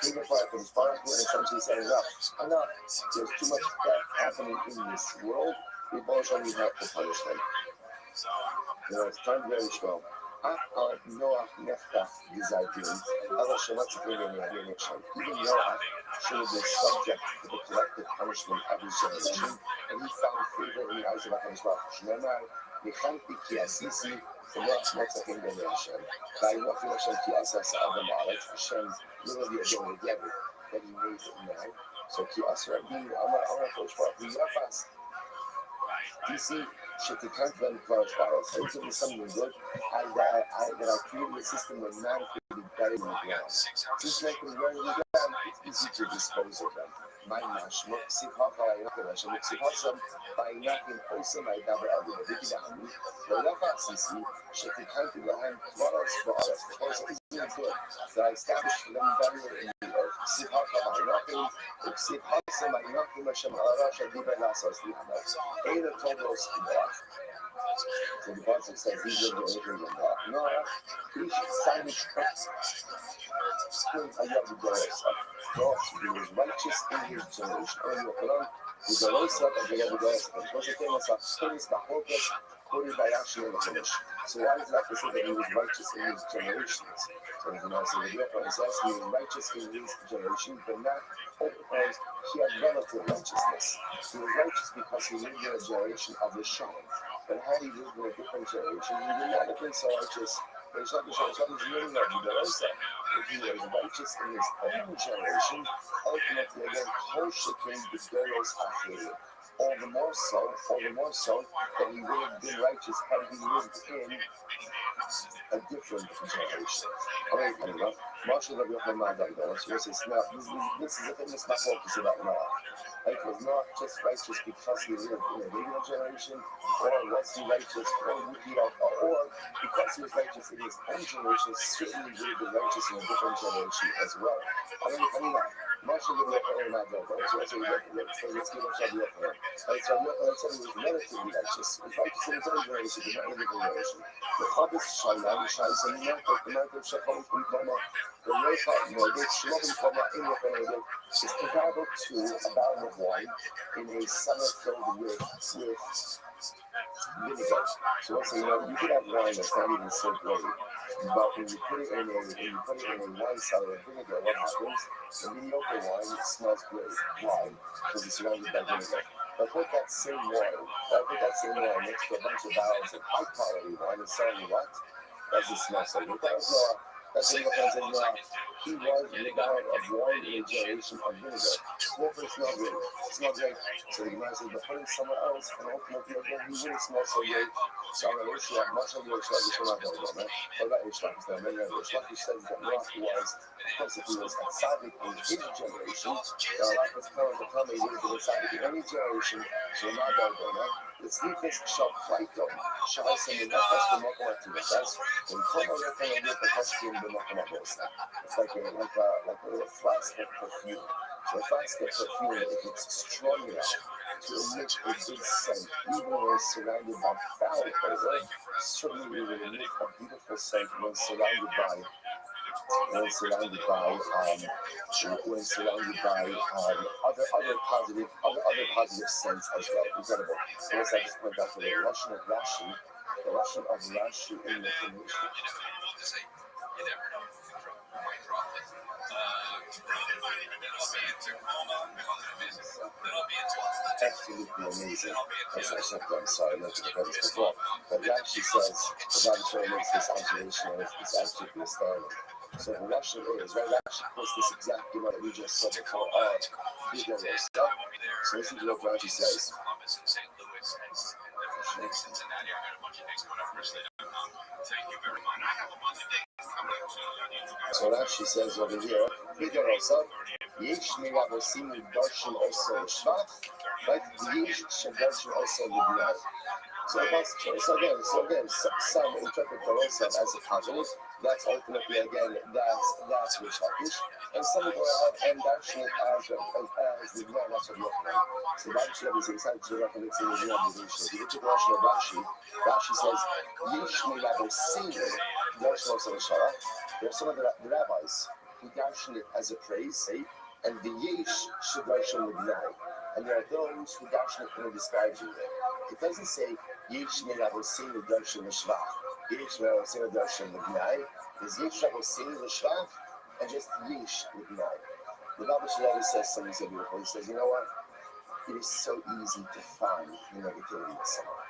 A: even if I can spark and essentially saying, enough, there's too much death happening in this world. We both only have to punish them. It's time very strong. Noah Neftach Gizadim, Allah Shemat Even Noah should have been subject to the collective punishment of his generation, and he found favor in the eyes of HaKadosh. Shneimar, Yechanti Ki Asisi, Noah Motzachim Ben Hashem. By Noachim Hashem Ki Asas Adam Aretz, Hashem literally again together that he made it man. So Ki Asar Abin, Amar HaKadosh Baruch Hu Yafas. You see, Shetikant Ben Klaus Baruch, I took something good. That I created a system where man could be buried in the ground. Just like them buried in the ground, it's easy to dispose of them. My nash, look, see how I knock it. I look, see how some by knocking also my double out of the big down. The love of CC, Shetikant behind Klaus Baruch, because it's good that I established them buried in the earth. See how I knock it. See how some by knocking my Shamara, Shadiba Lasas, the other. Ada told us to walk. So the Bible says he's living in the no, he signed it. I love the girls. God, he was righteous in his generation. And you can with the low set of the other guys. And what's the thing is that stories the hopeless, quoted by actually in the finish. So why is that to say that he was righteous in his generations? So there's a nice idea for us. He was righteous in his generation, but not because he had relative righteousness. He was righteous because he lived in a generation of the Shem. But had he lived in a different generation, he would not have been so righteous. But it's not the really not the Belosa. If he was righteous in his own generation, ultimately again, Kosher came to Belos Achir. All the more so that he would have been righteous had he lived in a different generation. All right, anyway, Marshall of Yochanan Magdalos, this is the thing that's not focused about now. It was not just righteous because he lived in a regular generation, or was he righteous, or because he was righteous in his own generation, certainly would have been righteous in a different generation as well. Marshall of Yochanan Magdalos, let's give him some Yochanan. So he was relatively righteous. He was righteous in his own generation, but not in a different generation. The Chabad Shalom, the Mark of Shachom Kumkoma, the Rekha Morgan, Shalom Kumkoma in Yochanan is comparable to a barrel of wine in a cellar filled with vinegar. So let's say, you could have wine that's not even so great, but when you put it in a wine cellar of vinegar, what happens? The mediocre wine smells great. Why? Because it's surrounded by vinegar. But put that same wine next to a bunch of barrels of high quality wine and sell me what? Does it smell so good? That's what he said, he was the God of one in a generation of vinegar. Smell, but it's not great. It's not great. So the Gemara says, but put it somewhere else, and ultimately again, he wouldn't smell so great. So I'm going to show much of the Restream not going to go, man. What about Restream? Restream says that Noach was, of course, if he was a tzaddik in his generation, now Allah has come to come, he would have been a tzaddik in any generation, so not going to go, man. Let's leave this shop right though. Shall I say that that's the Mokum to the best? And come on, let me get the costume the Mokum of us. It's like a little flask of perfume. So a flask of perfume, if it's strong enough to emit a good scent, even when it's surrounded by foul odor, certainly it will emit a beautiful scent when surrounded by other positive sense as well. Incredible. So let's just point out to the Russian of Rashi, in the Phoenician. Absolutely amazing. I'm sorry, I'm not going to this before. But Rashi says, the Bible makes this observation, and it's absolutely astounding. So the Russian is, right? Rashi quotes this exact Gemara that we just saw before. So listen to what Rashi says. So Rashi says over here, Yesh Mirabosim Darshan also Shvat, right? Yesh Shadarshan also Libnai. So again, some interpret Barosav as a positive. That's ultimately again that's which happens. And some go ahead and darshan it as the Libnai. That's what you're looking at. So Rashi is inside the Rashi in the Libnai. If you look at the Rashi of Rashi says Yesh Mirabosim Darshan also Shvat. There are some of the rabbis who darshan it as a praise, and the Yesh should darshan Libnai. And there are those who darshan it in a disparaging way. It doesn't say Yesh Mirabosim Darshan L'Shvach. Yesh Mirabosim Darshan Libnai. There's Yesh Mirabosim L'Shvach and just Yesh Libnai. The Bible Shalom says something so beautiful. He says, you know what? It is so easy to find the negativity in someone.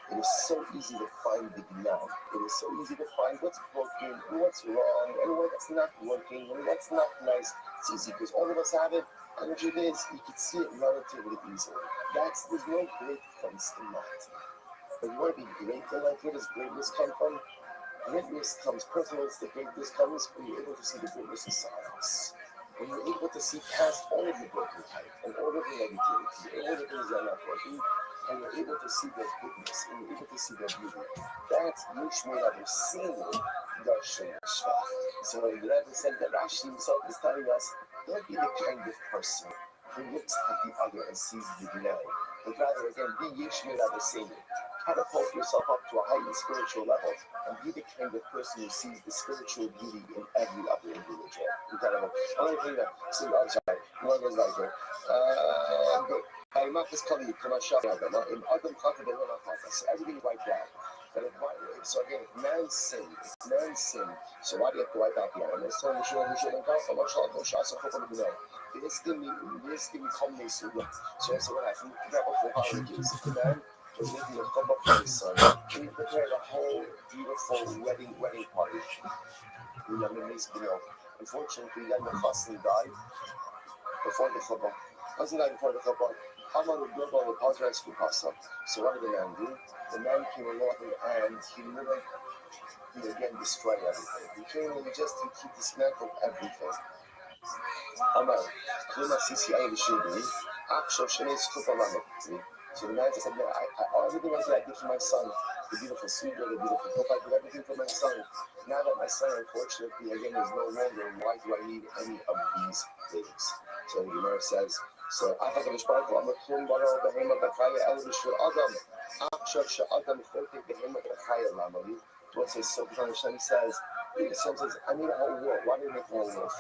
A: It is so easy to find the gnam. It is so easy to find what's broken, and what's wrong, and what's not working, and what's not nice. It's easy because all of us have it, and if it is, you can see it relatively easily. There's no great place in life. But you want to be great in life. Where does greatness come from? Greatness comes, personalistic greatness comes when you're able to see the greatness inside us. When you're able to see past all of the broken type and all of the negativity, all of the things that are not working, and you're able to see their goodness, and you're able to see their beauty. That's Yishmael Abusinu Darshan Shvach. So the Rebbe said that Rashi himself is telling us, don't be the kind of person who looks at the other and sees the gnai, but rather again be Yishmael Abusinu. Catapult yourself up to a heightened spiritual level and be the kind of person who sees the spiritual beauty in every other individual. Incredible. Another thing that, I'm sorry, one goes like here. Good. I'm not just telling you, come on, shut up. In other so everything is wiped out. So again, if man sinned, so why do you have to wipe out the animals? So we shouldn't go for much longer. So this give me commonly so what happened? The man was making a chuppah for his son. He prepared a whole beautiful wedding party. Unfortunately, then the husband died before the chuppah. Husband died before the chuppah. Haman would build all the pots rescue pasta. So what did the man do? The man came along and he literally, again destroyed everything. He came and he dismantled everything. Haman, so the man said, everything else that I did for my son, the beautiful sugar, the beautiful cup, I did everything for my son. Now that my son, unfortunately, again, is no longer, why do I need any of these things? So the Gemara says, so after the Mishpach, I'm a king, but all the him of the fire, Elvish for Adam. After Adam, the him of the fire, Lamali. What says, so Hashem says, I need a whole world. Why do you make a whole world?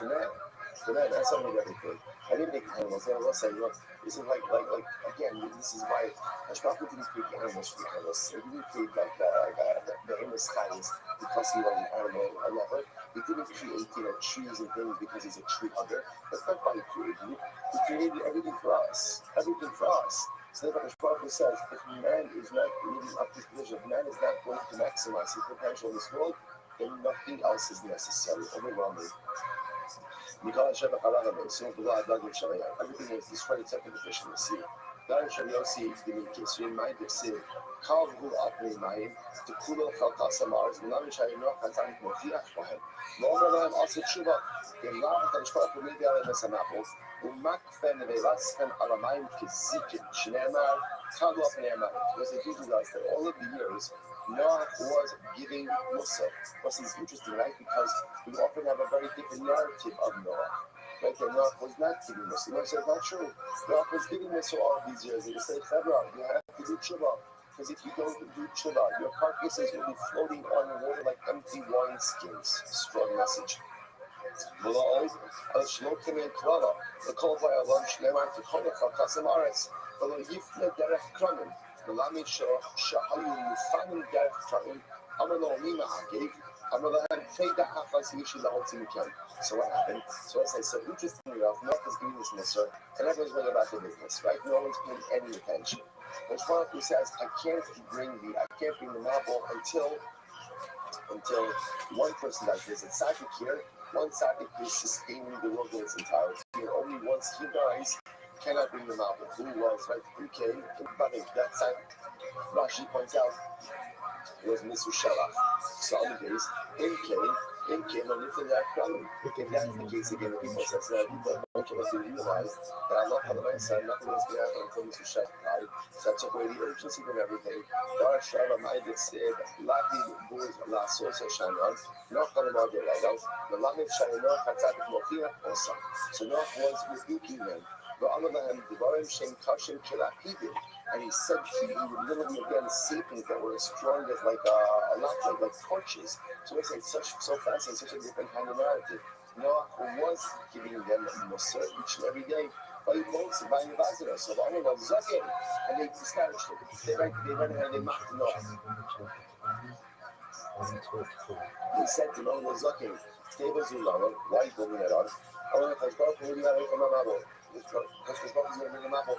A: For that, that's not everything. I didn't make animals. I will say, look, this is like again, this is why Hashbach didn't create animals for animals. He didn't create the Amos Chayes because he was an animal lover. He didn't create, trees and things because he's a tree hugger. That's not why he created you. He created everything for us. Everything for us. So that's what Hashbach says. If man is not living up to his vision, if man is not going to maximize his potential in this world, then nothing else is necessary. Overwhelming. Everything was destroyed except for the fish in the sea. So in my say, Carl who up in my to Kulo Kalkasamars, Namisha Enoch and Tank Mofiach for him. Normal also Chuba, the Lam and Shop of Media and Sanapo, who Mac Fen of Elaskan Alamain Kizikin, Shinema, Kalu up in Emma, was a duty that all of the years Noah was giving Musa. Which is interesting, right? Because we often have a very different narrative of Noah. Right? That Noah was not giving Musa. Noah said, not true. Noah was giving Musa all these years. And he said, February, you have to do tshuva. Because if you don't do tshuva, your carcasses will be floating on the water like empty wineskins. Strong message. Below, Shlokim and Klala, the call by Allah, Shleman to Konaka Kasamaris, below Yifna Derech Kramen, the Lami Shahayu, Fanim Derech Kramen, Amalo Lima Agave, Amalahan, Feda Hafas Yishi, the whole team can. So what happened? So as I said, interestingly enough, Noah is doing this Musar, and everyone's going about the business, right? No one's paying any attention. Which one who says, I can't bring the marble until one person does this. It's Sadik here. One Sadik is sustaining the world in its entirety. And only once he dies, cannot bring them out. Who was right? Okay, but that side, Rashi points out, was Misu Shalach. So on the days, in came a little that crowd. If that's the case again, the people says that okay, but they realized that Allah said nothing was going to happen until Misu Shalach died. So that took away the urgency from everything. Dar Shalach Maidit said, Lati Buz La Sosa Shanan, not going to get right out. The Lamif Shanan Katatik Mokina Osa. So Noah was rebuking them. But on the other hand, Devarim Shem Kashim Kilakibim. And he said he would literally again see things that were as strong as like a lot like torches. So it's like so fascinating, such a different kind of narrative. Noah was giving them Musa each and every day. By boats, by the Bazara, so the Amr of Zakin, and they discouraged him. They went ahead and they mocked Noah. He said to Noah Zakin, Stay with Zulama, why go in on? I want to talk to you about a marble. Because the boat is going to bring a marble.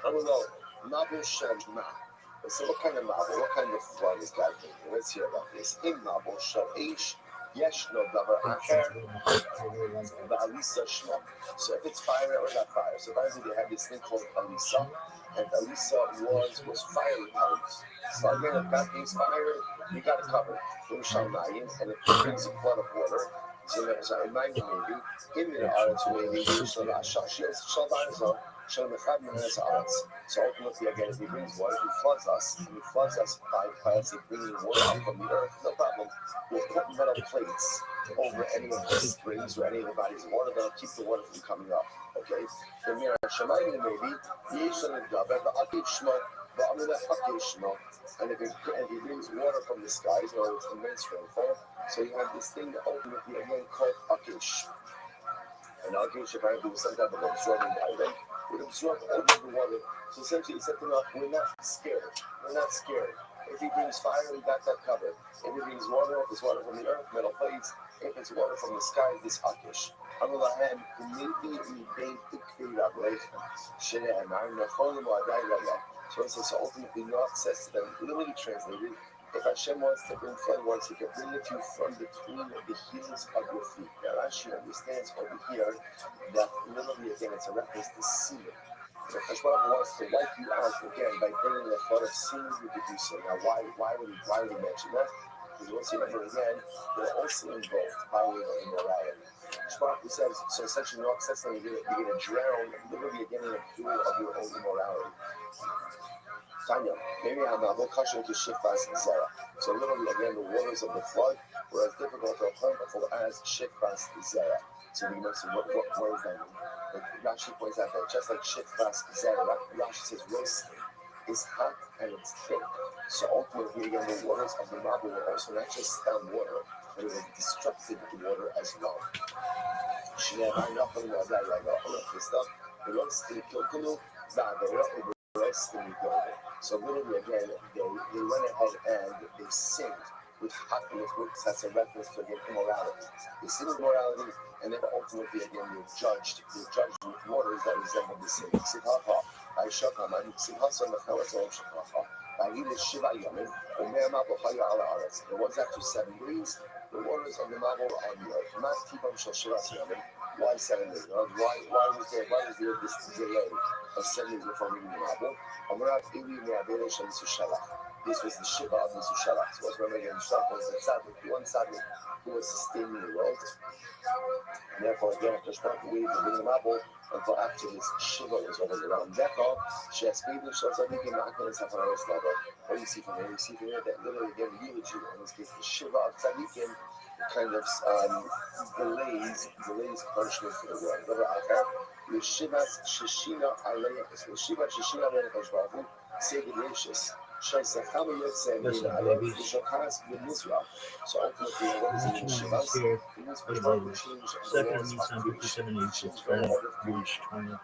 A: I don't know. Marble Shel Ma. So what kind of marble? What kind of flood is God thinking? Let's hear about this. In marble Shel Eish, Yesh no Davar Acher, Alisa Shma. So if it's fire or not fire. So basically they have this thing called Alisa, and Alisa was fire repellent. So again, if God brings fire, you got to cover. And if it brings a flood of water, so there's a reminder maybe in the arts maybe so ultimately again if he brings water, he floods us by us bringing water up from the earth, no problem. We'll put metal plates over any of the springs or any of the bodies of water that'll keep the water from coming up. Okay? The Mirah Shemayim maybe and if he brings water from the skies, in other words, immense rainfall, so you have this thing ultimately again called Akish. And Akish apparently was some type of absorbing item. It would absorb all of the water. So essentially he said to them, we're not scared. If he brings fire, we got that covered. If he brings water, if it's water from the earth, metal plates. If it's water from the sky, this Akish. On the other hand, so it says ultimately Noach says to them, literally translated, if Hashem wants to bring flood once, he can bring it to you from between the heels of your feet. Now Rashi understands over here that literally again it's a reference to sin. If Hashem wants to wipe you out again by bringing a flood of sin, you could do so. Now why would he mention that? Because once you remember again, they're also involved by immorality. Shmuel says, so essentially Noach says that you're going to drown literally again in a pool of your own immorality. Tanya, maybe I'm not caution to shift fast and Sarah. So literally again the waters of the flood were as difficult or plentiful as shift fast and Sarah. So we must what does that mean? Like Rashi points out that just like shift fast and Sarah, Rashi says roasting is hot and it's thick. So ultimately again the waters of the Mabul were also not just stand water, but it was destructive water as well. So literally again, they went ahead and they sinned with hot liquids. That's a reference to again immorality. They sinned with morality, and then ultimately again they're judged with waters that resemble the sin. It was after 7 days. The waters of the Mabel on the earth. Mat Tibam Shal Shivat Yamim. Why 7 days? Why was there this delay of 7 days before reading the Mabel? This was the Shiva of Misushalach. So what's remembering in Shach was the Tzaddik, the one Tzaddik who was sustaining the world. And therefore, again, after Shach, we waited to bring the Mabel until after his Shiva was over the round. Therefore, she has paid the Tzaddik in Ma'akal Safaris level. What do you see from here? You see from here that literally again, the eulogy, in this case, the Shiva of Tzaddikim kind of delays punishment for the world. Yeshivas Shishina Alei, Yeshiva Shishina Alei Kashbahu, say the gracious.
E: Listen, baby.
A: So ultimately, what is in Yeshivas?
E: Second Nissan 5786, Friday, March 20th.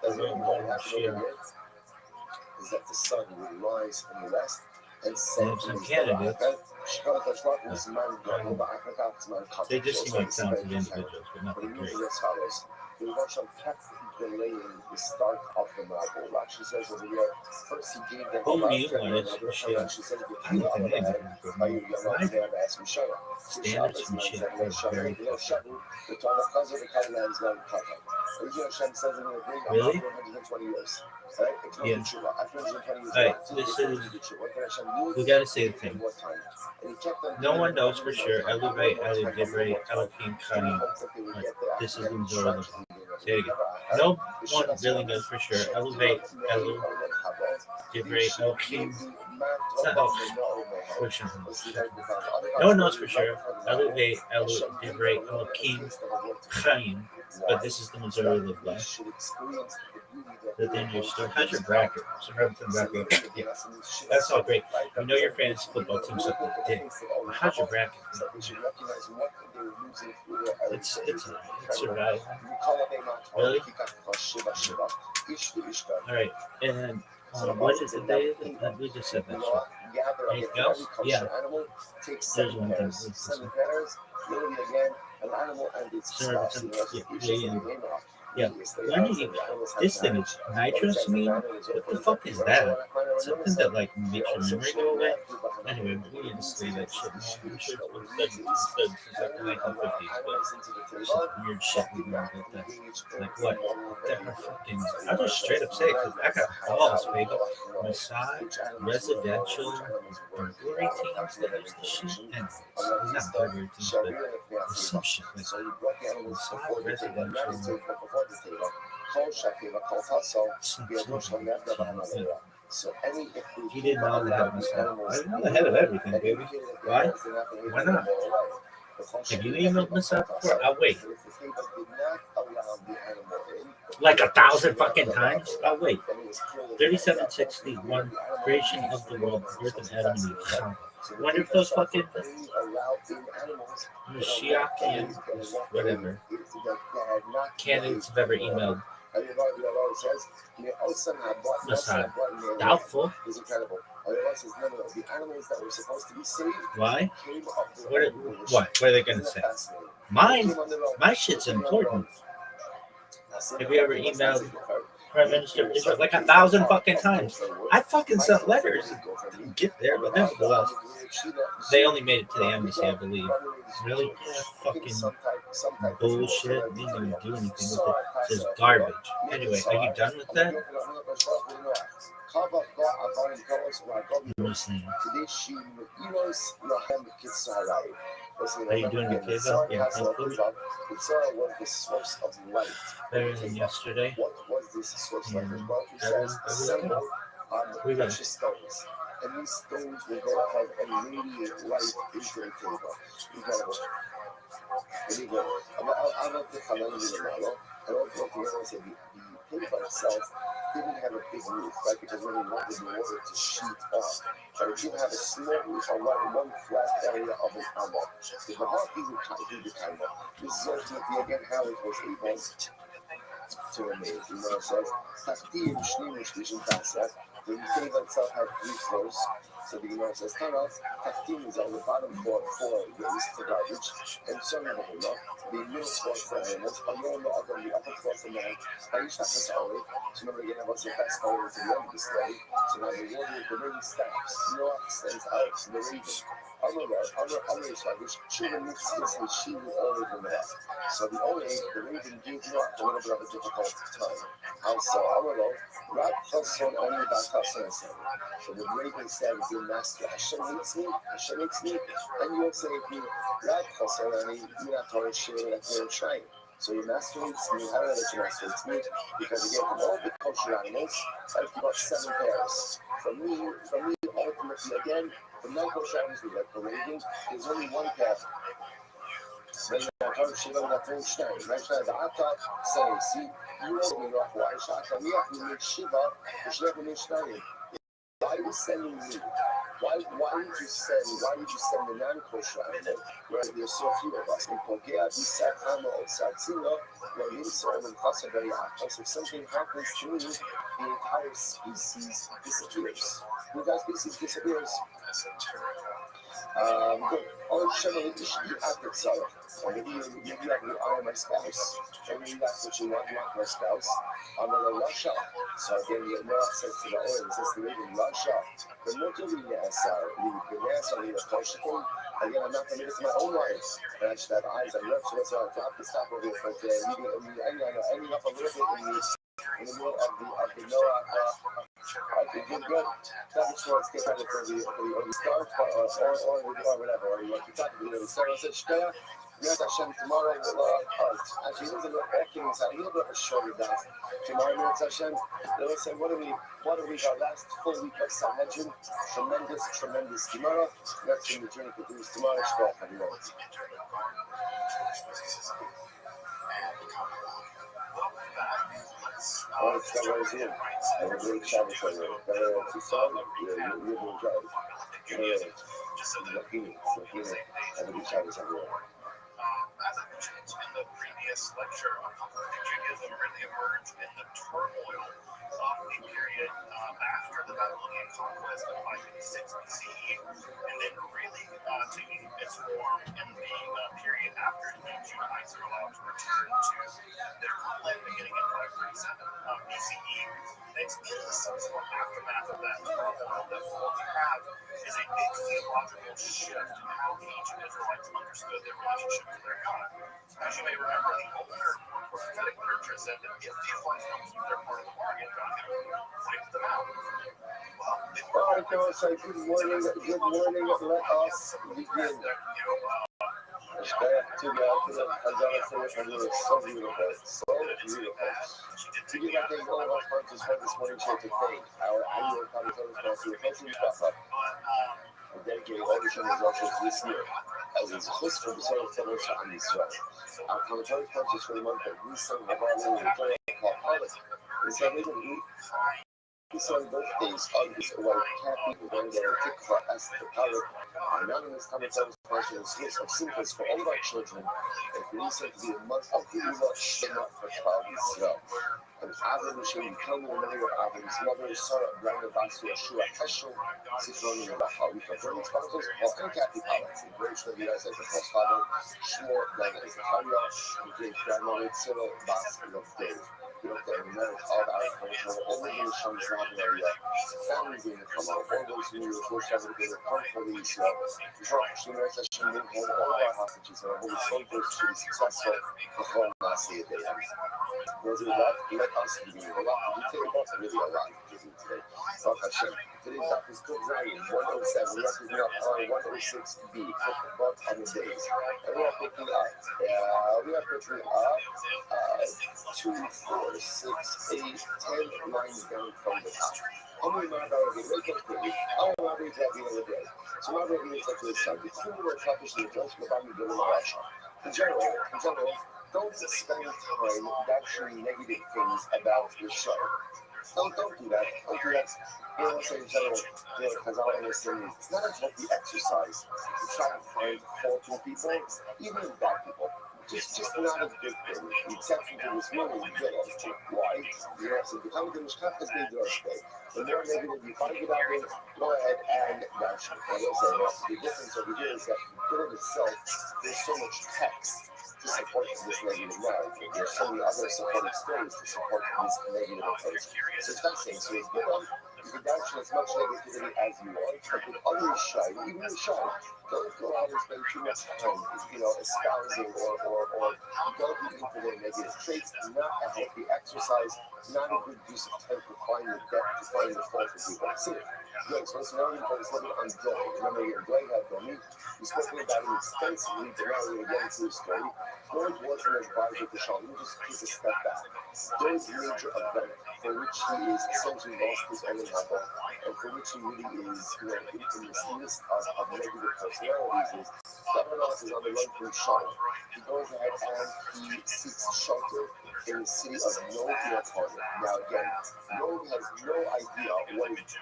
A: Is that the sun will rise in the west and set
E: They have some candidates. They just seem like talented individuals, but nothing great.
A: The Russian kept delaying the start of the Mabul. She says over here, first he gave them
E: Who do you want to share?
A: she said,
E: I don't think anything is standards from shit are very Really?
A: years.
E: Yeah. Alright, this is, we gotta say the thing. No one knows for sure. Elevate, Divrei, Elohim, Chaim. This is the majority. Say it again. No one really knows for sure. Elevate, Divrei, Elohim. It's not Elohim. No one knows for sure. Elevate, Divrei, Elohim, Chaim. But this is the majority of life. But then your story. How's your bracket? So everything bracket. Yeah. That's all great. We know your fantasy football team's up with the dick. But how's your bracket? It's survival. Really? Alright. And what is the day? We just said that shit. Anything else? Yeah. There's one thing. Yeah. This thing is nitrous mean? What the fuck is that? Something that like makes your memory go away? Anyway, we need to say that shit now. I'm sure it's been said since like the 1950s, but some weird shit we learned about that. Like what? That are fucking, I'll just straight up say it, because I got balls, baby. Massage, residential, burglary teams that use this shit, and it's not burglary teams, but it's some shit like massage, residential. He didn't know the head of himself. I didn't know the head of everything, baby. Why? Why not? Have you emailed Messiah before? I'll wait. Like 1,000 fucking times? I'll wait. 3761, creation of the world, earth and Adam and Eve. I wonder if those fucking Mashiachian, whatever, candidates have ever emailed Messiah. Doubtful. Why? What are they going to say? Mine? My shit's important. Have you ever emailed Prime Minister of Israel like 1,000 fucking times? I fucking sent letters. Didn't get there, but nevertheless, they only made it to the embassy, I believe. Really? Yeah, fucking bullshit. They didn't even do anything with it. It's just garbage. Anyway, are you done with that? I'm listening. Are you doing okay though? Yeah, hopefully. Better than yesterday. We got stones. And these stones will go ahead and radiate light into the table. Incredible. There you go. I don't think I know you know. I don't think the paper itself didn't have a big roof, right? Because when they wanted the water to shoot off. But it did have a small roof on one flat area of an amber. The heart is the kind of. This is ultimately again how it was able to remain. You know what it says? The paper itself had 3 floors.
A: So the Gemara says, Tana, Taftim is on the bottom four waste for garbage, and Shana Bahuna, the middle floor for animals, Amon the upper floor for man, Aisha has olive. So remember again, I was the fast forward to the end of the story. So now the water, the rain stops. Noah stands out to the raven. Amar is like, Shiva mixes with Shiva olive in that. So the olive, the raven gave Noah a little bit of a difficult time. Also, Amaro, Rab Chasson only by Chasson. So the raven said, "Dear master, Hashem hates me, and you say if you Rab Chasson, and you're not Torah Shiva, like you're trying. So your master hates me. How do I let your master hates me? Because again, from all the kosher animals, I have about 7 pairs. From me, ultimately, again, from non-kosher animals, we like the raven, there's only 1 pair. Maybe I told Shiva that thing stein. Mention the Ata saying, see, you owe me not why Shaka. We have to make Shiva, the Shiva make stein. Why are you sending me? Why would you send the non-kosher animal where there's so few of us? In Pogea, Bisakama, or Satsila, where you saw them very hot. So if something happens to me, the entire species disappears. The entire species disappears. Good. Or Shemali Ishki after Sarah. Or maybe you have the eye of my spouse. Or maybe that's what you want my spouse. I'm going to rush up. So again, the Noah says to the oil, it says to the raven, rush up. The motor the answer, the question. Again, I'm not going to do this to my own wife. And I should have eyes and lips, so that's why I have to stop over here. But ending up a little bit in the middle of the Noah. I think you're good. That is what's get ready for the start or whatever. Or you want to talk to the start. I said, Shpeya, Yad Hashem, tomorrow will actually, there's a little bit of a shorter day. Tomorrow, Yad Hashem, they'll say, what do we got last full week of Sanhedrin? Tremendous Gemara. That's when the journey continues tomorrow. Shpeya, everyone. Oh, it's not right here. I'm a great Shabbos for you. To solve it, you're doing job. Just so that have a good Shabbos everyone.
C: As I mentioned in the previous lecture, Judaism really emerged in the turmoil of the period after the Babylonian conquest of 556 BCE, and then really taking its form in the period after the Judahites are allowed to return to their homeland beginning in 537 BCE. It's in the subsequent aftermath of that turmoil that what we have is a big theological shift in how the ancient Israelites understood their relationship to their God. As you may remember, the older prophetic literature said that if the Israelites don't keep their part of the bargain, God's going to wipe them out.
A: All right, so say good morning, let us begin. To the Hazara finish and it was so beautiful, To give back the all of our sponsors for this morning show to thank our annual commentator sponsor, Hosting Staffa, for dedicating all the shows lectures this year. As is just for the sort of Taylor shot on this show. Our commentator sponsors for the month of Nisan, Navarro, and Joy called Harvest. We celebrate we celebrate birthdays of this award happy event that took for us to power anonymous commentator sponsors list of symbols for all of our children. And for Nisan to be a month of Geulah Shema for 12 Israel. And Avram Shem become the memory of Avram's mother, Sarah, Brenda Basu, Ashura, Heshel, Sifroni, and Rachel. We have burning sponsors, all happy pilots, and great trivia as the first father, Shmuel, Lena, as the Taria, and great grandmother, Cyril, Bas, and Dave. We look at all of our culture, all the new Shams area, families in the Kamal, all those who wish to have a good come for the Israel. Drop Shemar Session, bring home all of our hostages, and our holy soldiers to be successful before Nasi at the end. Those who let us be a lot of detail about it, really a lot of detail today. Baruch Hashem. Today's daf is Kuf Zayin 107. We are picking up on 106b, both on the days. And we are picking up 2, 4, 6, 8, 10 lines down from the top. How many Ma'abara wake up quickly? How many Ma'abara is at the end of the day? So Ma'abara is at the start. The two more topics in the Josh Mabami Gilin Rasha. In general, don't spend time bashing negative things about your show. Don't do that. Don't do that. You know what I'm saying? In general, because I understand it's not a healthy exercise to try to find fault in people, even in bad people. just not a good thing. The exception to this rule is good. Why? You know, so the time the mishkat is being drastic. The more negative you find it out in, go ahead and dash it. Like I said, the difference over here is that the bill itself, there's so much text to support this negative narrative. There's so many other supporting stories to support this negative approach. So it's fascinating. So it's good. You can dash as much negativity as you want, but with others shy, even the shy, don't go out and spend too much time, espousing or delving into their negative traits. Not a healthy exercise, not a good use of time to find the depth, to find the fault of people. See it. Good. So it's now you're focusing on Doeg. Remember, your Doeg had Domi. We spoke about him extensively, but now we're going to get into his story. Doeg was an advisor to Shaul. Let me just take a step back. Doeg's major event, for which he is essentially lost his own level, and for which he really is, in this list of negative personalities, is Davidas is on the run from Shaul. He goes ahead and he seeks shelter in the city of Nob near Carmel. Now again, Nob has no idea what is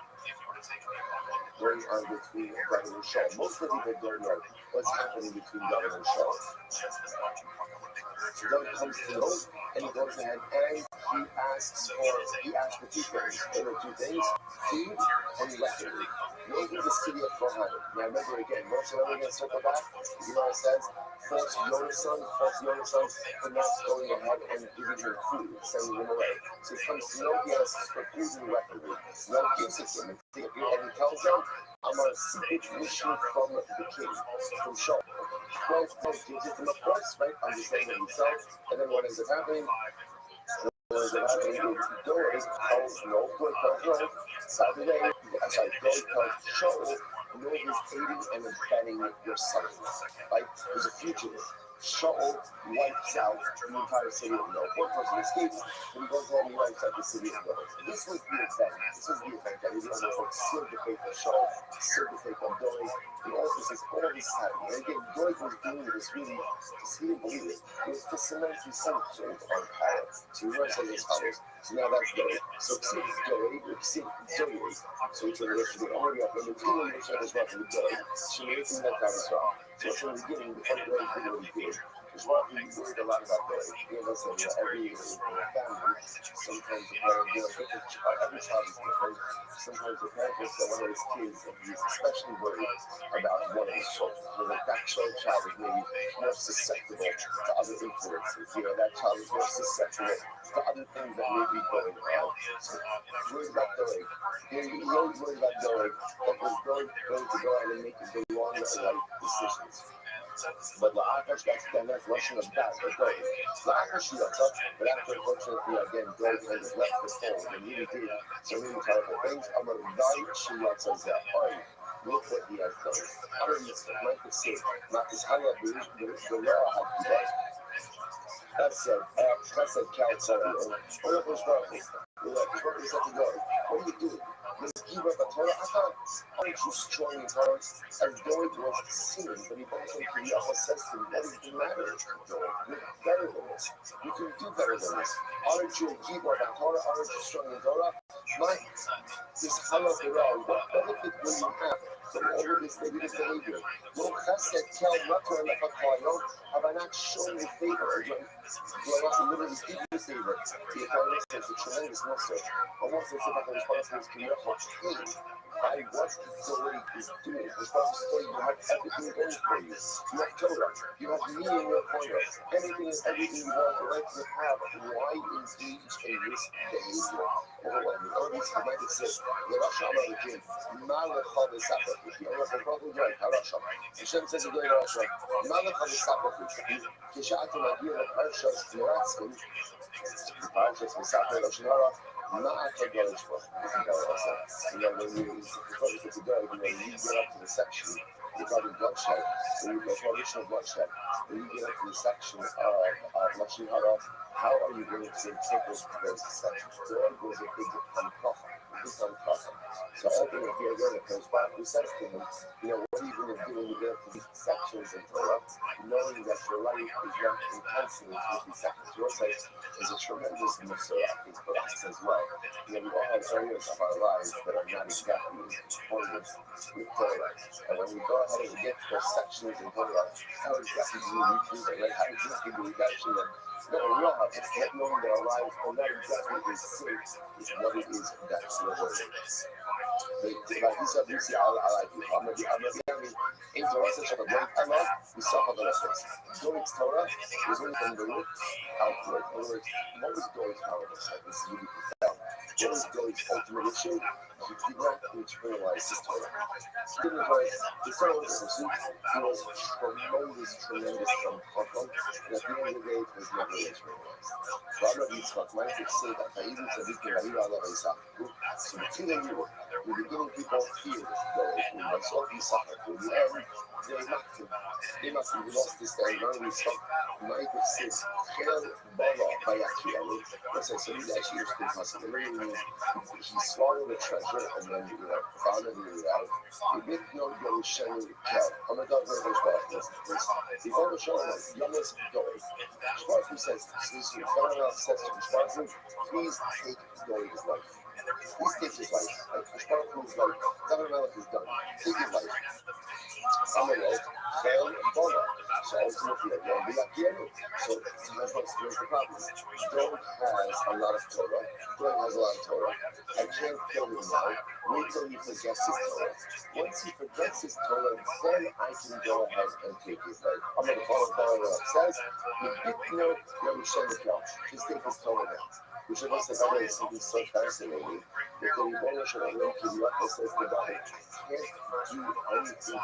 A: going on between David and Shaul. Most of the people don't know what's happening between David and Shaul. So David comes to Nob and he goes ahead and he asks for two things. There are two things: food and weaponry. Nob is the city of Kohanim. Now remember again, most of them against circle back. You know what it says? False Yonasan for not going ahead and giving him food, sending him away. So he comes to Nob, he asks for food and weaponry. Nob gives it to him. And he tells them, I'm on a secret mission from the king, from Shaul. 12 gives it to him, of course, right? Understanding himself. And then what ends up happening? Doeg tells Nob, by the way, Doeg tells Shaul, Nob is aiding and abetting your son. Right? He's a fugitive. Shaul wipes out the entire city of Nob. One person escapes, and he goes home and he wipes out the city of Nob. This was the event. That he was able to seal the fate of Shaul, seal the fate of Doeg. And all this happening. And again, Doeg was doing this really, just he didn't believe it. It was to cement his son on power. So he went on his fathers. So now that's Doeg. So Doeg. So it's going to listen to already up in the two and make sure there's nothing to Doeg. So you're making that down as well. So from the beginning, the funny way thing what he did is what we worried a lot about Doeg. Listen, every year in a family, sometimes the parent, every child is different. Sometimes the parent will say one of his kids, and he's especially worried about one of his children. That child is maybe more susceptible to other influences. That child is more susceptible to other things that may be going on. So, worried about Doeg. He's always worried about Doeg, but was Doeg going to go out and make the wrong or right decisions. But La'akash, that's Russian of that, but Doeg. La'akash, but after, unfortunately, again, Doeg kind of left the fold and really did some really terrible things. Amar Dai Shiyatzazah. Look what he has done. Amar Yitzchak, like the same, not this Hala, the law had to do. That's said, Cal Torah. What are you doing? He read the Torah. Aren't you strong in Torah? As Doeg was sinning, but he also says to him, what is the matter with Doeg? You're better than this. You can do better than this. Aren't you a Gibor of Torah? Aren't you strong in Torah? This halal, what benefit will you have from all of this negative behavior? Lo chesed kel mator lefakayot. Have I not shown you favor? Do I not literally give you favor? The economist says a tremendous muscle. Almost as if I can respond to his community by what Doeg is doing. As far as you have everything going for you. You have Torah. You have me in your corner. Anything and everything you want the right to have. Why engage in this behavior? Overwhelming. All these Hamadis say, the Rasha American, Malach of the sacrifice. You know, probably right, Harasha. Hashem says a great Rasha, Malach of the sacrifice. Kishatim Adir of Parshas Miratzim, Parshas Misafir Lashonara, Ma'ata Golish for. When you focus to go, when you get up to the section regarding bloodshed, when you go prohibition of bloodshed, when you get up to the section of Lashonara, how are you going to take those sections? Doeg was a big prophet. keeps on talking. So ultimately, again, it comes back who says to him, what are you going to do when you get to these sections in Torah, knowing that your life is not in consonance with these sections? Your life is a tremendous muscle for us as well. We all have areas of our lives that are not exactly in conformance with Torah. And when we go ahead and we get to those sections in Torah, how exactly do we reach them, right? How exactly do we action them? No, we all have this, not knowing that our lives are not exactly in sync with what it is that we're doing. Like you said, you see, I like you. I'm gonna be in Torah, such a great time out. We saw how the lessons. Doing Torah is only from the root outward. In other words, what was Dory's powerless? This is really profound. What was Dory's ultimate issue? He did not internalize his Torah. He didn't internalize his Torah was a pursuit. He was tremendous from Chacham, and at the end of the day, it was never internalized. Rabbi Yitzchak might have said that Ta'idu Tzadikim Lahira Allah Yisachu. So between the two, we're beginning people fear Dory. We must all be suffered. In the end, they must have lost this day. Now we stop. Might have said, Kel Bala by Akiyahu. What's that? So he actually was pretty possible. He swallowed the treasure and then, found it out. He didn't know that he was sharing with Kel. I'm not going to go back. He found the show like, youngest Dory. Shparku says, please take Dory's life. Please take his life. Shparku is like, David is done. Take his life. I'm going to fail and bother. So ultimately, so here's the problem. Dory has a lot of Torah. Dory has a lot of Torah. I can't kill him now. Wait till he forgets his Torah. Once he forgets his Torah, then I can go ahead and take his life. I'm going to follow what it says. You didn't know you share the Torah. Just take his Torah now. Which of us, the Bible is something so fascinating. That the Rebbe should have linked to what it says the Bible can't do anything to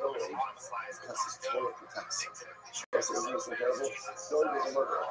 A: Dory because his Torah protects him. Yes, isn't this incredible? Dory is a murderer.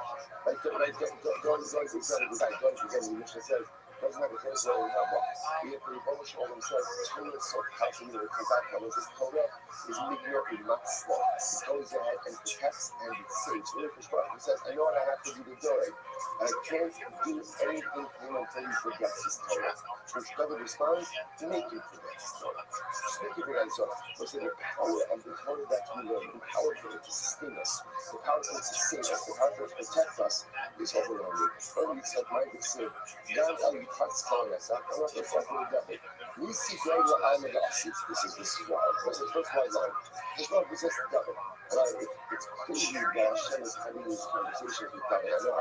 A: Dory is exactly the guy. Dory, again, the Mishnah says, doesn't have a case where we have one. Yet the Rebbe should have said, Torah is so powerful that it comes back. That was his Torah is Migno in Matzah. It goes ahead and protects and it saves. He says, I know what I have to do to Dory. I can't do anything for him until he forgets his Torah. Which David responds, make him forget his Torah. Just make him forget his Torah. What's the power of the Torah that we learn, the power for it to sustain us, the power for it to save us, the power for it to protect us is overwhelming. Only it's like Mike said, God, Ali, Fat's calling us up. I'm not going to fight with David. We see Greg Al-Madasi. This is wild. What's the first white line? It's not possessed David. It's crazy that Hashem is having these conversations with David. I know.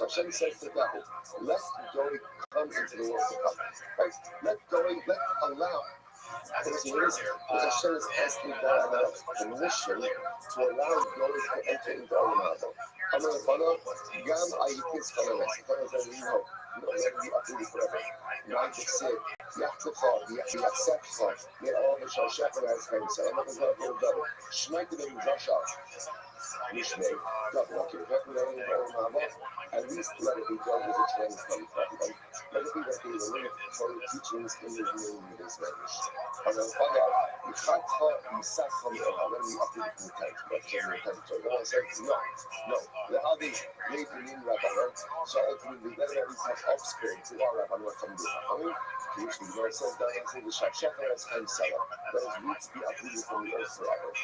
A: So Hashem says to David, let Dory come into the world to come. Right? Let allow. Because Hashem is asking God permission to allow Dory to enter into our level. I'm going to follow Gam Ayikis Kalamas. No, let me uprooted forever. Mike said, Yachtacha, Yachsepcha, yet all the Shashepha has him. So I'm not going to go double. Schmeck the name Joshua. Mishmei, double. Okay, at least let it be done with a trans from let it be that they will learn Torah teachings in the name of this language. I'm going to find out, Yichatcha, Yisachcha, let me uproot from the text. But generally, no one says, no. The other made the name Rabbanon, so ultimately, let it at least have offspring to our Rabbanon from the Rabbanon, to which the Lord says, that until the Shashepha has time Sarah, let his roots be uprooted from the earth forever.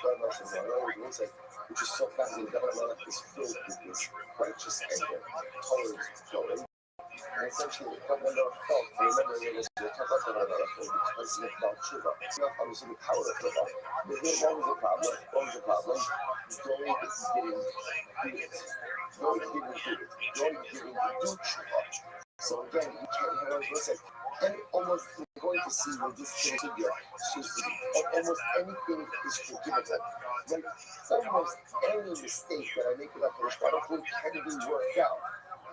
A: Which is so fascinating. David is filled with this righteous anger, tolerance, flowing. And essentially, the covenant of health, remember, it was the covenant of because of about Shiva. It's not obviously the power of Shiva. But here, what was the problem? Dory didn't do it. Dory didn't do Shiva. So again, you can't hear what I said. And almost you're going to see with this figure, almost anything is forgivable. Like almost any mistake that I make with a Kodesh Baruch Hu can be worked out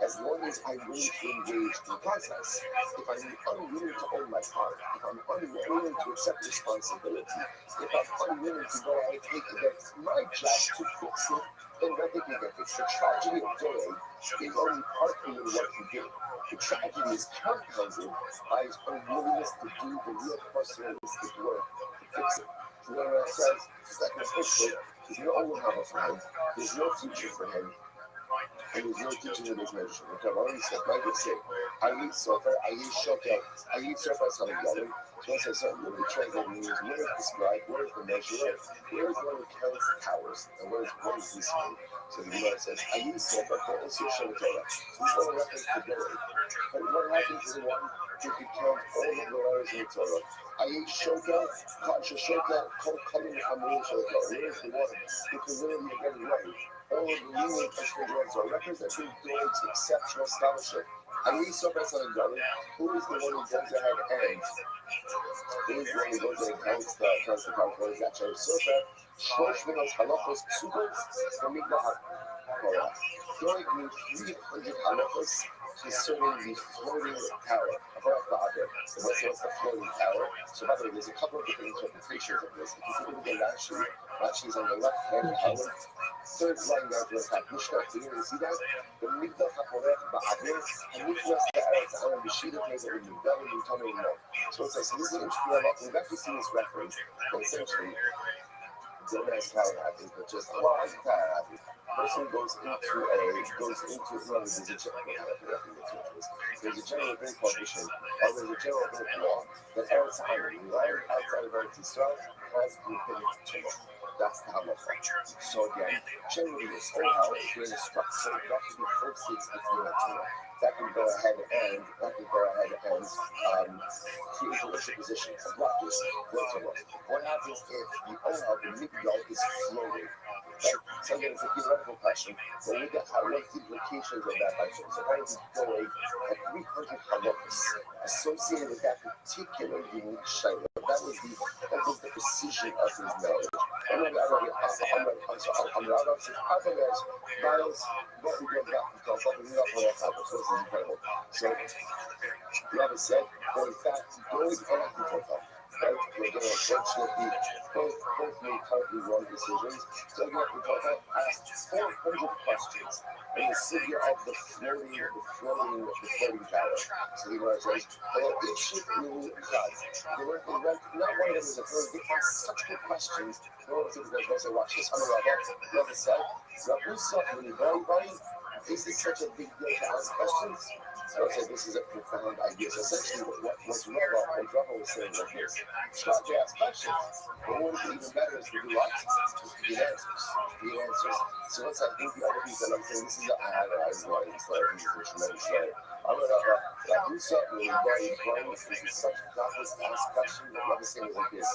A: as long as I'm willing to engage in the process. If I'm unwilling to own my part, if I'm unwilling to accept responsibility, if I'm unwilling to go ahead and take it, that's my job to fix it, then I think we get fixed. The tragedy of Dory is only partly in what he did. The tragedy is compounded by his unwillingness to do the real personalistic work to fix it. So when it says he's not going to fix it, there's no overhaul for him, there's no future for him, and there's no teaching of his measure. Which I've already said, like I said, I eat sofa, I eat shokel, I eat sofa something. So I say something really translate means what is described, what is the measure, where is one who counts towers, and what is this mean? So the Gemara says, I eat sofa, but also shokel. So we want to reference the glory. But what happens to the one who can count all the glories in the Torah? I eat shokel, shokel, calling the Hamoon shokel. Where is the one who can literally get it right? All of the meaning of the words are representing David's exceptional scholarship. I need so much on the who is the one who goes ahead and who is the one who goes ahead and counts the calculator? Is actually Sofer, Shosh Minos Halachos Tzubos, from Mikla HaKorah. Going with 300 halachos concerning the floating tower. So what's the floating tower? So by the way, there's a couple of different interpretations of this. If you look at Rashi is on the left hand column. Third line down to the top. Mishnah, do you see that? The Mikla HaKorah Ba'avir, and Mikla Ha'aretz Ha'aretz B'shida Teza U'Migdal U'Migdal U'Migdal. So it says, so this is an interesting level. We've actually seen this reference, but essentially, don't ask how it happens, but just how it happens. Person goes into there's a general thing called Mishnah, or there's a general thing law that Eretz Ha'aretz, the land outside of Eretz Yisrael, has been finished. That's the halacha. So again, generally this whole house is doing a structure that can be first it's that can go ahead and create a worship position, a block this, what happens if the Ohel, the Migdal, is floating? Right? So again, it's a theoretical question, but we got what the implications of that question. So why is it going at 300 halachas associated with that particular unique shayla? That was the precision of his knowledge. So, Rabbi said that in fact, going back to Tefah, right, we're going to unfortunately both made currently wrong decisions. So we have to ask 400 questions in the city of the floating tower. So he says, well, each ship really God. Not one of them is a bird. They ask such good questions. No one thinks they're supposed to watch this. I'm a Rabbi said, is this such a big deal to ask questions? So I said, this is a profound idea. So essentially, what Rabbi was saying was this. Try to ask questions. But what would be even better is to do what? Just to get answers. So let's think the other people that I'm saying, this is I was writing story, this is a tremendous story. I'm going to do something very bright. This is such a godless ask question. But Rabbi saying is like this.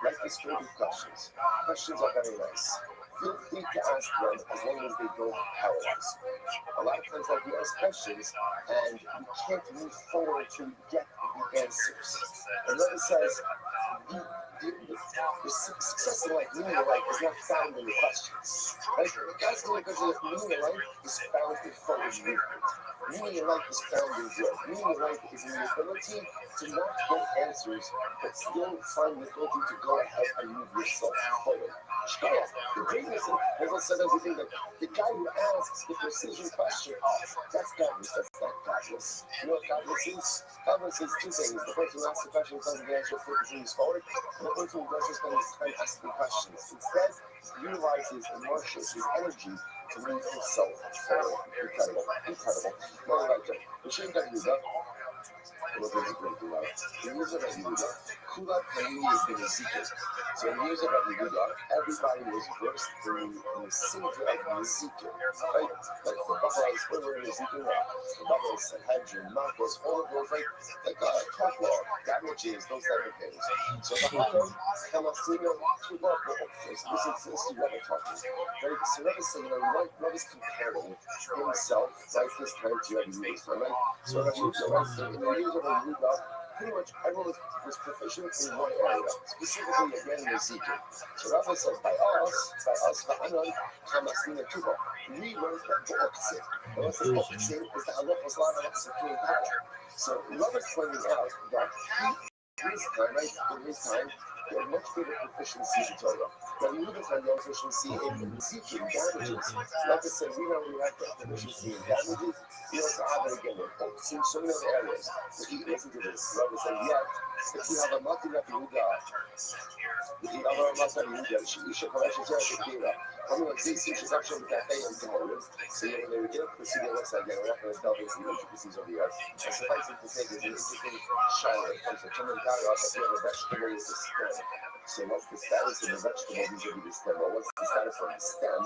A: Life is filled with questions. Questions are very nice. Feel free to ask them as long as they don't paralyze. A lot of times we ask questions and we can't move forward to get the answers. Another says, the success in life, meaning in life, is not found in the questions. Right? That's the because meaning in life is found in forward movement. Meaning in life is found in growth. Meaning in life is in the ability to not get answers, but still find the ability to go ahead and move yourself forward. The greatness, as I said, everything that the guy who asks the precision question, that's godless, that's not godless. You know what godless is? Godless is two things. The person who asks the question doesn't get answers for moves forward, and the person who doesn't spend his time asking questions. Instead, utilizes and marshes his energy to move himself forward. Incredible. Well, like that. The shame that you got. The years of Yehuda, Kula Panini has been a secret. So in the years of Yehuda, everybody was versed in the singular of Ezekiel, right? Like the Babba's, whatever Ezekiel was, the Babba's, Sanhedrin, Marcos, all of those, like talk law, damages, those type of things. So the Hakam, Hamasino, Tuba, this is Rebbe talking, right? So Rebbe saying, Rebbe's comparing himself, like this time to Yehuda, right? So in the years of Yehuda, pretty much everyone was proficient in one area, specifically again in Ezekiel. So Rabbi says, by us, Ba'anon, Hamasina Tuba, we learned the opposite. And what's the opposite is the halachos of doing power. So Rabbi's pointing out that in his time, they had much greater proficiency in Torah. Now, you look at the proficiency in Ezekiel, damages. Like I said, we don't really have that proficiency in damages. We also have it again in so many other areas. But he listen to this. Rabbi said, yet, if you have a multi-Yehuda, if you have a multi-Yehuda, you should correct yourself to Kira. I'm going to see she's actually with that thing and tomorrow. So you're going to get up to see the website again. We're not going to delve into the intricacies of the art. And suffice it to say, there's an interesting shower when it comes to Tumen Kara if you have a vegetable with a stem. So what's the status of the vegetable vis-a-vis the stem? Or what's the status of the stem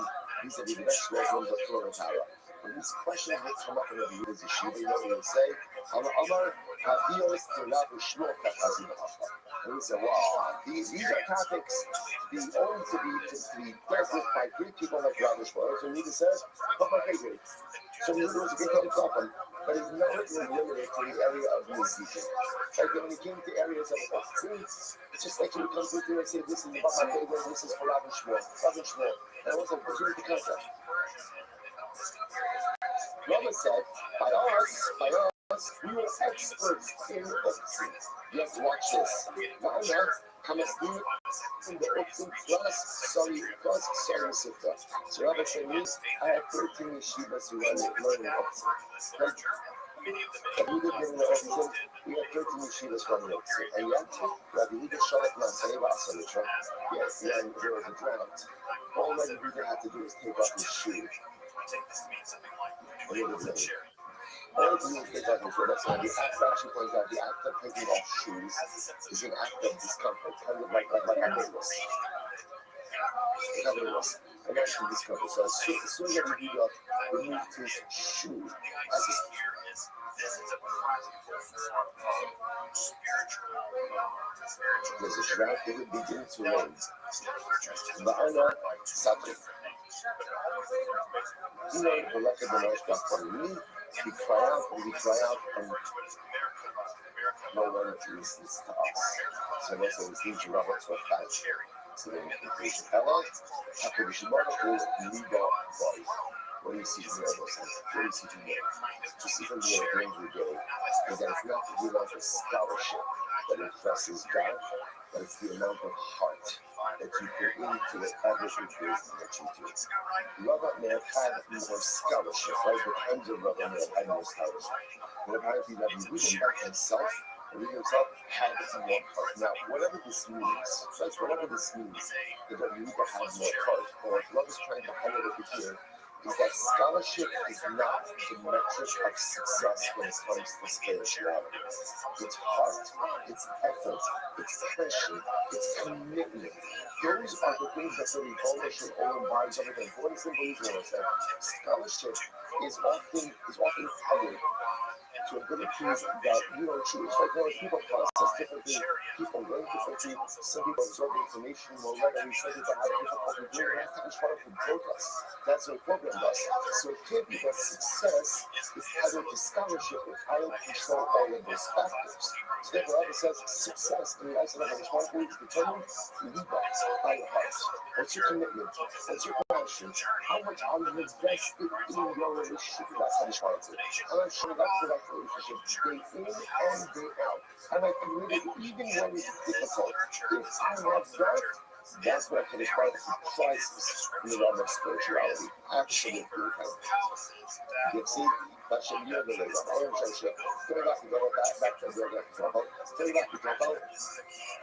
A: vis-a-vis the vegetable as the Tumen Kara? When these questions would come up in the Yehuda's yeshiva, you know what he would say? Amar Havios Telav Shmuel Kachazim Hacha. And we say, wow, these are topics to be dealt with by great people like Rabbi Shmuel. So Yehuda says, okay, great. So Yehuda was a great kind of problem, but he's never limited to the area of Nizikin. Like when he came to areas of Otzim, it's just like he would come through and say, this is about my favorite, this is for Rabbi Shmuel. And I was like, what's the concept? Rama said, by us, we were experts in Otzim. You have to watch this. Why not? Hamasdim in the Otzim plus sorry Sifta. So Rabbi said, I have 13 yeshivas who learn in Otzim. But we didn't in the Otzim, we have 13 yeshivas running Otzim. And yet, Rabbi Yehuda Shalach Nasayva Asalitra, yes, when there was a drought, all Rabbi Yehuda had to do was take off his shoe. All you do is take off his shoe. That's why the act actually points out the act of taking off shoes is an act of discomfort, kind of like a virus. An actual discomfort. So as soon as Rabbi Yehuda removed his shoe, there's a drought, it would begin to rain. Va'ana Satri. You know, the lack of the knowledge back from me, we cry out, and no one listens to us. So that's what we need to rub up to a patch. So then we can hello, after the Shimon is Liba Boy. What do you see from the other side? What do you see from there? You see from the other every day is that it's not the amount of scholarship that impresses God, but it's the amount of heart that you put into whatever it is that you do. Rabbi may have had more scholarship, right? The times of Rabbi may have had more scholarship. But apparently Rabbi Yehuda himself had more heart. Now, whatever this means, that's whatever this means, that Rabbi Yehuda had more heart, or what Rabbi is trying to highlight over here, is that scholarship is not the metric of success when it comes to spirituality. It's heart, it's effort, it's passion, it's commitment. Those are the things that really ownership overrides everything. For what is the scholarship is often tethered to abilities that you don't choose. Like people process differently, people learn differently, some people absorb information more readily, some people have difficulty doing it. That's part of the progress. That's what program does. So it can't be that success is tethered to scholarship if I don't control all of those factors. So therefore, Rabbi says success in the eyes of the Bible is determined by your heart. What's your commitment? What's your passion? How much are you invested in your relationship with that Bible? How much showing up for that relationship day in and day out? And I committed even when it's difficult. If I have that, that's what I can describe as a crisis in the realm of spirituality. Absolutely. You see, that should be a little bit of our relationship. Back to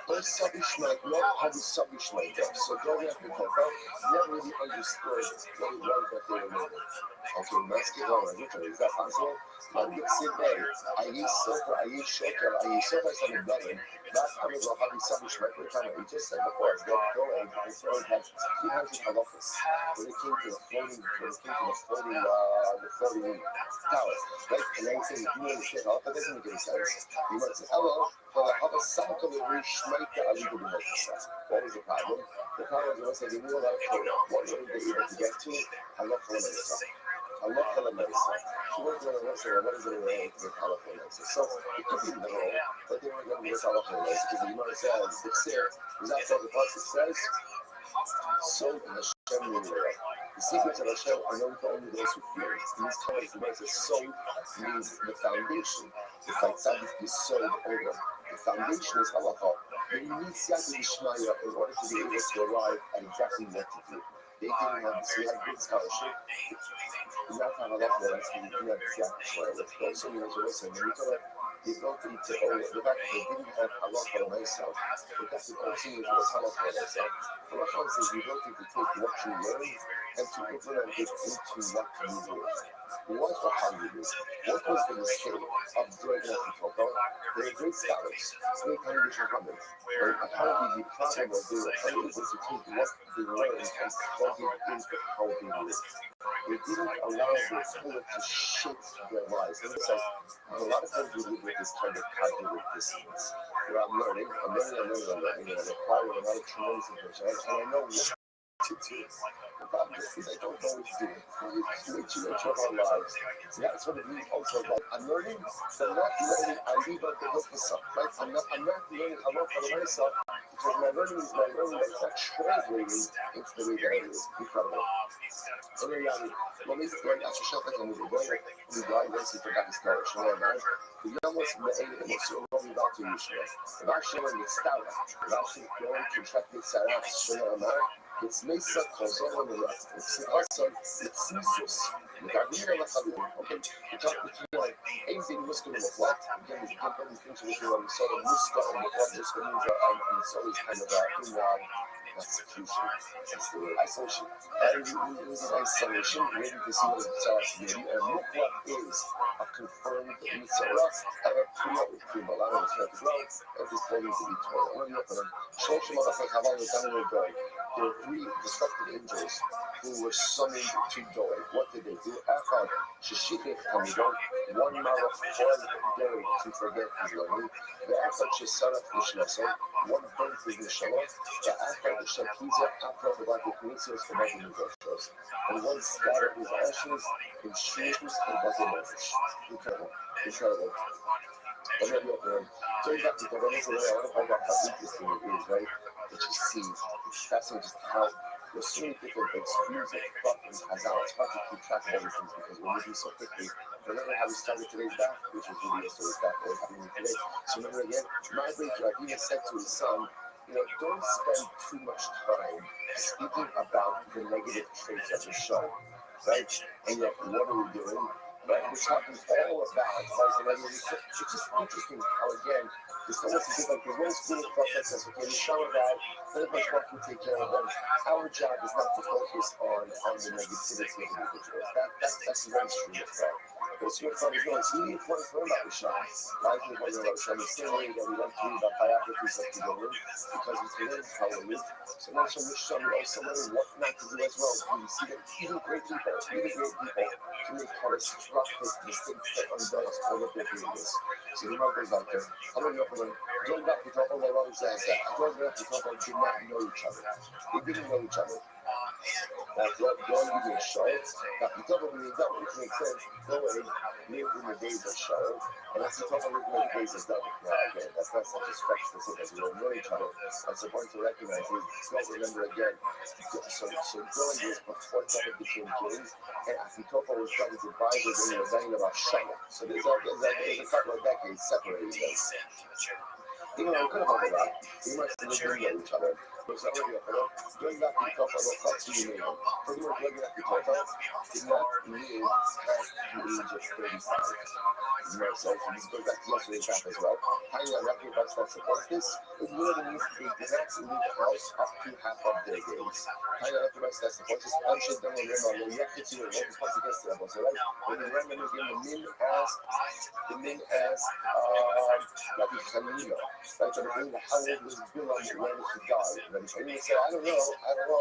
A: first Sabishmael, not how the Sabishmael goes. So going after Kofel, never really understood what it was that they were making. Okay, let's get on. Is that possible? But you sit there, I eat sofa, I eat shoker, I eat sofa, I eat blood. Last time it was how the Sabishmael, the time we just said before, it's going to go and it's already had 300 halachas. When it came to the floating tower, right? And then he says, you understand, halacha doesn't make any sense. You might say, hello, what was the problem? The problem was that they knew a lot of Torah. What were they able to get to? Halacha l'meisa. Halacha l'meisa. She wasn't going to say, what is it related with halacha l'meisa? So it could be literal, but they weren't going to use halacha l'meisa because the Gemara says, the Sir, is that what the pasuk says? So Hashem knew the secrets of Hashem are known to only those who fear. In this case, the word "sod" means the foundation. It's like something is sowed over. The foundation is halacha. You need siyata d'shmaya in order to be able to arrive at exactly what to do. They didn't have this. We had good scholarship. You have to have halacha. That's when you have siyata d'shmaya. Let's go. So you know, listen. When we talk about the ability to the fact that they didn't have halacha on myself, the fact that everything was halacha on myself. Halacha is the ability to take what you learn and to implement it into what you do. What or how you do. What was the mistake of doing that in Torah? They were great scholars, great congregation comments. And apparently the problem was they were unable to take what they learned and plug it into how they live. They didn't allow the Torah to shape their lives. And it's like, a lot of times we live with this kind of cognitive dissonance, where I'm learning, and I'm acquiring a lot of tremendous information, and I know what to do. The problem is I don't always do it. It's the nature of our lives. So that's what it means also. Like, I'm learning, but I'm not learning, I leave out the hook for something. Right? I'm not learning halacha on myself, because my learning is my learning that's not translating into the way that it is. Incredible. So there you go. Well, these are actually shot like a movie. We died once he forgot his story. The young was made in the Surah about to Yeshua. The Vashem and the Stara. The Vashem going to track the Sarah. It's Mesa, Kozol, and the rest. It's also, it's Nisus. The Gardiner, okay, we talk between like anything Muslim with what? Again, we can't put these things with you on the sort of Muska and what Muslim means, and it's always kind of inward execution. That's the word. Isolation. And we use isolation, maybe to see what it's us maybe. And Mukwa is a confirmed Mitzvah, and a Prima. A lot of us have to grow, and this point needs to be told. I'm going to look at them. Shoshim Abasai Kavan was down in the day. There were three destructive angels who were summoned to Doi. What did they do? Echad, Shishikh Hamidon, one Malach, one day to forget his learning. The Echad Shesarach Mishnaso, one burnt his Nishama. The Echad Shakiza, Echad about the Knesset about the Midrashos. And one scattered his ashes in streams and Bazilovish. Incredible. Incredible. And then you have so you got to go into there. I want to find out how interesting it is, right? That you see, it's fascinating just how there's so many different views of Chuck and Chazal. It's hard to keep track of all these things because we're moving so quickly. Remember how we started today's back, which was really yesterday's back, or happening today. So remember again, my great Rabbi said to his son, don't spend too much time speaking about the negative traits of the show, right? And yet, what are we doing? Right? We're talking all about it's just interesting how, again, it's almost as if like there's one school of thought that says, okay, we shower that, let us work to take care of them. Our job is not to focus on the negativity of individuals. That's the Restream of thought. But your thought is, no, it's really important to learn about the show. Right? We want to learn about the same way that we like to read about biographies of people because we can learn how they live. So now from the show, we also learn what not to do as well. We see that even great people can make catastrophic mistakes that undoes all of their behaviors. So the Bible goes out there. How many of them joined up with all their own says that? Joined up with all them did not know each other. They didn't know each other. That going to be a show. That the double means that, which makes sense. Noah lived in the days of show, and that's the double lived in the days of double. Now, again, that's not such a stretch to say that we don't know each other. That's important to recognize. We don't remember again. So going is before double became kings, and Achitophel was trying to buy the ring of the about Shama. So there's a couple of decades separating them. Even though we could have overlapped, we must have lived in each other. There's already a fellow. Going back to the top of the thoughts you made. Pretty much looking at the top of did not live past the age of 35. So this goes back to yesterday's back as well. How you are wrapping about stuff supports this. It literally means they did not live out up to half of their days. How you are wrapping about stuff supports this. I'm sure don't remember when you have to do it. What is supposed to get to that was right? When you remember again, the min asked Rabbi Chanina, right? So how old was Bilam when he died? Rabbi Chanina said, I don't know,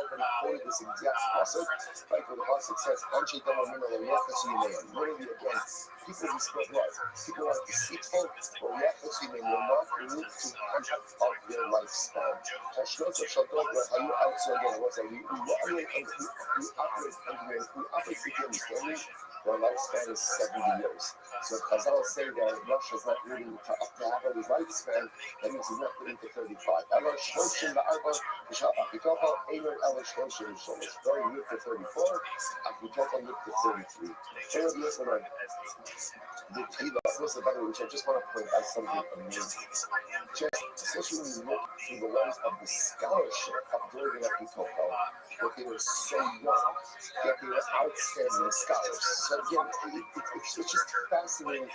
A: but he quoted this exact passage. Right, where the passage says, Anshi Dama Minna Yachasuman. Literally again, people who split blood, people who are deceitful, or Yachasuman will not live to half of their lifespan. Tashnota Shadot, are you outside again? What's that? We operate under their lifespan is 70 years. So if Chazal say that Russia is not living up to half of his lifespan, that means he's not living to 35. Ela Shloshim Ba'arba, Achitophel Eimer Ela Shloshim Shlosh. Very lived to 34, Achitophel lived to 33. Here we listen to the Tila, what's the better, which I just want to point out something amazing. just especially when you look through the lens of the scholarship of Dorgan Akitoko, that they were so young, yet they were outstanding scholars. So again, it's just fascinating.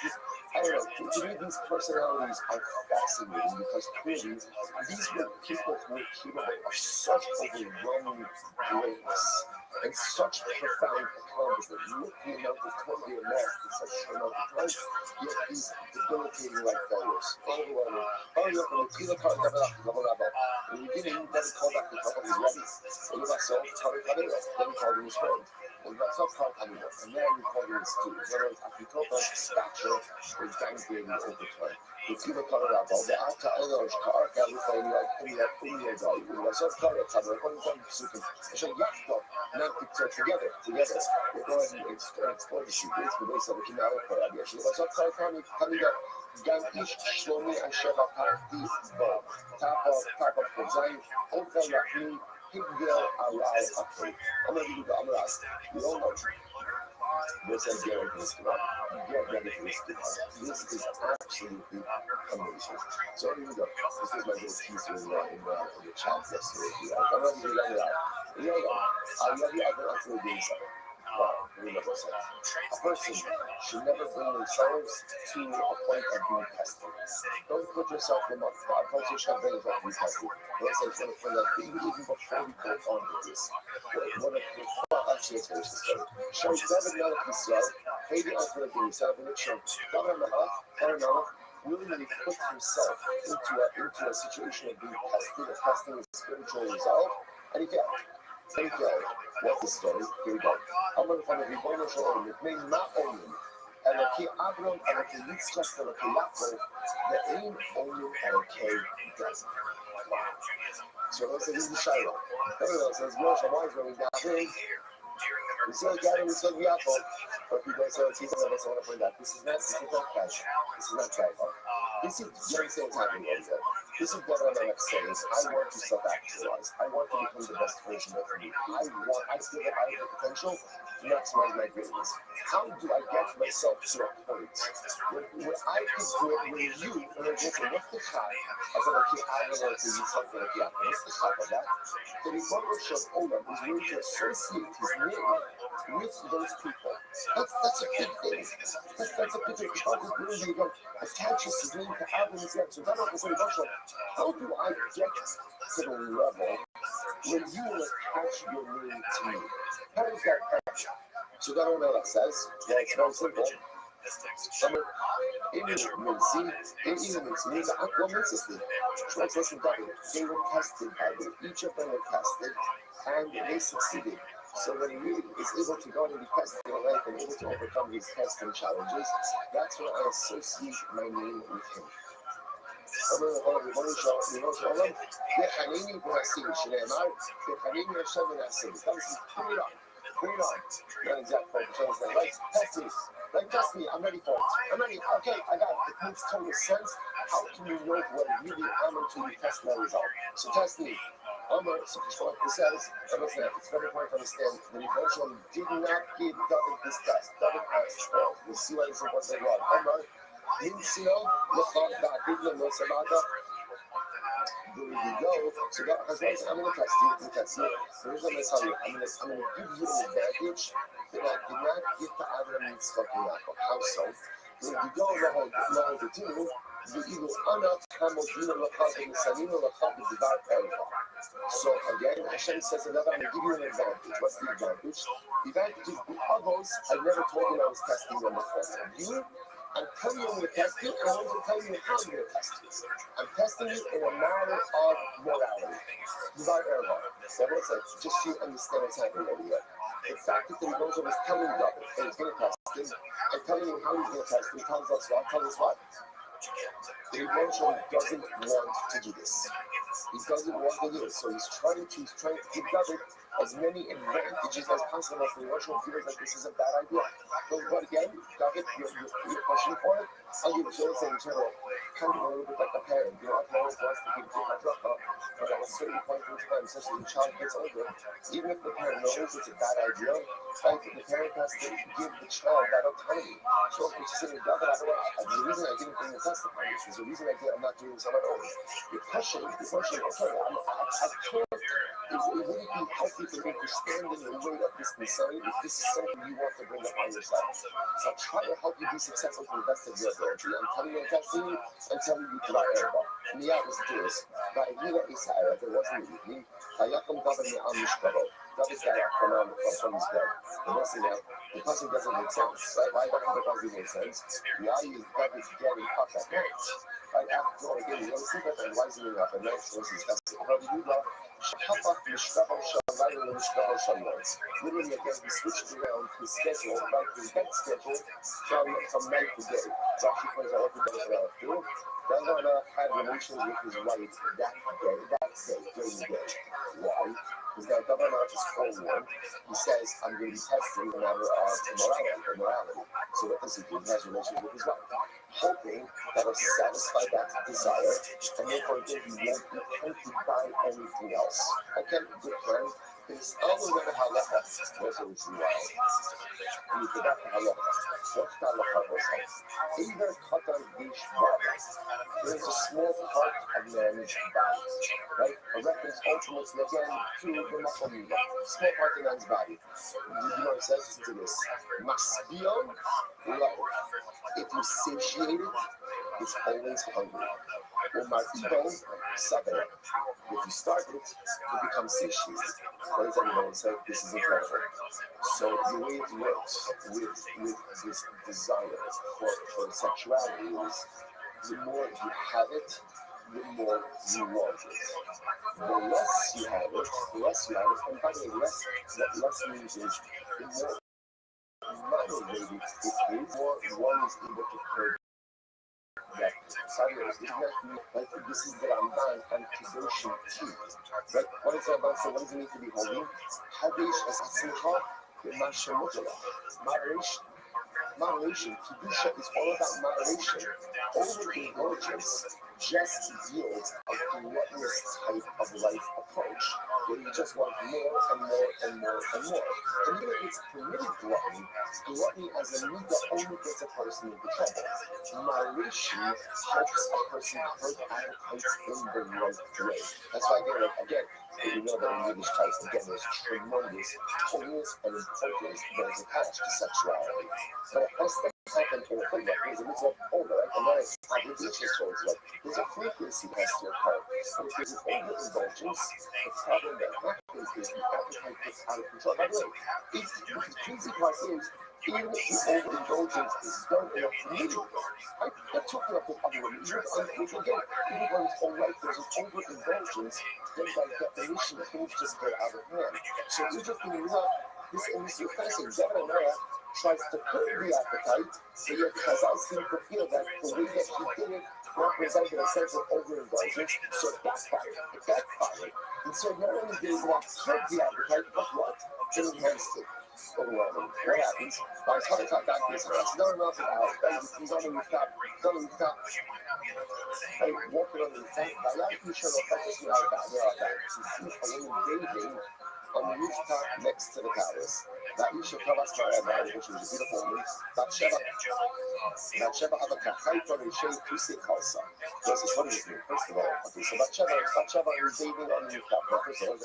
A: I don't know, to me these personalities are fascinating because clearly these were people who were capable of such overwhelming greatness and such profound accomplishment. Look the amount of time they amassed in such a short amount of time, yet these debilitating like failures. Overwhelming. Oh, look, when the Tila card in the beginning, then called back the top of his ready. When you got sold, card Cabello, then he called him his friend. When you got sold, card Cabello, and then he called him his student. In other words, Akitoko's stature was downgrading over time. The Tila card the Ata Elosh card, that was like Umiega, when you got sold, card Cabello, when you got Sukin, so Yakto, not together. We're going to explore the secrets, but they said, okay, now we're going to actually, what's up, card coming up. גם איש שלומי אשר הפכתי בו, תפו חוזיים, אוכל יחמי, הגדל עליי אחרי. אומר בדיוק, אומר אז, לא לא. This is get ready for this tomorrow. Get ready for this tomorrow. This is absolutely amazing. So here we go. This is my little teaser in the chat yesterday. I'm ready to let it out. Here we go. I'm ready to actually do something. Wow, remember something. A person should never bring themselves to a point of being tested. Don't put yourself in a position of being tested. Let's say for that, even before we go on with this. Actually, it's very story. Shows David Melech Yisrael, Heidi Alfred himself in the church. David Melech willingly put himself into a situation of being tested, of testing his spiritual resolve, and he failed. Thank God. What's the story? Here we go. I'm going to find a Ribono Shalom. It may not only Elokei Avram, Elokei Yitzchak, Elokei Yaakov, the aim only Elokei does. So let's say this is the Shiloh. Everyone says, Moshe, why is going down? We said Gavin, we said Yaakov, but people say, it's easy, I want to point out. This is not casual. This is not tribal. This is very same happening over there. This is what I'm saying is I want to self-actualize. I want to become the best version of me. I feel that I have the potential to maximize my greatness. How do I get myself to a point where I can do it when you, when I go to what's the shot? I said, okay, I don't know if you something like that. What's the shot of that? The Ribono Shel Olam is going to associate his name with those people. That's a big thing. That's a big thing. God is really going to attach his name to Adam and Israel. So that's what I say, how do I get to the level where you will attach your name to me? How does that happen? So that what Allah says, well, it's very simple. They were tested by them. Each of them were tested, and they succeeded. So when he is able to go and be tested in life and able to overcome these tests and challenges, that's when I associate my name with him. Bring it on. Not exact translate. Like, test me. I'm ready for it. I'm ready. Okay, I got it. It makes total sense. How can you know what I really am until you test my result? So test me. So what it says, it's very important to understand that the Ribono did not give David this test. David asked, we'll see why it's important to God. There we go. So God has said, I'm going to test you. So here's what I'm going to tell you. I'm going to give you an advantage that I did not give to Adam and Yitzchak and Yaakov. How so? When you go know the do, you either unak hamodina lachad and sanina lachad b'divar elva. So again, Hashem says another, I'm going to give you an advantage. What's the advantage? The advantage is the others, I never told you I was testing them before. You, I'm telling you I'm going to test you, and I want to tell you how I'm going to test you. I'm testing you in a matter of morality. Divar elva. So what's that? Just so you understand what's happening over here. The fact that the Ribono was telling David that he's going to test him, and telling him how he's going to test him, tells us what? The Ribono doesn't want to do this. He doesn't want to do this. So he's trying to give David as many advantages as possible. The Ribono feels like this is a bad idea. But again, David, you're pushing for it. I'll give it to you. Say in general. kind of a little bit like a parent. You know, a parent wants to give a drop up, but at a certain point in time, especially when the child gets older, even if the parent knows it's a bad idea, like the parent has to give the child that autonomy. So if you say, the reason I didn't bring the test upon this is the reason I'm not doing this on my own. You're pushing, okay, I can't. It wouldn't be healthy for me to stand in the way of this concern if this is something you want to bring upon yourself. So I'll try to help you be successful to the best of your ability. I'm telling you, I'm testing you, I'm telling you to not error. Miyad was this. By Hila Israel, there wasn't an evening. Hayakum Gavani Amishkaro. David got up from his bed. And listen now, the puzzle doesn't make sense. Right? Why doesn't the puzzle make sense? The idea is David's getting up at night. Right after all, again, you want to sleep up and rising up at night. So this is Rabbi Yudah. Literally, again, he switched around his schedule, like his bed schedule, from night to day. So actually points out what he does too. David had relations with his wife that day, during the day. Why? Because now David is forewarned. He says, I'm going to be testing the matter of morality. So what does he do? He has a relationship with his wife, hoping that will satisfy that desire, and therefore he won't be tempted by anything else. Okay, good plan. It's all the way to halacha. There's a reason why. And you forgot the halacha. What's the halacha was like? Either katan bish baba. There's a small part of man's body, right? A reference ultimately again to the makomida. Small part of man's body. You know what it says? Listen to this. Masbion, love. If you satiate it, it's always hungry. Umaribon, sabera. If you start it, it becomes satiated. What does anyone say? This is incredible. So the way it works with this desire for sexuality is the more you have it, the more you want it. The less you have it, and by the way, less means is the more motivated it is, the more one is able to curb that. Like this is the Ramban and Kedushin tea. Right? What is Ramban say? What does it mean to be holy? Hadish as Atzimcha, moderation. Moderation. Kedusha is all about moderation. Overindulgence just yields a gluttonous type of life approach, where you just want more and more and more and more. And even if it's permitted gluttony as a midah only gets a person into trouble. Moderation helps a person hurt appetites in the right way. That's why again, you know that in Yiddish types, again, there's tremendous holiness and importance that is attached to sexuality. But a person happened in a thing like this, and it's like older, right? And then it's just so it's like there's a frequency that has to occur. But if there's an overindulgence, the problem that happens is the appetite gets out of control. By the way, the crazy part is, even if the overindulgence is done in a permitted way, right? They're talking about the other women. Even when it's all right, there's an overindulgence, then by definition, things just go out of hand. So you're just going to have this, and this is fascinating. Devin and Noah tries to curb the appetite, but yet Chazal seem to feel that the way that he did it represented a sense of overindulgence, so it backfired. And so not only did he not curb the appetite, but what? It enhanced it. Overwhelming. What happens? By the time I got back to this house, no enough out. He's on the rooftop. I walking on the rooftop. I like to show the focus we are about. A woman bathing on the rooftop next to the palace. That you should tell us about it, which was a beautiful woman. Bathsheba had a kahayta and shade pusi kalsa. What does this mean? First of all, okay, so Bathsheba is bathing on the rooftop. Now, first of all,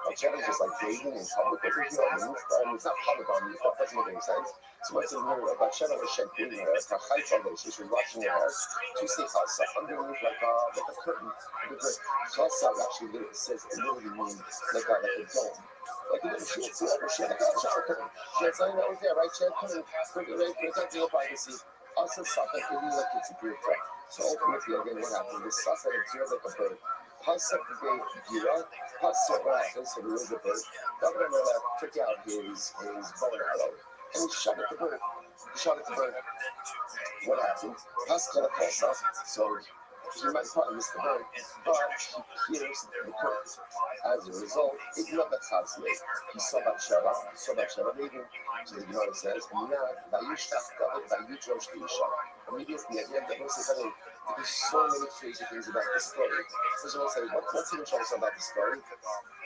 A: Bathsheba is just like bathing in public. It's not public on the rooftop. Doesn't make any sense. So what's in here? Bathsheba was shedding her hair. Kahayta, she was washing her hair. Pusi kalsa underneath like a curtain. Because kalsa actually says it literally means like a dome. Like you didn't shoot, so she had a shower curtain. She had something that was there, right? She had curtain, protecting her privacy. Also, Saka, giving you like it's a good threat. So ultimately, again, what happened? This Saka appeared like a bird. Pasuk gave Gira. Pasuk, what happened? So there was a bird. Governor Noah took out his bow and arrow, and he shot at the bird. What happened? Pasuk calls up, so he might probably miss the bird, but he pierced the curtain. As a result, it not the Chazle. He saw Bathsheba leaving. So the Gemara says, Minad, Vayishtach David, Vayidrosh Isha. Immediately, again, the verse is There's so many crazy things about this story. First of all, say, what's even troublesome about the story?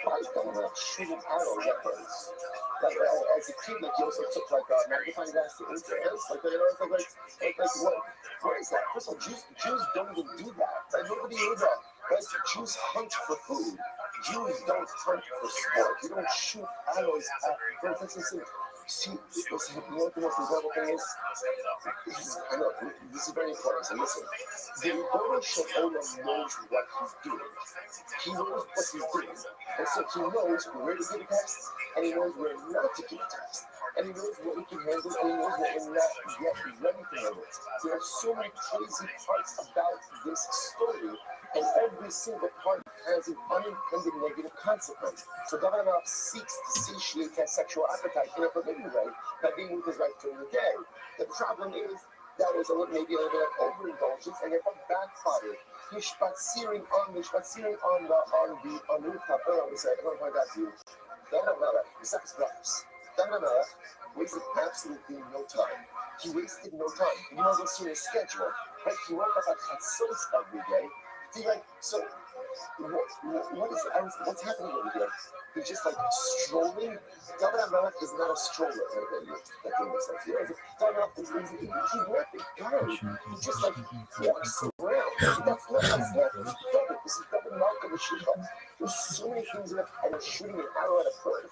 A: Why is going to shooting arrows at birds? Like, as a kid, like, you also took, like, magnifying glass to into ants. Like, you know, what is that? First of all, Jews don't even do that. Like, nobody knew that. Right? Jews hunt for food. Jews don't hunt for sport. You don't shoot arrows at birds. That's insane. See, listen, you know what the most incredible thing is? I know, this is very important. So listen, the Rebbeinu Shalom knows what he's doing. He knows what he's doing. And so he knows where to give a text, and he knows where not to give a text. And he knows what we can handle, and he knows what we're not yet ready to handle. There are so many crazy parts about this story, and every single part has an unintended negative consequence. So David Melech seeks to satiate that sexual appetite in a forbidden way by being with his wife during the day. The problem is that was maybe a little bit of overindulgence, and it backfired. He's spaziering on the rooftop. Oh, I'm going to point out to you. David Melech, the sex brothers. David Melech wasted absolutely no time. He wasted no time. He might as well see his schedule. Right? He woke up at Chatzos every day. See, like, so what's happening over here? He's just like strolling. David Melech is not a stroller. That thing makes sense. David Melech he's not the guy. He just like walks around. That's not David. This is David Melech of the Shidduch. There's so many things in it, and he's shooting an arrow at a bird.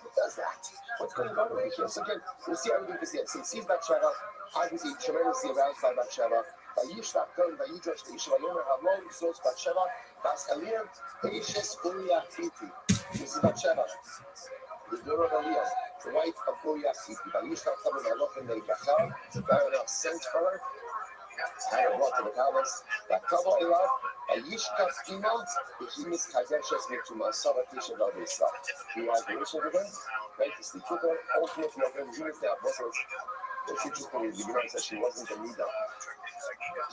A: Who does that? What's going on over here? So again, we'll see everything we see. So he sees Bathsheba, obviously tremendously aroused by Bathsheba. Vayishlach Kohen Vayidrash Leisha Vayomer Halon Zos Bathsheba Bas Eliam Eishes Uriah Hiti. This is Bathsheba, the daughter of Eliam, the wife of Uriah Hiti. Vayishlach Kohen Vayomer Leibachal. David sent for her. Had her brought to the palace. Vatavo Elav Vayishkach Ima Behimis Kadeshes Mituma Savatisha Vavisa. He was the mission of them. Right to sleep with her. Ultimately, of them, Judas now was. What's interesting is the Gemara says she wasn't a Nida.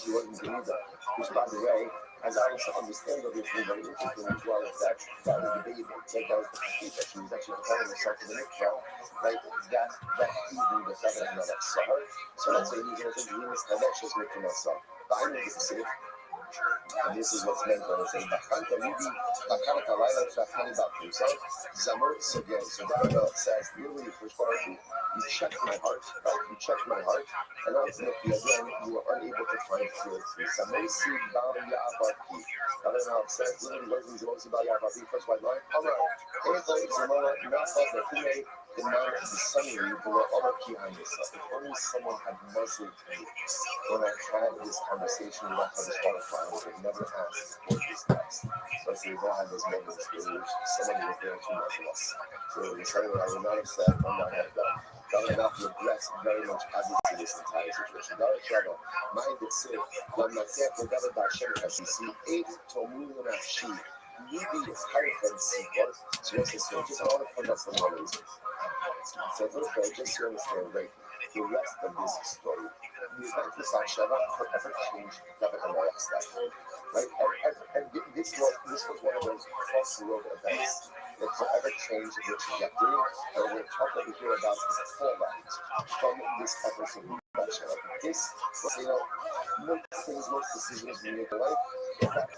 A: She wasn't a Nida. Which, by the way, as I also understand of it, very interesting as well, is that that was the baby. Like, that was the key that she was actually preparing herself for the mikvah. Like, that evening, the David Melech saw her. So that's why he's going to think, Venus Kadeshes Mikvah Saw. But I know this is safe. And this is what's meant when it says Bakanta Lidi, Bakanta Laila Trafani Bakum. So Zamur Sogay. So David says, really, first part, you checked my heart, right? You checked my heart, and ultimately, again, you were unable to find truth. Zamur Si Bal Ya'avaki. David says, really, what is the Bal Ya'avaki? First white line. Amar, Echo Zamora, Nasa, Befume, the man of the sunny, there were other behind this. If only someone had muzzled me when I had this conversation with this qualifier, I would never asked for this text. So we all had those moments where someone was there to muzzle us. So we said what I would not have said, I'm not have done. David Melech regrets very much obviously this entire situation. David Trevor, mind it said, when my faith for David Bashem SEC, 8 Tomu Nafshi, Maybe it's hard see what she wants to say. Just all the fun that's the one reason. So okay, just to understand, right, the rest of this story, the event with Bathsheba forever changed David Melech's life. Right? And this was one of those crossroad events that forever changed the trajectory. And we're going to talk over here about the fallout from this episode of Bathsheba. This was, most things, most decisions we make in life,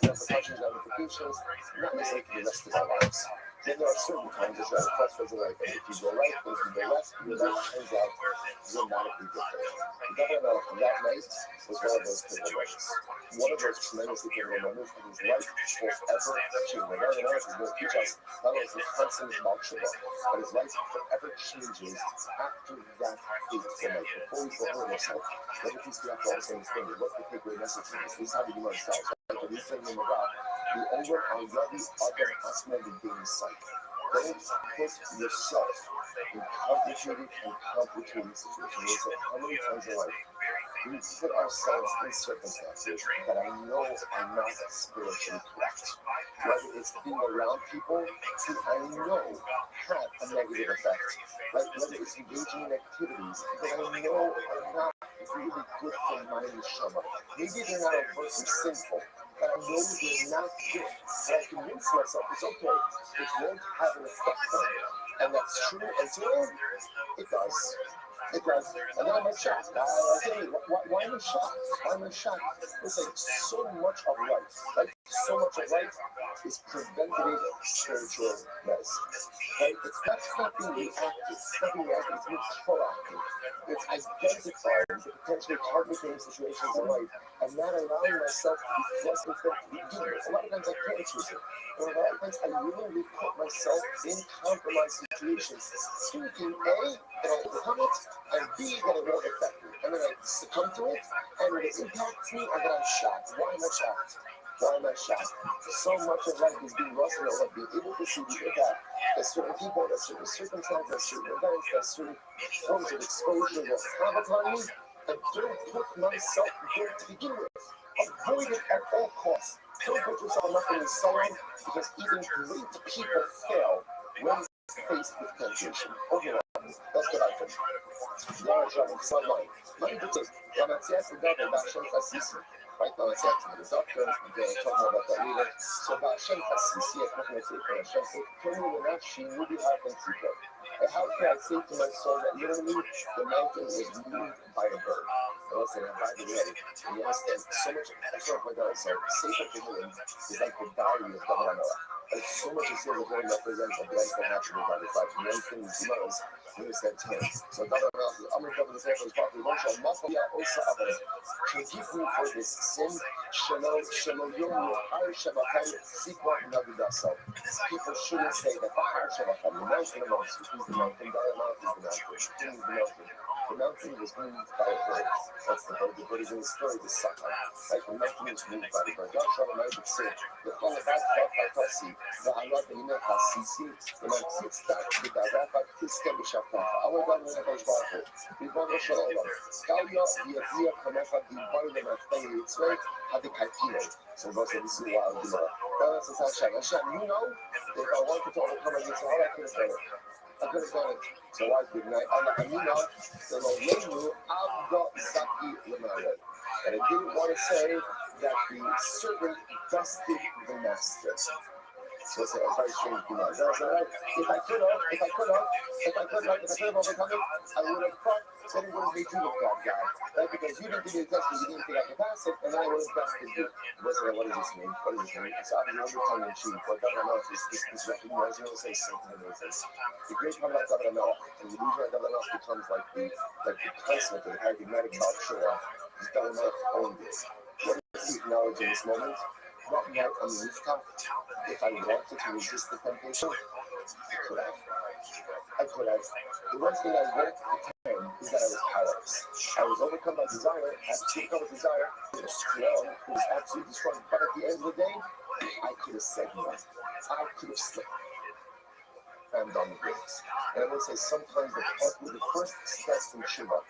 A: in fact, repercussions, ramifications, not necessarily for the rest of our lives. Then there are certain times that you're at a crossroads in life, and if you go right, and if you go left, your life turns out dramatically different. The David Melech from that night was one of those pivotal moments. One of those tremendously pivotal moments in his life forever changed. The David Melech is going to teach us not only the constant Bathsheba, but his life forever changes after that fateful night. Before we go over ourselves, let me teach you after all the same thing. What's the takeaway message from this? This is how we do ourselves. When you say the name of God, the over already other aspect of being sight. Don't put yourself in complicated situations. How many times in life we put ourselves in circumstances that I know are not spiritually correct? Whether it's being around people who I know have a negative effect, like whether it's engaging in activities that I know are not really good for my neshama. Maybe they're not overtly sinful, but I know they're not good. And I convince myself it's okay. It won't have an effect on me. And that's true until it does. It does. And then I'm like shocked. Why am I shocked? Why am I shocked? It's like so much of life, like so much of life is preventative spiritual medicine. Right? It's not being reactive. It's not being reactive. It's being proactive. It's identifying the potentially complicated situations in life and not allowing myself to be thrust into them to begin with. A lot of times I can't choose it. And a lot of times I literally put myself in compromised situations thinking A, that I'll overcome it, and B, that it won't affect me. And then I succumb to it, and it impacts me, and then I'm shocked. Why am I shocked? Why am I shocked? So much of life is being lost in of being able to see the impact that certain people, that certain circumstances, that certain events, that certain forms of exposure will have upon me, and don't put myself there to begin with. Avoid it at all costs. Don't put yourself enough in the sorrow, because even great people fail when faced with temptation. Overall, that's what I think. Large sunlight. Money to when I see the double that Shem Fasisi. Right now, it's actually the doctor, they're talking about that later. So, about Shem Fasisi, I'm going to take a Shem Fasisi, she knew the heart and secret. And how can I say to my soul that literally the mountain was moved by a bird? And listen, by the way, and you understand so much, that's what my God said, safer to him is like the diary of David Noah. Like so much is here that represents a blessed and natural by the fact that one thing is knows, he said to him. So David Noah, I'm going to cover the second part of the motion, Mafia Osa Abel, forgive me for this sin, Shelo Yom Har Shabbatai, Sikwa Navidasa. People shouldn't say that the Har Shabbatai, the mountain of Moses, is the mountain, the mountain is the mountain. The mountain was moved by a bird. That's the bird. The bird is in the story of the Satan. Like the mountain was moved by the bird. Joshua and I would say, the whole of that Kasi, the Allah, the Hina Kasisi, the man sits back, the Rafa, Kiska, the Shafta, our God, the Shafta, the Baba Shalom, Kalia, the Azia, Kamafa, the Bible, the Faye, it's right, had the Kaipino. So God said, this is wild, you know. That's a Sasha. You know, if I wanted to overcome against all I could have done it. I could have done it. So I did not. And you know, the Lord, I've got Zaki Lemare. And I didn't want to say that the servant bested the master. So it's a very strange thing. I said, right, if I could have overcome it, I would have thought that it would have made you look that guy. Right? Because you didn't give me a test, you didn't think I could pass it, and then I would have bested you. What does this mean? What does this mean? So I was tongue in cheek, but I don't know if this recognized, you know, say something in this. The great part about David and the illusion of David becomes like the concept of the paradigmatic about show off. Because David owned it. What does he acknowledge in this moment? That night on the rooftop, if I wanted to resist the temptation, I could have. The one thing I won't pretend is that I was powerless. I was overcome by desire. I had to overcome desire. It was strong. It was absolutely strong. But at the end of the day, I could have said no. I could have slipped. And on the grace. And I would say sometimes the first step in Shiva,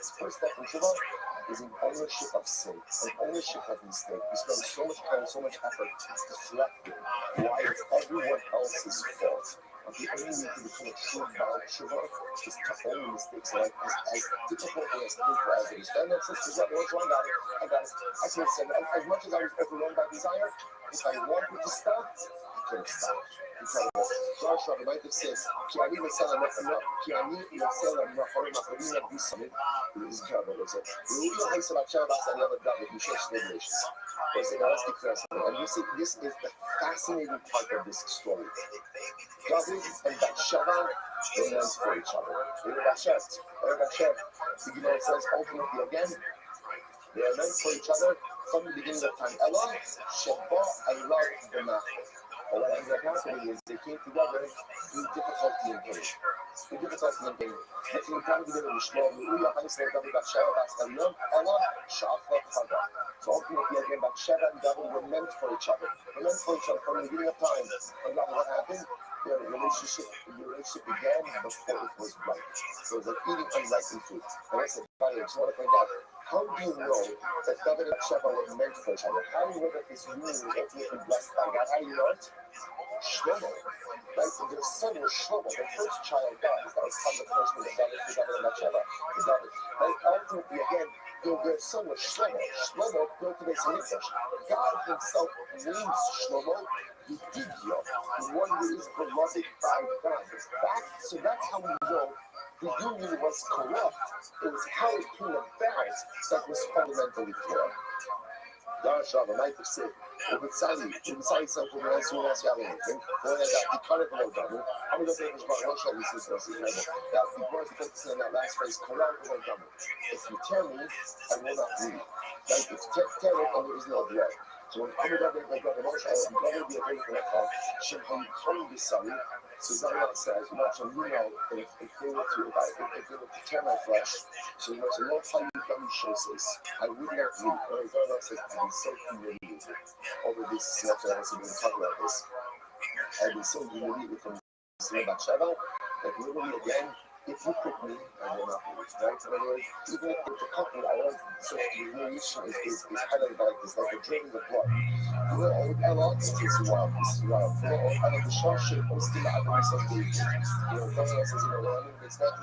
A: is an ownership of sin, an ownership of mistake. We spend so much time, so much effort deflecting why it's everyone else's fault. The only way to become a true Baal Shiva is to own mistakes like as difficult and as painful as it is. And that's just what was wrong about it. I got it. I could have said that. As much as I was overrun by desire, if I wanted to stop, I could have stopped. Incredible. Joshua, the Bible says, Kiani Masala, Kiani Masala, Mafarima, Farina, Bismit, is incredible. It's a real high Salachava, and the other God with Mishesh Liberation. And this is the fascinating part of this story. David and Bathsheba were meant for each other. They were Bathsheba. The Gemara says ultimately again, they are meant for each other from the beginning of time. Allah, Shabbat, Allah, B'mach. But what ended up happening is they came together through difficulty and pain. They came together with Shlomo, Uya, Hanisah, David, Bathsheba, Bathsheba, Allah, Sha'afat, Chada. So ultimately again, Bathsheba and David were meant for each other. They were meant for each other from the beginning of time. And what happened? Their relationship began before it was right. So it was like eating unripened fruit. And I said, I just want to point out, how do you know that David and Bathsheba were meant for each other? How do you know that this union was ultimately blessed by God? How do you know it? Shlomo. Right? So their son was Shlomo. The first child dies. That was from the first one of David and Bathsheba to David. Right? Ultimately, again, their son was Shlomo. Shlomo built the base of Mikdash. God himself names Shlomo Yedidyo, the one who is beloved by God. So that's how we know The union was corrupt. It was how it came about that was fundamentally flawed. Yarışlarda Nike وبتساعد سوف الناس يعلمون وهذا يقرب الوضع I'm going to finish my one shot this is that the boys focusing on that last phrase correct the word if you tell me I will not read like if you tell it and there is no blood so when I'm going to go I'm going to be a very good call should be coming to sorry so Zion says you want to if they were to tear my flesh so you want to know how you come choices I would not read or Zion says I'm so humiliated over this stuff that has been talking about this I've been so humiliated from Bathsheba that literally again if you put me I will not read right in other words even if it's a couple I want so humiliation is highlighted by like this like a draining of blood I love this is wild I like the short shape but still I don't so big Daniel says it's not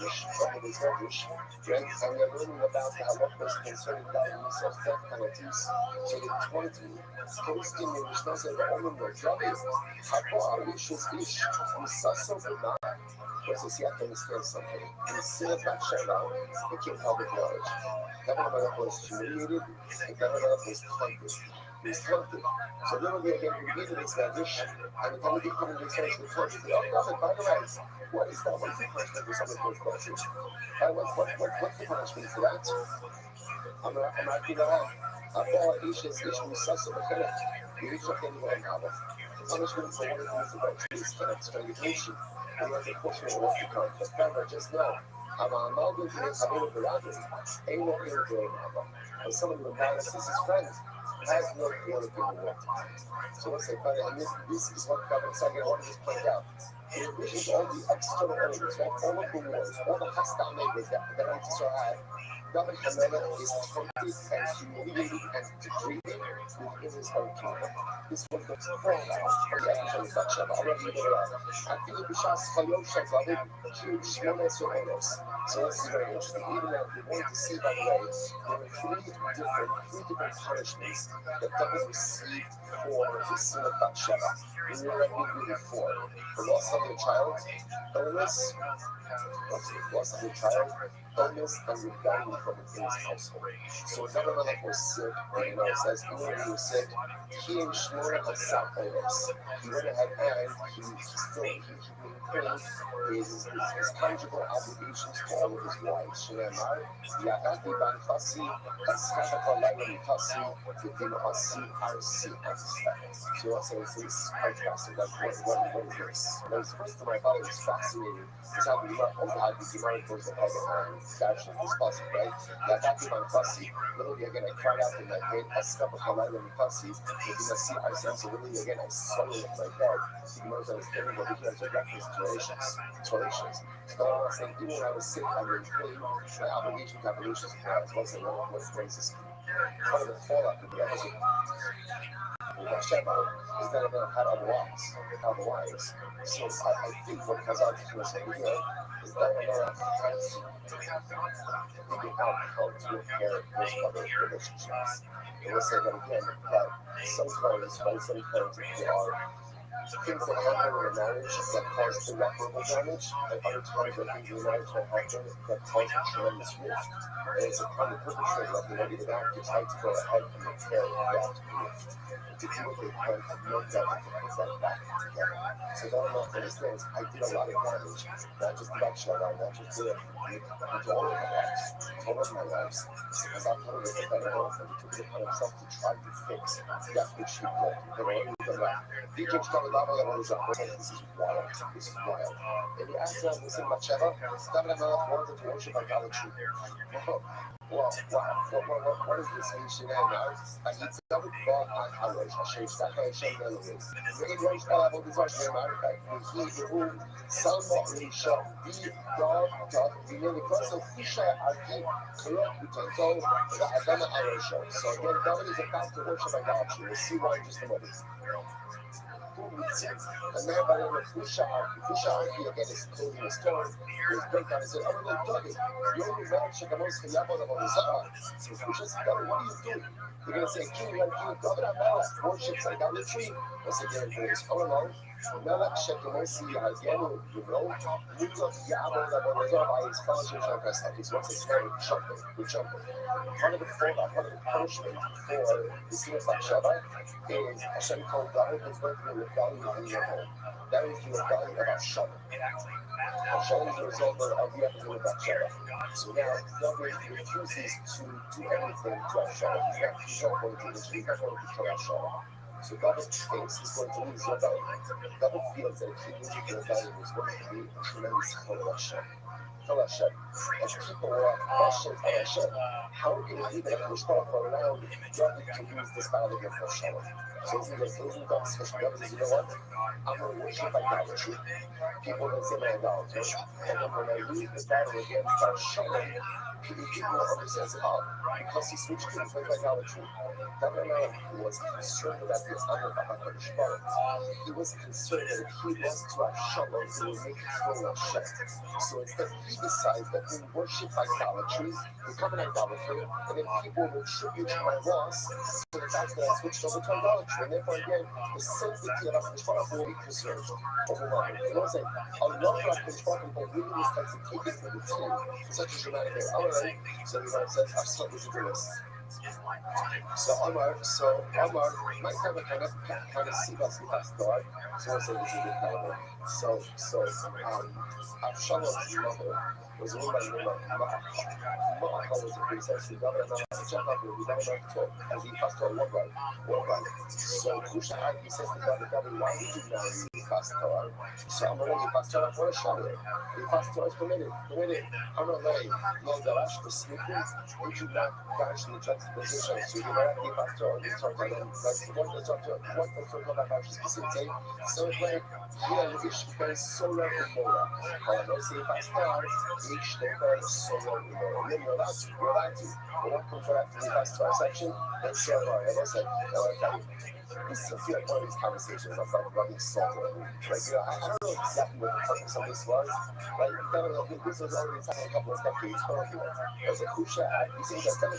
A: rich right and we are learning about the halachos concerning the of death penalties so the 20 first in the Mishnah says the only more trouble how is Misaso B'ma versus you have to understand something. In the sin of Bathsheba, it came public knowledge. Governor was humiliated, and Governor was taunted. He was taunted. So literally again, we read in this language, and the time we come in the extension of taunted, oh, no, by the way, what is that? What's the punishment for someone who was tortured? What's the punishment for that? I'm not giving that. Abba Ishes Ish Musasa Bakana. You reach up anywhere now. The punishment for one of these adulteries is strangulation. And that's a question of what's to come. But remember, just know, I'm a Maldo to make Habib Barabi. Ain't no ill doing Abba. But someone who embarrasses his friend has no fear of being worked. So let's say, and this is what Governor Sagan wanted to point out. In addition to all the external enemies, right? All of the wars, all the hostile neighbors that Israel had, David Hamela is taunted and humiliated and degraded within his own kingdom. This was the fallout from the episode of Bathsheba. Already there are. I think it was Chayot Shavarim, huge Shmona Soros. So this is very interesting. Even though we wanted to see, by the way, there were three different punishments that David received for the sin of Bathsheba. We were really four. The loss of their child, illness, loss of their child, illness, and rebellion from within his household. So if Abimelech was sick, it says even when he was sick, he and Shmona Asaf illness. He went ahead and he maintained his conjugal obligations to all of his wives. Shneimar, Yagati Ban Fasi, Askata Kalayla Mitasi, Vidimasi Arsi Asta. So this is contrasting. Like, what is this? The first time I thought it was fascinating is how the Gemara had the Gemara towards the head and actually discussed it, right? Yagati Ban Fasi, literally again, I cried out in my head, Askata Kalayla Mitasi, Vidimasi Arsi. So literally again, I swallowed it in my head. The Gemara was understanding what we guys are reference to relations. So I was saying, even when I was sick, I was paying my obligation to obligations to God. It wasn't what phrases. Part of the fallout of the episode with Bathsheba is that I've had other wives. So I think what Chazal is saying here is that Amara has figured out how to repair those other relationships. And we'll say that again, that sometimes there are things that happen in a marriage that cause irreparable damage, and other times there are things in a marriage that happen that cause a tremendous rift. And it's upon the perpetrator, like the negative actor, trying to go ahead and repair that rift, and to do what they can to make that and to put that back together. So that enough understands, I did a lot of damage, not just about Shaddai, not just to all of my lives, to all of my lives. Because I told her that better off and took it upon himself to try to fix that which he broke. DJ started laughing at his this is wild. This is wild. And you ask them, listen, Bathsheba, David Melech wanted to worship idolatry. Well, what does this mean? Shenanigans. And he David brought on Halash, Hashem, Stachel, Hashem, Elohim. Read Rosh Hashanah, this is he who somewhat really shall be God, the name because of Fisha, Arki, Kurok, Utanto, the Adama Arosha. So again, David is about to worship idolatry. We'll see why in just a moment. A man by the name of Kusha again is closing the store. His breakdown and said, I'm going to tell you, the only man Shekamos Hayabon of Ozara. So Kusha said, what are you doing? You're going to say, King, like you, Governor Melech worships idolatry. I said, you're in this. Oh, no. Melech Shekamosi Agenu, you know, Mutok Yabon of Ozara by his fellowship Shakas, like he's what's his name, Shumping, with Jumping. Part of the fallout, part of the punishment for the sin of Shabbat is Hashem told God is going to be rebellion in your home. That is the rebellion of Hashem. Hashem is the result of the episode of Shabbat. So now God refuses to do anything to Hashem. He's not going to listen. He's not going to control Hashem. So God thinks he's going to lose rebellion. God feels that if he loses rebellion, he's going to be a tremendous fall of Hashem. Hashem. As people are questions on Hashem, how can it be that the Mishpach are allowed God to use this battle against Hashem? So isn't God special? God says, you know what? I'm going to worship idolatry. People can say my idolatry. And then when I lose the battle against Hashem, people understand, because he switched to idolatry. That man was concerned about the honor of Mishpach. He was concerned that if he was to Hashem, he would make it through Hashem. So instead, he decides that we worship idolatry, become an idolater, and then people will tribute to my loss to the fact that I switched over to idolatry. And therefore, again, the sanctity of Mishpach will be preserved. Overwhelming. You know what I'm saying? A lot of Mishpach people really respect to take it to the team in such a dramatic way. Alright, so you know what I'm saying? I've slept with the list. So Omar, my kind of see us with us God. So I say this is a good kind of So Absalom's mother was a woman named Ma'aka was a princess. We got her now, as he passed her one. So Kusha he says to God, why did you marry the pastor? So I'm going to pastor for a shadow. The pastor is permitted. I'm not letting no garash for sleeping. Would you not garash the juxtaposition? So you might be pastor or the talk about what the talk about specifically. So it's like, yeah, the issue is so rare for Mora. I don't say pastor, each day so rare for Mora. You're allowed to. We're not going to go after the pastor section. That's so rare. And I said, this is like one of these conversations. I'm talking about being salty. Like, I don't know exactly what the purpose of this was. Like, this was already a couple of decades earlier. There's a Kusha act. You see, by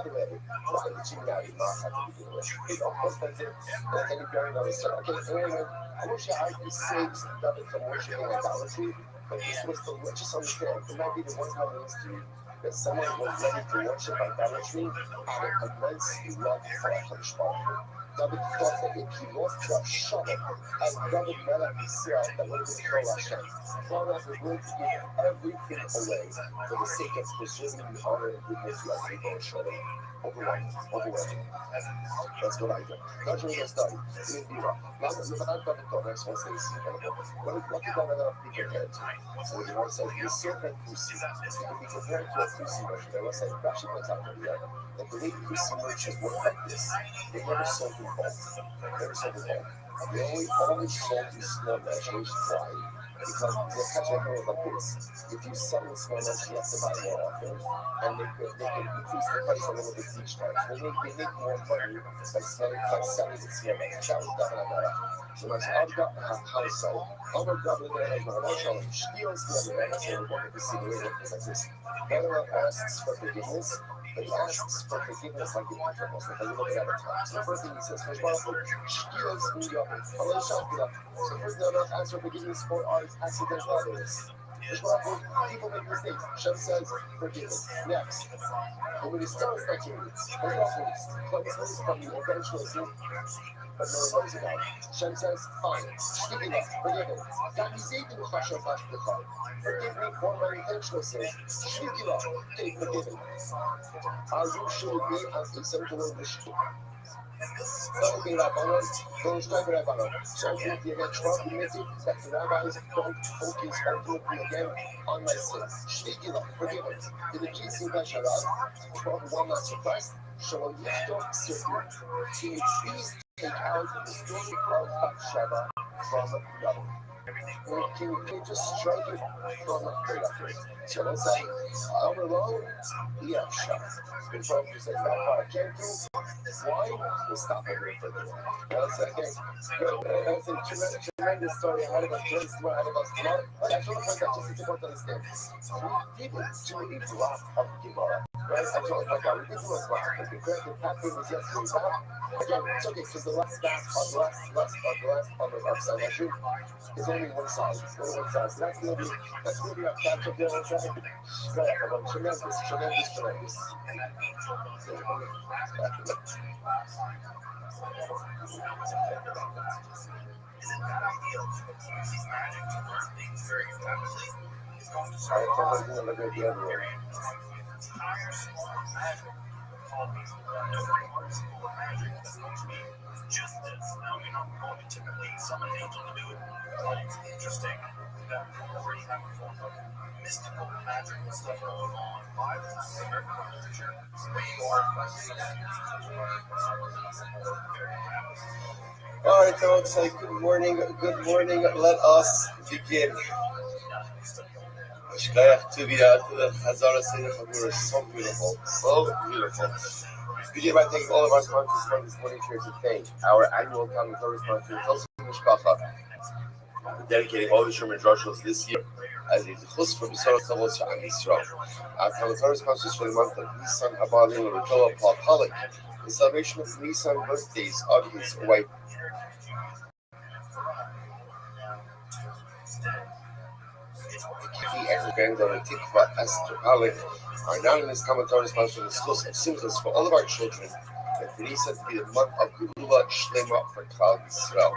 A: the way, why did you marry Mark at the beginning of it? Of course, that's it. And then you bury another story. Okay, so anyway, Kusha act saves David from worshiping idolatry, but this was the richest understanding. It might be the one time in history that someone was ready to worship idolatry out of immense love for Hashem. David thought that if he was to Hashem, as David Melech himself, that would control Hashem. God was willing to give everything away for the sake of preserving the honor and goodness of people Hashem. Overwhelming. That's what I do. That's what I study. In Bira. Now, I've got the comments once they see kind of what if you don't have enough people compared to? So you want to say, you serpent Kusi. You can be compared to a Kusi merchant. I was saying, Rashi points out from here that the way Kusi merchants work like this, they never sold in bulk. They only sold in small measures. Why? Because the catching point like this. If you sell in small measures, you have to buy more often, and they can increase the price a little bit each time. They make more money by selling in small measures. That was definitely so much. I've got how so. I've got the as well. I'll show you. Steals the other end, so we're going to see the way it is like this. Manuel asks for forgiveness. But he asks for forgiveness like the intervals, like a little bit at a time. So the first thing he says, so first thing he asks for forgiveness for our accidental others. People make mistakes. Shem says, forgiveness. Next. And when he starts activity, cleanses from the intentional sin, but no one knows about it. Shem says, fine. Speaking of, forgive him. God, he's even Hashem the car. Forgive me for my intentional sins. Speaking of, forgive him. Are you should be as a central mission? Don't be Rabbanon, don't strive with Rabbanon. So if you get Trump committed, that the rabbis don't focus ultimately again on my sin. Speaking of, forgive it. In the case of Basharat, Trump will not suppressed, Shalom Yishtok Sirku. Can you please take out the story of Bathsheba from Rabbanon? Can you just strike it from a great effort? So let's say, overload, אפשר. במקום שזה ככה, can't do, why? We'll stop over for the That's okay. That's a tremendous story ahead of us. Tremendous story ahead of us. But I just want that just to important to understand. We did to a block of Gemara. Right? I told you, we did do a block. Because the captain was yesterday back. Again, it's okay, because the last back of the last part of Sanhedrin is only one side. It's only one side. So that's gonna be our catch up there on side. Tremendous.
C: Typically, summon angel to do it. It's interesting that we have a form of mystical magical stuff going on.
A: All right, folks. Good morning. Let us begin. Shkayach to the Hazara Seder Chabur is so beautiful. Begin by thanking all of our sponsors for this morning here today. Our annual Talmud Torah sponsor, Chilson Mishpacha, dedicating all the Sherman Drushos this year as a chus for B'Sarot Tzavos Sha'am Yisrael. Our Talmud Torah sponsors for the month of Nisan Abalim and Ritola Paul Pollack, the celebration of the Nisan birthdays of his wife. And granddaughter Tikva Esther Pollack, our anonymous Talmud Torah sponsor, the schools of Simchas for all of our children, and for Nisan to be the month of Geula Shlema for Klal Yisrael.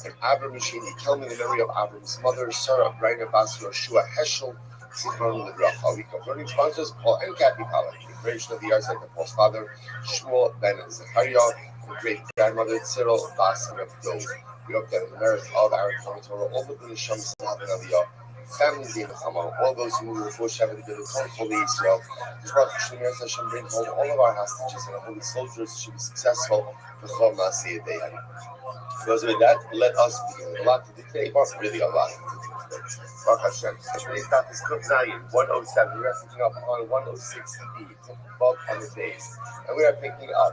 A: And Abram Mishini, telling the memory of Abram's mother, Sarah Braina Bas Yoshua Heschel, Zichron Lebracha. We come learning sponsors, Paul and Kathy Pollack, the creation of the arts like Paul's father, Shmuel Ben Zechariah, and great grandmother Cyril Bas Dov. We hope that in the merits of our Talmud Torah, all the Bnei Shams and Aliyah, families in Chama, all those who move before Shabbat to the Holy Israel, Hashem bring home all of our hostages and our holy soldiers should be successful. For those with that, let us begin. A lot to do today, but really a lot. Baruch Hashem. Today's daf is Kuf Zayin 107. We are picking up on 106b, above on the days, and we are picking up.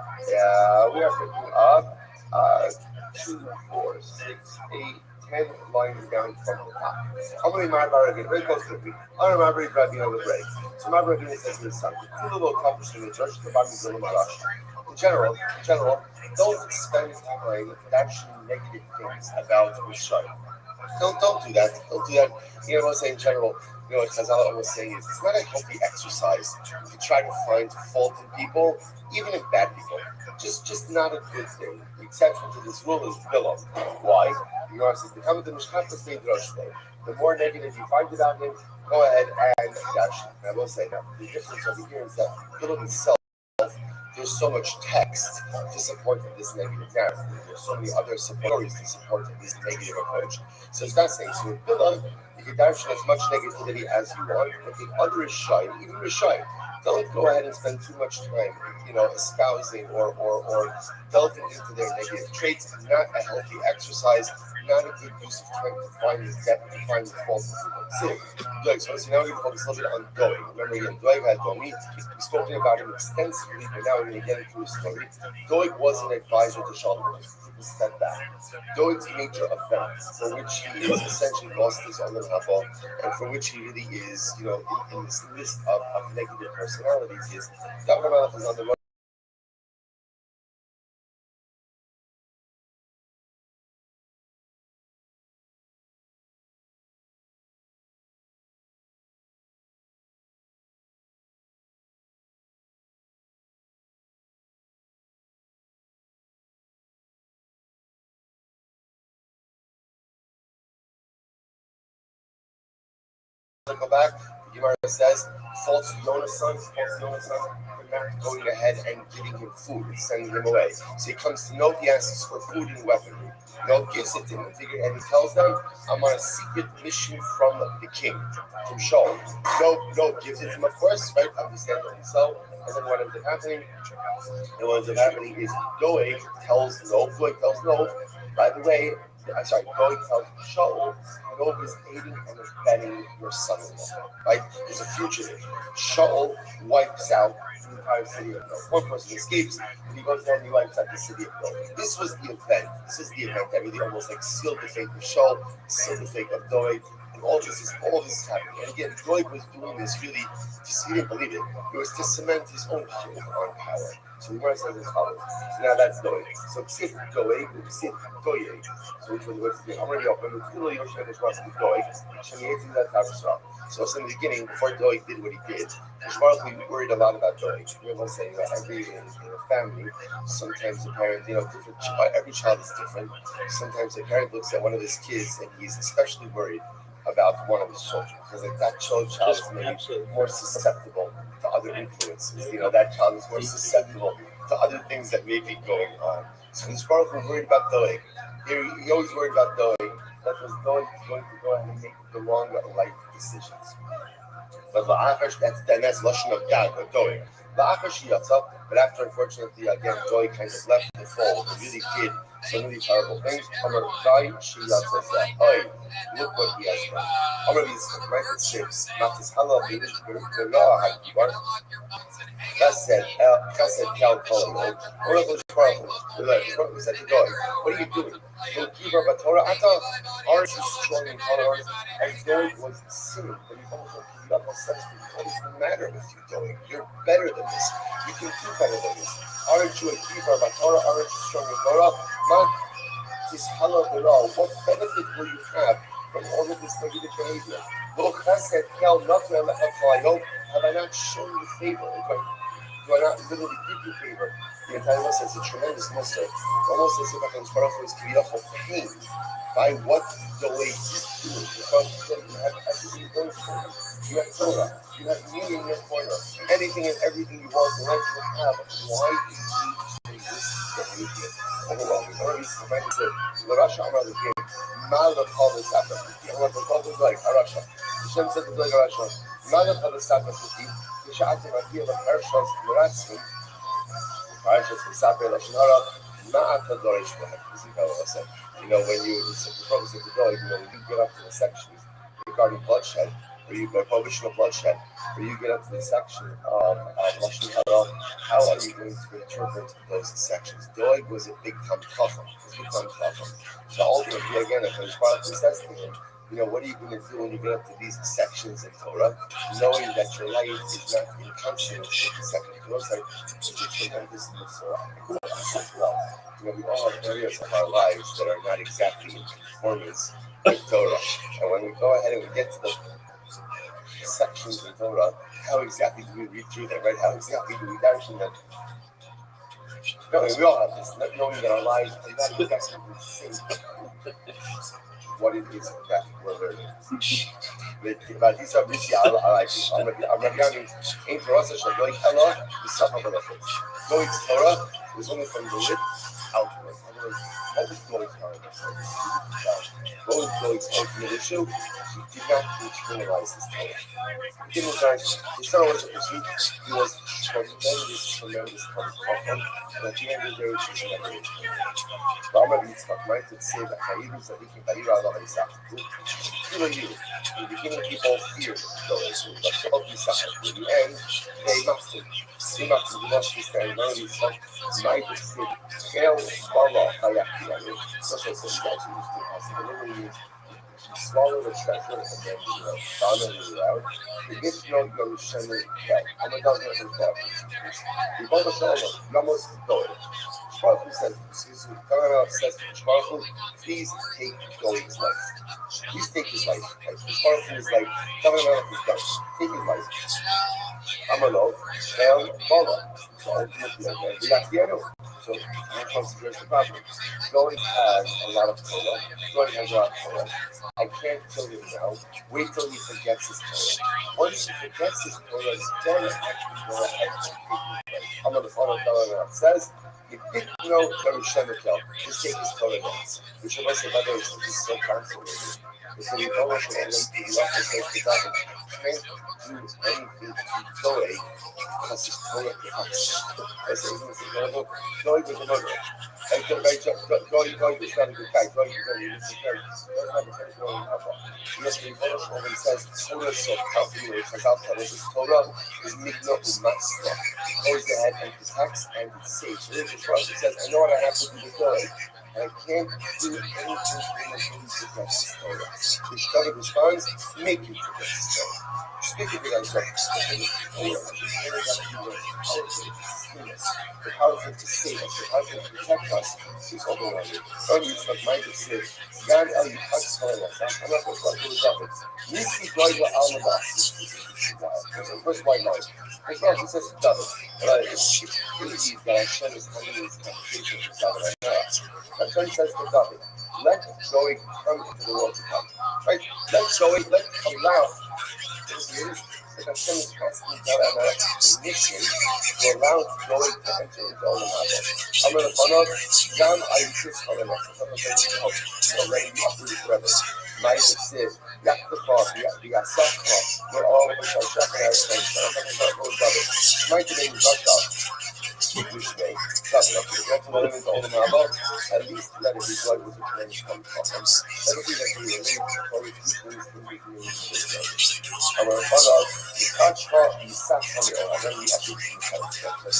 A: 2, 4, 6, 8, 10 lines down from the top. I'm going to be Marbar again, very close to me. I'm going to grab you over the break. So Marbar again says to his son, the little accomplishment in the church, the Bible is a little marash. In general, don't spend time mentioning negative things about Rishayim. Don't do that. Don't do that. You know what I'm saying in general? You know what Chazal was saying is it's not a healthy exercise to try to find fault in people, even in bad people. Just not a good thing. The exception to this rule is Bilam. Why? You know, says the comment the Mishkat made the more negative you find about him, go ahead and dash him. And I will say that the difference over here is that Bilam itself, there's so much text to support this negative narrative. There's so many other stories to support this negative approach. So it's fascinating. So with Bilam, you can darshan as much negativity as you want, but the other is shy, even Rishayim. Don't go ahead and spend too much time, espousing or delving into their negative traits. Not a healthy exercise, not a good use of time to find the depth, to find the fault in people. So now we're going to focus a little bit on Doeg. Remember again, Doeg had Domi. We've spoken about him extensively, but now we're going to get into his story. Doeg was an advisor to Shalom. Step back. Doeg's major offense, for which he is essentially lost his own level, and for which he really is, in this list of negative personalities, is David Melech is on the road. Go back. The Gemara says, false Yonasan, not going ahead and giving him food, sending him away. So he comes to know, he asks for food and weaponry. No gives it to him, and he tells them, I'm on a secret mission from the king, from Shaul. No gives it to him, of course, right? Understand it himself. And then what ends up happening? And what ends up happening is Doeg tells no. By the way, I'm sorry, Doeg tells Shaul, Doeg is aiding and abetting your son-in-law. Right? He's a fugitive. Shaul wipes out the entire city of Doeg. One person escapes, and he goes down and he wipes out the city of Doeg. This was the event. This is the event that really almost like sealed the fate of Shaul, sealed the fate of Doeg. And all this is happening. And again, Doeg was doing this really, just he didn't believe it. It was to cement his own claim on power. So the Gemara says as follows. So now that's Doeg. So Ksif Doeg, Ksif Doeg. So which was what's the Amr Yochel, the Tilo Yoshua Nishmas of Doeg, Shemiyetim that Tavasra. So in the beginning, before Doeg did what he did, Nishmas we worried a lot about Doeg. We almost say every in a family, sometimes the parent, different. Every child is different. Sometimes the parent looks at one of his kids and he's especially worried about one of his children because like that child is maybe more susceptible to other influences. That child is more susceptible to other things that may be going on. So this Baruch was worried about Doeg. He always worried about Doeg. That was Doeg going to go ahead and make the wrong life decisions. But La'achash, that's Lashon of God, but Doeg. La'achash Yatza, but after unfortunately again Doeg kind of left the fold and really did some really terrible things. Amar Dai Shiyatza said, "Oi, look what he has done." Amar Yitzchak, right? It says, "Matis halal b'yidish b'ra'ah ha'kibar." Chesed Kel Kol. Oracle Shmuel, we said to Doeg, "What are you doing? You'll keep our Torah Ata? Aren't you strong in tolerance?" And Doeg was sinning, but he also kept up on such things. What is the matter with you, Doeg? You're better than this. You can do better than this. Aren't you a keeper of Torah? Aren't you strong in Torah? Man, this halal b'ra'ah. What benefit will you have from all of this negative behavior? Lo chesed kel natu elecha kol. Have I not shown you favor? Do I not literally give you favor? The entire Muslim is a tremendous Muslim. Almost as if HaKadosh Baruch Hu is kiyachol pained by what the way he's doing. Because you have everything going for you. You have Torah. You have me in your corner. Anything and everything you want in life you have. Why do you need to this behavior? Overwhelming. Or he's reminded to the Rasha Amar the King. Malach all this after 50. I'm like, the God was like, Arasha. Hashem said to the Arasha, Malach all this after 50. כשאתם מגיע לפרשת מרצים, פרשת מספר לשון הרע, מה אתה דורש בהם? This is how I said. When the Prophet said to Doeg, when you get up to the sections regarding bloodshed, or you go prohibition of bloodshed, or you get up to the section of Lashon Hara, how are you going to interpret those sections? Doeg was a big time kafam. So ultimately, again, if the Prophet says to him, what are you going to do when you get up to these sections in Torah, knowing that your life is not in consonance with the second Torah side, which is tremendous in the Torah. We all have areas of our lives that are not exactly in conformance with Torah. And when we go ahead and we get to the sections in Torah, how exactly do we read through them, right? How exactly do we darshan them? We all have this, knowing that our lives are not exactly the same. What it is that we're learning. But these are really I like it. I'm not ain't for us a going Allah, the suffer for the face. Going Torah is only from the lips outward. What was going Torah? Going ultimate issue, he did not internalize his Torah. He didn't guys, his Torah was a pursuit. He was tremendous and at the end of the day, she's never reached. Rama Yitzchak, right, would say that Hayiru Zadikim Bahira Allah Yisach. In the beginning, people feared those, but of Yisach. In the end, they must stand. Learn Yisach, might have said, Hail, Bala, Hayaki, such as the statue used to possibly swallow the treasure and then, vomit it out. The gift no Yerushalayim Kel. I'm a doctor of God. We both saw Yamos Doeg. Shmarfu says, Shmarfu, please take Doeg's life. Please take his life. Shmarfu is like, coming out of his gun. Take his life. Amalo, El, Bala. So ultimately, so when it comes to the problem, Doeg has a lot of Torah. Doeg has a lot of Torah. I can't kill him now. Wait till he forgets his Torah. Once he forgets his Torah, then I can go ahead and take his life. I'm going to follow Torah says, you didn't know Yerushalayim Kel. Just take his Torah down. Which of us, by the way, is so constantly. It's a Ribono Shel Olam to the office says to David, can't do anything to Doeg because his Torah cuts. I say, isn't this incredible? Doeg was a murderer. Doeg is not a good guy. Doeg is not a good guy. Doeg not a good guy. Yes, Ribono Shel Olam says, Torah so powerful, Chazal tell us, Torah is Migno Umatzla. Goes ahead and protects and it saves. So here's the Torah that says, I know what I have to do with Doeg. I can't do anything until he forgets his Torah. Which David responds, make him forget his Torah. Speaking to themselves, the powerful to save us, the powerful to protect us, is overwhelming. Early Yitzchak Michael said, God, El Yitzchak Torah, I'm not going to talk to David. Nisi Goyla Al-Madas. First white line. First of all, he says to David, it's crazy that Hashem is having this conversation with David. Hashem says to David, let Doeg come into the world to come. Right? Let Doeg, let allow. That Hashem is constantly permission to allow Doeg to enter into all the matter. I'm going to find out, Gam Ayushis Halemas. I'm going to say, no, you'll let me uprooted forever. Michael said, Yak the Father, the Asakha, we're all of us are shocking our face. I'm going to talk about David. Michael name is Rashad. Which way? At least let it be blood with the trans come from. Let it be that we remain for the people who I'm going to find out the touch heart, the sack on the oil, and then we update the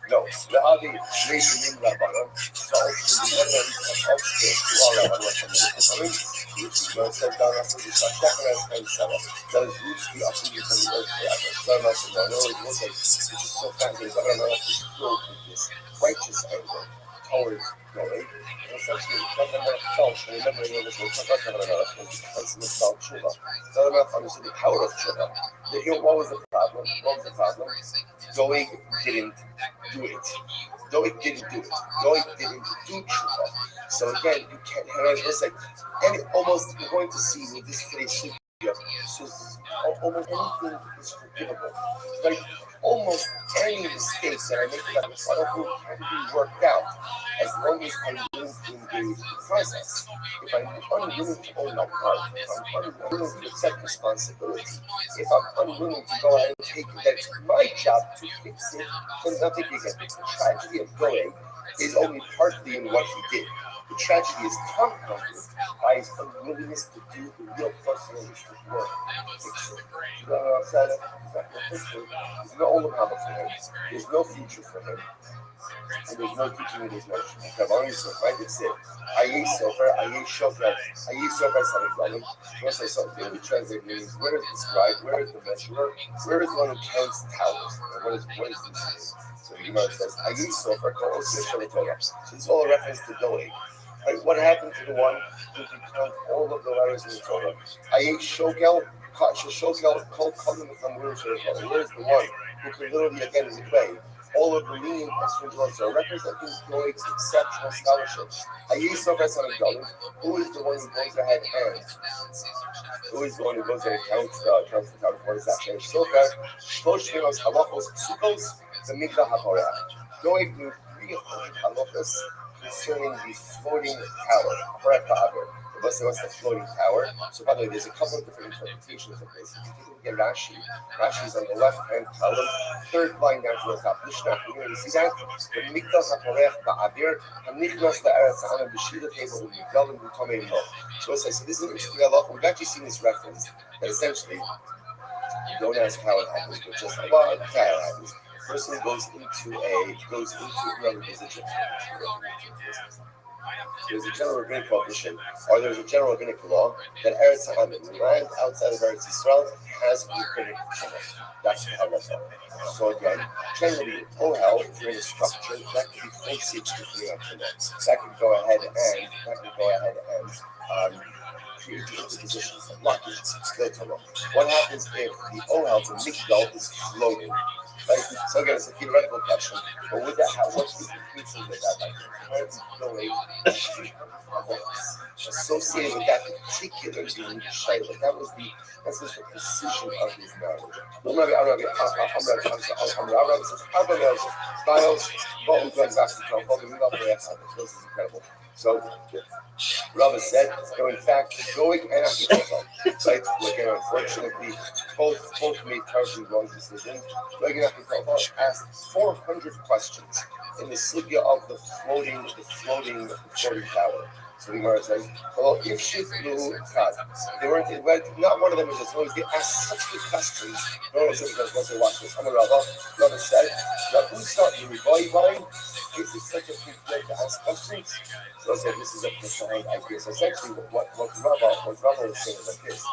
A: no. The Adi raised the name Rabbi. So ultimately, one of them upstairs to all that. I'm not coming. When it says down after the Shachar and Sarah, that is roots be uprooted from the earth forever. Very much in there. I know it looks like it's just so fascinating, but I don't know if it's filled with this righteous anger towards Doeg. And essentially, Rabbi felt, and remembering when this was the consummate about Tshuva. So I don't know if I understood the power of Tshuva. What was the problem? Doeg didn't do it. Doeg didn't do it. Doeg didn't do Tshuva. So again, you can't have this like, and almost you're going to see with this today's so almost anything is forgivable. Like almost any mistake that I make about the Fatherhood can be worked out as long as I'm willing to engage the process. If I'm unwilling to own my part, if I'm unwilling to accept responsibility, if I'm unwilling to go ahead and take it, that's my job to fix it, then nothing you get. The tragedy of Doeg is only partly in what he did. The tragedy is compounded by his unwillingness to do the real personalistic work. You know what I'm saying? There's no Olam for him. There's no future for him. And there's no teaching in his notion. Right? It's it. Aye Sofer, Aye Shofer, Aye Sofer Samikvalim. Once I saw it, we translate means where is the scribe, where is the measurer, where is the one who counts towers? What is this mean? So the Gemara says, Aye Sofer, Kol Osir Torah. So this is all a reference to Doeg. Right? What happened to the one who can count all of the letters in the Torah? Aye Shokel, Shokel, Kol Kalim from where is the one who can literally again replay all of the lean extras are representing Doeg's exceptional scholarship. Who is the one who goes ahead and who is the one who goes ahead and counts the tower? What is that? Shlosh halachos psukos the mikra haporah. Doeg knew 300 halachos concerning the floating tower. What's the floating tower? So by the way, there's a couple of different interpretations of this. If you look at Rashi, Rashi's on the left-hand column, third line down to the top. Mishnah, you're going to see that. The mikra haporach ba'avir, hanichnas la'eretz ha'ana b'shila table u'migalim u'tomei lo. So it says, so this is an interesting halach. We've actually seen this reference that essentially, don't ask how it happens, but just how it happens. Person goes into there's a general rabbinic prohibition, or there's a general rabbinic law that Eretz Ha'amin, land outside of Eretz Yisrael, has rabbinic law. That's the halacha. So again, generally, ohel, if you're in a structure, that could be close to the that could go ahead and create the positions of blockage. What happens if the ohel, the migdal, is floating? Right? So again, it's a theoretical question, but with that, what's the conclusion with that? Associated with that particular being Shaila. That's the precision of his marriage. This is incredible. So Rava said, no, in fact, Goik and Achitophel, right? Like, unfortunately, both made terribly wrong decisions. Goik and Achitophel asked 400 questions in the sugya of the floating tower. So the Gemara says, well, if Shiflu Kad, they weren't, not one of them was as long as they asked such good questions. No one said because once they watch this. I'm a Rava said, Rabu start the Ribai is this such a big way to ask questions? So I said, this is a profound idea. So essentially, what Rava is saying is like this: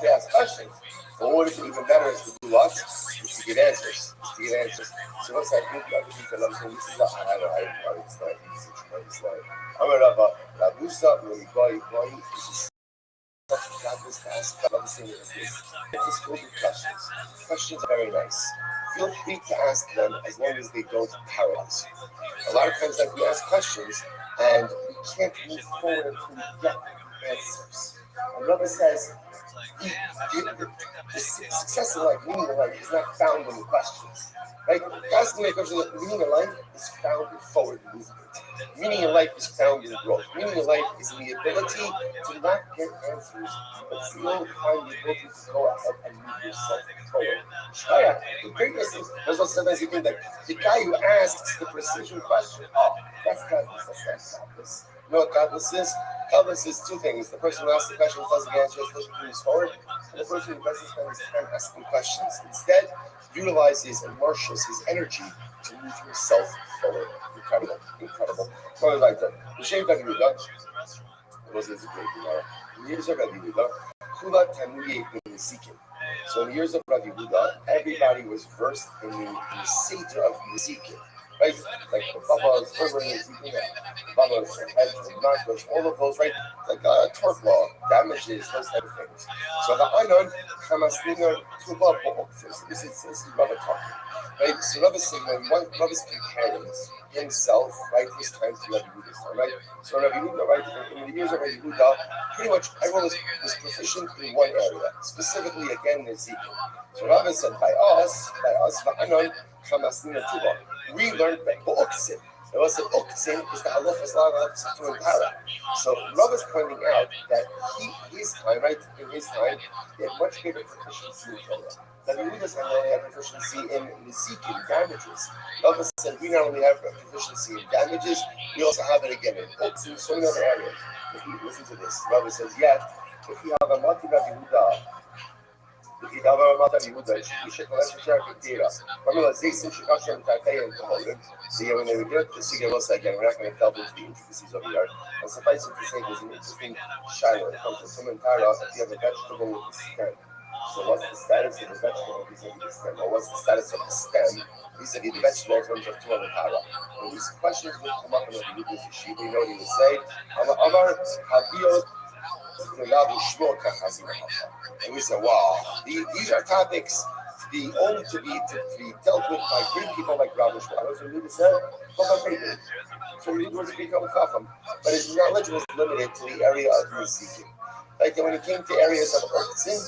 A: they ask questions, but what if it even better is to do what? Is to get answers. So what's that? Good everything to love. So this is not. I don't know. It's not easy. It's like I'm a Rava. Rabusa, Ribai, this is such a practice to ask. I'm saying it like this. It is filled with questions. Questions are very nice. Feel free to ask them as long as they don't paralyze you. A lot of times, like we ask questions and we can't move forward until we get answers. And Rabbi says the success in life, meaning in life, is not found in the questions. Right? Asking a question, meaning in life is found in forward movement. Meaning in life is found in growth. Meaning in life is in the ability to not get answers, but still find the ability to go ahead and move yourself forward. Shaya, the greatness is, there's also sometimes you think that the guy who asks the precision question, oh, that's godless, that's not godless. You know what godless is? Godless is two things. The person who asks the question doesn't get answers, doesn't move forward, and the person who doesn't spend his time asking questions. Instead, utilizes and marshals his energy to move himself forward. Incredible. So I like that. The Shem Yehuda was a great Gemara. In the years of Rabbi Yehuda, Kula Tanuye Nesikim. So in the years of Rabbi Yehuda, everybody was versed in the Seder of Nesikim. Right? Like the Baba's Urban Nesikim, Baba's Hedge, all of those, right? Like tort law, damages, those type of things. So the Anon, Hamaslinger, Tuba, this is Rabbi talking. Right? So Rabbi is comparing himself, right, his time to Rabbi Yehuda's time, right? So Rabbi Yehuda, right, in the years of Rabbi Yehuda, pretty much everyone was proficient in one area, specifically again in Ezekiel. So Rabbi said, by us, Va'anon Chamasnina Tuba, we learned that Ba'oksin. It was the Oksin is the halachas to Impara. So Rabbi is pointing out that his time, right, in his time, he had much greater proficiency in Torah. That we just have proficiency in Nizikim, damages. Rabbi said we not only have proficiency in damages, we also have it again in books and so many other areas. If you listen to this, Rabbi says, yet, if you have a Mati Rabbi Yehuda, if you have a Mati Rabbi Yehuda, you should collect your share of data. Remember, they say she got some Taipei and Koholim. So when they would get to see us again, we're not going to delve into the intricacies of the art. And suffice it to say, there's an interesting shiloh. It comes from Tara if you have a vegetable with a stem. So what's the status of the vegetable vis-a-vis the stem? Or what's the status of the stem vis-a-vis the vegetable in terms of Torah and Tara? And these questions would come up in the Yehuda's yeshiva. You know what he would say? Amar Habiyot and we say, wow, these are topics to be dealt with by great people like Rabbi Shmuel. So we said, so we would become Chacham, but his knowledge was limited to the area of Nizikim. Like when he came to areas of Ortzin,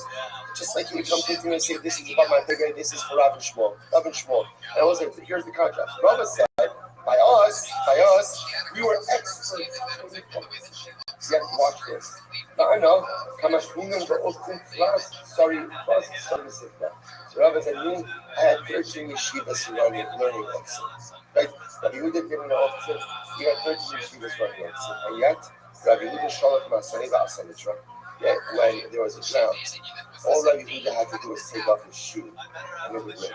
A: just like he would come to me and say, this is about my figure, this is for Rabbi Shmuel. And I was like, here's the contrast. Rabbi said, by us, we were experts. Yet watch this. Now I know, so Rabbi said, I had 13 yeshivas surrounding learning Ortzin. Right? Rabbi Yehuda didn't know Ortzin. He had 13 yeshivas running Ortzin. And yet, Rabbi Yehuda Shalach Masani Ba'asanitra. Yet when there was a drought, all Rabbi Yehuda had to do was take off his shoe and it would rain.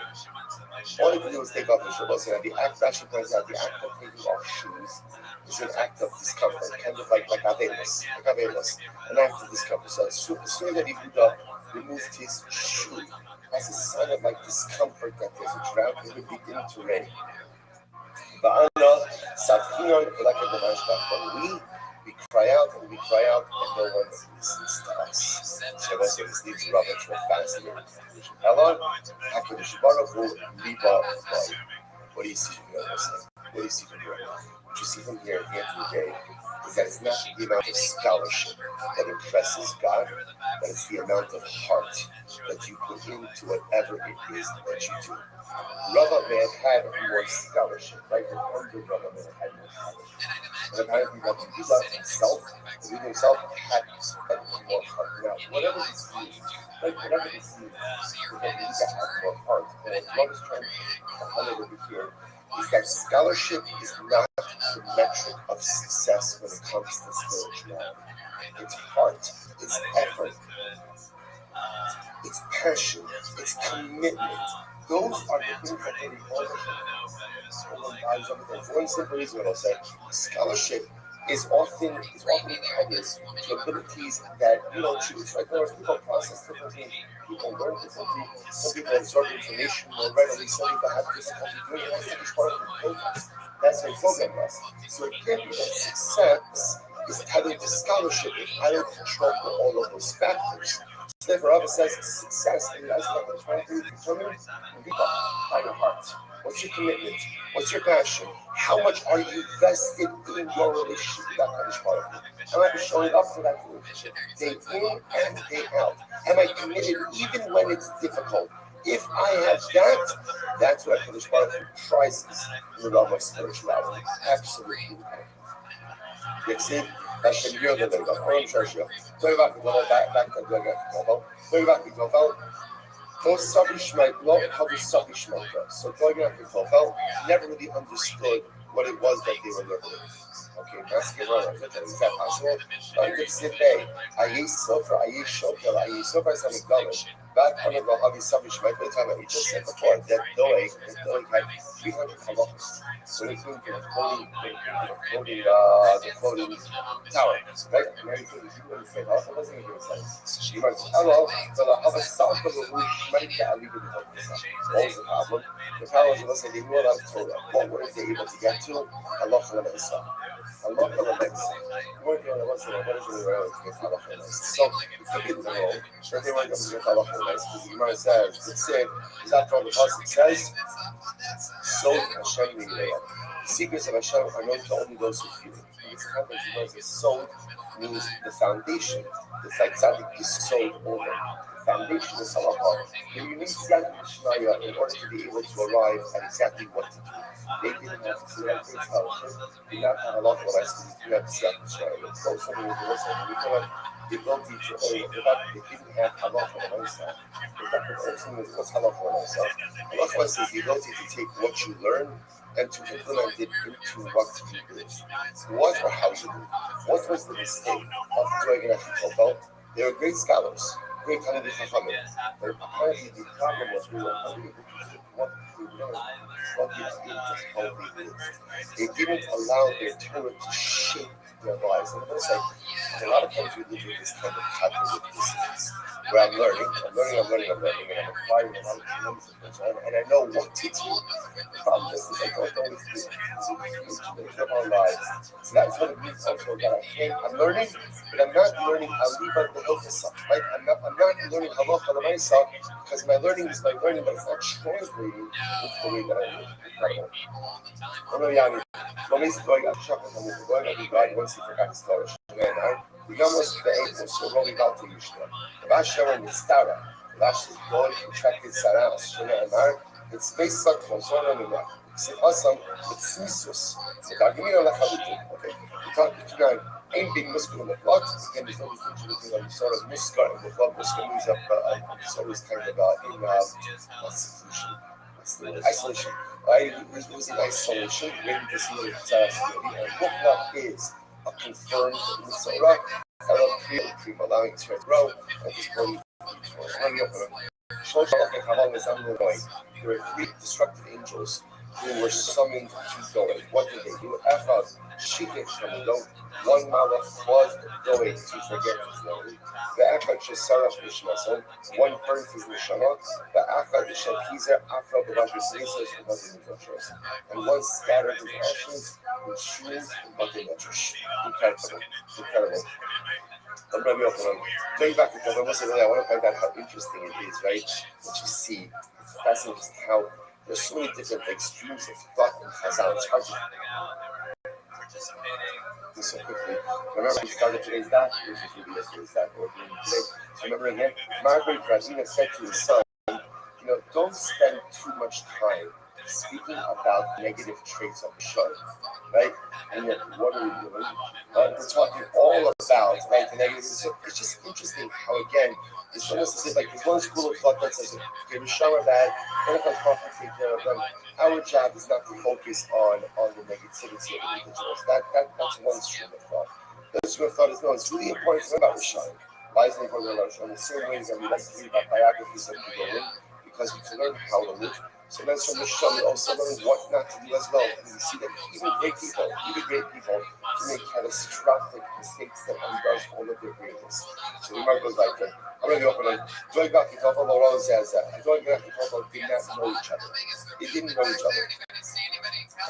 A: All he could do was take off his shoe. So the act, Rashi points out, the act of taking off shoes is an act of discomfort, kind of like Avelis, an act of discomfort. So as soon as Rabbi Yehuda removed his shoe, as a sign of like discomfort that there's a drought, it would begin to rain. But we cry out and no one listens to us. So that's what this leads Rabbi to a fascinating conclusion. What do you see from here? What do you see from here? What you see from here at the end of the day is that it's not the amount of scholarship that impresses God, but it's the amount of heart that you put into whatever it is that you do. Rava may have had more scholarship, right? The under Rava may have had more scholarship. And apparently that he left himself, he himself had more heart. Now, whatever this means, whatever this means, that he has more heart. And what Love is trying to highlight over here is that scholarship is not the metric of success when it comes to spirituality. It's heart, it's effort, it's passion, it's commitment. Those are the things that really one simple reason I'll say scholarship is often tethered to abilities that choose. Like there are people process differently, people learn differently, some people absorb information more readily, some people have difficulty doing it. That's part of the progress. That's what program does. So it can't be that success is tethered to scholarship if I don't control all of those factors. So therefore, Abba says success in the aspect of trying to determine by your heart. What's your commitment? What's your passion? How much are you vested in your relationship with that Kaddish Baruch Hu? Am I showing up for that group day in and day out? Am I committed even when it's difficult? If I have that, that's what Kaddish Baruch Hu prizes in the realm of spirituality. Absolutely. Yeksid, Hashem Yoda Lega, Olam Shashia. Going back to the going back to the no Sabishmaik, no Havu Sabishmaika. So going back to Tofel, never really understood what it was that they were learning. Okay, that's good. Is that possible? Good Sibay, Ayi Sofer, Ayi Shokel, Ayi Sofer Samigdalit. Back under the Havu Sabishmaik, the time that we just said before, that Doeg had 300 halachas. When it came to the floating tower, right? And everything you wouldn't say, halacha doesn't make any sense. You might say, hello, but the Havu Sabishmaik, what was the problem? The problem was that they knew a lot of Torah. What were they able to get to? Halacha l'meisa. Halacha l'meisa. What is it to get halacha l'meisa? So it could be the role, but they weren't able to get halacha l'meisa because the Gemara says, it's said, is after all the pasuk says, so Hashem v'yireya. The secrets of Hashem are known to only those who fear Him. It's a context because the soul means the foundation. It's like tzaddik is sowed over. Foundation is halacha. You need tzaddik mishnaya in order to be able to arrive at exactly what to do. They didn't have to that great scholarship. They did not have halacha because they didn't have tzaddik mishnaya. It's also something with the rest of them. We cannot the ability to the fact that they didn't have halacha l'maisa. The fact that everything was what's halacha l'maisa. Halacha is the ability to take what you learn and to implement it into what you do. What or how to do. What was the mistake of Doeg and Achitofel? They were great scholars, great Talmidei Chachamim. But apparently the problem was we were unable to do what we learned, what they didn't how they lived. They didn't allow their Torah to shape their lives. And I'm going to say, a lot of times we live with this kind of cognitive dissonance, where I'm learning, and I'm acquiring a lot of tremendous information, and I know what to do. The problem is I don't always do it. It's a huge division of our lives. So that's what it means also that I'm learning, but I'm not learning Aliba the Hilchasa, right? I'm not learning Halacha L'maisa, because my learning is my learning, but it's not translating into the way that I live. Incredible. Once he forgot his Torah. Digamos the April, so rolling out to Yishna. Rash Sharon Nistara. Rash is going to check his Saras, Shana and Mar. It's based on Konzona Nuna. It's awesome. It's Nisus. It's a Gagmina Lachalutin. Okay. You can't ain't being muscular in the blood. Again, there's no distinction between the sort of muscular and the blood. Muscular means that it's always kind of in isolation. Right? It was in isolation, waiting to see what it's and what is a confirmed Mitzorah, allowing it to grow, and this body hanging up on him. There were three destructive angels who were summoned to Doeg. What did they do? Echad, Shikek from the goat. One malach was Doeg to forget his Lord. The Echad Shesarach Mishmason, one burned his Neshama. The Echad Shekizer, Afra B'Vashis Nesos, B'Vashis and one scattered his ashes with shrooms and B'Vashis. Incredible. Going back to the Muslim, I want to point out how interesting it is, right? What you see, it's fascinating just how there's so many different extremes of thought in Chazal. It's hard to do so quickly. Remember, we started today's daf. This is really yesterday's daf. We're doing today. So remember again, Margaret Razina said to his son, don't spend too much time speaking about negative traits of Shun, right? And yet, what are we doing? We're talking all about, right, the negative. So it's just interesting how, again, it's almost as if, like, there's one school of thought that says, okay, Rishon are bad, then if I'm talking to take care of them, our job is not to focus on the negativity of individuals. That's one stream of thought. The other stream of thought is, no, it's really important to know about Rishon. Why is it important to know about Rishon? The same ways that we like to read about biographies of people, because we can learn how to live. Sometimes from Rishon, we also learn what not to do as well. And we see that even great people can make catastrophic mistakes that undoes all of their greatness. So the Gemara goes like that. I'm going to open it. Doeg Bakitofel Laurel says that. And Doeg Bakitofel did not know each other. They didn't know each other.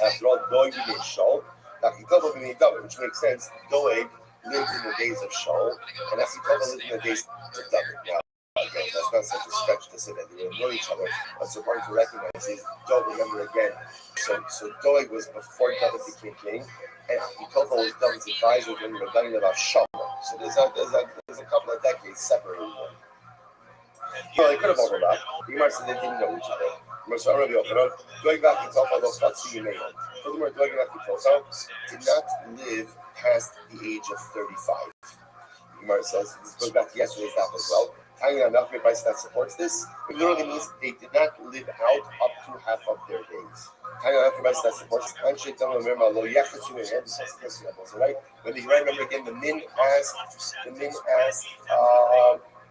A: After all, Doeg didn't show. Bakitofel didn't know, which makes sense. Doeg lived in the days of Shaul, and Bakitofel lived in the days of David. Now, okay, that's not such a stretch to say that they didn't know each other. What's important to recognize is, don't remember again. So Doeg was before David became king, and Achitofel was David's advisor when we were learning about Shaul. So there's a couple of decades separating them. Well, they could have overlapped. The Gemara said they didn't know each other. So already open up. Doeg Achitofel was not seeing me. Furthermore, Doeg Achitofel did not live past the age of 35. The Gemara says this goes back to yesterday's daf as well. Tanya enough advice that supports this. It literally means they did not live out up to half of their days. Tanya enough advice that supports this. Right? When you remember again, the min asked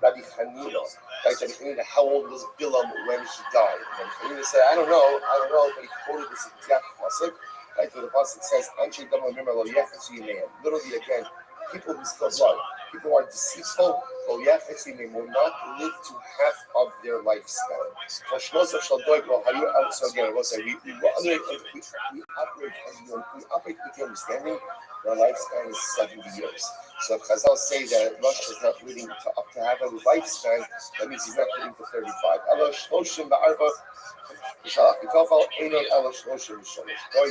A: Rabbi Hanina, right? Rabbi Hanina, how old was Bilam when he died? And Hanina said, I don't know, but he quoted this exact pasuk. Right? So the pasuk says, literally again, people who spill blood, people who are deceitful, will not live to half of their lifespan. So again, we operate with the understanding that our lifespan is 70 years. So if Chazal say that Rosh is not living up to half of his lifespan, that means he's not living to 35. Boy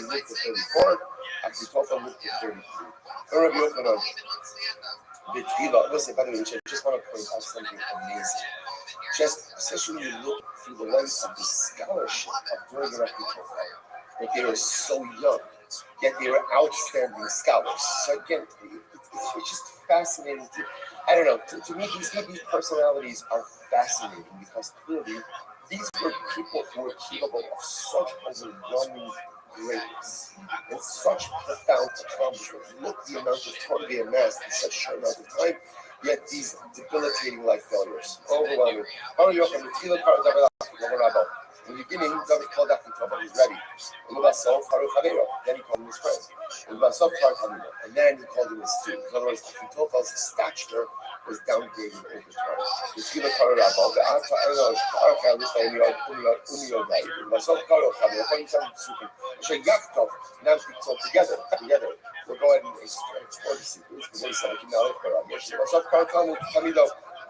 A: lived to 34, Achitofel lived to 33. Listen, by the way, I just want to point out something amazing. Just especially when you look through the lens of the scholarship of Doeg and Achitofel, that they were so young, yet they were outstanding scholars. So again, it's just fascinating. I don't know. To me, these personalities are fascinating because clearly these were people who were capable of such overwhelming greatness and such profound accomplishment. Look the amount of Torah they amassed in such a short amount of time, yet these debilitating life failures. Overwhelming. In the beginning, David called Achitofel, he's ready. Then he called him his friend. And then he called him his student. In other words, Achitophel's stature was downgraded over time. Together. We'll go ahead and explore the secrets.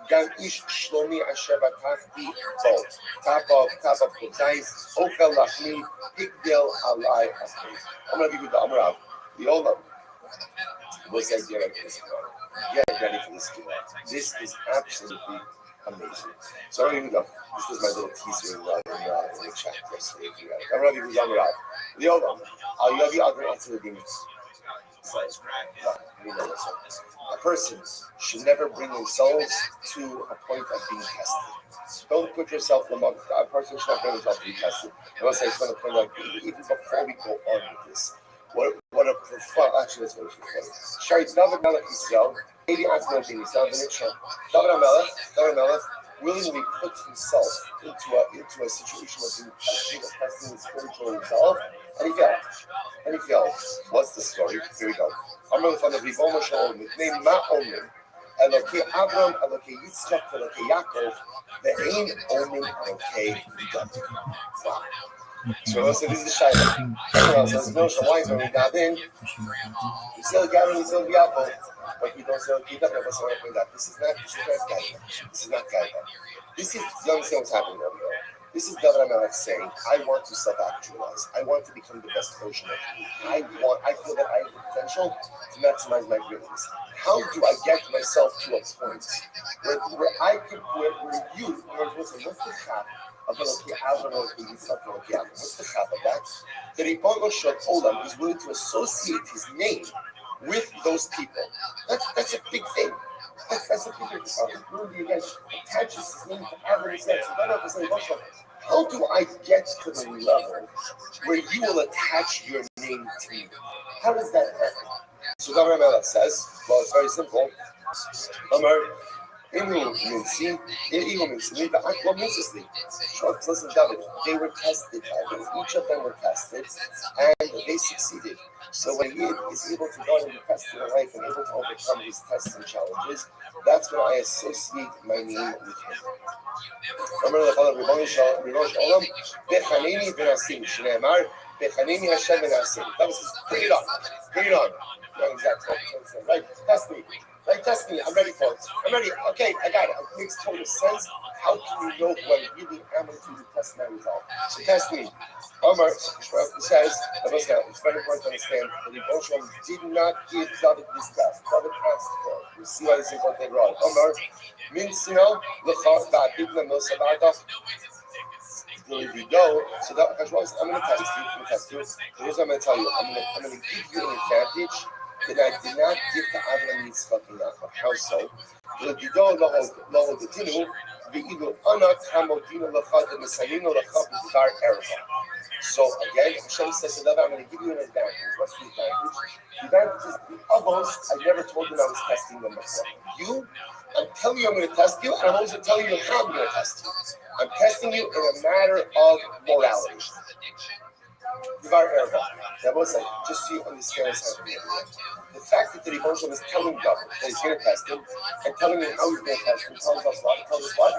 A: Gan ish shlomi asher batachti bo. Top of Chazayis. Okel lachmi higdel alai asmi. I'm going to give you the Amrav. The Olam. What's that get ready for this. This is absolutely amazing. So here we go. This was my little teaser in the chat yesterday. I'm going to give you the Amrav. The Olam. I'll give you other answer to the a person should never bring themselves to a point of being tested. Don't put yourself among. A person should not bring himself to be tested. I want to say it's going to point out even before we go on with this. What a profound. Actually, let's go to the Shari David Melech Yisrael. Maybe I'm going to be Yisrael. David Melech willingly put himself into a situation of being testing his spiritual resolve, and he failed. What's the story? Here we go. I'm going to find the Rivon Shalom, nicknamed Ma'omim, Elokei Avram, Elokei Yitzchak, Elokei Yaakov, Ve'ein Omim Elokei David. Wow. So this is the Shaila. Everyone says, no, so why don't we dive in? We still Gavin, we still Yaakov, but we don't still David. This is not Gaiva. This is not Gaiva. This is, you understand what's happening over there. This is David Amelech saying, I want to self-actualize. I want to become the best version of me. I feel that I have the potential to maximize my greatness. How do I get myself to a point where I can, where you, what's the cap? What's the chap of that? The Ribono Shel Olam is willing to associate his name with those people. That's a big thing. That's a big thing. Really, again, attaches his name to Avram Zeh. So then I was saying, how do I get to the level where you will attach your name to me? How does that happen? So David Melech says, well, it's very simple. Amar, listen, David, they were tested, each of them were tested, and they succeeded. So when he is able to go and be tested in life and able to overcome these tests and challenges, that's when I associate my name with him. That was his, bring it on, No, exactly. Right, test me. Right, test me. I'm ready for it. I'm ready. Okay, I got it. It makes total sense. How can you know who I really am until you test my result? So test me. Omar says, it's very important to understand that the Bosham did not give David this test. David asked for it. You see why it's important wrong. Omar, Minsino, Lechar, Ba'ibna, Milsabada. There you go. So that I'm going to test you. Here's what I'm going to tell you. I'm going to give you an advantage that I did not give to Avram Yitzchak enough. How so? So again, Hashem says to David, I'm going to give you an advantage. What's the advantage? The advantage is the others, I never told them I was testing them before. You, I'm telling you I'm going to test you, and I'm also telling you how I'm going to test you. I'm testing you in a matter of morality. That was like, just so you understand what's happening. The fact that the Rebbe is telling David that he's going to test him and telling him how he's going to test him tells us what?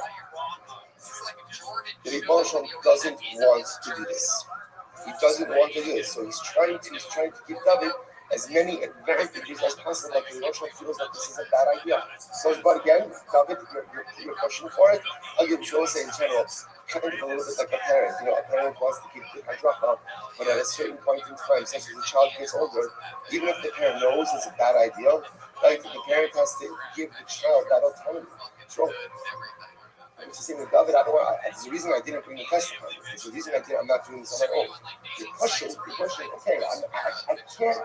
A: The Rebbe doesn't want to do this. He doesn't want to do this, so he's trying to give David as many advantages as possible, but the Rebbe feels like this is a bad idea. So, but again, David, you're pushing for it. I'll give you say in general, kind of a little bit like a parent. A parent wants to keep the hadracha, but at a certain point in time, such as the child gets older, even if the parent knows it's a bad idea, like the parent has to give the child that autonomy. So, I'm just saying with David, it's the reason I didn't bring the testimony. It's the reason I'm not doing this on my own. You're pushing, okay, I can't,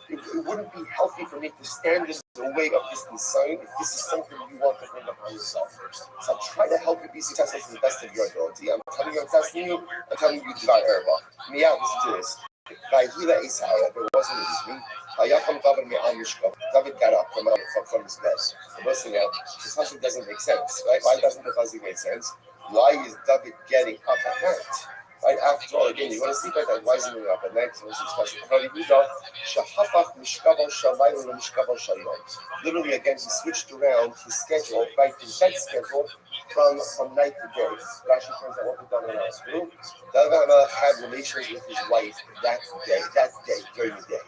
A: it wouldn't be healthy for me to stand in the way of this design if this is something you want to bring upon yourself. So I'll try to help you be successful to the best of your ability. I'm telling you I'm testing you, I'm telling you Dvar Erba. Meow, listen to this. Vayhila Esau, if it wasn't easy, David got up from his bed. This question doesn't make sense, right? Why doesn't the fuzzy make sense? Why is David getting up at night? Right, after all, again, you want to sleep at night, why is he getting up at night? So this is question. Literally, again, he switched around his schedule, right, his bed schedule from night to day. Rashi turns out what we've done in our school. David had relations with his wife that day, during the day.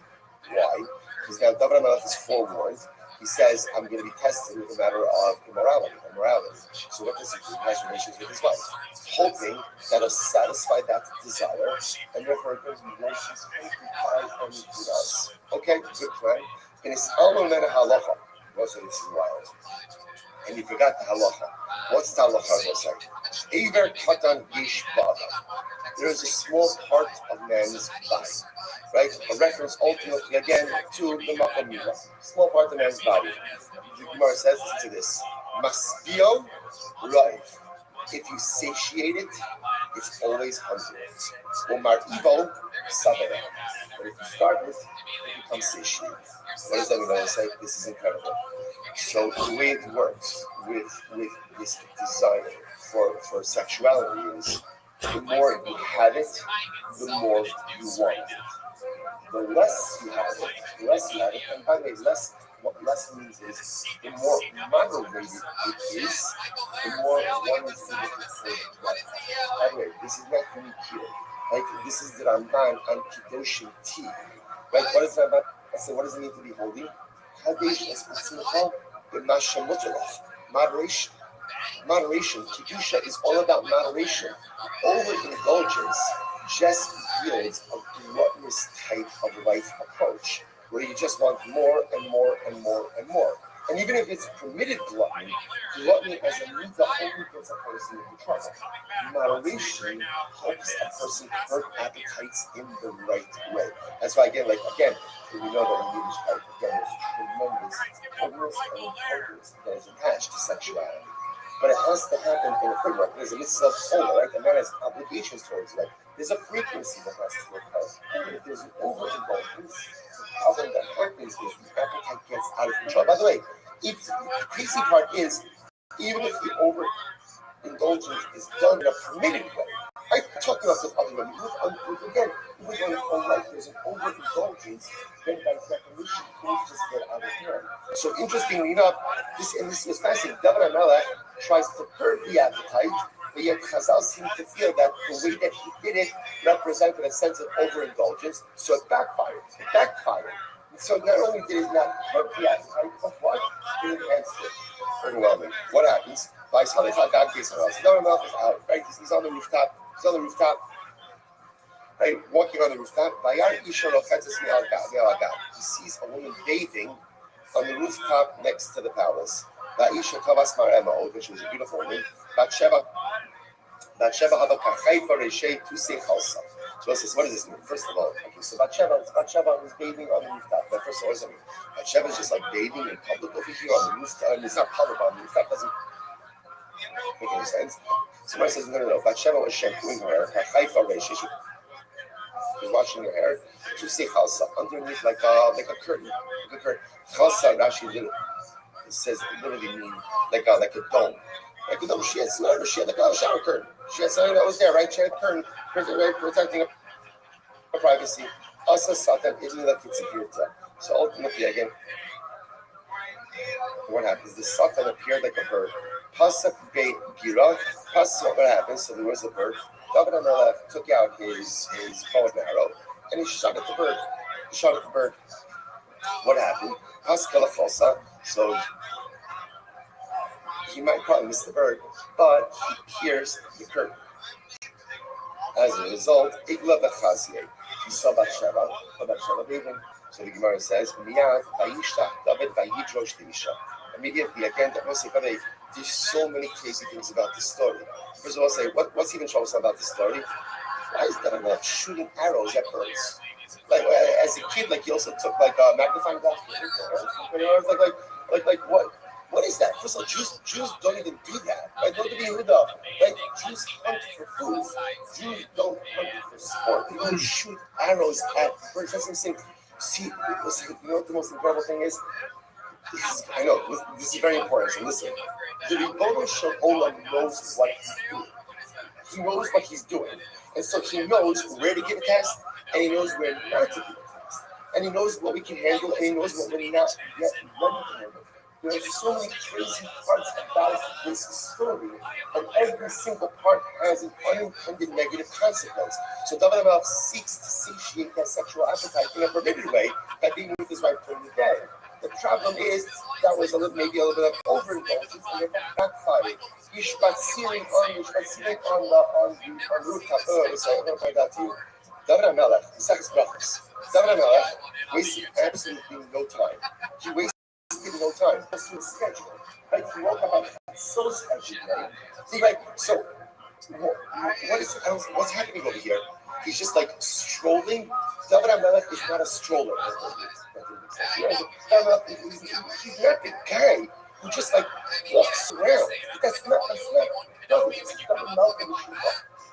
A: Why? Because now David is forewarned. He says, I'm going to be tested with a matter of immorality. So what does he do? He has relations with his wife, hoping that'll satisfy that desire, and therefore it gives him relations by anything else. Okay, good plan. In his own halacha, most of this is wild. And you forgot the halacha. What's the halacha say? Eiver katan yish ba'ada. There is a small part of man's body, right? A reference ultimately again to the makom milah. Small part of man's body. The Gemara says to this: Masbio life. If you satiate it, it's always hungry. Omar Ivo Sabera. But if you start with, it becomes satiated. What does that mean? I want to say this is incredible. So the way it works with this desire for sexuality is the more you have it, the more you want it. The less you have it, and by the way, what less means is the more moderated it is, the more one is able to afford it. By the way, this is not unique here. Like this is the Ramban on Kedoshim tea. Right? What is Ramban? I said, what does it mean to be holy? Kadesh is moderation. Moderation. Kedusha is all about moderation. Overindulgence just yields a gluttonous type of life approach, where you just want more and more and more and more. And even if it's permitted gluttony as a mitzvah only gets a person into trouble. Moderation helps a person curb appetites in the right way. That's why, again, we know that in Yiddish, again, there's tremendous openness and importance that is attached to sexuality. But it has to happen in a good way. There's a mitzvah of soul, right? The man has obligations towards it. There's a frequency that has to occur. If there's an overindulgence, the problem that happens is the appetite gets out of control. By the way, the crazy part is, even if the overindulgence is done in a permitted way, I'm talking about this other way. Again, even though there's an overindulgence, then by definition, things just get out of hand. So interestingly enough, this is fascinating. David HaMelech tries to curb the appetite, but yet Chazal seem to feel that the way that he did it represented a sense of overindulgence, so it backfired. And so not only did it not curb the appetite, but what? It enhanced it. Overwhelming. What happens? By David HaMelech is out, right? He's on the rooftop. Right, walking on the rooftop. He sees a woman bathing on the rooftop next to the palace. Which was a beautiful woman. So what does this mean? First of all, so Bathsheba was bathing on the rooftop. But first of all, what does it mean? Bathsheba is just like bathing in public over here on the rooftop. It's not public on the rooftop. Doesn't make any sense. Somebody says, no. Bathsheba was shampooing her hair. She was washing her hair. To see chalsa underneath like a curtain. Chalsa actually it says literally mean like a dome. Like a dome. She had like a shower curtain. She had something that was there, right? She had a curtain protecting her privacy. Also satan so ultimately again, what happens? The satan appeared like a bird. Pasak beit gira. Pasak, what happens? So there was a bird. David HaMelech took out his bow and arrow and he shot at the bird. What happened? Paskala fosa. So he might probably miss the bird, but he pierced the curtain. As a result, Igla Bechazie. He saw Bathsheba bathing. So the Gemara says, Miyad vayishtach David vayidrosh l'isha. Immediately, again, there's so many crazy things about this story. First of all, say, what's even troublesome about this story? Why is that I'm shooting arrows at birds? Like as a kid, he also took a magnifying glass. What is that? First of all, Jews don't even do that. Right? Don't be Yehuda. Right? Jews hunt for food. Jews don't hunt for sport. They don't shoot arrows at birds. That's what I'm saying. See, you know what the most incredible thing is? I know, this is very important, so listen. The Ribono Shel Olam knows what he's doing. He knows what he's doing. And so he knows where to give a test, and he knows where not to give a test. And he knows what we can handle, and he knows what we're not yet ready to handle. There's so many crazy parts about this story, and every single part has an unintended negative consequence. So David HaMelech seeks to satiate that sexual appetite in a permitted way by being with his wife during the day. The problem is that was maybe a little bit of overindulgence and it backfired. Yishbatziring on the rooftop. So I'm going to point out to you. David HaMelech, the second brachos. David HaMelech wasted absolutely no time. He wasted no time. That's his schedule. Right? He woke up so scheduled, right? See, right? So, what's happening over here? He's just strolling. David HaMelech is not a stroller. He's not the guy who just walks around. That's not no, it's David HaMelech.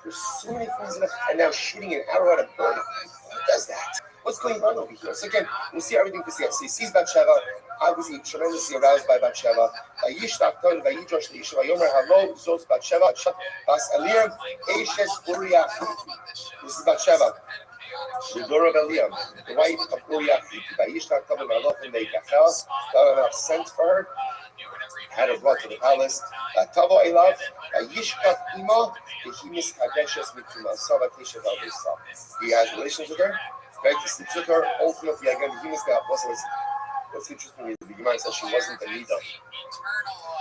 A: There's so many things in it, and now shooting an arrow at a bird. Who does that? What's going on over here? So again, we'll see everything to see. So he sees Bathsheba, obviously tremendously aroused by Bathsheba. Vayishtach David vayidrosh l'isha vayomer halo zos Bathsheba bas Eliam eishes Uriah. This is Bathsheba, the daughter of Eliam, the wife of Uriah. Vayishtach David malachim leikachel. David sent for her, had her brought to the palace. Tavo elav vayishkach ima v'himis kadeshes mitzumasah v'teshev al b'sa. He has relations with her. Right, he sleeps with her. Ultimately, again, the human what's interesting is the Gemara says she wasn't a Nida.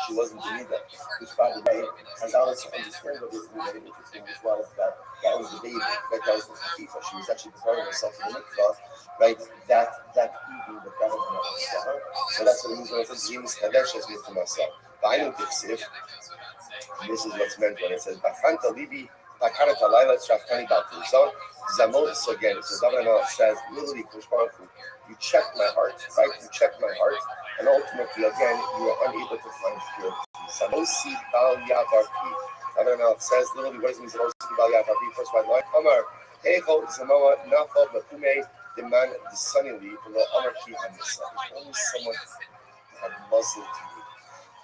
A: She wasn't the leader. Which, by the way, has also understand what is very interesting as well, is that that was the baby, that was the FIFA. She was actually preparing herself for the mikvah, right? That evening, the God was her. So that's what it means when it says Yimus Kadesh as with myself. But I know this is what's meant when it says Bafanta Libi Bakarata Laila Traftani Batu. So Zamos again, so David says, literally, you checked my heart, right? You checked my heart, and ultimately, again, you are unable to find purity. Samosi Bal Yavarki. David says, literally, what does it mean? Samosi Bal Yavarki, first by line. Amar, Echo Zamoa Nafa Bakume, the man, the sunny leaf, below Amar Ki Hamisa. If only someone had muzzled me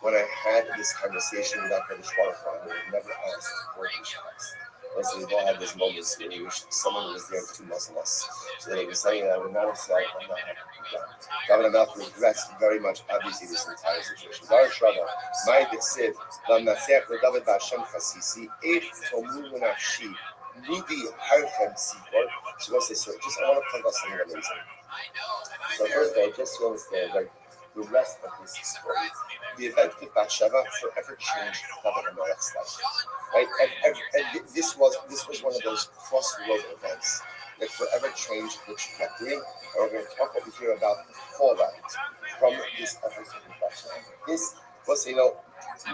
A: when I had this conversation without the Baruch I would never asked for Christ. Listen, we've all had those moments where we wish someone was there to muzzle us. So that he was saying that I would not have said, I'm not happy with that. David Amelch regrets very much, obviously, this entire situation. Dar Shrava, my B'Tziv, Lamnatzech David B'Hashem Chasisi, Eich Tomu Nafshi, Nudi Harchem Sikor. So what's this? Just I want to point out something amazing. So first of all, just to understand, like, the rest of this story, the event with Bathsheba forever changed David Amelech's life. Right? And this was one of those crossroad events that forever changed the trajectory. And we're going to talk over here about the fallout from this event with Bathsheba. This was,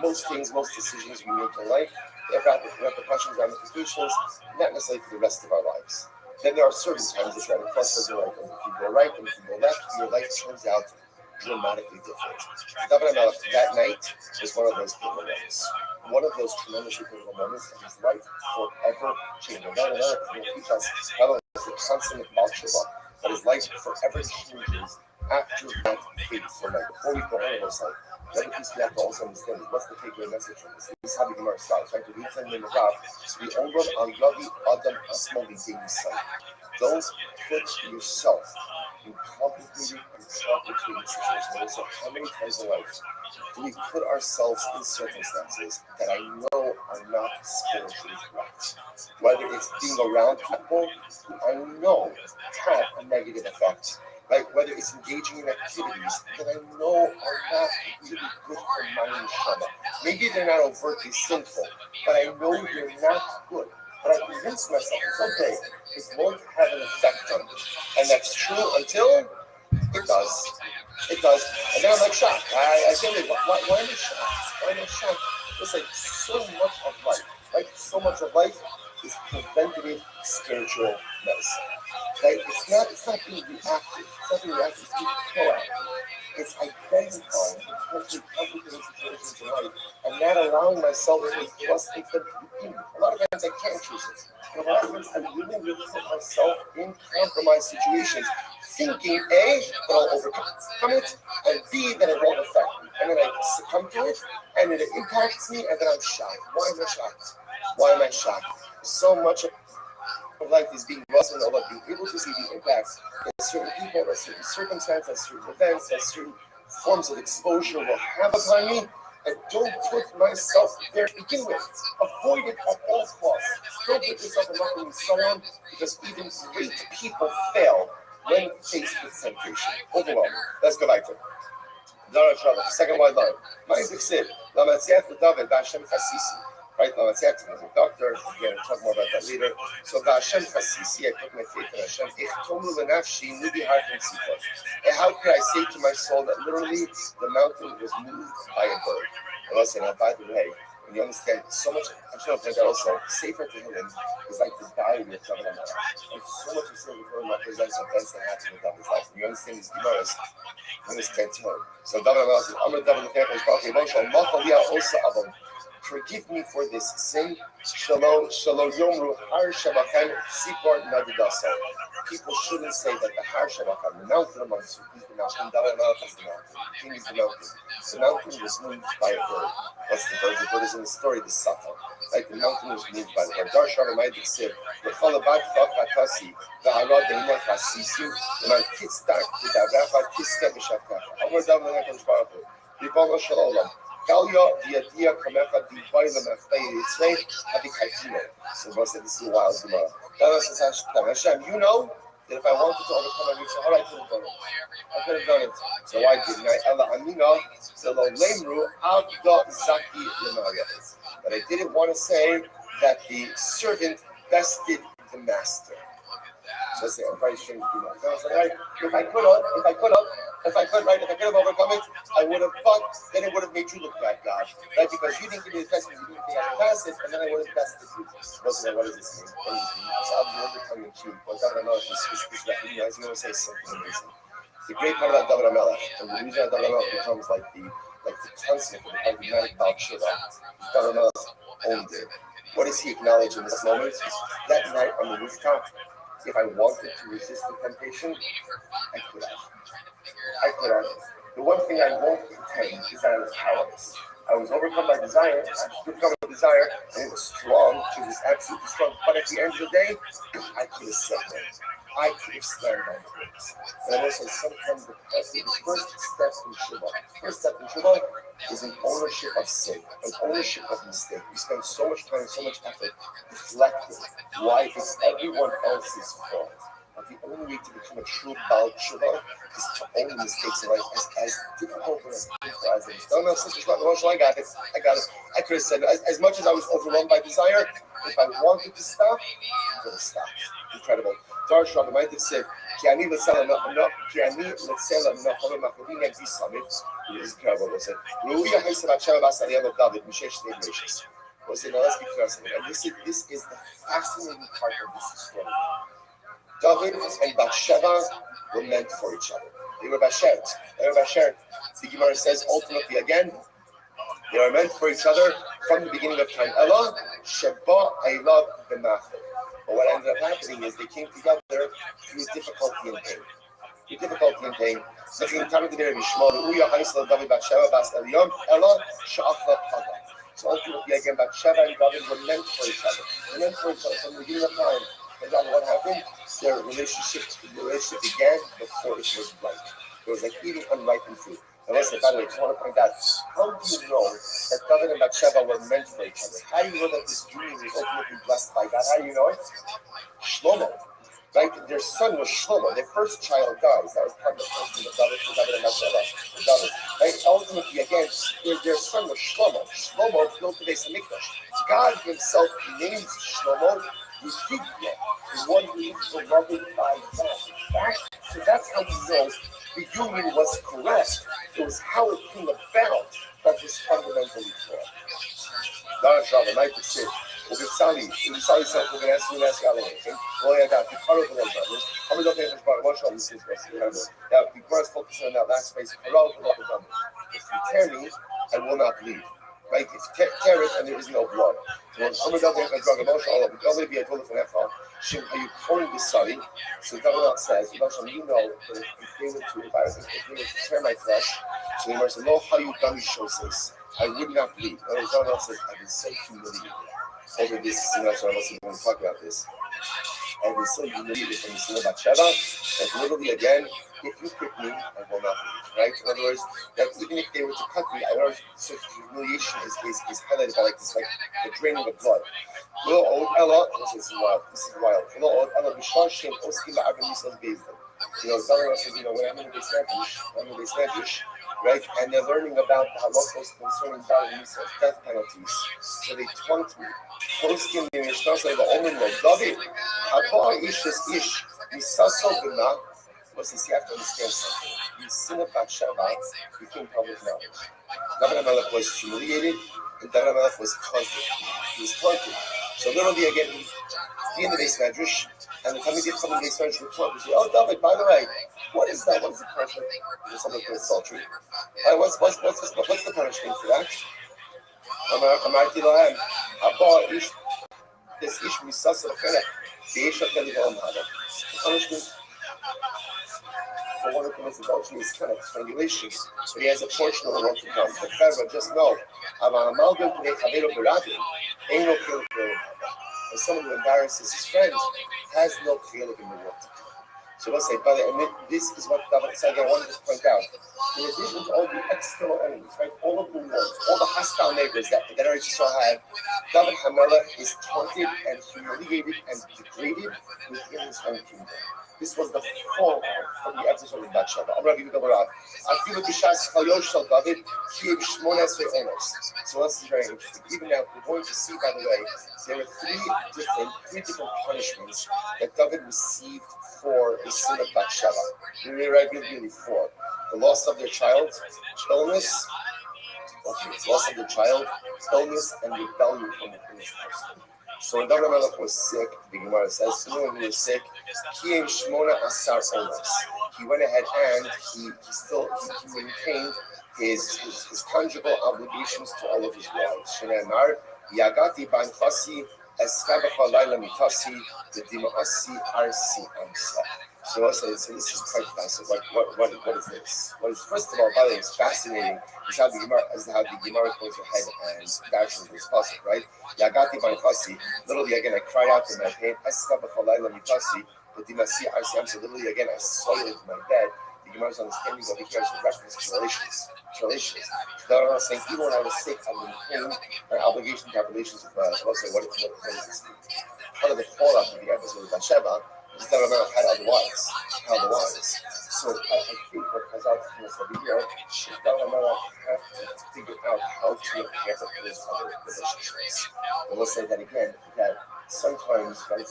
A: most things, most decisions we make in life, they have repercussions, ramifications, not necessarily for the rest of our lives. Then there are certain times that you're at a crossroads in life, and if you go right and if you go left, your life turns out dramatically different. David Amelech that night was one of those pivotal moments. One of those tremendously pivotal moments, and his life forever changed. David Amelech will teach us not only the constant Bathsheba, but his life forever changes after that fateful night. Before we go on this, the other piece we have to also understand is what's the takeaway message from this? This is how the Gemara starts. Right? We send in the Rav, we onward on Yavi Adam Asmo V'Dei. Don't put yourself in complicated and complicated situations. So how many times in life do we put ourselves in circumstances that I know are not spiritually correct? Whether it's being around people who I know have a negative effect, right? Whether it's engaging in activities that I know are not really good for my neshama. Maybe they're not overtly sinful, but I know they're not good. But I convince myself it's okay. It won't have an effect on me. And that's true until it does. It does. And then I'm like shocked. I can't believe why am I shocked? Why am I shocked? It's like so much of life, right? So much of life is preventative spiritual medicine. Right? It's not being reactive. It's not being reactive, it's being proactive. It's identifying potentially complicated situations in life and not allowing myself to thrust into them. A lot of times I can't choose it. And a lot of times I really put myself in compromised situations, thinking A, that I'll overcome it, and B, that it won't affect me. And then I succumb to it, and then it impacts me, and then I'm shocked. Why am I shocked? Why am I shocked? So much of life is being rustled over, being able to see the impact that certain people, that certain circumstances, certain events, that certain forms of exposure will have upon me. And don't put myself there to begin with. Avoid it at all costs. Don't put yourself in luck with someone, because even great people fail when faced with temptation. Overwhelming. Let's go back to it. Second wide line. My Sid, Lamatziach David, Bashem Fasisi. Right, Lamatziach was a doctor. Again, we'll talk more about that later. So Bashem Fasisi, I put my faith in Hashem. And how could I say to my soul that literally the mountain was moved by a bird? And listen, by the way, when you understand so much, I just want to point out also, Sefer Tehillim is like the diary of David Amelech. Like so much of Sefer Tehillim represents events that happened in David's life. When you understand these Gemaras, you understand Tehillim. So David Amelech says, Amr David Amelech, forgive me for this sin. Shalom Yomru Har Shabachan Sipor Nadidasa. People shouldn't say that the Har Shabachan, the mountain amongst you, is the mountain. David Amelech is the mountain. The king is the mountain. The mountain was moved by a bird. What's the bird? The bird is in the story, the Satan. Like the mountain was moved by the bird. Dar Shara Maidik said, the Falabat Fakatasi, the Arad Deinef Asisi, the man Kitzdak, the Davafa Kiska Bishaka. Our David Amelech Baruch, Ribon Shalom. Galia Viadia Kamecha Divaila Mafei Tzvei Habikatino. So God said, this is a wild Gemara. David says, Hashem, you know that if I wanted to overcome my weakness, how I could have done it. I could have done it. So I didn't. But I didn't want to say that the servant bested the master. So I say, I probably shouldn't do that. I was like, if I could have overcome it, I would have, but then it would have made you look bad, God. Right? Because you didn't give me the test, you didn't think I could pass it, and then I would have bested you. So what does this mean? So I'll be over tongue in cheek, but I don't know if this recognized. You want to say something amazing. The great part about David HaMelech, and the reason that David HaMelech becomes like the tonsure, the paradigmatic Baal Shiva, David HaMelech owned it. What does he acknowledge in this moment? That night on the rooftop, if I wanted to resist the temptation, I could have. The one thing I won't pretend is that I was powerless. I was overcome by desire, and it was strong. It was absolutely strong. But at the end of the day, I could have said that. I could have slammed on the brakes. And I will say sometimes the first step in Shuvah is an ownership of sin, an ownership of mistake. We spend so much time, so much effort reflecting why it's everyone else's fault. But the only way to become a true Baal Shuvah is to own mistakes in life as difficult and as painful as it is. No, sister, I got it. I could have said, as much as I was overwhelmed by desire, if I wanted to stop, I could have stopped. Incredible. Darsh Rabbi might have said, this is incredible. He said, now let's be clear on something. And this is the fascinating part of this story. David and Bathsheba were meant for each other. They were bashert. The Gemara says ultimately again, they were meant for each other from the beginning of time. Allah, Sheba, Eilad, B'machel. But what ended up happening is they came together through difficulty and pain. So ultimately again, Bathsheba and David were meant for each other. From the beginning of time. And then what happened? Their relationship began before it was ripe. It was like eating unripened fruit. And listen, by the way, I just want to point out, how do you know that David and Bathsheba were meant for each other? How do you know that this union was ultimately blessed by God? How do you know it? Shlomo. Right? Their son was Shlomo. Their first child dies. That was part of the person of David and Bathsheba. David. Right? Ultimately, again, their son was Shlomo. Shlomo built the Beis Hamikdash. God himself names Shlomo Yudhidya, the one who is beloved by God. So that's how we know the union was correct. It was how it came about that was fundamentally flawed. Darsh Rabbi might have said, we're going to ask you now, the Gemara is focusing on that last phrase. If you tear me, I will not bleed. Right? If you tear it and there is no blood. So you calling this sorry? So the government says, you know that if they were to tear my flesh, so the Gemara says, no, how you done this, I would not bleed. And the government says, I've been so humiliated over this. I wasn't going to talk about this. I've been so humiliated from the sin of Bathsheba that literally again, if you prick me, I will not leave. Right? In other words, that even if they were to cut me, I don't know if such humiliation is highlighted by like this, like the draining of blood. This is wild. You know, telling us, when I'm in the Beis right? And they're learning about the halachos concerning death penalties. So they taunt me. Posting the Mishnah say the Omen of David. Haba ish is ish. Misaso b'na. What's this? You have to understand something. The sin of Bathsheba became public knowledge. David HaMelech was humiliated, and David HaMelech was taunted. He was taunted. So literally again, he's in the Beis Medrash, and the time he gets someone in the Beis Medrash, he say, "Oh, David, by the way, what is that? What is the punishment for something for adultery? What's the punishment for that?" Amarti Lohem, Abba ish, this ish misas rachelek, the ish rachelek ha'omada. The punishment for one who commits adultery is kind of strangulation, but he has a portion of the one to come. But Pharaoh, just know, Amalgam to Chavero Berati, ain't no feeling for him. As someone who embarrasses his friends has no feeling in the world. So let's say, brother, and this is what David said. I wanted to point out. In addition to all the external enemies, right? All of the wars, all the hostile our neighbors that Eretz Yisrael had, David HaMelech is taunted and humiliated and degraded within his own kingdom. This was the fallout from the episode of Bathsheba. I'm going to give you the word. I feel like Bishas Chayosh Shal David Kiev Shmones Ve'onos. So this is very interesting. Even now, we're going to see, by the way, there are three different punishments that David received for the sin of Bathsheba. Really four. The loss of their child, illness, loss of their child, illness, and rebellion from within his household. So when David HaMelech was sick, the Gemara says, when he was sick, he went ahead and he maintained his conjugal obligations to all of his wives. Shneimar, Yagati Banfasi, Eskabacha Laila Mitasi, the Dimasi Arsi Amsa. So this is quite fascinating. What is this? First of all, by the way, it's fascinating. Is how the Gemara goes ahead and dashes this passage, right? Yagati Banfasi, literally again, I cried out in my pain. Eskabacha Laila Mitasi, the Dimasi Arsi Amsa. Literally again, I soiled my bed. The Gemara's understanding over here is a reference to relations. They're not saying even when I was sick, I maintained my obligation to have relations with God. So I'll say, what is this? Part of the fallout of the episode of Bathsheba is that I had other wives. So I think what comes out from this over here is that I have to figure out how to handle those other relationships. And we'll say that again, that sometimes there are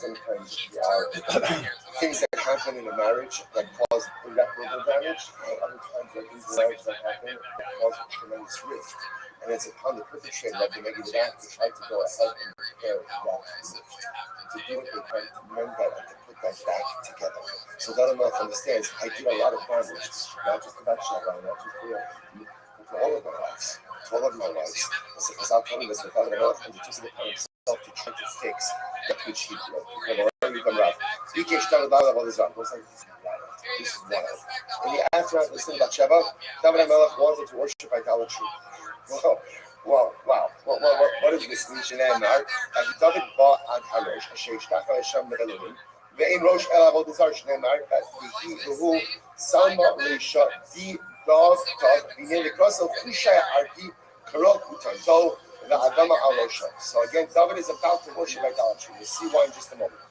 A: things that happen in a marriage that cause irreparable damage, and other times there are things in marriage that happen that cause a tremendous rift. And it's upon the perpetrator of the negative act to try to go ahead and repair that rift. To do what they can to mend that and to put that back together. So that enough understands, I did a lot of damage, not just to Bathsheba, not just to all of my wives, Because I'll tell you this, the Father of God, and he took it upon himself to try to fix that which he broke. This is wild. In the aftermath of the sin of Bathsheba, David HaMelech wanted to worship idolatry. Wow. What is this? David bought ad Harosh, Asher Shtach Hashem Elohim, Ve'im Rosh El Avodah Zarah Shneimar, that Yehu Salma Leisha Di Dov Tov B'nei Lekrosel Kushaya Arki Karok Utanto Ve'adama Alosha. So again, David is about to worship idolatry. We'll see why in just a moment.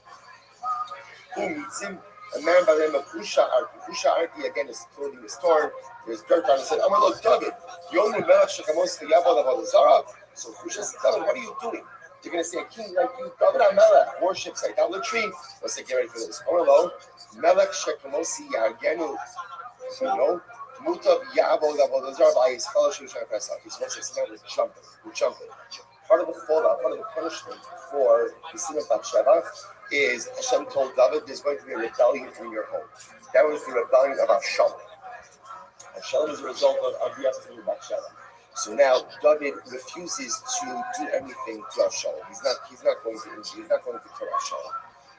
A: Who meets him? A man by the name of Kusha Arki. Kusha Arki again is clothing is torn. There's dirt on it. He said, "I'm going to David. You only Melech Shekamos Yabod Avodah Zarah." So Kusha said, "David, what are you doing? You're going to say a king like you, David HaMelech, worships idolatry." Let's say, get ready for this. Oh no, Melech Shekamosi Yagenu, Mutav Yabod Avodah Zarah by his fellowship Shana Pesach. He's supposed to say, "We're jumping." Part of the fallout, part of the punishment for the sin of Bathsheba is Hashem told David, there's going to be a rebellion in your home. That was the rebellion of Avshalom. Avshalom is a result of the episode of Bathsheba. So now David refuses to do anything to Avshalom. He's not going to kill Avshalom.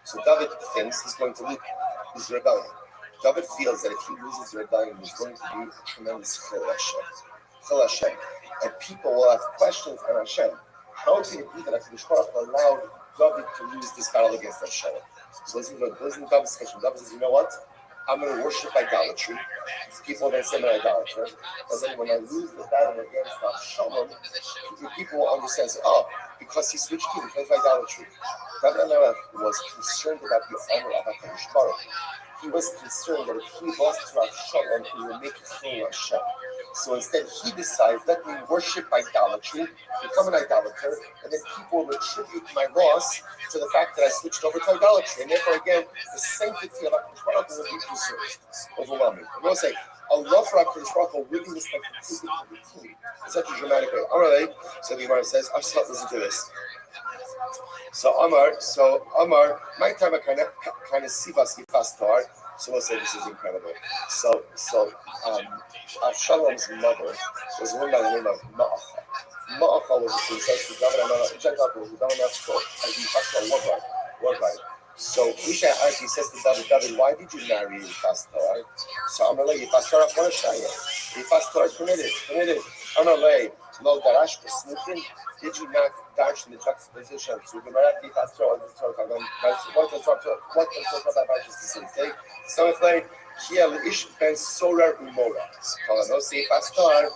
A: So David thinks he's going to lose his rebellion. David feels that if he loses the rebellion, there's going to be a tremendous chil Hashem. And people will have questions on Hashem. How can it be that HaKadosh Baruch Hu allowed David to lose this battle against Hashem? So listen to David's question. David says, you know what? I'm going to worship idolatry. People are going to say I'm an idolater. And then when I lose the battle against Hashem, people will understand, because he switched to because of idolatry. David was concerned about the honor of HaKadosh Baruch Hu. He was concerned that if he lost to Avshalom, he would make it through Hashem. So instead, he decides, let me worship idolatry, become an idolater, and then people will attribute my loss to the fact that I switched over to idolatry. And therefore, again, the sanctity of HaKadosh Baruch Hu will be preserved. Overwhelming. I'm going to say, Allah for HaKadosh Baruch Hu really is like completely to the team in such a dramatic way. All right, so the Gemara says, listen to this. So Amar, my time I kind of sivas yifastar. So we'll say this is incredible. So Avshalom's mother was a woman by the name of Ma'acha. Ma'acha was a princess who David HaMelech, a Gentile who David HaMelech spoke as yifastar worldwide. So Misha Arki says to David, why did you marry Yifastar? So Amar lei Yifastar afar shaya. Yifastar is permitted. Amar lei lo darash b'smutin. Did you not dash in the juxtaposition to the Marathi pastor or the Torah? What does the Torah say? So it's like, Kia Ish Ben Solar Umora. Kalanosi Pastor,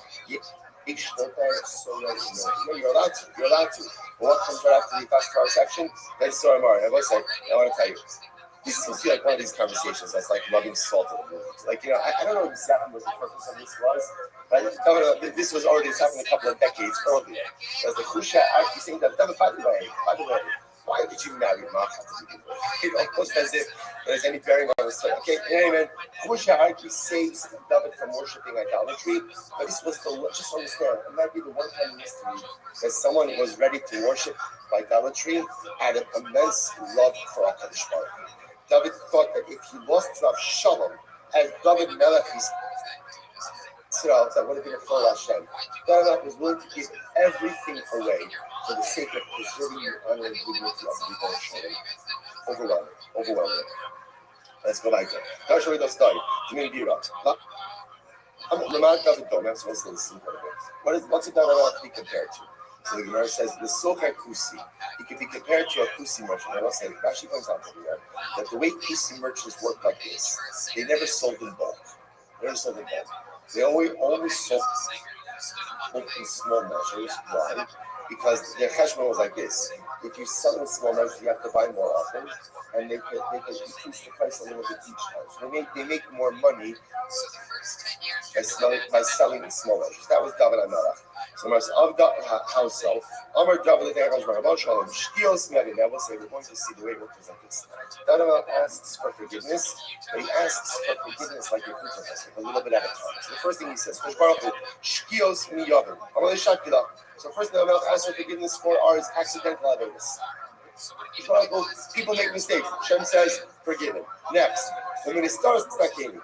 A: Ich Stolper, so no, you're allowed to. You're allowed to. But what comes right after the fast car section? That's story more. I will say, I want to tell you. This seems to be like one of these conversations that's like rubbing salt in the wound. Like, I don't know exactly what the purpose of this was, but this was already happening a couple of decades earlier. As the Khusha actually saying that, by the way, why did you marry Macha to begin with? Almost as if there's any bearing on the story. Okay, anyway, Khusha actually saves David from worshipping idolatry, but this was just understand, it might be the one time in history that someone was ready to worship idolatry out of immense love for HaKadosh Baruch Hu. David thought that if he lost to Shalom, as David Melech that would have been a full Hashem. David was willing to give everything away for the sake of preserving the honor and dignity of the Rebbe Shalom. Overwhelming. Let's go back there. I'll show you the story. David Domex was listen for a bit. What's a David Melech be compared to? So the Gemara says the Socher Kusi. He can be compared to a Kusi merchant. I will say, Rashi points out here that the way Kusi merchants work like this, they never sold in bulk. They always sold in small measures. Why? Because their cheshbon was like this. If you sell in small measures, you have to buy more often, and they could decrease the price a little bit each time. So they make more money by selling in small measures. That was David HaMelech. So how so? Amar David Shalom. Shkios Meri. Now we'll say we're going to see the way it works like this. David asks for forgiveness, but he asks for forgiveness like your a little bit at a time. So the first thing he says, Shkios Miyavim. So first David asks for forgiveness for our accidental awareness. People make mistakes. Shem says, forgive him. Next, when it starts talking,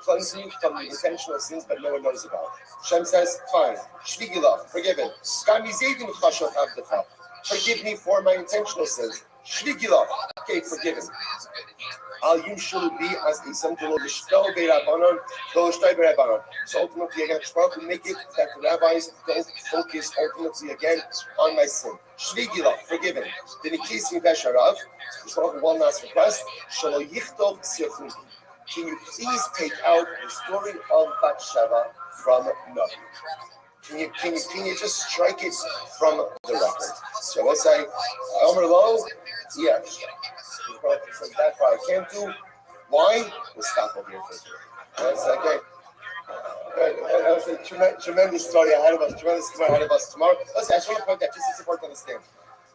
A: cleansing you from the intentional sins that no one knows about. Shem says, fine. Shvigilach, forgive him. Forgive me for my intentional sins. Shvigilach, okay, forgive him. Al Yum Shulu be as a something of the Shtel Beirabanon, so ultimately, again, to make it that the rabbis don't focus ultimately again on my sin. Shvigila, forgiven. Then in case you Besharav, one last request. Shalo Yichtov Sirchuni. Can you please take out the story of Bathsheba from Navi? Can you just strike it from the record? So let's say, Omer Lo, yes. So that's what I can't do. Why? We'll stop over here for a minute. That's okay. That was a tremendous story ahead of us, tremendous story ahead of us tomorrow. Listen, I just want to point that, just as important to understand.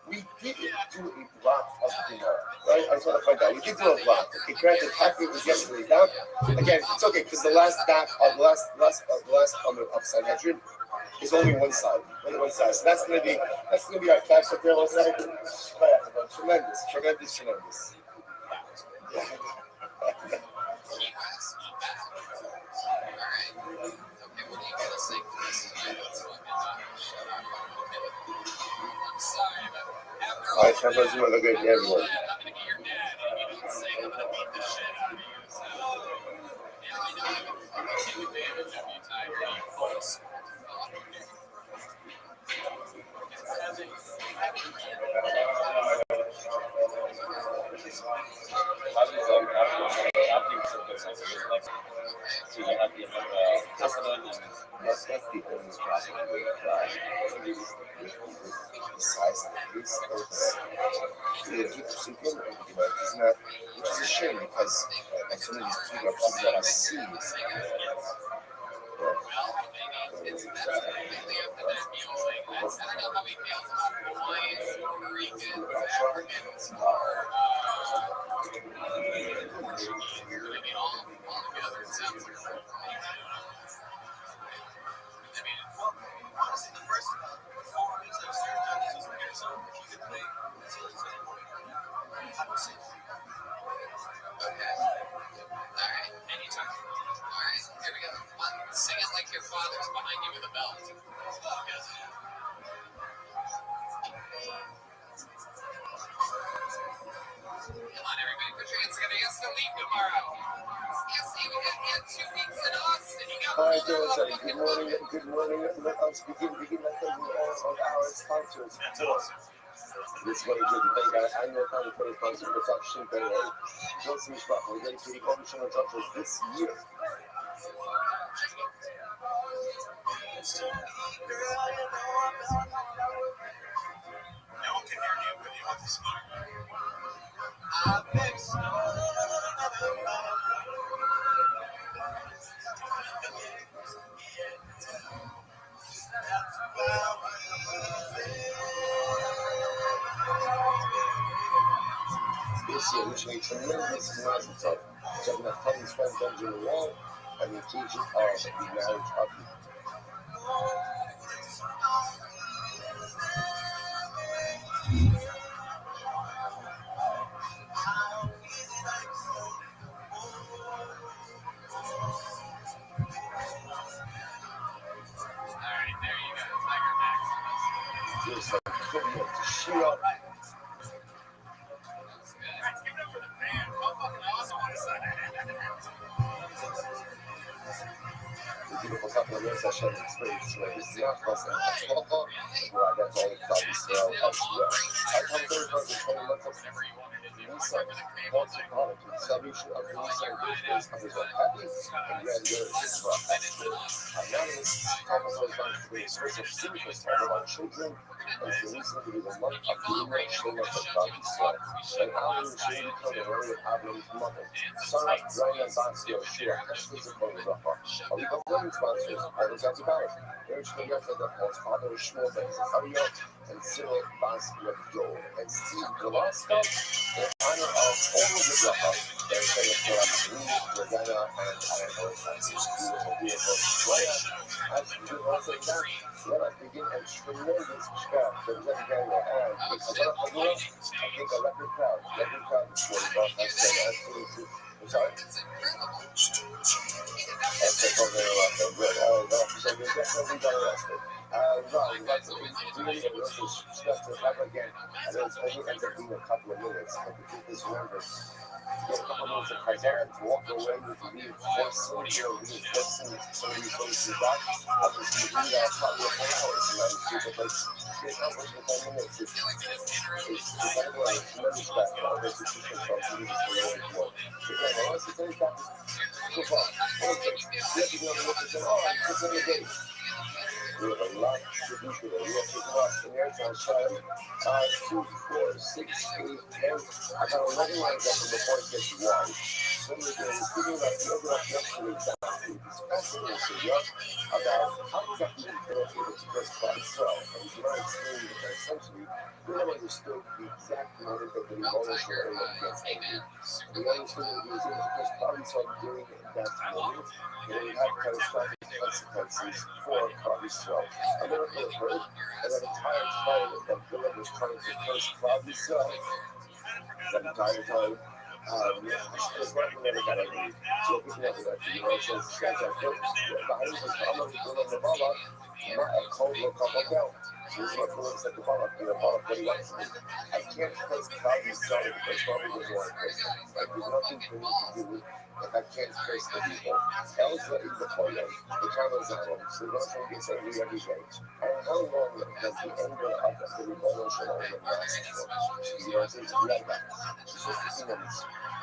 A: We didn't do a block of the Gemara, right? I just want to point that. We did do a block. Okay, granted, half of it was yesterday down. Again, it's okay, because the last of Sanhedrin is only one side. So that's gonna be our class up there. Tremendous. All right, sometimes you want to look at everyone. That's the only problem with the size of this. Which is a shame because some of these people are people that I see.
B: Sing it like your father's behind you with a belt. Come on, everybody, put your hands together. He has to leave tomorrow. Yes, he had 2 weeks in Austin. He got
A: Good morning. Let us begin like all of our sponsors. This way, I know how to put a sponsor production, but what's the spot? We're going to be publishing our this year.
C: one can hear you when you want to smoke.
A: This year, which makes tremendous mazel tov. Checking out Tony's friend Benjamin Wall and the occasion of the marriage of the
C: Alright, there you go. Tiger Max.
A: just like tribute to shoot up.
C: Let's give it up for the band. Motherfucking awesome.
A: The beautiful couple of years I shared experience with this year, plus and Hachlocha, where I got all the Israel as well. I come third for the 20 months of Nisa, what's the product? The salvation of the Nisa and Christians of his happy and grandeur is his rock. Anonymous, Thomas was going to be a source of secrets for our children, and to listen to the month of the Lima Shema of God Israel. And Alan Shady become the area of Abraham's mother. Sarah, Ryan, and Bansio, Shira, Heshlis, and Korazafa. We got one sponsors, all the guys about it. There's the record that Paul's father, Shmuel, Ben Zachariah, and Cyril, Bas, Joel, and Steve Golaska, in honor of all of the Rafa, their favorite Koram, Regina, and Iron beautiful as you do also that, let us begin a tremendous job for the Regina, and because of the world, I think a record crowd is what we got, that's the I'm sorry. That's the problem about the good. Oh, no, so we definitely got arrested. Right, that's really a little stuff to have again. And then it's only ends up being a couple of minutes. But the truth is, remember, get a couple minutes of criteria to walk away with reinforcing some of these places back. Obviously, you need probably a whole hour tonight, but like, get accomplished in 10 minutes. It's kind of like tremendous back to all those institutions from the world. Again, I want to say that football. Okay, you have to be able to look and say, oh, I'm just in the game. We have a lot to do today. We have to watch the air on Friday. 2, 4, 6, 8, 10. I got 11 lines up before it gets wide. So we're going to figure out the other up yesterday. It's fascinating, yeah? About how exactly you can able to press by itself. And you know, explain that essentially, we never understood the exact moment that the emotional area gets angry. We understood that he was able to press by himself during that moment. And it had catastrophic consequences for Cloud A miracle occurred, and that entire time that Philip was trying to curse Cloud that entire time, his wife never got angry. So he never got angry. You know, so this guy's like, look, behind his problem, Philip the Baba, not a cold look up and down. This is what Philip said to Baba, you know, Baba, what he likes me. I can't curse Cloud because Baba doesn't want to curse him. Like, there's nothing for me to do if I can't curse the people. Elza is the point. The camera's on him, so he doesn't get angry every day. And how long does the anger of the revolution only last for? You know, it's like that. It's just a few minutes.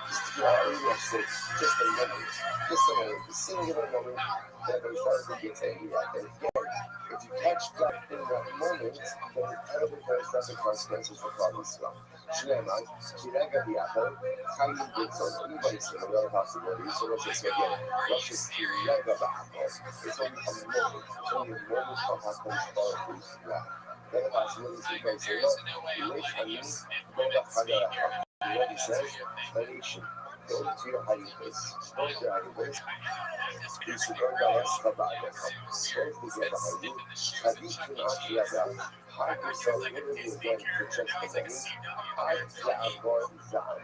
A: Just a moment. Just a moment. A singular moment that the person gets angry at. And again, if you catch that in that moment, then incredibly catastrophic consequences for problems as well. Shneman, Shirega Biapo, Kayin Dixon, anybody said another possibility, so let's just again, Russia's Shirega Biapo. It's only a moment. It's only a moment of happens for a piece. Then the possibilities you can say, look, you wish I mean, Boga Hagara. You know what he says? Meditation. Go to your hiding place. Go to your hiding place. You should go by us for Bible. Go to the behind you. Hadith to not be about. Hide yourself literally again for just a moment. Hide the Lord Zan.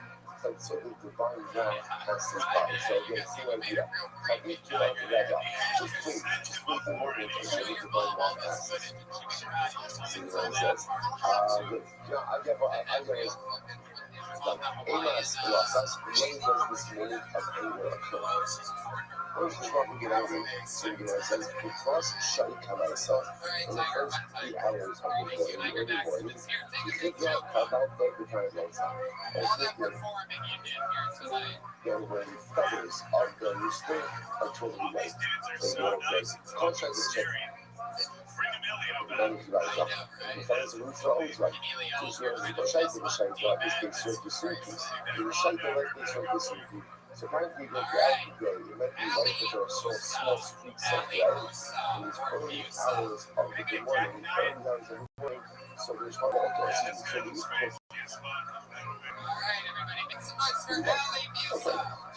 A: So the divine Zan has his body. So again, same idea. Hadith to not be about. Just wait the moment until the divine Zan passes. See what it says. I get Amos Colossus, when does this moment of anger occur? First of all, we get angry. So it says, because Shai Kamarasa, in the first 3 hours of the day, in the early morning, you figure out about the time of time. And then when feathers of the rooster are totally white. So you know, contrast the check. dan is right up. Die Fans root for always right. Dus de scheiden waarschijnlijk is geen soort surfing. De scheiden lijkt geen soort surfing. So apparently you go to every day, you might be waiting for a small streaks of light in these early hours of the morning, early hours of the morning. So there's one of those so these okay,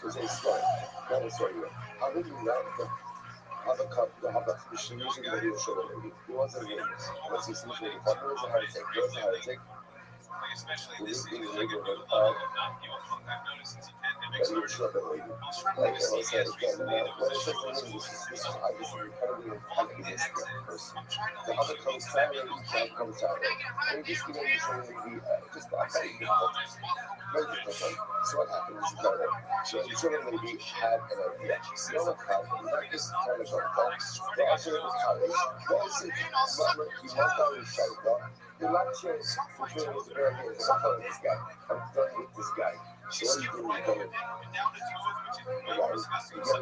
A: so they start. That is right here. How did you know have a cup to have a machine using the video show already? He wasn't here. Let's see, see, what was a heart attack? Where's a heart attack? We need to be in the neighborhood. But you're sure that lady. Like I said again, when it's just this is obviously incredibly optimistic person. The other comes Saturday, that comes Saturday. And just you know, you're trying to be just very difficult. Very difficult. So what happens is that so you're sort of going to be had an idea. You know what happened? You're not just trying to go back. You're also in the college. What is it? You want to shout out. You're not changing for doing this very good. I'm done with this guy. I'm done with this guy. So what are you doing? You're done with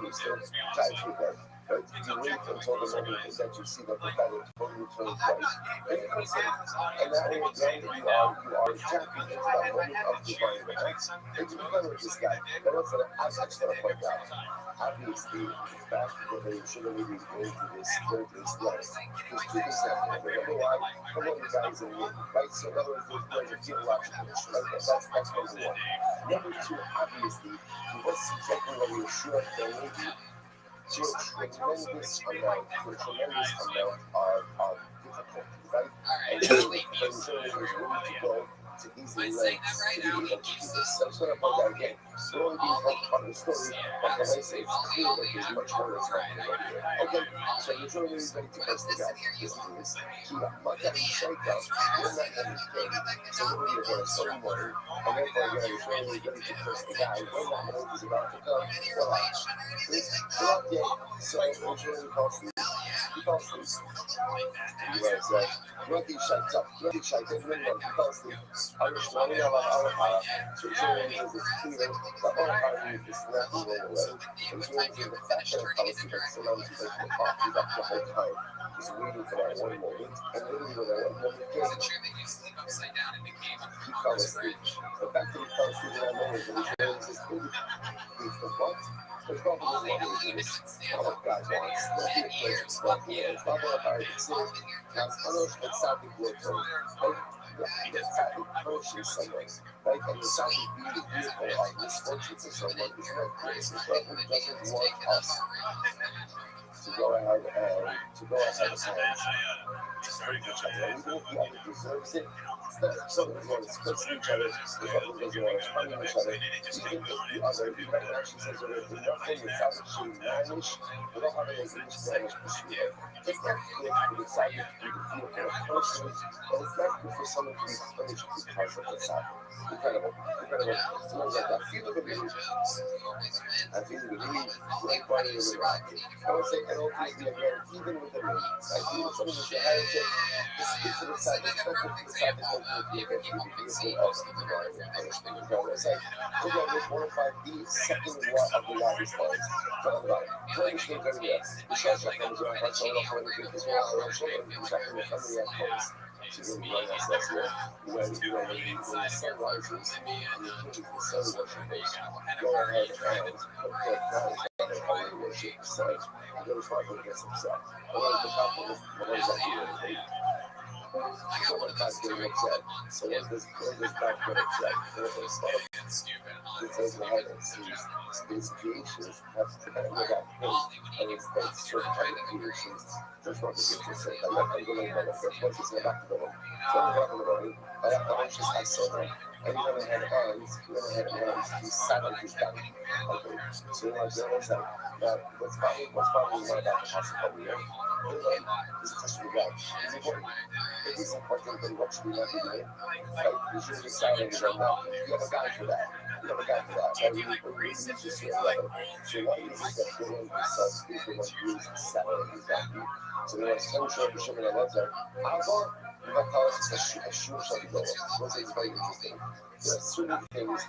A: you still try to do that. But you wait until the moment that you see that the guy is totally turns right. And you can say, and that way again, you are tapping into that moment of divine events. And you're done with this guy. And also, I just want to point out, obviously, it's back to the should have really going to this life. There's two examples. Number one, the one guys in the right? So in other words, there's a theological issue. Right? That's number one. Number two, obviously, you was checking whether you're sure there may be to a tremendous amount of difficulty, right? And so there's room to go to easily lengths to be able to do this. So I'm just going to point out again, we're only being told part of the story, but when I say it's clear that there's much more that's happening over here. Okay, so you're totally ready to press the guy. Listen to this. To much of the shakedown, you're not understanding. So we're going to go so morning, and therefore again, you're totally ready to press the guy. When that moment is about to come, voila. So we're totally costly. Rocky shut up. Rocky shut up. Because the understanding of our power to change is clear. The whole party is not going away. And changing the fact that policy that surrounds you like the party that the whole time is waiting for that one moment. And literally when that one moment came, he fell asleep. The fact that he fell asleep in that moment when he realizes his baby is the what? It's not what God wants. Not what God wants. Not the equation. It's not what our heart is saying. Now, punishment sounded good. It's sadly punishing someone. Right? And the sadly being the vehicle of misfortune for someone is not good. It's not who doesn't want us to go ahead and hurt each other. We don't feel it deserves it. It's not someone who wants to curse each other. It's not someone who doesn't want to harm each other. Even if the other, the Bible actually says that if nothing is actually managed, without having a good managed pursuit of, it's not good for the side to be the vehicle of persons, and it's not good for someone to be punished because of the side. Incredible. Someone like that. Feel the belief. I feel the belief. Right body in the rock. I would say, and ultimately again, even with the me, even someone with the attitude, just speak to the side, it's not good for the side that ultimately eventually be vehicle of divine punishment. Because I say, look at this 105, the second law of the law response. Talk about it. Punishment over there. The shot comes around, I saw it off when it was all around, so it was up in the family at points. She really right us last year when the sun rises and the king, the sun worshippers, go ahead and put their crowns on their holy worship site. He goes right when he gets upset. What is the problem with what is that doing? So what God's getting upset? So when does God get upset? It says the heavens, these creations have to kind of look at him, and it's that certain kind of creations. Just want to get to say, I'm not going to go in there, but once it's back to the one. So I'm going to go in, I have to just have someone, and he went ahead and he sat on his back. Okay, so you want to understand that what's probably one about the possible year is a question of God. It's important. It is important that what should we not be doing? Right? We should be silent and not. You have a guy for that. You have a guy for that. And we need to see it together. So why is it that the one himself is the one who is silent and he's not you? So we want to stand sure to show me that letter. Alpha, we might call it a sure shall be going. One thing is very interesting. There are certain things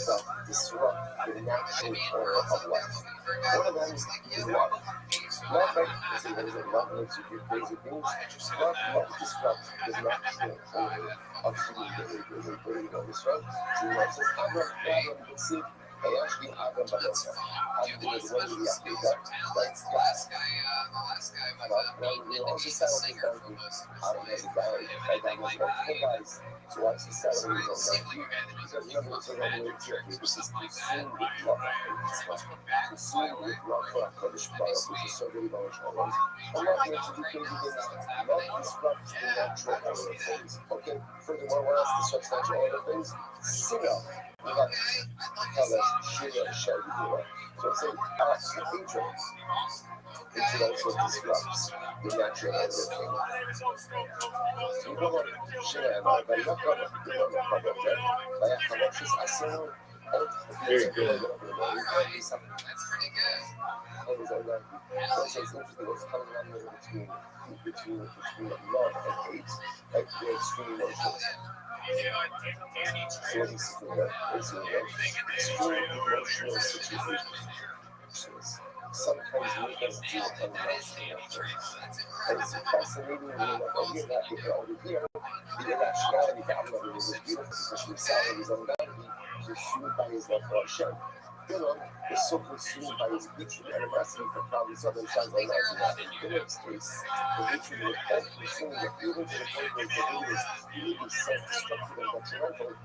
A: that disrupt the natural order of life. One of them is water. Love, right? They say there's a love makes you do crazy things. Love disrupts the natural order of human behavior. They know this, right? So you know, it says, Avram, see, they actually Avram Badoka. Avram is one of the Africa, that's we also settled this donkey. Adam has a diary. That was multiple guys. So watch the settling his own donkey. Because remember, it's around the way here. This is consumed with love. Consumed with love for HaKadosh Baruch, which is so very emotional. And love makes you do crazy things. Love disrupts the natural order of things. Okay? Furthermore, what else disrupts natural order of things? Sinner. We have Kalash, Shira, Shagidura. So it's like hatred. It also disrupts the natural order of things. You know what? Shira, by your cover, you know what I'm talking about. By a Kalash's Asino,
E: Very good.
B: That's pretty good.
A: So it's interesting what's coming on there between love and hate, like the extreme emotions. So what you see there, basically, extreme emotional situations sometimes make us do unnatural things. And it's fascinating when you're like, oh, you're not here over here. The irrationality that I'm loving is beautiful because she saw his own vanity, consumed by his love for Hashem. You know, is so consumed by his hatred and animosity for probably southern sons of love. In this case, the hatred was all consuming it, even to the point where the hate is really self-destructive and detrimental. He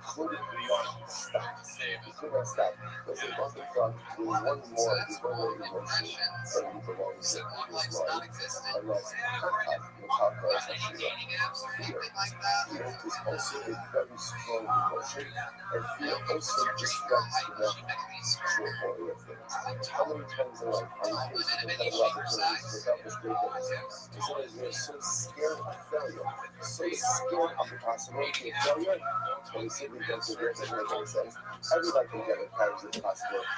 A: couldn't not stop. He could not stop. There's a nothing from doing one more emotion than he belongs to his mind. And that's Kaka, Kaka is actually fear. Fear is also a very strong emotion, and fear also disrupts the natural order of things. How many times in life are we faced with incredible opportunities to accomplish great things? And sometimes we are so scared of failure, so scared of the possibility of failure, and we simply don't do it. As everybody says, everybody can get it carries the possibility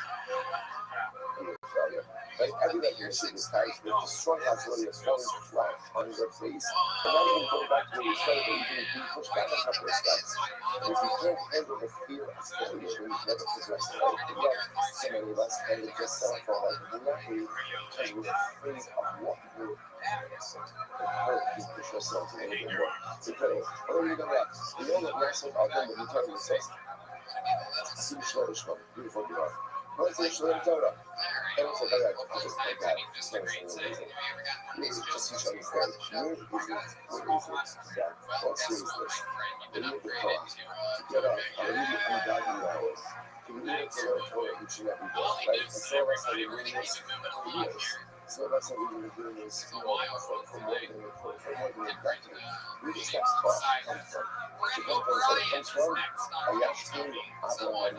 A: of failure. Right? Everybody can see this carries the strong possibility of falling flat on your face, and not even going back to where you started, but even being pushed back a couple of steps. And if you can't handle the fear of failure, then you've never progressed in life. And yet, so many of us kind of just settle for life and not really because we're afraid of what will hurt you push yourself a little bit more. So, what are you going to do? We know that national outcome will be telling us, Sim Shlomo, beautiful girl. What's the Shlomo Torah? And also, I just like that. It's never so amazing. Just so you understand, where is it that, what seriousness, we need the Torah to get up on a really ungodly hours, to be able to learn Torah each and every day, right? And some of us have been doing this for years. Some of us have been doing this, for more than a decade. We just have taught come from. The one place that it comes from, Ayashkin Abraham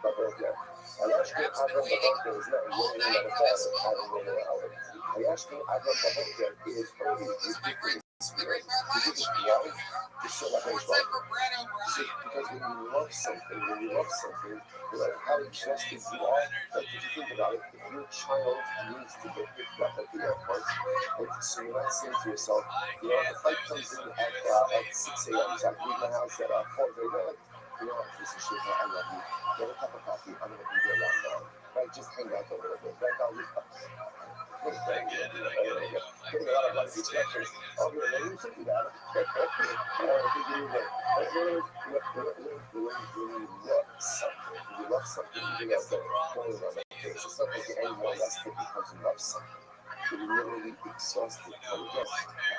A: Baboka. Ayashkin Abraham Baboka is not rolling out of bed or having rolling out. Ayashkin Abraham Baboka is only ridiculous. Because when you love something, no matter how exhausted you are, like if you think about it, if your child needs to get picked up at the airport, so you're not saying to yourself, you know, the flight comes in at 6 a.m., so I can leave my house at 4:30, you know, this is shit, I love you, get a cup of coffee, I'm going to be there right now, right, just hang out a little bit, right, I'll leave. Getting a lot of life expectations. Oh, you're really thinking about it. You love something, you get that point on that face. It's not like you're any more rested because you love something. You're literally exhausted. And again, I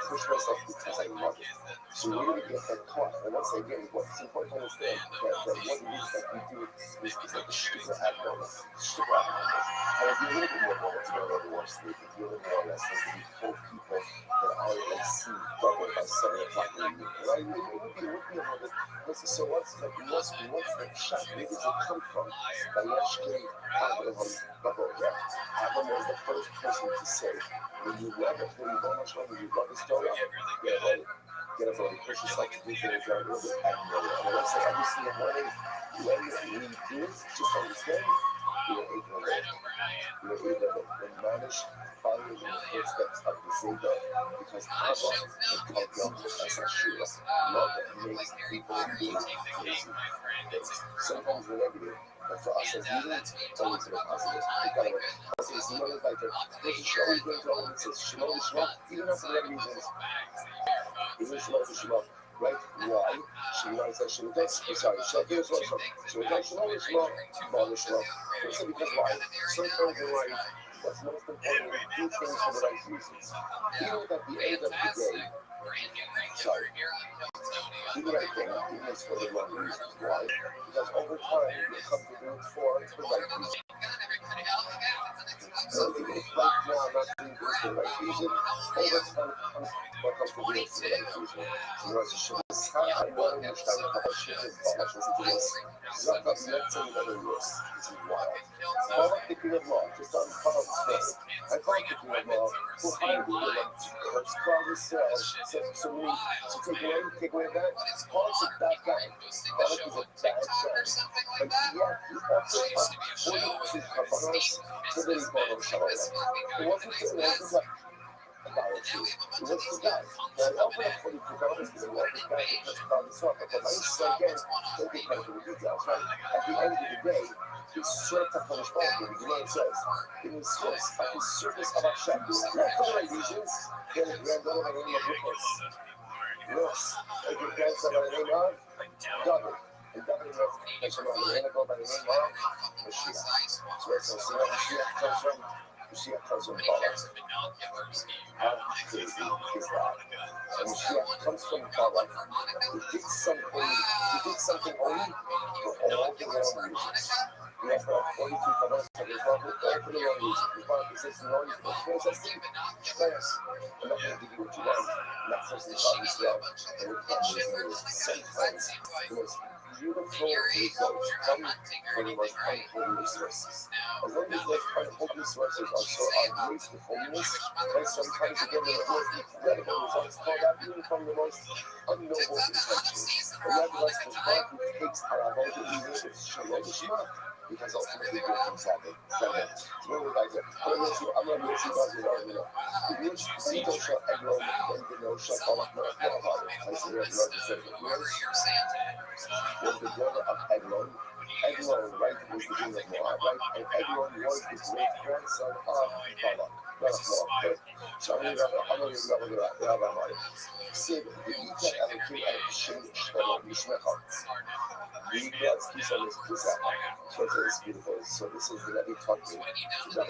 A: push myself because I love it. So you really get that caught. And once again, what's important to understand that what it is that we do is like the shtickle abnormal. Shtickle abnormal. And if you're a little bit more normal to go over more sleep, if you're a little more less, like if you told people that I like see double by 7 o'clock in the evening, right? It would be a little bit. So what's the shot? Where does it come from? Ayashkin Abraham Baboka. Abraham was the first person to say, when you love it, when you love the story, get up early, push yourself to do things that are a little bit abnormal. And I say every single morning, when we do it, just understand, we are able to live. We are able to manage following in the footsteps of the Savior, because Abba and Kavya as a Shira, love makes people do crazy things. Sometimes we're negative, But for us as leaders, it's always a positive. We gotta work. Also, Simone is like, there's a show we go to, and it says Shimon Shimon, even after the reasons. Even Shimon, right? Why? Shimon says Shimon, sorry, here's what Shimon Shimon, Baal Shimon. First, because why? Sometimes in life, what's most important is do things for the right reasons. Even at the end of the day, sorry, do the right thing, even if it's for the wrong reasons. Why? Because over time, you come to do it for the right reasons. So even if right now I'm not doing this for the right reason, over time, what comes to do it for the right reason. You know, it's just I'm willing to start with a shit and balance. Listen to this. Not that let's say another list. This is wild. Paula thinking of law, just on Paula's story. I thought thinking of law, who hired the woman to curse Paula's sales. So we take away that. Paula's a bad guy. Paula is a bad guy. But yet, he also according to Kavanos, to the Ribbon Shalom. It wasn't like idolatry. It was the guy. Now, often according to Kavanos, the Lord is guy to touch about the song. But the nice say again, don't get caught in the details, right? At the end of the day, he served a punishment. The Gemara says, in his service, at the service of Hashem. Not for the right reasons. He had a granddaughter by the name of Rufus. Yes, a good grandson by the name of David. And David was by the name of Mashiach. So it's Mashiach comes from Mashiach comes from Bala. How crazy is that? And Mashiach comes from Bala. He did something only for all the wrong reasons. We have 42 Kabbalah for the wrong reasons. The Bible says the Lord is the first thing. I'm not going to give you what you want. Not something about yourself. And we're coming sometimes the most beautiful results come from the most unholy resources. As long as those unholy resources are so outweighs the holiness, and sometimes again the most incredible results come out even from the most unknown intentions. And nevertheless, the God who takes our avodah even if it's shalom shema, because ultimately good things happen. So we're like that. I'm going to see about it. If you don't show Eglon, then you know show Allah about it. I see where the Lord says it. Was the daughter of Eglon. Eglon, right, was the king of Moab, right? And Eglon was the great grandson of Balak. Not of Moab, but so I'm going to Rabbi. Sid, the Ita Elohim Elohim Shlomo Mishmecha. Read God's piece on this piece out. So it's beautiful. So this is the Rebbe talking to God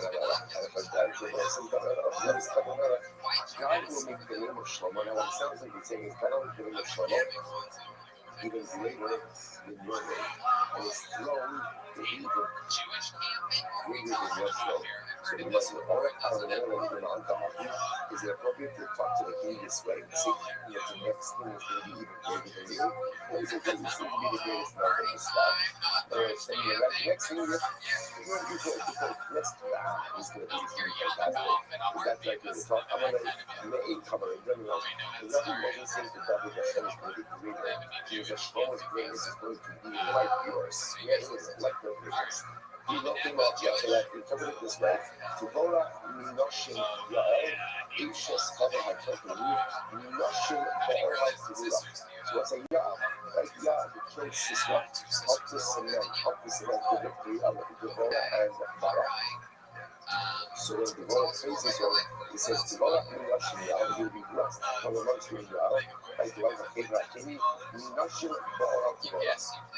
A: will make the name of Shlomo. Now, what it sounds like it's saying is God will make the name of Shlomo even greater than your name. And his throne will be even greater than your throne. So you must know all that power and everything on God. Is it appropriate to talk to the king this way and see that the next king is going to be even greater than you? Or is it that you seem to be the greatest man in the sky? Or it's saying that next king is going to be the next guy is going to be fantastic. Is that like the talk? I'm going to cover it. There's nothing wasn't saying to David that Hashem is going to be greater. He was a strong greatness is going to be like yours. Yeah, it is like your greatness. He wrote him up, yeah, so that interpret it this way. Tivora Noshim Yael, Ishes Kava HaTokenu, Noshim Ba'orai Tivora. So what's a Yah? Like Yah, the king Sisra, help to cement the victory of Tivora and Barak. So when Devorah faces her, he says, Devorah Noshim Yael, you'll be blessed. From amongst you, Yael, like the wife of Abraham, Noshim Ba'orai Tivora.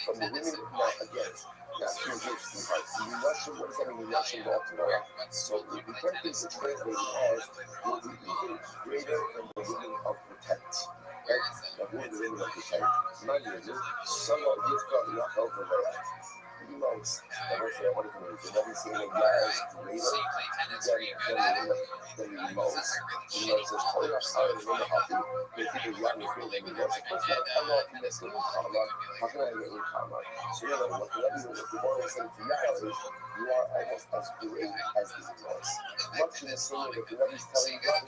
A: From the women, now again. That's your gift, sweetheart. Russian, what does that mean? Russian Baltimore. So the Protect is translated as will be even greater than the women of Protect. Right? The women of Protect. Mind you, some of you got the knock over there. You know, I don't say what it means. You never see any guys greater than the most. You know, it's just totally outside of the happy. They think they're young and feeling the most. First, I'm not in this little karma. How can I get in karma? So, you know, what the Lord is saying to Yah is, you are almost as great as the most. Much in the same way that the Lord is telling you,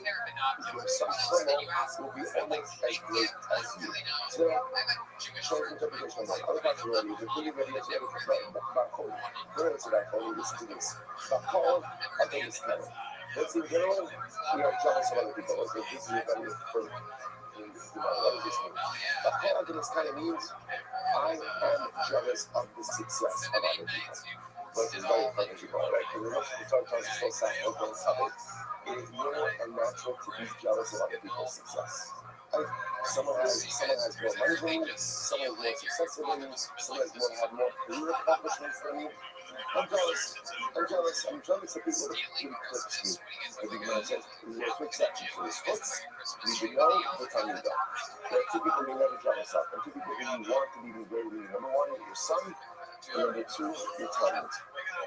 A: your son will be almost as great as you. So, short interpretation of my other factuality is really ready to back home. Where is it back home? Listen to this. Back home, I think it's heaven. Let's in general, we are jealous of other people. Let's get this is for What does this mean? Apology kind of means I am jealous of the success of other people. But it's very funny to go, right? Because we're not sometimes so sad, open topic. It is normal and natural to be jealous of other people's success. Like someone has more money than you, someone has more successful than you, someone has more career accomplishments than you. I'm jealous. I'm jealous of people that really clips me. Like you know, says, there's a quick section for this hooks. You should know the time you go. There are two people you're never jealous of, and two people who you want to be even greater than you. Number one, your son, and number two, your talent.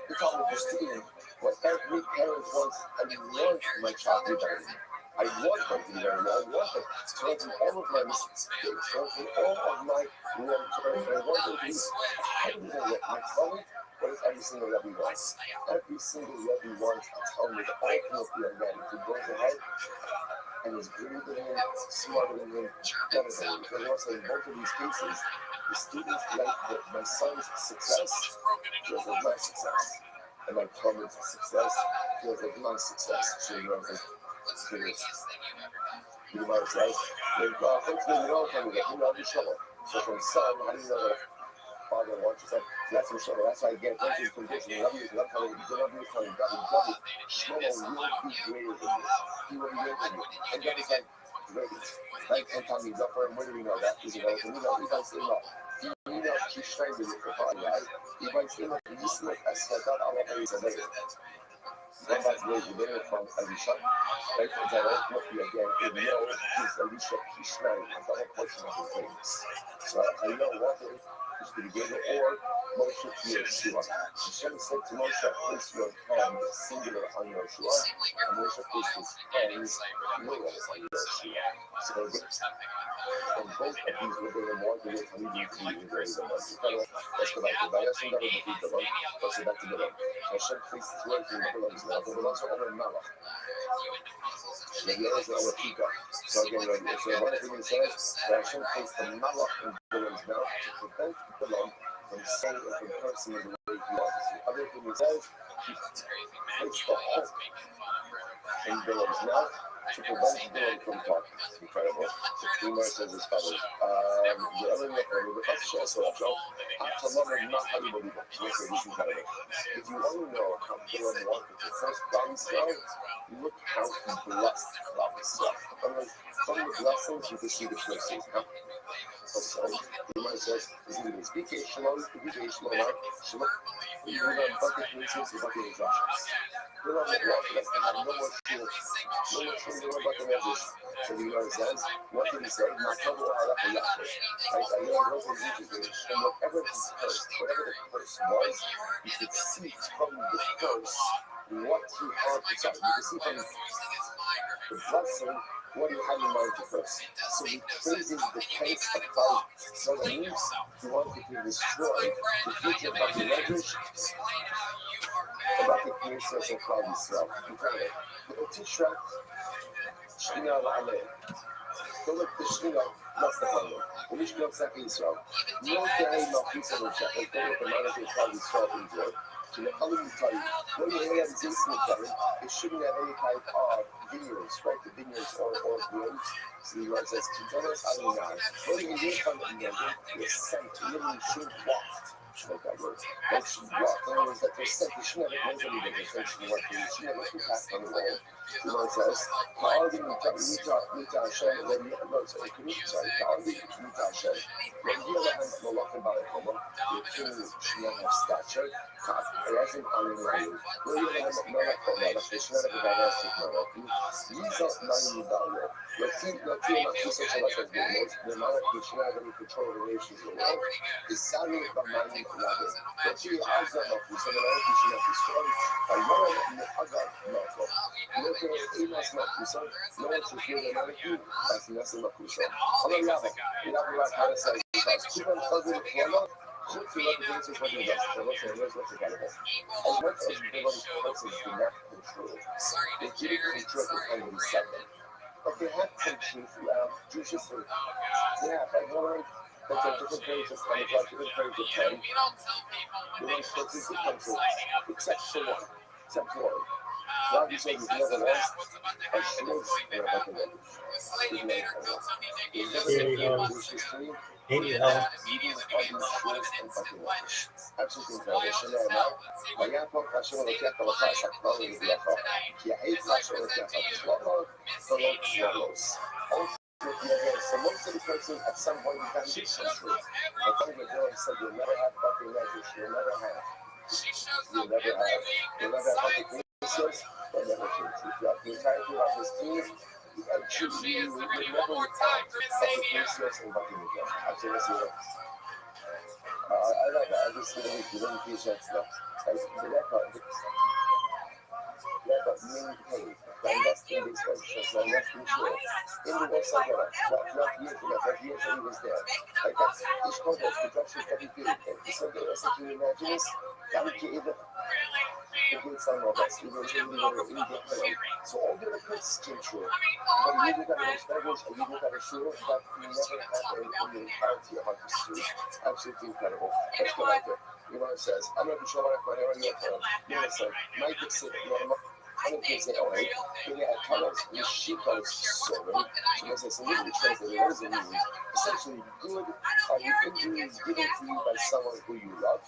A: Your talent is stealing what every parent wants. I want my child to be better than me. I want them to be very well. I want them to learn from all of my mistakes, learn from all of my wrong turns. I want them to be ahead of me with my talent. What is every single level you want? Every single level you want to tell me the ultimate young man who goes ahead and is greater than him, smarter than him, better than him. Because also in both of these cases, the students like that my son's success feels like my success. And my talent's success feels like my success. So you know, you might say, folks, you know, tell me that you know the trouble. So from son, how do you know that father wants you? That's for sure. That's why I get into conditioning. Love you, love telling you, love you, telling you, Shlomo will be greater than you. He will be greater than you. And God is like, great. Like, and tell me, where do we know that? Because you know, we don't say no. You know, she's trying to get the father, right? He might say, look, you see, like, I said that, I'll let you say that. Then that's where you learn from Elisha. Right? And then ultimately, again, you know, he's Elisha, he's trying. And the whole portion of his things. So I know what it is to be given, or Moshe to Yeshua. Hashem said to Moshe, place your hand singular on Yeshua, and Moshe placed his hands plural on Yeshua. So from both of these, we're going to want to live and lead to be in greater than us. Let's go back to the Hashem that will defeat the Lord. Let's go back to the Lord. Hashem placed his words in the Lord's mouth. The Lord's over Malach. So again, so one of the things says that Hashem placed the Malach in Bilam's mouth to prevent Bilam from saying and from cursing in the way he wants. The other thing he says, he placed the hook in Bilam's mouth to prevent Bilam from talking. It's incredible. The Kumar says as follows. The other thing, the first show, so not how you believe it. This is incredible. If you want to know how Bilam wanted to first God himself, look how he blessed God himself. From the blessings, you can see the curses. So, Kumar says, this is BK Shalom, BK Shalom, Shalom. You know, bucket cases, bucket instructions. Bilam wanted us to have no more shul, no bucket measures. So the Lord says, what did he say? My trouble I left a yacht. I know those are interesting. And whatever the curse was, you could see from the curse what he had to say. You could see from the blessing what he had in mind to curse. So he praises the case of God. So that means he wanted to destroy the future of the leverage about the process of God himself. The Tisha, Shina La'aleh. Don't let the Shina, that's the problem. The Mishkan Saki Israel. No day, no peace on the check. Don't let the manager of God himself enjoy. To the other Mutari, when you have this Mutari, it shouldn't have any type of vineyards, right? The vineyards or grapes. So the Lord says, Containers Adonai. When you live on the Negev, you're sent. You literally shouldn't walk. Like that word. Like she walked. In other words, that they're sent. You shouldn't have any of it. They shouldn't work. You shouldn't have any impact on the world. The Lord says, Ka'aldi Mita Hashem, when you Lord says, Ka'aldi Mita Hashem, when you have Malachim Ba'alachim, your king should not have stature. Ka'alazim Alim when you have Malachim Ba'alachim, they should not have Ba'alachim Malachim. Yiza Nani Ba'alachim. Latin Makisa Shalachim Ba'alachim, the Malachim should not have any control of the nations of the world. The Sami Ba'alachim Ba'alachim. But you have Malachim, so the Malachim should not be strong. Ba'alachim Me'agad Malachim. Look at Enos Makusa, no one should hear the Malachim, that's Nessa Makusa. Allah Yahweh, Yahweh Ta'ala says, Kuban Chazir Kwala, Chut to let the dancers what he does. So what's the category? As much as Bilam's curses do not control, they didn't control the kind of themselves. But they have tension throughout Jewish history. They have, like, one that's a different page of camouflage, different page of pain. The ones that is different, except for one. Now you say you've never lost. I should have fucking ready.
E: Here you go. Here you go.
A: Absolutamente incredibile. Scegliamo, ma io faccio una chiacchiera alla faccia, non mi dico. Chi è il faccio una chiacchiera alla swallow, the Lord swallows. So most of the person at some point in time gets some truth. I think the girl said you'll never have fucking leverage. You'll never have. You'll never have. You'll never have fucking business, but never truth. If you have the entirety of this team, you have truth. You never have fucking business and fucking job. Absolutely. I like that. I just really don't appreciate stuff. Like the record maintained. That's in this position. That's for sure. In the West Side, not years ago, that years that he was there. Like that's each project, production that he did. So the rest of you imagine this, that would get it. It did some of us. It was really good. So all the records came true. But you look at the established and you look at the show, that never happened in the entirety of the street. Absolutely incredible. Let's go right there. You know what it says? I'm not sure what I'm going to do. You know, so Mike could say, I don't think say, oh, hey, yeah, colors, the sheep colors, so right? So let's say, so literally translated, what does it mean? Essentially, good are the injuries given to you by someone who you love,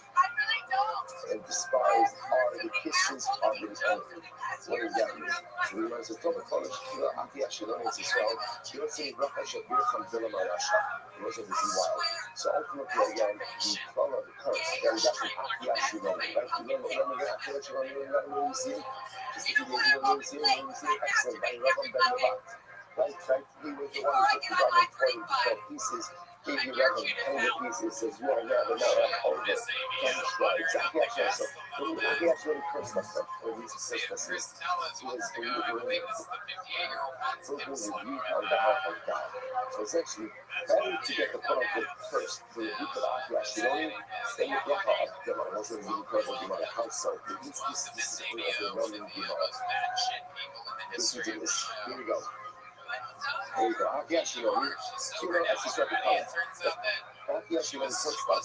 A: and despised are the kisses of the enemy. What does that mean? So we learn, so double college, Aki Ashilon is Israel, you don't see Rafa Shabir from Villa Marasha. It wasn't this wild. So ultimately, again, the color of the curse, then we got the Aki Ashilon, right? You remember the Aki Ashilon, you remember the scene? Just if you didn't see excellent by Reverend Ben Levat. Right? He was the one who took the garment for you to 12 pieces, gave you Reverend 10 pieces, says, you are now the man of over. Exactly, actually. So, he actually cursed us, or at least cursed us. He was the rebuke on behalf of God. So essentially, better to get the quote unquote curse, the rebuke of Aki Ashiloni, than the Bracha of Gemara. That's a really incredible Gemara. How so? This is the Roman Gemara. Listen to this. Here we go. There you go. Aki Ashiloni. That's the second color. Aki Ashiloni first one.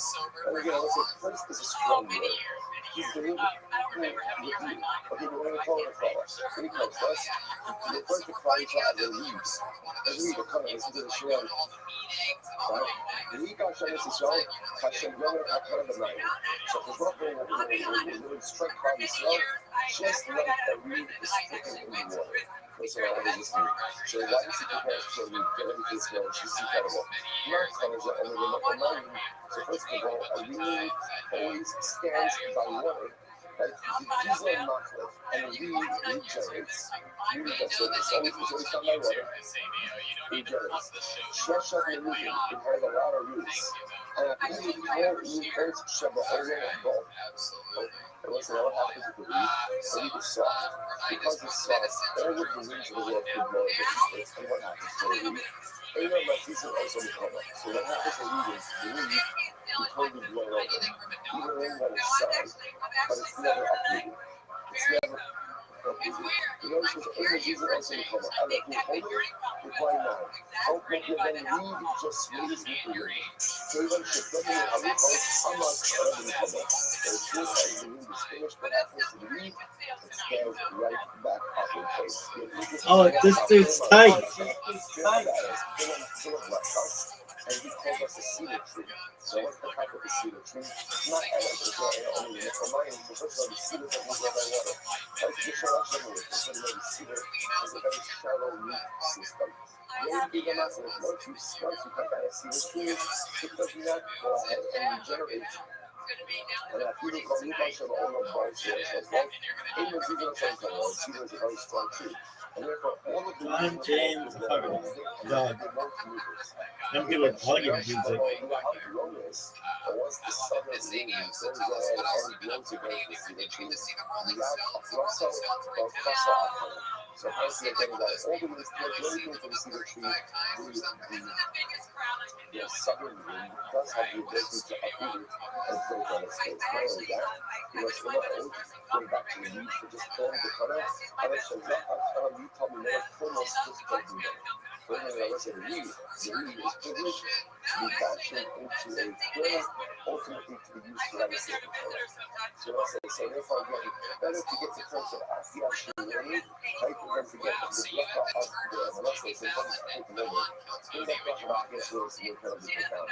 A: And again, listen, first is a strong word. He's the new with you. Okay, but we're going to call it a color. When he comes to us, the first to cry as a leaves. As we the color, listen to the Shalom. Right? The week after this is Shalom, Hashem Yomer HaKaram B'Mayim. So if we're going to strike by the Shalom, just like a reed is sticking in the water. That's what I always do. So why does it compare to a reed? Get everything smelled. It's incredible. My colors are only the Mayim. So first of all, a reed always stands by water. Right? The diesel machlet and the reed regenerates. Reed that's what it's always found by water. Regenerates. Stretch out the moving. It has a lot of roots. And I think more root Shabbat over and both. And listen, what happens with the reed? The reed is soft. Because it's soft, all of the winds of the world could blow it. And what happens to the reed? And you know, my season also become it. So what happens to the reed is the reed will totally blow over. Even when it's sound, but it's never uprooted. It's never uprooted. You know, because the energy is also become it. I like you hold it, reply now. Don't make it then read, just raise with the reed. So even if you're doing it, I'm not going to come up. So as soon as the reed is finished, what happens to the reed? It stands right back up in place.
E: Oh, this dude's tight.
A: And he calls us a cedar tree. So what's the type of a cedar tree? It's not only for mine, but first of all, the cedar doesn't grow by water. That's the shallow move. The cedar has a very shallow root system. Very big amounts of once you cut down a cedar tree, it does not go ahead and regenerate. And I feel like you guys have all the balls here. So in the cedar tree, cedar is a very strong tree. And therefore, all of the
E: I'm James Carter. Dog. I'm good with volume music.
A: Once the summer goes on and blows against the cedar tree, so how do you get that? All the way to the cedar tree, the southern wind does have the ability to uproot and float on its face. Not only that, you know, so not only going back to the leaves, but just pulling the cutter. I like to you told me never pull those just don't do that. But when I look at the weed is privileged to be fashioned into a prayer, ultimately to be used to write a sacred prayer. So I say, so therefore, again, better to get the curse of Asiyah Shirei, right, than to get the bracha of the Manasseh, so don't take the moment. Bring that bracha of Asiyah Shirei is incredibly profound.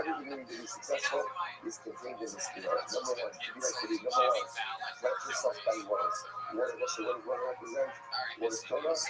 A: Everything you need to be successful is contained in this Gemara. Number one, to be like to be. Number one, write yourself by words. What it represent? What is Torah? What is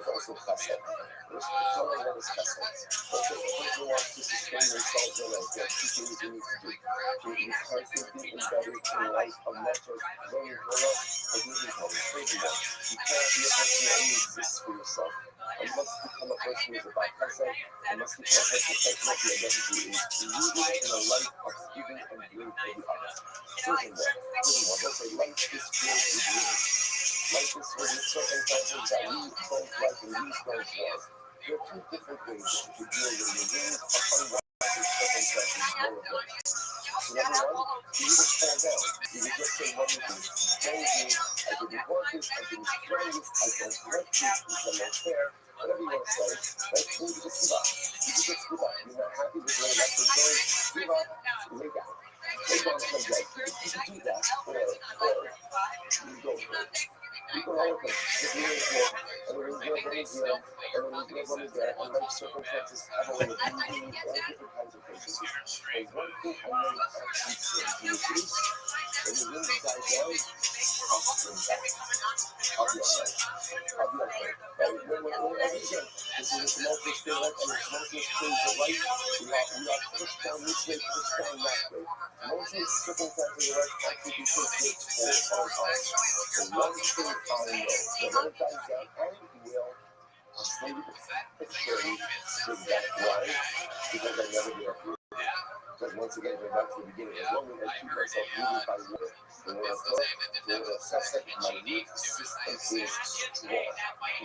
A: also Chesed? What is Torah? What is Chesed? Also, the person wants to sustain themselves in life. There are two things you need to do. You need to constantly embedded in the life of mentors, learning Torah, and reading Torah, trading them. You cannot be a person that only exists for yourself. You must become a person who is about Chesed. You must become a person who has the identity is rooted in a life of giving and doing for the others. Serving them. Don't say life is filled with dreams. Life is filled with circumstances that we don't like and we don't want. There are two different ways that you can deal with your dreams of unwanted circumstances. So number one, you either fall down. You can just say one thing. Tell me, I didn't want this, I didn't plan this, I don't like this, it's not fair. Whatever you want to say, that's when you just give up. You just give up. You're not happy with the way life is going. Give up. Lay down. Lay down and like, you can do that. Or you go for it. You can all of them. If you're in here, and when you get money here, and when you get money there, and life circumstances have a way of moving all different kinds of places. And one thing I know actually certain is, when the wind dies down, I'll spring back. I'll be alright. I'll be alright. Again, this is a tumultuous day, and a tumultuous phase of life. We are pushed down this way, pushed down that way. Tumultuous circumstances of life actually be pushed for our hearts. The one thing I know, the one that dies down, and will, I'll stay with the story, with that. Why? Because I never get up here. Because once again, go back to the beginning. As long as I keep myself moving by word, the way I talk, the way I assess it, my root system is strong.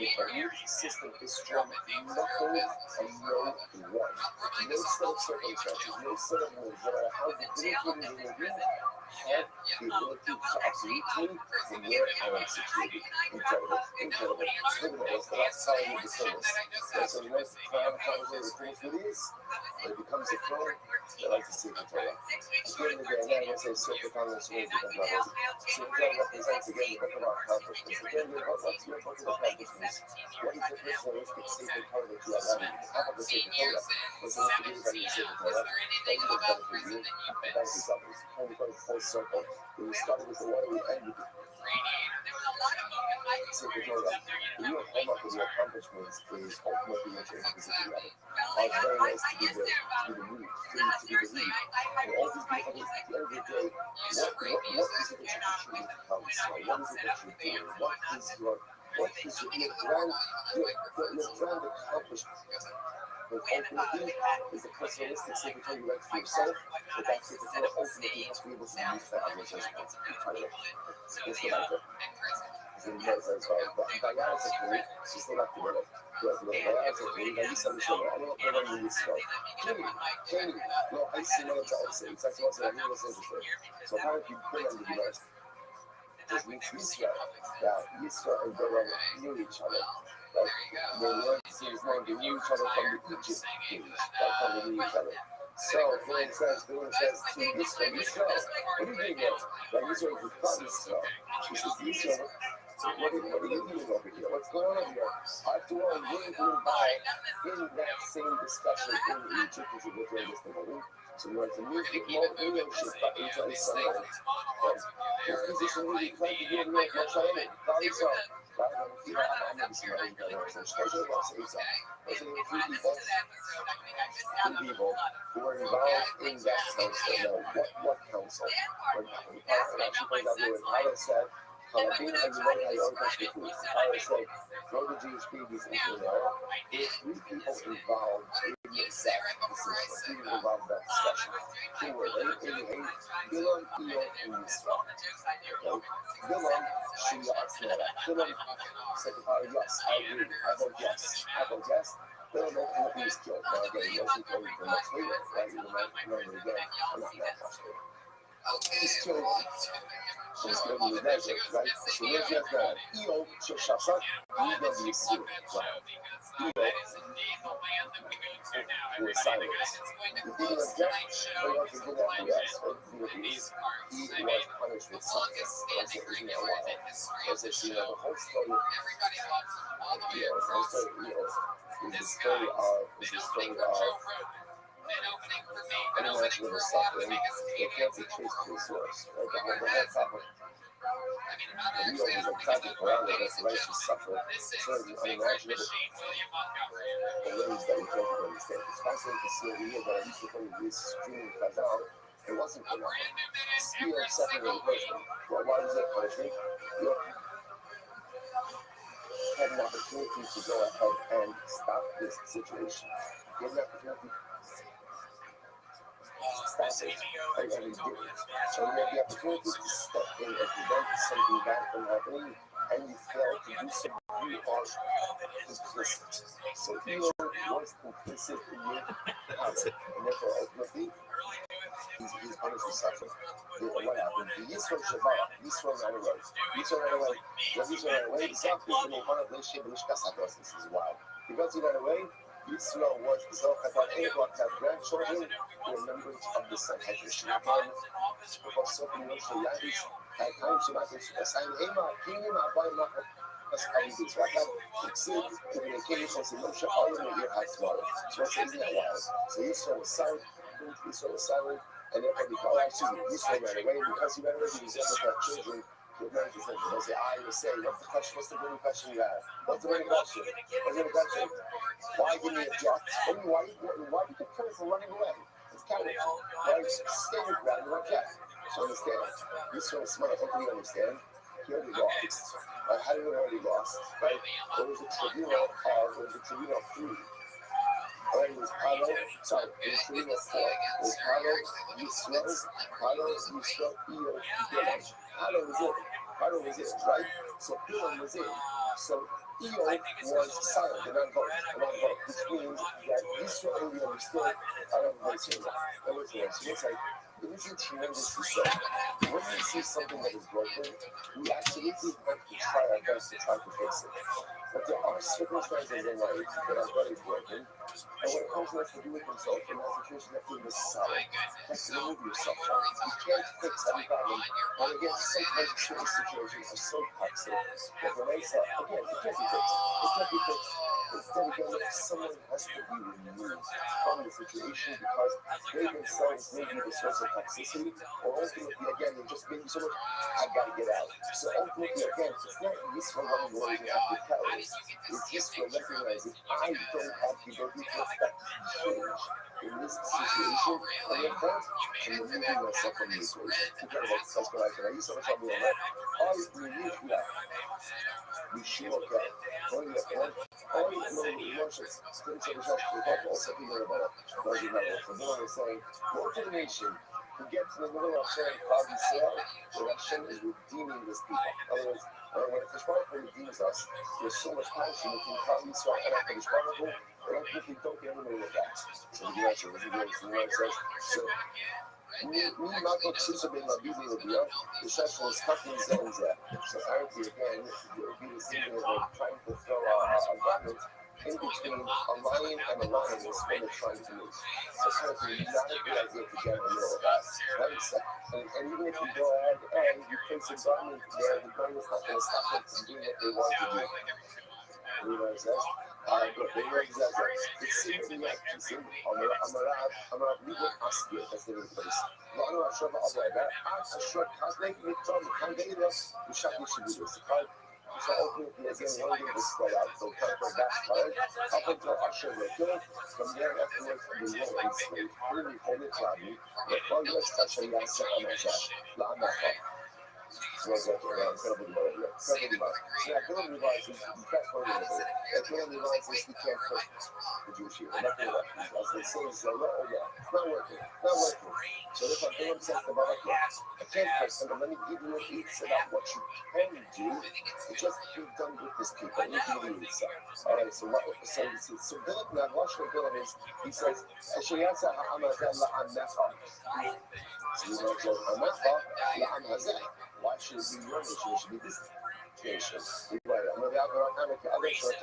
A: If my root system is strong, nothing and no one, no set of circumstances, no set of words, no matter how debilitating they may be, have the ability to uproot me from where I am situated. Incredible, incredible. Look at that. That's how I need to say this. That's a nice crowd conversation with Prince Williams. When it becomes a throne, they like to see the Torah. At the end of the day, I'm not going to say circle Congress rules different levels. Circle represents, again, the book of our accomplishments. Again, what's your book of accomplishments? What is the personalistic sacred Torah that you have? How about the sacred Torah? What's the most beautiful thing in the sacred Torah? That you don't benefit you, it benefits others. Only goes full circle. When we started with the water, we end with the sacred Torah. When you come up with your accomplishments, is ultimately what you're able to do. It's very nice to be the root, to be the lead. And all these people, at the end of the day, what is it that you contribute to become? So what is it that you're doing? What is your grand accomplishment? But ultimately, is the personalistic sacred Torah you write for yourself, but that sacred Torah ultimately has to be able to be used for others as well. Let's go back to it. Dialectically, si still have to do it. Dialectically, da lista di solo, allora proviamo di solo. Quindi, no, I see no jealousy. It's like what's that mean essentially. So how if you put them together? Because we Israel, that Israel and Goran knew each other. Like they learned to see his name, they knew each other from the Egypt days. That's how they knew each other. So, Dylan says to Israel, what are you doing here? Like Israel is from Israel. She says, Israel, what are you doing over here? What's going on here? After all, we're involved in that same discussion in Egypt, which is what we're listening to. So we want to move it more leadership by Israel Israel. This position really trying to get more Shalom. God is up. I'm not saying that. Especially when I say so. I say three people who are involved in that council. Now, what council? When actually played out here, Tyler said, being how you learn how you organize the food. Tyler said, throw the Jewish babies into an hour. There are three people involved in that decision. Three people involved in that discussion. Two were Bilam, Theo, and Yisra. Bilam, Shia, Atzmara. Bilam said, yes, I agree. I vote yes. Bilam ultimately was killed. Now again, he wasn't killed until much later, right? You remember again, I'm not that much later. still is going to the desert, right? So if you have the EO Shashasa, you know the Yisur. EO was silence. The demon of death, but also did that for us, right? He was punished with something. That's what isn't that wild. As if you know the whole story of EO, the whole story of EO is the story of unimaginable suffering that can't be traced to the source. Right? The whole topic. The EO is a tragic reality that's righteous suffer, sort of unimaginable ways that we can't even understand. It's fascinating to see over here that I used to come to this streaming Chazal. It wasn't for nothing. Spear of suffering and punishment. Well, why was it punishment? You had an opportunity to go ahead and stop this situation. You had an opportunity stop it, and he didn't. So you had the opportunity to step in and prevent something bad from happening, and you failed to do so. You are complicit. So Eo was complicit in your power, and therefore ultimately he's punished with suffering. What happened? The Yisro Shabbat, Yisro ran away. Yisro ran away. When Yisro ran away, this is wild. Because he ran away, Yisro was Zochatar able to have grandchildren in remembrance of the son. Because so many Yadis had time to not assign Ema, Kingdom, Abayim, that's how he did. So I had succeed to be a king for Moshe all in the year tomorrow. So isn't that wild? So Yisro was silent. Yisro was silent. And therefore, Yisro ran away. Because he ran away, he was able to have children with marriage decisions. They say, I will say, what's the question? What's the burning question you have? What's the burning question? What's the burning question? Why didn't you object? Why did you kill him for running away? It's character. Right? Stay with that and object. So understand. Yisro is smart. How do you understand? He already lost. How did he already lost? Right? There was a tribunal of three. Right, it was Paro, sorry, it was tribunal of four. It was Paro, Yisro, Eo, Bilam. Paro was it, right? So Bilam was it. So Eo was silent, did not vote, which means that Yisro only understood Paro was it. That was the answer. It's like, it was tremendously so. When we see something that is broken, we absolutely have to try our best to try to fix it. But there are circumstances in life that are very broken, and when it comes to what to do with yourself, in that situation, you have to decide. You have to remove yourself from it. You can't fix every problem. And again, sometimes certain situations are so toxic that when they say, again, it can't be fixed. It can't be fixed. Instead, again, someone has to be removed from the situation because they themselves may be the source of toxicity, or ultimately, again, they just maybe so much, I gotta get out. So ultimately, again, it's not useful running away and after terrorists. It's useful recognizing I don't have the ability to affect change in this situation, and therefore, I'm removing myself from the equation. That's what I can. I used to tell me that. I remove that. We should have that. Only that one. Only no emotions. Things that result from that. Also, be there about it. Doesn't matter. So, no one is saying, go to the nation. To get to the middle of Hashem, cloud and sail, where Hashem is redeeming this people. In other words, when the Baruch redeems us, there's so much passion between Klal Yisrael and HaKadosh Baruch Hu, that I think we don't get anywhere with that. So the Gemara says, so we not go to be la Bibli Rabia, the Shashon is cutting Zenza. So apparently, again, it would be the same thing as trying to throw a garment in between a lion and a lioness when they're trying to move. So apparently, it's not a good idea to get in the middle of that. Right? So, and even if you go ahead and you place a garment there, the garment is not going to stop them from doing what they want to do. You know what it says? But they know exactly. It's simply like, Amarav, we would ask you, that's the place. Lano Ashava Abba, Ashra Kazlek, Mikram, Kandela, Ushaki Shibudus. So ultimately, again, one day will spread out, so kind of go back hard, up until Ashra were killed. From there afterwards, they were enslaved. Really, Holy Klavi, the Congress Tasha Yasa Amasha, La Amacha. was like incredibly low. Incredibly low. So now Bill realizes, fast forward a little bit, that Bill realizes he can't cook the Jewish year. Not going to work. As they say, he's like, oh yeah, not working, not working. So if I'm Bill says to Barak, I can't cook, but let me give you a piece about what you can do. Just be done with this people. You do the inside. All right, so Bill, now watch what Bill is. He says, Sheyasa ha'amazah la'amecha. So he's like, amecha la'amazah. Why should it be your nation? It should be this nation. Right. I'm going to tell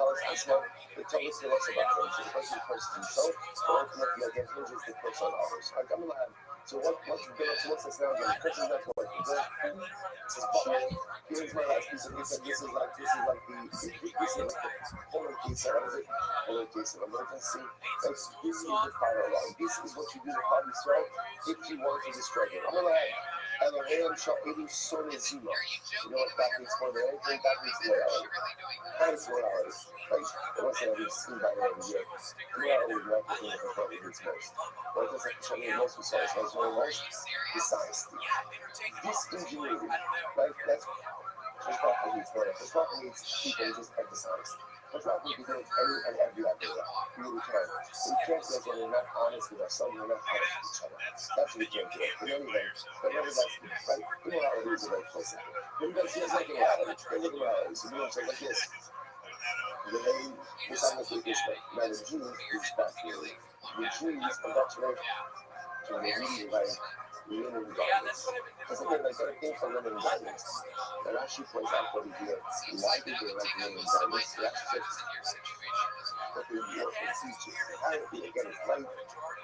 A: us as well. The Torah is about them. So the person curses himself, or ultimately again hinges the curse on others. Like, I'm going to have. So what's this now again? The curse is not working. Says, here's my last piece of this, and this is like the polar case of what is it? Polar case of emergency. Like, this is the fire alarm. This is what you do to Klal Yisrael if you want to destroy them. I'm gonna have Elohim shall edu sore zima. You know what that means more than anything? That means morality. That is morality. Right? It wasn't every skin by every year. Morality is not the thing that probably hurts most. What does that tell me most besides what's really most? Dishonesty. Disingenuity. Right? That's just not what needs morality. It's not what needs people who just are dishonest. It's not what we do with any and every idea. We really can. We can't do it when we're not honest with ourselves, we're not honest with each other. That's what we can't do. In any way, but everybody's right. Immorality is a very close thing. Everybody feels like immorality. They look immorality. So we don't say like this. The name is on the Christian. Now the Jews is back here. The Jews are not to the reading like linen garments. Because again, like that thing for linen garments. That actually points out over here why did they like linen garments? They actually but they work and teach it. Apparently, again, it's light,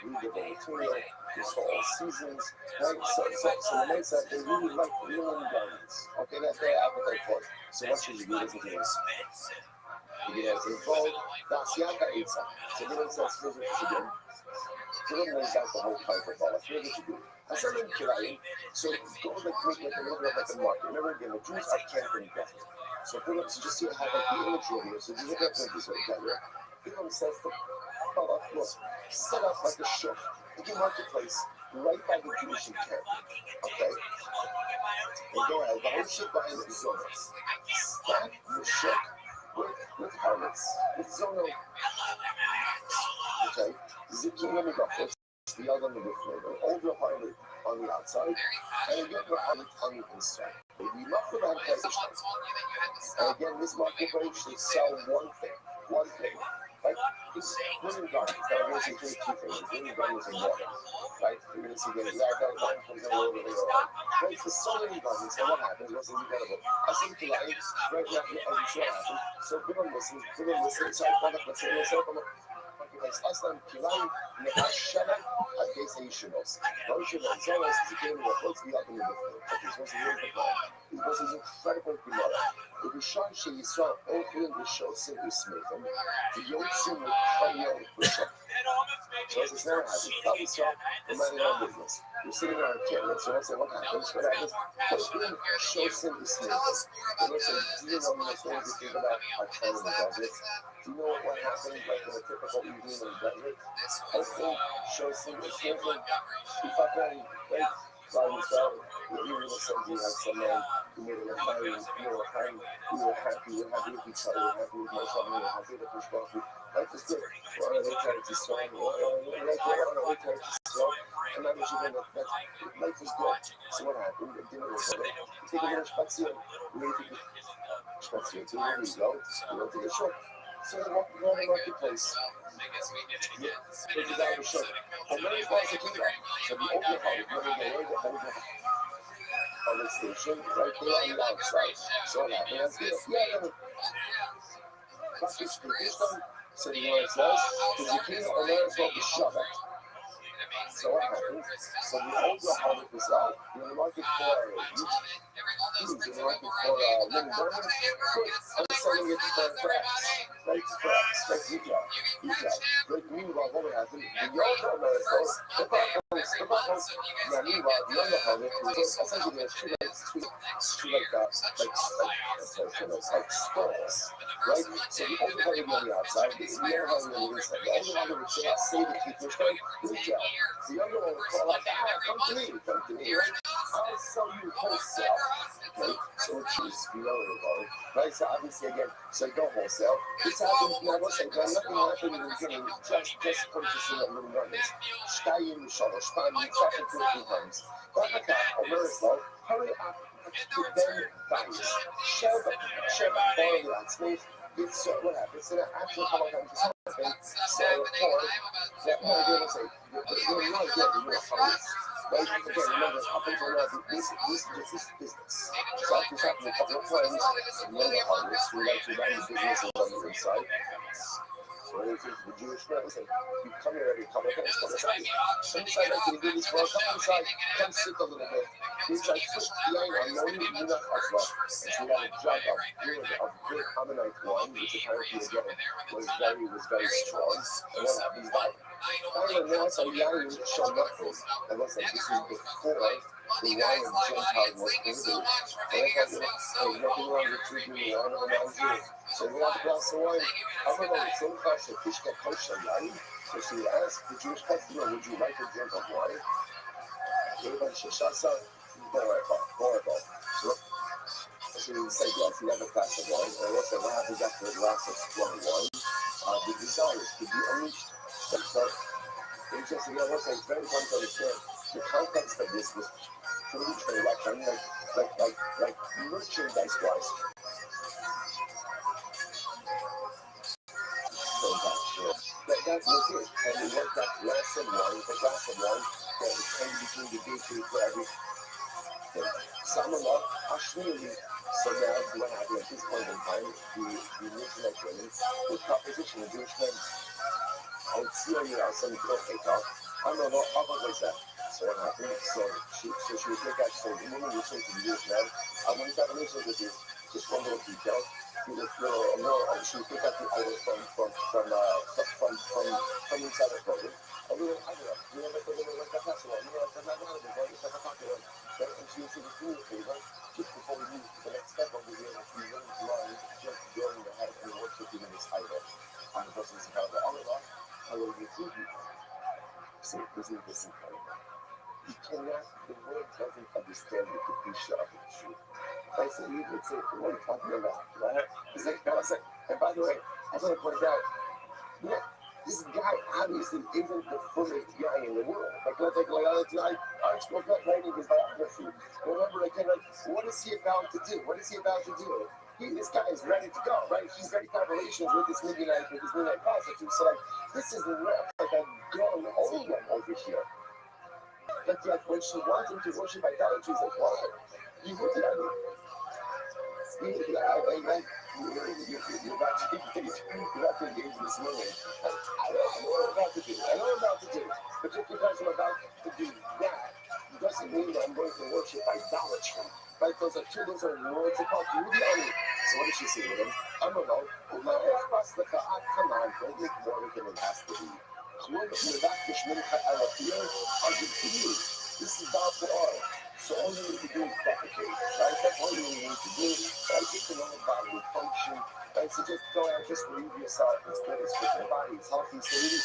A: readable material, it's for all seasons, right? So the men said they really like linen garments. Okay, that's their appetite for it. So what should you do? Listen to this. You get as involved, that's Yaka Eitzah. So then it says, here's what you should do. Dylan lays out the whole pipe of all. Here's what you do. I said in Kirayim, so go like make like a little bit like a market. Remember again, the Jews are camping death. So Philip, so just see how like the imagery here. So just look at this right here. Philip says to look, set up like a shop, like a marketplace, right by the Jewish camp. Okay? And go ahead, the whole ship behind the zonas. Stack the ship with helmets, with zono. Okay? Zucchini buckets, the other on the roof later, older harlot on the outside, and a younger harlot on the inside. We love the marketplace. And again, this marketplace should sell one thing. Right? It's linen garments. That are basically two things. Linen garments and water. Right? You're going to see that that line comes all over the world. Right? So linen garments, and what happens? What's incredible? I see the light right now, as you saw happen. So Bill listens. So let's say, Aslan Kilan Nehashana Adesinos. Motion and Zonas is a game of what's the other movement. Okay, so what's the word for that? Because it's incredible Gemara. The Rishon she saw opening the show simply smith and the Yotsu with Kayo Rishon. So as it's never happened, probably saw the man in our business. You're sitting on a camera, so I say, what happens? Opening show simply smith. And they say, do you know what things you think about our time in the desert? Do you know what happens like in a typical evening in the desert? Opening show simply smith. If I can, right? So I was you were something like someone who made it a fire, you were happy with each other, happy with my family, happy with the coffee. Life is good. Or they try to strong, or they try to strong. And I was even that life is good. So what happened? It didn't work out. You take a little spazier. You take a spazier. So where you go? You go to the shop. So they walk around the marketplace. Take it out of the shop. And then it's like a kingdom. So the open heart, on the station, right there on the outside. So what happens? So you know what it says? Because you can't allow it to shove it. So what happens? So the older harvest is out. You're in the market for linen garments. I'm selling it for crafts. Like crafts, like retail. Like meanwhile, what would happen? The younger America, meanwhile, the younger harvest is essentially there's two stalls. Right? So the older harvest on the outside, the younger harvest on the inside. The older harvest would say to people, retail. The younger one would call out, come to me, right? I'll sell you wholesale. Okay, so choose right? So obviously again, so go wholesale. This happens now, say, but nothing happened in the beginning, just purchasing a little runners. Shtayim shalosh panim, second to 3 times. Hurry up to then buys. Sheva borrow the answers. It's what happens. So that actually how I'm just happening. So for that more they will say, you're not getting your funds. Right? Again, remember, up until now, this is business. So after this happened a couple of times, you know the harvest, we like to run the business on the inside. So it is the Jewish man say, you come here every couple of days, come inside. Come inside, I can do this for us. Come inside, come sit a little bit. It's like, put the iron on, no, you're not asla. And she had a jug of good Ammonite wine, which apparently again was very strong. And what happens now? Iron now, so the iron shall not go. And let's say this is before the wine of Gentile was prohibited. And I thought, there's nothing wrong with drinking the wine of a non-Jew. So we have a glass of wine. I'm going to say, Kasha, Kishka Kosha wine. So she asked the Jewish customer, would you like a drink of wine? Everybody said, Shasa, horrible. So she would say, yes, you have a glass of wine. And also, what happens after a glass of strong wine? The desires to be unleashed. So it's just, it's very important to understand the context of this was pretty true, like merchandise-wise. So that was it. And we want that glass of wine that was kind between the bakery for everything. Samallah, Ashmili. So now what happened at this point in time, the Muslim women, the proposition of Jewish men, I would see you out some take off. I don't know how about that. So what happened? So she would take out, so the woman would say to the Jewish man, I want to have a relationship with you. Just one little detail. She would take out the item from inside the clothing. A little item, like a festival, like a Nagano, like a popular. And she would say, do me a favor, just before we move to the next step over here, if you wouldn't mind just going ahead and worshiping this idol. And the person says, Allah, I will give you. So isn't this incredible? You cannot, the world doesn't understand the Kedusha of the truth. Right? So you would say, what are you talking about? Right? It's like, and by the way, I want to point out, this guy obviously isn't the first guy in the world. I spoke up writing his biography. Remember, what is he about to do? This guy is ready to go, right? He's ready to have relations with this midnight prostitute. So, this is like a gone old one over here. But yet, when she wants him to worship idolatry, he's like, what? You look at me. You're about to engage this woman. I know what I'm about to do. But just because I'm about to do that, doesn't mean that I'm going to worship idolatry. Right? Those are words apart. So what does she say with him? I don't know. Come on, don't make more than it has to be. This is Bob for all. So all you need to do is defecate, right? That's all you need to do. Right? Get to know the body function. Right? So just go out, just relieve yourself. It's good, it's for your body, it's healthy. So you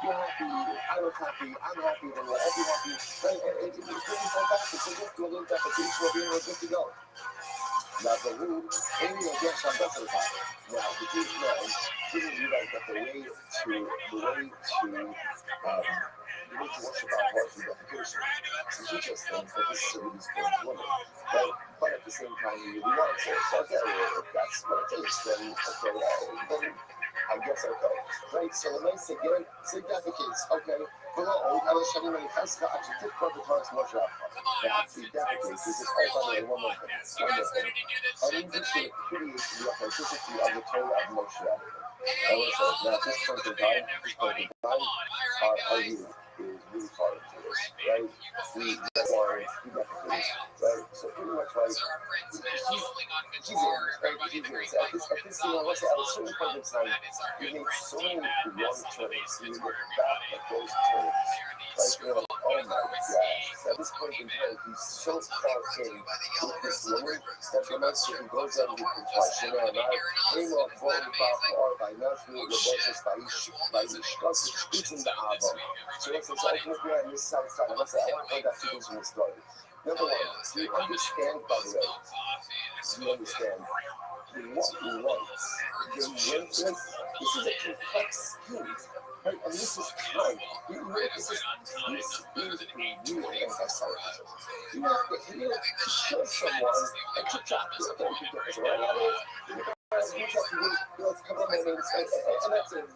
A: you're happy, I was happy, I'm happy, then we'll all be happy. Right? And it's really fantastic. So just do a little defecation, we're good to go. Now the rule, only against our vessel time. Now the Jewish man didn't realize that the way to worship our hearts and defecation. So he just thinks that this is a really strange woman. Right? But at the same time, he really wants it. So okay, if that's what it is, then okay, then I guess okay. Right? So the nice again, say defecates. Okay. Below, I was showing you the first actually took part of the first motion. That's the defecates. This is all under one more thing. I didn't just say create the authenticity of the Torah of Moshe. I was saying, now this point in time, our youth is really far into this, right? We defecates, right? So pretty much like, she's in, right? She's in. At this, at a certain point in time, we made so many wrong turns. We look back at those turns, right? oh my gosh. At this point in time, he's so far in with this woman that the next year he goes out and he confesses, you know, and I immer wunderbar vor, bei Nashville, Robertus, bei Schloss, in the album. So this is like looking at this side, I want to point out two things in the story. Number one, do you understand, by the way, do you understand what he wants? The relentless, this is a complex scheme. Right? And this is time. This is real anti-Semitism. You have to show someone a TikTok is going to get this right out of it. Let's come on and that's it.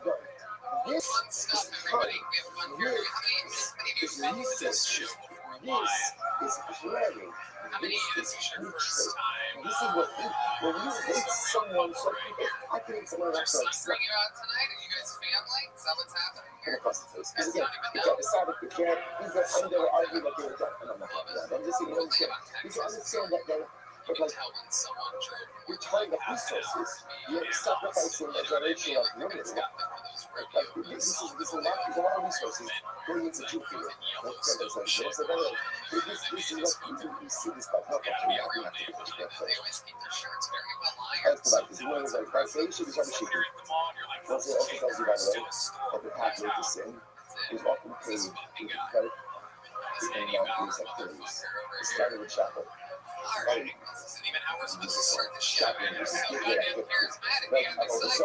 A: This is time. This is research. This is planning. This is hatred. This is what when you hate someone, so people, I think someone else like snap. Come across the face. Because again, the cat decided the cat, he's like, I'm going to argue like you're a cat. And I'm not happy with that. I'm just saying, you can understand that though. But like, you're tying up resources. You're sacrificing a generation of women. Like, this is a lot of resources going into Jew for you. This is what you see this by not actually having to get to that place. That's like, this one is like, I say you should be trying to shoot you. Once it also tells you, by the way, that the pathway to sin is often paved with credit and not these activities. It started with chapel. Right. This is chapel. This is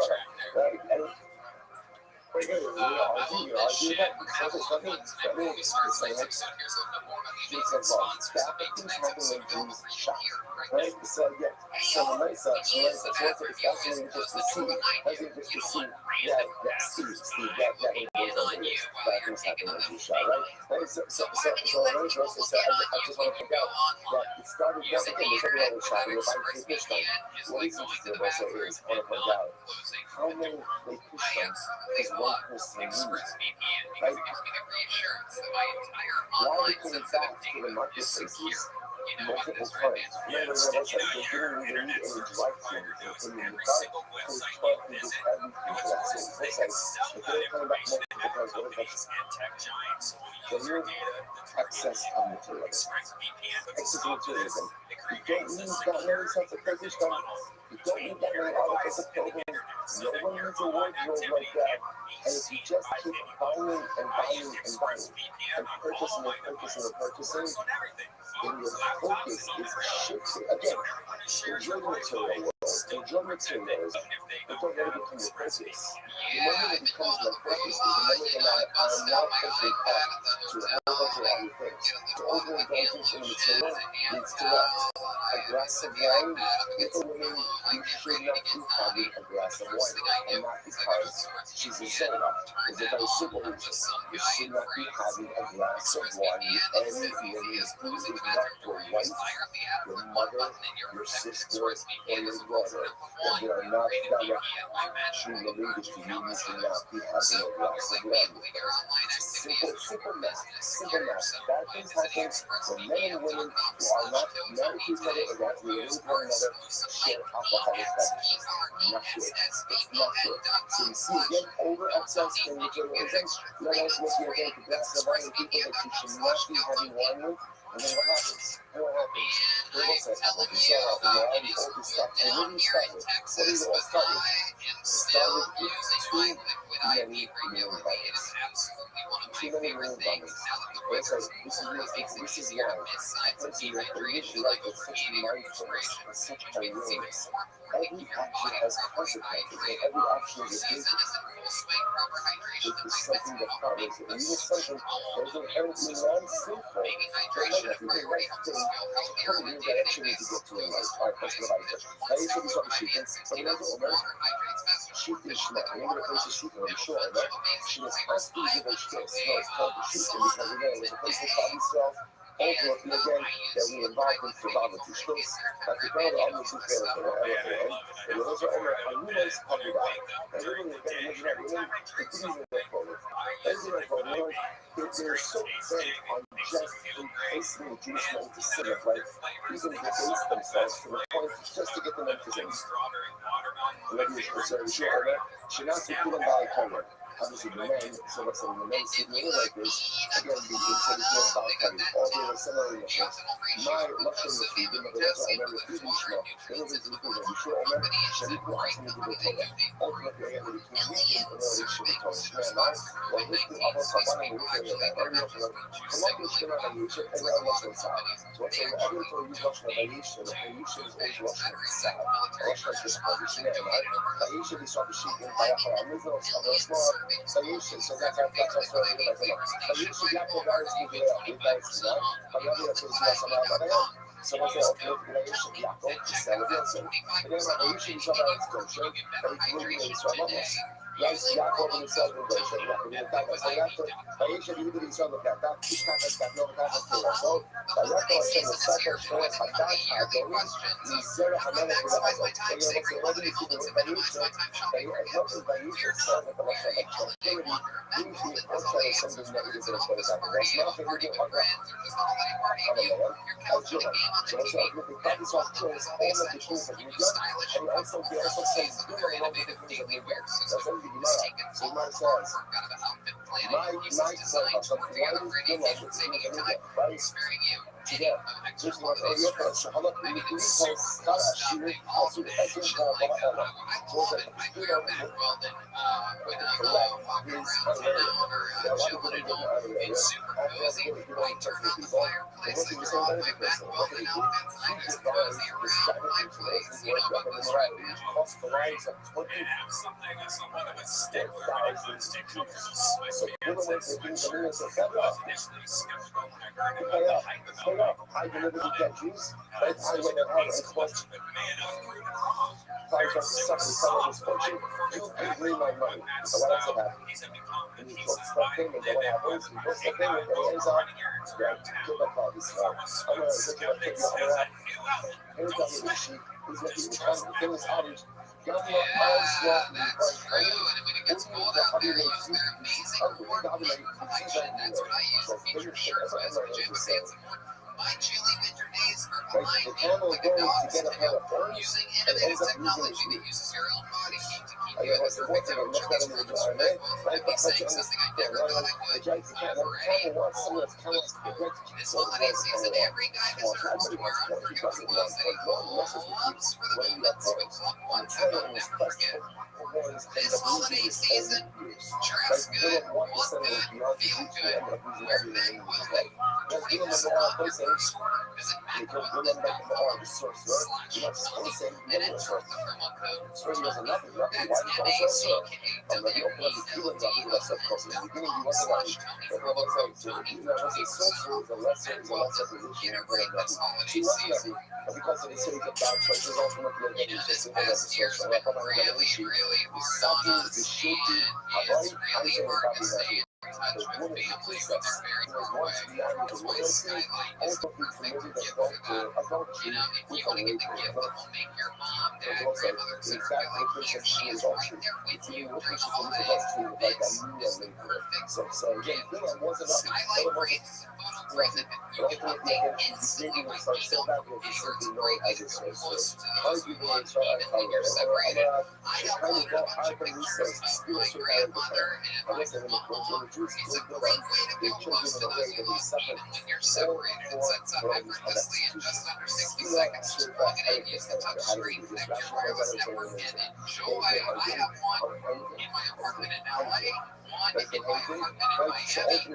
A: right? So yeah, so the nice it's fascinating just to see, just to see that Steve, that things happen when you shot, right? So another person said, I just want to point out that it started once again, there's every other shot, if I take this time, what is interesting also is, I want to point out, how many they push them is one person moves, right? Why are they coming back to the marketplaces multiple times? Remember what I said, they didn't even need any drive through in the car, because truck is just everything for that same place. If they're coming back multiple times, what is that? So here's excess of materialism. Excess of materialism. You don't need that many sets of purchase done. You don't need that many articles of clothing. No one needs a wardrobe like that. And if you just keep buying and buying and buying and purchasing and purchasing and purchasing, then your focus is shifted. Again, enjoy the material world. Enjoy materials, but don't let it become your focus. The moment it becomes my focus is the moment that I'm not pushing up to a whole bunch of other things. So overindulgence in the material leads to what? A glass of wine. With a woman, you should not be having a glass of wine, and not because she's a soda. It's a very simple reason. You should not be having a glass of wine with any woman who is not your wife, your mother, your sister, or your brother. If they are not directly related to you, you should not be having a glass of wine with them. Simple math. Bad things happen when men and women who are not married to each other or not related to one another share alcoholic beverages. Not good. It's not good. So you see again, over excess in materialism, let us make you again a glass of wine with people that you should not be having wine with. And then what happens? What says, well, you sell out all this stuff. And what do you start with? What do you all start with? Start with too many garments. Too many garments. It says, this is why. Because you live life with such mindfulness and such awareness. Every action has consequences, and every action is a business. It is something that follows it. And even something that is inherently non-sinful, but might not be the right thing to put in that actually need to get to in life. All right, let's go back to it. Now, you should be something shooting. But you know what? Shooting Schmidt. Remember the place of shooting on the shore, right? She was asking you those skills. No, it's called the shooting because, again, there's a place to call himself. Over again, that we involved in survival to stress. After God, I'm going to fail for the LFA. And those are over a new place covered out. And we're going to get a new women, continuing to forward. As you know, they're so bent on just enticing the Jewish men to sin of life, even debase themselves to the point just to get them into things. Let me preserve you over. She not be put by a cover. obviously the men, so let's say the men see me like this, again, the intelligent about having all the similar emotions. My luxury is to give the rest of America traditional. There is a good one. You should America, and you can ask me to do it. Ultimately, I am the king of the relation to Tosh. Man, well, this is almost a one in the area that every other Columbus should have a nation, and a Russian side. So let's say every time you Russian a nation is always Russian side. Russian is just position, right? A nation is sort of shaking by a middle of a small nation, so that's how that's what we're doing. A nation, yeah, for guys, we do it, we guys, right? But the other thing is, so what's the ultimate relation? Yeah, go to celebration. And then a nation is about exposure, and it's really so much. Yes, yeah, for the celebration, yeah, for the time. So that's a nation, you do this on the back, that's got no kind of thing. So, but that's why I said the second show is like that, I don't know. You said a hammer for the other. So you're like, what do you do with the nation? They are not the nation, so that the Russian activity usually outside of something that is going to put us out. That's nothing we do on that. I don't know. So also, look at that, it's all choice, all of the things that we've done, and also, we also say, do a lot of the things that we've done. That's everything you know. So my says, my point of something, why is it like it's in the media, right? Yeah, just one area, so how much we do post, not a shooter, also the edge of the ball, so that you know, correct, is unreal. There are a lot of people getting out of there, all the other people don't touch the people, and what do you say about it? What do they do? He devised the strategy to raise the weapon in morality, which cost the lives of 20,000 people. So, given what they do, the news of that, pay up. I deliberately get Jews, but I went out and pushed. Price up to 70 this fortune. You can bring my money. So what else happened? And you put stuff in, and what happens? You put stuff in, and it ends up, yeah, give up all this stuff. I'm going to look at it, here's the other sheet. He's going to be trying to get this outage. Got me up all slow.
B: My chilly winter days are
A: Right, the camel goes to get a pair of horns and ends up using the
B: uses your own body heat to keep
A: I
B: you in
A: was
B: this perfect temperature. These were my fault. I'd be saying something I never thought I would. Never this holiday season, every guy deserves to wear unforgivable clothes that he loves for the moments with loved ones that they'll never forget. This holiday season, dress good, look good, feel good. For 20% off your first order, visit MacDonald.com. And enter the promo code TOMMY. That's TOMMY. /Tony for a look from Tommy 20% get it right this holiday season. This past year's been really hard on us, and it's really hard to stay in touch with family when they're very far away. Toys Skylight is the perfect gift for that. You know, if you want to get the gift that will make your mom, dad, grandmother, etc. feel like he or she is right there with you during the holidays, this is the perfect gift. Skylight frames and photo frames have been moving up. They instantly rekindle from indoor to bring you close to those who love you even when you're separated. I help all your bunch of pictures of my grandmother, and my mom is a great way to feel close to those you love even when you're separated. It sets up effortlessly in just under 60 seconds. Plug it in, use the touch screen, connect your wireless network, and enjoy. I have one in my apartment in LA, one in my apartment in Miami, and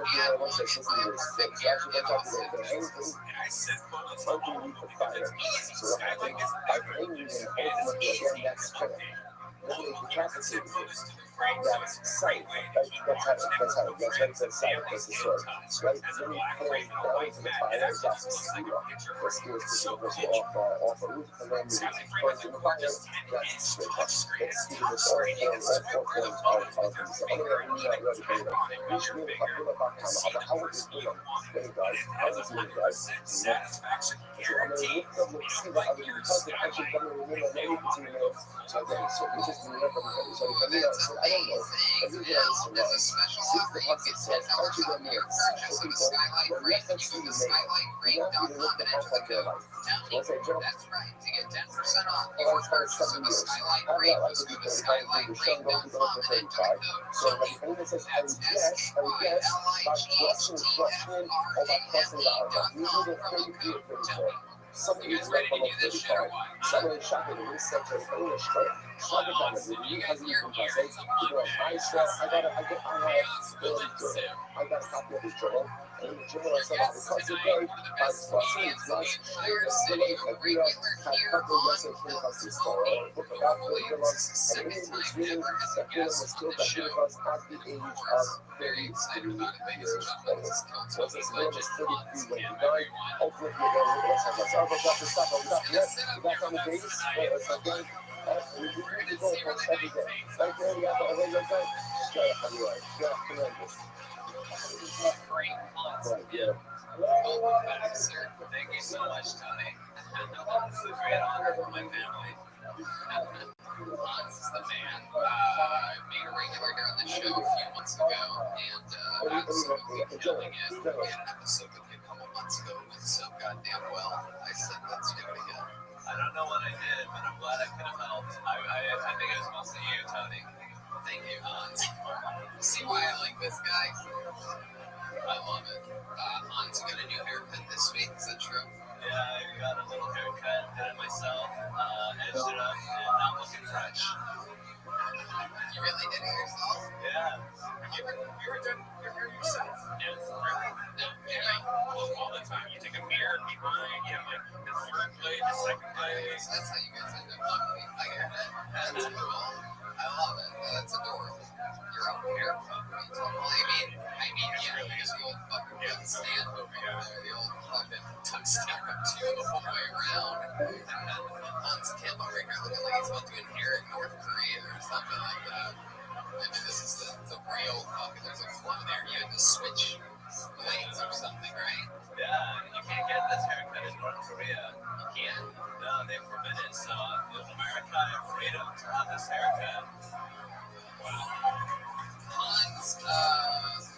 B: one in my apartment here in Austin, Texas. And I send photos to all of them because it's easy. Skylight is effortless, and it's easy to update. All of them can send photos to the frame, so it's a great way to keep in touch with friends and family in touch. As a black, white, or white mat, it actually just looks like a picture frame. It's so picture perfect. Skylight frames are gorgeous 10-inch touch screen you can script where the phone is with your finger and even tap on it with your finger to see the person you want. And it has a 100% satisfaction guarantee. Like your customer, I
A: just didn't remember because I don't know. Every day I used to love. Since the pocket says, don't you get near? So people, when you have to make it, you have to look the half of their life. Once I jump,
B: That's right. To get 10% off,
A: I was for 7 years.
B: Skylight
A: I'm
B: Green.
A: not like to be 35, the show don't go for 35. So like, if anyone says, I would guess, by crossing, or by crossing the arm, usually they're 33 or 34. Some of these are below 35. Some of the shop in the research is English, right? Some of them, you have you can pass it. You know, I said, I got a copy of his journal. And the journal I said, because the day, I was crossing his last year, I grew up, had a couple of lessons from the story, book about the and it was really, that feeling was still that feeling was at the age of 33 years old. So this man is 33 when he died. Hopefully, you're going to let's have us. Oh, but Dr. Stop, we got yet. We got on the days. Again, we need to go for every day. Right there, we got the other day. Yeah, tremendous.
B: Great.
A: Right, yeah.
B: Welcome back, sir. Thank you so much, Tony. It's a great honor for my family. Hans is the man. Made a regular here on the show a few months ago, and absolutely killing it. We had an episode with you a couple months ago. It went so goddamn well. I said, let's do it again. I don't know what I did, but I'm glad I could have helped. I think it was mostly you, Tony. Thank you, Hans. See why I like this guy? I love it. Hans, you got a new haircut this week, is that true? Yeah, I got a little haircut, did it myself, edged it up, and I'm looking fresh. You really did it yourself? Yeah. You ever done your hair yourself? Yes. Really? No. Yeah. All the time. You take a mirror behind, you have like the third blade, the second blade. So that's how you guys end up looking. I get it. That's cool. I love it. That's adorable. Your own haircut. I mean, yeah, because the old fucking stand over there, the old fucking touchdown to the whole way around. Hans Campbell regularly looking like he's about to inherit North Korea or something like that. I mean, this is the real fucking, there's a flow there. You had to switch lanes or something, right? Yeah, you can't get this haircut in North Korea. You can't? No, they forbid it. So, America and freedom to have this haircut. Wow. Hans,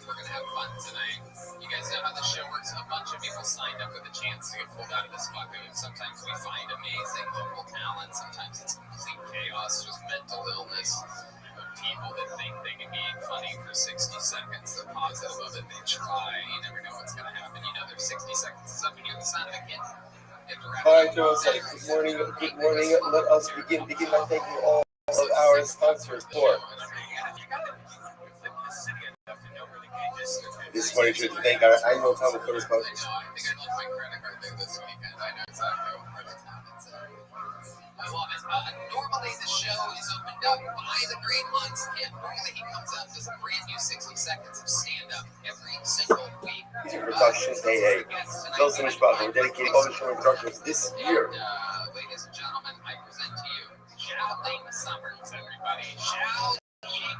B: we're going to have fun tonight. You guys know how the show works. A bunch of people signed up with a chance to get pulled out of this bucket. Sometimes we find amazing local talent. Sometimes it's complete chaos, just mental illness. People that think they can be funny for 60 seconds, the positive of it, they try. You never know what's going to happen. You know, their 60 seconds is up and you're the sound of a kid.
A: All right, Joe, so good morning. Good morning. Let us begin by thanking all of our sponsors for this morning. To thank our annual comic book sponsors.
B: I love it. Normally the show is opened up by the Green Months, and normally he comes out and does a brand new 60 seconds of stand-up every single week.
A: Production AA. Phil Simmons We're dedicating all the show instructions this year.
B: Ladies and gentlemen, I present to you Shouting Summers, everybody. Shouting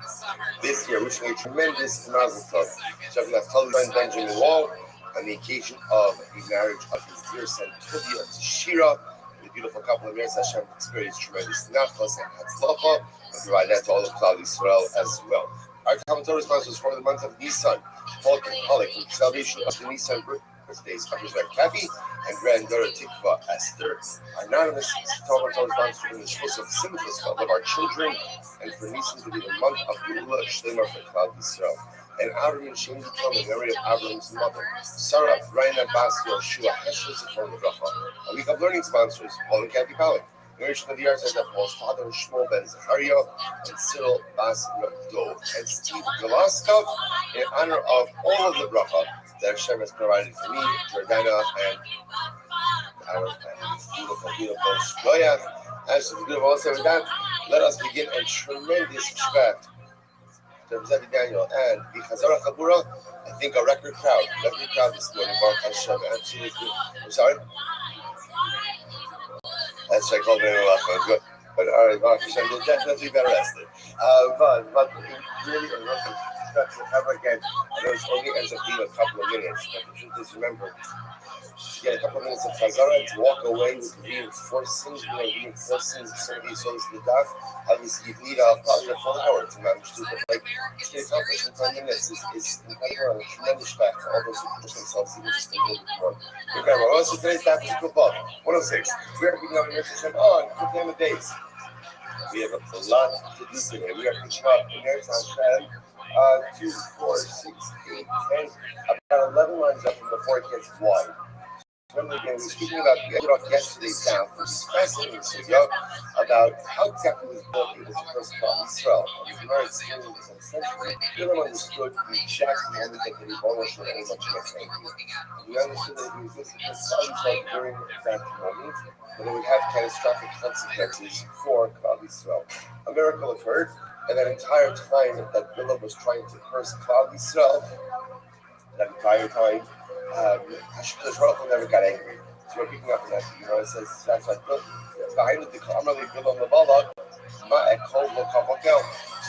B: Summers.
A: This year, wishing a tremendous Mazel Tov. Checking out Cullen Benjamin Wall on the occasion of the marriage of his dear son Tuvia to Shira. The beautiful couple of years Hashem experienced tremendous nachas and hatzlacha, and provide that to all of Klal Yisrael as well. Our commentary sponsors for the month of Nisan, Paul Kahalik, from Salvation of the Nisan birthdays, Abizar Kathy and granddaughter Tikva Esther. Our anonymous commentary sponsors for the exclusive Simchas Fund of our children, and for Nisan to be the month of Gula Shlema for Klal Yisrael. And Avram and Shem become in memory of Avram's mother, Sarah, Raina, Bas, Yoshua, Hesher, Zichron, Racha. A week of learning sponsors, Paul and Kathy Palik. Narration of the arts that Paul's father, Shmuel Ben Zachariah, and Cyril Bas Rado, and Steve Golaskov, in honor of all of the bracha that Hashem has provided for me, Jordana, and our beautiful Shkoyach. As to the good of all said with that, let us begin a tremendous respect to Representative Daniel and the Chazara Chabura. I think a record crowd this morning. Baruch Hashem, absolutely. I'm sorry. Let's check all the good. But all right, Baruch Hashem, they're definitely better rested. But really, got to have again. I know it only ends up being a couple of minutes, but the truth is, remember, to get a couple of minutes of Chazara and to walk away with reinforcing some of these souls to the daf. Obviously, you need probably a full hour to manage to, but like, to accomplish in 10 minutes is incredible and a tremendous fact for all those who push themselves even just a little bit more. Incredible. Also, today's daf is good book. 106. We are picking up in Restream on Quick the days. We have a lot to do today. We are picking up in there on 2, 4, 6, 8, 10, about 11 lines up from before it gets wide. Remember again, we were speaking about, we ended off yesterday's down, which is fascinating, so about how exactly was built able to first call Israel. And the Gemara is saying this essentially, Bilam understood the exact moment that the Rebbeinu should any much less angry. And we understood that he was listening to Israel during that moment, but it would have catastrophic consequences for Klal Yisrael. A miracle occurred, and that entire time that Bilam was trying to curse Klal Yisrael, that entire time, Hashkadosh Baruch Hu never got angry. So we're picking up on that. It says that's like, look, behind the Kamar Bilam the Balak, so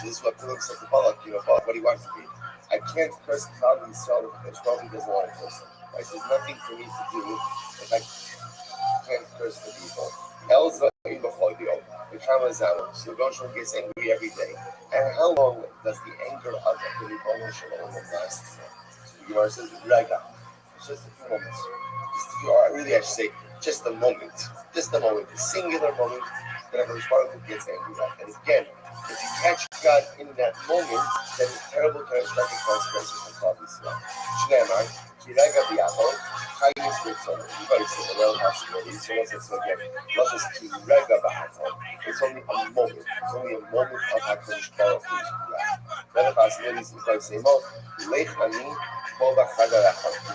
A: this is what Bilam said to Balak, Balak, what he wants to be. I can't curse Klal Yisrael because Balak doesn't want to curse him. Right? There's nothing for me to do if I can't curse the people. Elza in B'Chodio, the Kamazal, so Goshen gets angry every day. And how long does the anger of the Rebbeinu Shalom last for? Gemara says, Rega. It's just a few moments. I should say, just a moment. Just a moment. A singular moment that a responsible gets angry at. And again, if you catch God in that moment, then terrible catastrophic consequences will cause Israel. Shneimar, Kirega Biaho, Chayim Britzon. Everybody says the real possibility. So once it's again, not just Kirega Biaho. It's only a moment. It's only a moment of HaKadosh Baruch Hu. The other possibilities is like say, Lech Ani, the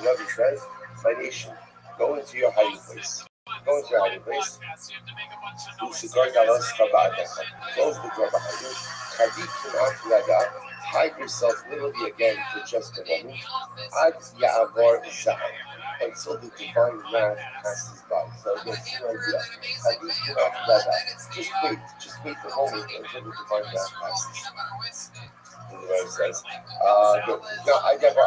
A: Rebbe says, my nation, go into your hiding place. Go into your hiding place. Close the door behind you. Hide yourself literally again for just a moment. Until the divine wrath passes by. So again, just wait the moment until the divine wrath passes. The Rebbe says, no, I never.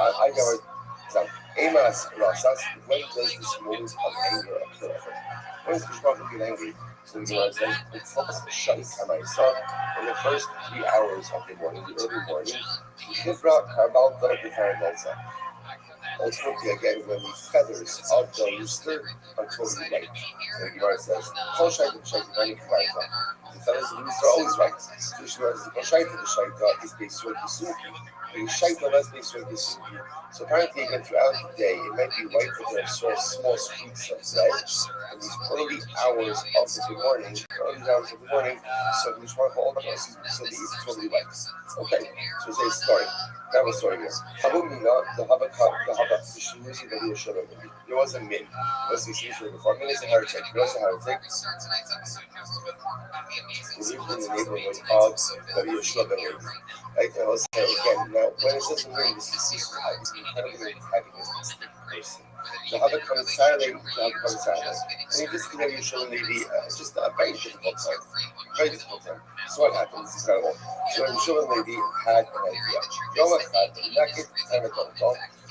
A: Amos Rasas, when does this moment of anger occur? When is Kishma get angry? So the Gemara says, it's almost shut Kamaisa in the first 3 hours of the morning, the early morning. Kifra Karbal Darabifaradolza. Ultimately, again, when the feathers of the rooster are totally white. And the Gemara says, Kol Shaita Shaita Kvarza. The feathers of the rooster are always white. So the Gemara says, Kol Shaita Shaita is based on Kisuki. So apparently, again, throughout the day, it might be white, but there are small streaks of red. In these early hours of the morning, so we try all the places, so these totally white. Okay, so say story. That was story here. There was a min. Let's see, before min is a heretic. He was a heretic. He lived in the neighborhood of Rabbi Yeshua ben Levi. Right, and let's say again, now when it says min, this is incredibly antagonistic person. The Havak comes silent, and he just Rabbi Yeshua ben Levi, just a very difficult time. Very difficult time. So what happens? It's incredible. So Rabbi Yeshua ben Levi had an idea. Yom Echad, Naked Tanakot,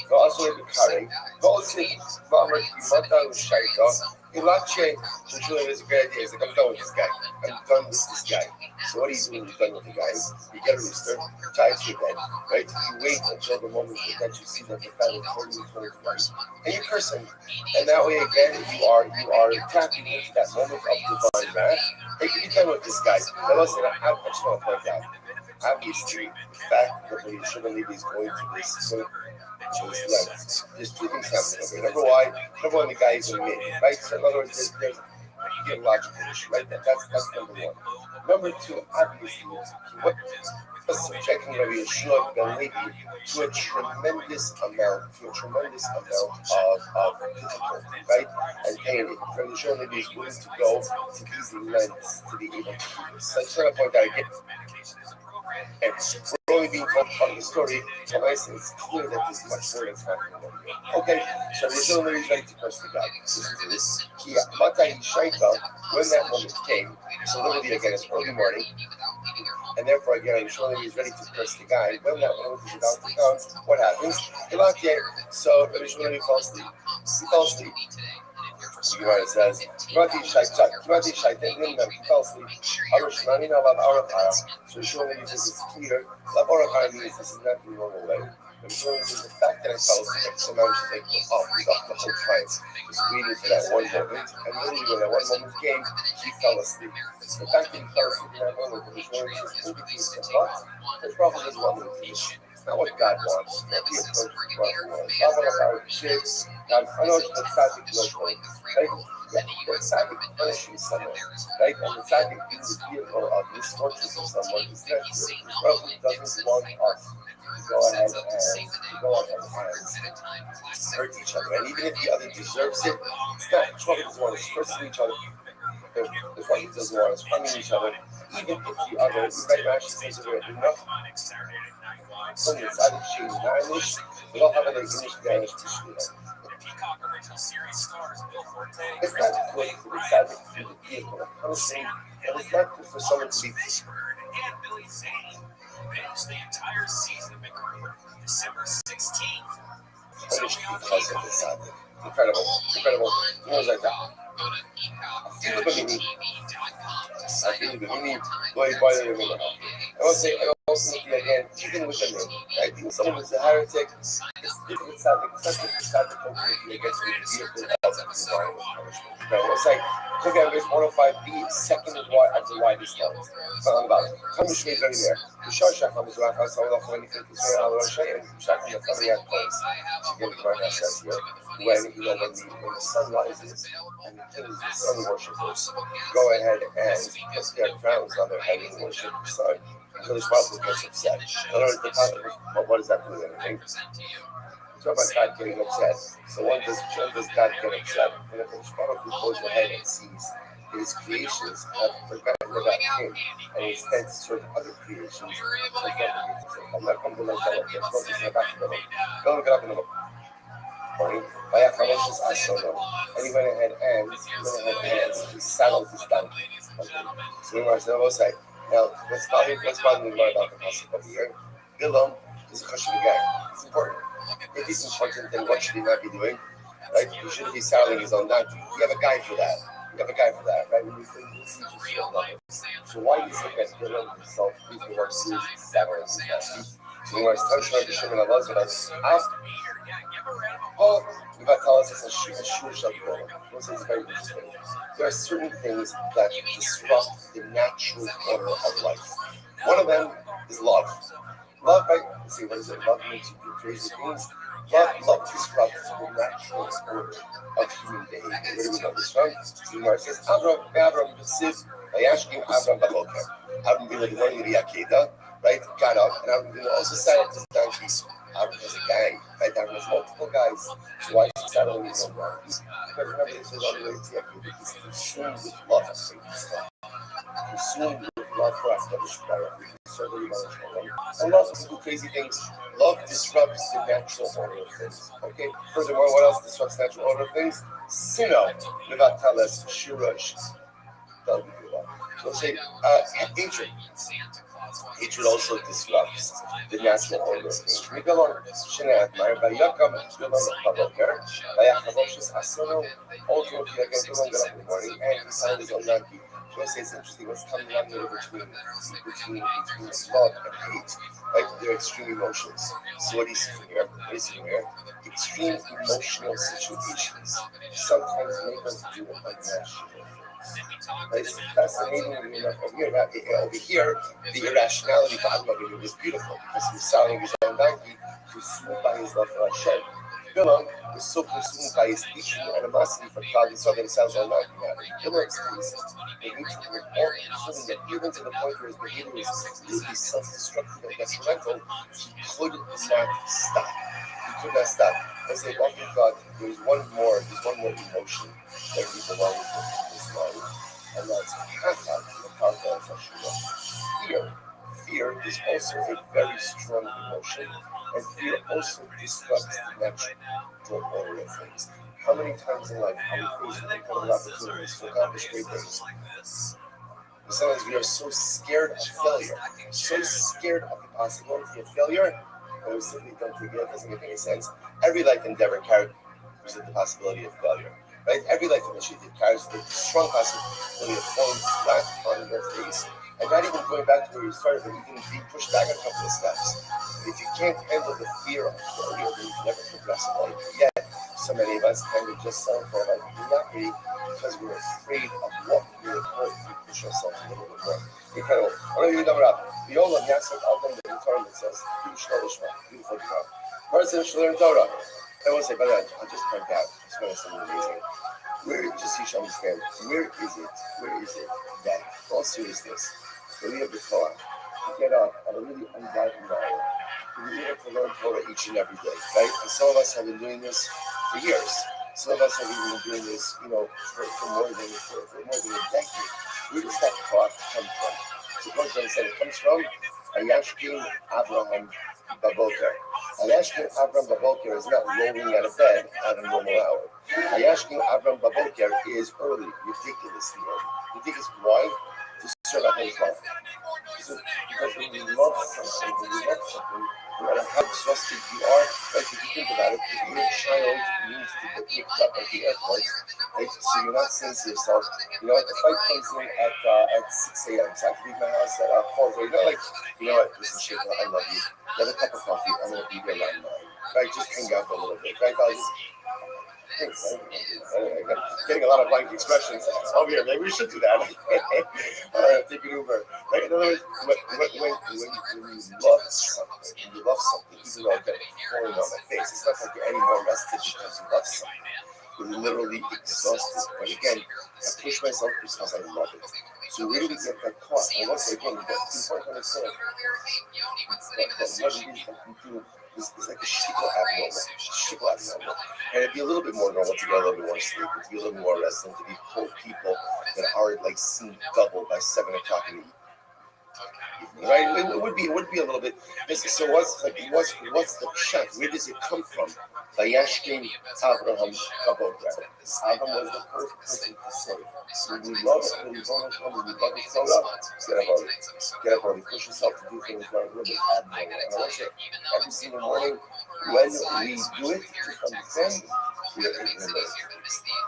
A: go also to Karen, go also to Vamar Kimata Ushaita. Ilache, so Julian is a great idea. He's like, I'm done with this guy. I'm done with this guy. So what do you do when you're done with the guy? You get a rooster, tie it to your bed, right? You wait until the moment that you see that the fat is totally right, and you curse him. And that way, again, you are tapping into that moment of divine wrath. Hey, can you done with this guy? Now listen, I just want to point out, obviously, the fact that when you shouldn't leave, he's going to this. There's two things happening. Okay, number one, the guy is a mid, right? So in other words, there's a theological issue, right? That's number one. Number two, obviously, what was subjecting Rabbi Yeshua ben Levi to a tremendous amount of difficulty, right? And pain. Rabbi Yeshua ben Levi is willing to go to these lengths to be able to do this. So I just want to point that again. And we're only being told part of the story, so it's clear that there's much more that's happening over here. Okay, so the Yeshua is ready to curse the God. Listen to this. When that moment came, so literally again, it's early morning, and therefore again I'm sure that he's ready to curse the guy. When that moment is about to come, what happens? So originally he falls asleep. He falls asleep. The Gemara says, Kimati Shaitan Nimdam, he fell asleep. Arushmanina Lav Arakara. So surely uses it's clear. Lav Arakara means this is not the normal way. But surely uses the fact that I fell asleep. So now we should take he's up the whole time. Just waiting for that one moment. And literally when that one moment came, he fell asleep. The fact that he fell asleep in that moment, but surely uses indicates that what? There's probably doesn't want to do this. It's not what God wants. Not the approach God wants. Lav Arakara shit. God, I know it's the traffic local. Right? Yeah, the tzaddik punishing someone, right? And the tzaddik being the vehicle of misfortune for someone is that he doesn't want us to go ahead and hurt each other. And even if the other deserves it, it's not trouble doesn't want us cursing each other. There's why he doesn't want us harming each other. Even if the other, right? Rashi says that we're enough. Some of the tzaddik change knowledge, we don't have an English damage to shoot. It's not good for the tzaddik to be the vehicle of punishing, and it's not good for someone to be
C: Finished the entire season of McGruber, December 16th.
A: punished because of the tzaddik. Incredible. He was like that. I will say, and ultimately again, even with the name, right? Even someone who's a heretic, it's different with tzaddik. It's not just the tzaddik ultimately against the vehicle of the divine punishment. Right? We'll say, look at verse 105b, second of why this starts. About it. Punishment is already there. The Shashak comes around, has all of when he thinks he's going to Rosh and Shaki of somebody at place. Again, the Gemara says here, when the sun rises and the kings, the sun worshippers, go ahead and put their crowns on their head and worship the sun. So the Shmuel gets upset. In other words, what does that do with anything? It's about God getting upset. So when does God get upset? And if the Shmuel goes ahead and sees his creations have forgotten about him and instead serve other creations, I'm not going to let that up. Let's go back to the book. Go look it up in the book. And he went ahead and he saddled his donkey. Okay. So we watch the other side. Now, let's bother me about the pasuk over here. Bilam is a question guy. It's important. If he's important, then what should he not be doing? Right? He shouldn't be saddling his own donkey. You have a guy for that. Right? When you think so why do you think that Bilam himself, he's the one who's saddling his donkey? So we watch Toshma B'Shimon Avaz and ask, well, you got to tell us it's a shur shabbat. This is very interesting. There are certain things that disrupt the natural order of life. One of them is love. Love, right? Let's see, what is it? Love makes you do crazy things. Love disrupts the natural order of human behavior. Where do we know this from? So it says, Avram B'Siv, Vayashkim Avram B'Boker. Avram bin the morning of the Akeda, right? Got up, and Avram bin also sat at his donkey. Avram has a gang, right? Avram has multiple guys. So why is he saddling his own donkey? Because remember, this is all the way to the Akeda. He's consumed with love for stuff. Consumed with love for us, and love to do crazy things. Love disrupts the natural order of things. Okay. Furthermore, what else disrupts the natural order of things? Sino, Nevatalas, Shirash. So let's say hatred. Hatred also disrupts the natural order of things. We go on. Shenatmar, Bayakam, Baboker, Bayakavoshis Asono, ultimately again, Bilam got up in the morning and he found his own donkey. So I say it's interesting what's coming out there between love and hate. Right? They're extreme emotions. So what do you see from here? Extreme emotional situations sometimes make us do unnatural things. It's fascinating over here, the irrationality for Avram was beautiful because he was selling his own donkey to swoop by his love for Hashem. Bilam was so consumed by his hatred and animosity for God, he saw that it sounds like Bilam's case, the hatred was more consuming that even to the point where his behavior was completely self-destructive and detrimental, he could not stop. As they walked with God, there's one more emotion that he belongs to in his life, and that's fear. Fear is also a very strong emotion, and fear also disrupts the natural order of things. How many times in life are we faced with incredible opportunities to accomplish great things? Sometimes we are so scared of failure, so scared of the possibility of failure, that we simply don't take it. It doesn't make any sense. Every life endeavor carries the possibility of failure, right? Every life initiative carries the strong possibility of falling flat on your face. And not even going back to where you started, but you can be pushed back a couple of steps. If you can't handle the fear of failure, then you can never progress in life. Yet, so many of us tend to just settle for like mediocrity because we're afraid of what will hurt if we push ourselves a little bit more. Incredible. What are you talking about? The old one, yes, album, the Torah that says, beautiful Torah. Person should learn Torah. I won't say, but I'll just point out. It's going to something amazing. Where, just so you should understand, where is it that, all seriousness, when we have the Torah, to get up at a really ungodly hour, to be able to learn Torah each and every day, right? And some of us have been doing this for years. Some of us have even been doing this, for more than a decade. Where does that Torah come from? Suppose I said it comes from Ayashkin Abraham Baboker. Ayashkin Abraham Baboker is not rolling out of bed at a normal hour. Ayashkin Abraham Baboker is early, ridiculously early. Ridiculous. Why? To serve out his life. Because when you love something, no matter how exhausted you are, like if you think about it, if your child needs to get picked up at the airport, right? So you're not saying to yourself, the flight comes in at 6 a.m. So I have to leave my house at 4:30. What, listen, shit, I love you. Get a cup of coffee. I'm gonna be here around 9. Right? Just hang out for a little bit. Right? Getting a lot of blank expressions over here. Maybe we should do that. Take an Uber. Right? In other words, when you love something, even though I get falling on my face, it's not like you're any more rested because you love something. You're literally exhausted. But again, I push myself because I love it. So where do we get that caught? And once again, it's important to understand that what it is that we do is like a shtickle abnormal. And it'd be a little bit more normal to get a little bit more sleep, to be a little more rest, and to be whole people that aren't like seen double by 7 o'clock in the evening. Right? It would be a little bit. So what's the pshat? Where does it come from? Vayashkin Abraham Baboker. Abraham was the first person to say, when you love it, when you love the Torah, get up early, push yourself to do things that are a little bit abnormal. And I want to say, every single morning, when we do it, just understand, we are ignorant.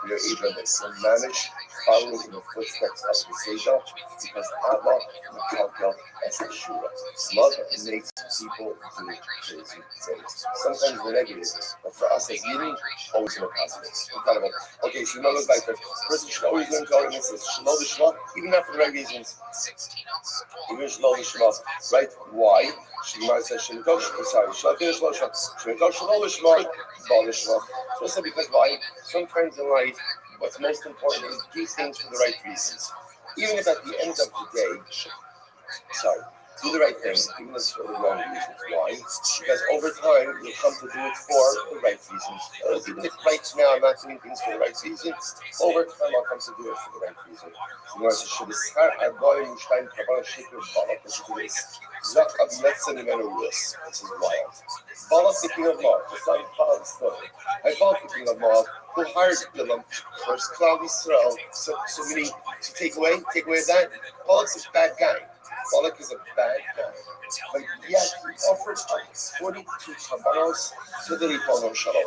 A: We are ignorant. So manage following in the footsteps of the Savior, because Abba Mikalkel as a Shura. Love makes people do crazy things. Sometimes they're negative, but for us as Yidden, always in a positive. Incredible. Okay, so now goes back to person should always learn Torah and says Shalom B'Shema, even not for the right reasons. Even Shalom B'Shema, right? Why? Shemar says Shalom B'Shema. Shalom B'Shema, Baal B'Shema. So because why? Sometimes in life, what's most important is do things for the right reasons. Even if at the end of the day, do the right thing, even if it's for the wrong reasons. Why? Because over time, you'll come to do it for the right reasons. Even if right now I'm not doing things for the right reasons, over time I'll come to do it for the right reason. So you should start at going and trying to have a shaker Balak. This is wild. Balak the king of Moab, just like Balak's story. Balak the king of Moab, who hired Bilam, first Cloud Israel, so many to take away that. Balak's a bad guy. Balak is a bad guy, but yet he offered up 42 tabanos to the Ribono Shalom.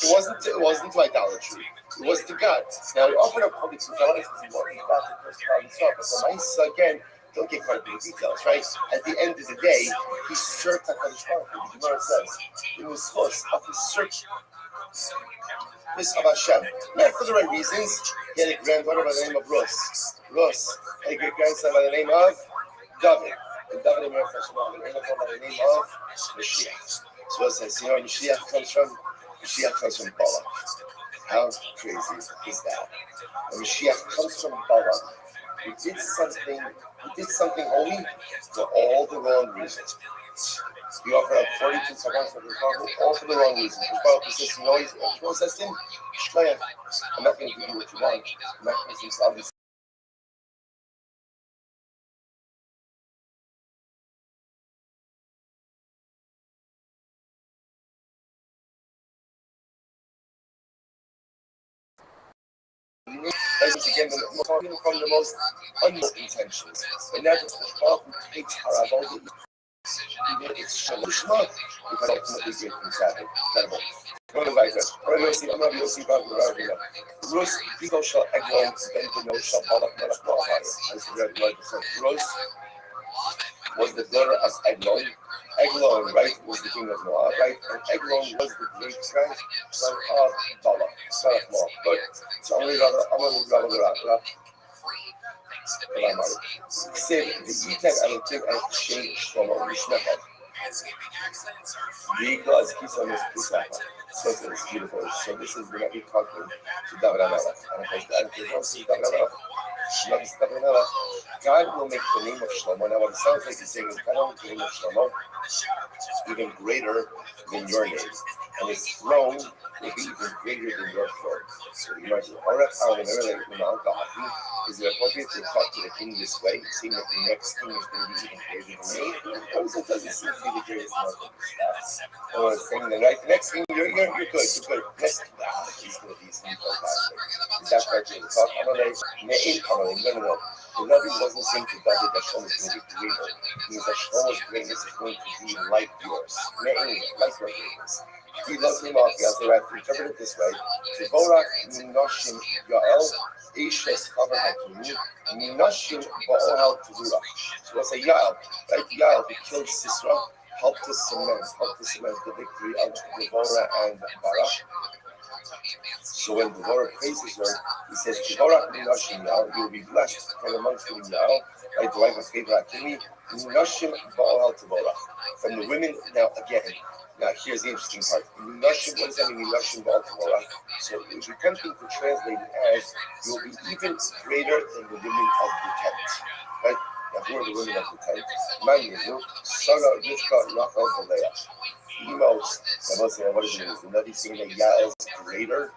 A: It wasn't to idolatry. It was to God. Now he offered up 42 tabanos because he wanted God to first cloud himself. But the mice again don't get caught up in the details, right? At the end of the day, he served HaKadosh Baruch Hu. The Gemara says it was close of his search. This of Hashem, not for the right reasons. He had a granddaughter by the name of Rus. Had a great grandson by the name of David. And David and Mary Hashem had by the name of Mashiach. So it says, Mashiach comes from Balak. How crazy is that? When Mashiach comes from Balak, he did something holy for all the wrong reasons. He offered up 42 tabanos for all for the wrong reasons. Baruch says, Shmuel says to him, Shkoyach, I'm not going to give you what you want. I'm not going to solve this. As again, talking from the most unknown intentions. And that's what takes Harabod. It's Shalishma, because ultimately great things happen. Incredible. Going weiter. Yossi, Amar Yossi, Babu, Rus, Pico shall Eglon, Benvino shall Balak Melech Malachai. As we read right before. Rus was the daughter of Eglon. Eglon, right, was the king of Moab, right? And Eglon was the great grandson of Balak, son of Moab. But so only rather, Say the Etan and the exchange from a Rishmecha. Because he's on his Pusaka. So it's beautiful. So this is going to be talking to David Amelech. And God will make the name of Shlomo. Now, what it sounds like he's saying is God will make the name of Shlomo even greater than your name. And his throne will be even greater than your throne. So you might say, is it appropriate to talk to the king this way, seeing that the next king is going to be even greater than me? Because it doesn't seem to be the greatest one. Or saying the next king, you're good, you're good. Next he's going to be fantastic. Is that part of the talk? No. The Nabi wasn't saying to David that Shlomo is going to be greater. It means that Shlomo's greatness is going to be like yours. Like your greatness. He loves him off. You have to interpret it this way. Tivorach Minoshim Yael, Ishes Chaver Hakimi, Minoshim Ba'ohel Tizurach. So we'll say Yael, right? Yael, who killed Sisera, helped to cement the victory of Devorah and Barak. So when Devorah praises her, he says, Tivorach Minoshim Yael, you will be blessed from amongst them Yael, right? The wife of Chaver Hakimi, Minoshim Ba'ohel Tizurach. From the women, now again, now, here's the interesting part. Nushim, what does that mean? Nushim Baltimore. So it would be tempting to translate it as you'll be even greater than the women of the tent. Right? Now, who are the women of the tent? Manu, Sarah, Rivka, Rachel, Valea. Emos, what does it mean? Is the Nabi saying that Yael is greater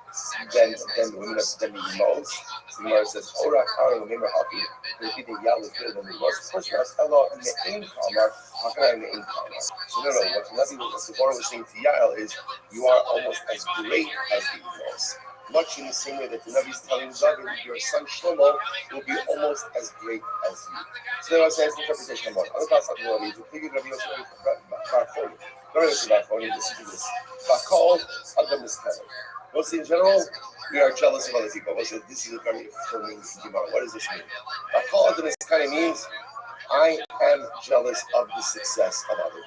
A: than the women of the Emos? So the Gemara says, Ora Kara, the name of Happy, repeat that Yael is greater than the Emos. Of course, that's Allah in the Ain Kamar. How can I in the Ain Kamar? So no, what the Nabi was saying to Yael is, you are almost as great as the Emos. Much in the same way that the Nabi is telling David, your son Shlomo will be almost as great as you. So then I say, it's interpretation of other parts of the Nabi, to figure Nabi was very listen to this. Bakal Adam is Kevin. Mostly in general, we are jealous of other people. This is a very affirming Gemara. What does this mean? Bakal Adam is kind of means I am jealous of the success of other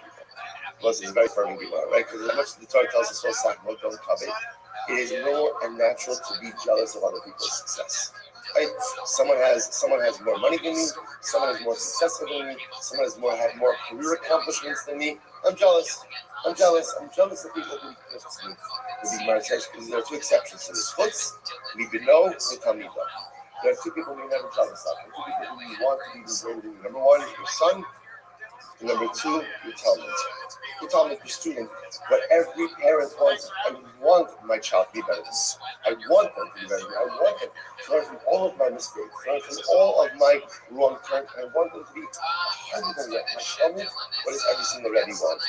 A: people. This is a very affirming Gemara, right? Because as much as the Torah tells us don't covet, it is more unnatural to be jealous of other people's success. Right? Someone has more money than me. Someone is more successful than me. Someone has more career accomplishments than me. I'm jealous. I'm jealous of people who eclipse me. The Gemara says there are two exceptions to this. Chutz, Libino, and Talmidah. There are two people who never jealous of. There are two people who you want to be even greater than you. Number one, your son. And number two, your Talmud. Your Talmud, your student. But every parent wants, I want my child to be better than me. I want them to be better than me. I want them to learn from all of my mistakes, learn from all of my wrong turns. I want them to be better than me. My Talmud, what does every single Rebbe want?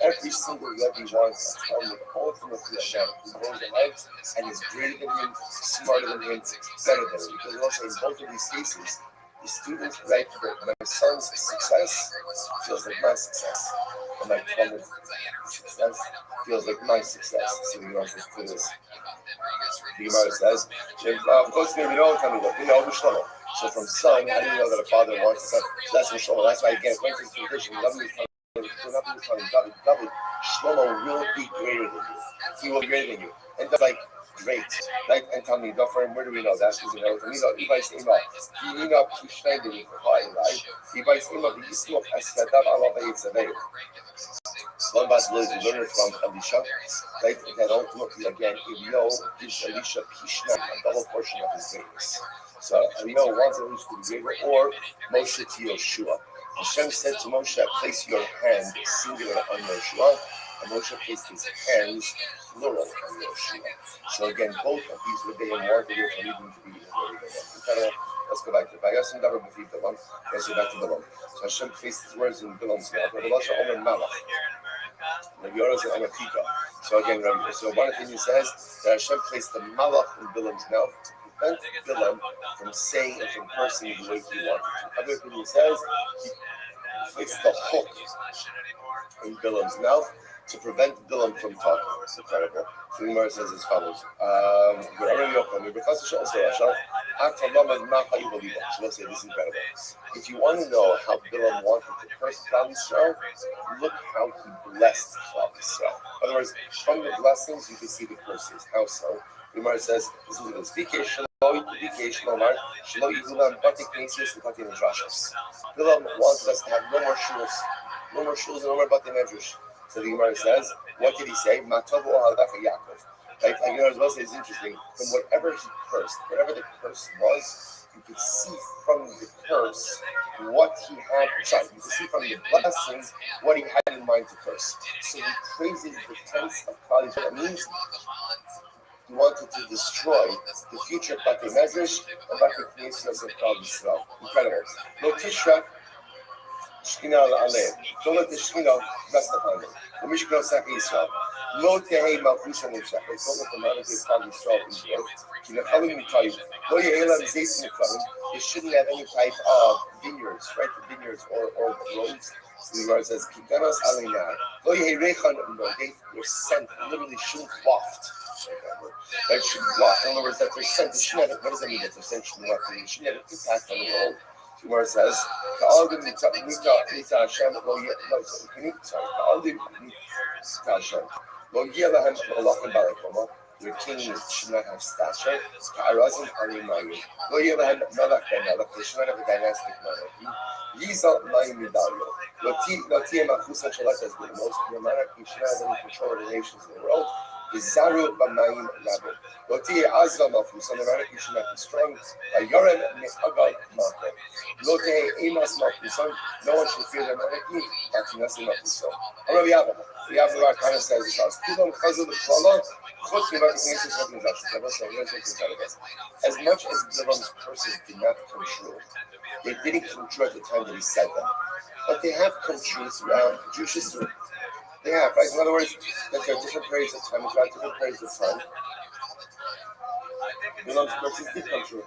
A: Every single Rebbe wants a Talmud, ultimately a man who knows the life and is greater than him, smarter than him, better than him. Because also in both of these cases, the students write that my son's success feels like my success, and my Talmud's success feels like my success. So we want to do this. The Gemara says, of course, maybe don't tell me that. Shlomo. So from son, how do you know that a father wants to? So that's from Shlomo. That's why again, according to the tradition, David, Shlomo will be greater than you. He will be greater than you. And that's like great. Right? And tell me, where do we know that? Because you guys say, you know, Kishnei right? You guys say, the issue of Esadav Allah Yitzaveh. One possibility to learn it from Elisha, right? That ultimately, again, Eliyahu gives Elisha Kishnei, a double portion of his greatness. So Eliyahu wants Elisha to be greater, or Moshe to Yoshua. Hashem said to Moshe, place your hand singular on Yoshua, and Moshe placed his hands plural on Yoshua. So again, both of these were they wanted to lead them to be greater. Let's go back to it. Let's go back to Bilam. So Hashem placed his words in Bilam's mouth. So again, so one of the things he says that Hashem placed the malach in Bilam's mouth. prevent Bilam from saying and from cursing the way he wanted to. Other opinion says he placed the hook in Bilam's mouth to prevent Bilam from talking. It's incredible. So the Gemara says as follows. Let's say this is incredible. If you want to know how Bilam wanted to curse Klal Yisrael, look how he blessed Klal Yisrael. In other words, from the blessings you can see the curses. How so? The Gemara says, listen to this. Bilam wanted us to have no more shuls, no more shuls, and no more bati medrash. So the Gemara says, what did he say? Matovu ha'adacha Yaakov. Right? I know as well say it's interesting. From whatever he cursed, whatever the curse was, you could see from the curse what he had. Sorry, you could see from the blessing what he had in mind to curse. So he praises the tense of Klal Yisrael. That means he wanted to destroy the future Bati Medrash and Bati Knesset of Klal Yisrael. Incredible. No Tishra, Shkina Aleim. Don't let the Shkina rest upon them. The Mishkan Sak Yisrael. Lo Tehei Malchus and Nimshach. They told them to manage Klal Yisrael in growth. Kinechalim Mitayim. Lo Yehelam Zayt Niklavim. They shouldn't have any type of vineyards, right? Vineyards or groves. So the Gemara says, Kikanos Alinai. Lo Yeherechan. Their scent literally shouldn't waft. That should waft. In other words, that their scent shouldn't have. What does that mean? That their scent shouldn't waft? It shouldn't have an impact on the world. Gemara says, "Ka'aldim nita Hashem lo Ka'aldim nita Hashem lo yelahem malachim barakoma." Your king should not have stature. Ka'arazim arimayim lo yelahem malach ben malach. They should not have a dynastic monarchy. Yizal mayim midalyo lo tiyem achusan shalat as the most. Your monarchy should not have any control of the nations in the world. Zaru b'mayim rabbi. Lo tiyeh azam achusan. The monarchy should not be strong. Yorem ne'agal malach. Lo tiyeh emas malchusan. No one should fear the monarchy. Atinasi malchusan. Rabbi Yavah. The Yavah kind of says this house. Kulam chazul b'kala. As much as Bilam's curses did not come true, they didn't come true at the time that he said them. But they have come true throughout Jewish history. They have, right? In other words, that there are different periods of time, throughout different periods of time. Bilam's curses did come true,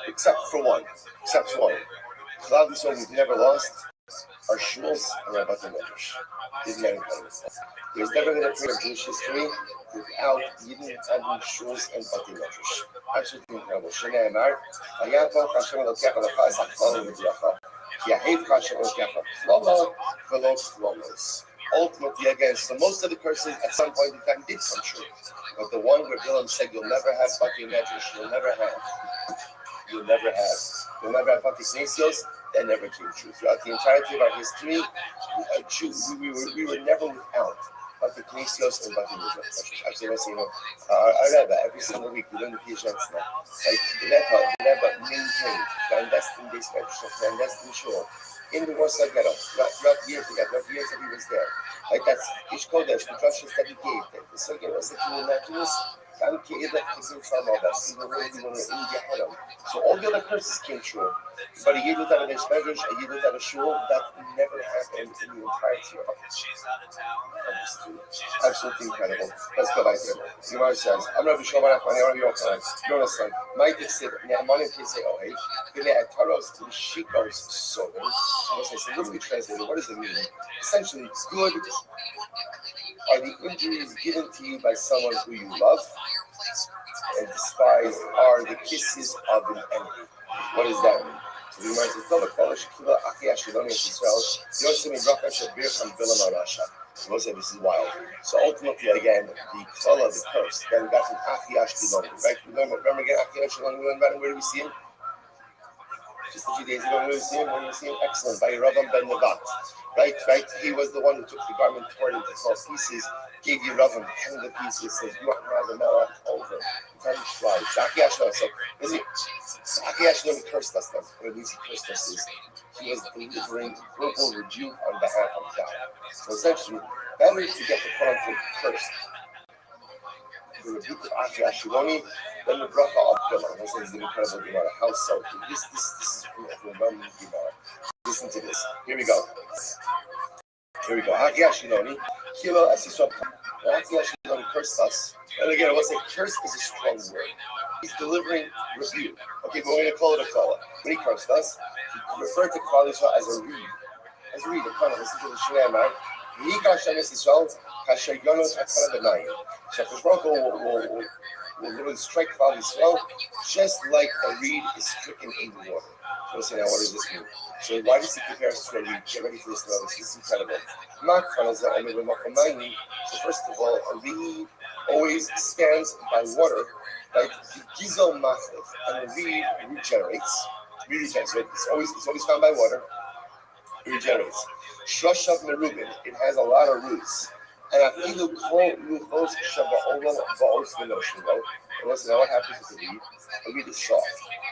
A: except for one. Klal Yisrael we've never lost our shuls and our bati medrash. Isn't that incredible? There's never been a period of Jewish history without even having shuls and bati medrash. Absolutely incredible. Shnei Amar, Hayatov Hashem Elokecha Lecha Es HaKlalim V'Yacha, Ki Yaheivcha Hashem Elokecha Klala V'Lo Klolos. Ultimately, again, so most of the curses at some point in time did come true. But the one where Bilam said, you'll never have bati medrash, you'll never have bati knesios, that never came true. Throughout the entirety of our history, we were never without bati knesios and bati midrash. Actually, I read that every single week. We learn the Piyashans now. Like the Rebbe maintained clandestine base medrash, clandestine shul in the Warsaw Ghetto throughout the years that he was there. Like that's Ish Kodesh, the drushes that he gave. The second was that you imagine this. So all the other curses came true. But a yid without a base medrash, a yid without a shul, that never happened in the entirety of it. Absolutely incredible. Let's go back here. Gemara says, I'm Rabbi Shlomo Nachman, I'm Rabbi Yochanan. Notice that. My dixit, Ne'amanim Kisei Ohev, V'ne'ataros T'Shikos Sovim. So literally translated, what does it mean? Essentially, good are the injuries given to you by someone who you love, and despised are the kisses of an enemy. What does that mean? So the Gemara says, this is wild. So ultimately, again, the Kala, the curse, that we got from Achi Ashkeloni, right? Remember again, Achi Ashkeloni, we learned about him. Where do we see him? Just a few days ago, when we see him, excellent, by Ravam ben Nevat. Right? He was the one who took the garment, tore it into 12 pieces, gave you Ravam 10 of the pieces, says, you want to have the Melech over. 10 slides. Achi Ashkeloni. So, Achi Ashkeloni cursed us then. What it means he cursed us is he was delivering verbal rebuke on behalf of God. So essentially, better to get the Quran from cursed. The rebuke of Achi Ashkeloni, then the bracha of Bilam. This is the incredible Gemara. How so? This is overwhelming Gemara. Listen to this. Here we go. Achi Ashkeloni, Kilo Asisot. Achi Ashkeloni cursed us. And again, I want to say curse is a strong word. He's delivering rebuke. Okay, but we're going to call it a kala. When he cursed us, he referred to Klal Yisrael as a reed. As a reed, a kind of listen to the Shneimar. V'yikar Hashem es Yisrael, kasher yonos hakara b'nayim. Shakadosh Baruch Hu will literally strike Klal Yisrael just like a reed is stricken in the water. So say, now what does this mean? So why does he compare us to a reed? Get ready for this now. This is incredible. So first of all, a reed always stands by water, right? Gizel machlev, and a reed regenerates. So it's always found by water. It regenerates. Shoshav merubin, it has a lot of roots. And afilu kol luchos shaba'olam ba'os v'noshim. And listen, now what happens with the reed? The reed is soft.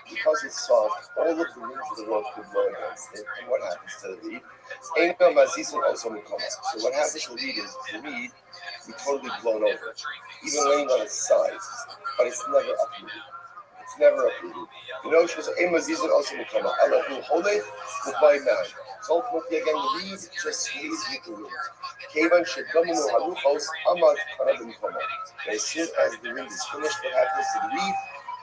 A: Because it's soft, all of the winds of the world could blow against it. And what happens to the reed? So what happens to the reed is the reed be totally blown over, even laying on its side, but it's never uprooted. It's never uprooted. You know, she was a mazizan also mukama. Allah who hold it will buy man. So ultimately, again, the reed just stays with the wind. Kevan shegamunu haluchos amad karabim kama. As soon as the wind is finished, what happens to the reed?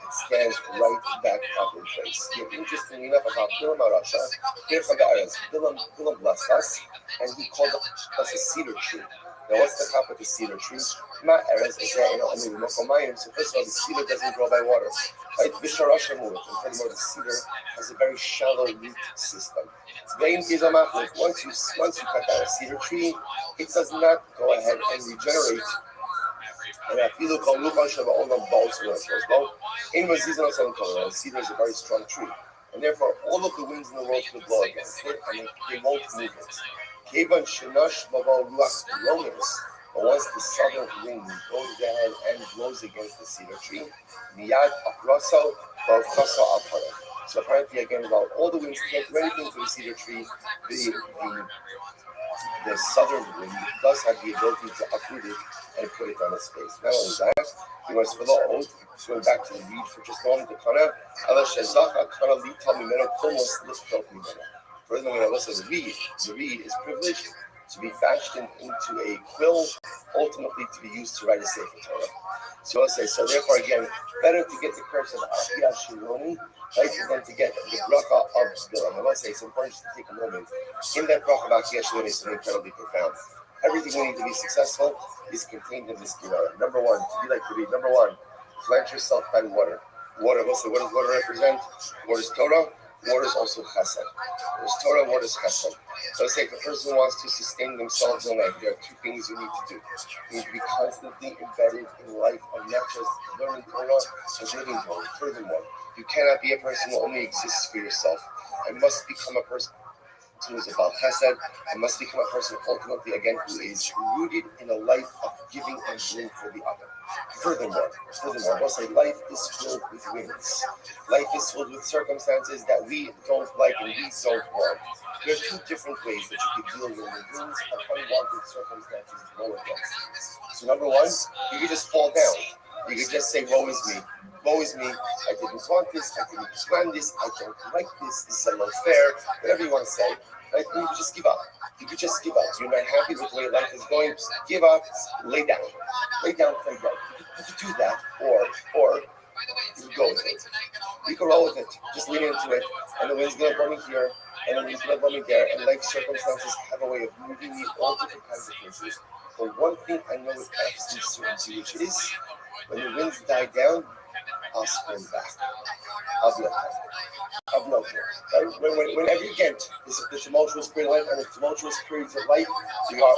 A: It stands right back up in place. Yet, interestingly enough, about Bilam Arasha, Bilam blessed us, and he called us a cedar tree. Now, what's the top of the cedar tree? Ma eres is that so first of all, the cedar doesn't grow by water. Right? And furthermore, the cedar has a very shallow root system. Once you cut down a cedar tree, it does not go ahead and regenerate. And cedar is a very strong tree, and therefore all of the winds in the world could blow against it, and they won't move it. But once the southern wind goes ahead and blows against the cedar tree, so apparently again, while all the winds can't do anything to the cedar tree, the southern wind does have the ability to uproot it and put it on its face. Not only that, he was for the oath, going back to the reed for just a moment, the kana, furthermore, also the reed is privileged to be fashioned into a quill, ultimately to be used to write a Sefer Torah. So I'll say, so therefore again, better to get the curse of Achia Shironi, right, than to get the bracha of Bilam. I must say, it's important to take a moment. In that bracha of Achia Shironi is something incredibly profound. Everything we need to be successful is contained in this Gemara. Number one, to be like the reed. Number one, plant yourself by water. Water, what does water represent? Water is Torah. Water is also chesed. There's Torah, water is chesed. So let's say if a person wants to sustain themselves in life, there are two things you need to do. You need to be constantly embedded in life of not just learning Torah, but living Torah. Furthermore, you cannot be a person who only exists for yourself. I must become a person who is about chesed. I must become a person ultimately, again, who is rooted in a life of giving and doing for the other. Furthermore, we'll say life is filled with winds. Life is filled with circumstances that we don't like and we don't want. There are two different ways that you can deal with the winds of unwanted circumstances blow against you. So number one, you can just fall down. You can just say, woe is me. Woe is me. I didn't want this. I didn't plan this. I don't like this. This is unfair. Whatever you want to say. Right? You can just give up. You could just give up. You're not happy with the way life is going. Give up. Lay down. Lay down. Play dead. You could do that, or you could go with it. You could roll with it. Just lean into it. And the wind's gonna blow me here, and the wind's gonna blow me there. And life circumstances have a way of moving me all different kinds of places. But one thing I know with absolute certainty, which is when the winds die down, I'll spring back. I'll be okay. I'll be okay. Whenever you get the tumultuous period of life and the tumultuous periods of life, we are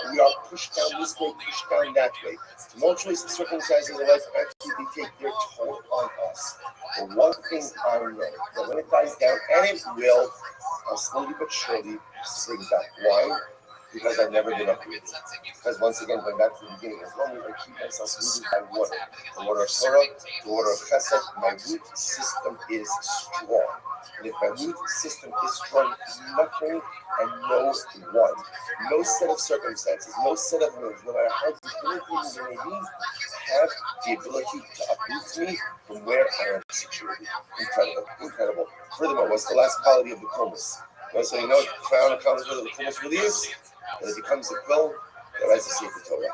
A: pushed down this way, pushed down that way. Tumultuous circumstances of life actually take their toll on us. But one thing I know, that when it dies down, and it will, I'll slowly but surely spring back. Why? Because I've never been uprooted. Because once again, going back to the beginning, as long as I keep myself rooted by water, the water of Torah, the water of Chesed, my root system is strong. And if my root system is strong, nothing and no one, no set of circumstances, no set of moves, no matter how debilitating they may be, have the ability to uproot me from where I am situated. Incredible. Furthermore, what's the last quality of the Kumas? So you know what the crown comes with the Kumas really is? When it becomes a quill, that writes the Sefer Torah.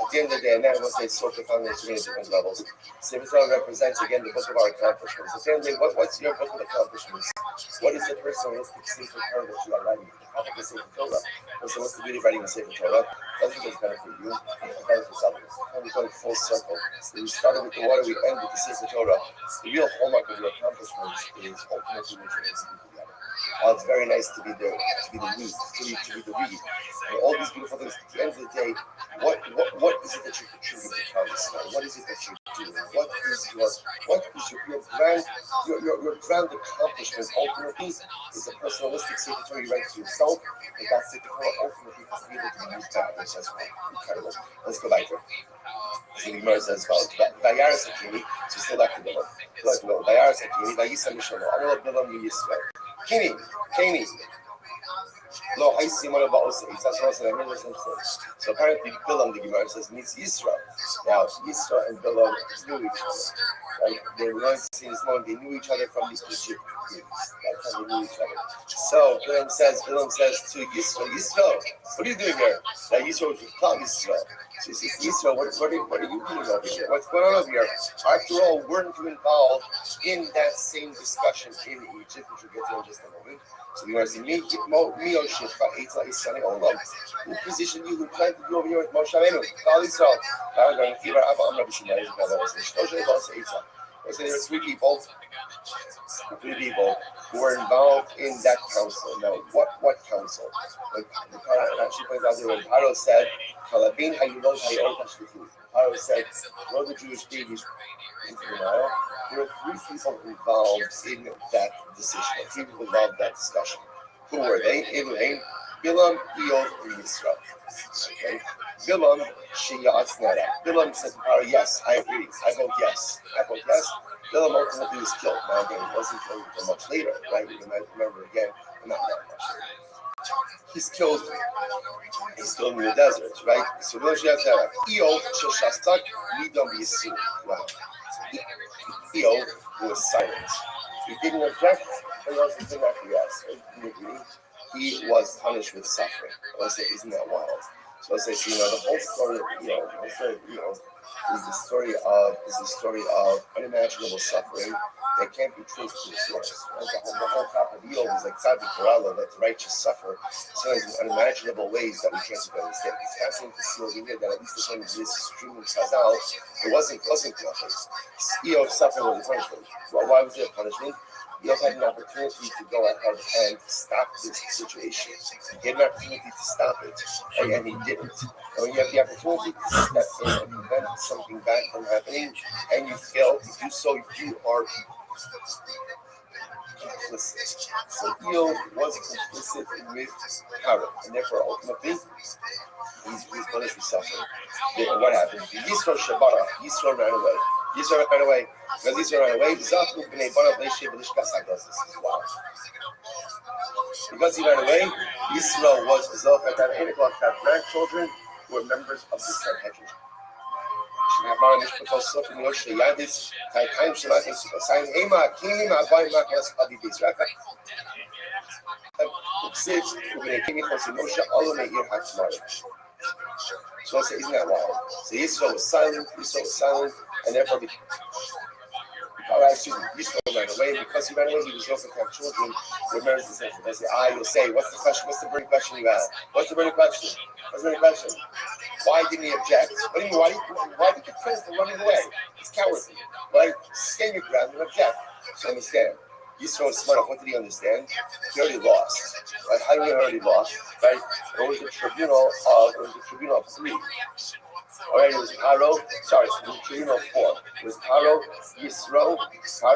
A: At the end of the day, and that was a so profound on so many different levels. Sefer Torah represents again the book of our accomplishments. At the end of the day, what's your book of accomplishments? What is the personalistic Sefer Torah that you are writing? The topic of Sefer Torah. So what's the beauty of writing a Sefer Torah? Doesn't just benefit you, it benefits others. And we go full circle. We started with the water, we end with the Sefer Torah. The real hallmark of your accomplishments is ultimately what you're able to do together. It's very nice to be there, to be the meat, to be the reed, and all these beautiful things. At the end of the day, what is it that you're contributing to Palestine? What is it that you're doing? What is your brand, your brand accomplishment ultimately is a personalistic Sefer Torah you write to yourself, and that Sefer Torah ultimately has to be able to be used by others as well. Incredible. Let's go back there. So the Gemara says, "Vayaras Hakimi." So still back to Bilam. Vayaras Hakimi. Vayisa Mishalo. Amar Bilam Yisrael. Kimi. No, I see one about us. So apparently, Bilam, the Gemara says, means Yisrael. Now, Yisrael and Bilam knew each other. Right? They were going to see this morning. They knew each other from the Egypt. That's how they knew each other. So Bilam says to Yisrael, what are you doing here? Now Yisrael was with Yisrael. So he says, Yisrael, what are you doing over here? What's going on over here? After all, weren't you involved in that same discussion in Egypt, which we'll get to in just a moment? So we want to see who positioned you, who planted you over here with Moshe Rabbeinu? Call Israel. So there were three people who were involved in that council. Now, what council? Like actually points out there when Paro said, Paro said, throw the Jewish babies into the Nile. There were three people involved in that decision. Three people involved in that discussion. Who were they? Bilam, Eov, and Yisrael. Okay. Bilam, Bilam said to Paro, yes, I agree. I vote yes. Bilam ultimately was killed. Now again, he wasn't killed until much later, right? You might remember again, not that much later. He's killed in the desert, right? So Eov, Shoshastak, Midam Yisu. Wow. Eov was silent. He didn't object, but he also didn't acquiesce. He was punished with suffering. I say, isn't that wild? So I say, the whole story, is the story of unimaginable suffering that can't be traced to the source. Right? The whole top of Eov is like Tzaddik Karala, that the righteous suffer sometimes in unimaginable ways that we can't even understand. It's fascinating to see over here that at least according to this stream in Chazal, it wasn't nothing. Eov suffering was a punishment. Well, why was it a punishment? Eov had an opportunity to go ahead and stop this situation. He had an opportunity to stop it, and he didn't. And when you have the opportunity to step in and prevent something bad from happening, and you fail to do so, you are complicit. So Eov was complicit with Paro, and therefore ultimately he's punished with suffering. What happened? Yisro Shabara, Yisro ran away. Because Yisro ran away, Zafu B'nei Barav Leishe B'lishkas HaGazis. Wow. Because he ran away, Yisro was Zokat and Enikot had grandchildren who were members of the Sanhedrin. So I say, isn't that wild? So Yisro was silent, and therefore Yisro ran away. Because he ran away, he was also to have children with members of the Sanhedrin. They say, you'll say, what's the question? What's the burning question you have? What's the burning question? Why didn't he object? What do you mean? Why did you praise the running away? It's cowardly. Right? Stand your ground and object. So understand. Yisro was smart enough. What did he understand? He already lost. Right? How do you mean already lost? Right? It was a tribunal of three. Alright, it was Paro. Sorry, it was a tribunal of four. It was Paro, Yisro, Eov,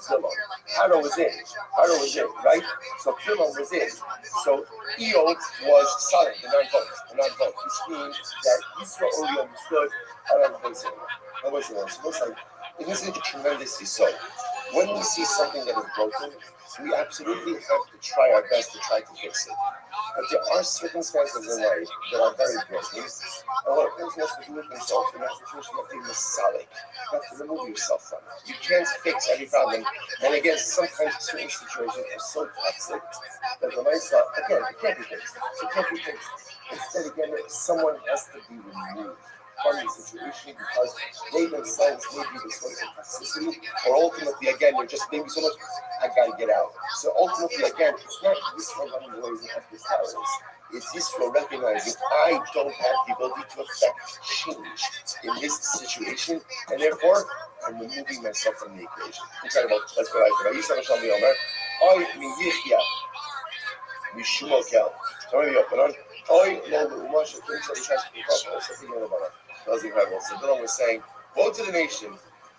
A: Bilam. Paro was in, right? So Bilam was in. So Eov was silent, the non-vote, which means that Yisro already understood how to voice it. So looks like it isn't tremendously so. When we see something that is broken, we absolutely have to try our best to try to fix it. But there are circumstances in life that are very broken, and what a person has to do with himself in that situation, you have to be masalik. You have to remove yourself from it. You can't fix every problem. And again, sometimes certain situations are so toxic that the mindset, again, it can't be fixed. Instead, again, someone has to be removed from the situation because they themselves may be the source of toxicity, or ultimately, again, they're just maybe so much, I gotta get out. So ultimately, again, it's not Yisrael running away as an ethnic terrorist. It's Yisrael recognizing I don't have the ability to affect change in this situation, and therefore, I'm removing myself from the equation. That's what I said. Yisrael Shalom Yomer, Oy mi yichya, mishum okel. Sorry, Yochanan. Oy lo le'uma shekim tzadishash b'chaf o sekim le'lebanah. That was incredible. So Bilam was saying, woe to the nation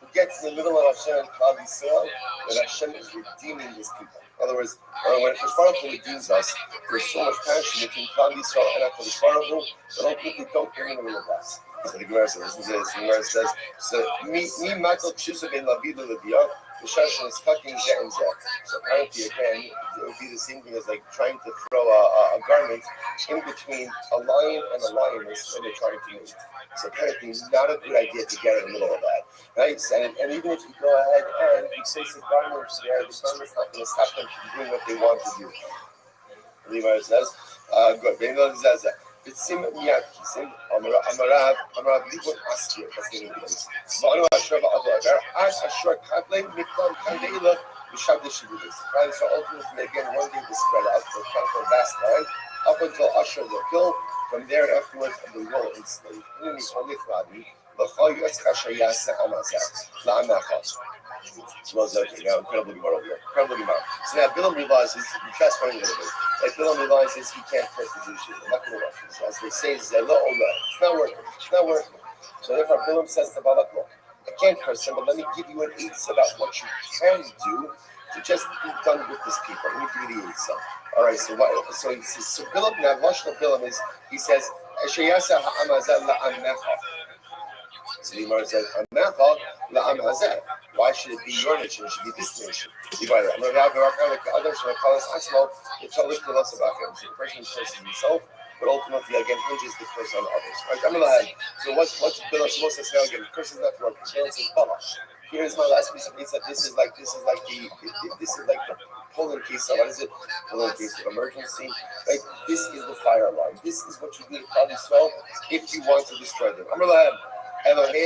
A: who gets in the middle of Hashem and Klal Yisrael, that Hashem is redeeming his people. In other words, when Baruch Hu redeems us, there's so much passion between Klal Yisrael and HaKadosh Baruch Hu that ultimately don't bring in a little less. So the Gemara says, listen to this. The Gemara says, so mi makal k'shusa ben lavid le'leviyah, v'shashan is fucking zeh and zeh. So apparently, again, it would be the same thing as like trying to throw a garment in between a lion and a lioness when they're trying to mate. So apparently, not a good idea to get in the middle of that, right? And even if you go ahead and you place the garments there, the garment's not going to stop them from doing what they want to do. Levi says, good. Be'inol says that. B'tzim miyad kisim, amarav libon askir. That's the name of this. V'anu asher ba'avu agar, ad asher kadle miklam kandeila b'shabde shibudis. Right, so ultimately, again, one day to spread out for a vast land, up until Asher will kill. From there afterwards, they will enslave. So incredible Gemara over here. Incredible Gemara. So now Bilam realizes, fast forward a little bit, like Bilam realizes he can't curse the Jewish people. Not going to work. So as they say, it's not working. It's not working. So therefore Bilam says to Balak, look, I can't curse him, but let me give you an eitzah about what you can do to just be done with this people. Let me give you the eitzah. All right, so he says, so Bilam, now Lashon of Bilam is, he says, Sheyasa ha'amazah la'amecha. So the Gemara says, la'am hazeh. Why should it be your nation? It should be this nation. So the person curses himself, but ultimately again hinges the curse on others. Right? So what's Bilam supposed to say again? The curse is not to work. Bilam says, Bala. Here's my last piece of pizza. This is like the polling case of, what is it? Polling case of emergency. Like, this is the fire alarm. This is what you do to Klal Yisrael if you want to destroy them.